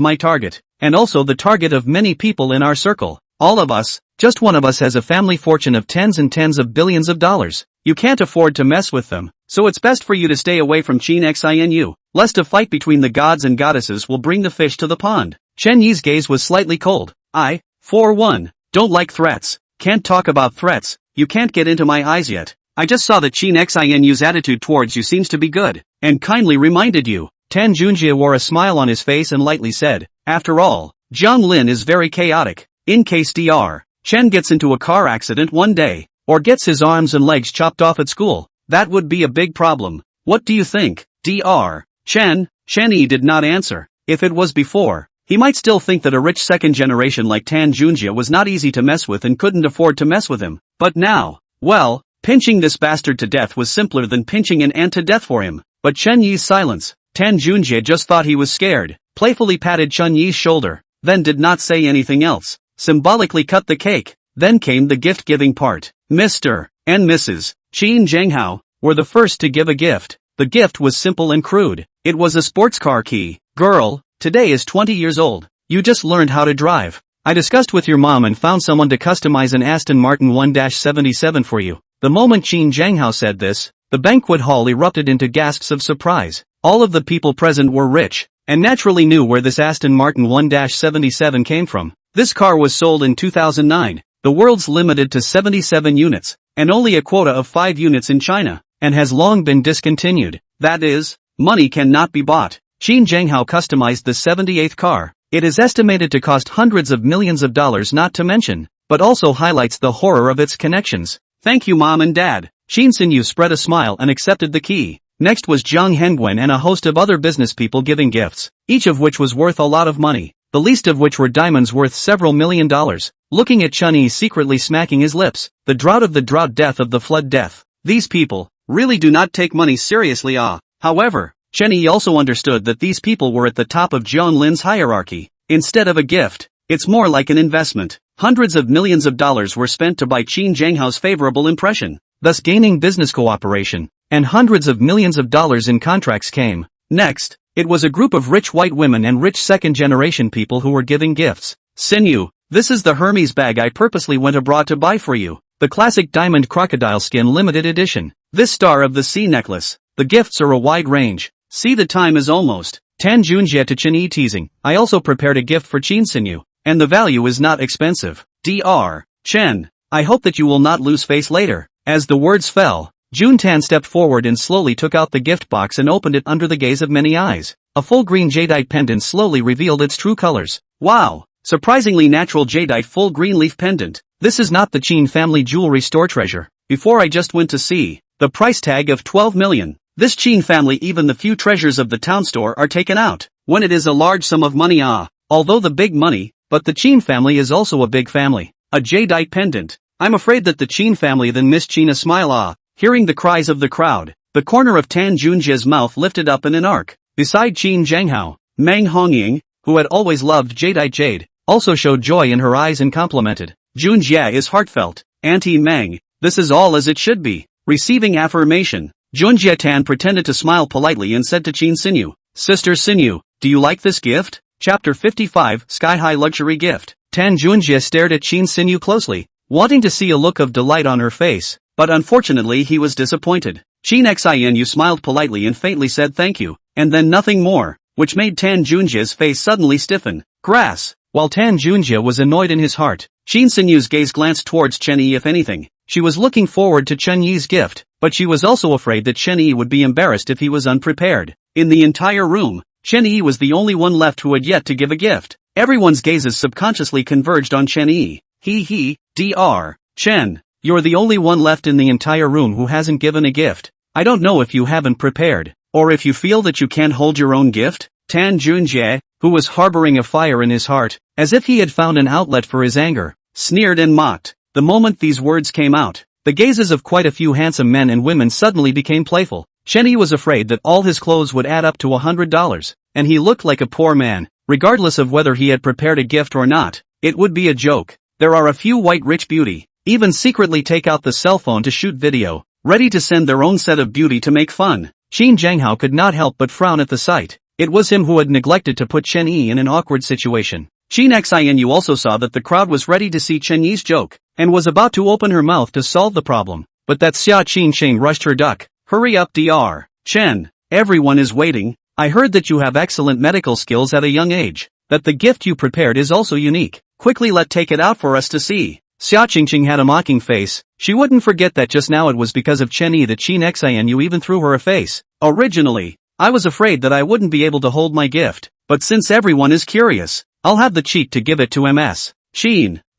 my target, and also the target of many people in our circle. All of us, just one of us has a family fortune of tens and tens of billions of dollars. You can't afford to mess with them, so it's best for you to stay away from Qin Xinu, lest a fight between the gods and goddesses will bring the fish to the pond. Chen Yi's gaze was slightly cold. I, for one, don't like threats. Can't talk about threats. You can't get into my eyes yet. I just saw that Qin Xinu's attitude towards you seems to be good, and kindly reminded you. Tan Junjie wore a smile on his face and lightly said, after all, Jiang Lin is very chaotic. In case Dr. Chen gets into a car accident one day, or gets his arms and legs chopped off at school, that would be a big problem. What do you think, Dr. Chen? Chen Yi did not answer. If it was before, he might still think that a rich second generation like Tan Junjie was not easy to mess with and couldn't afford to mess with him. But now, well, pinching this bastard to death was simpler than pinching an ant to death for him. But Chen Yi's silence. Tan Junjie just thought he was scared, playfully patted Chen Yi's shoulder, then did not say anything else, symbolically cut the cake. Then came the gift-giving part. Mr. and Mrs. Qin Zhenghao were the first to give a gift. The gift was simple and crude. It was a sports car key. Girl, today is 20 years old. You just learned how to drive. I discussed with your mom and found someone to customize an Aston Martin 1-77 for you. The moment Qin Zhenghao said this, the banquet hall erupted into gasps of surprise. All of the people present were rich, and naturally knew where this Aston Martin 1-77 came from. This car was sold in 2009, the world's limited to 77 units, and only a quota of 5 units in China, and has long been discontinued. That is, money cannot be bought. Qin Zhenghao customized the 78th car. It is estimated to cost hundreds of millions of dollars, not to mention, but also highlights the horror of its connections. Thank you, Mom and Dad. Qin Sinu spread a smile and accepted the key. Next was Zhang Hengwen and a host of other business people giving gifts, each of which was worth a lot of money, the least of which were diamonds worth several $1 million. Looking at Chen Yi secretly smacking his lips, the drought of the drought, death of the flood, death. These people really do not take money seriously. However, Chen Yi also understood that these people were at the top of Jiang Lin's hierarchy. Instead of a gift, it's more like an investment. Hundreds of millions of dollars were spent to buy Qin Zhenghao's favorable impression, thus gaining business cooperation, and hundreds of millions of dollars in contracts came. Next, it was a group of rich white women and rich second-generation people who were giving gifts. Sinu, this is the Hermes bag I purposely went abroad to buy for you. The classic diamond crocodile skin limited edition. This star of the sea necklace. The gifts are a wide range. See, the time is almost. Tan Junjie to Chen Yi teasing. I also prepared a gift for Qin Sinu, and the value is not expensive. Dr. Chen, I hope that you will not lose face later. As the words fell, Jun Tan stepped forward and slowly took out the gift box and opened it under the gaze of many eyes. A full green jadeite pendant slowly revealed its true colors. Wow! Surprisingly natural jadeite full green leaf pendant. This is not the Chen family jewelry store treasure. Before I just went to see. The price tag of 12 million. This Chen family, even the few treasures of the town store are taken out. When it is a large sum of money, although the big money, but the Chen family is also a big family. A jadeite pendant. I'm afraid that the Chen family then missed Chen a smile. Hearing the cries of the crowd, the corner of Tan Junjie's mouth lifted up in an arc. Beside Chen Zhanghao, Meng Hongying, who had always loved jadeite jade, also showed joy in her eyes and complimented. Junjie is heartfelt. Auntie Meng, this is all as it should be. Receiving affirmation, Junjie Tan pretended to smile politely and said to Chen Xinyu, Sister Xinyu, do you like this gift? Chapter 55 Sky-High Luxury Gift. Tan Junjie stared at Chen Xinyu closely, wanting to see a look of delight on her face, but unfortunately he was disappointed. Chen Xinyu smiled politely and faintly said thank you, and then nothing more, which made Tan Junjie's face suddenly stiffen. Grass. While Tan Junjie was annoyed in his heart, Chen Xinyu's gaze glanced towards Chen Yi. If anything, she was looking forward to Chen Yi's gift, but she was also afraid that Chen Yi would be embarrassed if he was unprepared. In the entire room, Chen Yi was the only one left who had yet to give a gift. Everyone's gazes subconsciously converged on Chen Yi. Dr. Chen, you're the only one left in the entire room who hasn't given a gift. I don't know if you haven't prepared, or if you feel that you can't hold your own gift. Tan Junjie, who was harboring a fire in his heart, as if he had found an outlet for his anger, sneered and mocked. The moment these words came out, the gazes of quite a few handsome men and women suddenly became playful. Chen Yi was afraid that all his clothes would add up to $100, and he looked like a poor man, regardless of whether he had prepared a gift or not. It would be a joke. There are a few white rich beauty, even secretly take out the cell phone to shoot video, ready to send their own set of beauty to make fun. Chen Zhanghao could not help but frown at the sight. It was him who had neglected to put Chen Yi in an awkward situation. Chen Xinyu also saw that the crowd was ready to see Chen Yi's joke, and was about to open her mouth to solve the problem, but that Xia Qingqing rushed her duck. Hurry up Dr. Chen, everyone is waiting. I heard that you have excellent medical skills at a young age, that the gift you prepared is also unique. Quickly take it out for us to see. Xia Qingqing had a mocking face. She wouldn't forget that just now it was because of Chen Yi that Chen Xinyu even threw her a face. Originally, I was afraid that I wouldn't be able to hold my gift, but since everyone is curious, I'll have the cheek to give it to Ms.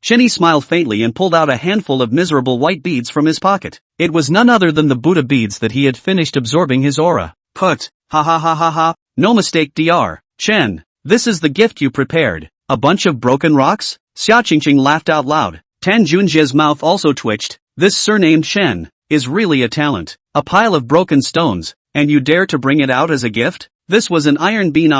Chen Yi smiled faintly and pulled out a handful of miserable white beads from his pocket. It was none other than the Buddha beads that he had finished absorbing his aura. Put, ha ha ha ha ha, no mistake Dr. Chen, this is the gift you prepared. A bunch of broken rocks? Xia Qingqing laughed out loud. Tan Junjie's mouth also twitched. This surnamed Chen is really a talent. A pile of broken stones, and you dare to bring it out as a gift? This was an iron bean.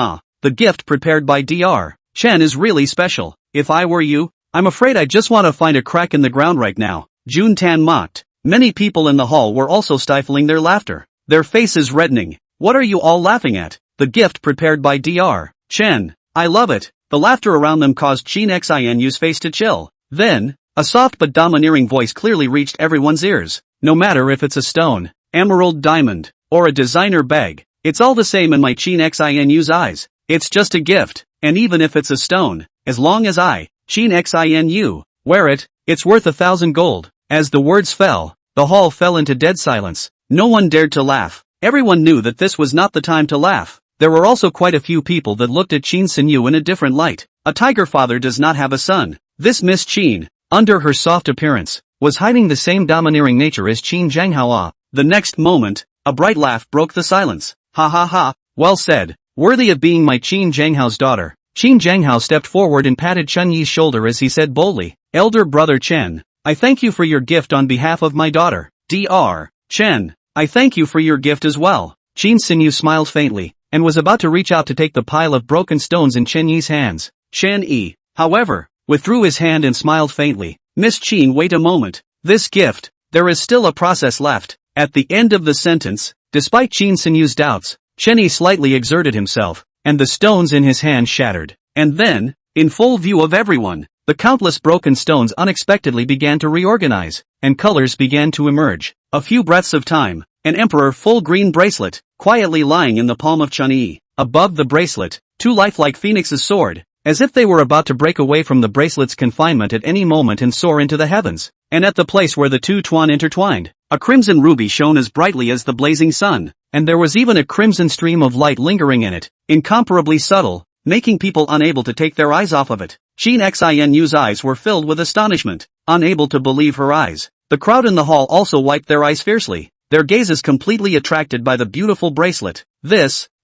The gift prepared by Dr. Chen is really special. If I were you, I'm afraid I just want to find a crack in the ground right now. Jun Tan mocked. Many people in the hall were also stifling their laughter, their faces reddening. What are you all laughing at? The gift prepared by Dr. Chen. I love it. The laughter around them caused Chen Xinyu's face to chill. Then, a soft but domineering voice clearly reached everyone's ears. No matter if it's a stone, emerald, diamond, or a designer bag, it's all the same in my Chen Xinyu's eyes. It's just a gift, and even if it's a stone, as long as I, Chen Xinyu, wear it, it's worth 1,000 gold. As the words fell, the hall fell into dead silence. No one dared to laugh. Everyone knew that this was not the time to laugh. There were also quite a few people that looked at Chen Xinyu in a different light. A tiger father does not have a son. This Miss Chen, under her soft appearance, was hiding the same domineering nature as Chen Zhanghao. The next moment, a bright laugh broke the silence. Ha ha ha, well said, worthy of being my Chen Zhanghao's daughter. Chen Zhanghao stepped forward and patted Chen Yi's shoulder as he said boldly, Elder brother Chen, I thank you for your gift on behalf of my daughter. Dr. Chen, I thank you for your gift as well. Chen Xinyu smiled faintly, and was about to reach out to take the pile of broken stones in Chen Yi's hands. Chen Yi, however, withdrew his hand and smiled faintly. Miss Chen, wait a moment. This gift, there is still a process left. At the end of the sentence, despite Chen Xinyu's doubts, Chen Yi slightly exerted himself, and the stones in his hand shattered. And then, in full view of everyone, the countless broken stones unexpectedly began to reorganize, and colors began to emerge. A few breaths of time, an emperor full green bracelet, quietly lying in the palm of Chen Yi. Above the bracelet, two lifelike phoenixes soared, as if they were about to break away from the bracelet's confinement at any moment and soar into the heavens. and at the place where the two twine intertwined, a crimson ruby shone as brightly as the blazing sun, and there was even a crimson stream of light lingering in it, incomparably subtle, making people unable to take their eyes off of it. Chen Xinu's eyes were filled with astonishment, unable to believe her eyes. The crowd in the hall also wiped their eyes fiercely, their gazes completely attracted by the beautiful bracelet.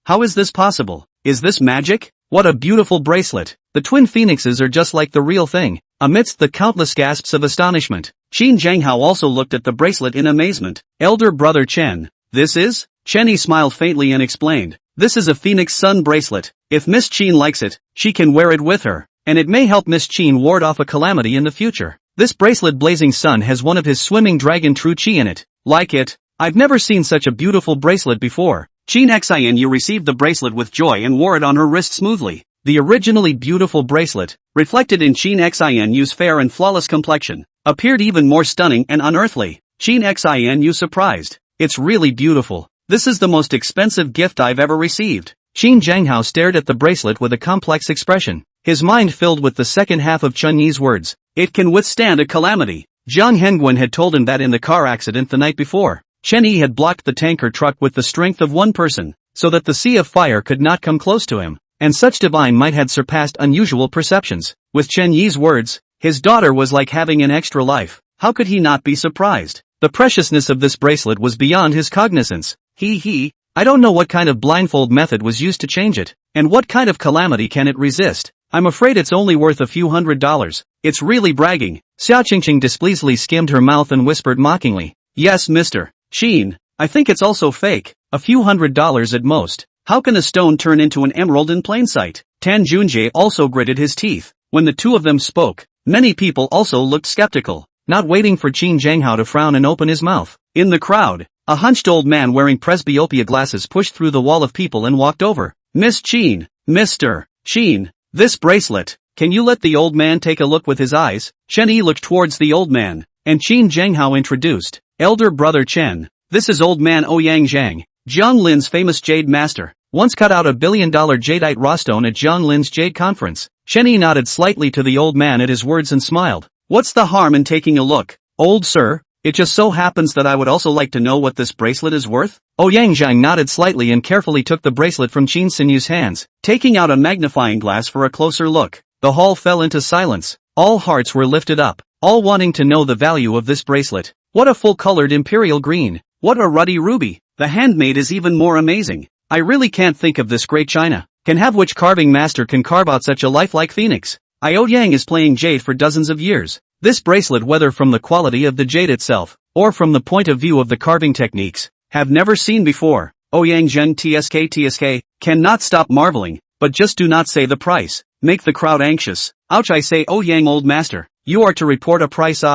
How is this possible? Is this magic? What a beautiful bracelet! The twin phoenixes are just like the real thing. Amidst the countless gasps of astonishment, Qin Zhanghao also looked at the bracelet in amazement. Elder brother Chen, this is? Chen Yi smiled faintly and explained, this is a Phoenix Sun bracelet. If Miss Qin likes it, she can wear it with her, and it may help Miss Qin ward off a calamity in the future. This bracelet Blazing Sun has one of his swimming dragon true chi in it. Like it? I've never seen such a beautiful bracelet before. Chen Xianu received the bracelet with joy and wore it on her wrist smoothly. The originally beautiful bracelet, reflected in Chen Xinu's fair and flawless complexion, appeared even more stunning and unearthly. Chen Xianu surprised. It's really beautiful. This is the most expensive gift I've ever received. Qin Zhanghao stared at the bracelet with a complex expression, his mind filled with the second half of Chen Yi's words. It can withstand a calamity. Zhang Hengguan had told him that in the car accident the night before. Chen Yi had blocked the tanker truck with the strength of one person, so that the sea of fire could not come close to him, and such divine might had surpassed unusual perceptions. With Chen Yi's words, his daughter was like having an extra life. How could he not be surprised? The preciousness of this bracelet was beyond his cognizance. I don't know what kind of blindfold method was used to change it, and what kind of calamity can it resist. I'm afraid it's only worth a few $100s. It's really bragging. Xiao Qingqing displeasedly skimmed her mouth and whispered mockingly, yes, Mr. Qin, I think it's also fake. A few $100s at most. How can a stone turn into an emerald in plain sight? Tan Junjie also gritted his teeth. When the two of them spoke, many people also looked skeptical, not waiting for Qin Zhanghao to frown and open his mouth. In the crowd, a hunched old man wearing presbyopia glasses pushed through the wall of people and walked over. Miss Qin, Mr. Qin, this bracelet, can you let the old man take a look with his eyes? Chen Yi looked towards the old man, and Qin Zhanghao introduced, elder brother Chen, this is old man Ouyang Zhang, Jiang Lin's famous jade master, once cut out $1 billion jadeite raw stone at Jiang Lin's jade conference. Chen Yi nodded slightly to the old man at his words and smiled. What's the harm in taking a look, old sir? It just so happens that I would also like to know what this bracelet is worth. Ouyang Zhang nodded slightly and carefully took the bracelet from Qin Sinu's hands, taking out a magnifying glass for a closer look. The hall fell into silence. All hearts were lifted up, all wanting to know the value of this bracelet. What a full-colored imperial green. What a ruddy ruby. The handmade is even more amazing. I really can't think of this great china. Can have which carving master can carve out such a lifelike phoenix. Ouyang is playing jade for dozens of years. This bracelet, whether from the quality of the jade itself, or from the point of view of the carving techniques, have never seen before. Ouyang Zhen TSK cannot stop marveling, but just do not say the price. Make the crowd anxious. Ouch, I say, Ouyang old master, you are to report a price.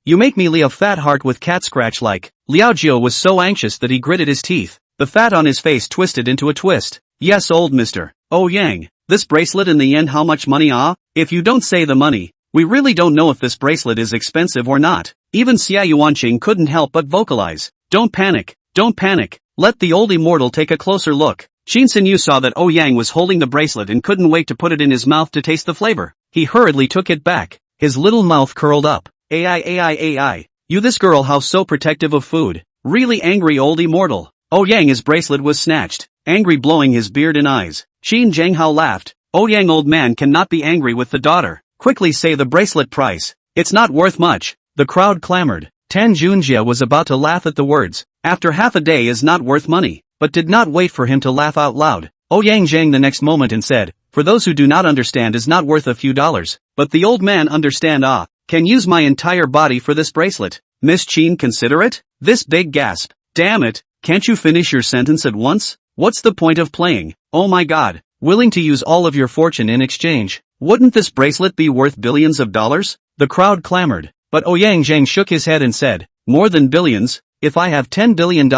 You make me leave a fat heart with cat scratch like. Liao Jiu was so anxious that he gritted his teeth. The fat on his face twisted into a twist. Yes, old Mr. Ouyang, this bracelet in the end, how much money? If you don't say the money, we really don't know if this bracelet is expensive or not. Even Xia Yuanqing couldn't help but vocalize. Don't panic, don't panic. Let the old immortal take a closer look. Qin Sinu saw that Ouyang was holding the bracelet and couldn't wait to put it in his mouth to taste the flavor. He hurriedly took it back. His little mouth curled up. AI. You this girl how so protective of food. Really angry old immortal. Ouyang's bracelet was snatched, angry blowing his beard and eyes. Qin Zhanghao laughed. Ouyang old man cannot be angry with the daughter. Quickly say the bracelet price. It's not worth much. The crowd clamored. Tan Junjie was about to laugh at the words. After half a day is not worth money, but did not wait for him to laugh out loud. Ouyang Zhang the next moment and said, for those who do not understand is not worth a few dollars, but the old man understand. Can use my entire body for this bracelet. Miss Qin consider it? This big gasp. Damn it, can't you finish your sentence at once? What's the point of playing? Oh my god, willing to use all of your fortune in exchange. Wouldn't this bracelet be worth billions of dollars? The crowd clamored, but Ouyang Zhang shook his head and said, more than billions, if I have $10 billion,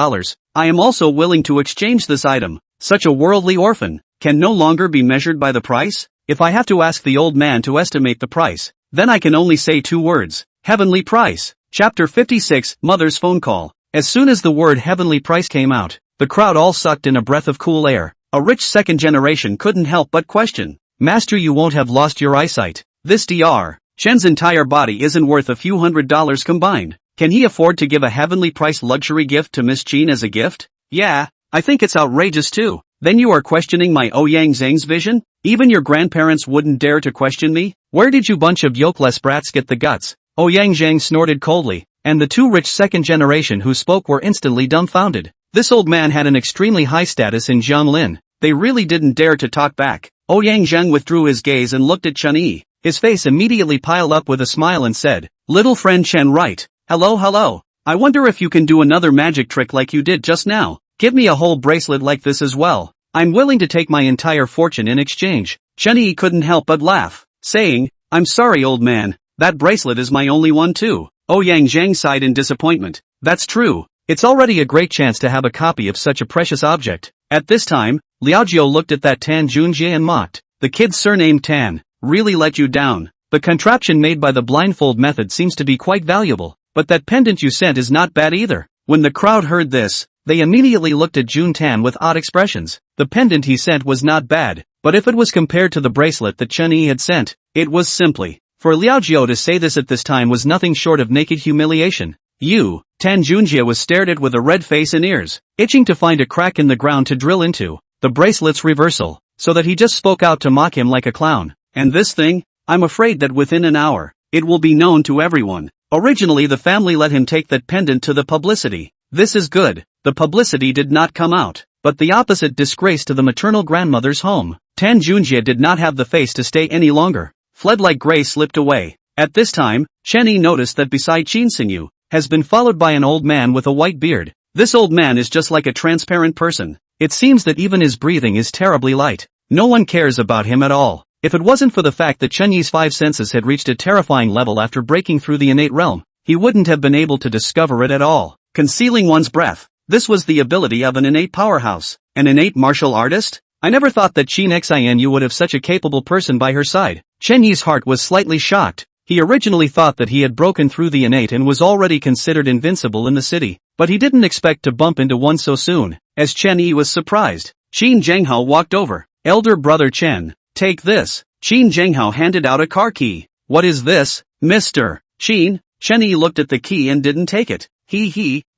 I am also willing to exchange this item. Such a worldly orphan, can no longer be measured by the price? If I have to ask the old man to estimate the price, then I can only say two words, heavenly price. Chapter 56, Mother's Phone Call. As soon as the word heavenly price came out, the crowd all sucked in a breath of cool air. A rich second generation couldn't help but question. Master, you won't have lost your eyesight. This Dr. Chen's entire body isn't worth a few $100s combined. Can he afford to give a heavenly priced luxury gift to Miss Chen as a gift? Yeah, I think it's outrageous too. Then you are questioning my Ouyang Zhang's vision? Even your grandparents wouldn't dare to question me? Where did you bunch of yokeless brats get the guts? Ouyang Zhang snorted coldly, and the two rich second generation who spoke were instantly dumbfounded. This old man had an extremely high status in Jianglin. They really didn't dare to talk back. Ouyang Zhang withdrew his gaze and looked at Chen Yi. His face immediately piled up with a smile and said, "Little friend Chen, right? Hello. I wonder if you can do another magic trick like you did just now. Give me a whole bracelet like this as well. I'm willing to take my entire fortune in exchange." Chen Yi couldn't help but laugh, saying, "I'm sorry old man, that bracelet is my only one too." Ouyang Zhang sighed in disappointment. That's true. It's already a great chance to have a copy of such a precious object. At this time, Liao Jiao looked at that Tan Junjie and mocked. The kid's surname Tan really let you down. The contraption made by the blindfold method seems to be quite valuable, but that pendant you sent is not bad either. When the crowd heard this, they immediately looked at Jun Tan with odd expressions. The pendant he sent was not bad, but if it was compared to the bracelet that Chen Yi had sent, it was simply. For Liao Jiao to say this at this time was nothing short of naked humiliation. You, Tan Junjie was stared at with a red face and ears, itching to find a crack in the ground to drill into. The bracelet's reversal, so that he just spoke out to mock him like a clown. And this thing? I'm afraid that within an hour, it will be known to everyone. Originally the family let him take that pendant to the publicity. This is good. The publicity did not come out, but the opposite disgrace to the maternal grandmother's home. Tan Junjie did not have the face to stay any longer. Fled like gray slipped away. At this time, Chen Yi noticed that beside Qin Xingyu, has been followed by an old man with a white beard. This old man is just like a transparent person. It seems that even his breathing is terribly light. No one cares about him at all. If it wasn't for the fact that Chen Yi's five senses had reached a terrifying level after breaking through the innate realm, he wouldn't have been able to discover it at all. Concealing one's breath. This was the ability of an innate powerhouse. An innate martial artist? I never thought that Qin Xinyu would have such a capable person by her side. Chen Yi's heart was slightly shocked. He originally thought that he had broken through the innate and was already considered invincible in the city, but he didn't expect to bump into one so soon. As Chen Yi was surprised, Qin Zhenghao walked over. Elder brother Chen, take this. Qin Zhenghao handed out a car key. What is this, Mr. Qin? Chen Yi looked at the key and didn't take it.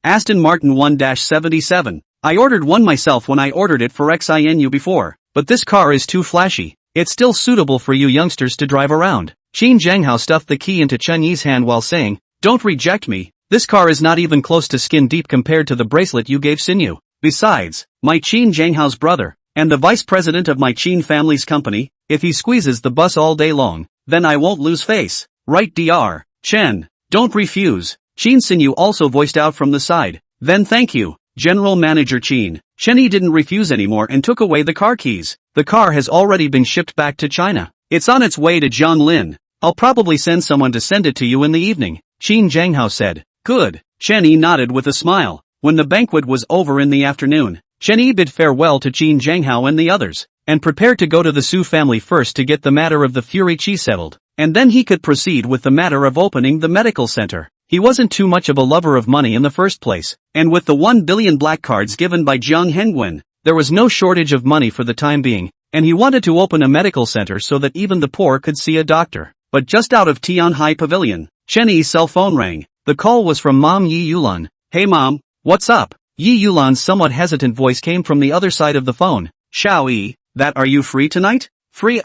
Aston Martin 1-77. I ordered one myself when I ordered it for Xinu before, but this car is too flashy. It's still suitable for you youngsters to drive around. Qin Zhenghao stuffed the key into Chen Yi's hand while saying, don't reject me. This car is not even close to skin deep compared to the bracelet you gave Xinyu. Besides, my Qin Zhenghao's brother, and the vice president of my Qin family's company, if he squeezes the bus all day long, then I won't lose face. Right Dr. Chen, don't refuse. Qin Xinyu also voiced out from the side. Then thank you, General Manager Qin. Chen Yi didn't refuse anymore and took away the car keys. The car has already been shipped back to China. It's on its way to Jianglin. I'll probably send someone to send it to you in the evening, Qin Zhenghao said. Good. Chen Yi nodded with a smile. When the banquet was over in the afternoon, Chen Yi bid farewell to Qin Zhenghao and the others, and prepared to go to the Su family first to get the matter of the Fury Qi settled, and then he could proceed with the matter of opening the medical center. He wasn't too much of a lover of money in the first place, and with the 1 billion black cards given by Jiang Hengwen, there was no shortage of money for the time being, and he wanted to open a medical center so that even the poor could see a doctor. But just out of Tianhai Pavilion, Chen Yi's cell phone rang. The call was from Mom Yi Yulan. Hey mom, what's up? Yi Yulan's somewhat hesitant voice came from the other side of the phone. Xiao Yi, that are you free tonight? Free?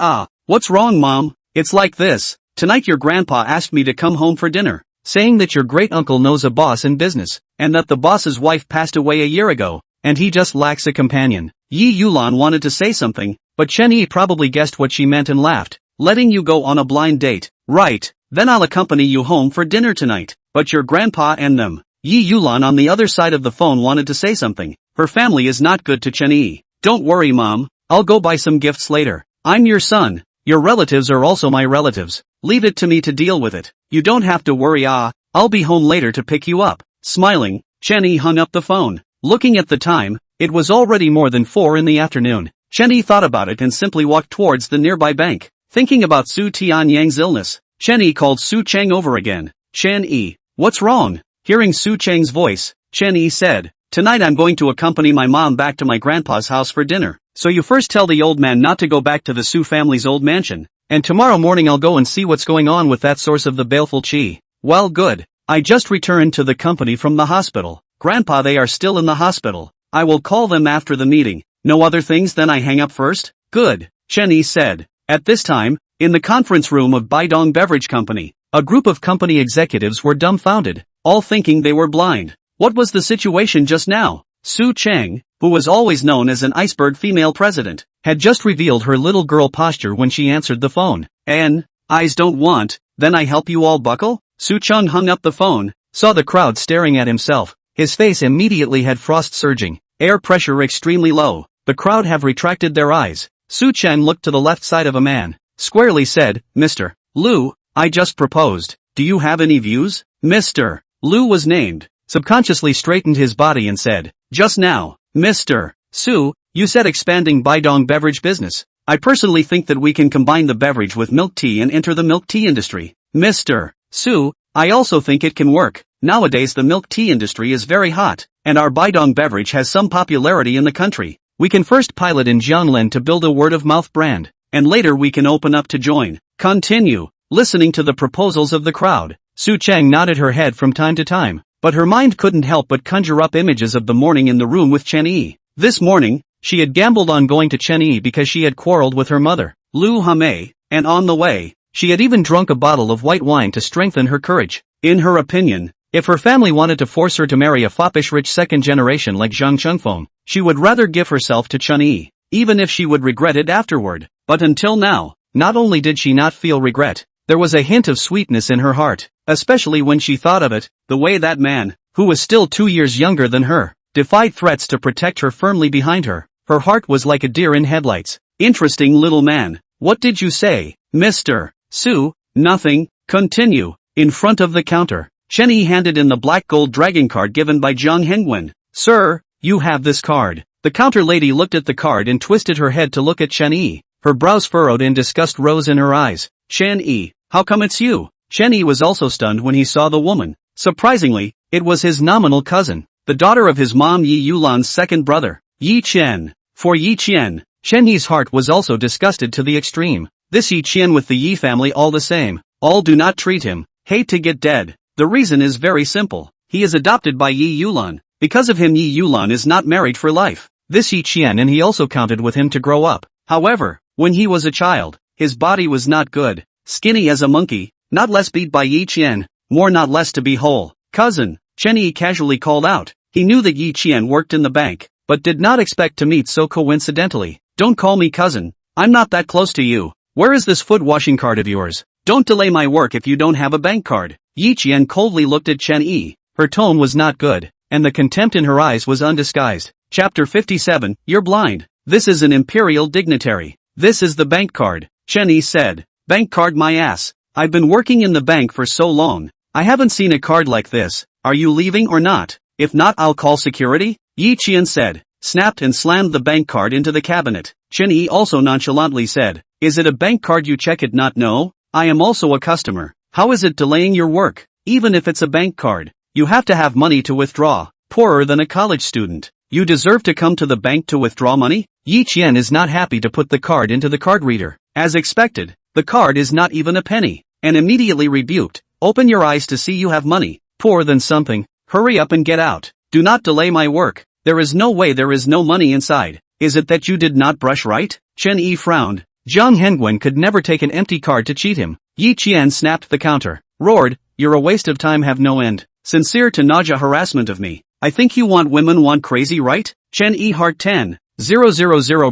What's wrong mom? It's like this. Tonight your grandpa asked me to come home for dinner, saying that your great uncle knows a boss in business, and that the boss's wife passed away a year ago, and he just lacks a companion. Yi Yulan wanted to say something, but Chen Yi probably guessed what she meant and laughed. Letting you go on a blind date. Right, then I'll accompany you home for dinner tonight. But your grandpa and them. Yi Yulan on the other side of the phone wanted to say something. Her family is not good to Chen Yi. Don't worry mom, I'll go buy some gifts later. I'm your son. Your relatives are also my relatives. Leave it to me to deal with it. You don't have to worry. I'll be home later to pick you up. Smiling, Chen Yi hung up the phone. Looking at the time, it was already more than 4 in the afternoon. Chen Yi thought about it and simply walked towards the nearby bank. Thinking about Su Tianyang's illness, Chen Yi called Su Cheng over again. Chen Yi, what's wrong? Hearing Su Cheng's voice, Chen Yi said, tonight I'm going to accompany my mom back to my grandpa's house for dinner. So you first tell the old man not to go back to the Su family's old mansion. and tomorrow morning I'll go and see what's going on with that source of the baleful qi. Well, good. I just returned to the company from the hospital. Grandpa, they are still in the hospital. I will call them after the meeting. No other things, then I hang up first? Good, Chen Yi said. At this time, in the conference room of Baidong Beverage Company, a group of company executives were dumbfounded, all thinking they were blind. What was the situation just now? Su Cheng, who was always known as an iceberg female president, had just revealed her little girl posture when she answered the phone. Eyes don't want, then I help you all buckle? Su Cheng hung up the phone, saw the crowd staring at himself. His face immediately had frost surging, air pressure extremely low. The crowd have retracted their eyes. Su Cheng looked to the left side of a man, squarely said, Mr. Liu, I just proposed. Do you have any views? Mr. Liu was named, subconsciously straightened his body and said, just now, Mr. Su, you said expanding Baidong beverage business. I personally think that we can combine the beverage with milk tea and enter the milk tea industry. Mr. Su, I also think it can work. Nowadays the milk tea industry is very hot, and our Baidong beverage has some popularity in the country. We can first pilot in Jianglan to build a word-of-mouth brand, and later we can open up to join. Continue. Listening to the proposals of the crowd, Su Cheng nodded her head from time to time, but her mind couldn't help but conjure up images of the morning in the room with Chen Yi. This morning, she had gambled on going to Chen Yi because she had quarreled with her mother, Liu Hame, and on the way, she had even drunk a bottle of white wine to strengthen her courage. In her opinion, if her family wanted to force her to marry a foppish rich second generation like Zhang Chengfeng, she would rather give herself to Chen Yi, even if she would regret it afterward. But until now, not only did she not feel regret, there was a hint of sweetness in her heart, especially when she thought of it, the way that man, who was still 2 years younger than her, defied threats to protect her firmly behind her. Her heart was like a deer in headlights. Interesting little man. What did you say, Mr. Su? Nothing. Continue. In front of the counter, Chen Yi handed in the black gold dragon card given by Zhang Hengwen. Sir, you have this card. The counter lady looked at the card and twisted her head to look at Chen Yi. Her brows furrowed and disgust rose in her eyes. Chen Yi, how come it's you? Chen Yi was also stunned when he saw the woman. Surprisingly, it was his nominal cousin, the daughter of his mom Yi Yulan's second brother, Yi Qian. For Yi Qian, Chen Yi's heart was also disgusted to the extreme. This Yi Qian with the Yi family all the same. All do not treat him. Hate to get dead. The reason is very simple. He is adopted by Yi Yulan. Because of him Yi Yulan is not married for life. This Yi Qian and he also counted with him to grow up. However, when he was a child, his body was not good. Skinny as a monkey, not less beat by Yi Qian, more not less to be whole. Cousin, Chen Yi casually called out. He knew that Yi Qian worked in the bank, but did not expect to meet so coincidentally. Don't call me cousin. I'm not that close to you. Where is this foot washing card of yours? Don't delay my work if you don't have a bank card. Yi Qian coldly looked at Chen Yi. Her tone was not good, and the contempt in her eyes was undisguised. Chapter 57, You're blind. This is an imperial dignitary. This is the bank card, Chen Yi said. Bank card my ass. I've been working in the bank for so long. I haven't seen a card like this. Are you leaving or not? If not, I'll call security, Yi Qian said, snapped and slammed the bank card into the cabinet. Chen Yi also nonchalantly said, Is it a bank card you check it not no? I am also a customer. How is it delaying your work? Even if it's a bank card, you have to have money to withdraw. Poorer than a college student. You deserve to come to the bank to withdraw money? Yi Qian is not happy to put the card into the card reader. As expected, the card is not even a penny, and immediately rebuked. Open your eyes to see you have money. Poor than something. Hurry up and get out. Do not delay my work. There is no way there is no money inside. Is it that you did not brush right? Chen Yi frowned. Zhang Hengwen could never take an empty card to cheat him. Yi Qian snapped the counter. Roared, You're a waste of time have no end. Sincere to nausea harassment of me. I think you want women want crazy right? Chen Yi heart 10,000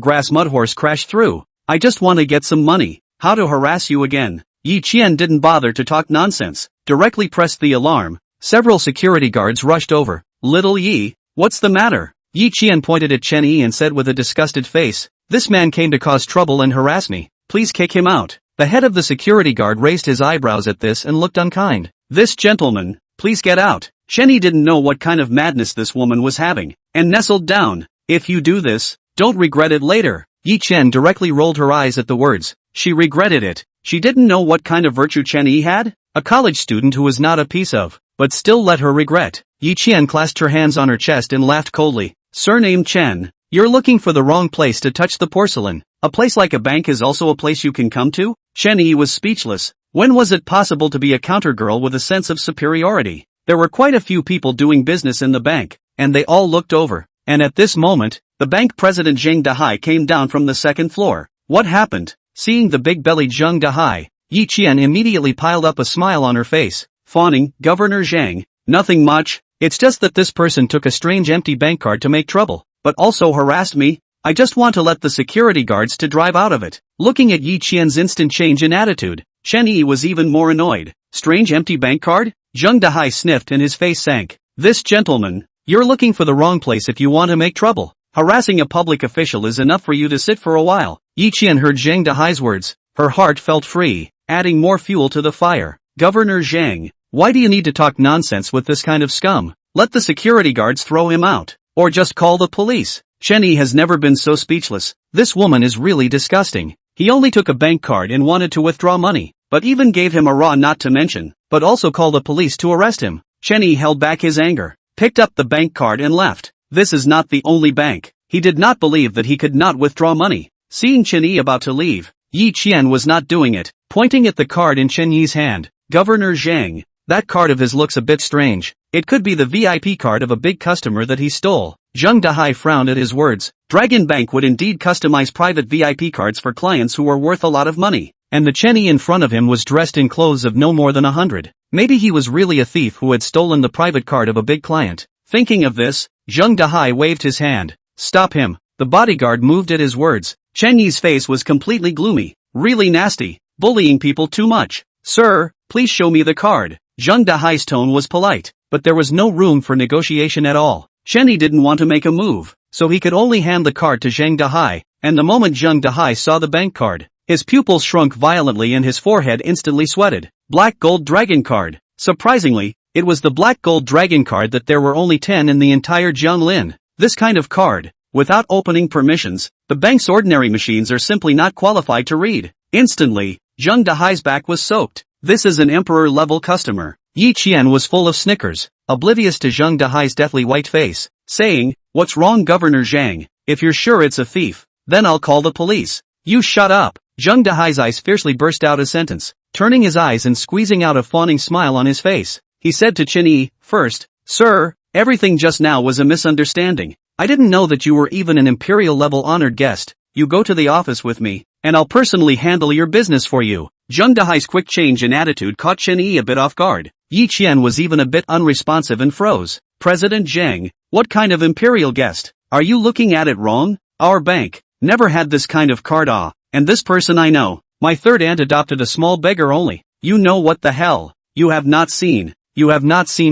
grass mudhorse crashed through. I just want to get some money. How to harass you again? Yi Qian didn't bother to talk nonsense. Directly pressed the alarm. Several security guards rushed over. Little Yi, what's the matter? Yi Qian pointed at Chen Yi and said with a disgusted face, This man came to cause trouble and harass me. Please kick him out. The head of the security guard raised his eyebrows at this and looked unkind. This gentleman, please get out. Chen Yi didn't know what kind of madness this woman was having, and nestled down. If you do this, don't regret it later. Yi Qian directly rolled her eyes at the words. She regretted it. She didn't know what kind of virtue Chen Yi had. A college student who was not a piece of, but still let her regret. Yi Qian clasped her hands on her chest and laughed coldly. Surname Chen. You're looking for the wrong place to touch the porcelain. A place like a bank is also a place you can come to? Chen Yi was speechless. When was it possible to be a countergirl with a sense of superiority? There were quite a few people doing business in the bank, and they all looked over. And at this moment, the bank president Zhang Dahai came down from the second floor. What happened? Seeing the big-bellied Zhang Dahai, Yi Qian immediately piled up a smile on her face, fawning, Governor Zhang, nothing much, it's just that this person took a strange empty bank card to make trouble, but also harassed me. I just want to let the security guards to drive out of it. Looking at Yi Qian's instant change in attitude, Chen Yi was even more annoyed. Strange empty bank card? Zhang Dahai sniffed and his face sank. This gentleman, you're looking for the wrong place if you want to make trouble. Harassing a public official is enough for you to sit for a while. Yi Qian heard Zhang Dahai's words. Her heart felt free, adding more fuel to the fire. Governor Zhang, why do you need to talk nonsense with this kind of scum? Let the security guards throw him out. Or just call the police. Chen Yi has never been so speechless. This woman is really disgusting. He only took a bank card and wanted to withdraw money, but even gave him a raw not to mention, but also called the police to arrest him. Chen Yi held back his anger, picked up the bank card and left. This is not the only bank. He did not believe that he could not withdraw money. Seeing Chen Yi about to leave, Yi Qian was not doing it, pointing at the card in Chen Yi's hand. Governor Zhang, that card of his looks a bit strange. It could be the VIP card of a big customer that he stole. Zhang Dahai frowned at his words. Dragon Bank would indeed customize private VIP cards for clients who were worth a lot of money. And the Chen Yi in front of him was dressed in clothes of no more than 100. Maybe he was really a thief who had stolen the private card of a big client. Thinking of this, Zhang Dahai waved his hand. Stop him. The bodyguard moved at his words. Chen Yi's face was completely gloomy. Really nasty. Bullying people too much. Sir, please show me the card. Zhang Dahai's tone was polite, but there was no room for negotiation at all. Chen Yi didn't want to make a move, so he could only hand the card to Zhang Dahai, and the moment Zhang Dahai saw the bank card, his pupils shrunk violently and his forehead instantly sweated. Black Gold Dragon card. Surprisingly, it was the Black Gold Dragon card that there were only 10 in the entire Jianglin. This kind of card, without opening permissions, the bank's ordinary machines are simply not qualified to read. Instantly, Zhang Dahai's back was soaked. This is an emperor-level customer. Yi Qian was full of snickers, oblivious to Zhang Dahai's deathly white face, saying, What's wrong, Governor Zhang? If you're sure it's a thief, then I'll call the police. You shut up. Zhang Dahai's eyes fiercely burst out a sentence, turning his eyes and squeezing out a fawning smile on his face. He said to Chen Yi, First, sir, everything just now was a misunderstanding. I didn't know that you were even an imperial-level honored guest. You go to the office with me, and I'll personally handle your business for you. Zhang Dahai's quick change in attitude caught Chen Yi a bit off guard. Yi Qian was even a bit unresponsive and froze. President Zhang, what kind of imperial guest? Are you looking at it wrong? Our bank never had this kind of card. And this person I know. My third aunt adopted a small beggar only. You know what the hell? You have not seen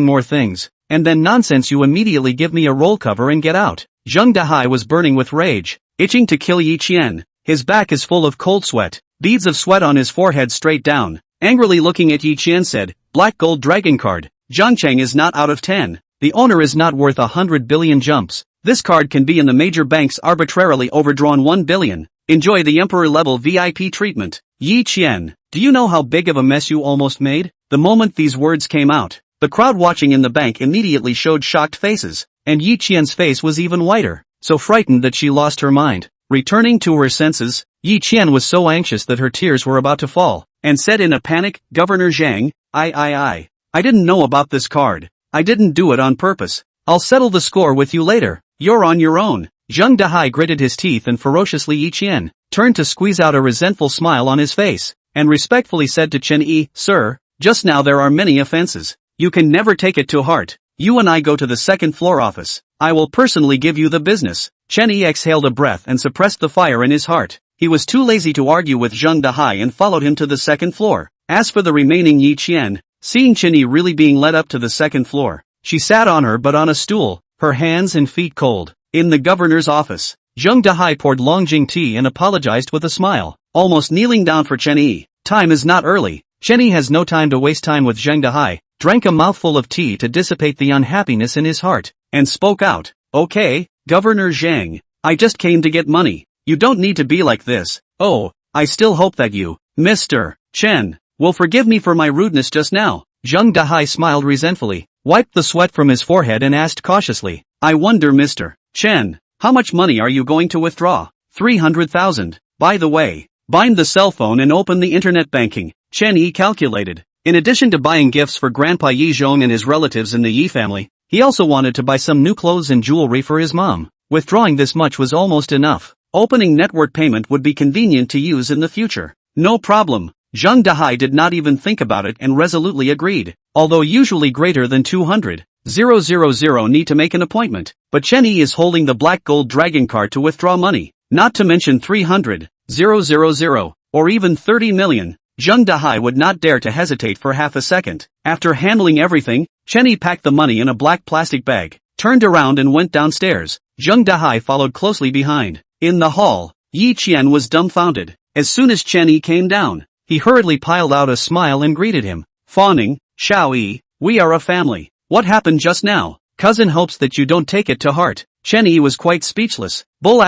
more things. And then nonsense, you immediately give me a roll cover and get out. Zhang Dahai was burning with rage, itching to kill Yi Qian. His back is full of cold sweat, beads of sweat on his forehead straight down. Angrily looking at Yi Qian said, Black Gold Dragon card. Zhangcheng is not out of 10. The owner is not worth 100 billion jumps. This card can be in the major banks arbitrarily overdrawn 1 billion. Enjoy the emperor-level VIP treatment. Yi Qian, do you know how big of a mess you almost made? The moment these words came out, the crowd watching in the bank immediately showed shocked faces, and Yi Qian's face was even whiter, so frightened that she lost her mind. Returning to her senses, Yi Qian was so anxious that her tears were about to fall, and said in a panic, Governor Zhang, I didn't know about this card. I didn't do it on purpose. I'll settle the score with you later. You're on your own. Zhang Dahai gritted his teeth and ferociously Yi Qian turned to squeeze out a resentful smile on his face, and respectfully said to Chen Yi, Sir, just now there are many offenses. You can never take it to heart. You and I go to the second floor office. I will personally give you the business. Chen Yi exhaled a breath and suppressed the fire in his heart. He was too lazy to argue with Zhang Dahai and followed him to the second floor. As for the remaining Yi Qian, seeing Chen Yi really being led up to the second floor, she sat on her but on a stool, her hands and feet cold. In the governor's office, Zhang Dahai poured Longjing tea and apologized with a smile, almost kneeling down for Chen Yi. Time is not early. Chen Yi has no time to waste time with Zhang Dahai, drank a mouthful of tea to dissipate the unhappiness in his heart, and spoke out, Okay, Governor Zhang, I just came to get money. You don't need to be like this. Oh, I still hope that you, Mr. Chen, will forgive me for my rudeness just now. Zhang Dahai smiled resentfully, wiped the sweat from his forehead and asked cautiously, I wonder, Mr. Chen, how much money are you going to withdraw? 300,000. By the way, bind the cell phone and open the internet banking, Chen Yi calculated. In addition to buying gifts for Grandpa Yi Zhong and his relatives in the Yi family, he also wanted to buy some new clothes and jewelry for his mom. Withdrawing this much was almost enough. Opening network payment would be convenient to use in the future. No problem. Zhang Dahai did not even think about it and resolutely agreed. Although usually greater than 200,000 need to make an appointment, but Chen Yi is holding the black gold dragon card to withdraw money, not to mention 300,000, or even 30 million. Zhang Dahai would not dare to hesitate for half a second. After handling everything, Chen Yi packed the money in a black plastic bag, turned around and went downstairs. Zhang Dahai followed closely behind. In the hall, Yi Qian was dumbfounded. As soon as Chen Yi came down, he hurriedly piled out a smile and greeted him. Fawning, Xiao Yi, we are a family. What happened just now? Cousin hopes that you don't take it to heart. Chen Yi was quite speechless. Bull ******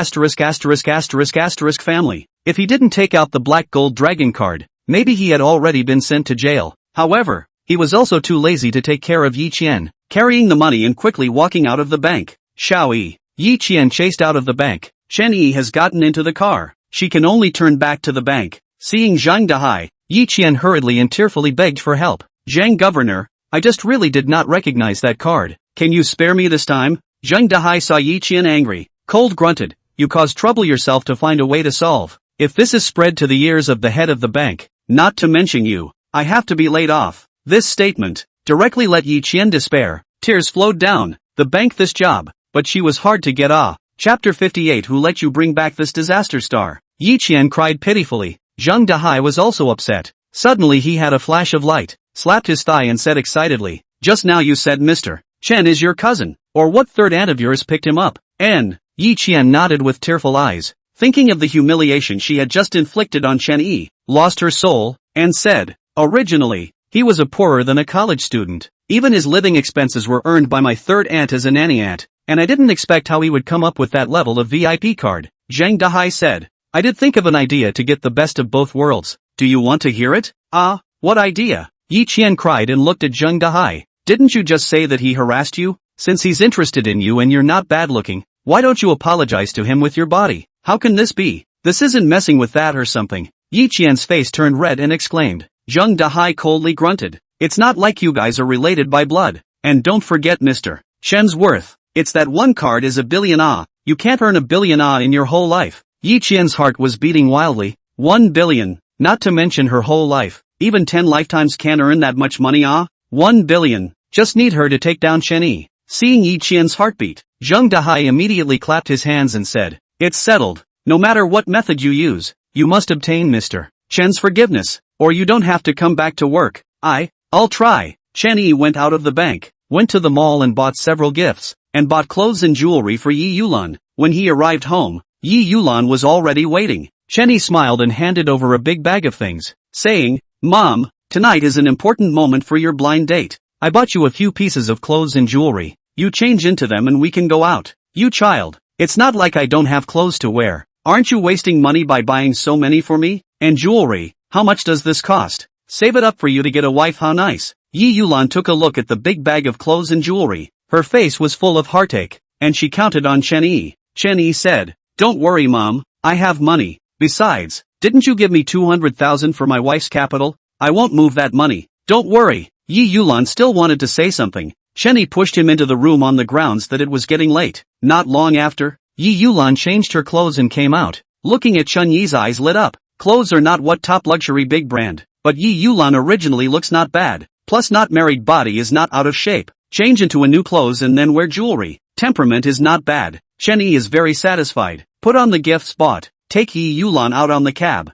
family. If he didn't take out the black gold dragon card, maybe he had already been sent to jail. However, he was also too lazy to take care of Yi Qian, carrying the money and quickly walking out of the bank. Xiao Yi. Yi Qian chased out of the bank. Chen Yi has gotten into the car. She can only turn back to the bank. Seeing Zhang Dahai, Yi Qian hurriedly and tearfully begged for help. Zhang Governor, I just really did not recognize that card. Can you spare me this time? Zhang Dahai saw Yi Qian angry. Cold grunted. You caused trouble yourself to find a way to solve. If this is spread to the ears of the head of the bank, not to mention you, I have to be laid off. This statement directly let Yi Qian despair. Tears flowed down. The bank this job, but she was hard to get off. Chapter 58. Who let you bring back this disaster star? Yi Qian cried pitifully. Zhang Dahai was also upset. Suddenly he had a flash of light, slapped his thigh and said excitedly, just now you said Mr. Chen is your cousin, or what third aunt of yours picked him up? And Yi Qian nodded with tearful eyes, thinking of the humiliation she had just inflicted on Chen Yi, lost her soul, and said, originally, he was a poorer than a college student. Even his living expenses were earned by my third aunt as a nanny aunt, and I didn't expect how he would come up with that level of VIP card. Zhang Dahai said, I did think of an idea to get the best of both worlds. Do you want to hear it? Ah, what idea? Yi Qian cried and looked at Zhang Dahai. Didn't you just say that he harassed you? Since he's interested in you and you're not bad looking, why don't you apologize to him with your body? How can this be? This isn't messing with that or something. Yi Qian's face turned red and exclaimed. Zhang Dahai coldly grunted. It's not like you guys are related by blood. And don't forget Mr. Chen's worth. It's that one card is $1 billion. You can't earn $1 billion in your whole life. Yi Qian's heart was beating wildly. 1 billion. Not to mention her whole life. Even 10 lifetimes can't earn that much money. 1 billion. Just need her to take down Chen Yi. Seeing Yi Qian's heartbeat, Zhang Dahai immediately clapped his hands and said, it's settled. No matter what method you use, you must obtain Mr. Chen's forgiveness, or you don't have to come back to work. I'll try. Chen Yi went out of the bank, went to the mall and bought several gifts, and bought clothes and jewelry for Yi Yulan. When he arrived home, Yi Yulan was already waiting. Chen Yi smiled and handed over a big bag of things, saying, Mom, tonight is an important moment for your blind date. I bought you a few pieces of clothes and jewelry. You change into them and we can go out. You child, it's not like I don't have clothes to wear. Aren't you wasting money by buying so many for me? And jewelry, how much does this cost? Save it up for you to get a wife. How nice. Yi Yulan took a look at the big bag of clothes and jewelry. Her face was full of heartache, and she counted on Chen Yi. Chen Yi said, don't worry Mom, I have money. Besides, didn't you give me 200,000 for my wife's capital? I won't move that money. Don't worry. Yi Yulan still wanted to say something. Chen Yi pushed him into the room on the grounds that it was getting late. Not long after, Yi Yulan changed her clothes and came out. Looking at Chen Yi's eyes lit up. Clothes are not what top luxury big brand, but Yi Yulan originally looks not bad. Plus not married body is not out of shape. Change into a new clothes and then wear jewelry. Temperament is not bad. Chen Yi is very satisfied. Put on the gifts bought. Take Yi Yulan out on the cab.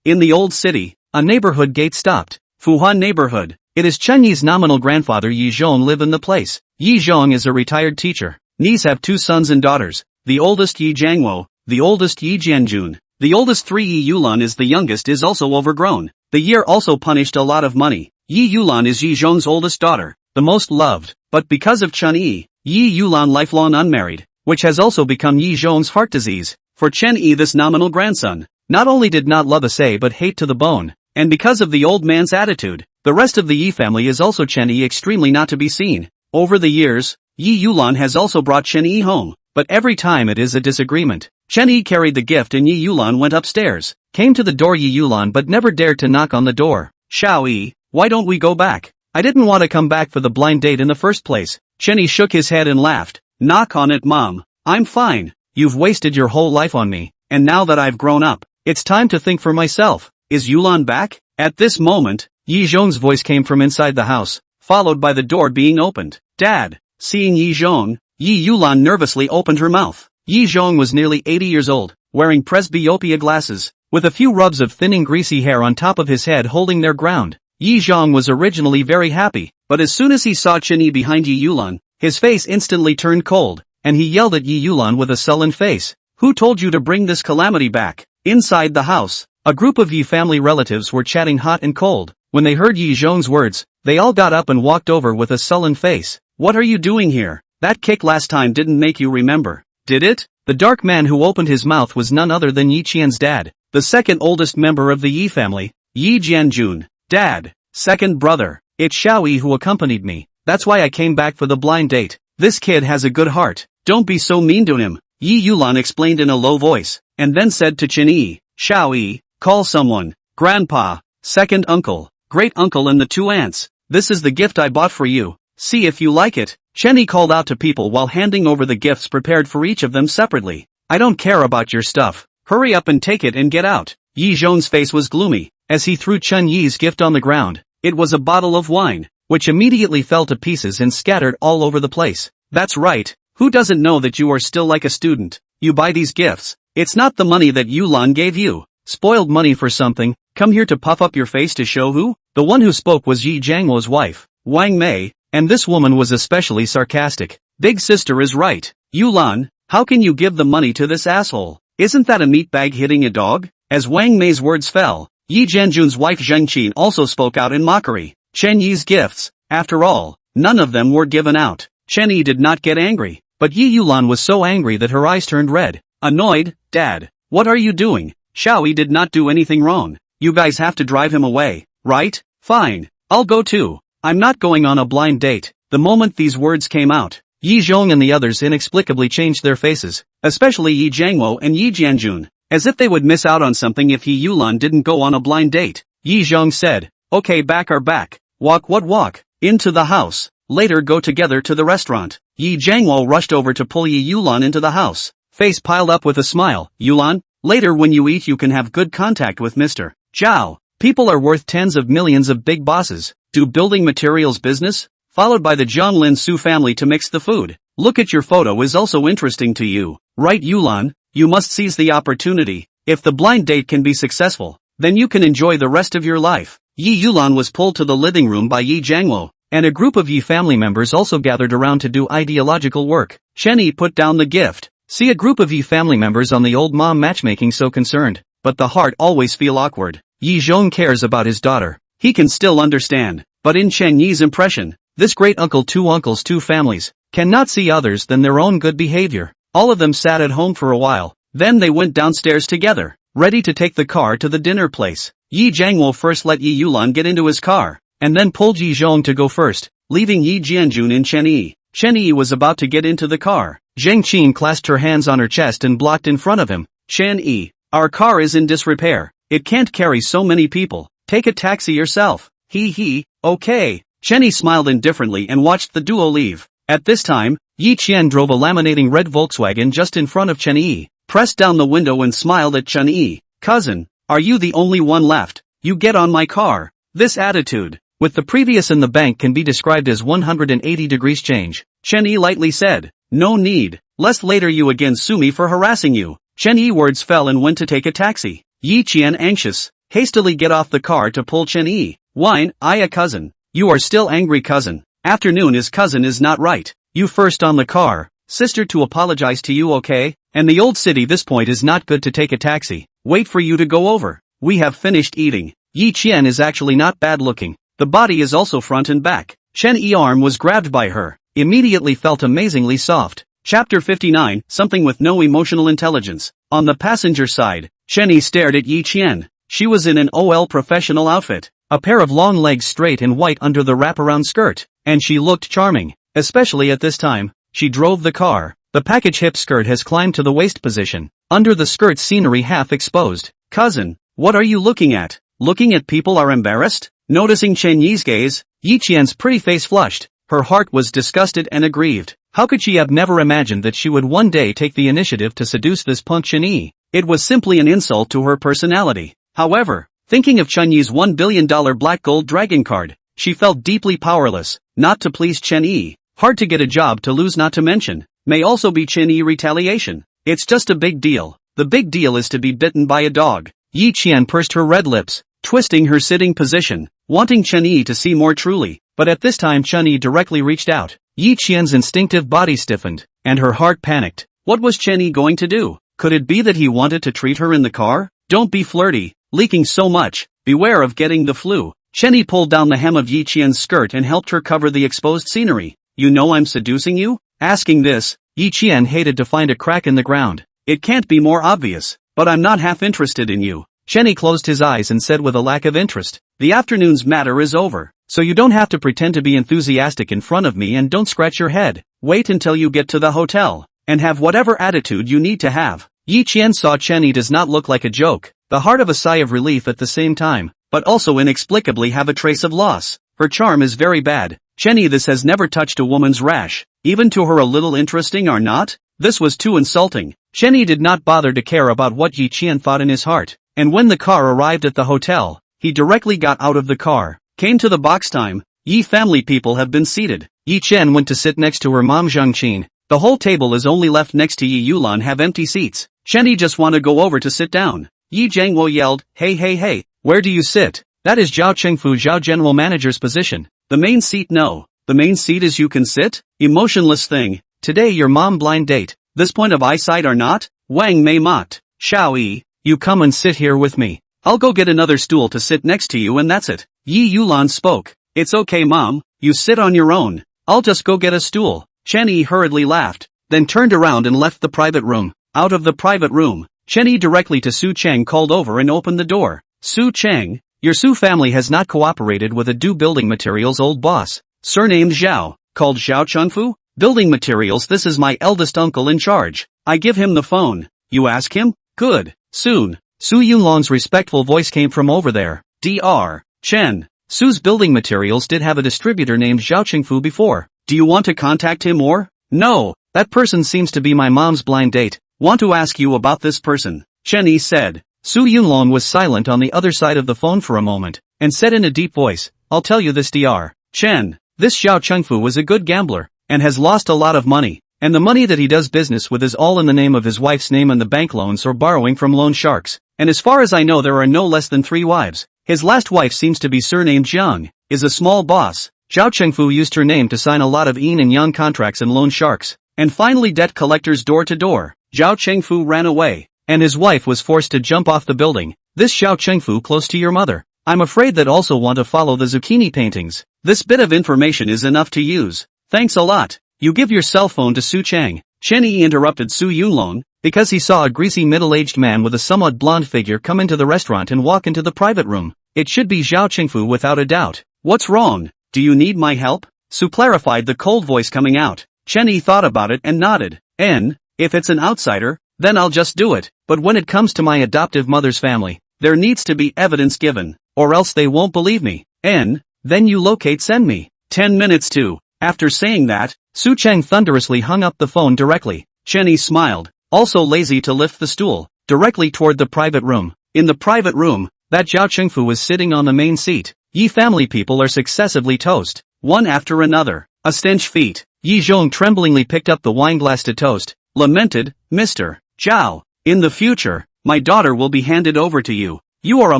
In the old city, a neighborhood gate stopped. Fuhan neighborhood. It is Chen Yi's nominal grandfather Yi Zhong live in the place. Yi Zhong is a retired teacher. Ni's have 2 sons and daughters. The oldest Yi Jiangwo, the oldest Yi Jianjun. The oldest 3 Yi Yulan is the youngest is also overgrown. The year also punished a lot of money. Yi Yulan is Yi Zhong's oldest daughter, the most loved, but because of Chen Yi, Yi Yulan lifelong unmarried, which has also become Yi Zhong's heart disease. For Chen Yi this nominal grandson, not only did not love a say but hate to the bone, and because of the old man's attitude, the rest of the Yi family is also Chen Yi extremely not to be seen. Over the years, Yi Yulan has also brought Chen Yi home, but every time it is a disagreement. Chen Yi carried the gift and Yi Yulan went upstairs. came to the door Yi Yulan but never dared to knock on the door. Xiao Yi, why don't we go back? I didn't want to come back for the blind date in the first place. Chen Yi shook his head and laughed. Knock on it, Mom. I'm fine. You've wasted your whole life on me, and now that I've grown up, it's time to think for myself. Is Yulan back? At this moment, Yi Zhong's voice came from inside the house, followed by the door being opened. Dad. Seeing Yi Zhong, Yi Yulan nervously opened her mouth. Yi Zhong was nearly 80 years old, wearing presbyopia glasses, with a few rubs of thinning greasy hair on top of his head holding their ground. Yi Zhong was originally very happy, but as soon as he saw Chen Yi behind Yi Yulan, his face instantly turned cold, and he yelled at Yi Yulan with a sullen face. Who told you to bring this calamity back? Inside the house, a group of Yi family relatives were chatting hot and cold. When they heard Yi Zhong's words, they all got up and walked over with a sullen face. What are you doing here? That kick last time didn't make you remember, did it? The dark man who opened his mouth was none other than Yi Qian's dad, the second oldest member of the Yi family. Yi Jianjun. Dad. Second brother. It's Xiao Yi who accompanied me. That's why I came back for the blind date. This kid has a good heart. Don't be so mean to him, Yi Yulan explained in a low voice, and then said to Chen Yi, Xiao Yi, call someone. Grandpa, second uncle, great uncle and the two aunts. This is the gift I bought for you. See if you like it. Chen Yi called out to people while handing over the gifts prepared for each of them separately. I don't care about your stuff. Hurry up and take it and get out. Yi Zhong's face was gloomy, as he threw Chen Yi's gift on the ground. It was a bottle of wine, which immediately fell to pieces and scattered all over the place. That's right. Who doesn't know that you are still like a student? You buy these gifts. It's not the money that Yulan gave you. Spoiled money for something. Come here to puff up your face to show who? The one who spoke was Yi Jiangwo's wife, Wang Mei, and this woman was especially sarcastic. Big sister is right. Yulan, how can you give the money to this asshole? Isn't that a meat bag hitting a dog? As Wang Mei's words fell, Yi Jianjun's wife Zheng Qin also spoke out in mockery. Chen Yi's gifts, after all, none of them were given out. Chen Yi did not get angry, but Yi Yulan was so angry that her eyes turned red. Annoyed, Dad, what are you doing? Xiao Yi did not do anything wrong. You guys have to drive him away, right? Fine, I'll go too. I'm not going on a blind date. The moment these words came out, Yi Zhong and the others inexplicably changed their faces, especially Yi Jiangwo and Yi Jianjun, as if they would miss out on something if Yi Yulan didn't go on a blind date. Yi Zhong said, okay, back are back. Walk what walk? Into the house. Later go together to the restaurant. Yi Jiangwo rushed over to pull Yi Yulan into the house, face piled up with a smile. Yulan, later when you eat you can have good contact with Mr. Zhao. People are worth tens of millions of big bosses. Do building materials business? Followed by the Zhonglin Su family to mix the food. Look at your photo is also interesting to you, right Yulan? You must seize the opportunity. If the blind date can be successful, then you can enjoy the rest of your life. Yi Yulan was pulled to the living room by Yi Jiangwo, and a group of Yi family members also gathered around to do ideological work. Chen Yi put down the gift. See a group of Yi family members on the old mom matchmaking so concerned, but the heart always feel awkward. Yi Zhong cares about his daughter. He can still understand, but in Chen Yi's impression, this great uncle two uncles two families, cannot see others than their own good behavior. All of them sat at home for a while, then they went downstairs together, ready to take the car to the dinner place. Yi Jiangwo first let Yi Yulan get into his car, and then pulled Yi Zhong to go first, leaving Yi Jianjun in Chen Yi. Chen Yi was about to get into the car. Zheng Qin clasped her hands on her chest and blocked in front of him. Chen Yi, our car is in disrepair. It can't carry so many people. Take a taxi yourself. He, okay. Chen Yi smiled indifferently and watched the duo leave. At this time, Yi Qian drove a laminating red Volkswagen just in front of Chen Yi, pressed down the window and smiled at Chen Yi. Cousin, are you the only one left? You get on my car. This attitude, with the previous in the bank can be described as 180 degrees change. Chen Yi lightly said, no need, lest later you again sue me for harassing you. Chen Yi words fell and went to take a taxi. Yi Qian anxious, hastily get off the car to pull Chen Yi. Whine, a cousin. You are still angry cousin. Afternoon is cousin is not right. You first on the car, sister to apologize to you okay? And the old city this point is not good to take a taxi. Wait for you to go over. We have finished eating. Yi Qian is actually not bad looking. The body is also front and back. Chen Yi's arm was grabbed by her. Immediately felt amazingly soft. Chapter 59, something with no emotional intelligence. On the passenger side, Chen Yi stared at Yi Qian. She was in an OL professional outfit. A pair of long legs straight and white under the wraparound skirt, and she looked charming, especially at this time. She drove the car. The package hip skirt has climbed to the waist position. Under the skirt scenery half exposed. Cousin, What are you looking at? Looking at people are embarrassed? Noticing Chen Yi's gaze, Yi Qian's pretty face flushed. Her heart was disgusted and aggrieved. How could she have never imagined that she would one day take the initiative to seduce this punk Chen Yi? It was simply an insult to her personality. However, thinking of Chen Yi's $1 billion black gold dragon card, she felt deeply powerless, not to please Chen Yi. Hard to get a job to lose, not to mention, may also be Chen Yi retaliation. It's just a big deal. The big deal is to be bitten by a dog. Yi Qian pursed her red lips, twisting her sitting position, wanting Chen Yi to see more truly. But at this time Chen Yi directly reached out. Yi Qian's instinctive body stiffened, and her heart panicked. What was Chen Yi going to do? Could it be that he wanted to treat her in the car? Don't be flirty, leaking so much. Beware of getting the flu. Chen Yi pulled down the hem of Yi Qian's skirt and helped her cover the exposed scenery. You know I'm seducing you? Asking this, Yi Qian hated to find a crack in the ground. It can't be more obvious, but I'm not half interested in you. Chen Yi closed his eyes and said with a lack of interest, the afternoon's matter is over, so you don't have to pretend to be enthusiastic in front of me and don't scratch your head. Wait until you get to the hotel, and have whatever attitude you need to have. Yi Qian saw Chen Yi does not look like a joke, the heart of a sigh of relief at the same time, but also inexplicably have a trace of loss. Her charm is very bad. Chen Yi, this has never touched a woman's rash, even to her a little interesting or not? This was too insulting. Chen Yi did not bother to care about what Yi Qian thought in his heart, and when the car arrived at the hotel, he directly got out of the car, came to the box time. Yi family people have been seated. Yi Chen went to sit next to her mom Zhangqin. The whole table is only left next to Yi Yulan have empty seats. Chen Yi just want to go over to sit down. Yi Jiangwo yelled, hey, where do you sit? That is Zhao Chengfu, Zhao general manager's position. The main seat? No. The main seat is you can sit? Emotionless thing. Today your mom blind date. This point of eyesight or not? Wang Mei mocked. Xiao Yi, you come and sit here with me. I'll go get another stool to sit next to you and that's it. Yi Yulan spoke. It's okay mom, you sit on your own. I'll just go get a stool. Chen Yi hurriedly laughed, then turned around and left the private room. Out of the private room, Chen Yi directly to Su Cheng called over and opened the door. Su Cheng, your Su family has not cooperated with a Do Building Materials old boss, surnamed Zhao, called Zhao Chengfu? Building Materials, this is my eldest uncle in charge. I give him the phone. You ask him? Good. Soon. Su Yunlong's respectful voice came from over there. Dr. Chen. Su's Building Materials did have a distributor named Zhao Chengfu before. Do you want to contact him or? No, that person seems to be my mom's blind date. Want to ask you about this person, Chen Yi said. Su Yunlong was silent on the other side of the phone for a moment, and said in a deep voice, I'll tell you this Dr. Chen, this Zhao Chengfu was a good gambler, and has lost a lot of money, and the money that he does business with is all in the name of his wife's name and the bank loans or borrowing from loan sharks, and as far as I know there are no less than 3 wives. His last wife seems to be surnamed Jiang, is a small boss. Zhao Chengfu used her name to sign a lot of yin and yang contracts and loan sharks, and finally debt collectors door to door. Zhao Chengfu ran away, and his wife was forced to jump off the building. This Zhao Chengfu close to your mother. I'm afraid that also want to follow the zucchini paintings. This bit of information is enough to use. Thanks a lot. You give your cell phone to Su Cheng. Chen Yi interrupted Su Yunlong, because he saw a greasy middle-aged man with a somewhat blonde figure come into the restaurant and walk into the private room. It should be Zhao Chengfu without a doubt. What's wrong? Do you need my help? Su clarified, the cold voice coming out. Chen Yi thought about it and nodded. If it's an outsider, then I'll just do it. But when it comes to my adoptive mother's family, there needs to be evidence given, or else they won't believe me. Then you locate send me. 10 minutes to. After saying that, Su Cheng thunderously hung up the phone directly. Chen Yi smiled, also lazy to lift the stool, directly toward the private room. In the private room, that Zhao Chengfu was sitting on the main seat. Yi family people are successively toast, one after another. A stench feet. Yi Zhong tremblingly picked up the wineglass to toast, lamented, Mr. Zhao, in the future, my daughter will be handed over to you. You are a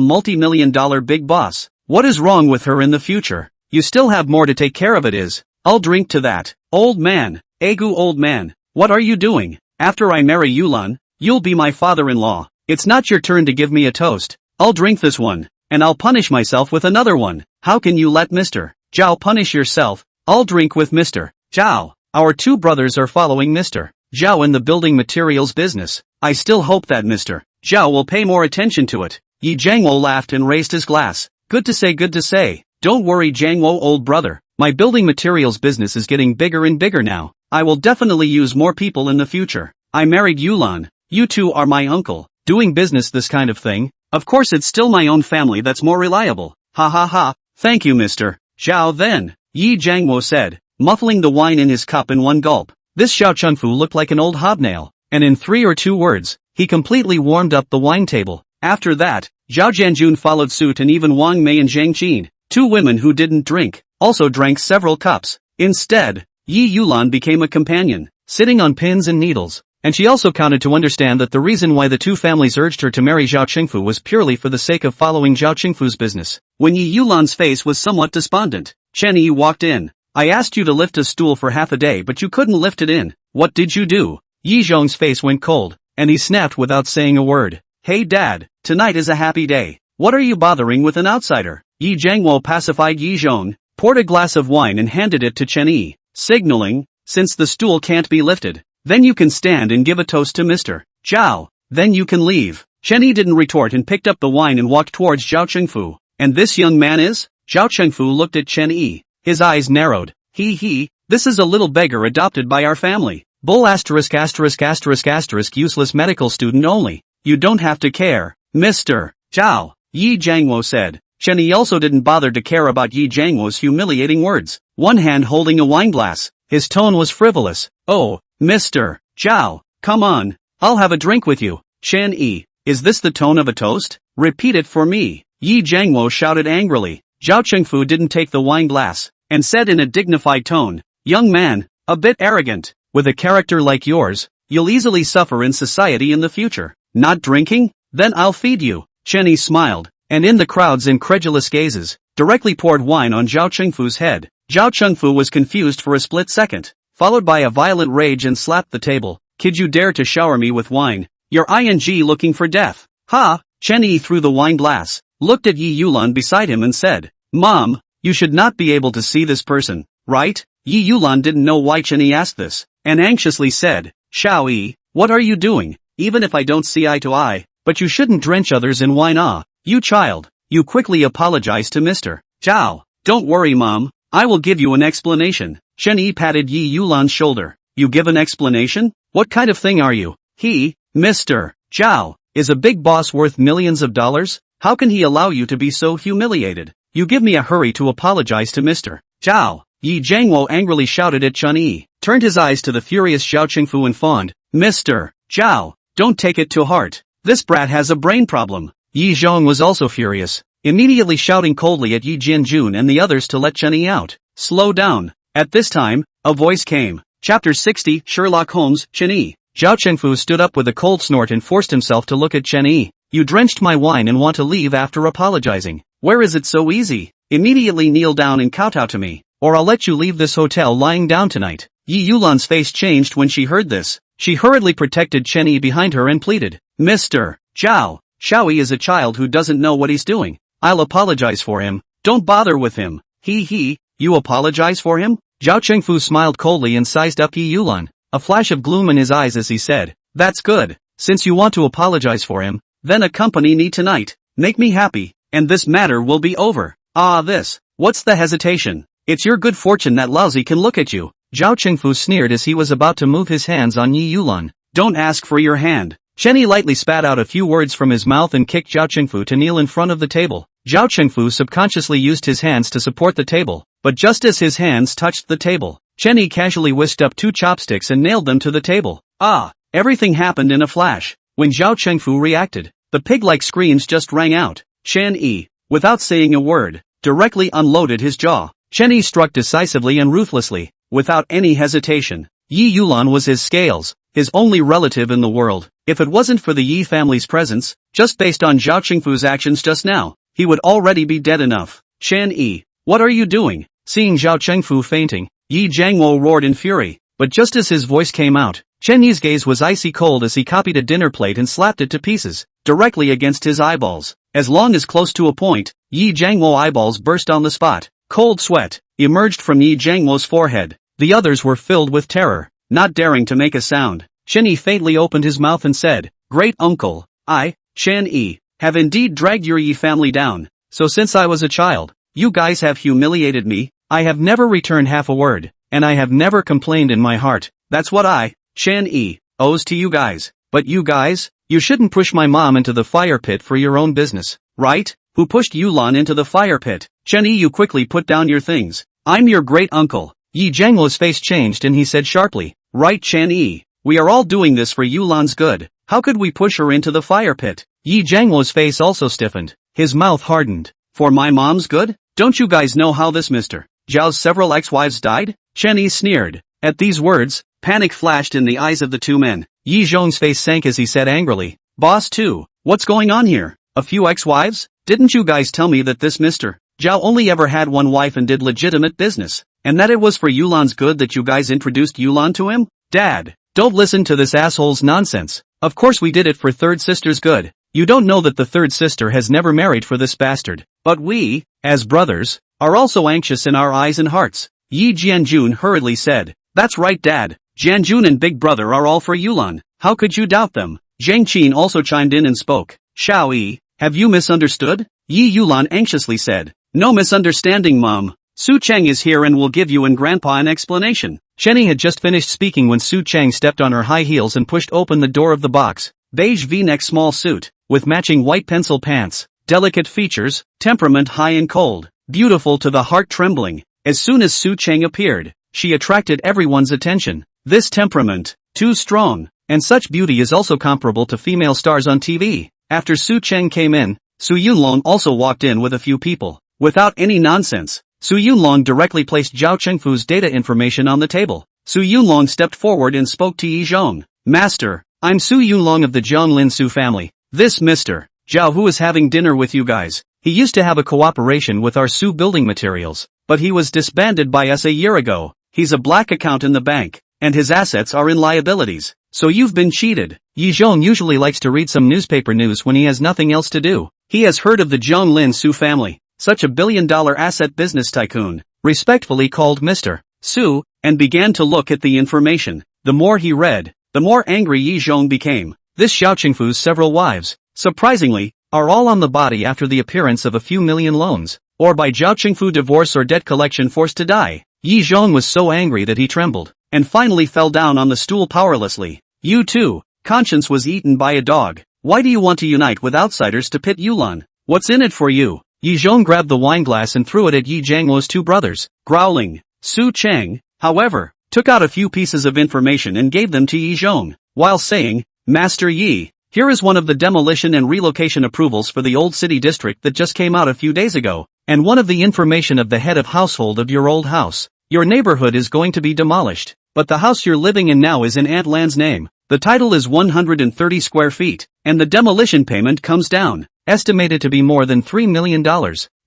multi-million-dollar big boss. What is wrong with her in the future? You still have more to take care of, it is. I'll drink to that. Old man. Egu old man. What are you doing? After I marry Yulan, you'll be my father-in-law. It's not your turn to give me a toast. I'll drink this one, and I'll punish myself with another one. How can you let Mr. Zhao punish yourself? I'll drink with Mr. Zhao. Our 2 brothers are following Mr. Zhao in the building materials business. I still hope that Mr. Zhao will pay more attention to it. Yi Jiangwo laughed and raised his glass. Good to say, good to say. Don't worry Jiangwo old brother. My building materials business is getting bigger and bigger now. I will definitely use more people in the future. I married Yulan. You 2 are my uncle. Doing business this kind of thing? Of course it's still my own family that's more reliable. Ha ha ha, thank you Mr. Zhao then, Yi Jiangwo said, muffling the wine in his cup in one gulp. This Xiao Chengfu looked like an old hobnail, and in 3 or 2 words, he completely warmed up the wine table. After that, Zhao Jianjun followed suit and even Wang Mei and Zhang Qin, 2 women who didn't drink, also drank several cups. Instead, Yi Yulan became a companion, sitting on pins and needles, and she also counted to understand that the reason why the 2 families urged her to marry Zhao Qingfu was purely for the sake of following Zhao Qingfu's business. When Yi Yulan's face was somewhat despondent, Chen Yi walked in. I asked you to lift a stool for half a day but you couldn't lift it in. What did you do? Yi Zhong's face went cold, and he snapped without saying a word. Hey dad, tonight is a happy day. What are you bothering with an outsider? Yi Jiangwo pacified Yi Zhong, poured a glass of wine and handed it to Chen Yi, signaling, since the stool can't be lifted, then you can stand and give a toast to Mr. Zhao, then you can leave. Chen Yi didn't retort and picked up the wine and walked towards Zhao Chengfu. And this young man is? Zhao Chengfu looked at Chen Yi. His eyes narrowed. This is a little beggar adopted by our family. Bull asterisk useless medical student only. You don't have to care, Mr. Zhao, Yi Jiangwo said. Chen Yi also didn't bother to care about Yi Jiangwo's humiliating words. One hand holding a wine glass, his tone was frivolous. Oh, Mr. Zhao, come on, I'll have a drink with you. Chen Yi, is this the tone of a toast? Repeat it for me, Yi Jiangwo shouted angrily. Zhao Chengfu didn't take the wine glass, and said in a dignified tone, young man, a bit arrogant, with a character like yours, you'll easily suffer in society in the future. Not drinking? Then I'll feed you. Chen Yi smiled, and in the crowd's incredulous gazes, directly poured wine on Zhao Chengfu's head. Zhao Chengfu was confused for a split second, followed by a violent rage and slapped the table. Kid you dare to shower me with wine? You're looking for death. Ha! Chen Yi threw the wine glass, looked at Yi Yulan beside him and said, Mom, you should not be able to see this person, right? Yi Yulan didn't know why Chen Yi asked this, and anxiously said, Xiao Yi, what are you doing? Even if I don't see eye to eye, but you shouldn't drench others in wine. You child. You quickly apologized to Mr. Zhao. Don't worry Mom, I will give you an explanation. Chen Yi patted Yi Yulan's shoulder. You give an explanation? What kind of thing are you? He, Mr. Zhao, is a big boss worth millions of dollars? How can he allow you to be so humiliated? You give me a hurry to apologize to Mr. Zhao. Yi Jiangwo angrily shouted at Chen Yi, turned his eyes to the furious Zhao Chengfu and fawned, Mr. Zhao, don't take it to heart. This brat has a brain problem. Yi Zhong was also furious, immediately shouting coldly at Yi Jianjun and the others to let Chen Yi out. Slow down. At this time, a voice came. Chapter 60, Sherlock Holmes, Chen Yi. Zhao Chengfu stood up with a cold snort and forced himself to look at Chen Yi. You drenched my wine and want to leave after apologizing. Where is it so easy? Immediately kneel down and kowtow to me, or I'll let you leave this hotel lying down tonight. Yi Yulan's face changed when she heard this. She hurriedly protected Chen Yi behind her and pleaded, Mr. Zhao, Xiao Yi is a child who doesn't know what he's doing. I'll apologize for him. Don't bother with him. You apologize for him? Zhao Chengfu smiled coldly and sized up Yi Yulan, a flash of gloom in his eyes as he said, that's good. Since you want to apologize for him, then accompany me tonight. Make me happy, and this matter will be over. What's the hesitation? It's your good fortune that lousy can look at you. Zhao Chengfu sneered as he was about to move his hands on Yi Yulan. Don't ask for your hand. Chen Yi lightly spat out a few words from his mouth and kicked Zhao Chengfu to kneel in front of the table. Zhao Chengfu subconsciously used his hands to support the table, but just as his hands touched the table, Chen Yi casually whisked up 2 chopsticks and nailed them to the table. Everything happened in a flash. When Zhao Chengfu reacted, the pig-like screams just rang out. Chen Yi, without saying a word, directly unloaded his jaw. Chen Yi struck decisively and ruthlessly, without any hesitation. Yi Yulan was his scales, his only relative in the world. If it wasn't for the Yi family's presence, just based on Zhao Chengfu's actions just now, he would already be dead enough. Chen Yi, what are you doing? Seeing Zhao Chengfu fainting, Yi Jiangwo roared in fury, but just as his voice came out, Chen Yi's gaze was icy cold as he copied a dinner plate and slapped it to pieces, directly against his eyeballs. As long as close to a point, Yi Jiangwo eyeballs burst on the spot. Cold sweat emerged from Yi Jiangwo's forehead. The others were filled with terror, not daring to make a sound. Chen Yi faintly opened his mouth and said, Great uncle, I, Chen Yi, have indeed dragged your Yi family down. So since I was a child, you guys have humiliated me. I have never returned half a word, and I have never complained in my heart. That's what I, Chen Yi, owes to you guys. But you guys, You shouldn't push my mom into the fire pit for your own business, right? Who pushed Yulan into the fire pit? Chen Yi, you quickly put down your things. I'm your great uncle. Yi Zhangluo's face changed and he said sharply. Right, Chen Yi. We are all doing this for Yulan's good. How could we push her into the fire pit? Yi Zhangluo's face also stiffened. His mouth hardened. For my mom's good? Don't you guys know how this Mr. Zhao's several ex-wives died? Chen Yi sneered. At these words, panic flashed in the eyes of the two men. Yi Zhong's face sank as he said angrily. Boss too. What's going on here? A few ex-wives? Didn't you guys tell me that this Mr. Zhao only ever had one wife and did legitimate business, and that it was for Yulan's good that you guys introduced Yulan to him? Dad, don't listen to this asshole's nonsense. Of course we did it for third sister's good. You don't know that the third sister has never married for this bastard. But we, as brothers, are also anxious in our eyes and hearts. Yi Jianjun hurriedly said. That's right, Dad. Jianjun and Big Brother are all for Yulan. How could you doubt them? Zhang Qin also chimed in and spoke. Xiao Yi, have you misunderstood? Yi Yulan anxiously said. No misunderstanding, Mom. Su Cheng is here and will give you and Grandpa an explanation. Chen Yi had just finished speaking when Su Cheng stepped on her high heels and pushed open the door of the box. Beige V-neck small suit, with matching white pencil pants. Delicate features, temperament high and cold, beautiful to the heart trembling. As soon as Su Cheng appeared, she attracted everyone's attention. This temperament, too strong, and such beauty is also comparable to female stars on TV. After Su Cheng came in, Su Yunlong also walked in with a few people. Without any nonsense, Su Yunlong directly placed Zhao Chengfu's data information on the table. Su Yunlong stepped forward and spoke to Yi Zhong. Master, I'm Su Yunlong of the Zhonglin Su family. This Mr. Zhao who is having dinner with you guys. He used to have a cooperation with our Su building materials, but he was disbanded by us a year ago. He's a black account in the bank, and his assets are in liabilities. So you've been cheated. Yi Zhong usually likes to read some newspaper news when he has nothing else to do. He has heard of the Zhonglin Su family, such a billion-dollar asset business tycoon, respectfully called Mr. Su, and began to look at the information. The more he read, the more angry Yi Zhong became. This Xiao Qingfu's several wives, surprisingly, are all on the body after the appearance of a few million loans, or by Zhao Qingfu divorce or debt collection forced to die. Yi Zhong was so angry that he trembled, and finally fell down on the stool powerlessly. You too, conscience was eaten by a dog. Why do you want to unite with outsiders to pit Yulan? What's in it for you? Yi Zhong grabbed the wineglass and threw it at Yi Zhangluo's two brothers. Growling, Su Cheng, however, took out a few pieces of information and gave them to Yi Zhong, while saying, Master Yi, here is one of the demolition and relocation approvals for the old city district that just came out a few days ago, and one of the information of the head of household of your old house. Your neighborhood is going to be demolished, but the house you're living in now is in Aunt Lan's name. The title is 130 square feet, and the demolition payment comes down, estimated to be more than $3 million.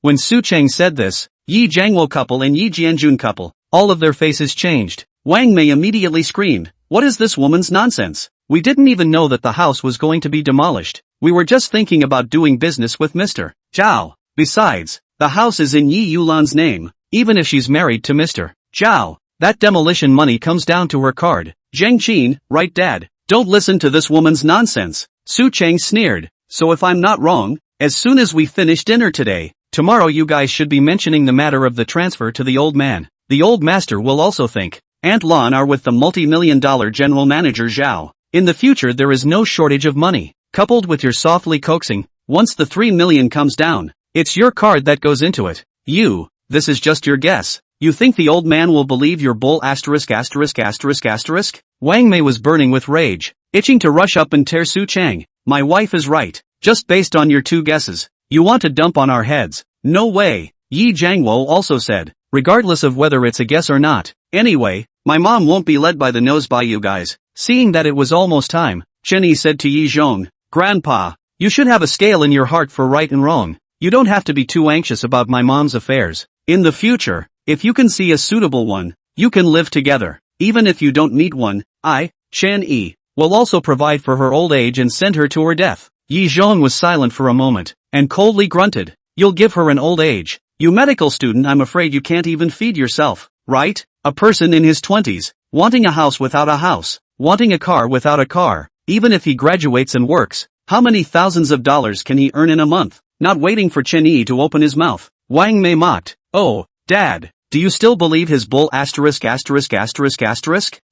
When Su Cheng said this, Yi Zhangluo couple and Yi Jianjun couple, all of their faces changed. Wang Mei immediately screamed, what is this woman's nonsense? We didn't even know that the house was going to be demolished. We were just thinking about doing business with Mr. Zhao. Besides, the house is in Yi Yulan's name, even if she's married to Mr. Zhao. That demolition money comes down to her card. Zhang Qin, right, Dad? Don't listen to this woman's nonsense. Su Cheng sneered. So if I'm not wrong, as soon as we finish dinner today, tomorrow you guys should be mentioning the matter of the transfer to the old man. The old master will also think. Aunt Lan are with the multi-million-dollar general manager Zhao. In the future there is no shortage of money. Coupled with your softly coaxing, once the 3 million comes down, it's your card that goes into it. This is just your guess. You think the old man will believe your bull asterisk asterisk asterisk asterisk? Wang Mei was burning with rage, itching to rush up and tear Su Cheng. My wife is right. Just based on your two guesses, you want to dump on our heads. No way, Yi Zhangluo also said, regardless of whether it's a guess or not. Anyway, my mom won't be led by the nose by you guys. Seeing that it was almost time, Chen Yi said to Yi Zhong, Grandpa, you should have a scale in your heart for right and wrong. You don't have to be too anxious about my mom's affairs. In the future, if you can see a suitable one, you can live together. Even if you don't meet one, I, Chen Yi, will also provide for her old age and send her to her death. Yi Zhong was silent for a moment, and coldly grunted, you'll give her an old age? You medical student, I'm afraid you can't even feed yourself, right? A person in his 20s, wanting a house without a house, wanting a car without a car, even if he graduates and works, how many thousands of dollars can he earn in a month? Not waiting for Chen Yi to open his mouth, Wang Mei mocked, oh, Dad, Do you still believe his bull ********?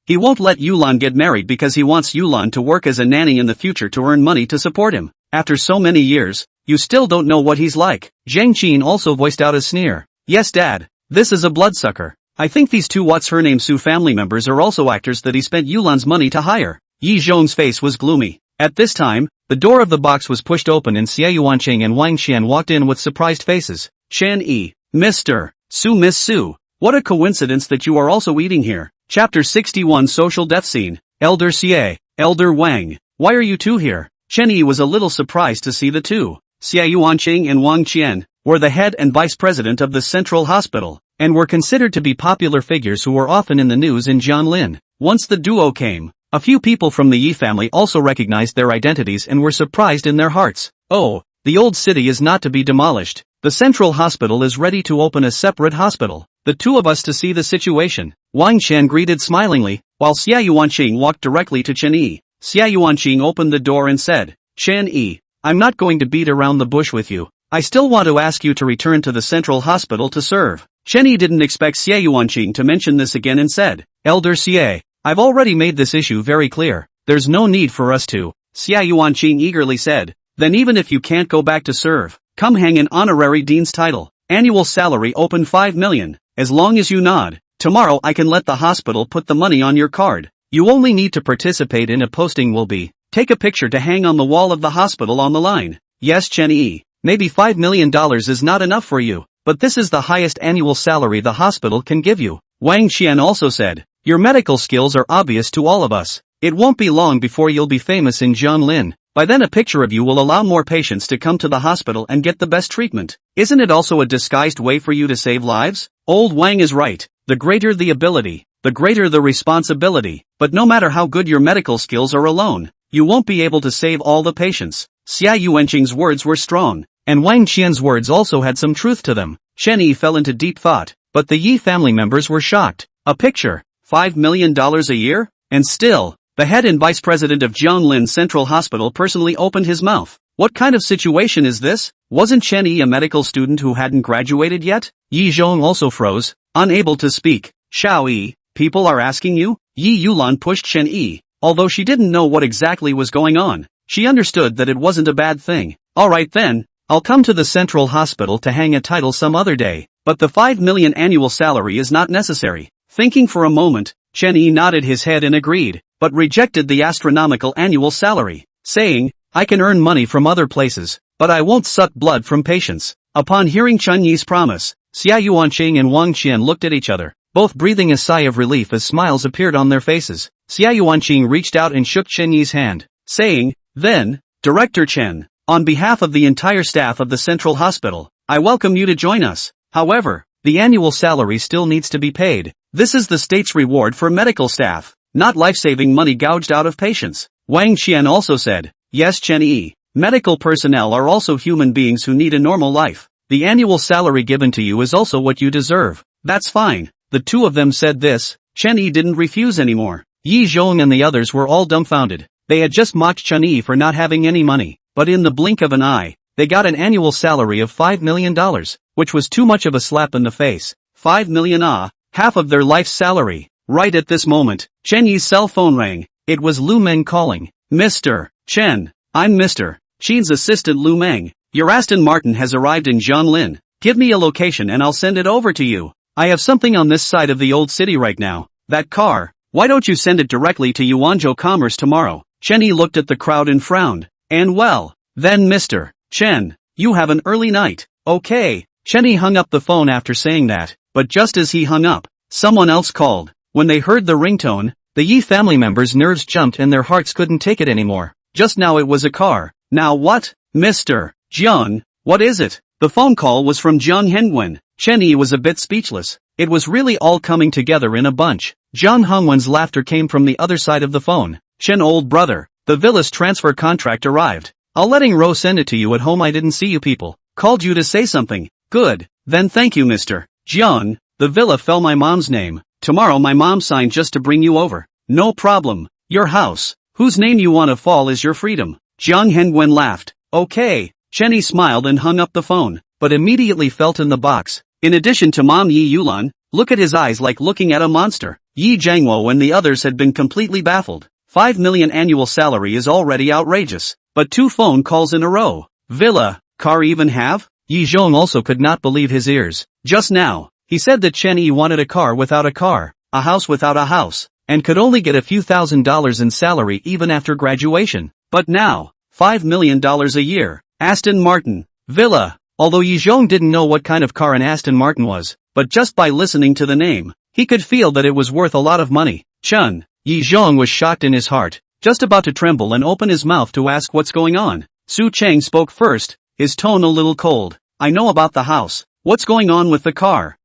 He won't let Yulan get married because he wants Yulan to work as a nanny in the future to earn money to support him. After so many years, you still don't know what he's like. Zhang Qin also voiced out a sneer. Yes dad, this is a bloodsucker. I think these two what's-her-name Su family members are also actors that he spent Yulan's money to hire. Yi Zhong's face was gloomy. At this time, the door of the box was pushed open and Xie Yuanqing and Wang Qian walked in with surprised faces. Chen Yi, Mr. Su, Miss Su. What a coincidence that you are also eating here. Chapter 61 Social Death Scene. Elder Xie, Elder Wang. Why are you two here? Chen Yi was a little surprised to see the two. Xie Yuanqing and Wang Qian were the head and vice president of the central hospital, and were considered to be popular figures who were often in the news in Jianlin. Once the duo came, a few people from the Yi family also recognized their identities and were surprised in their hearts. Oh, the old city is not to be demolished. The central hospital is ready to open a separate hospital. The two of us to see the situation. Wang Qian greeted smilingly, while Xie Yuanqing walked directly to Chen Yi. Xie Yuanqing opened the door and said, Chen Yi, I'm not going to beat around the bush with you. I still want to ask you to return to the central hospital to serve. Chen Yi didn't expect Xie Yuanqing to mention this again and said, Elder Xie, I've already made this issue very clear. There's no need for us to. Xie Yuanqing eagerly said, then even if you can't go back to serve, come hang an honorary dean's title. Annual salary open 5 million. As long as you nod, tomorrow I can let the hospital put the money on your card. You only need to participate in a posting will be, take a picture to hang on the wall of the hospital on the line. Yes Chen Yi, maybe $5 million is not enough for you, but this is the highest annual salary the hospital can give you. Wang Qian also said, your medical skills are obvious to all of us. It won't be long before you'll be famous in Jianlin. By then a picture of you will allow more patients to come to the hospital and get the best treatment. Isn't it also a disguised way for you to save lives? Old Wang is right. The greater the ability, the greater the responsibility. But no matter how good your medical skills are alone, you won't be able to save all the patients. Xie Yuanqing's words were strong, and Wang Qian's words also had some truth to them. Chen Yi fell into deep thought, but the Yi family members were shocked. A picture? $5 million a year? And still, the head and vice president of Jianlin Central Hospital personally opened his mouth. What kind of situation is this? Wasn't Chen Yi a medical student who hadn't graduated yet? Yi Zhong also froze, unable to speak. Xiao Yi, people are asking you? Yi Yulan pushed Chen Yi, although she didn't know what exactly was going on. She understood that it wasn't a bad thing. Alright then, I'll come to the central hospital to hang a title some other day, but the 5 million annual salary is not necessary. Thinking for a moment, Chen Yi nodded his head and agreed, but rejected the astronomical annual salary, saying, I can earn money from other places, but I won't suck blood from patients. Upon hearing Chen Yi's promise, Xie Yuanqing and Wang Qian looked at each other, both breathing a sigh of relief as smiles appeared on their faces. Xie Yuanqing reached out and shook Chen Yi's hand, saying, then, Director Chen, on behalf of the entire staff of the Central Hospital, I welcome you to join us. However, the annual salary still needs to be paid. This is the state's reward for medical staff, not life-saving money gouged out of patients. Wang Qian also said, yes Chen Yi, medical personnel are also human beings who need a normal life. The annual salary given to you is also what you deserve. That's fine. The two of them said this. Chen Yi didn't refuse anymore. Yi Zhong and the others were all dumbfounded. They had just mocked Chen Yi for not having any money, but in the blink of an eye, they got an annual salary of $5 million, which was too much of a slap in the face. 5 million half of their life's salary. Right at this moment, Chen Yi's cell phone rang. It was Lu Meng calling. Mr. Chen, I'm Mr. Qin's assistant Lu Meng. Your Aston Martin has arrived in Jianlin. Give me a location and I'll send it over to you. I have something on this side of the old city right now. That car, why don't you send it directly to Yuanzhou Commerce tomorrow? Chen Yi looked at the crowd and frowned. And well, then Mr. Chen, you have an early night. Okay. Chen Yi hung up the phone after saying that, but just as he hung up, someone else called. When they heard the ringtone, the Yi family members' nerves jumped and their hearts couldn't take it anymore. Just now it was a car. Now what? Mr. Jiang, what is it? The phone call was from Jiang Hengwen. Chen Yi was a bit speechless. It was really all coming together in a bunch. Jiang Hengwen's laughter came from the other side of the phone. Chen old brother, the villas transfer contract arrived. I'll letting Ro send it to you at home. I didn't see you people. Called you to say something. Good. Then thank you Mr. Jiang. The villa fell my mom's name. Tomorrow my mom signed just to bring you over. No problem. Your house, whose name you want to fall is your freedom. Jiang Hengwen laughed. Okay. Chen Yi smiled and hung up the phone, but immediately felt in the box. In addition to Mom Yi Yulan, Look at his eyes like looking at a monster. Yi Jiangwo and the others had been completely baffled. 5 million annual salary is already outrageous. But 2 phone calls in a row. Villa, car even have? Yi Zhong also could not believe his ears. Just now, he said that Chen Yi wanted a car without a car, a house without a house, and could only get a few $1,000s in salary even after graduation. But now, $5 million a year. Aston Martin, villa. Although Yi Zhong didn't know what kind of car an Aston Martin was, but just by listening to the name, he could feel that it was worth a lot of money. Chen. Yi Zhong was shocked in his heart, just about to tremble and open his mouth to ask what's going on. Su Cheng spoke first, his tone a little cold. I know about the house. What's going on with the car?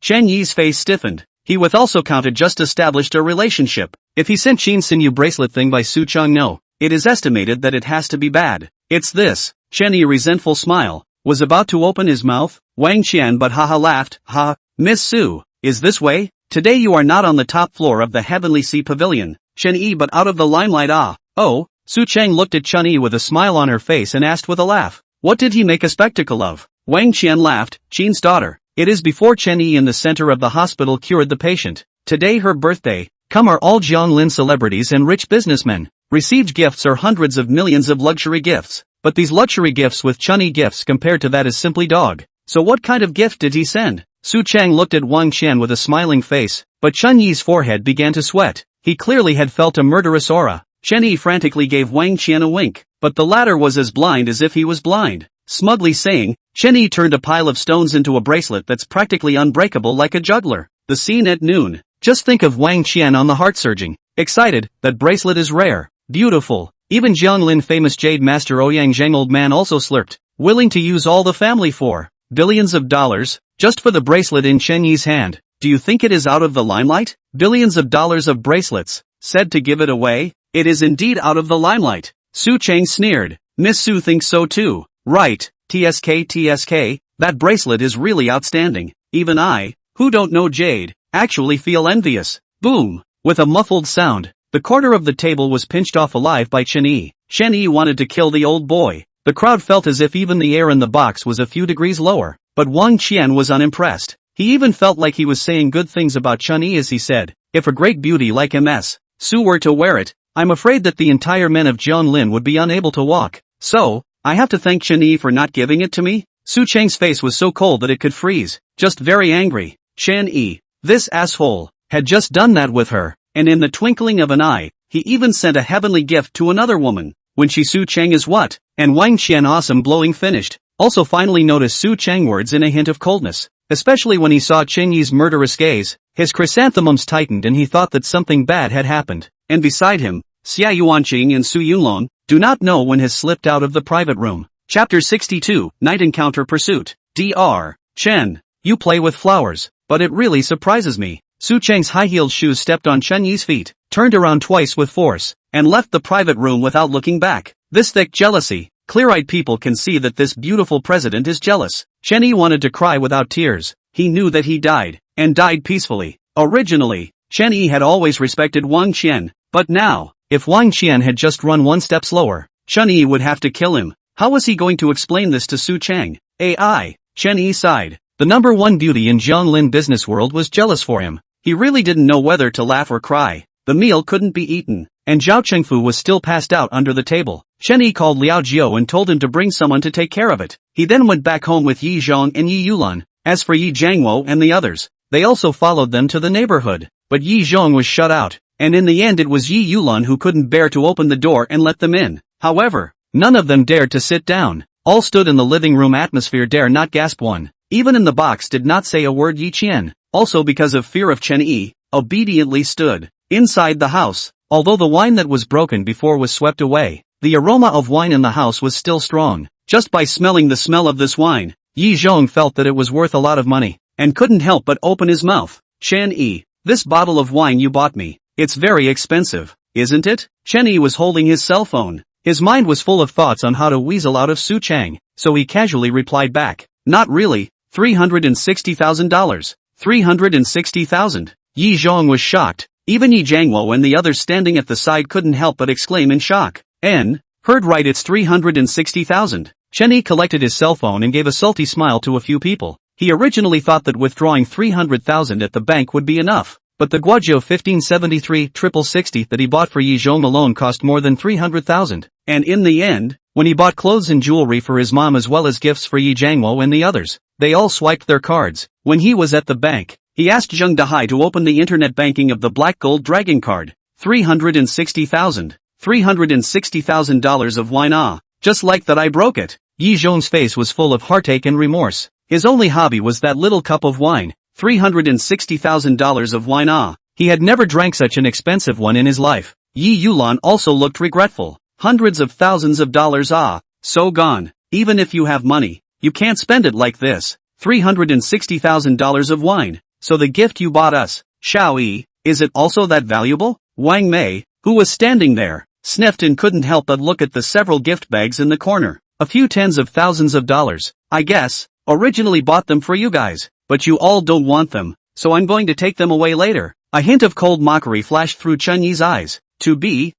Chen Yi's face stiffened. He with also counted just established a relationship. If he sent Qin sinew bracelet thing by Su Cheng, no, it is estimated that it has to be bad. It's this. Chen Yi resentful smile, was about to open his mouth. Wang Qian but haha laughed. Ha, Miss Su, is this way? Today you are not on the top floor of the Heavenly Sea Pavilion. Chen Yi but out of the limelight. Oh, Su Cheng looked at Chen Yi with a smile on her face and asked with a laugh. What did he make a spectacle of? Wang Qian laughed. Qin's daughter. It is before Chen Yi in the center of the hospital cured the patient. Today her birthday. Come are all Jianglin celebrities and rich businessmen. Received gifts are hundreds of millions of luxury gifts. But these luxury gifts with Chen Yi gifts compared to that is simply dog. So what kind of gift did he send? Su Cheng looked at Wang Qian with a smiling face, but Chen Yi's forehead began to sweat. He clearly had felt a murderous aura. Chen Yi frantically gave Wang Qian a wink, but the latter was as blind as if he was blind. Smugly saying, Chen Yi turned a pile of stones into a bracelet that's practically unbreakable like a juggler. The scene at noon. Just think of Wang Qian on the heart surging. Excited, that bracelet is rare. Beautiful. Even Jianglin famous jade master Ouyang Zheng old man also slurped. Willing to use all the family for billions of dollars, just for the bracelet in Chen Yi's hand. Do you think it is out of the limelight? Billions of dollars of bracelets, said to give it away? It is indeed out of the limelight. Su Cheng sneered. Miss Su thinks so too. Right, TSK, that bracelet is really outstanding. Even I, who don't know jade, actually feel envious. Boom! With a muffled sound, the corner of the table was pinched off alive by Chen Yi. Chen Yi wanted to kill the old boy. The crowd felt as if even the air in the box was a few degrees lower, but Wang Qian was unimpressed. He even felt like he was saying good things about Chen Yi as he said, if a great beauty like Ms. Su were to wear it, I'm afraid that the entire men of Jianglin would be unable to walk. So, I have to thank Chen Yi for not giving it to me? Su Cheng's face was so cold that it could freeze, just very angry. Chen Yi, this asshole, had just done that with her, and in the twinkling of an eye, he even sent a heavenly gift to another woman. When she Su Cheng is what? And Wang Qian awesome blowing finished. Also finally noticed Su Cheng words in a hint of coldness, especially when he saw Chen Yi's murderous gaze. His chrysanthemums tightened and he thought that something bad had happened. And beside him, Xia Yuanqing and Su Yunlong, do not know when has slipped out of the private room. Chapter 62, Night Encounter Pursuit. Dr. Chen, you play with flowers, but it really surprises me. Su Cheng's high-heeled shoes stepped on Chen Yi's feet, turned around twice with force, and left the private room without looking back. This thick jealousy. Clear-eyed people can see that this beautiful president is jealous. Chen Yi wanted to cry without tears. He knew that he died, and died peacefully. Originally, Chen Yi had always respected Wang Qian, but now, if Wang Qian had just run one step slower, Chen Yi would have to kill him. How was he going to explain this to Su Cheng? Chen Yi sighed. The number one beauty in Jianglin business world was jealous for him. He really didn't know whether to laugh or cry. The meal couldn't be eaten, and Zhao Chengfu was still passed out under the table. Chen Yi called Liao Jiao and told him to bring someone to take care of it. He then went back home with Yi Zhong and Yi Yulan. As for Yi Jiangwo and the others, they also followed them to the neighborhood. But Yi Zhong was shut out, and in the end it was Yi Yulan who couldn't bear to open the door and let them in. However, none of them dared to sit down. All stood in the living room atmosphere, dare not gasp one. Even in the box did not say a word. Yi Qian, also because of fear of Chen Yi, obediently stood. Inside the house, although the wine that was broken before was swept away, the aroma of wine in the house was still strong. Just by smelling the smell of this wine, Yi Zhong felt that it was worth a lot of money, and couldn't help but open his mouth. Chen Yi, this bottle of wine you bought me, it's very expensive, isn't it? Chen Yi was holding his cell phone. His mind was full of thoughts on how to weasel out of Su Cheng, so he casually replied back, not really, $360,000. 360,000. Yi Zhong was shocked. Even Yi Jiangwo and the others standing at the side couldn't help but exclaim in shock. Heard right, it's 360,000. Chen Yi collected his cell phone and gave a salty smile to a few people. He originally thought that withdrawing 300,000 at the bank would be enough, but the Guangzhou 1573 60 that he bought for Yi Zhong alone cost more than 300,000. And in the end, when he bought clothes and jewelry for his mom as well as gifts for Yi Jiangwo and the others, they all swiped their cards. When he was at the bank, he asked Zheng Dahai to open the internet banking of the Black Gold Dragon card. $360,000 of wine. Just like that I broke it. Yi Zhong's face was full of heartache and remorse. His only hobby was that little cup of wine. $360,000 of wine. He had never drank such an expensive one in his life. Yi Yulan also looked regretful. Hundreds of thousands of dollars. So gone. Even if you have money, you can't spend it like this. $360,000 of wine. So the gift you bought us, Xiao Yi, is it also that valuable? Wang Mei, who was standing there, sniffed and couldn't help but look at the several gift bags in the corner. A few tens of thousands of dollars, I guess. Originally bought them for you guys, but you all don't want them, so I'm going to take them away later. A hint of cold mockery flashed through Chen Yi's eyes. To be,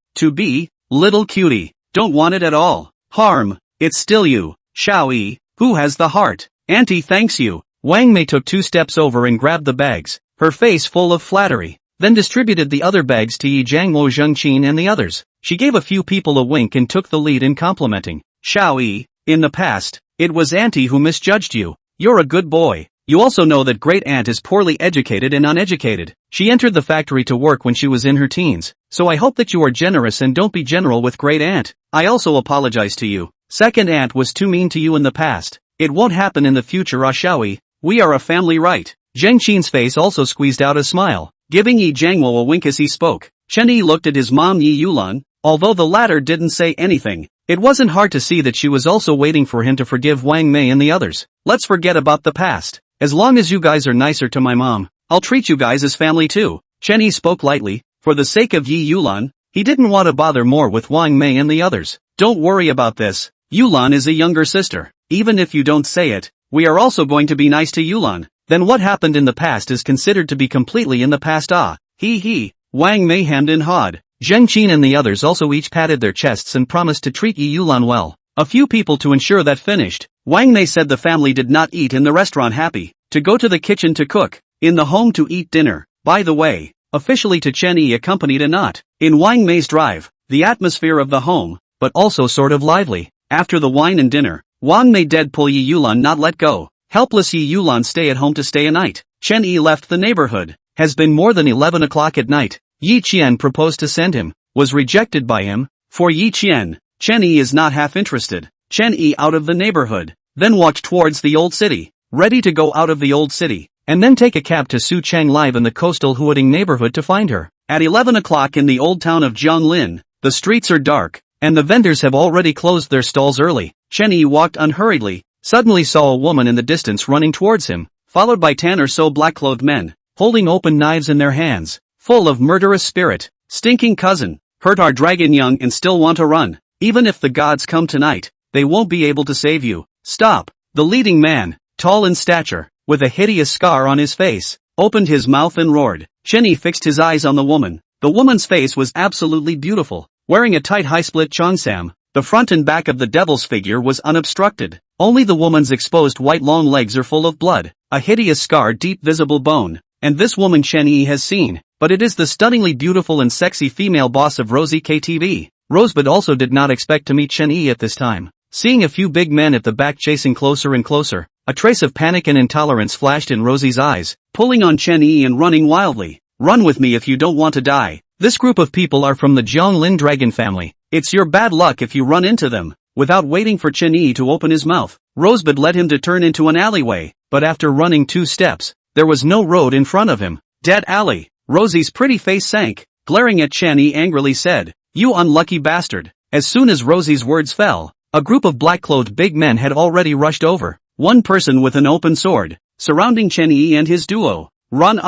little cutie, don't want it at all. Harm, it's still you, Xiao Yi, who has the heart. Auntie thanks you. Wang Mei took 2 steps over and grabbed the bags, her face full of flattery, then distributed the other bags to Yi Jiangwo, Zheng Qin and the others. She gave a few people a wink and took the lead in complimenting. Xiao Yi, in the past, it was Auntie who misjudged you. You're a good boy. You also know that Great Aunt is poorly educated and uneducated. She entered the factory to work when she was in her teens, so I hope that you are generous and don't be general with Great Aunt. I also apologize to you. Second Aunt was too mean to you in the past. It won't happen in the future, Xiao Yi. We are a family, right? Zheng Qin's face also squeezed out a smile, giving Yi Jiangwo a wink as he spoke. Chen Yi looked at his mom Yi Yulan, although the latter didn't say anything. It wasn't hard to see that she was also waiting for him to forgive Wang Mei and the others. Let's forget about the past. As long as you guys are nicer to my mom, I'll treat you guys as family too. Chen Yi spoke lightly. For the sake of Yi Yulan, he didn't want to bother more with Wang Mei and the others. Don't worry about this. Yulan is a younger sister. Even if you don't say it, we are also going to be nice to Yulan. Then what happened in the past is considered to be completely in the past. He. Wang Mei hemmed and hawed. Zheng Qin and the others also each patted their chests and promised to treat Yi Yulan well. A few people to ensure that finished. Wang Mei said the family did not eat in the restaurant, happy to go to the kitchen to cook, in the home to eat dinner. By the way, officially to Chen Yi accompanied a not in Wang Mei's drive, the atmosphere of the home, but also sort of lively. After the wine and dinner, Wang Mei did pull Yi Yulan not let go. Helpless Yi Yulan stay at home to stay a night. Chen Yi left the neighborhood. Has been more than 11 o'clock at night. Yi Qian proposed to send him, was rejected by him. For Yi Qian, Chen Yi is not half interested. Chen Yi out of the neighborhood, then walked towards the old city, ready to go out of the old city, and then take a cab to Su Chang Live in the coastal Huading neighborhood to find her. At 11 o'clock in the old town of Jianglin, the streets are dark, and the vendors have already closed their stalls early. Chen Yi walked unhurriedly, suddenly saw a woman in the distance running towards him, followed by 10 or so black-clothed men, holding open knives in their hands, full of murderous spirit. Stinking cousin, hurt our dragon young and still want to run. Even if the gods come tonight, they won't be able to save you. Stop. The leading man, tall in stature, with a hideous scar on his face, opened his mouth and roared. Chen Yi fixed his eyes on the woman. The woman's face was absolutely beautiful, wearing a tight high-split cheongsam. The front and back of the devil's figure was unobstructed. Only the woman's exposed white long legs are full of blood, a hideous scar, deep visible bone. And this woman Chen Yi has seen, but it is the stunningly beautiful and sexy female boss of Rosie KTV. Rosebud also did not expect to meet Chen Yi at this time. Seeing a few big men at the back chasing closer and closer, a trace of panic and intolerance flashed in Rosie's eyes, pulling on Chen Yi and running wildly. Run with me if you don't want to die. This group of people are from the Jianglin dragon family. It's your bad luck if you run into them. Without waiting for Chen Yi to open his mouth, Rosebud led him to turn into an alleyway, but after running 2 steps, there was no road in front of him. Dead alley. Rosie's pretty face sank. Glaring at Chen Yi angrily said, "You unlucky bastard." As soon as Rosie's words fell, a group of black-clothed big men had already rushed over, one person with an open sword, surrounding Chen Yi and his duo. Run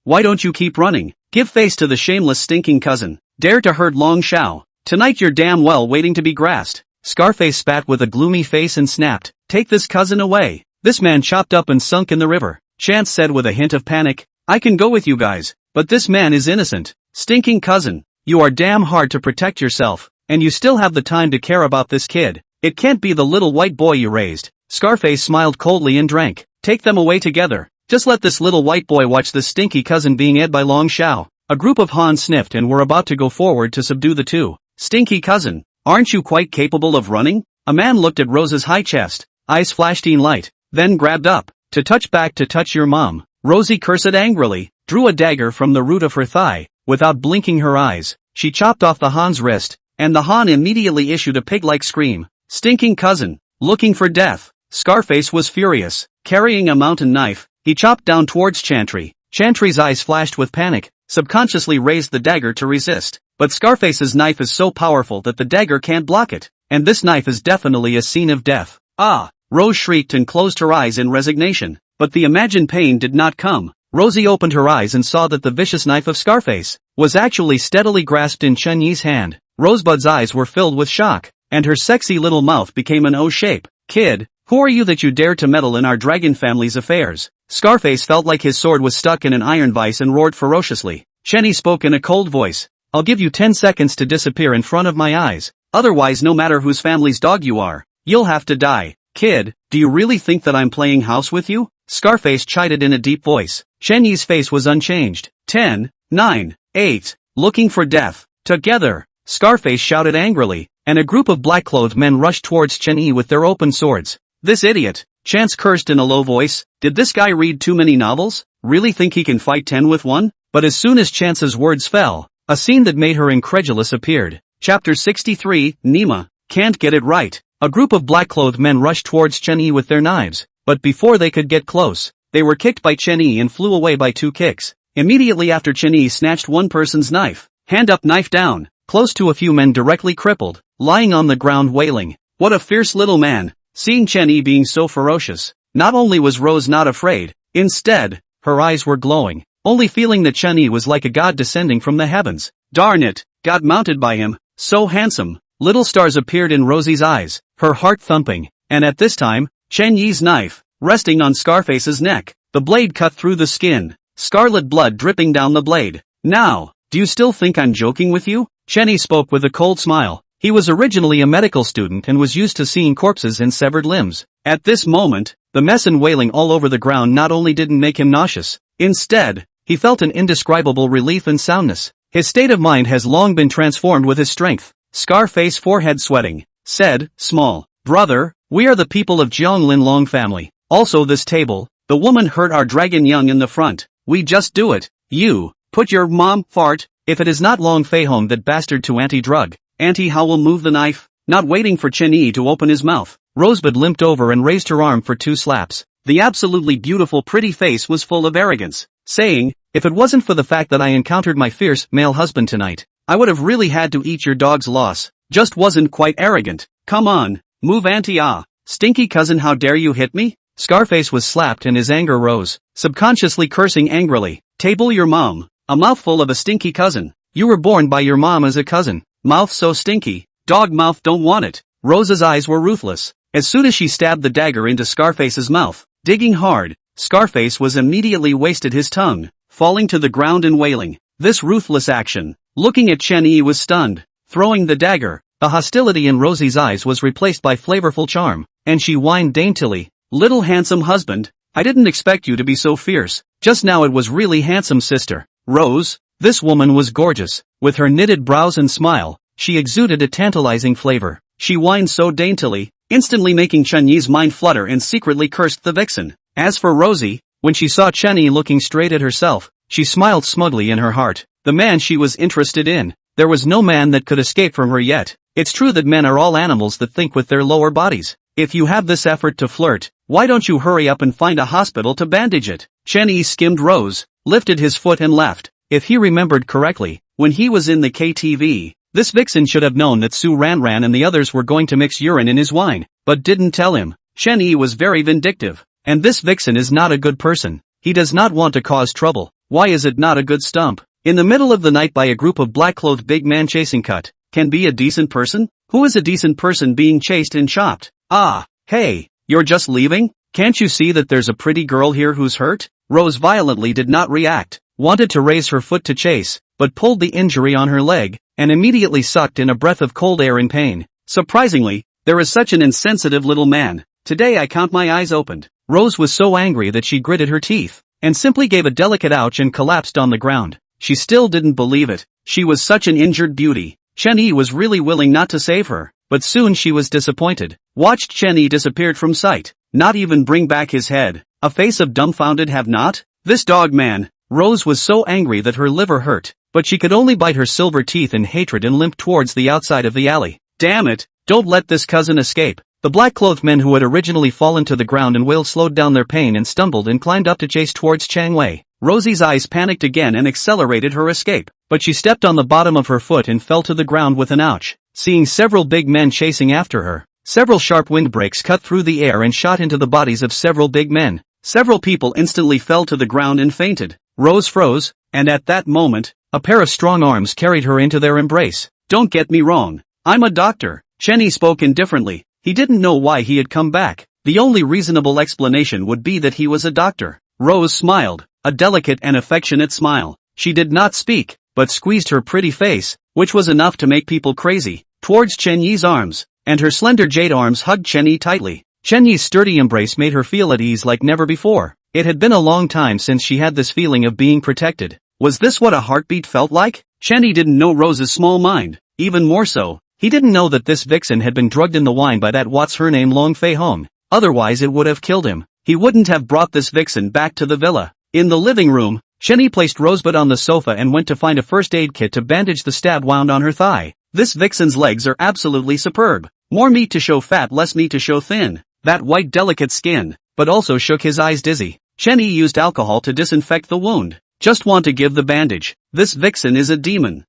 why don't you keep running? Give face to the shameless stinking cousin. Dare to hurt Long Shao. Tonight you're damn well waiting to be grassed. Scarface spat with a gloomy face and snapped, "Take this cousin away." This man chopped up and sunk in the river. Chance said with a hint of panic, "I can go with you guys, but this man is innocent." Stinking cousin, you are damn hard to protect yourself, and you still have the time to care about this kid. It can't be the little white boy you raised. Scarface smiled coldly and drank. take them away together. Just let this little white boy watch this stinky cousin being ed by Long Xiao. A group of Han sniffed and were about to go forward to subdue the two. Stinky cousin, aren't you quite capable of running? A man looked at Rose's high chest, eyes flashed in light, then grabbed up, to touch your mom. Rosie cursed angrily, drew a dagger from the root of her thigh, without blinking her eyes. She chopped off the Han's wrist, and the Han immediately issued a pig-like scream. Stinking cousin, looking for death. Scarface was furious. Carrying a mountain knife, he chopped down towards Chantry. Chantry's eyes flashed with panic, subconsciously raised the dagger to resist. But Scarface's knife is so powerful that the dagger can't block it, and this knife is definitely a scene of death. Ah! Rose shrieked and closed her eyes in resignation, but the imagined pain did not come. Rosie opened her eyes and saw that the vicious knife of Scarface was actually steadily grasped in Chen Yi's hand. Rosebud's eyes were filled with shock, and her sexy little mouth became an O shape. Kid, who are you that you dare to meddle in our dragon family's affairs? Scarface felt like his sword was stuck in an iron vise and roared ferociously. Chen Yi spoke in a cold voice. I'll give you 10 seconds to disappear in front of my eyes. Otherwise, no matter whose family's dog you are, you'll have to die. Kid, do you really think that I'm playing house with you? Scarface chided in a deep voice. Chen Yi's face was unchanged. 10, 9, 8, looking for death. Together, Scarface shouted angrily, and a group of black-clothed men rushed towards Chen Yi with their open swords. This idiot, Chance cursed in a low voice. Did this guy read too many novels? Really think he can fight 10 with 1? But as soon as Chance's words fell, a scene that made her incredulous appeared. Chapter 63, Nima, can't get it right. A group of black-clothed men rushed towards Chen Yi with their knives, but before they could get close, they were kicked by Chen Yi and flew away by 2 kicks. Immediately after, Chen Yi snatched one person's knife. Hand up, knife down. Close to a few men directly crippled, lying on the ground wailing. What a fierce little man. Seeing Chen Yi being so ferocious, not only was Rose not afraid, instead, her eyes were glowing, only feeling that Chen Yi was like a god descending from the heavens. Darn it, God mounted by him, so handsome. Little stars appeared in Rosie's eyes, her heart thumping, and at this time, Chen Yi's knife, resting on Scarface's neck, the blade cut through the skin, scarlet blood dripping down the blade. Now, do you still think I'm joking with you? Chen Yi spoke with a cold smile. He was originally a medical student and was used to seeing corpses and severed limbs. At this moment, the mess and wailing all over the ground not only didn't make him nauseous, instead, he felt an indescribable relief and soundness. His state of mind has long been transformed with his strength. Scarface, forehead sweating, said, Small brother, we are the people of Jianglin Long family. Also this table, the woman hurt our dragon young in the front. We just do it. You, put your mom, fart, if it is not Long Fei Hong that bastard to anti-drug. Auntie How will move the knife? Not waiting for Chen Yi to open his mouth, Rosebud limped over and raised her arm for 2 slaps. The absolutely beautiful pretty face was full of arrogance, saying, if it wasn't for the fact that I encountered my fierce male husband tonight, I would have really had to eat your dog's loss. Just wasn't quite arrogant. Come on, move auntie ah. Stinky cousin, how dare you hit me? Scarface was slapped and his anger rose, subconsciously cursing angrily. Table your mom, a mouthful of a stinky cousin. You were born by your mom as a cousin. Mouth so stinky, dog mouth don't want it. Rose's eyes were ruthless. As soon as she stabbed the dagger into Scarface's mouth, digging hard, Scarface was immediately wasted his tongue, falling to the ground and wailing. This ruthless action, looking at Chen Yi, was stunned. Throwing the dagger, the hostility in Rosie's eyes was replaced by flavorful charm, and she whined daintily, little handsome husband, I didn't expect you to be so fierce. Just now it was really handsome, sister. Rose, this woman was gorgeous. With her knitted brows and smile, she exuded a tantalizing flavor. She whined so daintily, instantly making Chen Yi's mind flutter, and secretly cursed the vixen. As for Rosie, when she saw Chen Yi looking straight at herself, she smiled smugly in her heart. The man she was interested in, there was no man that could escape from her yet. It's true that men are all animals that think with their lower bodies. If you have this effort to flirt, why don't you hurry up and find a hospital to bandage it? Chen Yi skimmed Rose, lifted his foot and left. If he remembered correctly, when he was in the KTV, this vixen should have known that Su Ranran and the others were going to mix urine in his wine, but didn't tell him. Chen Yi was very vindictive, and this vixen is not a good person. He does not want to cause trouble. Why is it not a good stump? In the middle of the night by a group of black-clothed big man chasing cut, can be a decent person? Who is a decent person being chased and chopped? Ah, hey, you're just leaving? Can't you see that there's a pretty girl here who's hurt? Rose violently did not react, wanted to raise her foot to chase, but pulled the injury on her leg, and immediately sucked in a breath of cold air in pain. Surprisingly, there is such an insensitive little man. Today I count my eyes opened. Rose was so angry that she gritted her teeth, and simply gave a delicate ouch and collapsed on the ground. She still didn't believe it. She was such an injured beauty. Chen Yi was really willing not to save her, but soon she was disappointed. Watched Chen Yi disappeared from sight, not even bring back his head. A face of dumbfounded have not? This dog man. Rose was so angry that her liver hurt, but she could only bite her silver teeth in hatred and limp towards the outside of the alley. Damn it, don't let this cousin escape. The black-clothed men who had originally fallen to the ground and wailed slowed down their pain and stumbled and climbed up to chase towards Chang Wei. Rosie's eyes panicked again and accelerated her escape, but she stepped on the bottom of her foot and fell to the ground with an ouch. Seeing several big men chasing after her, several sharp windbreaks cut through the air and shot into the bodies of several big men. Several people instantly fell to the ground and fainted. Rose froze, and at that moment, a pair of strong arms carried her into their embrace. Don't get me wrong, I'm a doctor. Chen Yi spoke indifferently. He didn't know why he had come back. The only reasonable explanation would be that he was a doctor. Rose smiled, a delicate and affectionate smile. She did not speak, but squeezed her pretty face, which was enough to make people crazy, towards Chen Yi's arms, and her slender jade arms hugged Chen Yi tightly. Chen Yi's sturdy embrace made her feel at ease like never before. It had been a long time since she had this feeling of being protected. Was this what a heartbeat felt like? Chen Yi didn't know Rose's small mind. Even more so, he didn't know that this vixen had been drugged in the wine by that what's-her-name Long Fei Hong. Otherwise it would have killed him. He wouldn't have brought this vixen back to the villa. In the living room, Chen Yi placed Rosebud on the sofa and went to find a first aid kit to bandage the stab wound on her thigh. This vixen's legs are absolutely superb. More meat to show fat, less meat to show thin. That white delicate skin, but also shook his eyes dizzy. Chen Yi used alcohol to disinfect the wound. Just want to give the bandage. This vixen is a demon.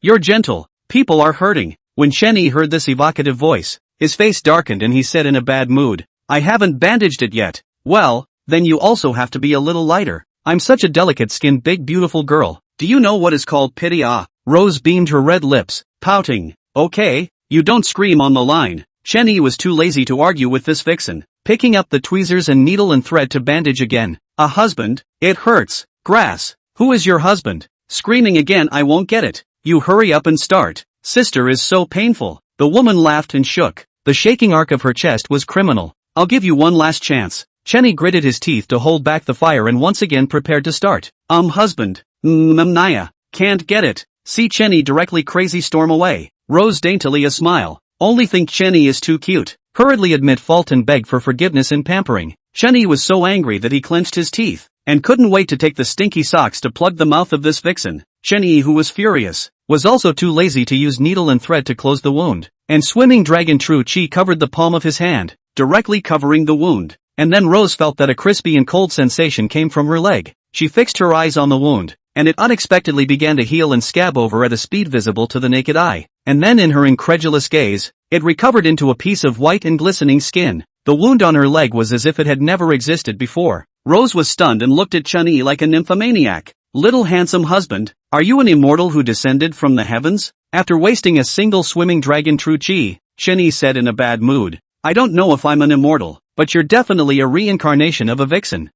You're gentle. People are hurting. When Chen Yi heard this evocative voice, his face darkened and he said in a bad mood, I haven't bandaged it yet. Well, then you also have to be a little lighter. I'm such a delicate-skinned big beautiful girl. Do you know what is called pity? Rose beamed her red lips, pouting. Okay, you don't scream on the line. Chen Yi was too lazy to argue with this vixen, picking up the tweezers and needle and thread to bandage again. A husband? It hurts. Grass. Who is your husband? Screaming again, I won't get it. You hurry up and start. Sister is so painful. The woman laughed and shook. The shaking arc of her chest was criminal. I'll give you one last chance. Chen Yi gritted his teeth to hold back the fire and once again prepared to start. Husband. Naya. Can't get it. See Chen Yi directly crazy storm away. Rose daintily a smile. Only think Chen Yi is too cute. Hurriedly admit fault and beg for forgiveness and pampering. Chen Yi was so angry that he clenched his teeth, and couldn't wait to take the stinky socks to plug the mouth of this vixen. Chen Yi, who was furious, was also too lazy to use needle and thread to close the wound, and swimming dragon True Chi covered the palm of his hand, directly covering the wound. And then Rose felt that a crispy and cold sensation came from her leg. She fixed her eyes on the wound, and it unexpectedly began to heal and scab over at a speed visible to the naked eye. And then in her incredulous gaze, it recovered into a piece of white and glistening skin. The wound on her leg was as if it had never existed before. Rose was stunned and looked at Chen Yi like a nymphomaniac. Little handsome husband, are you an immortal who descended from the heavens? After wasting a single swimming dragon True Chi, Chen Yi said in a bad mood, I don't know if I'm an immortal, but you're definitely a reincarnation of a vixen.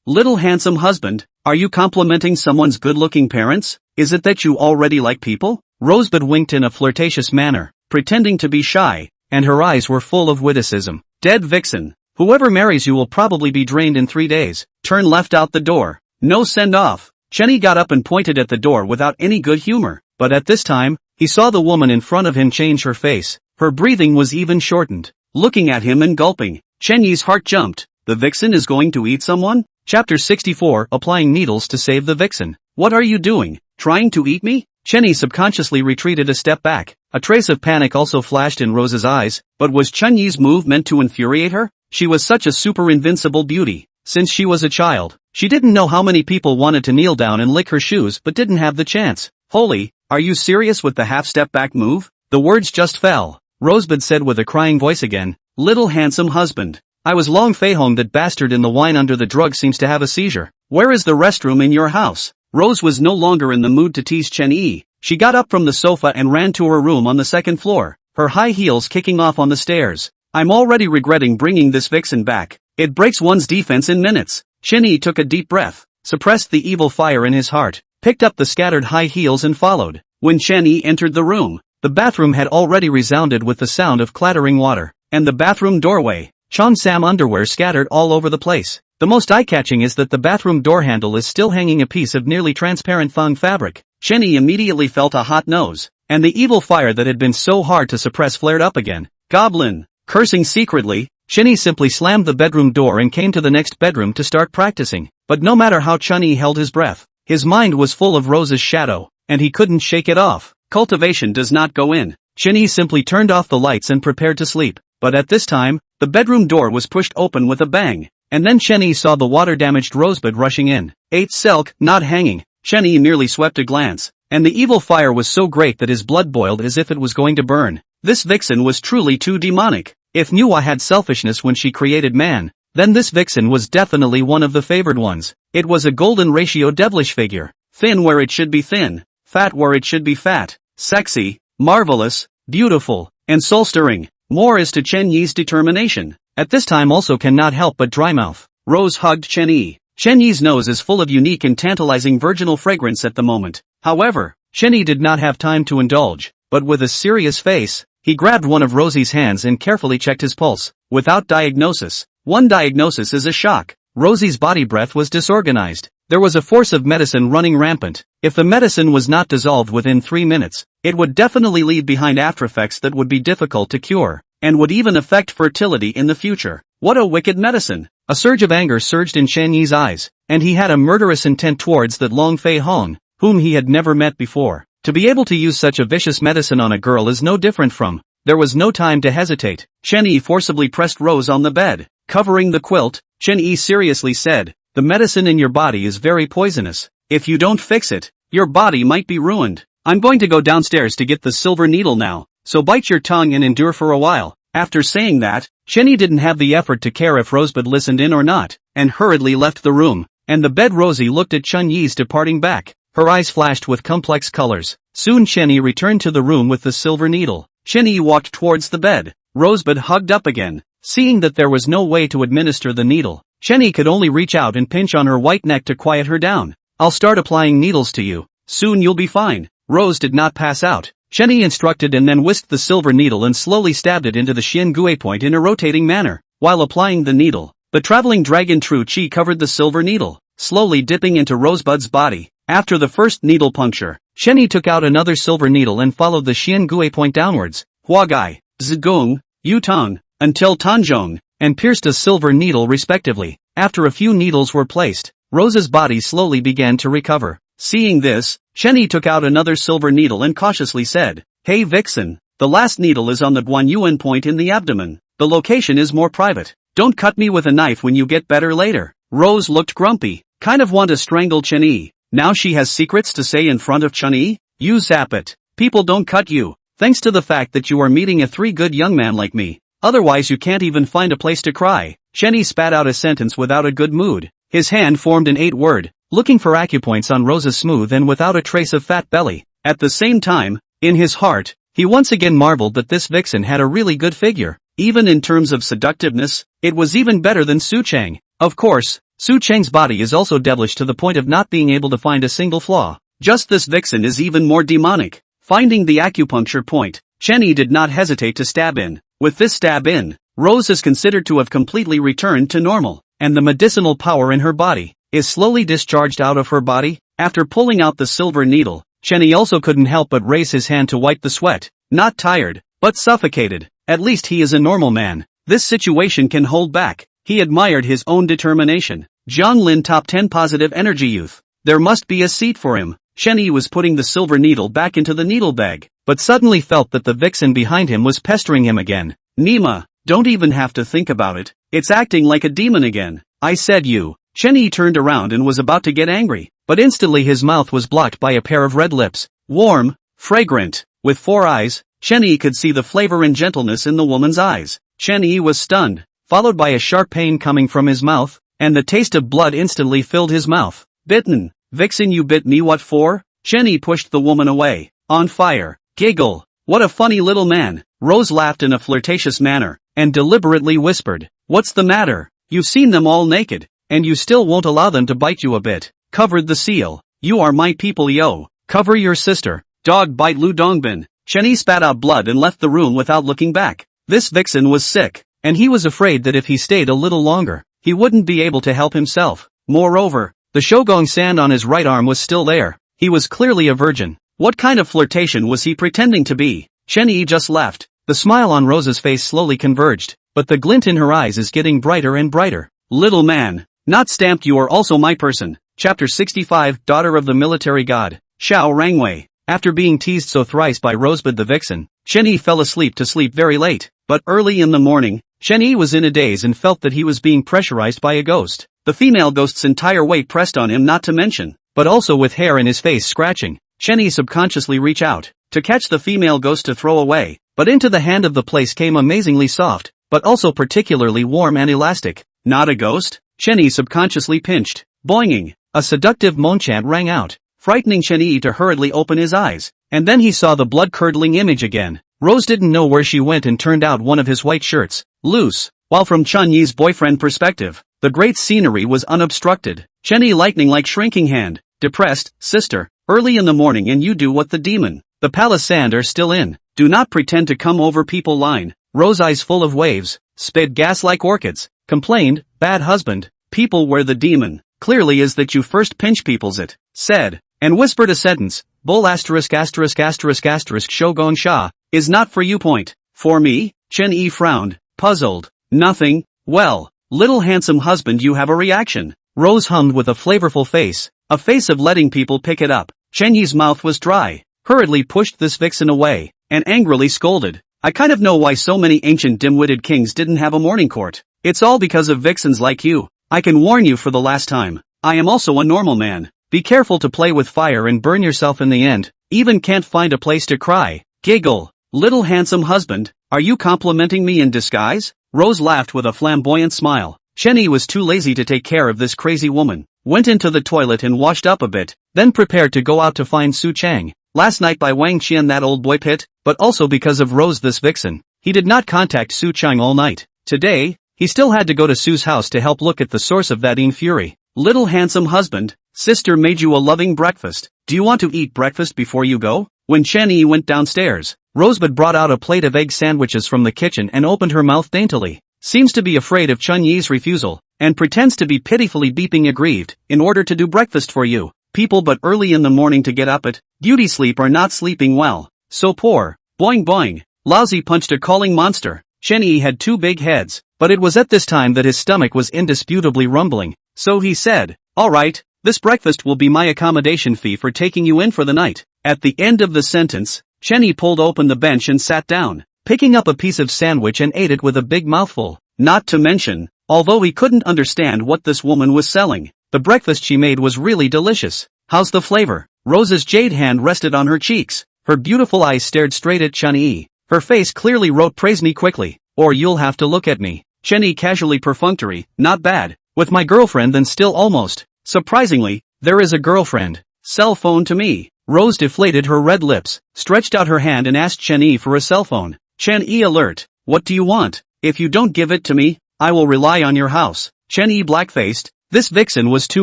Little handsome husband, are you complimenting someone's good-looking parents? Is it that you already like people? Rosebud winked in a flirtatious manner, pretending to be shy, and her eyes were full of witticism. Dead vixen. Whoever marries you will probably be drained in 3 days. Turn left out the door. No send-off. Chen Yi got up and pointed at the door without any good humor, but at this time, he saw the woman in front of him change her face. Her breathing was even shortened. Looking at him and gulping, Chen Yi's heart jumped. The vixen is going to eat someone? Chapter 64, Applying Needles to Save the Vixen. What are you doing? Trying to eat me? Chen Yi subconsciously retreated a step back. A trace of panic also flashed in Rose's eyes, but was Chen Yi's move meant to infuriate her? She was such a super invincible beauty. Since she was a child, she didn't know how many people wanted to kneel down and lick her shoes but didn't have the chance. Holy, are you serious with the half-step back move? The words just fell. Rosebud said with a crying voice again, Little handsome husband. I was Long Fei Hong, that bastard in the wine under the drug seems to have a seizure. Where is the restroom in your house? Rose was no longer in the mood to tease Chen Yi. She got up from the sofa and ran to her room on the second floor, her high heels kicking off on the stairs. I'm already regretting bringing this vixen back. It breaks one's defense in minutes. Chen Yi took a deep breath, suppressed the evil fire in his heart, picked up the scattered high heels and followed. When Chen Yi entered the room, the bathroom had already resounded with the sound of clattering water, and the bathroom doorway, Cheon-sam underwear scattered all over the place. The most eye-catching is that the bathroom door handle is still hanging a piece of nearly transparent thong fabric. Chen Yi immediately felt a hot nose, and the evil fire that had been so hard to suppress flared up again. Goblin! Cursing secretly, Chen Yi simply slammed the bedroom door and came to the next bedroom to start practicing. But no matter how Chen Yi held his breath, his mind was full of Rose's shadow, and he couldn't shake it off. Cultivation does not go in. Chen Yi simply turned off the lights and prepared to sleep. But at this time, the bedroom door was pushed open with a bang. And then Chen Yi saw the water-damaged Rosebud rushing in. 8 silk, not hanging. Chen Yi merely swept a glance, and the evil fire was so great that his blood boiled as if it was going to burn. This vixen was truly too demonic. If Manhwa had selfishness when she created man, then this vixen was definitely one of the favored ones. It was a golden ratio devilish figure. Thin where it should be thin, fat where it should be fat, sexy, marvelous, beautiful, and soul-stirring. More as to Chen Yi's determination. At this time also cannot help but dry mouth. Rose hugged Chen Yi. Chen Yi's nose is full of unique and tantalizing virginal fragrance at the moment. However, Chen Yi did not have time to indulge, but with a serious face, he grabbed one of Rosie's hands and carefully checked his pulse. Without diagnosis. One diagnosis is a shock. Rosie's body breath was disorganized. There was a force of medicine running rampant. If the medicine was not dissolved within 3 minutes, it would definitely leave behind aftereffects that would be difficult to cure, and would even affect fertility in the future. What a wicked medicine! A surge of anger surged in Chen Yi's eyes, and he had a murderous intent towards that Long Fei Hong, whom he had never met before. To be able to use such a vicious medicine on a girl is no different from. There was no time to hesitate. Chen Yi forcibly pressed Rose on the bed. Covering the quilt, Chen Yi seriously said, "The medicine in your body is very poisonous. If you don't fix it, your body might be ruined. I'm going to go downstairs to get the silver needle now, so bite your tongue and endure for a while." After saying that, Chen Yi didn't have the effort to care if Rosebud listened in or not, and hurriedly left the room. And the bed Rosie looked at Chen Yi's departing back. Her eyes flashed with complex colors. Soon Chen Yi returned to the room with the silver needle. Chen Yi walked towards the bed. Rosebud hugged up again. Seeing that there was no way to administer the needle, Chen Yi could only reach out and pinch on her white neck to quiet her down. "I'll start applying needles to you. Soon you'll be fine." Rose did not pass out. Chen Yi instructed and then whisked the silver needle and slowly stabbed it into the Xian Gui point in a rotating manner. While applying the needle, the traveling dragon True Chi covered the silver needle, slowly dipping into Rosebud's body. After the first needle puncture, Chen Yi took out another silver needle and followed the Xian Gui point downwards, Huagai, Zigong, Yutong, until Tanzhong, and pierced a silver needle respectively. After a few needles were placed, Rose's body slowly began to recover. Seeing this, Chen Yi took out another silver needle and cautiously said, "Hey Vixen, the last needle is on the Guanyuan point in the abdomen. The location is more private. Don't cut me with a knife when you get better later." Rose looked grumpy, kind of want to strangle Chen Yi. Now she has secrets to say in front of Chen Yi? You zap it. People don't cut you, thanks to the fact that you are meeting a 3 good young man like me. Otherwise you can't even find a place to cry. Chen Yi spat out a sentence without a good mood. His hand formed an 8-word, looking for acupoints on Rose's smooth and without a trace of fat belly. At the same time, in his heart, he once again marveled that this vixen had a really good figure. Even in terms of seductiveness, it was even better than Su Chang. Of course, Su Chang's body is also devilish to the point of not being able to find a single flaw. Just this vixen is even more demonic. Finding the acupuncture point, Chen Yi did not hesitate to stab in. With this stab in, Rose is considered to have completely returned to normal, and the medicinal power in her body is slowly discharged out of her body. After pulling out the silver needle, Chen Yi also couldn't help but raise his hand to wipe the sweat. Not tired, but suffocated. At least he is a normal man. This situation can hold back. He admired his own determination. Jiang Lin top 10 positive energy youth. There must be a seat for him. Chen Yi was putting the silver needle back into the needle bag, but suddenly felt that the vixen behind him was pestering him again. Nima, don't even have to think about it. It's acting like a demon again. I said you. Chen Yi turned around and was about to get angry, but instantly his mouth was blocked by a pair of red lips. Warm, fragrant, with 4 eyes, Chen Yi could see the flavor and gentleness in the woman's eyes. Chen Yi was stunned, followed by a sharp pain coming from his mouth, and the taste of blood instantly filled his mouth. Bitten, vixen, you bit me, what for? Chen Yi pushed the woman away. On fire. Giggle. What a funny little man. Rose laughed in a flirtatious manner, and deliberately whispered, what's the matter? You've seen them all naked, and you still won't allow them to bite you a bit. Covered the seal. You are my people, yo. Cover your sister. Dog bite Lu Dongbin. Chen Yi spat out blood and left the room without looking back. This vixen was sick, and he was afraid that if he stayed a little longer, he wouldn't be able to help himself. Moreover, the shogun sand on his right arm was still there. He was clearly a virgin. What kind of flirtation was he pretending to be? Chen Yi just laughed. The smile on Rose's face slowly converged, but the glint in her eyes is getting brighter and brighter. Little man, not stamped, you are also my person. Chapter 65, Daughter of the Military God. Xiao Rangwei. After being teased so thrice by Rosebud the vixen, Chen Yi fell asleep to sleep very late. But early in the morning, Chen Yi was in a daze and felt that he was being pressurized by a ghost. The female ghost's entire weight pressed on him, not to mention, but also with hair in his face scratching. Chen Yi subconsciously reached out to catch the female ghost to throw away, but into the hand of the place came amazingly soft, but also particularly warm and elastic. Not a ghost? Chen Yi subconsciously pinched. Boinging! A seductive moan chant rang out, frightening Chen Yi to hurriedly open his eyes, and then he saw the blood-curdling image again. Rose didn't know where she went and turned out one of his white shirts, loose, while from Chen Yi's boyfriend perspective, the great scenery was unobstructed. Chen Yi lightning like shrinking hand, depressed, sister, early in the morning and you do what the demon. The palace sand are still in, do not pretend to come over people line. Rose eyes full of waves, spit gas like orchids, complained, bad husband, people where the demon, clearly is that you first pinch people's it, said, and whispered a sentence, bull asterisk asterisk asterisk asterisk shogun sha, is not for you point, for me? Chen Yi frowned, puzzled, nothing, well, little handsome husband you have a reaction. Rose hummed with a flavorful face, a face of letting people pick it up. Chen Yi's mouth was dry, hurriedly pushed this vixen away, and angrily scolded, I kind of know why so many ancient dim-witted kings didn't have a morning court. It's all because of vixens like you. I can warn you for the last time, I am also a normal man. Be careful to play with fire and burn yourself in the end, even can't find a place to cry. Giggle. Little handsome husband, are you complimenting me in disguise? Rose laughed with a flamboyant smile. Chen Yi was too lazy to take care of this crazy woman, went into the toilet and washed up a bit, then prepared to go out to find Su Chang. Last night by Wang Qian that old boy pit, but also because of Rose this vixen, he did not contact Su Chang all night. Today, he still had to go to Su's house to help look at the source of that fury. Little handsome husband, sister made you a loving breakfast. Do you want to eat breakfast before you go? When Chen Yi went downstairs, Rosebud brought out a plate of egg sandwiches from the kitchen and opened her mouth daintily. Seems to be afraid of Chen Yi's refusal, and pretends to be pitifully beeping aggrieved, in order to do breakfast for you. People but early in the morning to get up at beauty sleep are not sleeping well. So poor. Boing boing. Lousy punched a calling monster. Chen Yi had two big heads, but it was at this time that his stomach was indisputably rumbling. So he said, alright, this breakfast will be my accommodation fee for taking you in for the night. At the end of the sentence, Chen Yi pulled open the bench and sat down, picking up a piece of sandwich and ate it with a big mouthful. Not to mention, although he couldn't understand what this woman was selling, the breakfast she made was really delicious. How's the flavor? Rose's jade hand rested on her cheeks. Her beautiful eyes stared straight at Chen Yi. Her face clearly wrote praise me quickly, or you'll have to look at me. Chen Yi casually perfunctory, not bad. With my girlfriend then still almost. Surprisingly, there is a girlfriend. Cell phone to me. Rose deflated her red lips, stretched out her hand and asked Chen Yi for a cell phone. Chen Yi alert. What do you want? If you don't give it to me, I will rely on your house. Chen Yi black-faced. This vixen was too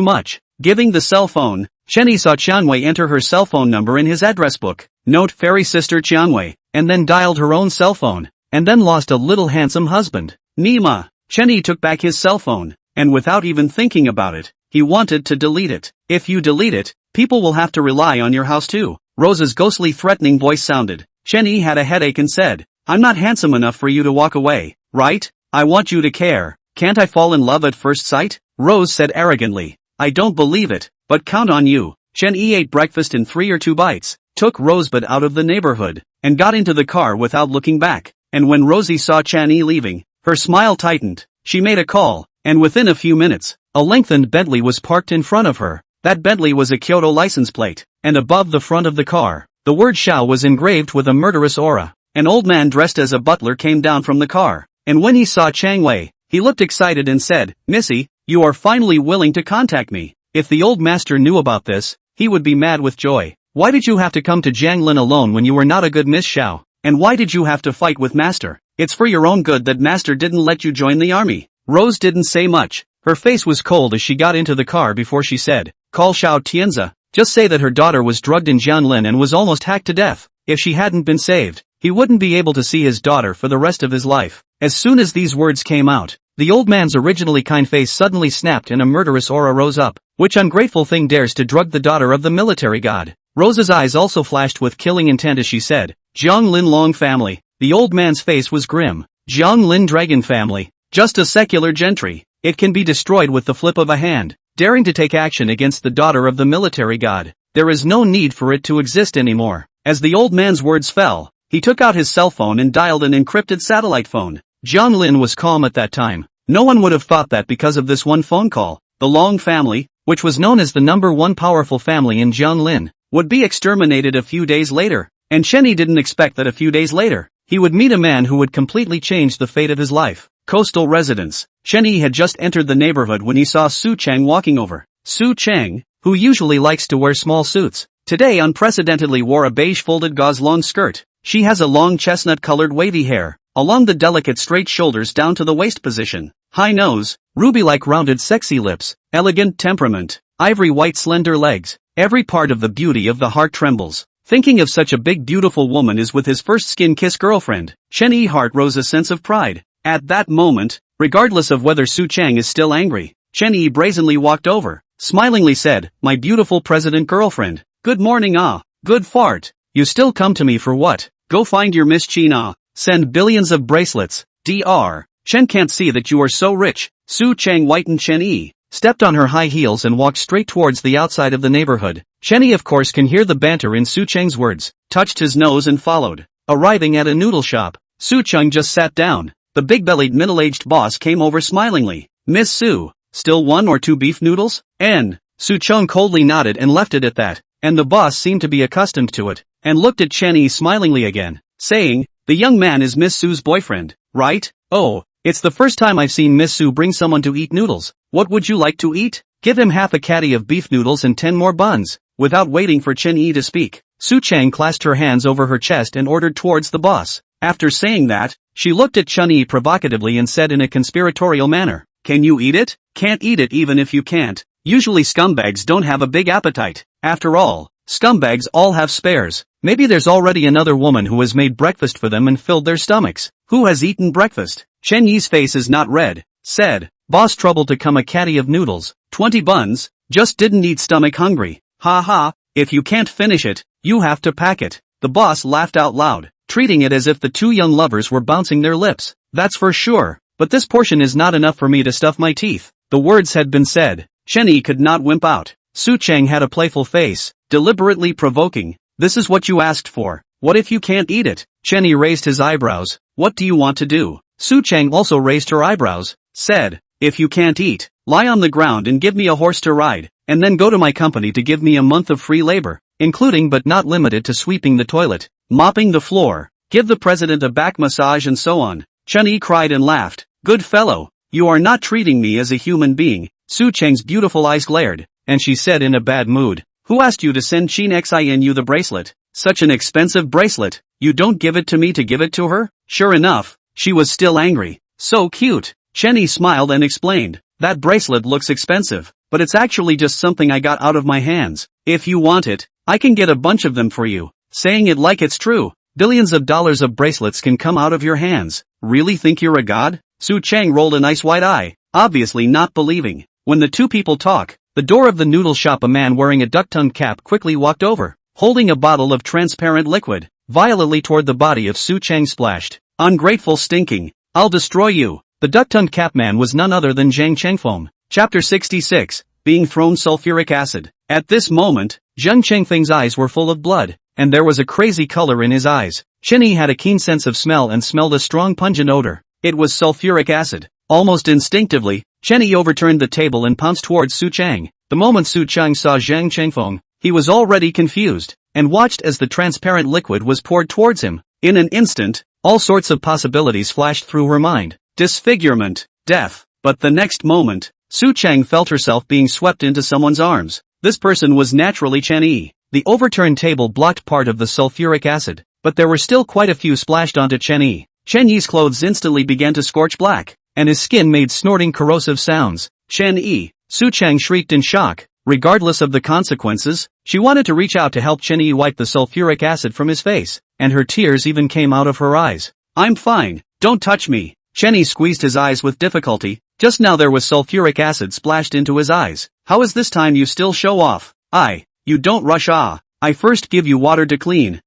much. Giving the cell phone, Chen Yi saw Qianwei enter her cell phone number in his address book. Note fairy sister Qianwei, and then dialed her own cell phone, and then lost a little handsome husband. Nima. Chen Yi took back his cell phone, and without even thinking about it, he wanted to delete it. If you delete it, people will have to rely on your house too. Rose's ghostly threatening voice sounded. Chen Yi had a headache and said, I'm not handsome enough for you to walk away, right? I want you to care. Can't I fall in love at first sight? Rose said arrogantly. I don't believe it, but count on you. Chen Yi ate breakfast in 3 or 2 bites, took Rosebud out of the neighborhood, and got into the car without looking back. And when Rosie saw Chen Yi leaving, her smile tightened. She made a call, and within a few minutes, a lengthened Bentley was parked in front of her. That Bentley was a Kyoto license plate, and above the front of the car, the word Shao was engraved with a murderous aura. An old man dressed as a butler came down from the car, and when he saw Chang Wei, he looked excited and said, Missy, you are finally willing to contact me. If the old master knew about this, he would be mad with joy. Why did you have to come to Jianglin alone when you were not a good Miss Shao? And why did you have to fight with master? It's for your own good that master didn't let you join the army. Rose didn't say much. Her face was cold as she got into the car before she said, call Shao Tianzi. Just say that her daughter was drugged in Jianlin and was almost hacked to death. if she hadn't been saved, he wouldn't be able to see his daughter for the rest of his life. As soon as these words came out, the old man's originally kind face suddenly snapped and a murderous aura rose up. Which ungrateful thing dares to drug the daughter of the military god? Rosa's eyes also flashed with killing intent as she said, Jiang Lin Long family. The old man's face was grim. Jiang Lin dragon family. Just a secular gentry. It can be destroyed with the flip of a hand. Daring to take action against the daughter of the military god. There is no need for it to exist anymore. As the old man's words fell, he took out his cell phone and dialed an encrypted satellite phone. Jiang Lin was calm at that time. No one would have thought that because of this one phone call, the Long family, which was known as the #1 powerful family in Jianglin, would be exterminated a few days later. And Chen Yi didn't expect that a few days later, he would meet a man who would completely change the fate of his life. Coastal residence. Chen Yi had just entered the neighborhood when he saw Su Chang walking over. Su Chang, who usually likes to wear small suits, today unprecedentedly wore a beige folded gauze long skirt. She has a long chestnut-colored wavy hair, along the delicate straight shoulders down to the waist position. High nose, ruby-like rounded sexy lips, elegant temperament, ivory white slender legs. Every part of the beauty of the heart trembles. Thinking of such a big beautiful woman is with his first skin-kiss girlfriend. Chen Yi's heart rose a sense of pride. At that moment, regardless of whether Su Chang is still angry, Chen Yi brazenly walked over, smilingly said, my beautiful president girlfriend, good morning good fart. You still come to me for what? Go find your Miss China. Send billions of bracelets. Dr. Chen can't see that you are so rich. Su Chang whitened Chen Yi, stepped on her high heels and walked straight towards the outside of the neighborhood. Chen Yi of course can hear the banter in Su Chang's words, touched his nose and followed. Arriving at a noodle shop, Su Chang just sat down. The big-bellied middle-aged boss came over smilingly. Miss Su, still 1 or 2 beef noodles? And Su Chang coldly nodded and left it at that, and the boss seemed to be accustomed to it, and looked at Chen Yi smilingly again, saying, the young man is Miss Su's boyfriend, right? Oh, it's the first time I've seen Miss Su bring someone to eat noodles. What would you like to eat? Give him half a caddy of beef noodles and 10 more buns. Without waiting for Chen Yi to speak, Su Chang clasped her hands over her chest and ordered towards the boss. After saying that, she looked at Chen Yi provocatively and said in a conspiratorial manner, can you eat it? Can't eat it even if you can't. Usually scumbags don't have a big appetite. After all, scumbags all have spares. Maybe there's already another woman who has made breakfast for them and filled their stomachs. Who has eaten breakfast? Chen Yi's face is not red. Said, boss trouble to come a caddy of noodles, 20 buns, just didn't need stomach hungry. Ha ha, if you can't finish it, you have to pack it. The boss laughed out loud, treating it as if the two young lovers were bouncing their lips. That's for sure, but this portion is not enough for me to stuff my teeth. The words had been said. Chen Yi could not wimp out. Su Chang had a playful face, deliberately provoking. This is what you asked for. What if you can't eat it? Chen Yi raised his eyebrows. What do you want to do? Su Chang also raised her eyebrows, said, if you can't eat, lie on the ground and give me a horse to ride, and then go to my company to give me a month of free labor, including but not limited to sweeping the toilet, mopping the floor, give the president a back massage and so on. Chen Yi cried and laughed. Good fellow, you are not treating me as a human being. Su Chang's beautiful eyes glared, and she said in a bad mood, who asked you to send Xin Xin the bracelet? Such an expensive bracelet, you don't give it to me to give it to her? Sure enough, she was still angry. So cute. Chen Yi smiled and explained, that bracelet looks expensive, but it's actually just something I got out of my hands. If you want it, I can get a bunch of them for you. Saying it like it's true. Billions of dollars of bracelets can come out of your hands. Really think you're a god? Su Chang rolled a nice white eye, obviously not believing. When the two people talk, the door of the noodle shop, a man wearing a duck-tongued cap quickly walked over, holding a bottle of transparent liquid, violently toward the body of Su Chang splashed. Ungrateful stinking. I'll destroy you. The duck-tongued cap man was none other than Zhang Chengfeng. Chapter 66, being thrown sulfuric acid. At this moment, Zhang Chengfeng's eyes were full of blood, and there was a crazy color in his eyes. Chen Yi had a keen sense of smell and smelled a strong pungent odor. It was sulfuric acid. Almost instinctively, Chen Yi overturned the table and pounced towards Su Chang. The moment Su Chang saw Zhang Chengfeng, he was already confused, and watched as the transparent liquid was poured towards him. In an instant, all sorts of possibilities flashed through her mind. Disfigurement, death. But the next moment, Su Chang felt herself being swept into someone's arms. This person was naturally Chen Yi. The overturned table blocked part of the sulfuric acid, but there were still quite a few splashed onto Chen Yi. Chen Yi's clothes instantly began to scorch black, and his skin made snorting corrosive sounds. Chen Yi, Su Chang shrieked in shock. Regardless of the consequences, she wanted to reach out to help Chen Yi wipe the sulfuric acid from his face, and her tears even came out of her eyes. I'm fine, don't touch me. Chen Yi squeezed his eyes with difficulty. Just now there was sulfuric acid splashed into his eyes. How is this time you still show off? You don't rush. I first give you water to clean.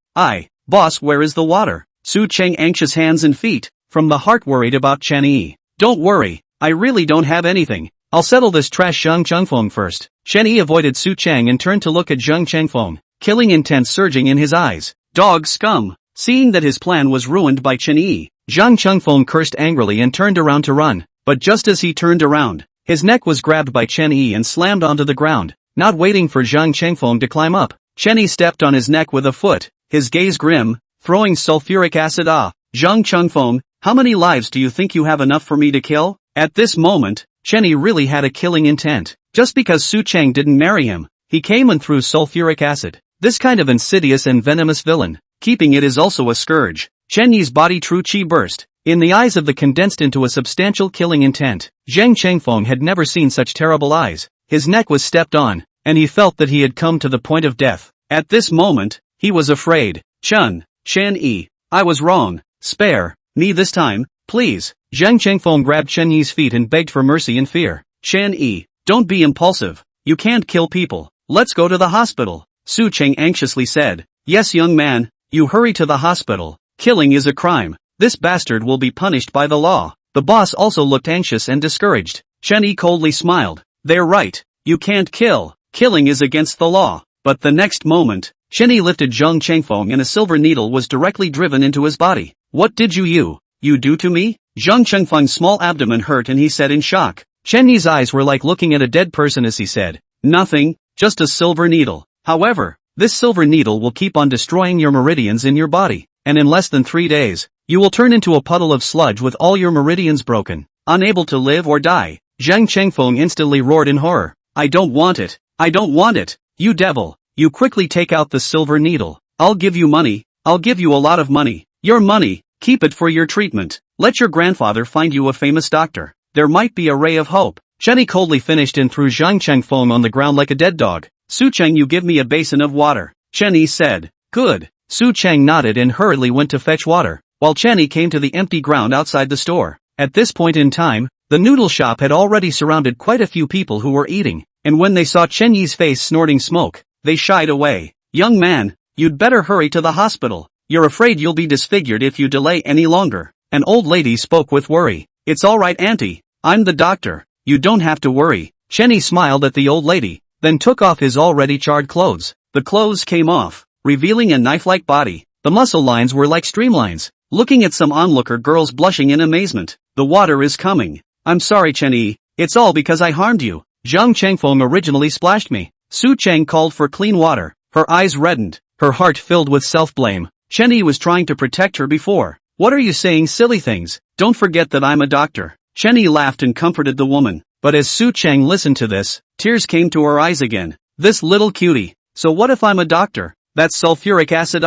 Boss, where is the water? Su Cheng anxious hands and feet, from the heart worried about Chen Yi. Don't worry, I really don't have anything. I'll settle this trash Zhang Chengfeng first. Chen Yi avoided Su Cheng and turned to look at Zhang Chengfeng, killing intent surging in his eyes. Dog scum. Seeing that his plan was ruined by Chen Yi, Zhang Chengfeng cursed angrily and turned around to run. But just as he turned around, his neck was grabbed by Chen Yi and slammed onto the ground. Not waiting for Zhang Chengfeng to climb up, Chen Yi stepped on his neck with a foot, his gaze grim, throwing sulfuric acid. Zhang Chengfeng, how many lives do you think you have enough for me to kill? At this moment, Chen Yi really had a killing intent. Just because Su Cheng didn't marry him, he came and threw sulfuric acid. This kind of insidious and venomous villain, keeping it is also a scourge. Chen Yi's body true chi burst. In the eyes of the condensed into a substantial killing intent. Zhang Chengfeng had never seen such terrible eyes. His neck was stepped on, and he felt that he had come to the point of death. At this moment, he was afraid. Chen Yi, I was wrong. Spare me this time, please. Zhang Chengfeng grabbed Chen Yi's feet and begged for mercy in fear. Chen Yi, don't be impulsive. You can't kill people. Let's go to the hospital. Su Cheng anxiously said. Yes, young man, you hurry to the hospital. Killing is a crime. This bastard will be punished by the law. The boss also looked anxious and discouraged. Chen Yi coldly smiled. They're right. You can't kill. Killing is against the law. But the next moment, Chen Yi lifted Zhang Chengfeng and a silver needle was directly driven into his body. What did you do to me? Zhang Chengfeng's small abdomen hurt and he said in shock. Chen Yi's eyes were like looking at a dead person as he said. Nothing, just a silver needle. However, this silver needle will keep on destroying your meridians in your body, and in less than 3 days, you will turn into a puddle of sludge with all your meridians broken, unable to live or die. Zhang Chengfeng instantly roared in horror. I don't want it. I don't want it. You devil. You quickly take out the silver needle. I'll give you money. I'll give you a lot of money. Your money. Keep it for your treatment. Let your grandfather find you a famous doctor. There might be a ray of hope. Chen Yi coldly finished and threw Zhang Chengfeng on the ground like a dead dog. Su Cheng, you give me a basin of water. Chen Yi said. Good. Su Cheng nodded and hurriedly went to fetch water, while Chen Yi came to the empty ground outside the store. At this point in time, the noodle shop had already surrounded quite a few people who were eating, and when they saw Chen Yi's face snorting smoke, they shied away. Young man, you'd better hurry to the hospital. You're afraid you'll be disfigured if you delay any longer. An old lady spoke with worry. It's all right, auntie. I'm the doctor. You don't have to worry. Chen Yi smiled at the old lady, then took off his already charred clothes. The clothes came off, revealing a knife-like body. The muscle lines were like streamlines. Looking at some onlooker girls blushing in amazement. The water is coming. I'm sorry, Chen Yi. It's all because I harmed you. Zhang Chengfeng originally splashed me. Su Cheng called for clean water. Her eyes reddened. Her heart filled with self-blame. Chen Yi was trying to protect her before. What are you saying, silly things? Don't forget that I'm a doctor. Chen Yi laughed and comforted the woman. But as Su Cheng listened to this, tears came to her eyes again. This little cutie. So what if I'm a doctor? That's sulfuric acid.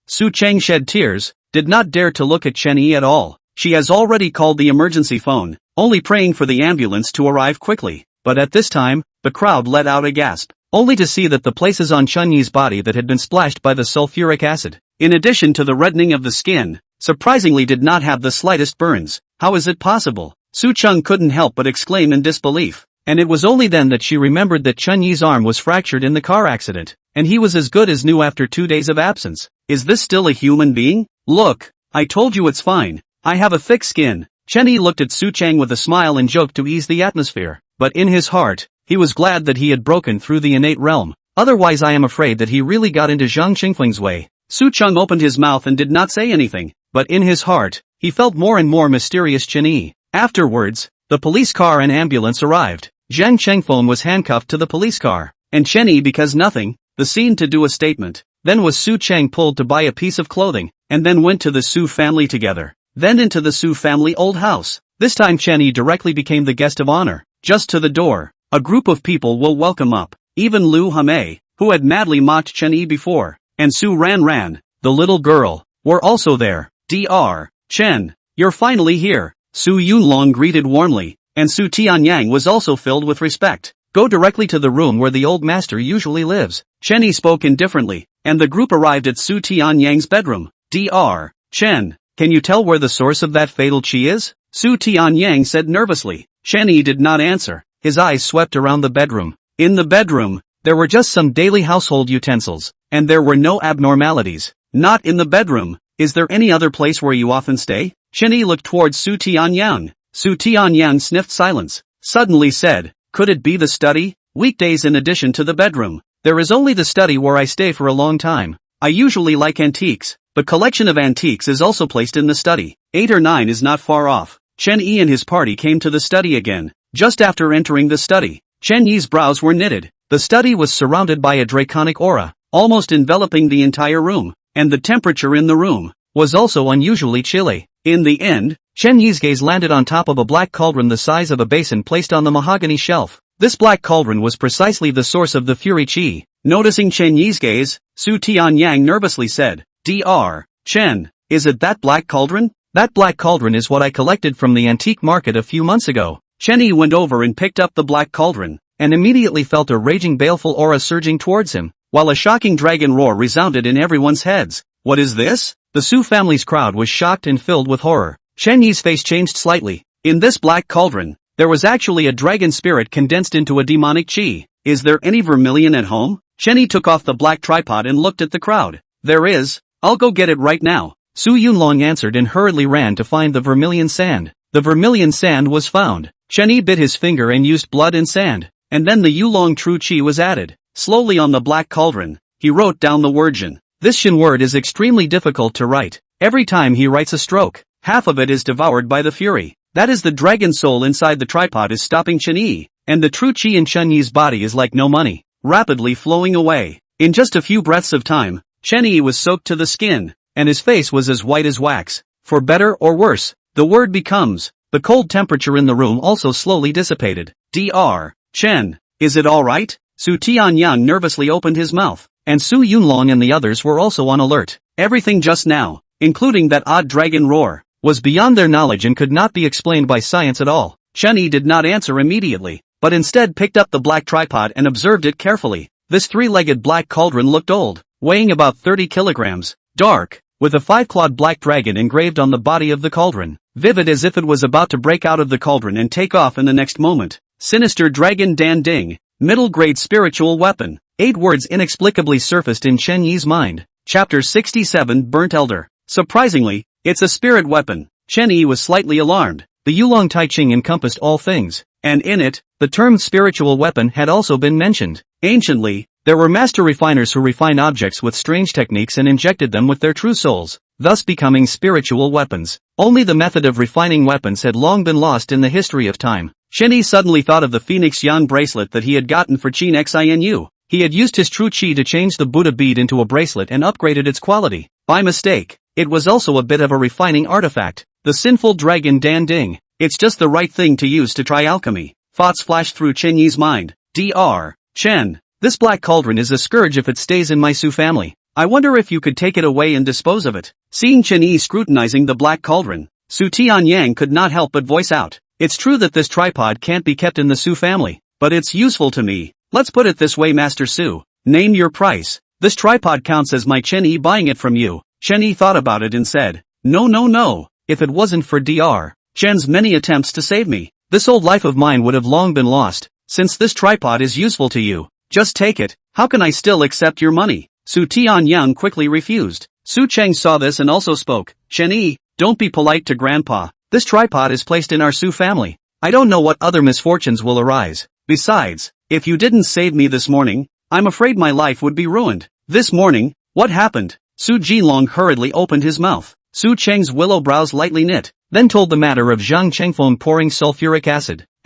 Su Cheng shed tears, did not dare to look at Chen Yi at all. She has already called the emergency phone, only praying for the ambulance to arrive quickly. But at this time, the crowd let out a gasp, only to see that the places on Chen Yi's body that had been splashed by the sulfuric acid, in addition to the reddening of the skin, surprisingly did not have the slightest burns. How is it possible? Su Cheng couldn't help but exclaim in disbelief. And it was only then that she remembered that Chen Yi's arm was fractured in the car accident, and he was as good as new after 2 days of absence. Is this still a human being? Look, I told you it's fine. I have a thick skin. Chen Yi looked at Su Cheng with a smile and joked to ease the atmosphere, but in his heart, he was glad that he had broken through the innate realm. Otherwise I am afraid that he really got into Zhang Qingfeng's way. Su Cheng opened his mouth and did not say anything, but in his heart, he felt more and more mysterious Chen Yi. Afterwards, the police car and ambulance arrived. Zhang Chengfeng was handcuffed to the police car, and Chen Yi because nothing, the scene to do a statement. Then was Su Cheng pulled to buy a piece of clothing, and then went to the Su family together. Then into the Su family old house. This time Chen Yi directly became the guest of honor. Just to the door, a group of people will welcome up. Even Lu Hame, who had madly mocked Chen Yi before, and Su Ran, the little girl, were also there. Dr. Chen, you're finally here. Su Yunlong greeted warmly, and Su Tianyang was also filled with respect. Go directly to the room where the old master usually lives. Chen Yi spoke indifferently, and the group arrived at Su Tianyang's bedroom. Dr. Chen, can you tell where the source of that fatal qi is? Su Tianyang said nervously. Chen Yi did not answer. His eyes swept around the bedroom. In the bedroom, there were just some daily household utensils, and there were no abnormalities. Not in the bedroom. Is there any other place where you often stay? Chen Yi looked towards Su Tianyang. Su Tianyang sniffed silence, suddenly said, could it be the study? Weekdays in addition to the bedroom. There is only the study where I stay for a long time. I usually like antiques, but collection of antiques is also placed in the study. 8 or 9 is not far off. Chen Yi and his party came to the study again. Just after entering the study, Chen Yi's brows were knitted. The study was surrounded by a draconic aura, almost enveloping the entire room, and the temperature in the room was also unusually chilly. In the end, Chen Yi's gaze landed on top of a black cauldron the size of a basin placed on the mahogany shelf. This black cauldron was precisely the source of the fury qi. Noticing Chen Yi's gaze, Su Tianyang nervously said, Dr. Chen, is it that black cauldron? That black cauldron is what I collected from the antique market a few months ago. Chen Yi went over and picked up the black cauldron, and immediately felt a raging baleful aura surging towards him, while a shocking dragon roar resounded in everyone's heads. What is this? The Su family's crowd was shocked and filled with horror. Chen Yi's face changed slightly. In this black cauldron, there was actually a dragon spirit condensed into a demonic qi. Is there any vermilion at home? Chen Yi took off the black tripod and looked at the crowd. There is. I'll go get it right now. Su Yunlong answered and hurriedly ran to find the vermilion sand. The vermilion sand was found. Chen Yi bit his finger and used blood and sand, and then the Yulong true qi was added. Slowly on the black cauldron, he wrote down the word Jin. This Shin word is extremely difficult to write. Every time he writes a stroke, half of it is devoured by the fury. That is the dragon soul inside the tripod is stopping Chen Yi, and the true qi in Chen Yi's body is like no money, rapidly flowing away. In just a few breaths of time, Chen Yi was soaked to the skin, and his face was as white as wax. For better or worse, the word becomes. The cold temperature in the room also slowly dissipated. Dr. Chen, is it alright? Su Tianyang nervously opened his mouth, and Su Yunlong and the others were also on alert. Everything just now, including that odd dragon roar, was beyond their knowledge and could not be explained by science at all. Chen Yi did not answer immediately, but instead picked up the black tripod and observed it carefully. This 3-legged black cauldron looked old, weighing about 30 kilograms, dark, with a 5-clawed black dragon engraved on the body of the cauldron, vivid as if it was about to break out of the cauldron and take off in the next moment. Sinister Dragon Dan Ding, middle-grade spiritual weapon. 8 words inexplicably surfaced in Chen Yi's mind. Chapter 67 Burnt Elder. Surprisingly, it's a spirit weapon. Chen Yi was slightly alarmed. The Yulong Tai Ching encompassed all things, and in it, the term spiritual weapon had also been mentioned. Anciently, there were master refiners who refined objects with strange techniques and injected them with their true souls, thus becoming spiritual weapons. Only the method of refining weapons had long been lost in the history of time. Chen Yi suddenly thought of the Phoenix Yan bracelet that he had gotten for Qin Xinu. He had used his true qi to change the Buddha bead into a bracelet and upgraded its quality. By mistake, it was also a bit of a refining artifact. The sinful dragon Dan Ding. It's just the right thing to use to try alchemy. Thoughts flashed through Chen Yi's mind. Dr. Chen, this black cauldron is a scourge if it stays in my Su family. I wonder if you could take it away and dispose of it. Seeing Chen Yi scrutinizing the black cauldron, Su Tianyang could not help but voice out. It's true that this tripod can't be kept in the Su family, but it's useful to me. Let's put it this way, Master Su. Name your price. This tripod counts as my Chen Yi buying it from you. Chen Yi thought about it and said, No. If it wasn't for Dr. Chen's many attempts to save me, this old life of mine would have long been lost. Since this tripod is useful to you, just take it. How can I still accept your money? Su Tianyang quickly refused. Su Cheng saw this and also spoke. Chen Yi, don't be polite to Grandpa. This tripod is placed in our Su family. I don't know what other misfortunes will arise. Besides, if you didn't save me this morning, I'm afraid my life would be ruined. This morning, what happened? Su Jinlong hurriedly opened his mouth. Su Cheng's willow brows lightly knit, then told the matter of Zhang Chengfeng pouring sulfuric acid. *******.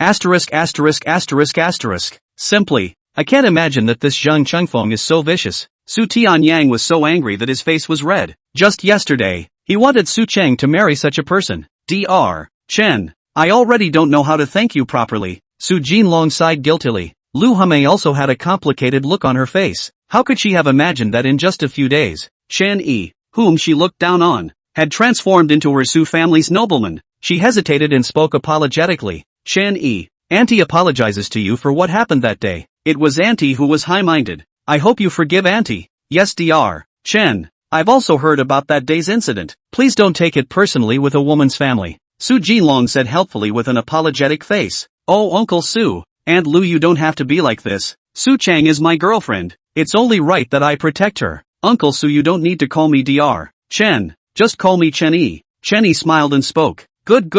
Simply, I can't imagine that this Zhang Chengfeng is so vicious. Su Tianyang was so angry that his face was red. Just yesterday, he wanted Su Cheng to marry such a person. Dr. Chen, I already don't know how to thank you properly. Su Jinlong sighed guiltily. Lu Hame also had a complicated look on her face. How could she have imagined that in just a few days, Chen Yi, whom she looked down on, had transformed into her Su family's nobleman? She hesitated and spoke apologetically. Chen Yi, Auntie apologizes to you for what happened that day. It was Auntie who was high-minded. I hope you forgive Auntie. Yes, Dr. Chen. I've also heard about that day's incident. Please don't take it personally with a woman's family. Su Jinlong said helpfully with an apologetic face. Oh Uncle Su, Aunt Lu, you don't have to be like this. Su Chang is my girlfriend. It's only right that I protect her. Uncle Su, you don't need to call me Dr. Chen. Just call me Chen Yi. Chen Yi smiled and spoke. Good.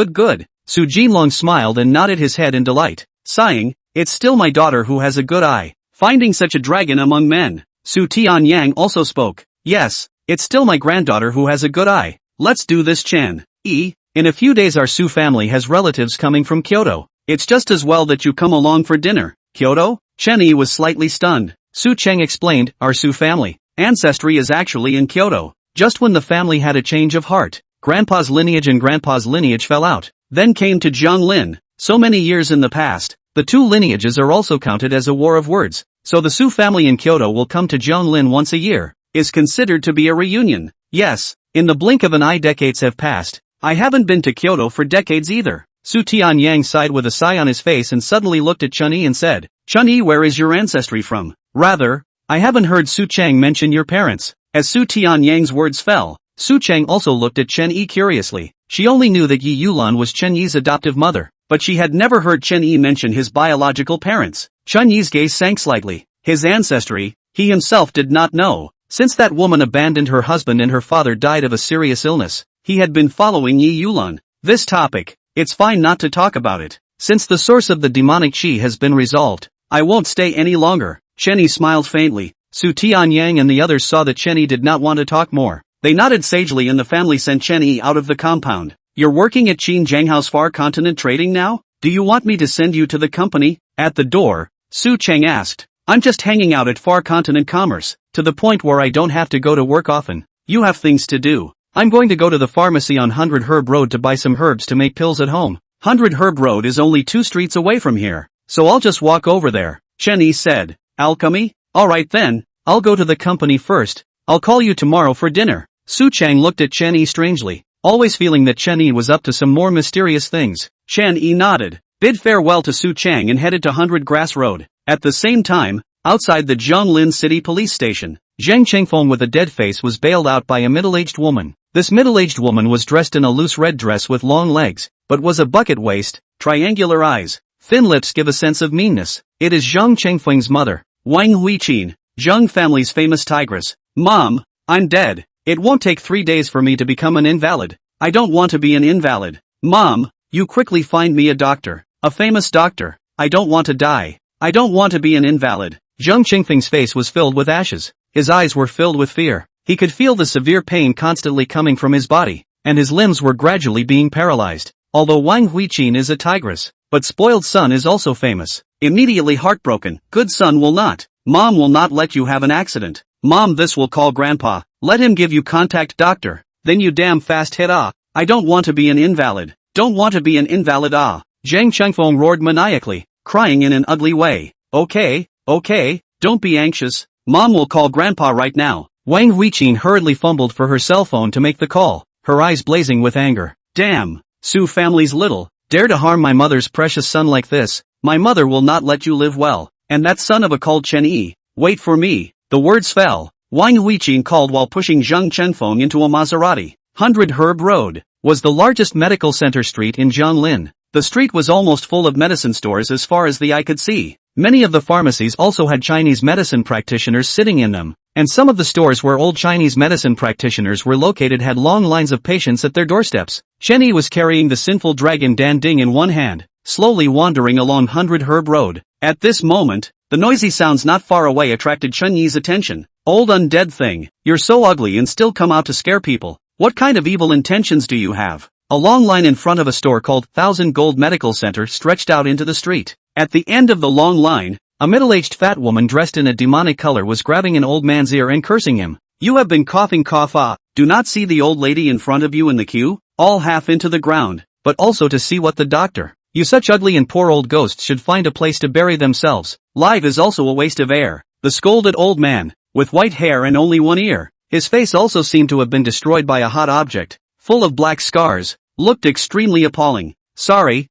Su Jinlong smiled and nodded his head in delight. Sighing, it's still my daughter who has a good eye. Finding such a dragon among men. Su Tianyang also spoke. Yes, it's still my granddaughter who has a good eye. Let's do this, Chen Yi. In a few days our Su family has relatives coming from Kyoto. It's just as well that you come along for dinner. Kyoto? Chen Yi was slightly stunned. Su Cheng explained, our Su family ancestry is actually in Kyoto. Just when the family had a change of heart, Grandpa's lineage fell out. Then came to Zhonglin. So many years in the past. The two lineages are also counted as a war of words. So the Su family in Kyoto will come to Zhonglin once a year. Is considered to be a reunion. Yes, in the blink of an eye decades have passed. I haven't been to Kyoto for decades either. Su Tianyang sighed with a sigh on his face and suddenly looked at Chen Yi and said, Chen Yi, where is your ancestry from? Rather, I haven't heard Su Chang mention your parents. As Su Tianyang's words fell, Su Chang also looked at Chen Yi curiously. She only knew that Yi Yulan was Chen Yi's adoptive mother, but she had never heard Chen Yi mention his biological parents. Chen Yi's gaze sank slightly. His ancestry, he himself did not know. Since that woman abandoned her husband and her father died of a serious illness, he had been following Yi Yulan. This topic, it's fine not to talk about it. Since the source of the demonic qi has been resolved, I won't stay any longer. Chen Yi smiled faintly. Su Tianyang and the others saw that Chen Yi did not want to talk more. They nodded sagely and the family sent Chen Yi out of the compound. You're working at Qin Jianghao's Far Continent Trading now? Do you want me to send you to the company? At the door, Su Cheng asked. I'm just hanging out at Far Continent Commerce, to the point where I don't have to go to work often. You have things to do. I'm going to go to the pharmacy on 100 Herb Road to buy some herbs to make pills at home. 100 Herb Road is only 2 streets away from here, so I'll just walk over there, Chen Yi said. Alchemy? Alright then, I'll go to the company first. I'll call you tomorrow for dinner. Su Chang looked at Chen Yi strangely, always feeling that Chen Yi was up to some more mysterious things. Chen Yi nodded, bid farewell to Su Chang and headed to 100 Grass Road. At the same time, outside the Zhonglin City Police Station, Zhang Chengfeng with a dead face was bailed out by a middle-aged woman. This middle-aged woman was dressed in a loose red dress with long legs, but was a bucket waist, triangular eyes, thin lips give a sense of meanness. It is Zhang Chengfeng's mother, Wang Huiqin, Zhang family's famous tigress. Mom, I'm dead. It won't take 3 days for me to become an invalid. I don't want to be an invalid. Mom, you quickly find me a doctor, a famous doctor. I don't want to die. I don't want to be an invalid. Zhang Qingfeng's face was filled with ashes. His eyes were filled with fear. He could feel the severe pain constantly coming from his body, and his limbs were gradually being paralyzed. Although Wang Huiqin is a tigress, but spoiled son is also famous. Immediately heartbroken, good son will not. Mom will not let you have an accident. Mom, this will call grandpa. Let him give you contact doctor. Then you damn fast hit ah. I don't want to be an invalid. Don't want to be an invalid ah. Zhang Chengfeng roared maniacally, crying in an ugly way. Okay, don't be anxious. Mom will call grandpa right now. Wang Huiqin hurriedly fumbled for her cell phone to make the call, her eyes blazing with anger. Damn, Su family's little, dare to harm my mother's precious son like this. My mother will not let you live well. And that son of a called Chen Yi, wait for me. The words fell. Wang Huiqin called while pushing Zhang Chenfeng into a Maserati. 100 Herb Road was the largest medical center street in Zhonglin. The street was almost full of medicine stores as far as the eye could see. Many of the pharmacies also had Chinese medicine practitioners sitting in them, and some of the stores where old Chinese medicine practitioners were located had long lines of patients at their doorsteps. Chen Yi was carrying the sinful dragon Dan Ding in one hand, slowly wandering along 100 Herb Road. At this moment, the noisy sounds not far away attracted Chen Yi's attention. Old undead thing, you're so ugly and still come out to scare people. What kind of evil intentions do you have? A long line in front of a store called 1000 Gold Medical Center stretched out into the street. At the end of the long line, a middle-aged fat woman dressed in a demonic color was grabbing an old man's ear and cursing him. You have been coughing cough ah. Do not see the old lady in front of you in the queue? All half into the ground. But also to see what the doctor. You such ugly and poor old ghosts should find a place to bury themselves. Life is also a waste of air. The scolded old man, with white hair and only one ear, his face also seemed to have been destroyed by a hot object, full of black scars, looked extremely appalling. Sorry,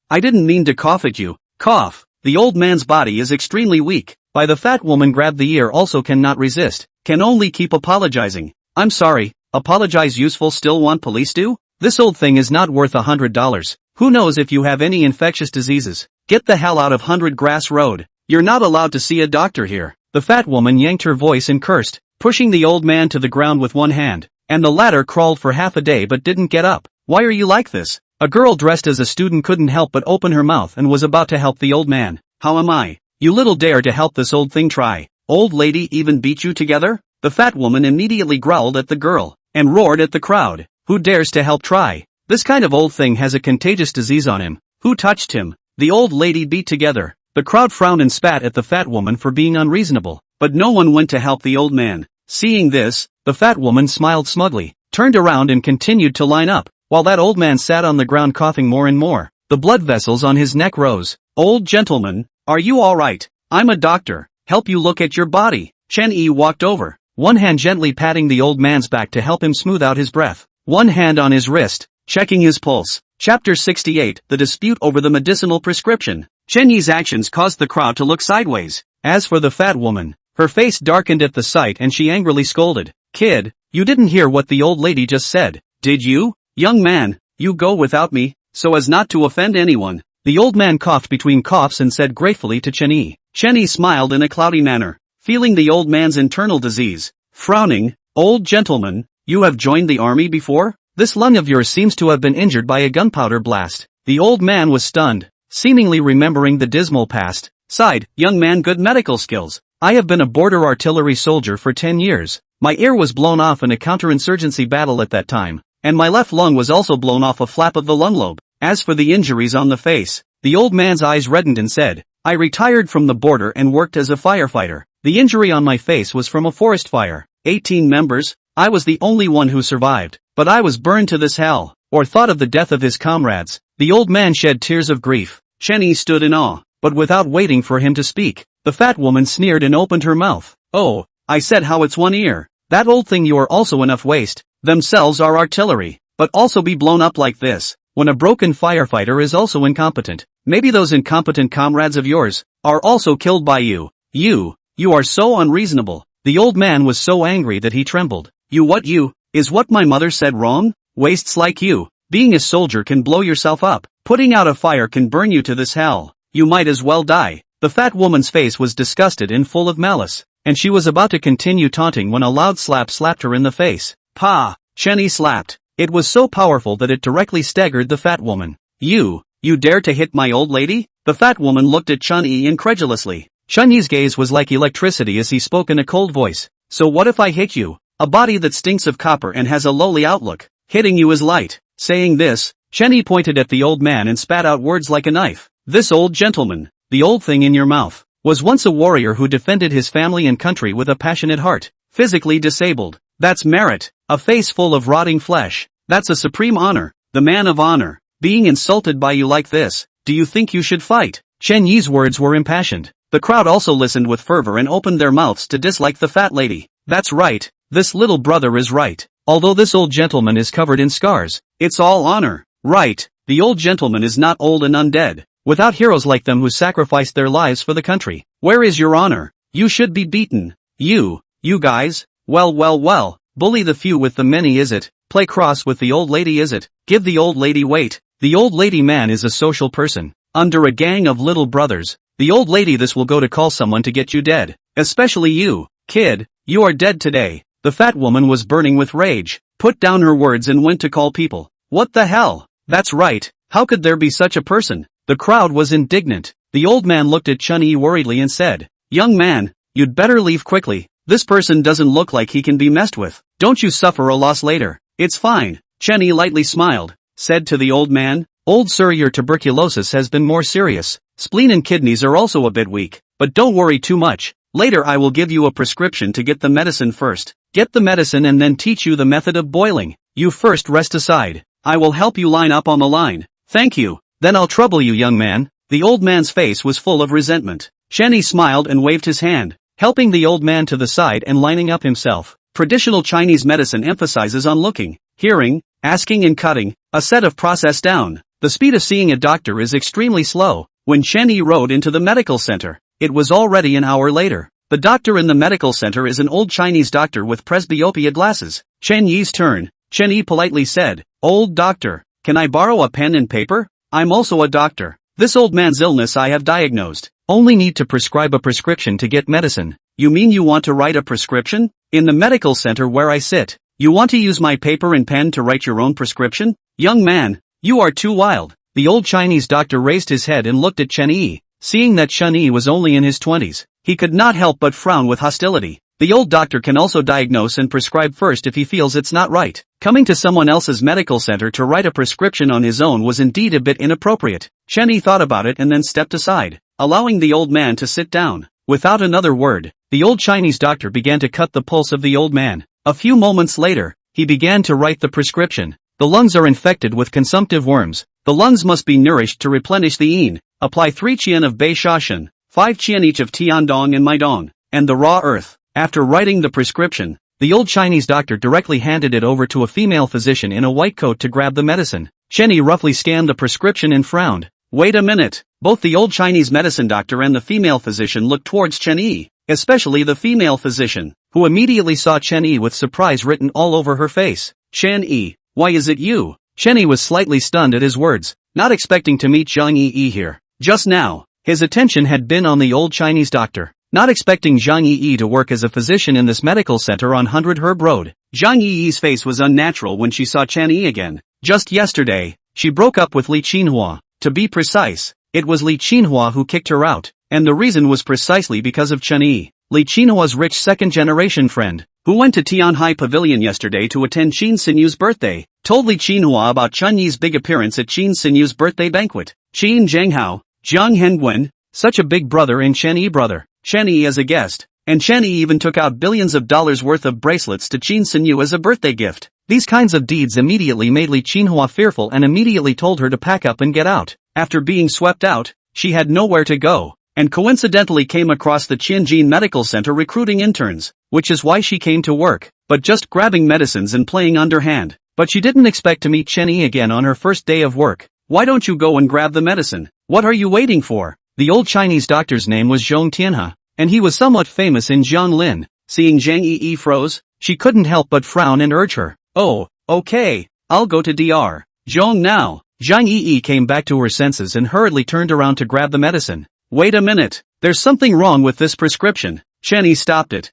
I didn't mean to cough at you. Cough. The old man's body is extremely weak. By the fat woman grabbed the ear also cannot resist. Can only keep apologizing. I'm sorry. Apologize useful still want police do? This old thing is not worth $100. Who knows if you have any infectious diseases? Get the hell out of 100 Grass Road. You're not allowed to see a doctor here. The fat woman yanked her voice and cursed, pushing the old man to the ground with one hand. And the latter crawled for half a day but didn't get up. Why are you like this? A girl dressed as a student couldn't help but open her mouth and was about to help the old man. How am I? You little dare to help this old thing try. Old lady even beat you together? The fat woman immediately growled at the girl, and roared at the crowd. Who dares to help try? This kind of old thing has a contagious disease on him. Who touched him? The old lady beat together. The crowd frowned and spat at the fat woman for being unreasonable, but no one went to help the old man. Seeing this, the fat woman smiled smugly, turned around and continued to line up, while that old man sat on the ground coughing more and more. The blood vessels on his neck rose. Old gentleman, are you alright? I'm a doctor. Help you look at your body. Chen Yi walked over, one hand gently patting the old man's back to help him smooth out his breath, one hand on his wrist, checking his pulse. Chapter 68, The Dispute Over the Medicinal Prescription. Chen Yi's actions caused the crowd to look sideways. As for the fat woman, her face darkened at the sight and she angrily scolded. Kid, you didn't hear what the old lady just said, did you? Young man, you go without me, so as not to offend anyone. The old man coughed between coughs and said gratefully to Chen Yi. Chen Yi smiled in a cloudy manner, feeling the old man's internal disease. Frowning, old gentleman, you have joined the army before? This lung of yours seems to have been injured by a gunpowder blast. The old man was stunned, seemingly remembering the dismal past. Sighed, young man, good medical skills. I have been a border artillery soldier for 10 years. My ear was blown off in a counterinsurgency battle at that time, and my left lung was also blown off a flap of the lung lobe. As for the injuries on the face, the old man's eyes reddened and said, I retired from the border and worked as a firefighter. The injury on my face was from a forest fire. 18 members, I was the only one who survived, but I was burned to this hell. Or thought of the death of his comrades. The old man shed tears of grief. Chen Yi stood in awe, but without waiting for him to speak, the fat woman sneered and opened her mouth. Oh, I said how it's one ear. That old thing you are also enough waste. Themselves are artillery, but also be blown up like this. When a broken firefighter is also incompetent, maybe those incompetent comrades of yours are also killed by you. You are so unreasonable. The old man was so angry that he trembled. Is what my mother said wrong? Wastes like you. Being a soldier can blow yourself up. Putting out a fire can burn you to this hell. You might as well die. The fat woman's face was disgusted and full of malice, and she was about to continue taunting when a loud slap slapped her in the face. Pa! Chen Yi slapped. It was so powerful that it directly staggered the fat woman. You dare to hit my old lady? The fat woman looked at Chen Yi incredulously. Chen Yi's gaze was like electricity as he spoke in a cold voice. So what if I hit you? A body that stinks of copper and has a lowly outlook. Hitting you is light. Saying this, Chen Yi pointed at the old man and spat out words like a knife. This old gentleman, the old thing in your mouth, was once a warrior who defended his family and country with a passionate heart. Physically disabled. That's merit. A face full of rotting flesh. That's a supreme honor. The man of honor. Being insulted by you like this. Do you think you should fight? Chen Yi's words were impassioned. The crowd also listened with fervor and opened their mouths to dislike the fat lady. That's right. This little brother is right. Although this old gentleman is covered in scars, it's all honor. Right. The old gentleman is not old and undead. Without heroes like them who sacrificed their lives for the country, where is your honor? You should be beaten. You guys. Well. Bully the few with the many, is it? Play cross with the old lady, is it? Give the old lady weight. The old lady man is a social person. Under a gang of little brothers. The old lady this will go to call someone to get you dead. Especially you, kid. You are dead today. The fat woman was burning with rage, put down her words and went to call people. What the hell? That's right. How could there be such a person? The crowd was indignant. The old man looked at Chen Yi worriedly and said, Young man, you'd better leave quickly. This person doesn't look like he can be messed with. Don't you suffer a loss later. It's fine. Chen Yi lightly smiled, said to the old man, Old sir, your tuberculosis has been more serious. Spleen and kidneys are also a bit weak, but don't worry too much. Later I will give you a prescription to get the medicine first. Get the medicine and then teach you the method of boiling. You first rest aside. I will help you line up on the line. Thank you. Then I'll trouble you, young man. The old man's face was full of resentment. Chen Yi smiled and waved his hand, helping the old man to the side and lining up himself. Traditional Chinese medicine emphasizes on looking, hearing, asking and cutting, a set of process down. The speed of seeing a doctor is extremely slow. When Chen Yi rode into the medical center, it was already an hour later. The doctor in the medical center is an old Chinese doctor with presbyopia glasses. Chen Yi's turn. Chen Yi politely said, "Old doctor, can I borrow a pen and paper? I'm also a doctor. This old man's illness I have diagnosed. Only need to prescribe a prescription to get medicine." "You mean you want to write a prescription? In the medical center where I sit, you want to use my paper and pen to write your own prescription? Young man, you are too wild." The old Chinese doctor raised his head and looked at Chen Yi. Seeing that Chen Yi was only in his 20s, he could not help but frown with hostility. The old doctor can also diagnose and prescribe first if he feels it's not right. Coming to someone else's medical center to write a prescription on his own was indeed a bit inappropriate. Chen Yi thought about it and then stepped aside, allowing the old man to sit down. Without another word, the old Chinese doctor began to cut the pulse of the old man. A few moments later, he began to write the prescription. The lungs are infected with consumptive worms. The lungs must be nourished to replenish the yin. Apply 3 qian of Bei Shashan, 5 qian each of Tiandong and Maidong, and the raw earth. After writing the prescription, the old Chinese doctor directly handed it over to a female physician in a white coat to grab the medicine. Chen Yi roughly scanned the prescription and frowned. "Wait a minute." Both the old Chinese medicine doctor and the female physician looked towards Chen Yi, especially the female physician, who immediately saw Chen Yi with surprise written all over her face. "Chen Yi, why is it you?" Chen Yi was slightly stunned at his words, not expecting to meet Zhang Yi here. Just now, his attention had been on the old Chinese doctor, not expecting Zhang Yi to work as a physician in this medical center on 100 Herb Road. Zhang Yi's face was unnatural when she saw Chen Yi again. Just yesterday, she broke up with Li Qinhua. To be precise, it was Li Qinhua who kicked her out, and the reason was precisely because of Chen Yi. Li Qinhua's rich second-generation friend, who went to Tianhai Pavilion yesterday to attend Qin Sinyu's birthday, told Li Qinhua about Chen Yi's big appearance at Qin Sinyu's birthday banquet. Qin Zhenghao, Jiang Hengwen, such a big brother and Chen Yi brother. Chen Yi as a guest, and Chen Yi even took out billions of dollars worth of bracelets to Qin Sinyu as a birthday gift. These kinds of deeds immediately made Li Qinhua fearful and immediately told her to pack up and get out. After being swept out, she had nowhere to go, and coincidentally came across the Tianjin Medical Center recruiting interns, which is why she came to work, but just grabbing medicines and playing underhand. But she didn't expect to meet Chen Yi again on her first day of work. "Why don't you go and grab the medicine? What are you waiting for?" The old Chinese doctor's name was Zhong Tianhe, and he was somewhat famous in Jianglin. Seeing Zhang Yi froze, she couldn't help but frown and urge her. "Oh, okay, I'll go to Dr. Zhong now." Zhang Yi came back to her senses and hurriedly turned around to grab the medicine. "Wait a minute, there's something wrong with this prescription." Chen Yi stopped it.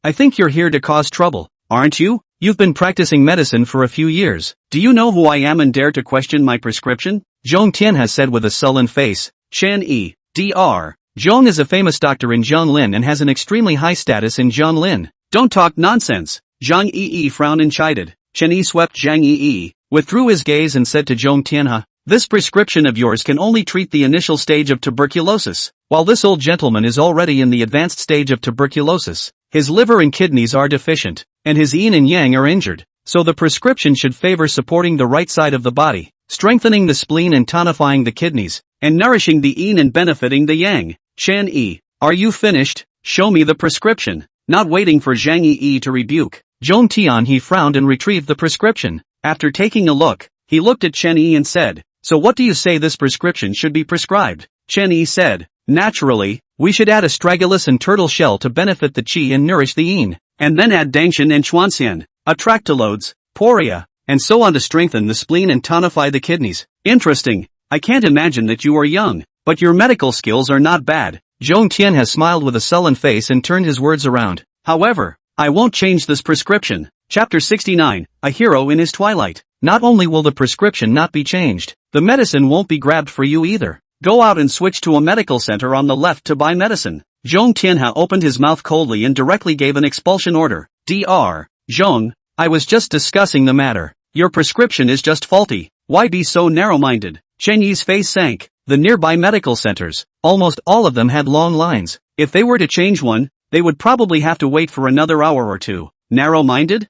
I think you're here to cause trouble, aren't you? You've been practicing medicine for a few years. Do you know who I am and dare to question my prescription?" Zhong Tianhe said with a sullen face. "Chen Yi, Dr. Zhong is a famous doctor in Jianglin and has an extremely high status in Jianglin." "Don't talk nonsense." Zhang Yi frowned and chided. Chen Yi swept Zhang Yi, withdrew his gaze and said to Zhong Tianhe, "This prescription of yours can only treat the initial stage of tuberculosis, while this old gentleman is already in the advanced stage of tuberculosis. His liver and kidneys are deficient, and his yin and yang are injured, so the prescription should favor supporting the right side of the body, strengthening the spleen and tonifying the kidneys, and nourishing the yin and benefiting the yang." "Chen Yi, are you finished? Show me the prescription." Not waiting for Zhang Yi to rebuke, Zhong Tianhe frowned and retrieved the prescription. After taking a look, he looked at Chen Yi and said, "So what do you say this prescription should be prescribed?" Chen Yi said, "Naturally, we should add astragalus and turtle shell to benefit the qi and nourish the yin, and then add dangshan and chuanxian, atractalodes, poria, and so on to strengthen the spleen and tonify the kidneys." "Interesting. I can't imagine that you are young, but your medical skills are not bad." Zhong Tianhe smiled with a sullen face and turned his words around. "However, I won't change this prescription." Chapter 69, A Hero in His Twilight. Not only will the prescription not be changed, the medicine won't be grabbed for you either. Go out and switch to a medical center on the left to buy medicine. Zhong Tianhe opened his mouth coldly and directly gave an expulsion order. "Dr. Zhong, I was just discussing the matter. Your prescription is just faulty. Why be so narrow-minded?" Chen Yi's face sank. The nearby medical centers, almost all of them had long lines. If they were to change one, they would probably have to wait for another hour or two. Narrow-minded?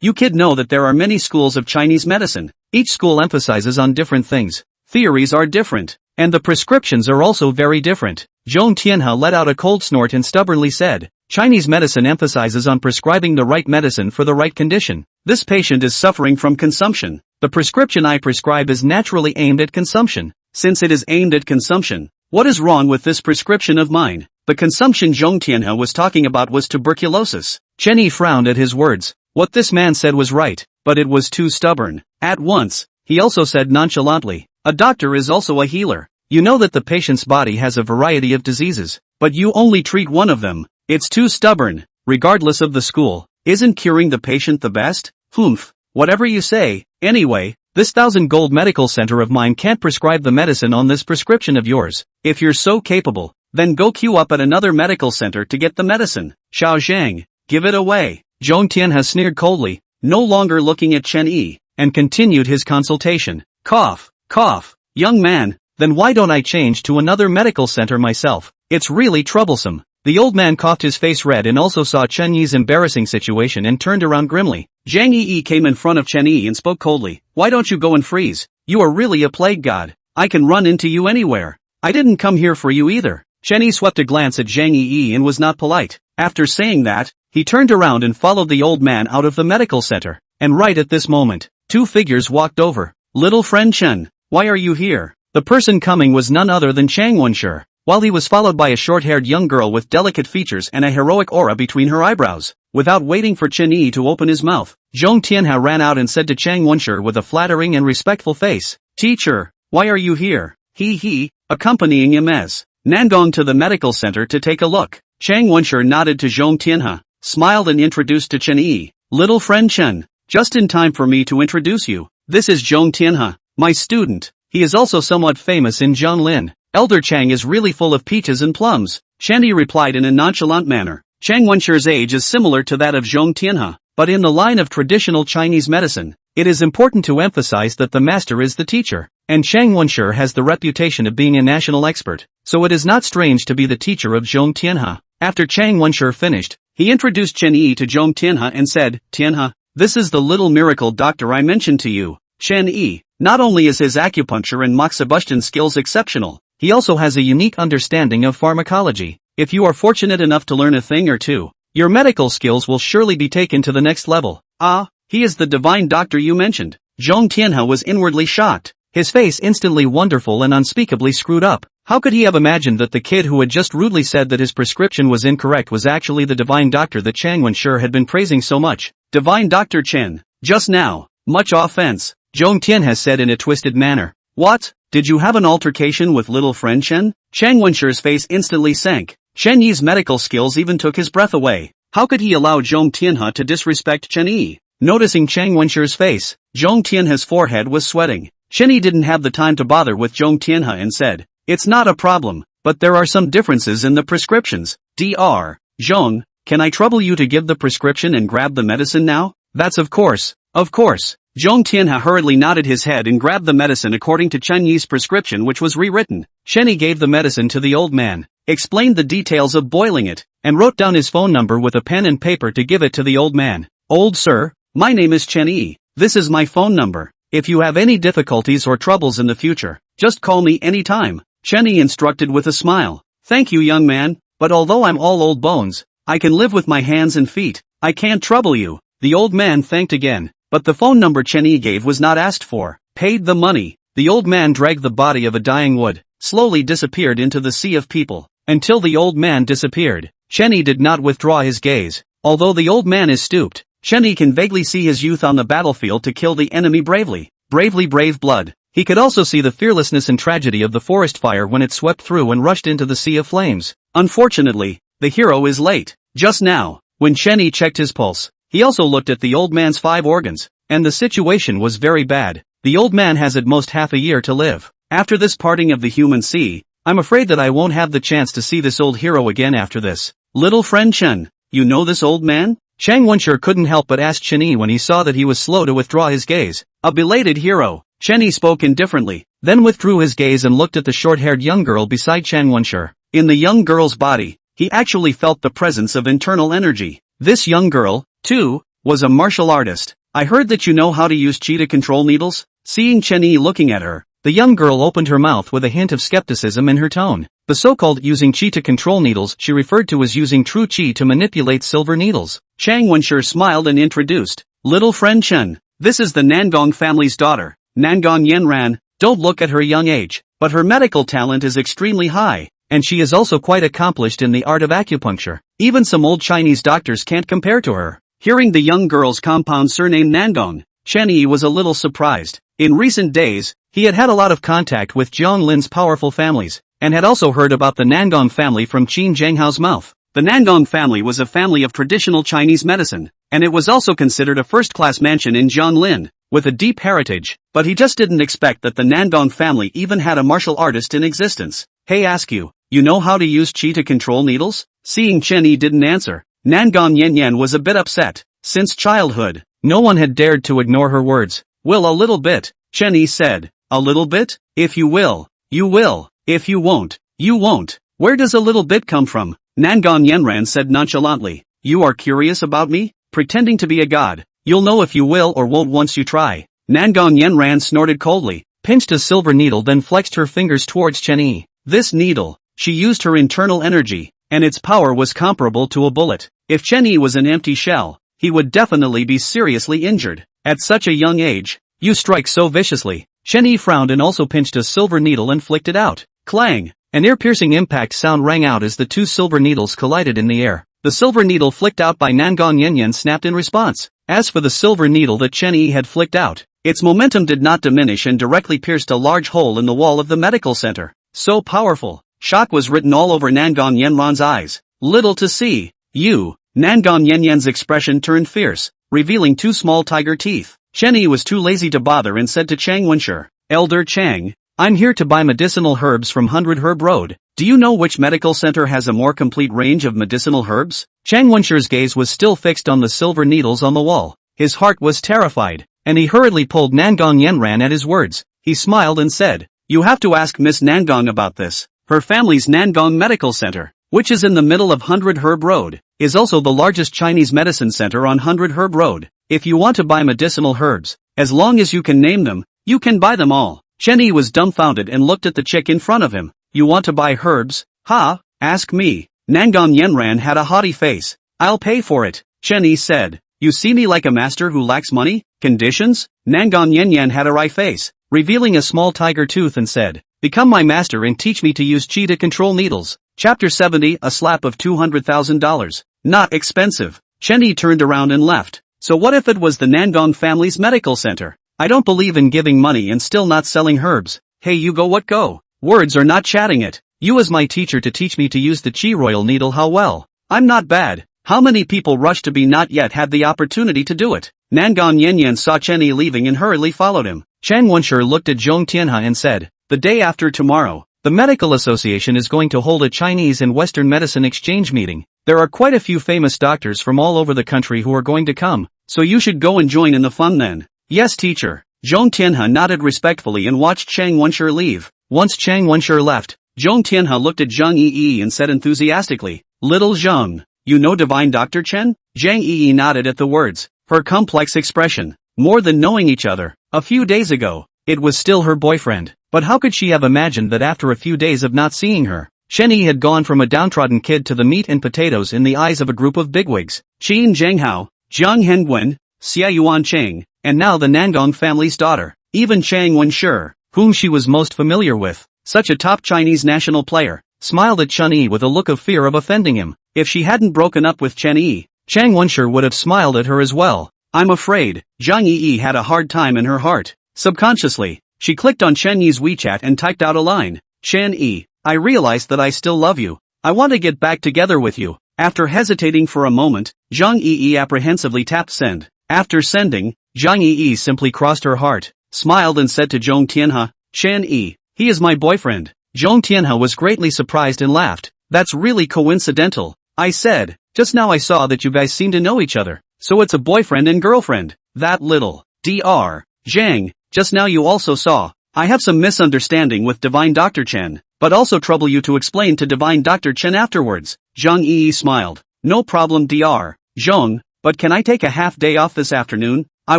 You kid know that there are many schools of Chinese medicine. Each school emphasizes on different things. Theories are different, and the prescriptions are also very different. Zhong Tianhe let out a cold snort and stubbornly said, Chinese medicine emphasizes on prescribing the right medicine for the right condition. This patient is suffering from consumption. The prescription I prescribe is naturally aimed at consumption. Since it is aimed at consumption, what is wrong with this prescription of mine? The consumption Zhong Tianhe was talking about was tuberculosis. Chen Yi frowned at his words. What this man said was right, but it was too stubborn. At once, he also said nonchalantly, a doctor is also a healer. You know that the patient's body has a variety of diseases, but you only treat one of them. It's too stubborn. Regardless of the school, isn't curing the patient the best? Humph. Whatever you say. Anyway, this 1,000 gold medical center of mine can't prescribe the medicine on this prescription of yours. If you're so capable, then go queue up at another medical center to get the medicine. Xiao Zhang, give it away. Zhong Tianhe sneered coldly, no longer looking at Chen Yi, and continued his consultation. Cough, cough. Young man, then why don't I change to another medical center myself? It's really troublesome. The old man coughed, his face red, and also saw Chen Yi's embarrassing situation and turned around grimly. Zhang Yi came in front of Chen Yi and spoke coldly. Why don't you go and freeze? You are really a plague god. I can run into you anywhere. I didn't come here for you either. Chen Yi swept a glance at Zhang Yi and was not polite. After saying that, he turned around and followed the old man out of the medical center. And right at this moment, two figures walked over. Little friend Chen, why are you here? The person coming was none other than Chang Wenshi, while he was followed by a short-haired young girl with delicate features and a heroic aura between her eyebrows. Without waiting for Chen Yi to open his mouth, Zhong Tianhe ran out and said to Chang Wenshi with a flattering and respectful face, Teacher, why are you here? He, accompanying him as Nangong to the medical center to take a look. Chang Wenshi nodded to Zhong Tianhe, smiled and introduced to Chen Yi. Little friend Chen, just in time for me to introduce you. This is Zhong Tianhe, my student. He is also somewhat famous in Zhonglin. Elder Chang is really full of peaches and plums. Chen Yi replied in a nonchalant manner. Chang Wenshi's age is similar to that of Zhong Tianhe, but in the line of traditional Chinese medicine, it is important to emphasize that the master is the teacher, and Chang Wenshi has the reputation of being a national expert, so it is not strange to be the teacher of Zhong Tianhe. After Chang Wenshi finished, he introduced Chen Yi to Zhong Tianhe and said, Tianhe, this is the little miracle doctor I mentioned to you. Chen Yi, not only is his acupuncture and moxibustion skills exceptional, he also has a unique understanding of pharmacology. If you are fortunate enough to learn a thing or two, your medical skills will surely be taken to the next level. Ah, he is the divine doctor you mentioned. Zhong Tianhe was inwardly shocked. His face instantly wonderful and unspeakably screwed up. How could he have imagined that the kid who had just rudely said that his prescription was incorrect was actually the divine doctor that Chang Wenshi had been praising so much? Divine Dr. Chen, just now, much offense, Zhong Tianhe said in a twisted manner. What? Did you have an altercation with little friend Chen? Chang Wenshi's face instantly sank. Chen Yi's medical skills even took his breath away. How could he allow Zhong Tianhe to disrespect Chen Yi? Noticing Chang Wenshi's face, Zhong Tianhe's forehead was sweating. Chen Yi didn't have the time to bother with Zhong Tianhe and said, it's not a problem, but there are some differences in the prescriptions. Dr. Zhong, can I trouble you to give the prescription and grab the medicine now? That's of course. Of course. Zhong Tianhe hurriedly nodded his head and grabbed the medicine according to Chen Yi's prescription, which was rewritten. Chen Yi gave the medicine to the old man, explained the details of boiling it, and wrote down his phone number with a pen and paper to give it to the old man. Old sir, my name is Chen Yi. This is my phone number. If you have any difficulties or troubles in the future, just call me anytime. Chen Yi instructed with a smile. Thank you, young man, but although I'm all old bones, I can live with my hands and feet. I can't trouble you. The old man thanked again, but the phone number Chen Yi gave was not asked for. Paid the money. The old man dragged the body of a dying wood, slowly disappeared into the sea of people. Until the old man disappeared, Chen Yi did not withdraw his gaze. Although the old man is stooped, Chen Yi can vaguely see his youth on the battlefield to kill the enemy bravely. Bravely brave blood. He could also see the fearlessness and tragedy of the forest fire when it swept through and rushed into the sea of flames. Unfortunately, the hero is late. Just now, when Chen Yi checked his pulse, he also looked at the old man's 5 organs, and the situation was very bad. The old man has at most half a year to live. After this parting of the human sea, I'm afraid that I won't have the chance to see this old hero again after this. Little friend Chen, you know this old man? Chang Wenshi couldn't help but ask Chen Yi when he saw that he was slow to withdraw his gaze. A belated hero. Chen Yi spoke indifferently, then withdrew his gaze and looked at the short-haired young girl beside Chang Wenshi. In the young girl's body, he actually felt the presence of internal energy. This young girl, too, was a martial artist. I heard that you know how to use chi to control needles? Seeing Chen Yi looking at her, The young girl opened her mouth with a hint of skepticism in her tone. The so-called using qi to control needles she referred to as using true qi to manipulate silver needles. Chang Wenshi smiled and introduced, "Little friend Chen. This is the Nangong family's daughter, Nangong Yenran. Don't look at her young age, but her medical talent is extremely high, and she is also quite accomplished in the art of acupuncture. Even some old Chinese doctors can't compare to her." Hearing the young girl's compound surname Nangong, Chen Yi was a little surprised. In recent days, he had had a lot of contact with Jiang Lin's powerful families, and had also heard about the Nangong family from Qin Zhenghao's mouth. The Nangong family was a family of traditional Chinese medicine, and it was also considered a first-class mansion in Jianglin, with a deep heritage, but he just didn't expect that the Nangong family even had a martial artist in existence. "Hey, ask you, you know how to use qi to control needles?" Seeing Chen Yi didn't answer, Nangong Yanyan was a bit upset. Since childhood, no one had dared to ignore her words. "Well, a little bit," Chen Yi said. "A little bit? If you will, you will. If you won't, you won't." "Where does a little bit come from?" Nangong Yenran said nonchalantly. "You are curious about me? Pretending to be a god. You'll know if you will or won't once you try." Nangong Yenran snorted coldly, pinched a silver needle, then flexed her fingers towards Chen Yi. This needle, she used her internal energy, and its power was comparable to a bullet. If Chen Yi was an empty shell, he would definitely be seriously injured. At such a young age, "You strike so viciously." Chen Yi frowned and also pinched a silver needle and flicked it out. Clang! An ear-piercing impact sound rang out as the two silver needles collided in the air. The silver needle flicked out by Nangong Yanyan snapped in response. As for the silver needle that Chen Yi had flicked out, its momentum did not diminish and directly pierced a large hole in the wall of the medical center. So powerful. Shock was written all over Nangong Yenran's eyes. "Little to see. You." Nangong Yanyan's expression turned fierce, revealing two small tiger teeth. Chen Yi was too lazy to bother and said to Chang Wenshi, "Elder Chang, I'm here to buy medicinal herbs from 100 Herb Road. Do you know which medical center has a more complete range of medicinal herbs?" Chang Wenshi's gaze was still fixed on the silver needles on the wall. His heart was terrified, and he hurriedly pulled Nangong Yenran at his words. He smiled and said, "You have to ask Miss Nangong about this. Her family's Nangong Medical Center, which is in the middle of 100 Herb Road, is also the largest Chinese medicine center on 100 Herb Road. If you want to buy medicinal herbs, as long as you can name them, you can buy them all." Chen Yi was dumbfounded and looked at the chick in front of him. "You want to buy herbs? Ha? Ask me." Nangong Yenran had a haughty face. "I'll pay for it," Chen Yi said. "You see me like a master who lacks money? Conditions?" Nangong Yenyan had a wry face, revealing a small tiger tooth, and said, "Become my master and teach me to use qi to control needles." Chapter 70, a slap of $200,000. Not expensive. Chen Yi turned around and left. So what if it was the Nangong family's medical center? "I don't believe in giving money and still not selling herbs. Hey, you go what go? Words are not chatting it. You as my teacher to teach me to use the qi royal needle, how well? I'm not bad. How many people rush to be not yet had the opportunity to do it?" Nangong Yenyan saw Chen Yi leaving and hurriedly followed him. Chang Wenshi looked at Zhong Tianhe and said, "The day after tomorrow, the Medical Association is going to hold a Chinese and Western medicine exchange meeting. There are quite a few famous doctors from all over the country who are going to come, so you should go and join in the fun then." "Yes, teacher." Zhong Tianhe nodded respectfully and watched Chang Wenshi leave. Once Chang Wenshi left, Zhong Tianhe looked at Zhang Yi and said enthusiastically, "Little Zhang, you know Divine Dr. Chen?" Zhang Yi nodded at the words, her complex expression. More than knowing each other, a few days ago, it was still her boyfriend. But how could she have imagined that after a few days of not seeing her, Chen Yi had gone from a downtrodden kid to the meat and potatoes in the eyes of a group of bigwigs? Qin Zhenghao, Jiang Hengwen, Xia Yuan Cheng, and now the Nangong family's daughter. Even Chang Wenshi, whom she was most familiar with, such a top Chinese national player, smiled at Chen Yi with a look of fear of offending him. If she hadn't broken up with Chen Yi, Chang Wenshi would have smiled at her as well. I'm afraid, Zhang Yi had a hard time in her heart. Subconsciously, she clicked on Chen Yi's WeChat and typed out a line. "Chen Yi, I realize that I still love you. I want to get back together with you." After hesitating for a moment, Zhang Yi apprehensively tapped send. After sending, Zhang Yi simply crossed her heart, smiled and said to Zhong Tianhe, "Chen Yi, he is my boyfriend." Zhong Tianhe was greatly surprised and laughed. "That's really coincidental." I said, "Just now I saw that you guys seem to know each other. So it's a boyfriend and girlfriend." That little. Dr. Zhang, just now you also saw. I have some misunderstanding with Divine Dr. Chen, but also trouble you to explain to Divine Dr. Chen afterwards. Zhang Yi smiled. "No problem Dr. Zhong, but can I take a half day off this afternoon? I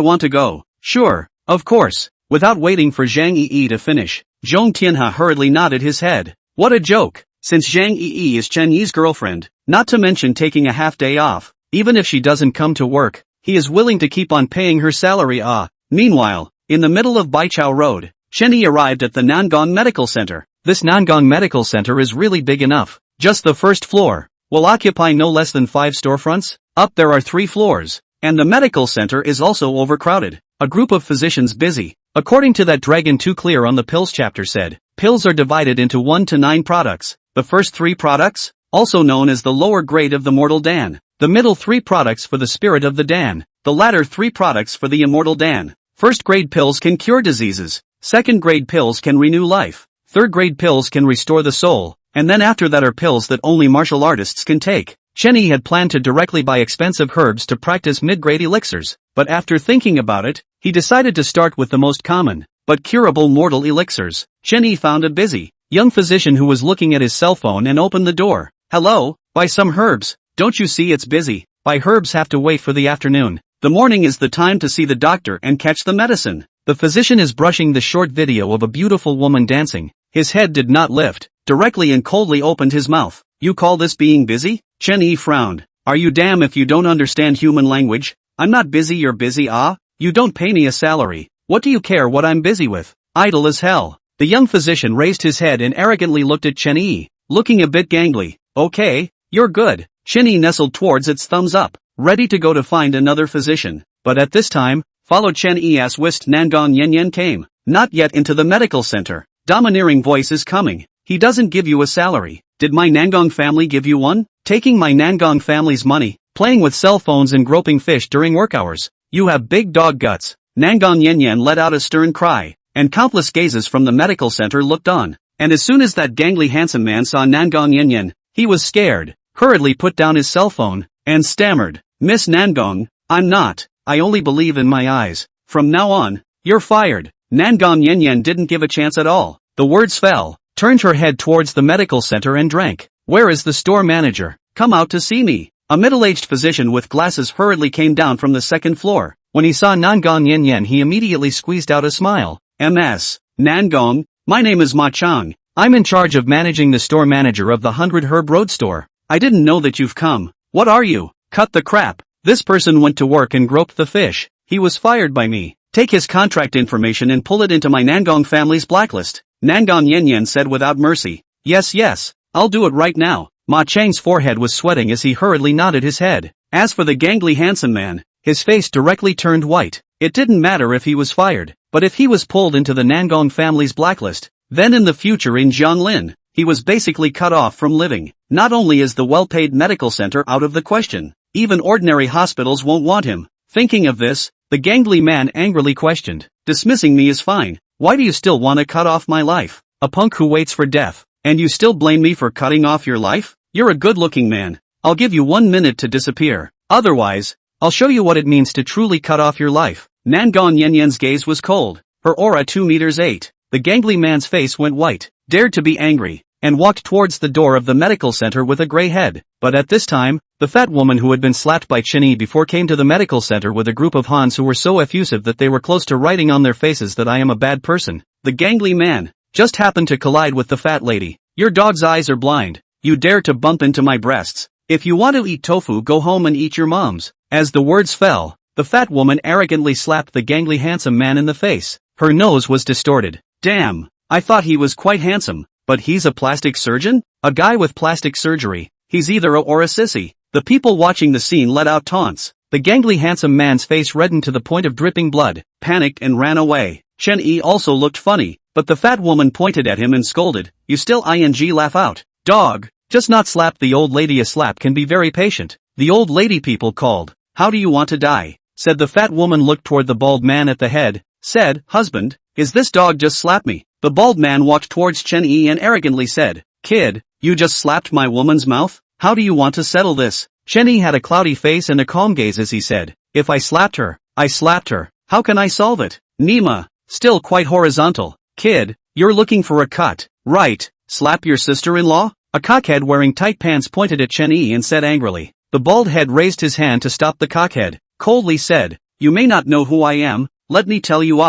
want to go." "Sure, of course." Without waiting for Zhang Yi to finish, Zhong Tianhe hurriedly nodded his head. What a joke! Since Zhang Yi is Chen Yi's girlfriend, not to mention taking a half day off, even if she doesn't come to work, he is willing to keep on paying her salary. Meanwhile, in the middle of Baichao Road, Chen Yi arrived at the Nangong Medical Center. This Nangong Medical Center is really big enough. Just the first floor will occupy no less than 5 storefronts. Up there are 3 floors, and the medical center is also overcrowded. A group of physicians busy. According to that Dragon 2 Clear on the pills chapter said, pills are divided into 1 to 9 products. The first 3 products, also known as the lower grade of the mortal Dan. The middle 3 products for the spirit of the Dan. The latter 3 products for the immortal Dan. First grade pills can cure diseases. Second grade pills can renew life. Third grade pills can restore the soul. And then after that are pills that only martial artists can take. Chen Yi had planned to directly buy expensive herbs to practice mid-grade elixirs, but after thinking about it, he decided to start with the most common, but curable mortal elixirs. Chen Yi found a busy, young physician who was looking at his cell phone and opened the door. Hello, buy some herbs. Don't you see it's busy? Buy herbs have to wait for the afternoon. The morning is the time to see the doctor and catch the medicine. The physician is brushing the short video of a beautiful woman dancing. His head did not lift, directly and coldly opened his mouth. You call this being busy? Chen Yi frowned. Are you damn if you don't understand human language? I'm not busy, you're busy. You don't pay me a salary. What do you care what I'm busy with? Idle as hell. The young physician raised his head and arrogantly looked at Chen Yi, looking a bit gangly. Okay, you're good. Chen Yi nestled towards its thumbs up, ready to go to find another physician. But at this time, followed Chen Yi as whisked Nangong Yanyan came. Not yet into the medical center. Domineering voice is coming. He doesn't give you a salary. Did my Nangong family give you one? Taking my Nangong family's money, playing with cell phones and groping fish during work hours. You have big dog guts. Nangong Yanyan let out a stern cry, and countless gazes from the medical center looked on. And as soon as that gangly handsome man saw Nangong Yanyan, he was scared, hurriedly put down his cell phone, and stammered, Miss Nangong, I'm not, I only believe in my eyes. From now on, you're fired. Nangong Yanyan didn't give a chance at all. The words fell, turned her head towards the medical center and drank. Where is the store manager? Come out to see me. A middle-aged physician with glasses hurriedly came down from the second floor. When he saw Nangong Yanyan he immediately squeezed out a smile. MS. Nangong, my name is Ma Chang. I'm in charge of managing the store manager of the 100 Herb Road store. I didn't know that you've come. What are you? Cut the crap. This person went to work and groped the fish. He was fired by me. Take his contract information and pull it into my Nangong family's blacklist. Nangong Yanyan said without mercy. Yes, I'll do it right now. Ma Chang's forehead was sweating as he hurriedly nodded his head. As for the gangly handsome man, his face directly turned white. It didn't matter if he was fired, but if he was pulled into the Nangong family's blacklist, then in the future in Jianglin, he was basically cut off from living. Not only is the well-paid medical center out of the question, even ordinary hospitals won't want him. Thinking of this, the gangly man angrily questioned. Dismissing me is fine. Why do you still want to cut off my life? A punk who waits for death. And you still blame me for cutting off your life? You're a good-looking man. I'll give you 1 minute to disappear. Otherwise, I'll show you what it means to truly cut off your life. Nangong Yanyan's gaze was cold. Her aura 2 meters 8. The gangly man's face went white, dared to be angry, and walked towards the door of the medical center with a gray head. But at this time, the fat woman who had been slapped by Chen Yi before came to the medical center with a group of Hans who were so effusive that they were close to writing on their faces that I am a bad person. The gangly man just happened to collide with the fat lady. Your dog's eyes are blind. You dare to bump into my breasts. If you want to eat tofu, go home and eat your mom's. As the words fell, the fat woman arrogantly slapped the gangly handsome man in the face. Her nose was distorted. Damn, I thought he was quite handsome, but he's a plastic surgeon? A guy with plastic surgery. He's either a or a sissy. The people watching the scene let out taunts. The gangly handsome man's face reddened to the point of dripping blood, panicked and ran away. Chen Yi also looked funny, but the fat woman pointed at him and scolded. You still laugh out. Dog, just not slap the old lady. A slap can be very patient. The old lady people called. How do you want to die? Said the fat woman. Looked toward the bald man at the head. Said, husband, is this dog just slapped me? The bald man walked towards Chen Yi and arrogantly said, kid, you just slapped my woman's mouth? How do you want to settle this? Chen Yi had a cloudy face and a calm gaze as he said, if I slapped her, I slapped her. How can I solve it? Nima, still quite horizontal. Kid, you're looking for a cut, right? Slap your sister-in-law? A cockhead wearing tight pants pointed at Chen Yi and said angrily. The bald head raised his hand to stop the cockhead, coldly said, you may not know who I am, let me tell you.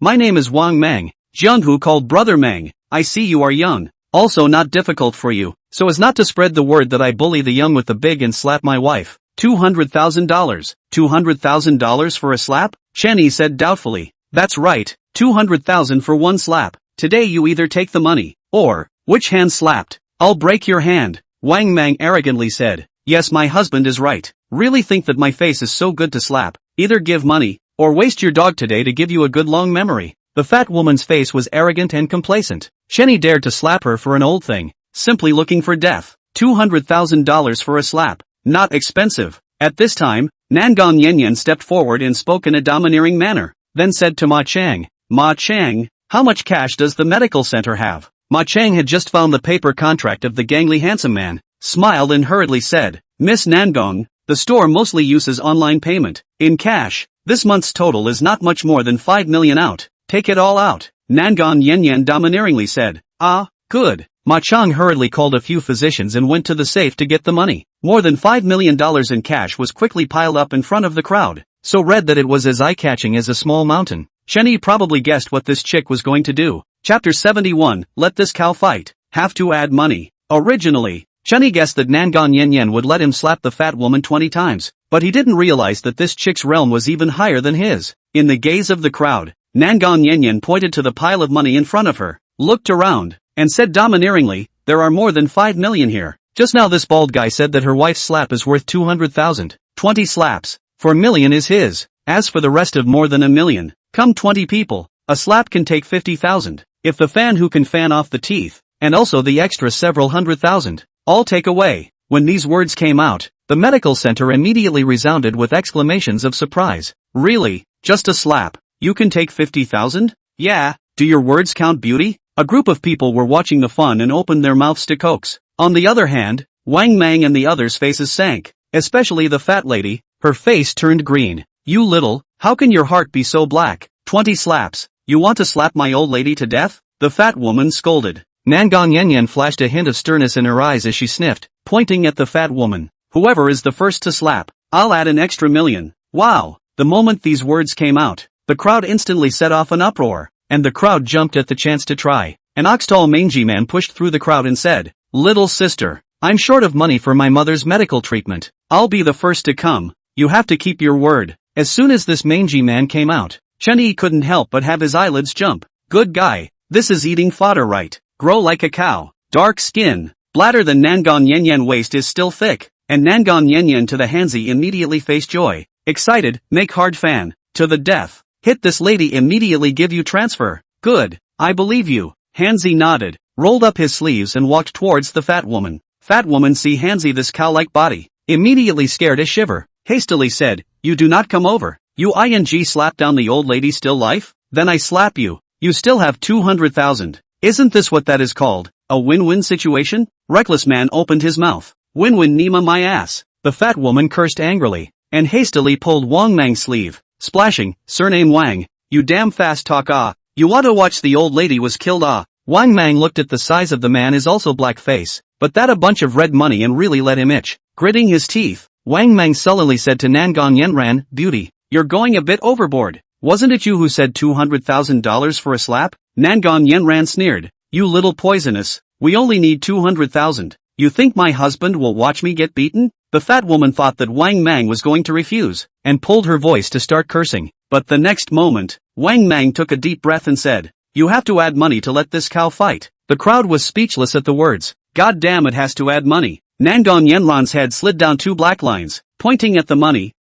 My name is Wang Mang, Jianhu called Brother Mang. I see you are young. Also not difficult for you, so as not to spread the word that I bully the young with the big and slap my wife. $200,000. $200,000 for a slap? Chen Yi said doubtfully. That's right, 200,000 for one slap. Today you either take the money, or, which hand slapped? I'll break your hand. Wang Mang arrogantly said. Yes, my husband is right. Really think that my face is so good to slap. Either give money, or waste your dog today to give you a good long memory. The fat woman's face was arrogant and complacent. Chen Yi dared to slap her for an old thing, simply looking for death. $200,000 for a slap. Not expensive. At this time, Nangon Yanyan stepped forward and spoke in a domineering manner, then said to Ma Chang, Ma Chang, how much cash does the medical center have? Ma Chang had just found the paper contract of the gangly handsome man, smiled and hurriedly said, Miss Nangong, the store mostly uses online payment. In cash, this month's total is not much more than 5 million out. Take it all out. Nangon Yanyan domineeringly said. Ah, good. Ma Chang hurriedly called a few physicians and went to the safe to get the money. More than $5 million in cash was quickly piled up in front of the crowd, so red that it was as eye-catching as a small mountain. Chen Yi probably guessed what this chick was going to do. Chapter 71, Let This Cow Fight. Have to add money. Originally, Chen Yi guessed that Nangon Yanyan would let him slap the fat woman 20 times, but he didn't realize that this chick's realm was even higher than his. In the gaze of the crowd, Nangon Yanyan pointed to the pile of money in front of her, looked around, and said domineeringly, there are more than 5 million here. Just now this bald guy said that her wife's slap is worth 200,000. 20 slaps, for a million is his. As for the rest of more than a million, come 20 people, a slap can take 50,000. If the fan who can fan off the teeth, and also the extra several 100,000, all take away. When these words came out, the medical center immediately resounded with exclamations of surprise. Really? Just a slap? You can take 50,000? Yeah, do your words count, beauty? A group of people were watching the fun and opened their mouths to coax. On the other hand, Wang Mang and the others' faces sank, especially the fat lady. Her face turned green. You little, how can your heart be so black? 20 slaps. You want to slap my old lady to death? The fat woman scolded. Nangon Yanyan flashed a hint of sternness in her eyes as she sniffed, pointing at the fat woman. Whoever is the first to slap, I'll add an extra million. Wow! The moment these words came out, the crowd instantly set off an uproar, and the crowd jumped at the chance to try. An ox-tall mangy man pushed through the crowd and said, Little sister, I'm short of money for my mother's medical treatment. I'll be the first to come. You have to keep your word. As soon as this mangy man came out, Chen Yi couldn't help but have his eyelids jump. Good guy. This is eating fodder right. Grow like a cow. Dark skin. Bladder than Nangon Yanyan waist is still thick. And Nangon Yanyan to the Hanzi immediately face joy. Excited, make hard fan. To the death. Hit this lady immediately give you transfer. Good. I believe you. Hanzi nodded, rolled up his sleeves and walked towards the fat woman. Fat woman see Hanzi this cow-like body. Immediately scared a shiver. Hastily said, you do not come over. You ing slap down the old lady still life? Then I slap you. You still have 200,000. Isn't this what that is called? A win-win situation? Reckless man opened his mouth. Win-win Nima my ass. The fat woman cursed angrily, and hastily pulled Wang Mang's sleeve, splashing, surname Wang. You damn fast talk ah. You want to watch the old lady was killed ah. Wang Mang looked at the size of the man is also black face, but that a bunch of red money and really let him itch. Gritting his teeth, Wang Mang sullenly said to Nangon Yanran, beauty, you're going a bit overboard. Wasn't it you who said $200,000 for a slap? Nangon Yanran sneered. You little poisonous, we only need 200,000. You think my husband will watch me get beaten? The fat woman thought that Wang Mang was going to refuse, and pulled her voice to start cursing. But the next moment, Wang Mang took a deep breath and said, you have to add money to let this cow fight. The crowd was speechless at the words. God damn it has to add money. Nangon Yanran's head slid down 2 black lines, pointing at the money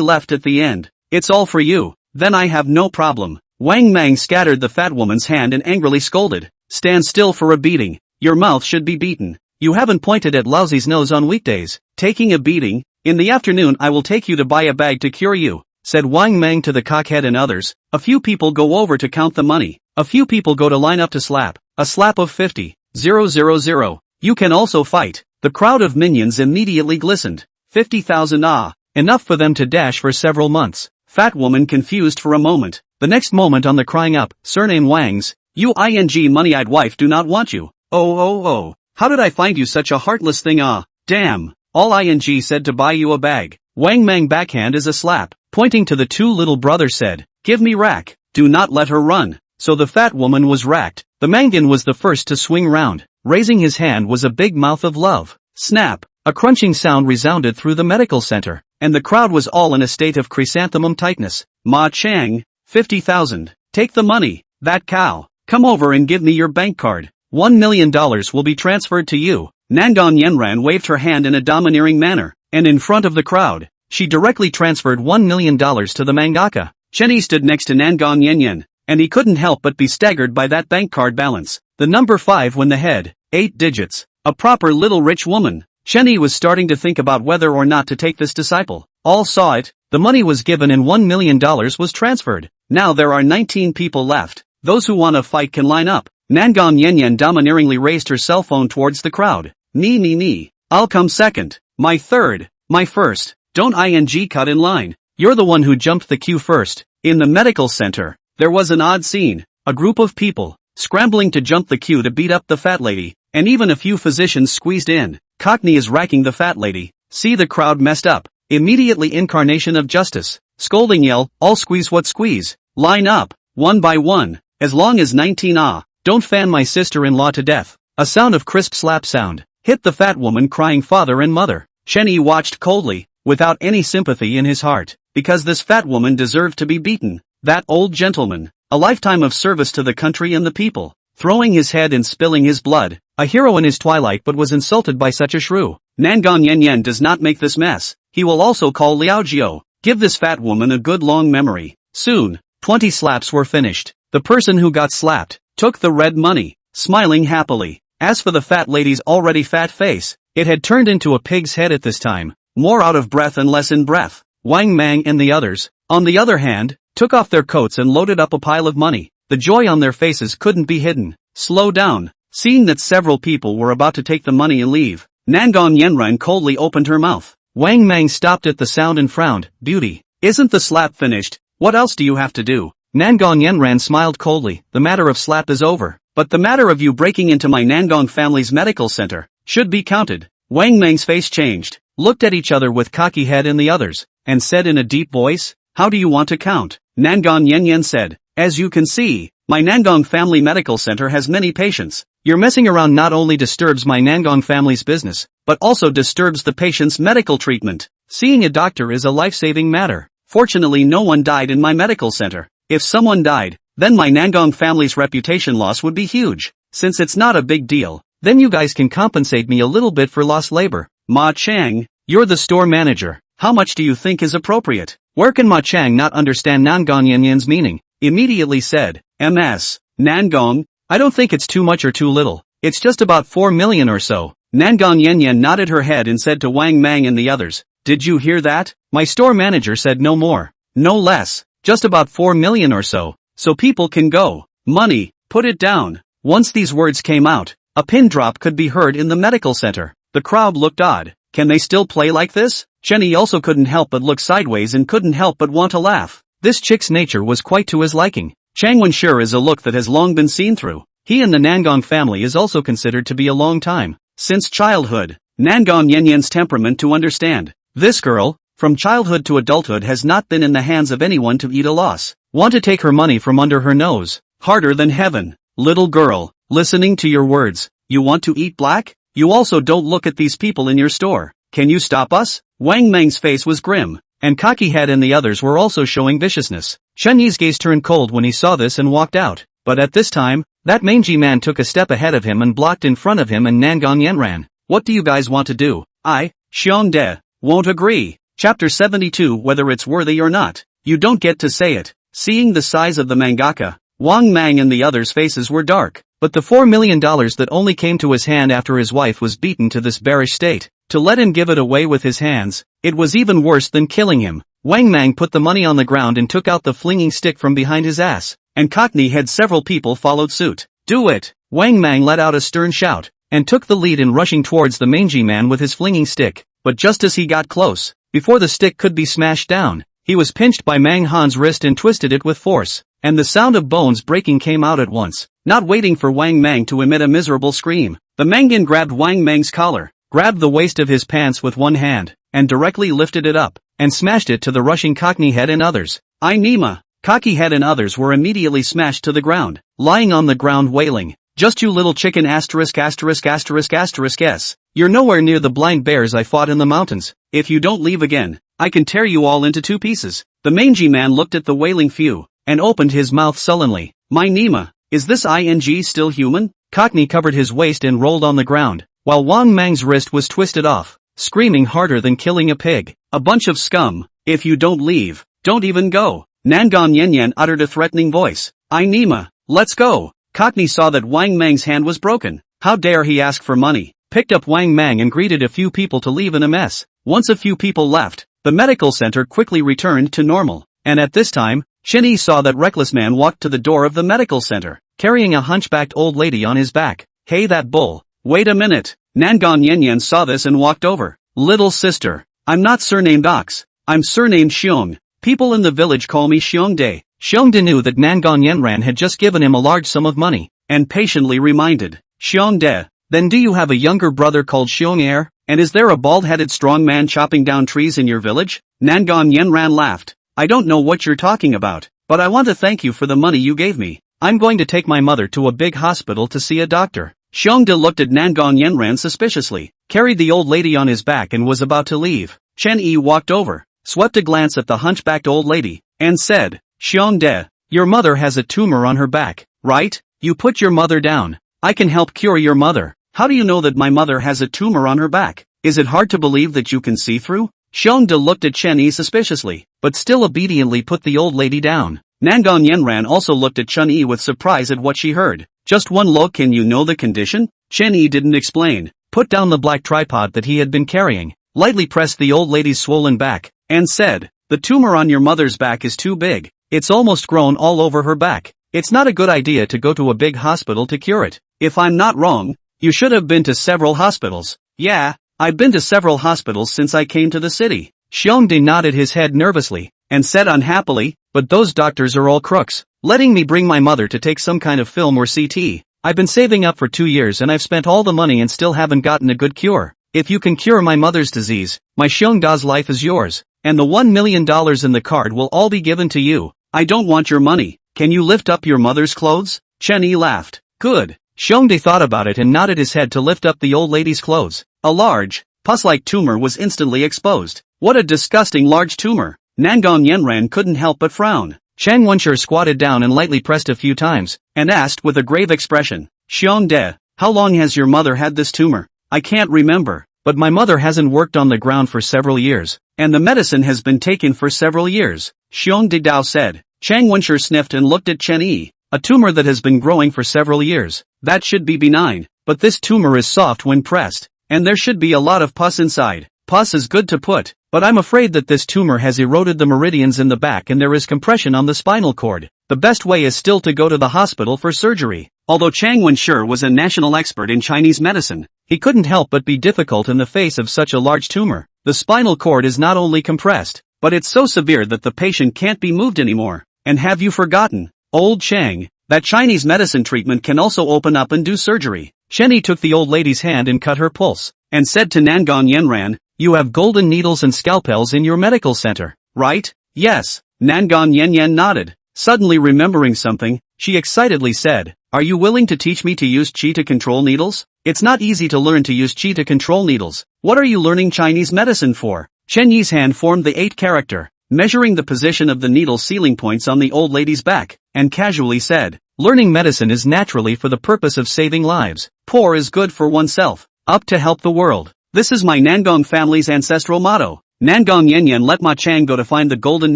left at the end. It's all for you. Then I have no problem. Wang Mang scattered the fat woman's hand and angrily scolded. Stand still for a beating. Your mouth should be beaten. You haven't pointed at Lousy's nose on weekdays. Taking a beating? In the afternoon I will take you to buy a bag to cure you, said Wang Mang to the cockhead and others. A few people go over to count the money. A few people go to line up to slap. A slap of 50,000. You can also fight. The crowd of minions immediately glistened. 50,000 ah. Enough for them to dash for several months. Fat woman confused for a moment. The next moment on the crying up, surname Wang's. You ing money-eyed wife do not want you. Oh. How did I find you such a heartless thing ah? Damn. All ing said to buy you a bag. Wang Mang backhand is a slap. Pointing to the 2 little brothers said, give me rack. do not let her run. So the fat woman was racked. The mangan was the first to swing round. Raising his hand was a big mouth of love. Snap! A crunching sound resounded through the medical center, and the crowd was all in a state of chrysanthemum tightness. Ma Chang, 50,000. Take the money. That cow. Come over and give me your bank card. $1 million will be transferred to you. Nangon Yenran waved her hand in a domineering manner, and in front of the crowd, she directly transferred $1 million to the mangaka. Chen Yi stood next to Nangon Yenyan, and he couldn't help but be staggered by that bank card balance. The number 5 when the head, 8 digits. A proper little rich woman. Chen Yi was starting to think about whether or not to take this disciple. All saw it. The money was given and $1 million was transferred. Now there are 19 people left. Those who want to fight can line up. Nangon Yenyan domineeringly raised her cell phone towards the crowd. Me. I'll come second. My third. My first. Don't ing cut in line. You're the one who jumped the queue first. In the medical center, there was an odd scene. A group of people, scrambling to jump the queue to beat up the fat lady, and even a few physicians squeezed in. Cockney is racking the fat lady. See the crowd messed up. Immediately incarnation of justice. Scolding yell, all squeeze what squeeze. Line up, one by one. As long as 19 don't fan my sister-in-law to death. A sound of crisp slap sound hit the fat woman crying father and mother. Chen Yi watched coldly, without any sympathy in his heart, because this fat woman deserved to be beaten. That old gentleman, a lifetime of service to the country and the people, throwing his head and spilling his blood, a hero in his twilight but was insulted by such a shrew. Nangon Yenyan does not make this mess. He will also call Liao Jiao. Give this fat woman a good long memory. Soon, 20 slaps were finished. The person who got slapped took the red money, smiling happily. As for the fat lady's already fat face, it had turned into a pig's head at this time, more out of breath and less in breath. Wang Mang and the others, on the other hand, took off their coats and loaded up a pile of money. The joy on their faces couldn't be hidden. Slow down. Seeing that several people were about to take the money and leave, Nangon Yenran coldly opened her mouth. Wang Mang stopped at the sound and frowned. Beauty. Isn't the slap finished? What else do you have to do? Nangon Yenran smiled coldly. The matter of slap is over. But the matter of you breaking into my Nangon family's medical center should be counted. Wang Mang's face changed, looked at each other with cocky head and the others, and said in a deep voice, how do you want to count? Nangon Yenyan said, as you can see, my Nangon family medical center has many patients. Your messing around not only disturbs my Nangon family's business, but also disturbs the patient's medical treatment. Seeing a doctor is a life-saving matter. Fortunately no one died in my medical center. If someone died, then my Nangon family's reputation loss would be huge. Since it's not a big deal, then you guys can compensate me a little bit for lost labor. Ma Chang, you're the store manager. How much do you think is appropriate? Where can Ma Chang not understand Nangon Yenyan's meaning? Immediately said, MS. Nangon, I don't think it's too much or too little. It's just about 4 million or so. Nangon Yenyan nodded her head and said to Wang Mang and the others, did you hear that? My store manager said no more, no less, just about 4 million or so. So people can go. Money, put it down. Once these words came out, a pin drop could be heard in the medical center. The crowd looked odd. Can they still play like this? Chen Yi also couldn't help but look sideways and couldn't help but want to laugh. This chick's nature was quite to his liking. Chang Wenshur is a look that has long been seen through. He and the Nangon family is also considered to be a long time, since childhood. Nangon Yenyan's temperament to understand. This girl, from childhood to adulthood has not been in the hands of anyone to eat a loss. Want to take her money from under her nose. Harder than heaven. Little girl, listening to your words, you want to eat black? You also don't look at these people in your store. Can you stop us? Wang Mang's face was grim, and Cocky Head and the others were also showing viciousness. Chen Yi's gaze turned cold when he saw this and walked out. But at this time, that mangy man took a step ahead of him and blocked in front of him and Nangon Yenran. What do you guys want to do? I, Xiong De, won't agree. Chapter 72. Whether it's worthy or not, you don't get to say it. Seeing the size of the mangaka, Wang Mang and the others' faces were dark. But the $4 million that only came to his hand after his wife was beaten to this bearish state, to let him give it away with his hands, it was even worse than killing him. Wang Mang put the money on the ground and took out the flinging stick from behind his ass, and Cockney had several people followed suit. Do it! Wang Mang let out a stern shout, and took the lead in rushing towards the mangy man with his flinging stick. But just as he got close, before the stick could be smashed down, he was pinched by Mang Han's wrist and twisted it with force, and the sound of bones breaking came out at once. Not waiting for Wang Mang to emit a miserable scream, the Mangan grabbed Wang Mang's collar, grabbed the waist of his pants with one hand, and directly lifted it up, and smashed it to the rushing Cockney Head and others. I Nima, Cocky Head and others were immediately smashed to the ground, lying on the ground wailing. Just you little chicken asterisk. S. You're nowhere near the blind bears I fought in the mountains. If you don't leave again, I can tear you all into 2 pieces. The mangy man looked at the wailing few, and opened his mouth sullenly. My Nima, is this ing still human? Cockney covered his waist and rolled on the ground, while Wang Mang's wrist was twisted off, screaming harder than killing a pig. A bunch of scum, if you don't leave, don't even go. Nangon Yanyan uttered a threatening voice. I Nima, let's go. Cockney saw that Wang Mang's hand was broken. How dare he ask for money? Picked up Wang Mang and greeted a few people to leave in a mess. Once a few people left, the medical center quickly returned to normal. And at this time, Chen Yi saw that reckless man walked to the door of the medical center, carrying a hunchbacked old lady on his back. Hey that bull, wait a minute. Nangon Yanyan saw this and walked over. Little sister, I'm not surnamed Ox, I'm surnamed Xiong. People in the village call me Xiongde. Xiongde knew that Nangon Yanran had just given him a large sum of money, and patiently reminded, Xiongde, then do you have a younger brother called Xiong? And is there a bald-headed strong man chopping down trees in your village? Nangon Yanran laughed. I don't know what you're talking about, but I want to thank you for the money you gave me. I'm going to take my mother to a big hospital to see a doctor. Xiongde looked at Nangon Yanran suspiciously, carried the old lady on his back and was about to leave. Chen Yi walked over, swept a glance at the hunchbacked old lady, and said, Xiongde, your mother has a tumor on her back, right? You put your mother down. I can help cure your mother. How do you know that my mother has a tumor on her back? Is it hard to believe that you can see through? Xiongde looked at Chen Yi suspiciously, but still obediently put the old lady down. Nangon Yanran also looked at Chen Yi with surprise at what she heard. Just one look and you know the condition? Chen Yi didn't explain, put down the black tripod that he had been carrying, lightly pressed the old lady's swollen back, and said, the tumor on your mother's back is too big. It's almost grown all over her back. It's not a good idea to go to a big hospital to cure it. If I'm not wrong, you should have been to several hospitals. Yeah, I've been to several hospitals since I came to the city. Xiongde nodded his head nervously, and said unhappily, but those doctors are all crooks, letting me bring my mother to take some kind of film or CT. I've been saving up for 2 years and I've spent all the money and still haven't gotten a good cure. If you can cure my mother's disease, my Xiongda's life is yours, and the $1 million in the card will all be given to you. I don't want your money. Can you lift up your mother's clothes? Chen Yi laughed. Good. Xiongde thought about it and nodded his head to lift up the old lady's clothes. A large, pus-like tumor was instantly exposed. What a disgusting large tumor. Nangon Yanran couldn't help but frown. Chang Wenshur squatted down and lightly pressed a few times, and asked with a grave expression, Xiongde, how long has your mother had this tumor? I can't remember, but my mother hasn't worked on the ground for several years, and the medicine has been taken for several years. Xiongde Dao said. Chang Wenshur sniffed and looked at Chen Yi. A tumor that has been growing for several years. That should be benign, but this tumor is soft when pressed, and there should be a lot of pus inside. Pus is good to put, but I'm afraid that this tumor has eroded the meridians in the back and there is compression on the spinal cord. The best way is still to go to the hospital for surgery. Although Chang Wenshur was a national expert in Chinese medicine, he couldn't help but be difficult in the face of such a large tumor. The spinal cord is not only compressed, but it's so severe that the patient can't be moved anymore. And have you forgotten, old Chang, that Chinese medicine treatment can also open up and do surgery? Chen Yi took the old lady's hand and cut her pulse, and said to Nangon Yanran, you have golden needles and scalpels in your medical center, right? Yes. Nangon Yanyan nodded. Suddenly remembering something, she excitedly said, are you willing to teach me to use qi to control needles? It's not easy to learn to use qi to control needles. What are you learning Chinese medicine for? Chen Yi's hand formed the 8 character, measuring the position of the needle sealing points on the old lady's back, and casually said, learning medicine is naturally for the purpose of saving lives. Poor is good for oneself, up to help the world. This is my Nangong family's ancestral motto. Nangong Yanyan let Ma Chang go to find the golden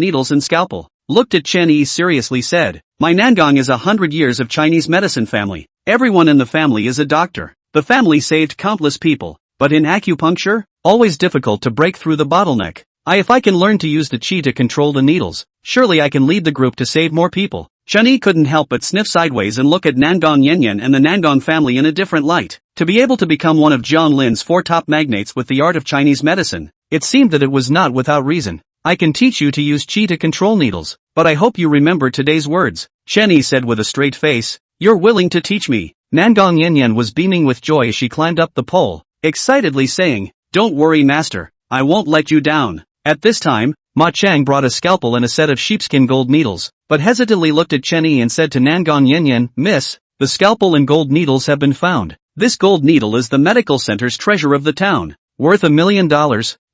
needles and scalpel, looked at Chen Yi seriously said, my Nangong is 100 years of Chinese medicine family. Everyone in the family is a doctor. The family saved countless people, but in acupuncture, always difficult to break through the bottleneck. If I can learn to use the qi to control the needles, surely I can lead the group to save more people. Chen Yi couldn't help but sniff sideways and look at Nangong Yanyan and the Nangong family in a different light. To be able to become one of Jiang Lin's 4 top magnates with the art of Chinese medicine, it seemed that it was not without reason. I can teach you to use qi to control needles, but I hope you remember today's words. Chen Yi said with a straight face, you're willing to teach me. Nangong Yanyan was beaming with joy as she climbed up the pole, excitedly saying, don't worry master, I won't let you down. At this time, Ma Chang brought a scalpel and a set of sheepskin gold needles, but hesitantly looked at Chen Yi and said to Nangang Yanyan, "Miss, the scalpel and gold needles have been found. This gold needle is the medical center's treasure of the town, worth $1 million.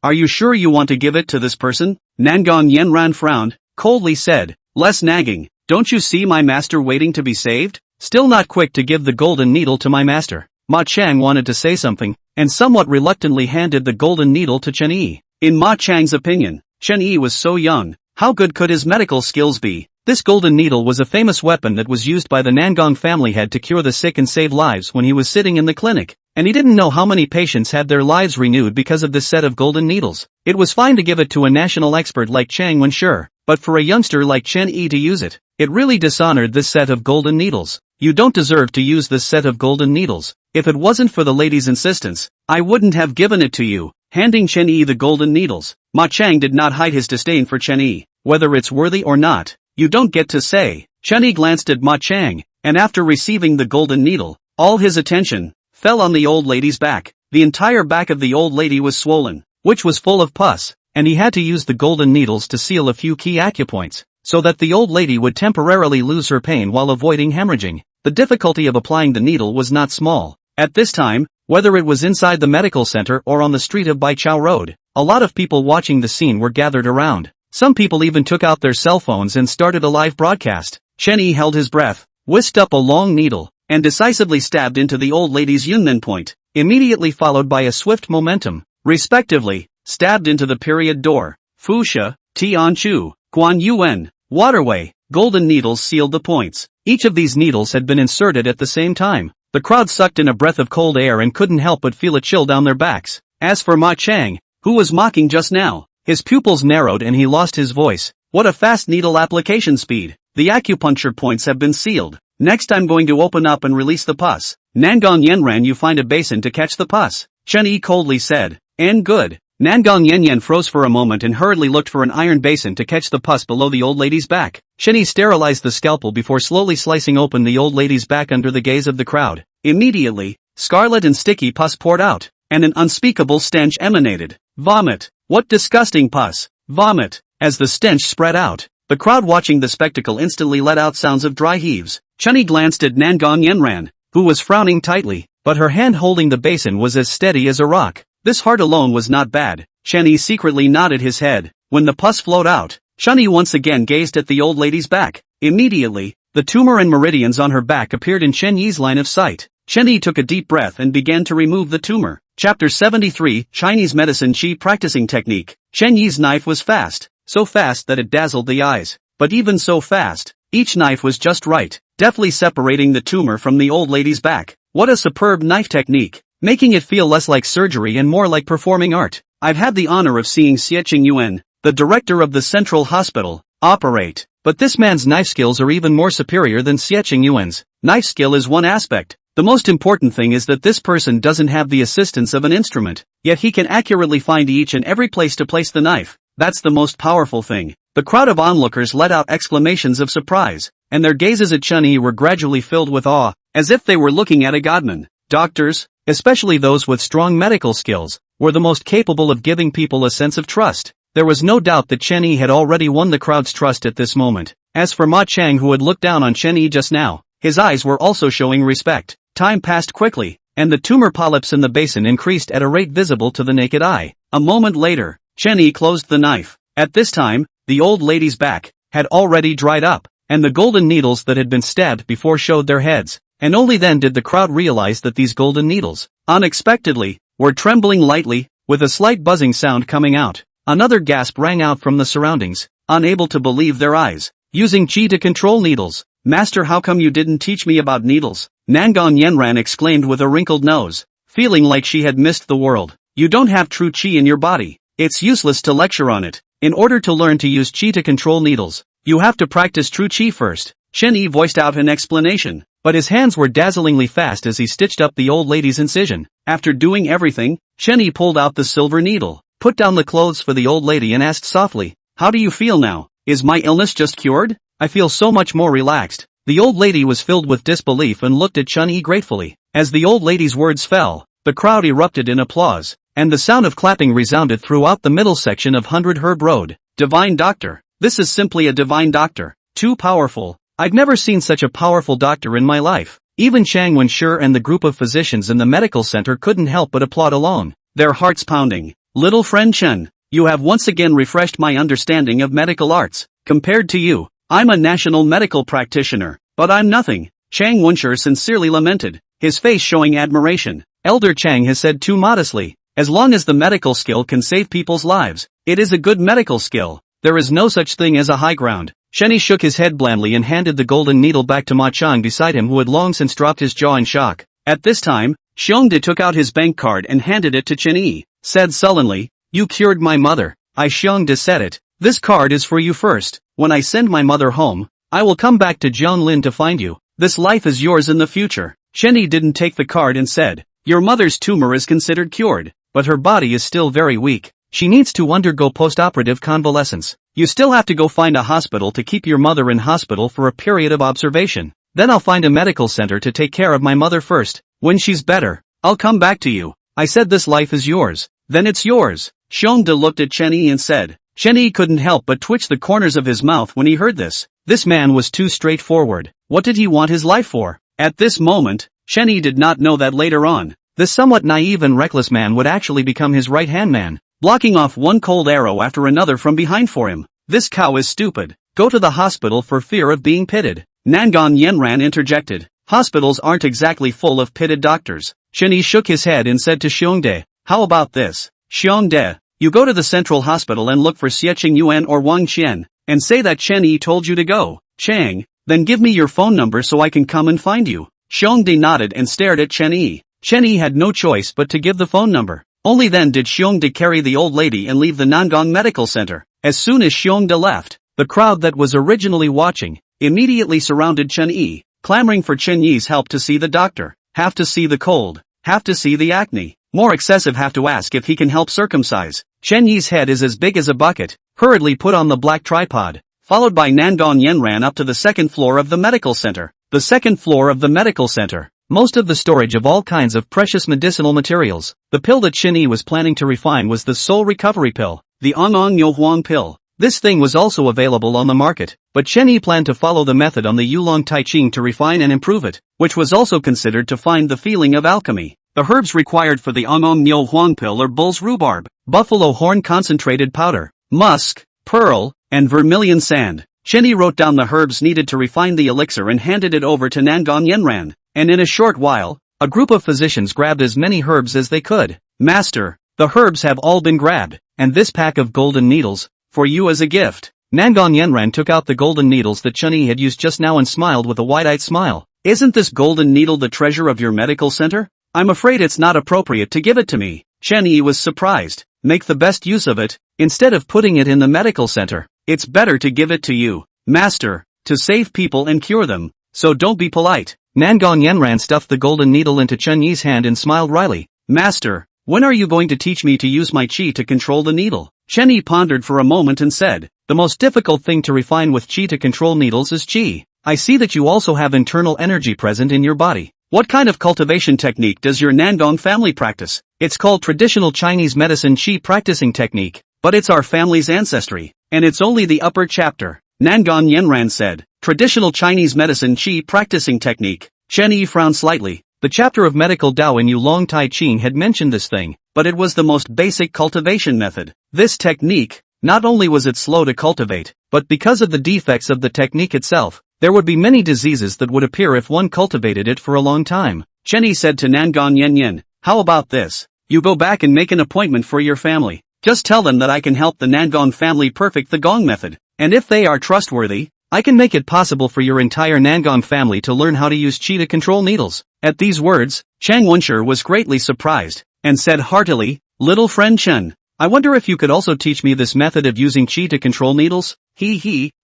Are you sure you want to give it to this person?" Nangang Yanran frowned, coldly said, "Less nagging, don't you see my master waiting to be saved?" Still not quick to give the golden needle to my master. Ma Chang wanted to say something, and somewhat reluctantly handed the golden needle to Chen Yi. In Ma Chang's opinion, Chen Yi was so young, how good could his medical skills be? This golden needle was a famous weapon that was used by the Nangang family head to cure the sick and save lives when he was sitting in the clinic, and he didn't know how many patients had their lives renewed because of this set of golden needles. It was fine to give it to a national expert like Chang Wenshur, but for a youngster like Chen Yi to use it, it really dishonored this set of golden needles. "You don't deserve to use this set of golden needles. If it wasn't for the lady's insistence, I wouldn't have given it to you." Handing Chen Yi the golden needles, Ma Chang did not hide his disdain for Chen Yi. "Whether it's worthy or not, you don't get to say." Chen Yi glanced at Ma Chang, and after receiving the golden needle, all his attention fell on the old lady's back. The entire back of the old lady was swollen, which was full of pus, and he had to use the golden needles to seal a few key acupoints, so that the old lady would temporarily lose her pain while avoiding hemorrhaging. The difficulty of applying the needle was not small. At this time, whether it was inside the medical center or on the street of Baichao Road, a lot of people watching the scene were gathered around. Some people even took out their cell phones and started a live broadcast. Chen Yi held his breath, whisked up a long needle, and decisively stabbed into the old lady's yunmen point, immediately followed by a swift momentum, respectively, stabbed into the period door, Fusha, Tianchu, Guan Yuan, waterway. Golden needles sealed the points. Each of these needles had been inserted at the same time. The crowd sucked in a breath of cold air and couldn't help but feel a chill down their backs. As for Ma Chang, who was mocking just now, his pupils narrowed and he lost his voice. "What a fast needle application speed. The acupuncture points have been sealed. Next I'm going to open up and release the pus." "Nangang Yanran, you find a basin to catch the pus," Chen Yi coldly said. "And good." Nangang Yanyan froze for a moment and hurriedly looked for an iron basin to catch the pus below the old lady's back. Chen Yi sterilized the scalpel before slowly slicing open the old lady's back under the gaze of the crowd. Immediately, scarlet and sticky pus poured out, and an unspeakable stench emanated. "Vomit! What disgusting pus! Vomit!" As the stench spread out, the crowd watching the spectacle instantly let out sounds of dry heaves. Chen Yi glanced at Nangang Yanran, who was frowning tightly, but her hand holding the basin was as steady as a rock. This heart alone was not bad. Chen Yi secretly nodded his head. When the pus flowed out, Chen Yi once again gazed at the old lady's back. Immediately, the tumor and meridians on her back appeared in Chen Yi's line of sight. Chen Yi took a deep breath and began to remove the tumor. Chapter 73, Chinese Medicine Qi Practicing Technique. Chen Yi's knife was fast, so fast that it dazzled the eyes. But even so fast, each knife was just right, deftly separating the tumor from the old lady's back. What a superb knife technique, making it feel less like surgery and more like performing art. I've had the honor of seeing Xie Qingyuan, the director of the Central Hospital, operate. But this man's knife skills are even more superior than Xie Qingyuan's. Knife skill is one aspect. The most important thing is that this person doesn't have the assistance of an instrument, yet he can accurately find each and every place to place the knife. That's the most powerful thing. The crowd of onlookers let out exclamations of surprise, and their gazes at Chen Yi were gradually filled with awe, as if they were looking at a godman. Doctors, especially those with strong medical skills, were the most capable of giving people a sense of trust. There was no doubt that Chen Yi had already won the crowd's trust at this moment. As for Ma Chang, who had looked down on Chen Yi just now, his eyes were also showing respect. Time passed quickly, and the tumor polyps in the basin increased at a rate visible to the naked eye. A moment later, Chen Yi closed the knife. At this time, the old lady's back had already dried up, and the golden needles that had been stabbed before showed their heads. And only then did the crowd realize that these golden needles, unexpectedly, were trembling lightly, with a slight buzzing sound coming out. Another gasp rang out from the surroundings, unable to believe their eyes. "Using qi to control needles. Master, how come you didn't teach me about needles?" Nangang Yanran exclaimed with a wrinkled nose, feeling like she had missed the world. "You don't have true qi in your body. It's useless to lecture on it. In order to learn to use qi to control needles, you have to practice true qi first." Chen Yi voiced out an explanation, but his hands were dazzlingly fast as he stitched up the old lady's incision. After doing everything, Chen Yi pulled out the silver needle, put down the clothes for the old lady and asked softly, "How do you feel now? Is my illness just cured? I feel so much more relaxed." The old lady was filled with disbelief and looked at Chen Yi gratefully. As the old lady's words fell, the crowd erupted in applause, and the sound of clapping resounded throughout the middle section of 100 Herb Road. Divine doctor. This is simply a divine doctor. Too powerful. I'd never seen such a powerful doctor in my life. Even Chang Wenshi and the group of physicians in the medical center couldn't help but applaud along, their hearts pounding. Little friend Chen, you have once again refreshed my understanding of medical arts. Compared to you, I'm a national medical practitioner, but I'm nothing. Chang Wenshi sincerely lamented, his face showing admiration. Elder Chang has said too modestly, as long as the medical skill can save people's lives, it is a good medical skill. There is no such thing as a high ground. Chen Yi shook his head blandly and handed the golden needle back to Ma Chang beside him, who had long since dropped his jaw in shock. At this time, Xiongde took out his bank card and handed it to Chen Yi, said sullenly, "You cured my mother." Xiongde said it. "This card is for you first. When I send my mother home, I will come back to Jianlin to find you. This life is yours in the future." Chen Yi didn't take the card and said, "Your mother's tumor is considered cured, but her body is still very weak. She needs to undergo post-operative convalescence. You still have to go find a hospital to keep your mother in hospital for a period of observation. Then I'll find a medical center to take care of my mother first. When she's better, I'll come back to you." I said this life is yours. Then it's yours. Xiongde looked at Chen Yi and said. Chen Yi couldn't help but twitch the corners of his mouth when he heard this. This man was too straightforward. What did he want his life for? At this moment, Chen Yi did not know that later on, this somewhat naive and reckless man would actually become his right-hand man, blocking off one cold arrow after another from behind for him. This cow is stupid. Go to the hospital for fear of being pitted. Nangon Yenran interjected. Hospitals aren't exactly full of pitted doctors. Chen Yi shook his head and said to Xiongde, "How about this? Xiongde, you go to the central hospital and look for Xieqing Yuan or Wang Qian, and say that Chen Yi told you to go. Chang, then give me your phone number so I can come and find you." Xiongde nodded and stared at Chen Yi. Chen Yi had no choice but to give the phone number. Only then did Xiongde carry the old lady and leave the Nangong Medical Center. As soon as Xiongde left, the crowd that was originally watching immediately surrounded Chen Yi, clamoring for Chen Yi's help to see the doctor. Have to see the cold, have to see the acne. More excessive, have to ask if he can help circumcise. Chen Yi's head is as big as a bucket. Hurriedly put on the black tripod, followed by Nangon Yen ran up to the second floor of the medical center. The second floor of the medical center. Most of the storage of all kinds of precious medicinal materials. The pill that Chen Yi was planning to refine was the soul recovery pill, the Anong Yo Huang pill. This thing was also available on the market, but Chen Yi planned to follow the method on the Yulong Tai Ching to refine and improve it, which was also considered to find the feeling of alchemy. The herbs required for the Anong Yo Huang pill are bull's rhubarb, buffalo horn concentrated powder, musk, pearl, and vermilion sand. Chen Yi wrote down the herbs needed to refine the elixir and handed it over to Nangon Yenran. And in a short while, a group of physicians grabbed as many herbs as they could. "Master, the herbs have all been grabbed, and this pack of golden needles, for you as a gift." Nangon Yenran took out the golden needles that Chen Yi had used just now and smiled with a wide-eyed smile. "Isn't this golden needle the treasure of your medical center? I'm afraid it's not appropriate to give it to me." Chen Yi was surprised. "Make the best use of it, instead of putting it in the medical center. It's better to give it to you, master, to save people and cure them, so don't be polite." Nangon Yenran stuffed the golden needle into Chen Yi's hand and smiled wryly. "Master, when are you going to teach me to use my qi to control the needle?" Chen Yi pondered for a moment and said, "The most difficult thing to refine with qi to control needles is qi. I see that you also have internal energy present in your body. What kind of cultivation technique does your Nangong family practice?" "It's called traditional Chinese medicine qi practicing technique, but it's our family's ancestry, and it's only the upper chapter," Nangon Yenran said. "Traditional Chinese medicine qi practicing technique." Chen Yi frowned slightly. The chapter of medical Dao in Yulong Tai Ching had mentioned this thing, but it was the most basic cultivation method. This technique, not only was it slow to cultivate, but because of the defects of the technique itself, there would be many diseases that would appear if one cultivated it for a long time. Chen Yi said to Nangon Yen, "How about this? You go back and make an appointment for your family. Just tell them that I can help the Nangong family perfect the Gong method, and if they are trustworthy, I can make it possible for your entire Nangong family to learn how to use qi to control needles." At these words, Chang Wenshi was greatly surprised, and said heartily, "Little friend Chen, I wonder if you could also teach me this method of using qi to control needles?"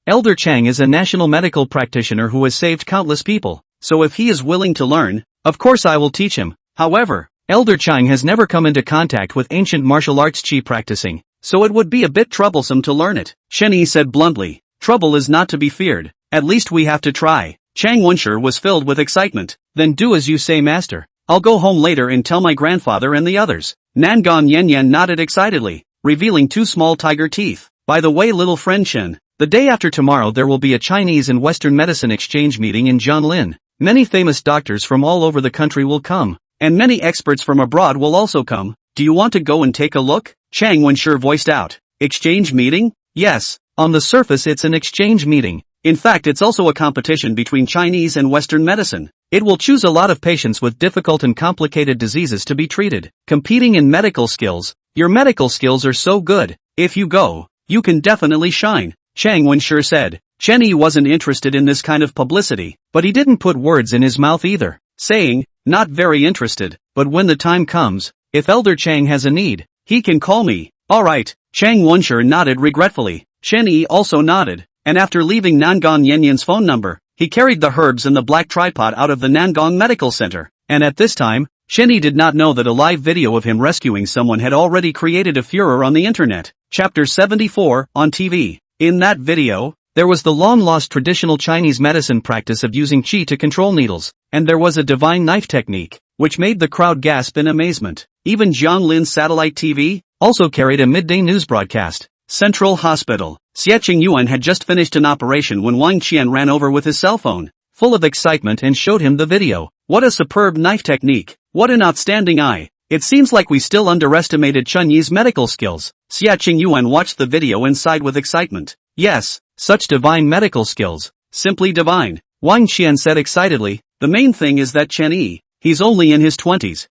Elder Chang is a national medical practitioner who has saved countless people, so if he is willing to learn, of course I will teach him. However, Elder Chang has never come into contact with ancient martial arts qi practicing, so it would be a bit troublesome to learn it. Chen Yi said bluntly, "Trouble is not to be feared, at least we have to try." Chang Wenshi was filled with excitement. "Then do as you say, master. I'll go home later and tell my grandfather and the others." Nangon Yen nodded excitedly, revealing two small tiger teeth. By the way, little friend Chen, the day after tomorrow there will be a Chinese and Western medicine exchange meeting in Jianlin. Many famous doctors from all over the country will come, and many experts from abroad will also come. Do you want to go and take a look? Chang Wenshi voiced out. Exchange meeting? Yes, on the surface it's an exchange meeting. In fact, it's also a competition between Chinese and Western medicine. It will choose a lot of patients with difficult and complicated diseases to be treated. Competing in medical skills. Your medical skills are so good. If you go, you can definitely shine, Chang Wenshi said. Chen Yi wasn't interested in this kind of publicity, but he didn't put words in his mouth either, saying, not very interested, but when the time comes, if Elder Chang has a need, he can call me. Alright, Chang Wenshi nodded regretfully. Chen Yi also nodded, and after leaving Nangong Yanyan's phone number, he carried the herbs and the black tripod out of the Nangong Medical Center, and at this time, Chen Yi did not know that a live video of him rescuing someone had already created a furor on the internet. Chapter 74, on TV. In that video, there was the long-lost traditional Chinese medicine practice of using qi to control needles, and there was a divine knife technique, which made the crowd gasp in amazement. Even Jianlin Satellite TV also carried a midday news broadcast. Central Hospital. Xie Qingyuan had just finished an operation when Wang Qian ran over with his cell phone, full of excitement, and showed him the video. What a superb knife technique! What an outstanding eye! It seems like we still underestimated Chen Yi's medical skills. Xie Qingyuan watched the video and sighed with excitement. Yes, such divine medical skills. Simply divine. Wang Qian said excitedly. The main thing is that Chen Yi, he's only in his 20s.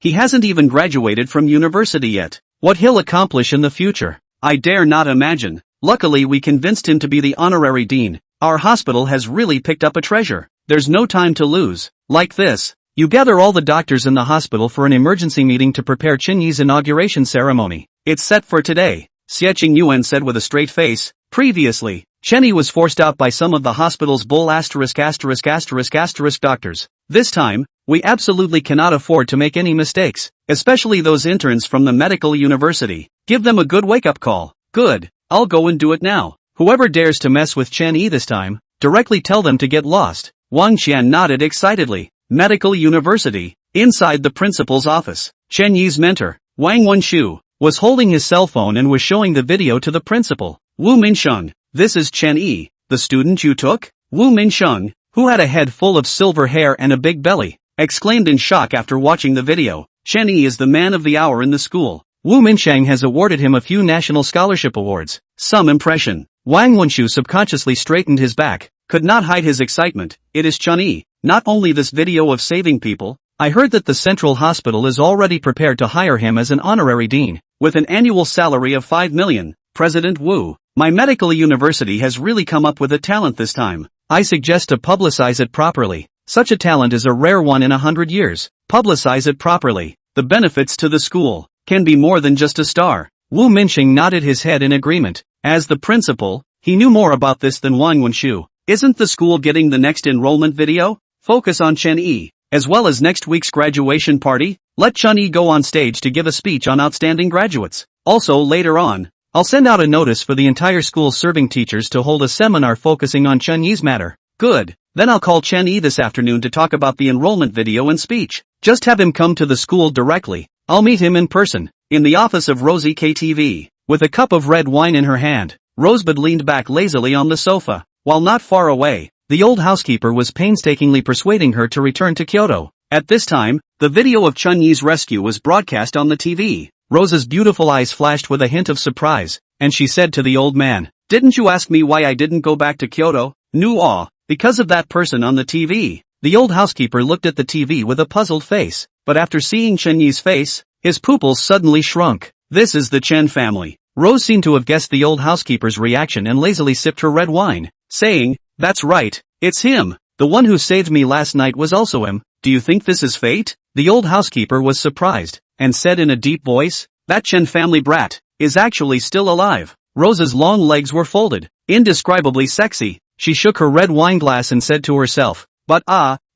He hasn't even graduated from university yet. What he'll accomplish in the future, I dare not imagine. Luckily we convinced him to be the honorary dean. Our hospital has really picked up a treasure. There's no time to lose. Like this, you gather all the doctors in the hospital for an emergency meeting to prepare Chen Yi's inauguration ceremony. It's set for today, Xie Qingyuan said with a straight face. Previously, Chen Yi was forced out by some of the hospital's bull **** doctors. This time, we absolutely cannot afford to make any mistakes, especially those interns from the medical university. Give them a good wake-up call. Good, I'll go and do it now. Whoever dares to mess with Chen Yi this time, directly tell them to get lost. Wang Qian nodded excitedly. Medical university. Inside the principal's office, Chen Yi's mentor, Wang Wenshu, was holding his cell phone and was showing the video to the principal. Wu Minsheng, this is Chen Yi, the student you took? Wu Minsheng, who had a head full of silver hair and a big belly, exclaimed in shock after watching the video. Chen Yi is the man of the hour in the school. Wu Minsheng has awarded him a few national scholarship awards. Some impression. Wang Wenshu subconsciously straightened his back, could not hide his excitement. It is Chen Yi. Not only this video of saving people, I heard that the Central Hospital is already prepared to hire him as an honorary dean, with an annual salary of 5 million. President Wu, my medical university has really come up with a talent this time. I suggest to publicize it properly. Such a talent is a rare one in 100 years. Publicize it properly. The benefits to the school can be more than just a star. Wu Minsheng nodded his head in agreement. As the principal, he knew more about this than Wang Wenshu. Isn't the school getting the next enrollment video? Focus on Chen Yi, as well as next week's graduation party. Let Chen Yi go on stage to give a speech on outstanding graduates. Also later on, I'll send out a notice for the entire school serving teachers to hold a seminar focusing on Chen Yi's matter. Good. Then I'll call Chen Yi this afternoon to talk about the enrollment video and speech. Just have him come to the school directly. I'll meet him in person, in the office of Rosie KTV. With a cup of red wine in her hand, Rosebud leaned back lazily on the sofa. While not far away, the old housekeeper was painstakingly persuading her to return to Kyoto. At this time, the video of Chen Yi's rescue was broadcast on the TV. Rosa's beautiful eyes flashed with a hint of surprise, and she said to the old man, "Didn't you ask me why I didn't go back to Kyoto?" "No, because of that person on the TV." The old housekeeper looked at the TV with a puzzled face, but after seeing Chen Yi's face, his pupils suddenly shrunk. This is the Chen family. Rose seemed to have guessed the old housekeeper's reaction and lazily sipped her red wine, saying, "That's right, it's him. The one who saved me last night was also him. Do you think this is fate?" The old housekeeper was surprised, and said in a deep voice, "That Chen family brat is actually still alive." Rosa's long legs were folded, indescribably sexy. She shook her red wine glass and said to herself, "But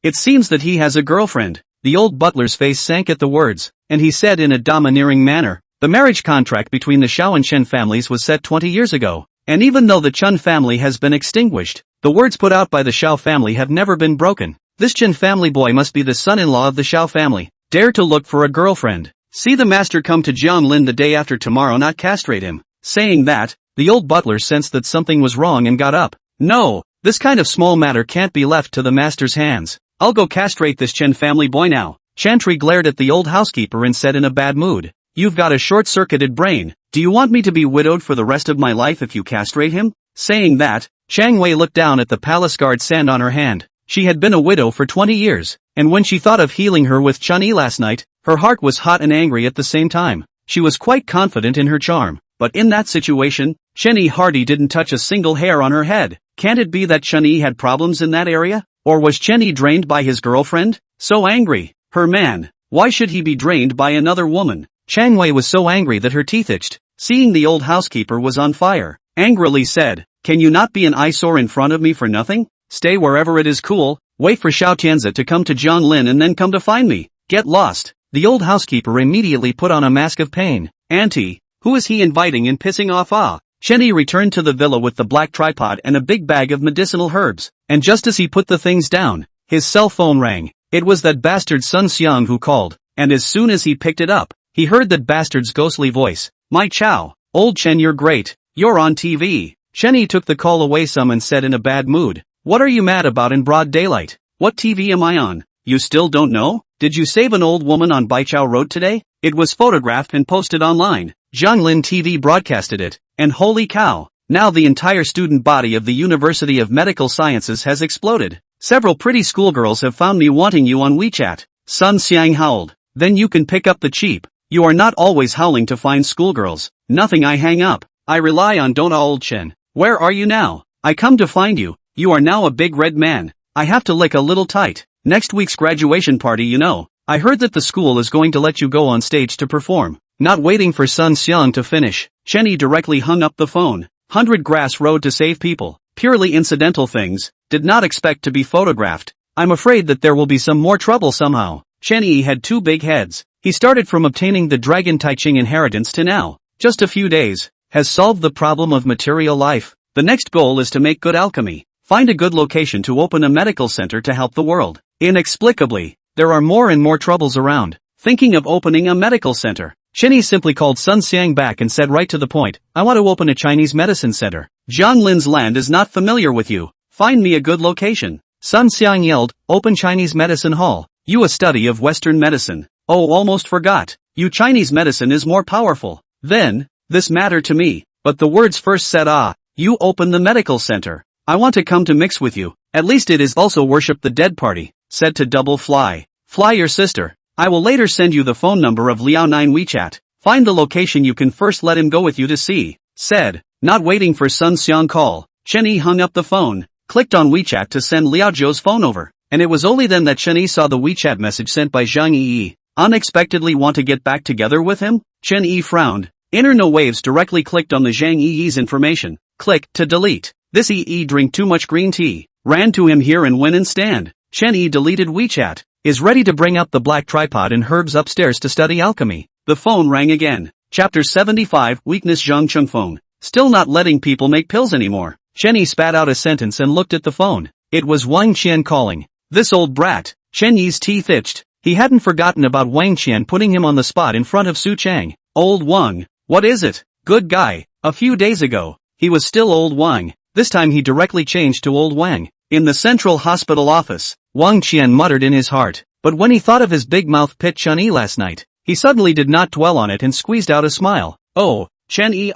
it seems that he has a girlfriend." The old butler's face sank at the words, and he said in a domineering manner, "The marriage contract between the Xiao and Chen families was set 20 years ago, and even though the Chen family has been extinguished, the words put out by the Xiao family have never been broken. This Chen family boy must be the son-in-law of the Xiao family. Dare to look for a girlfriend. See the master come to Jianlin the day after tomorrow, not castrate him." Saying that, the old butler sensed that something was wrong and got up. No, this kind of small matter can't be left to the master's hands. I'll go castrate this Chen family boy now. Chantry glared at the old housekeeper and said in a bad mood. You've got a short-circuited brain. Do you want me to be widowed for the rest of my life if you castrate him? Saying that, Chang Wei looked down at the palace guard sand on her hand. She had been a widow for 20 years, and when she thought of healing her with Chen Yi last night, her heart was hot and angry at the same time. She was quite confident in her charm, but in that situation, Chen Yi hardly didn't touch a single hair on her head. Can't it be that Chen Yi had problems in that area? Or was Chen Yi drained by his girlfriend? So angry. Her man. Why should he be drained by another woman? Chang Wei was so angry that her teeth itched. Seeing the old housekeeper was on fire, angrily said, Can you not be an eyesore in front of me for nothing? Stay wherever it is cool, wait for Xiao Tianzi to come to Jianglin and then come to find me. Get lost. The old housekeeper immediately put on a mask of pain. Auntie, who is he inviting and pissing off? Chen Yi returned to the villa with the black tripod and a big bag of medicinal herbs, and just as he put the things down, his cell phone rang. It was that bastard Sun Xiang who called, and as soon as he picked it up, he heard that bastard's ghostly voice. My Chow, old Chen, you're great, you're on TV. Chen Yi took the call away some and said in a bad mood, What are you mad about in broad daylight? What TV am I on? You still don't know? Did you save an old woman on Baichao Road today? It was photographed and posted online. Jianglin TV broadcasted it, and holy cow, now the entire student body of the University of Medical Sciences has exploded. Several pretty schoolgirls have found me wanting you on WeChat. Sun Xiang howled. Then you can pick up the cheap. You are not always howling to find schoolgirls. Nothing, I hang up. I rely on Dona old Chen. Where are you now? I come to find you. You are now a big red man. I have to lick a little tight. Next week's graduation party, you know. I heard that the school is going to let you go on stage to perform. Not waiting for Sun Xiang to finish, Chen Yi directly hung up the phone. 100 Grass Road to save people. Purely incidental things. Did not expect to be photographed. I'm afraid that there will be some more trouble somehow. Chen Yi had two big heads. He started from obtaining the Dragon Taiching inheritance to now, just a few days, has solved the problem of material life. The next goal is to make good alchemy. Find a good location to open a medical center to help the world. Inexplicably, there are more and more troubles around. Thinking of opening a medical center. Chen Yi simply called Sun Xiang back and said right to the point, I want to open a Chinese medicine center. Jianglin's land is not familiar with you. Find me a good location. Sun Xiang yelled, Open Chinese medicine hall. You a study of Western medicine. Oh, almost forgot. You Chinese medicine is more powerful. Then, this matter to me. But the words first said you open the medical center. I want to come to mix with you. At least it is also worship the dead party. Said to Double Fly. Fly your sister. I will later send you the phone number of Liao 9 WeChat. Find the location you can first let him go with you to see. Said, not waiting for Sun Xiang call. Chen Yi hung up the phone, clicked on WeChat to send Liao Zhou's phone over, and it was only then that Chen Yi saw the WeChat message sent by Zhang Yi. Unexpectedly want to get back together with him? Chen Yi frowned. Inner no waves directly clicked on the Zhang Yi's information. Click to delete. This Yi drink too much green tea. Ran to him here and went and stand. Chen Yi deleted WeChat. Is ready to bring up the black tripod and herbs upstairs to study alchemy. The phone rang again. Chapter 75 Weakness Zhang Cheng phone. Still not letting people make pills anymore. Chen Yi spat out a sentence and looked at the phone. It was Wang Qian calling. This old brat. Chen Yi's teeth itched. He hadn't forgotten about Wang Qian putting him on the spot in front of Su Chang. Old Wang. What is it? Good guy. A few days ago, he was still old Wang. This time he directly changed to old Wang. In the central hospital office, Wang Qian muttered in his heart. But when he thought of his big mouth pit Chen Yi last night, he suddenly did not dwell on it and squeezed out a smile. Oh, Chen Yi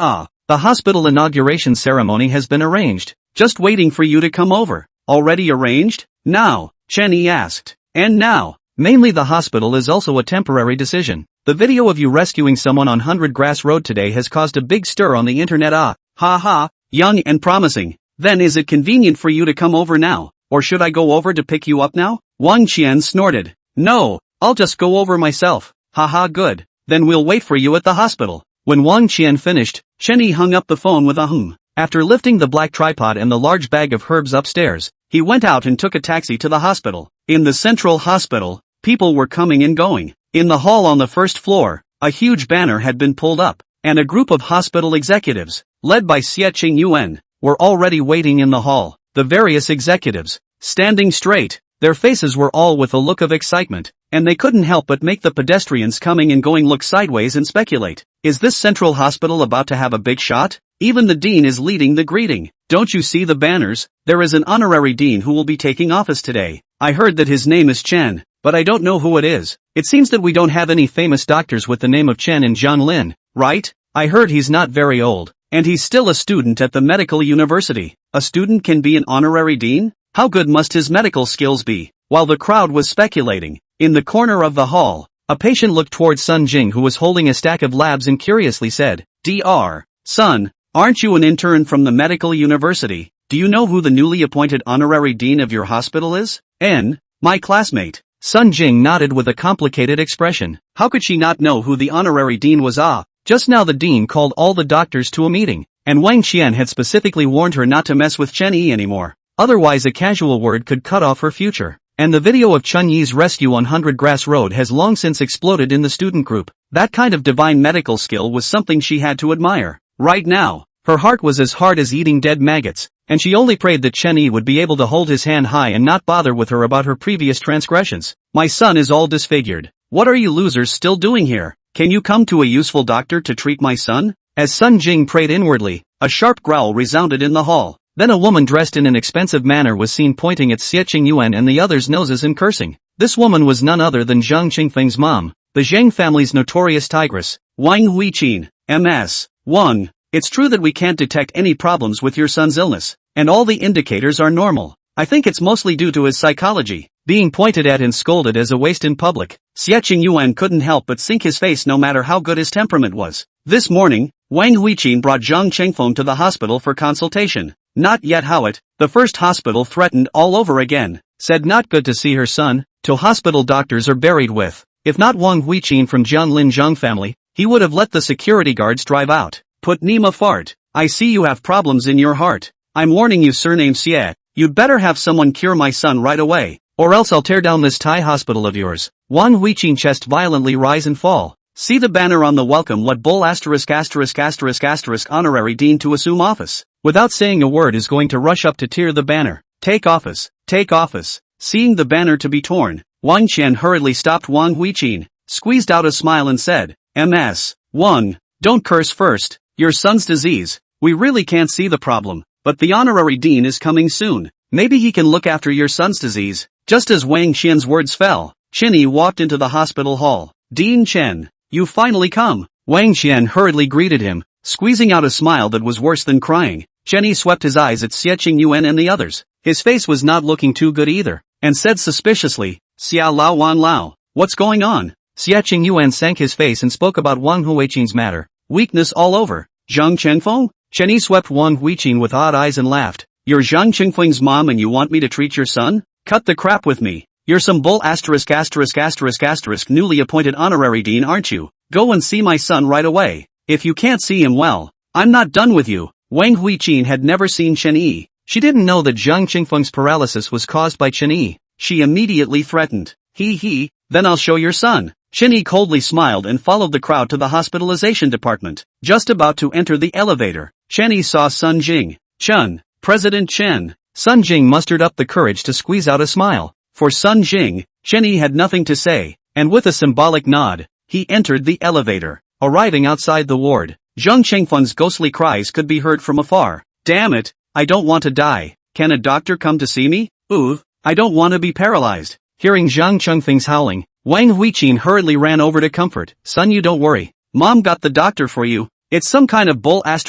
the hospital inauguration ceremony has been arranged. Just waiting for you to come over. Already arranged? Now, Chen Yi asked. And now? Mainly the hospital is also a temporary decision. The video of you rescuing someone on 100 Grass Road today has caused a big stir on the internet. Ha ha, young and promising. Then is it convenient for you to come over now? Or should I go over to pick you up now? Wang Qian snorted. No, I'll just go over myself. Haha, good. Then we'll wait for you at the hospital. When Wang Qian finished, Chen Yi hung up the phone with a hum. After lifting the black tripod and the large bag of herbs upstairs, he went out and took a taxi to the hospital. In the central hospital, people were coming and going. In the hall on the first floor, a huge banner had been pulled up, and a group of hospital executives, led by Xie Qing Yuan, were already waiting in the hall. The various executives, standing straight, their faces were all with a look of excitement. and they couldn't help but make the pedestrians coming and going look sideways and speculate. Is this central hospital about to have a big shot? Even the dean is leading the greeting. Don't you see the banners? There is an honorary dean who will be taking office today. I heard that his name is Chen, but I don't know who it is. It seems that we don't have any famous doctors with the name of Chen in Jianlin, right? I heard he's not very old, and he's still a student at the medical university. A student can be an honorary dean? How good must his medical skills be? While the crowd was speculating, in the corner of the hall, a patient looked towards Sun Jing, who was holding a stack of labs, and curiously said, Dr. Sun, aren't you an intern from the medical university? Do you know who the newly appointed honorary dean of your hospital is? My classmate. Sun Jing nodded with a complicated expression. How could she not know who the honorary dean was? Just now the dean called all the doctors to a meeting, and Wang Qian had specifically warned her not to mess with Chen Yi anymore. Otherwise a casual word could cut off her future. And the video of Chen Yi's rescue on 100 Grass Road has long since exploded in the student group. That kind of divine medical skill was something she had to admire. Right now, her heart was as hard as eating dead maggots, and she only prayed that Chen Yi would be able to hold his hand high and not bother with her about her previous transgressions. My son is all disfigured. What are you losers still doing here? Can you come to a useful doctor to treat my son? As Sun Jing prayed inwardly, a sharp growl resounded in the hall. Then a woman dressed in an expensive manner was seen pointing at Xie Qingyuan and the others' noses and cursing. This woman was none other than Zhang Qingfeng's mom, the Zhang family's notorious tigress. Wang Huiqin, MS. Wang, it's true that we can't detect any problems with your son's illness, and all the indicators are normal. I think it's mostly due to his psychology. Being pointed at and scolded as a waste in public, Xie Qingyuan couldn't help but sink his face no matter how good his temperament was. This morning, Wang Huiqin brought Zhang Chengfeng to the hospital for consultation. Not yet how it, the first hospital threatened all over again, said not good to see her son, till hospital doctors are buried with. If not Wang Huiqin from Jianlin Zhang family, he would have let the security guards drive out. Put Nima fart. I see you have problems in your heart. I'm warning you, surname Xie, you'd better have someone cure my son right away, or else I'll tear down this Thai hospital of yours. Wang Huiqin chest violently rise and fall. See the banner on the welcome what bull **** honorary dean to assume office. Without saying a word is going to rush up to tear the banner. Take office, take office. Seeing the banner to be torn, Wang Qian hurriedly stopped Wang Huiqin, squeezed out a smile and said, MS. Wang, don't curse first. Your son's disease. We really can't see the problem, but the honorary dean is coming soon. Maybe he can look after your son's disease. Just as Wang Qian's words fell, Chen Yi walked into the hospital hall. Dean Chen, you finally come. Wang Qian hurriedly greeted him, squeezing out a smile that was worse than crying. Chen Yi swept his eyes at Xie Qingyuan and the others. His face was not looking too good either, and said suspiciously, Xia Lao Wan Lao, what's going on? Xie Qingyuan sank his face and spoke about Wang Huiqin's matter. Weakness all over. Zhang Chengfeng? Chen Yi swept Wang Huiqin with odd eyes and laughed. You're Zhang Chengfeng's mom and you want me to treat your son? Cut the crap with me. You're some bull ***** newly appointed honorary dean, aren't you? Go and see my son right away. If you can't see him, well, I'm not done with you. Wang Huiqin had never seen Chen Yi. She didn't know that Zhang Qingfeng's paralysis was caused by Chen Yi. She immediately threatened. Then I'll show your son. Chen Yi coldly smiled and followed the crowd to the hospitalization department. Just about to enter the elevator, Chen Yi saw Sun Jing. Chen, President Chen. Sun Jing mustered up the courage to squeeze out a smile. For Sun Jing, Chen Yi had nothing to say, and with a symbolic nod, he entered the elevator. Arriving outside the ward, Zhang Chengfeng's ghostly cries could be heard from afar. Damn it, I don't want to die. Can a doctor come to see me? I don't want to be paralyzed. Hearing Zhang Chengfeng's howling, Wang Huiqin hurriedly ran over to comfort. Son, you don't worry. Mom got the doctor for you. It's some kind of bull ********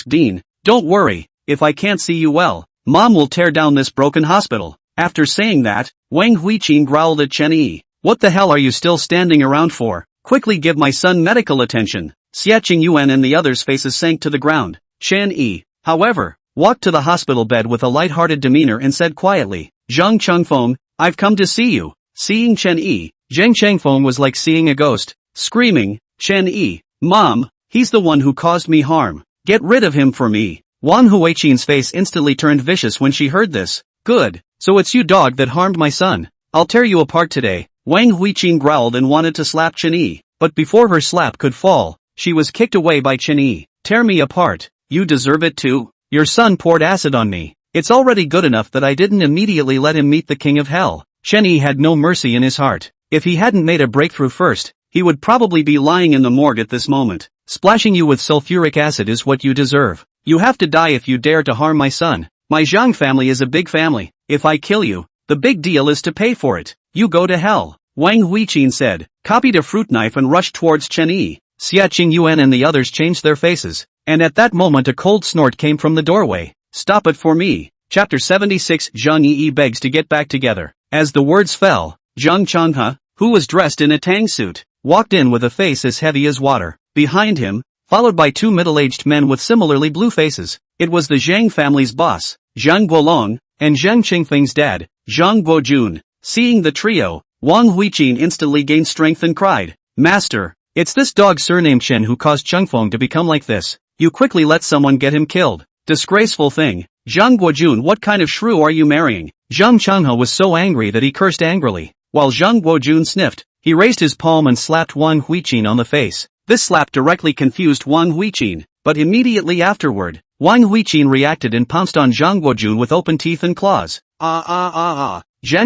dean. Don't worry, if I can't see you well, Mom will tear down this broken hospital. After saying that, Wang Huiqin growled at Chen Yi. What the hell are you still standing around for? Quickly give my son medical attention. Xie Qingyuan and the others' faces sank to the ground. Chen Yi, however, walked to the hospital bed with a light-hearted demeanor and said quietly, Zhang Chengfeng, I've come to see you. Seeing Chen Yi, Zhang Chengfeng was like seeing a ghost, screaming, Chen Yi, Mom, he's the one who caused me harm. Get rid of him for me. Wang Huiqin's face instantly turned vicious when she heard this. Good, so it's you, dog, that harmed my son. I'll tear you apart today. Wang Huiqin growled and wanted to slap Chen Yi, but before her slap could fall, she was kicked away by Chen Yi. Tear me apart. You deserve it too. Your son poured acid on me. It's already good enough that I didn't immediately let him meet the king of hell. Chen Yi had no mercy in his heart. If he hadn't made a breakthrough first, he would probably be lying in the morgue at this moment. Splashing you with sulfuric acid is what you deserve. You have to die if you dare to harm my son. My Zhang family is a big family. If I kill you, the big deal is to pay for it. You go to hell. Wang Huiqin said, copied a fruit knife and rushed towards Chen Yi. Xia Qingyuan and the others changed their faces. And at that moment a cold snort came from the doorway. Stop it for me. Chapter 76 Zhang Yi begs to get back together. As the words fell, Zhang Changhe, who was dressed in a tang suit, walked in with a face as heavy as water. Behind him, followed by two middle-aged men with similarly blue faces, it was the Zhang family's boss, Zhang Guolong, and Zhang Qingfeng's dad, Zhang Guojun. Seeing the trio, Wang Huiqin instantly gained strength and cried, Master, it's this dog surnamed Chen who caused Chengfeng to become like this. You quickly let someone get him killed. Disgraceful thing. Zhang Guojun, what kind of shrew are you marrying? Zhang Changhe was so angry that he cursed angrily. While Zhang Guojun sniffed, he raised his palm and slapped Wang Huiqin on the face. This slap directly confused Wang Huiqin, but immediately afterward, Wang Huiqin reacted and pounced on Zhang Guojun with open teeth and claws. Zhang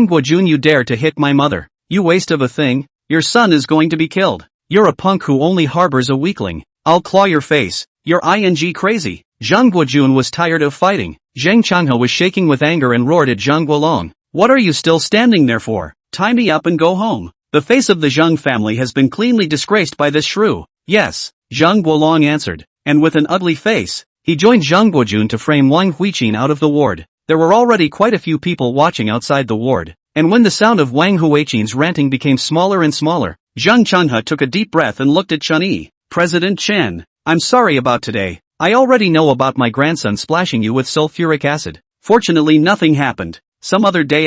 Guojun, you dare to hit my mother. You waste of a thing. Your son is going to be killed. You're a punk who only harbors a weakling. I'll claw your face. You're ing crazy. Zhang Guojun was tired of fighting. Zhang Changhe was shaking with anger and roared at Zhang Guolong. What are you still standing there for? Tie me up and go home. The face of the Zhang family has been cleanly disgraced by this shrew. Yes, Zhang Guolong answered, and with an ugly face, he joined Zhang Guojun to frame Wang Huiqin out of the ward. There were already quite a few people watching outside the ward, and when the sound of Wang Huiqin's ranting became smaller and smaller, Zhang Changhe took a deep breath and looked at Chen Yi. President Chen, I'm sorry about today. I already know about my grandson splashing you with sulfuric acid. Fortunately nothing happened. Some other day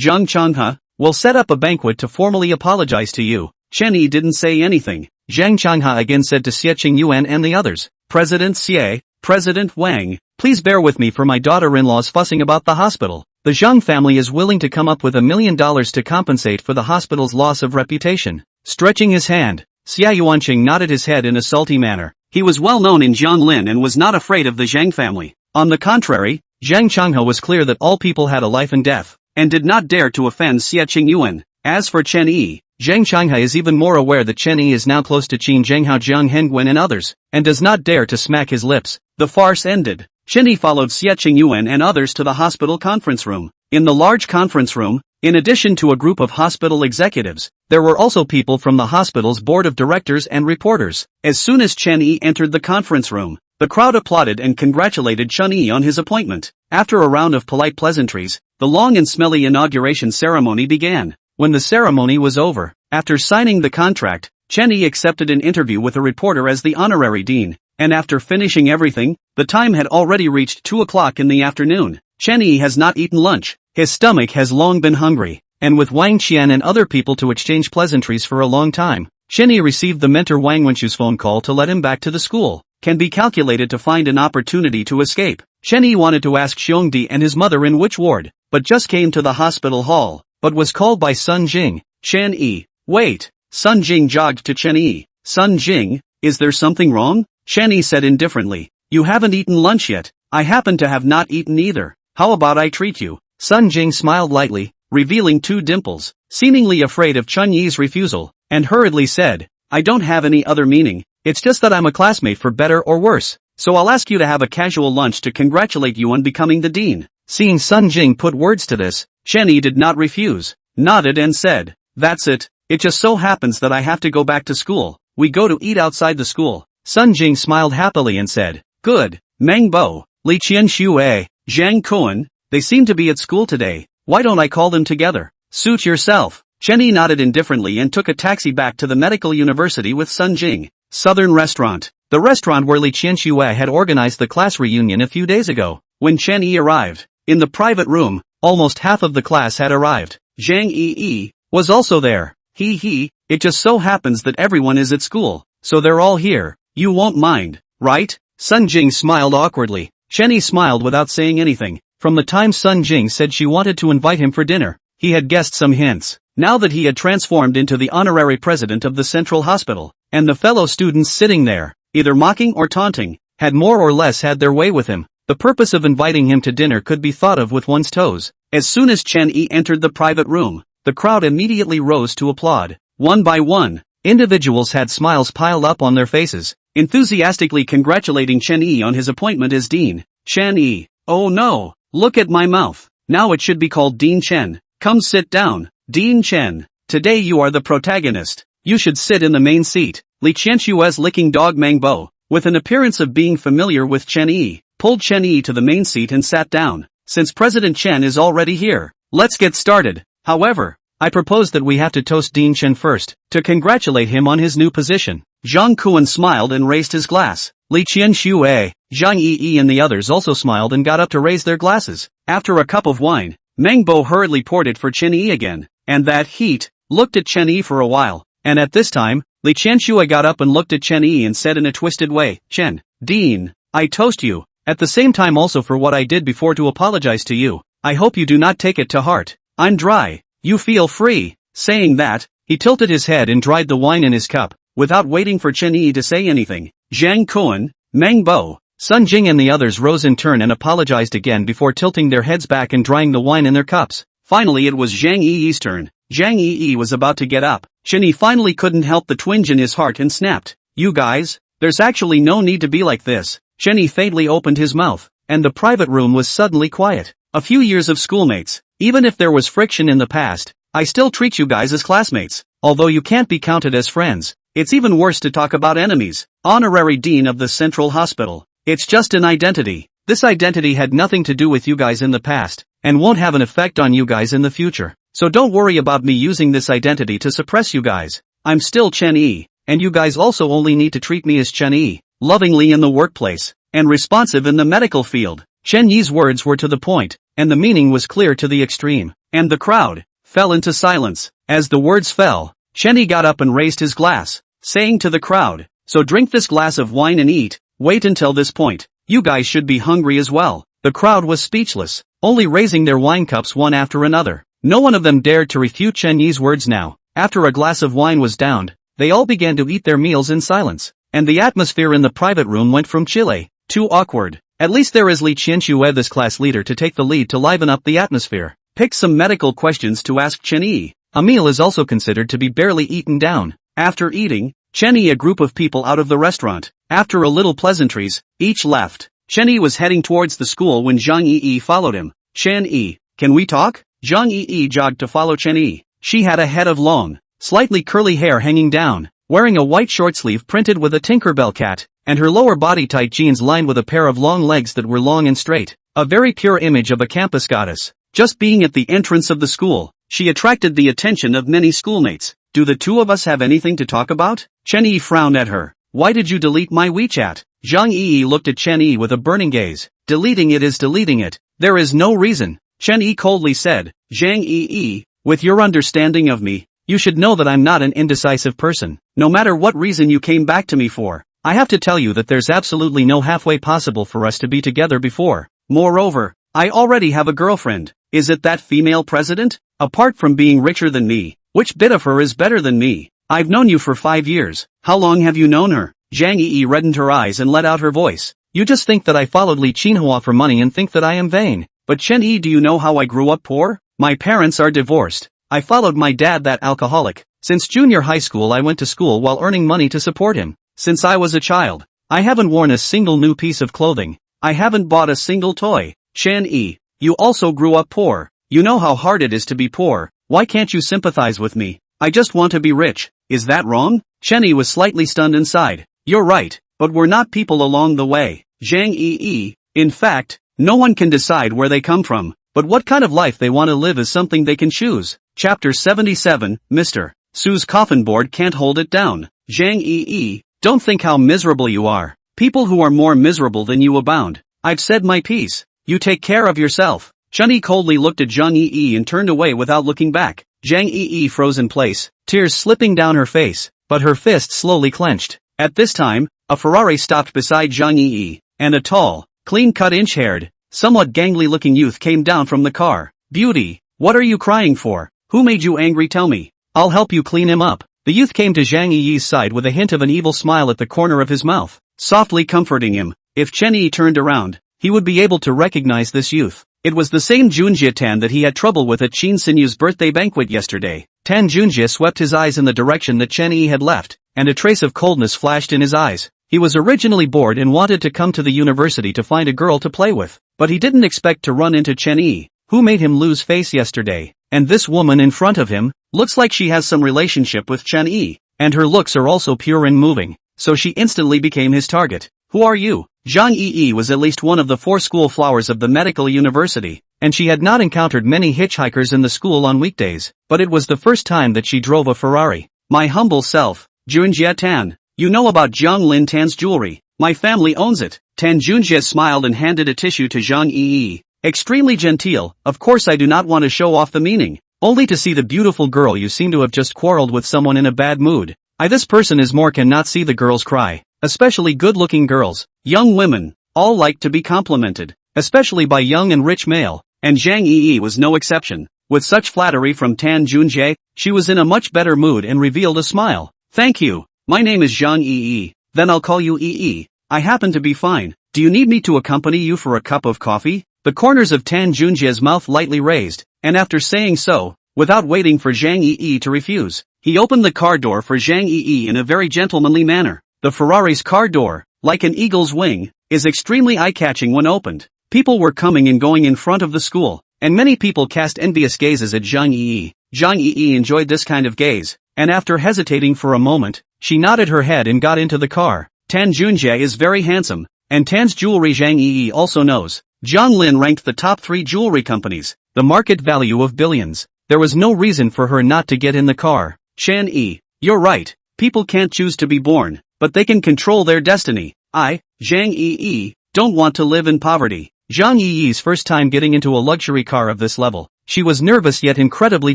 Zhang Changhe, will set up a banquet to formally apologize to you. Chen Yi didn't say anything. Zhang Changhe again said to Xie Qingyuan and the others, President Xie, President Wang, please bear with me for my daughter-in-law's fussing about the hospital. The Zhang family is willing to come up with $1 million to compensate for the hospital's loss of reputation. Stretching his hand, Xia Yuanqing nodded his head in a salty manner. He was well known in Jianglin and was not afraid of the Zhang family. On the contrary, Zhang Changhe was clear that all people had a life and death, and did not dare to offend Xie Qingyuan. As for Chen Yi, Zhang Changhe is even more aware that Chen Yi is now close to Qin Zhenghao Jiang Hengwen and others, and does not dare to smack his lips. The farce ended. Chen Yi followed Xie Qingyuan and others to the hospital conference room. In the large conference room, in addition to a group of hospital executives, there were also people from the hospital's board of directors and reporters. As soon as Chen Yi entered the conference room, the crowd applauded and congratulated Chen Yi on his appointment. After a round of polite pleasantries, the long and smelly inauguration ceremony began. When the ceremony was over, after signing the contract, Chen Yi accepted an interview with a reporter as the honorary dean, and after finishing everything, the time had already reached 2 o'clock in the afternoon. Chen Yi has not eaten lunch. His stomach has long been hungry, and with Wang Qian and other people to exchange pleasantries for a long time, Chen Yi received the mentor Wang Wenchu's phone call to let him back to the school. Can be calculated to find an opportunity to escape. Chen Yi wanted to ask Xiongdi and his mother in which ward, but just came to the hospital hall, but was called by Sun Jing. Chen Yi, wait. Sun Jing jogged to Chen Yi. Sun Jing, is there something wrong? Chen Yi said indifferently. You haven't eaten lunch yet. I happen to have not eaten either. How about I treat you? Sun Jing smiled lightly, revealing 2 dimples, seemingly afraid of Chen Yi's refusal, and hurriedly said, I don't have any other meaning. It's just that I'm a classmate for better or worse, so I'll ask you to have a casual lunch to congratulate you on becoming the dean. Seeing Sun Jing put words to this, Chen Yi did not refuse, nodded and said, that's it. It just so happens that I have to go back to school. We go to eat outside the school. Sun Jing smiled happily and said, good. Meng Bo, Li Qianxue, Zhang Kuan, they seem to be at school today. Why don't I call them together? Suit yourself. Chen Yi nodded indifferently and took a taxi back to the medical university with Sun Jing. Southern Restaurant. The restaurant where Li Qianxue had organized the class reunion a few days ago. When Chen Yi arrived, in the private room, almost half of the class had arrived. Zhang Yi was also there. It just so happens that everyone is at school, so they're all here. You won't mind, right? Sun Jing smiled awkwardly. Chen Yi smiled without saying anything. From the time Sun Jing said she wanted to invite him for dinner, he had guessed some hints. Now that he had transformed into the honorary president of the central hospital, and the fellow students sitting there, either mocking or taunting, had more or less had their way with him, the purpose of inviting him to dinner could be thought of with one's toes. As soon as Chen Yi entered the private room, the crowd immediately rose to applaud. One by one, individuals had smiles piled up on their faces, enthusiastically congratulating Chen Yi on his appointment as dean. Chen Yi, oh no, look at my mouth. Now it should be called Dean Chen. Come sit down, Dean Chen. Today you are the protagonist. You should sit in the main seat. Li Qianshue's licking dog Mangbo, with an appearance of being familiar with Chen Yi, pulled Chen Yi to the main seat and sat down. Since President Chen is already here, let's get started. However, I propose that we have to toast Dean Chen first, to congratulate him on his new position. Zhang Kuan smiled and raised his glass. Li Qianxue, Zhang Yi and the others also smiled and got up to raise their glasses. After a cup of wine, Mangbo hurriedly poured it for Chen Yi again, and that heat looked at Chen Yi for a while, and at this time, Li Qianxue got up and looked at Chen Yi and said in a twisted way, Chen, Dean, I toast you, at the same time also for what I did before to apologize to you. I hope you do not take it to heart. I'm dry. You feel free. Saying that, he tilted his head and dried the wine in his cup, without waiting for Chen Yi to say anything. Zhang Kuan, Mangbo, Sun Jing and the others rose in turn and apologized again before tilting their heads back and drying the wine in their cups. Finally it was Zhang Yi's turn. Zhang Yi was about to get up. Chen Yi finally couldn't help the twinge in his heart and snapped. You guys, there's actually no need to be like this. Chen Yi faintly opened his mouth, and the private room was suddenly quiet. A few years of schoolmates, even if there was friction in the past, I still treat you guys as classmates, although you can't be counted as friends. It's even worse to talk about enemies. Honorary Dean of the Central Hospital. It's just an identity. This identity had nothing to do with you guys in the past, and won't have an effect on you guys in the future. So don't worry about me using this identity to suppress you guys. I'm still Chen Yi, and you guys also only need to treat me as Chen Yi, lovingly in the workplace, and responsive in the medical field. Chen Yi's words were to the point, and the meaning was clear to the extreme, and the crowd fell into silence. As the words fell, Chen Yi got up and raised his glass, saying to the crowd, so drink this glass of wine and eat. Wait until this point. You guys should be hungry as well. The crowd was speechless, only raising their wine cups one after another. No one of them dared to refute Chen Yi's words now. After a glass of wine was downed, they all began to eat their meals in silence, and the atmosphere in the private room went from chilly to awkward. At least there is Li Qianxue, this class leader, to take the lead to liven up the atmosphere. Pick some medical questions to ask Chen Yi. A meal is also considered to be barely eaten down. After eating, Chen Yi a group of people out of the restaurant. After a little pleasantries, each left. Chen Yi was heading towards the school when Zhang Yi followed him. Chen Yi, can we talk? Zhang Yi jogged to follow Chen Yi. She had a head of long, slightly curly hair hanging down, wearing a white short sleeve printed with a Tinkerbell cat, and her lower body tight jeans lined with a pair of long legs that were long and straight. A very pure image of a campus goddess. Just being at the entrance of the school, she attracted the attention of many schoolmates. Do the two of us have anything to talk about? Chen Yi frowned at her. Why did you delete my WeChat? Zhang Yi looked at Chen Yi with a burning gaze. Deleting it is deleting it. There is no reason. Chen Yi coldly said. Zhang Yi, with your understanding of me, you should know that I'm not an indecisive person. No matter what reason you came back to me for, I have to tell you that there's absolutely no halfway possible for us to be together before. Moreover, I already have a girlfriend. Is it that female president? Apart from being richer than me, which bit of her is better than me? I've known you for 5 years. How long have you known her? Zhang Yi reddened her eyes and let out her voice. You just think that I followed Li Qinhua for money and think that I am vain. But Chen Yi, do you know how I grew up poor? My parents are divorced. I followed my dad, that alcoholic. Since junior high school I went to school while earning money to support him. Since I was a child, I haven't worn a single new piece of clothing. I haven't bought a single toy. Chen Yi, you also grew up poor. You know how hard it is to be poor. Why can't you sympathize with me? I just want to be rich. Is that wrong? Chen Yi was slightly stunned inside. You're right, but we're not people along the way. Zhang Yi, in fact, no one can decide where they come from, but what kind of life they want to live is something they can choose. Chapter 77, Mr. Su's coffin board can't hold it down. Zhang Yi, don't think how miserable you are. People who are more miserable than you abound. I've said my piece. You take care of yourself. Chen Yi coldly looked at Zhang Yi and turned away without looking back. Zhang Yi froze in place, tears slipping down her face, but her fist slowly clenched. At this time, a Ferrari stopped beside Zhang Yi, and a tall, clean-cut inch-haired, somewhat gangly-looking youth came down from the car. Beauty, what are you crying for? Who made you angry? Tell me. I'll help you clean him up. The youth came to Zhang Yi's side with a hint of an evil smile at the corner of his mouth, softly comforting him. If Chen Yi turned around, he would be able to recognize this youth. It was the same Junjie Tan that he had trouble with at Chen Sinyu's birthday banquet yesterday. Tan Junjie swept his eyes in the direction that Chen Yi had left, and a trace of coldness flashed in his eyes. He was originally bored and wanted to come to the university to find a girl to play with, but he didn't expect to run into Chen Yi, who made him lose face yesterday. And this woman in front of him looks like she has some relationship with Chen Yi, and her looks are also pure and moving, so she instantly became his target. Who are you? Zhang Yi was at least one of the 4 school flowers of the medical university, and she had not encountered many hitchhikers in the school on weekdays, but it was the first time that she drove a Ferrari. My humble self, Junjie Tan. You know about Zhang Lin Tan's jewelry. My family owns it. Tan Junjie smiled and handed a tissue to Zhang Yi. Extremely genteel, of course I do not want to show off the meaning. Only to see the beautiful girl you seem to have just quarreled with someone in a bad mood. This person is more cannot see the girls cry. Especially good-looking girls. Young women. All like to be complimented. Especially by young and rich male. And Zhang Yi was no exception. With such flattery from Tan Junjie, she was in a much better mood and revealed a smile. Thank you. My name is Zhang Yi. Then I'll call you Yi. I happen to be fine. Do you need me to accompany you for a cup of coffee? The corners of Tan Junjie's mouth lightly raised, and after saying so, without waiting for Zhang Yi to refuse, he opened the car door for Zhang Yi in a very gentlemanly manner. The Ferrari's car door, like an eagle's wing, is extremely eye-catching when opened. People were coming and going in front of the school, and many people cast envious gazes at Zhang Yi. Zhang Yi enjoyed this kind of gaze, and after hesitating for a moment, she nodded her head and got into the car. Tan Junjie is very handsome, and Tan's jewelry Zhang Yi also knows. Zhang Lin ranked the top 3 jewelry companies, the market value of billions. There was no reason for her not to get in the car. Chen Yi, you're right, people can't choose to be born, but they can control their destiny. I, Zhang Yi, don't want to live in poverty. Zhang Yi's first time getting into a luxury car of this level. She was nervous yet incredibly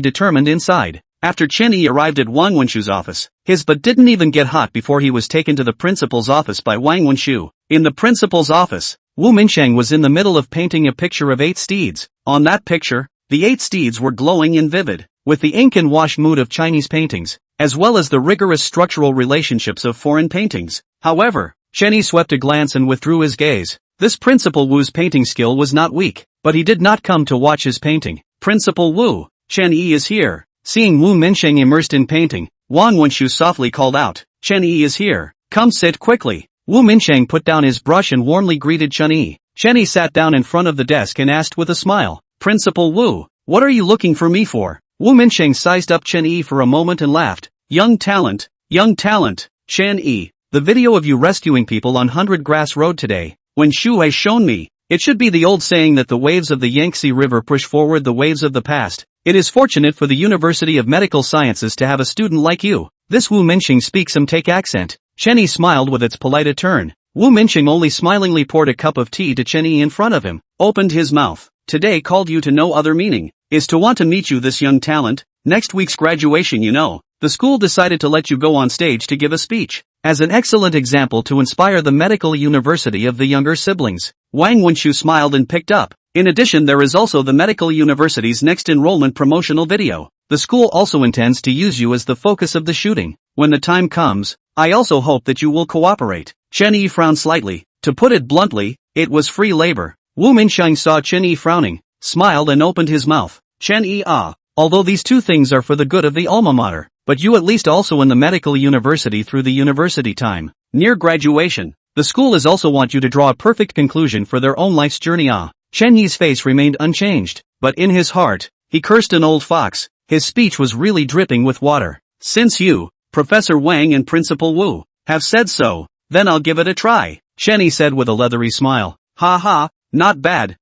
determined inside. After Chen Yi arrived at Wang Wenshu's office, his butt didn't even get hot before he was taken to the principal's office by Wang Wenshu. In the principal's office, Wu Minsheng was in the middle of painting a picture of 8 steeds. On that picture, the 8 steeds were glowing and vivid, with the ink and wash mood of Chinese paintings, as well as the rigorous structural relationships of foreign paintings. However, Chen Yi swept a glance and withdrew his gaze. This Principal Wu's painting skill was not weak, but he did not come to watch his painting. Principal Wu, Chen Yi is here. Seeing Wu Minsheng immersed in painting, Wang Wenshu softly called out, Chen Yi is here. Come sit quickly. Wu Minsheng put down his brush and warmly greeted Chen Yi. Chen Yi sat down in front of the desk and asked with a smile, Principal Wu, what are you looking for me for? Wu Minsheng sized up Chen Yi for a moment and laughed. Young talent, Chen Yi. The video of you rescuing people on 100 Grass Road today, when Shu has shown me. It should be the old saying that the waves of the Yangtze River push forward the waves of the past. It is fortunate for the University of Medical Sciences to have a student like you. This Wu Minsheng speaks some take accent. Chen Yi smiled with its polite turn. Wu Minsheng only smilingly poured a cup of tea to Chen Yi in front of him, opened his mouth. Today called you to no other meaning, is to want to meet you this young talent. Next week's graduation you know, the school decided to let you go on stage to give a speech, as an excellent example to inspire the medical university of the younger siblings. Wang Wenshu smiled and picked up. In addition there is also the medical university's next enrollment promotional video. The school also intends to use you as the focus of the shooting. When the time comes, I also hope that you will cooperate. Chen Yi frowned slightly. To put it bluntly, it was free labor. Wu Minsheng saw Chen Yi frowning, smiled and opened his mouth. Chen Yi although these two things are for the good of the alma mater, but you at least also in the medical university through the university time. Near graduation, the school is also want you to draw a perfect conclusion for their own life's journey. Chen Yi's face remained unchanged, but in his heart, he cursed an old fox. His speech was really dripping with water. Since you, Professor Wang and Principal Wu, have said so, then I'll give it a try, Chen Yi said with a leathery smile. Ha ha, not bad,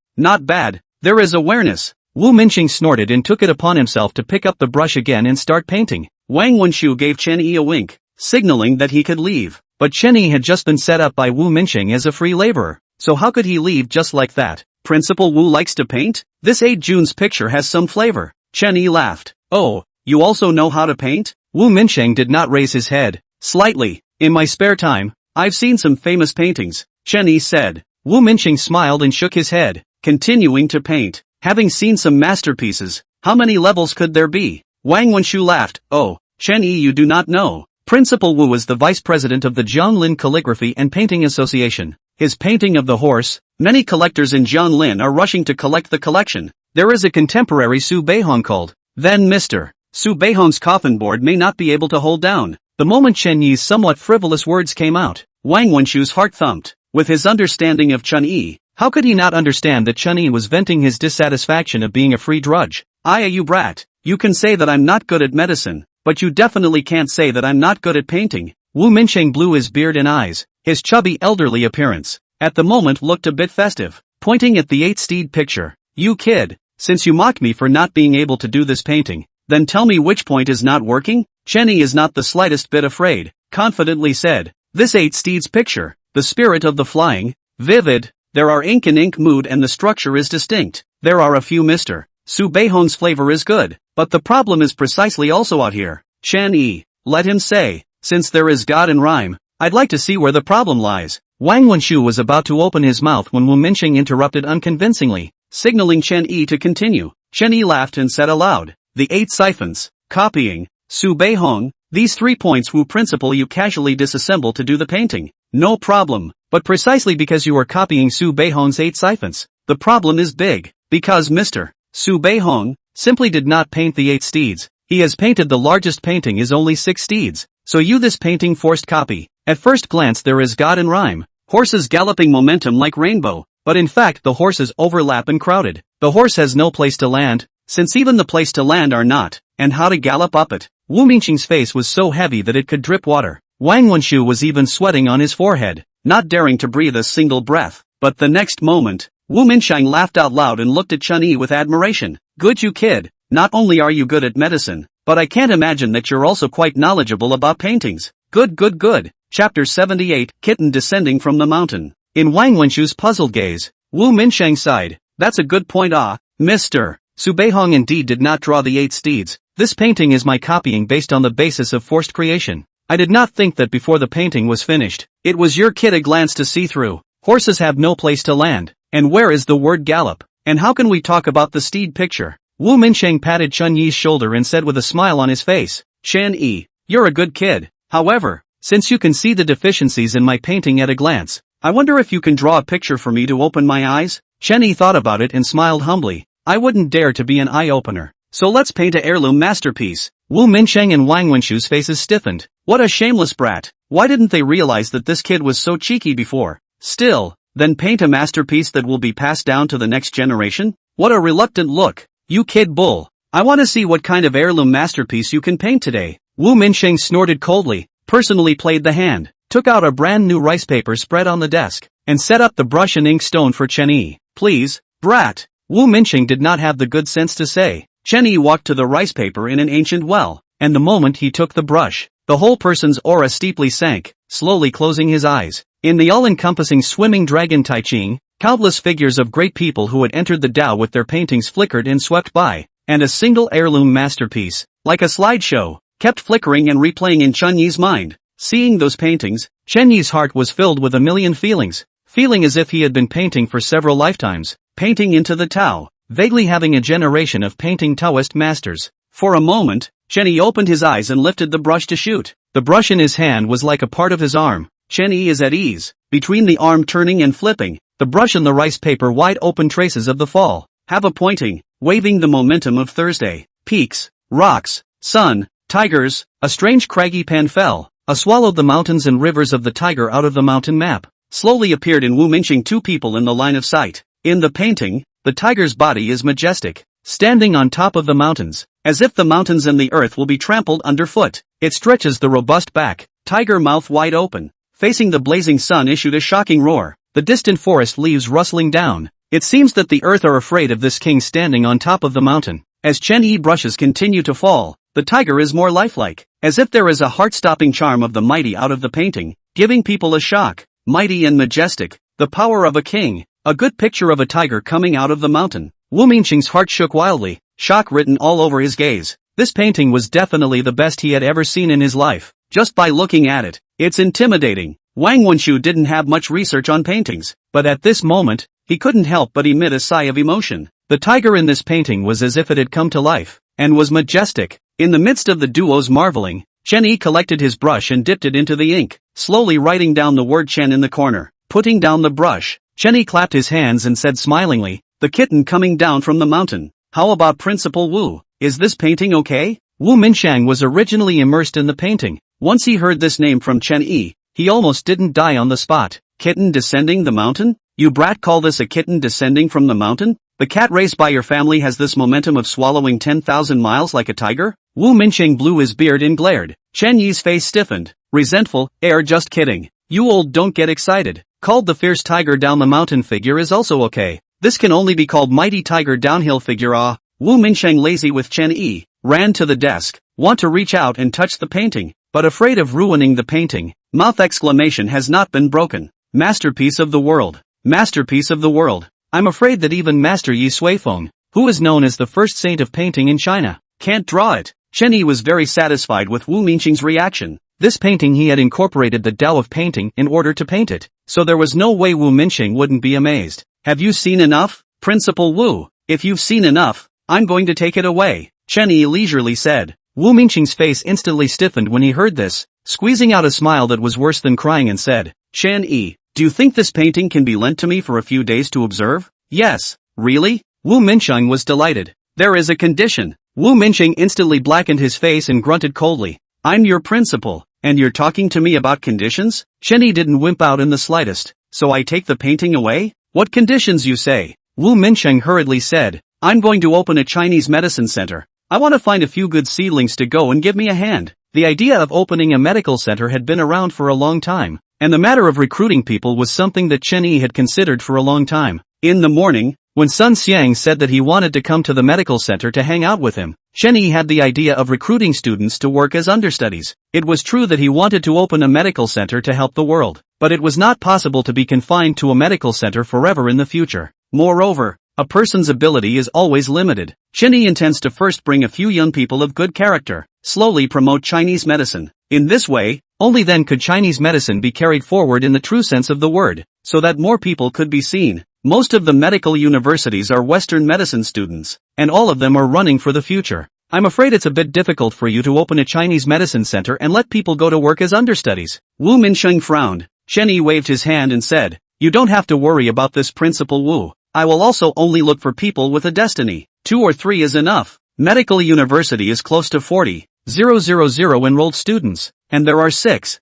there is awareness. Wu Minsheng snorted and took it upon himself to pick up the brush again and start painting. Wang Wenshu gave Chen Yi a wink, signaling that he could leave. But Chen Yi had just been set up by Wu Minsheng as a free laborer, so how could he leave just like that? Principal Wu likes to paint? This 8 June's picture has some flavor. Chen Yi laughed. Oh, you also know how to paint? Wu Minsheng did not raise his head. Slightly. In my spare time, I've seen some famous paintings, Chen Yi said. Wu Minsheng smiled and shook his head, continuing to paint. Having seen some masterpieces, how many levels could there be? Wang Wenshu laughed. Oh, Chen Yi, you do not know. Principal Wu is the vice president of the Jianglin Calligraphy and Painting Association. his painting of the horse. Many collectors in Jianlin are rushing to collect the collection. There is a contemporary Su Beihong called, Then Mr. Su Beihong's coffin board may not be able to hold down. The moment Chen Yi's somewhat frivolous words came out, Wang Wenshu's heart thumped. With his understanding of Chen Yi, how could he not understand that Chen Yi was venting his dissatisfaction of being a free drudge? You brat, you can say that I'm not good at medicine, but you definitely can't say that I'm not good at painting. Wu Minsheng blew his beard and eyes. His chubby elderly appearance, at the moment, looked a bit festive, pointing at the 8-steed picture. You kid, since you mocked me for not being able to do this painting, then tell me which point is not working? Chen Yi is not the slightest bit afraid, confidently said. This 8-steeds picture, the spirit of the flying, vivid, there are ink and ink mood and the structure is distinct. There are a few Mr. Su Beihong's flavor is good, but the problem is precisely also out here. Chen Yi, let him say, since there is God in rhyme, I'd like to see where the problem lies. Wang Wenshu was about to open his mouth when Wu Minsheng interrupted unconvincingly, signaling Chen Yi to continue. Chen Yi laughed and said aloud, the 8 siphons, copying, Su Beihong, these 3 points Wu principle you casually disassemble to do the painting. No problem, but precisely because you are copying Su Beihong's 8 siphons, the problem is big, because Mr. Su Beihong simply did not paint the 8 steeds, he has painted the largest painting is only 6 steeds, so you this painting forced copy. At first glance there is God in rhyme, horses galloping momentum like rainbow, but in fact the horses overlap and crowded. The horse has no place to land, since even the place to land are not, and how to gallop up it. Wu Minsheng's face was so heavy that it could drip water. Wang Wenshu was even sweating on his forehead, not daring to breathe a single breath. But the next moment, Wu Minsheng laughed out loud and looked at Chen Yi with admiration. Good you kid, not only are you good at medicine, but I can't imagine that you're also quite knowledgeable about paintings. Good. Chapter 78, Kitten Descending from the Mountain. In Wang Wenshu's puzzled gaze, Wu Minsheng sighed. That's a good point. Mr. Su Beihong indeed did not draw the 8 steeds. This painting is my copying based on the basis of forced creation. I did not think that before the painting was finished. It was your kid a glance to see through. Horses have no place to land. And where is the word gallop? And how can we talk about the steed picture? Wu Minsheng patted Chen Yi's shoulder and said with a smile on his face, Chen Yi, you're a good kid. However, since you can see the deficiencies in my painting at a glance, I wonder if you can draw a picture for me to open my eyes? Chen Yi thought about it and smiled humbly. I wouldn't dare to be an eye-opener. So let's paint a heirloom masterpiece. Wu Minsheng and Wang Wenshu's faces stiffened. What a shameless brat. Why didn't they realize that this kid was so cheeky before? Still, then paint a masterpiece that will be passed down to the next generation? What a reluctant look. You kid bull. I want to see what kind of heirloom masterpiece you can paint today. Wu Minsheng snorted coldly, personally played the hand, took out a brand new rice paper spread on the desk, and set up the brush and ink stone for Chen Yi. Please, brat. Wu Minsheng did not have the good sense to say. Chen Yi walked to the rice paper in an ancient well, and the moment he took the brush, the whole person's aura steeply sank, slowly closing his eyes. In the all-encompassing swimming dragon Tai Ching, countless figures of great people who had entered the Tao with their paintings flickered and swept by, and a single heirloom masterpiece, like a slideshow, kept flickering and replaying in Chen Yi's mind. Seeing those paintings, Chen Yi's heart was filled with a million feelings, feeling as if he had been painting for several lifetimes, painting into the Tao, vaguely having a generation of painting Taoist masters. For a moment, Chen Yi opened his eyes and lifted the brush to shoot. The brush in his hand was like a part of his arm. Chen Yi is at ease, between the arm turning and flipping, the brush and the rice paper wide open traces of the fall, have a pointing, waving the momentum of Thursday. Peaks, rocks, sun, tigers, a strange craggy pan fell, swallowed the mountains and rivers of the tiger out of the mountain map. Slowly appeared in Wu Minsheng 2 people in the line of sight. In the painting, the tiger's body is majestic, standing on top of the mountains, as if the mountains and the earth will be trampled underfoot. It stretches the robust back, tiger mouth wide open, facing the blazing sun issued a shocking roar, the distant forest leaves rustling down. It seems that the earth are afraid of this king standing on top of the mountain. As Chen Yi brushes continue to fall, the tiger is more lifelike, as if there is a heart-stopping charm of the mighty out of the painting, giving people a shock. Mighty and majestic, the power of a king, a good picture of a tiger coming out of the mountain. Wu Minsheng's heart shook wildly, shock written all over his gaze. This painting was definitely the best he had ever seen in his life. Just by looking at it, it's intimidating. Wang Wenshu didn't have much research on paintings, but at this moment, he couldn't help but emit a sigh of emotion. The tiger in this painting was as if it had come to life, and was majestic. In the midst of the duo's marveling, Chen Yi collected his brush and dipped it into the ink, slowly writing down the word Chen in the corner. putting down the brush. Chen Yi clapped his hands and said smilingly, the kitten coming down from the mountain. How about Principal Wu? Is this painting okay? Wu Minsheng was originally immersed in the painting. Once he heard this name from Chen Yi, he almost didn't die on the spot. Kitten descending the mountain? You brat call this a kitten descending from the mountain? The cat raised by your family has this momentum of swallowing 10,000 miles like a tiger? Wu Minsheng blew his beard and glared. Chen Yi's face stiffened. Resentful, just kidding. You old don't get excited. Called the fierce tiger down the mountain figure is also okay. This can only be called mighty tiger downhill figure. Wu Minsheng, lazy with Chen Yi, ran to the desk, want to reach out and touch the painting, but afraid of ruining the painting. Mouth exclamation has not been broken. Masterpiece of the world. Masterpiece of the world. I'm afraid that even Master Yi Suifeng, who is known as the first saint of painting in China, can't draw it. Chen Yi was very satisfied with Wu Minsheng's reaction. This painting he had incorporated the Tao of painting in order to paint it, so there was no way Wu Minsheng wouldn't be amazed. Have you seen enough, Principal Wu? If you've seen enough, I'm going to take it away, Chen Yi leisurely said. Wu Minsheng's face instantly stiffened when he heard this, squeezing out a smile that was worse than crying and said, Chen Yi, do you think this painting can be lent to me for a few days to observe? Yes. Really? Wu Minsheng was delighted. There is a condition. Wu Minsheng instantly blackened his face and grunted coldly. I'm your principal, and you're talking to me about conditions? Chen Yi didn't wimp out in the slightest. So I take the painting away? What conditions you say? Wu Minsheng hurriedly said. I'm going to open a Chinese medicine center. I want to find a few good seedlings to go and give me a hand. The idea of opening a medical center had been around for a long time, and the matter of recruiting people was something that Chen Yi had considered for a long time. In the morning, when Sun Xiang said that he wanted to come to the medical center to hang out with him, Chen Yi had the idea of recruiting students to work as understudies. It was true that he wanted to open a medical center to help the world, but it was not possible to be confined to a medical center forever in the future. Moreover, a person's ability is always limited. Chen Yi intends to first bring a few young people of good character, slowly promote Chinese medicine. In this way, only then could Chinese medicine be carried forward in the true sense of the word, so that more people could be seen. Most of the medical universities are Western medicine students, and all of them are running for the future. I'm afraid it's a bit difficult for you to open a Chinese medicine center and let people go to work as understudies. Wu Minsheng frowned. Chen Yi waved his hand and said, you don't have to worry about this, Principal Wu. I will also only look for people with a destiny. 2 or 3 is enough. Medical university is close to 40,000 enrolled students, and there are 6,000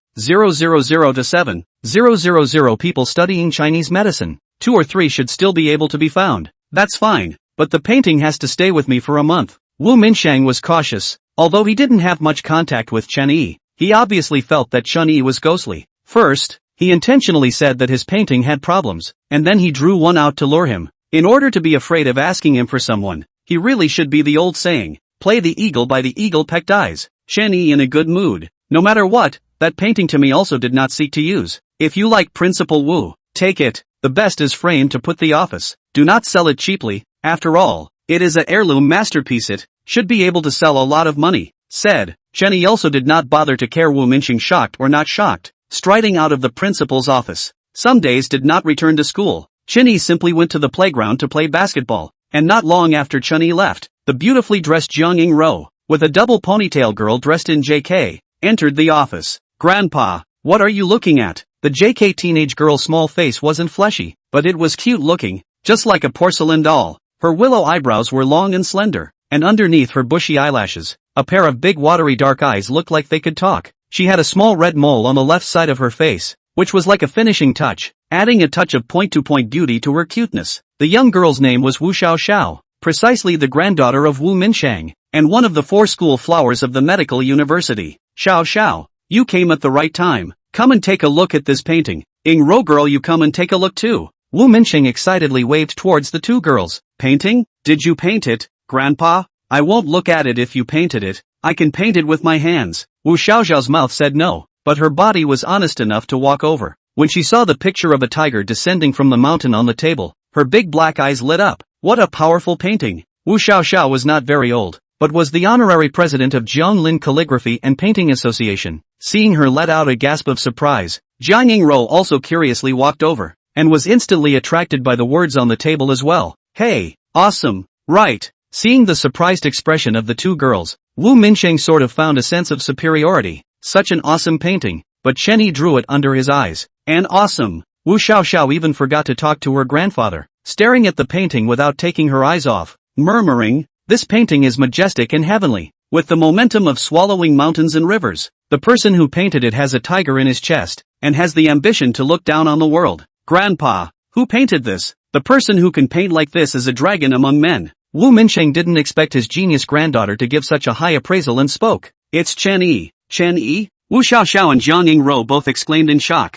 to 7,000 people studying Chinese medicine. 2 or 3 should still be able to be found. That's fine, but the painting has to stay with me for a month. Wu Minsheng was cautious. Although he didn't have much contact with Chen Yi, he obviously felt that Chen Yi was ghostly. First, he intentionally said that his painting had problems, and then he drew one out to lure him. In order to be afraid of asking him for someone, he really should be the old saying, play the eagle by the eagle-pecked eyes. Chen Yi in a good mood. No matter what, that painting to me also did not seek to use. If you like Principal Wu, take it. The best is framed to put the office. Do not sell it cheaply. After all, it is a heirloom masterpiece. It should be able to sell a lot of money, said. Chen Yi also did not bother to care Wu Minsheng shocked or not shocked, striding out of the principal's office. Some days did not return to school. Chen Yi simply went to the playground to play basketball, and not long after Chen Yi left, the beautifully dressed Jiang Yingro, with a double ponytail girl dressed in JK, entered the office. Grandpa, what are you looking at? The JK teenage girl's small face wasn't fleshy, but it was cute looking, just like a porcelain doll. Her willow eyebrows were long and slender, and underneath her bushy eyelashes, a pair of big watery dark eyes looked like they could talk. She had a small red mole on the left side of her face, which was like a finishing touch, adding a touch of point-to-point beauty to her cuteness. The young girl's name was Wu Xiaoxiao, precisely the granddaughter of Wu Minsheng, and one of the 4 school flowers of the medical university. Xiaoxiao, you came at the right time. Come and take a look at this painting. Yingro girl, you come and take a look too. Wu Minsheng excitedly waved towards the 2 girls. Painting? Did you paint it, Grandpa? I won't look at it if you painted it. I can paint it with my hands. Wu Xiaoxiao's mouth said no, but her body was honest enough to walk over. When she saw the picture of a tiger descending from the mountain on the table, her big black eyes lit up. What a powerful painting. Wu Xiaoxiao was not very old, but was the honorary president of Jianglin Calligraphy and Painting Association. Seeing her let out a gasp of surprise, Jiang Yingro also curiously walked over, and was instantly attracted by the words on the table as well. Hey, awesome, right? Seeing the surprised expression of the 2 girls, Wu Minsheng sort of found a sense of superiority. Such an awesome painting, but Chen Yi drew it under his eyes. An awesome. Wu Xiaoxiao even forgot to talk to her grandfather, staring at the painting without taking her eyes off, murmuring, "This painting is majestic and heavenly, with the momentum of swallowing mountains and rivers. The person who painted it has a tiger in his chest, and has the ambition to look down on the world. Grandpa, who painted this? The person who can paint like this is a dragon among men." Wu Minsheng didn't expect his genius granddaughter to give such a high appraisal and spoke. "It's Chen Yi." "Chen Yi?" Wu Xiaoxiao and Jiang Yingro both exclaimed in shock.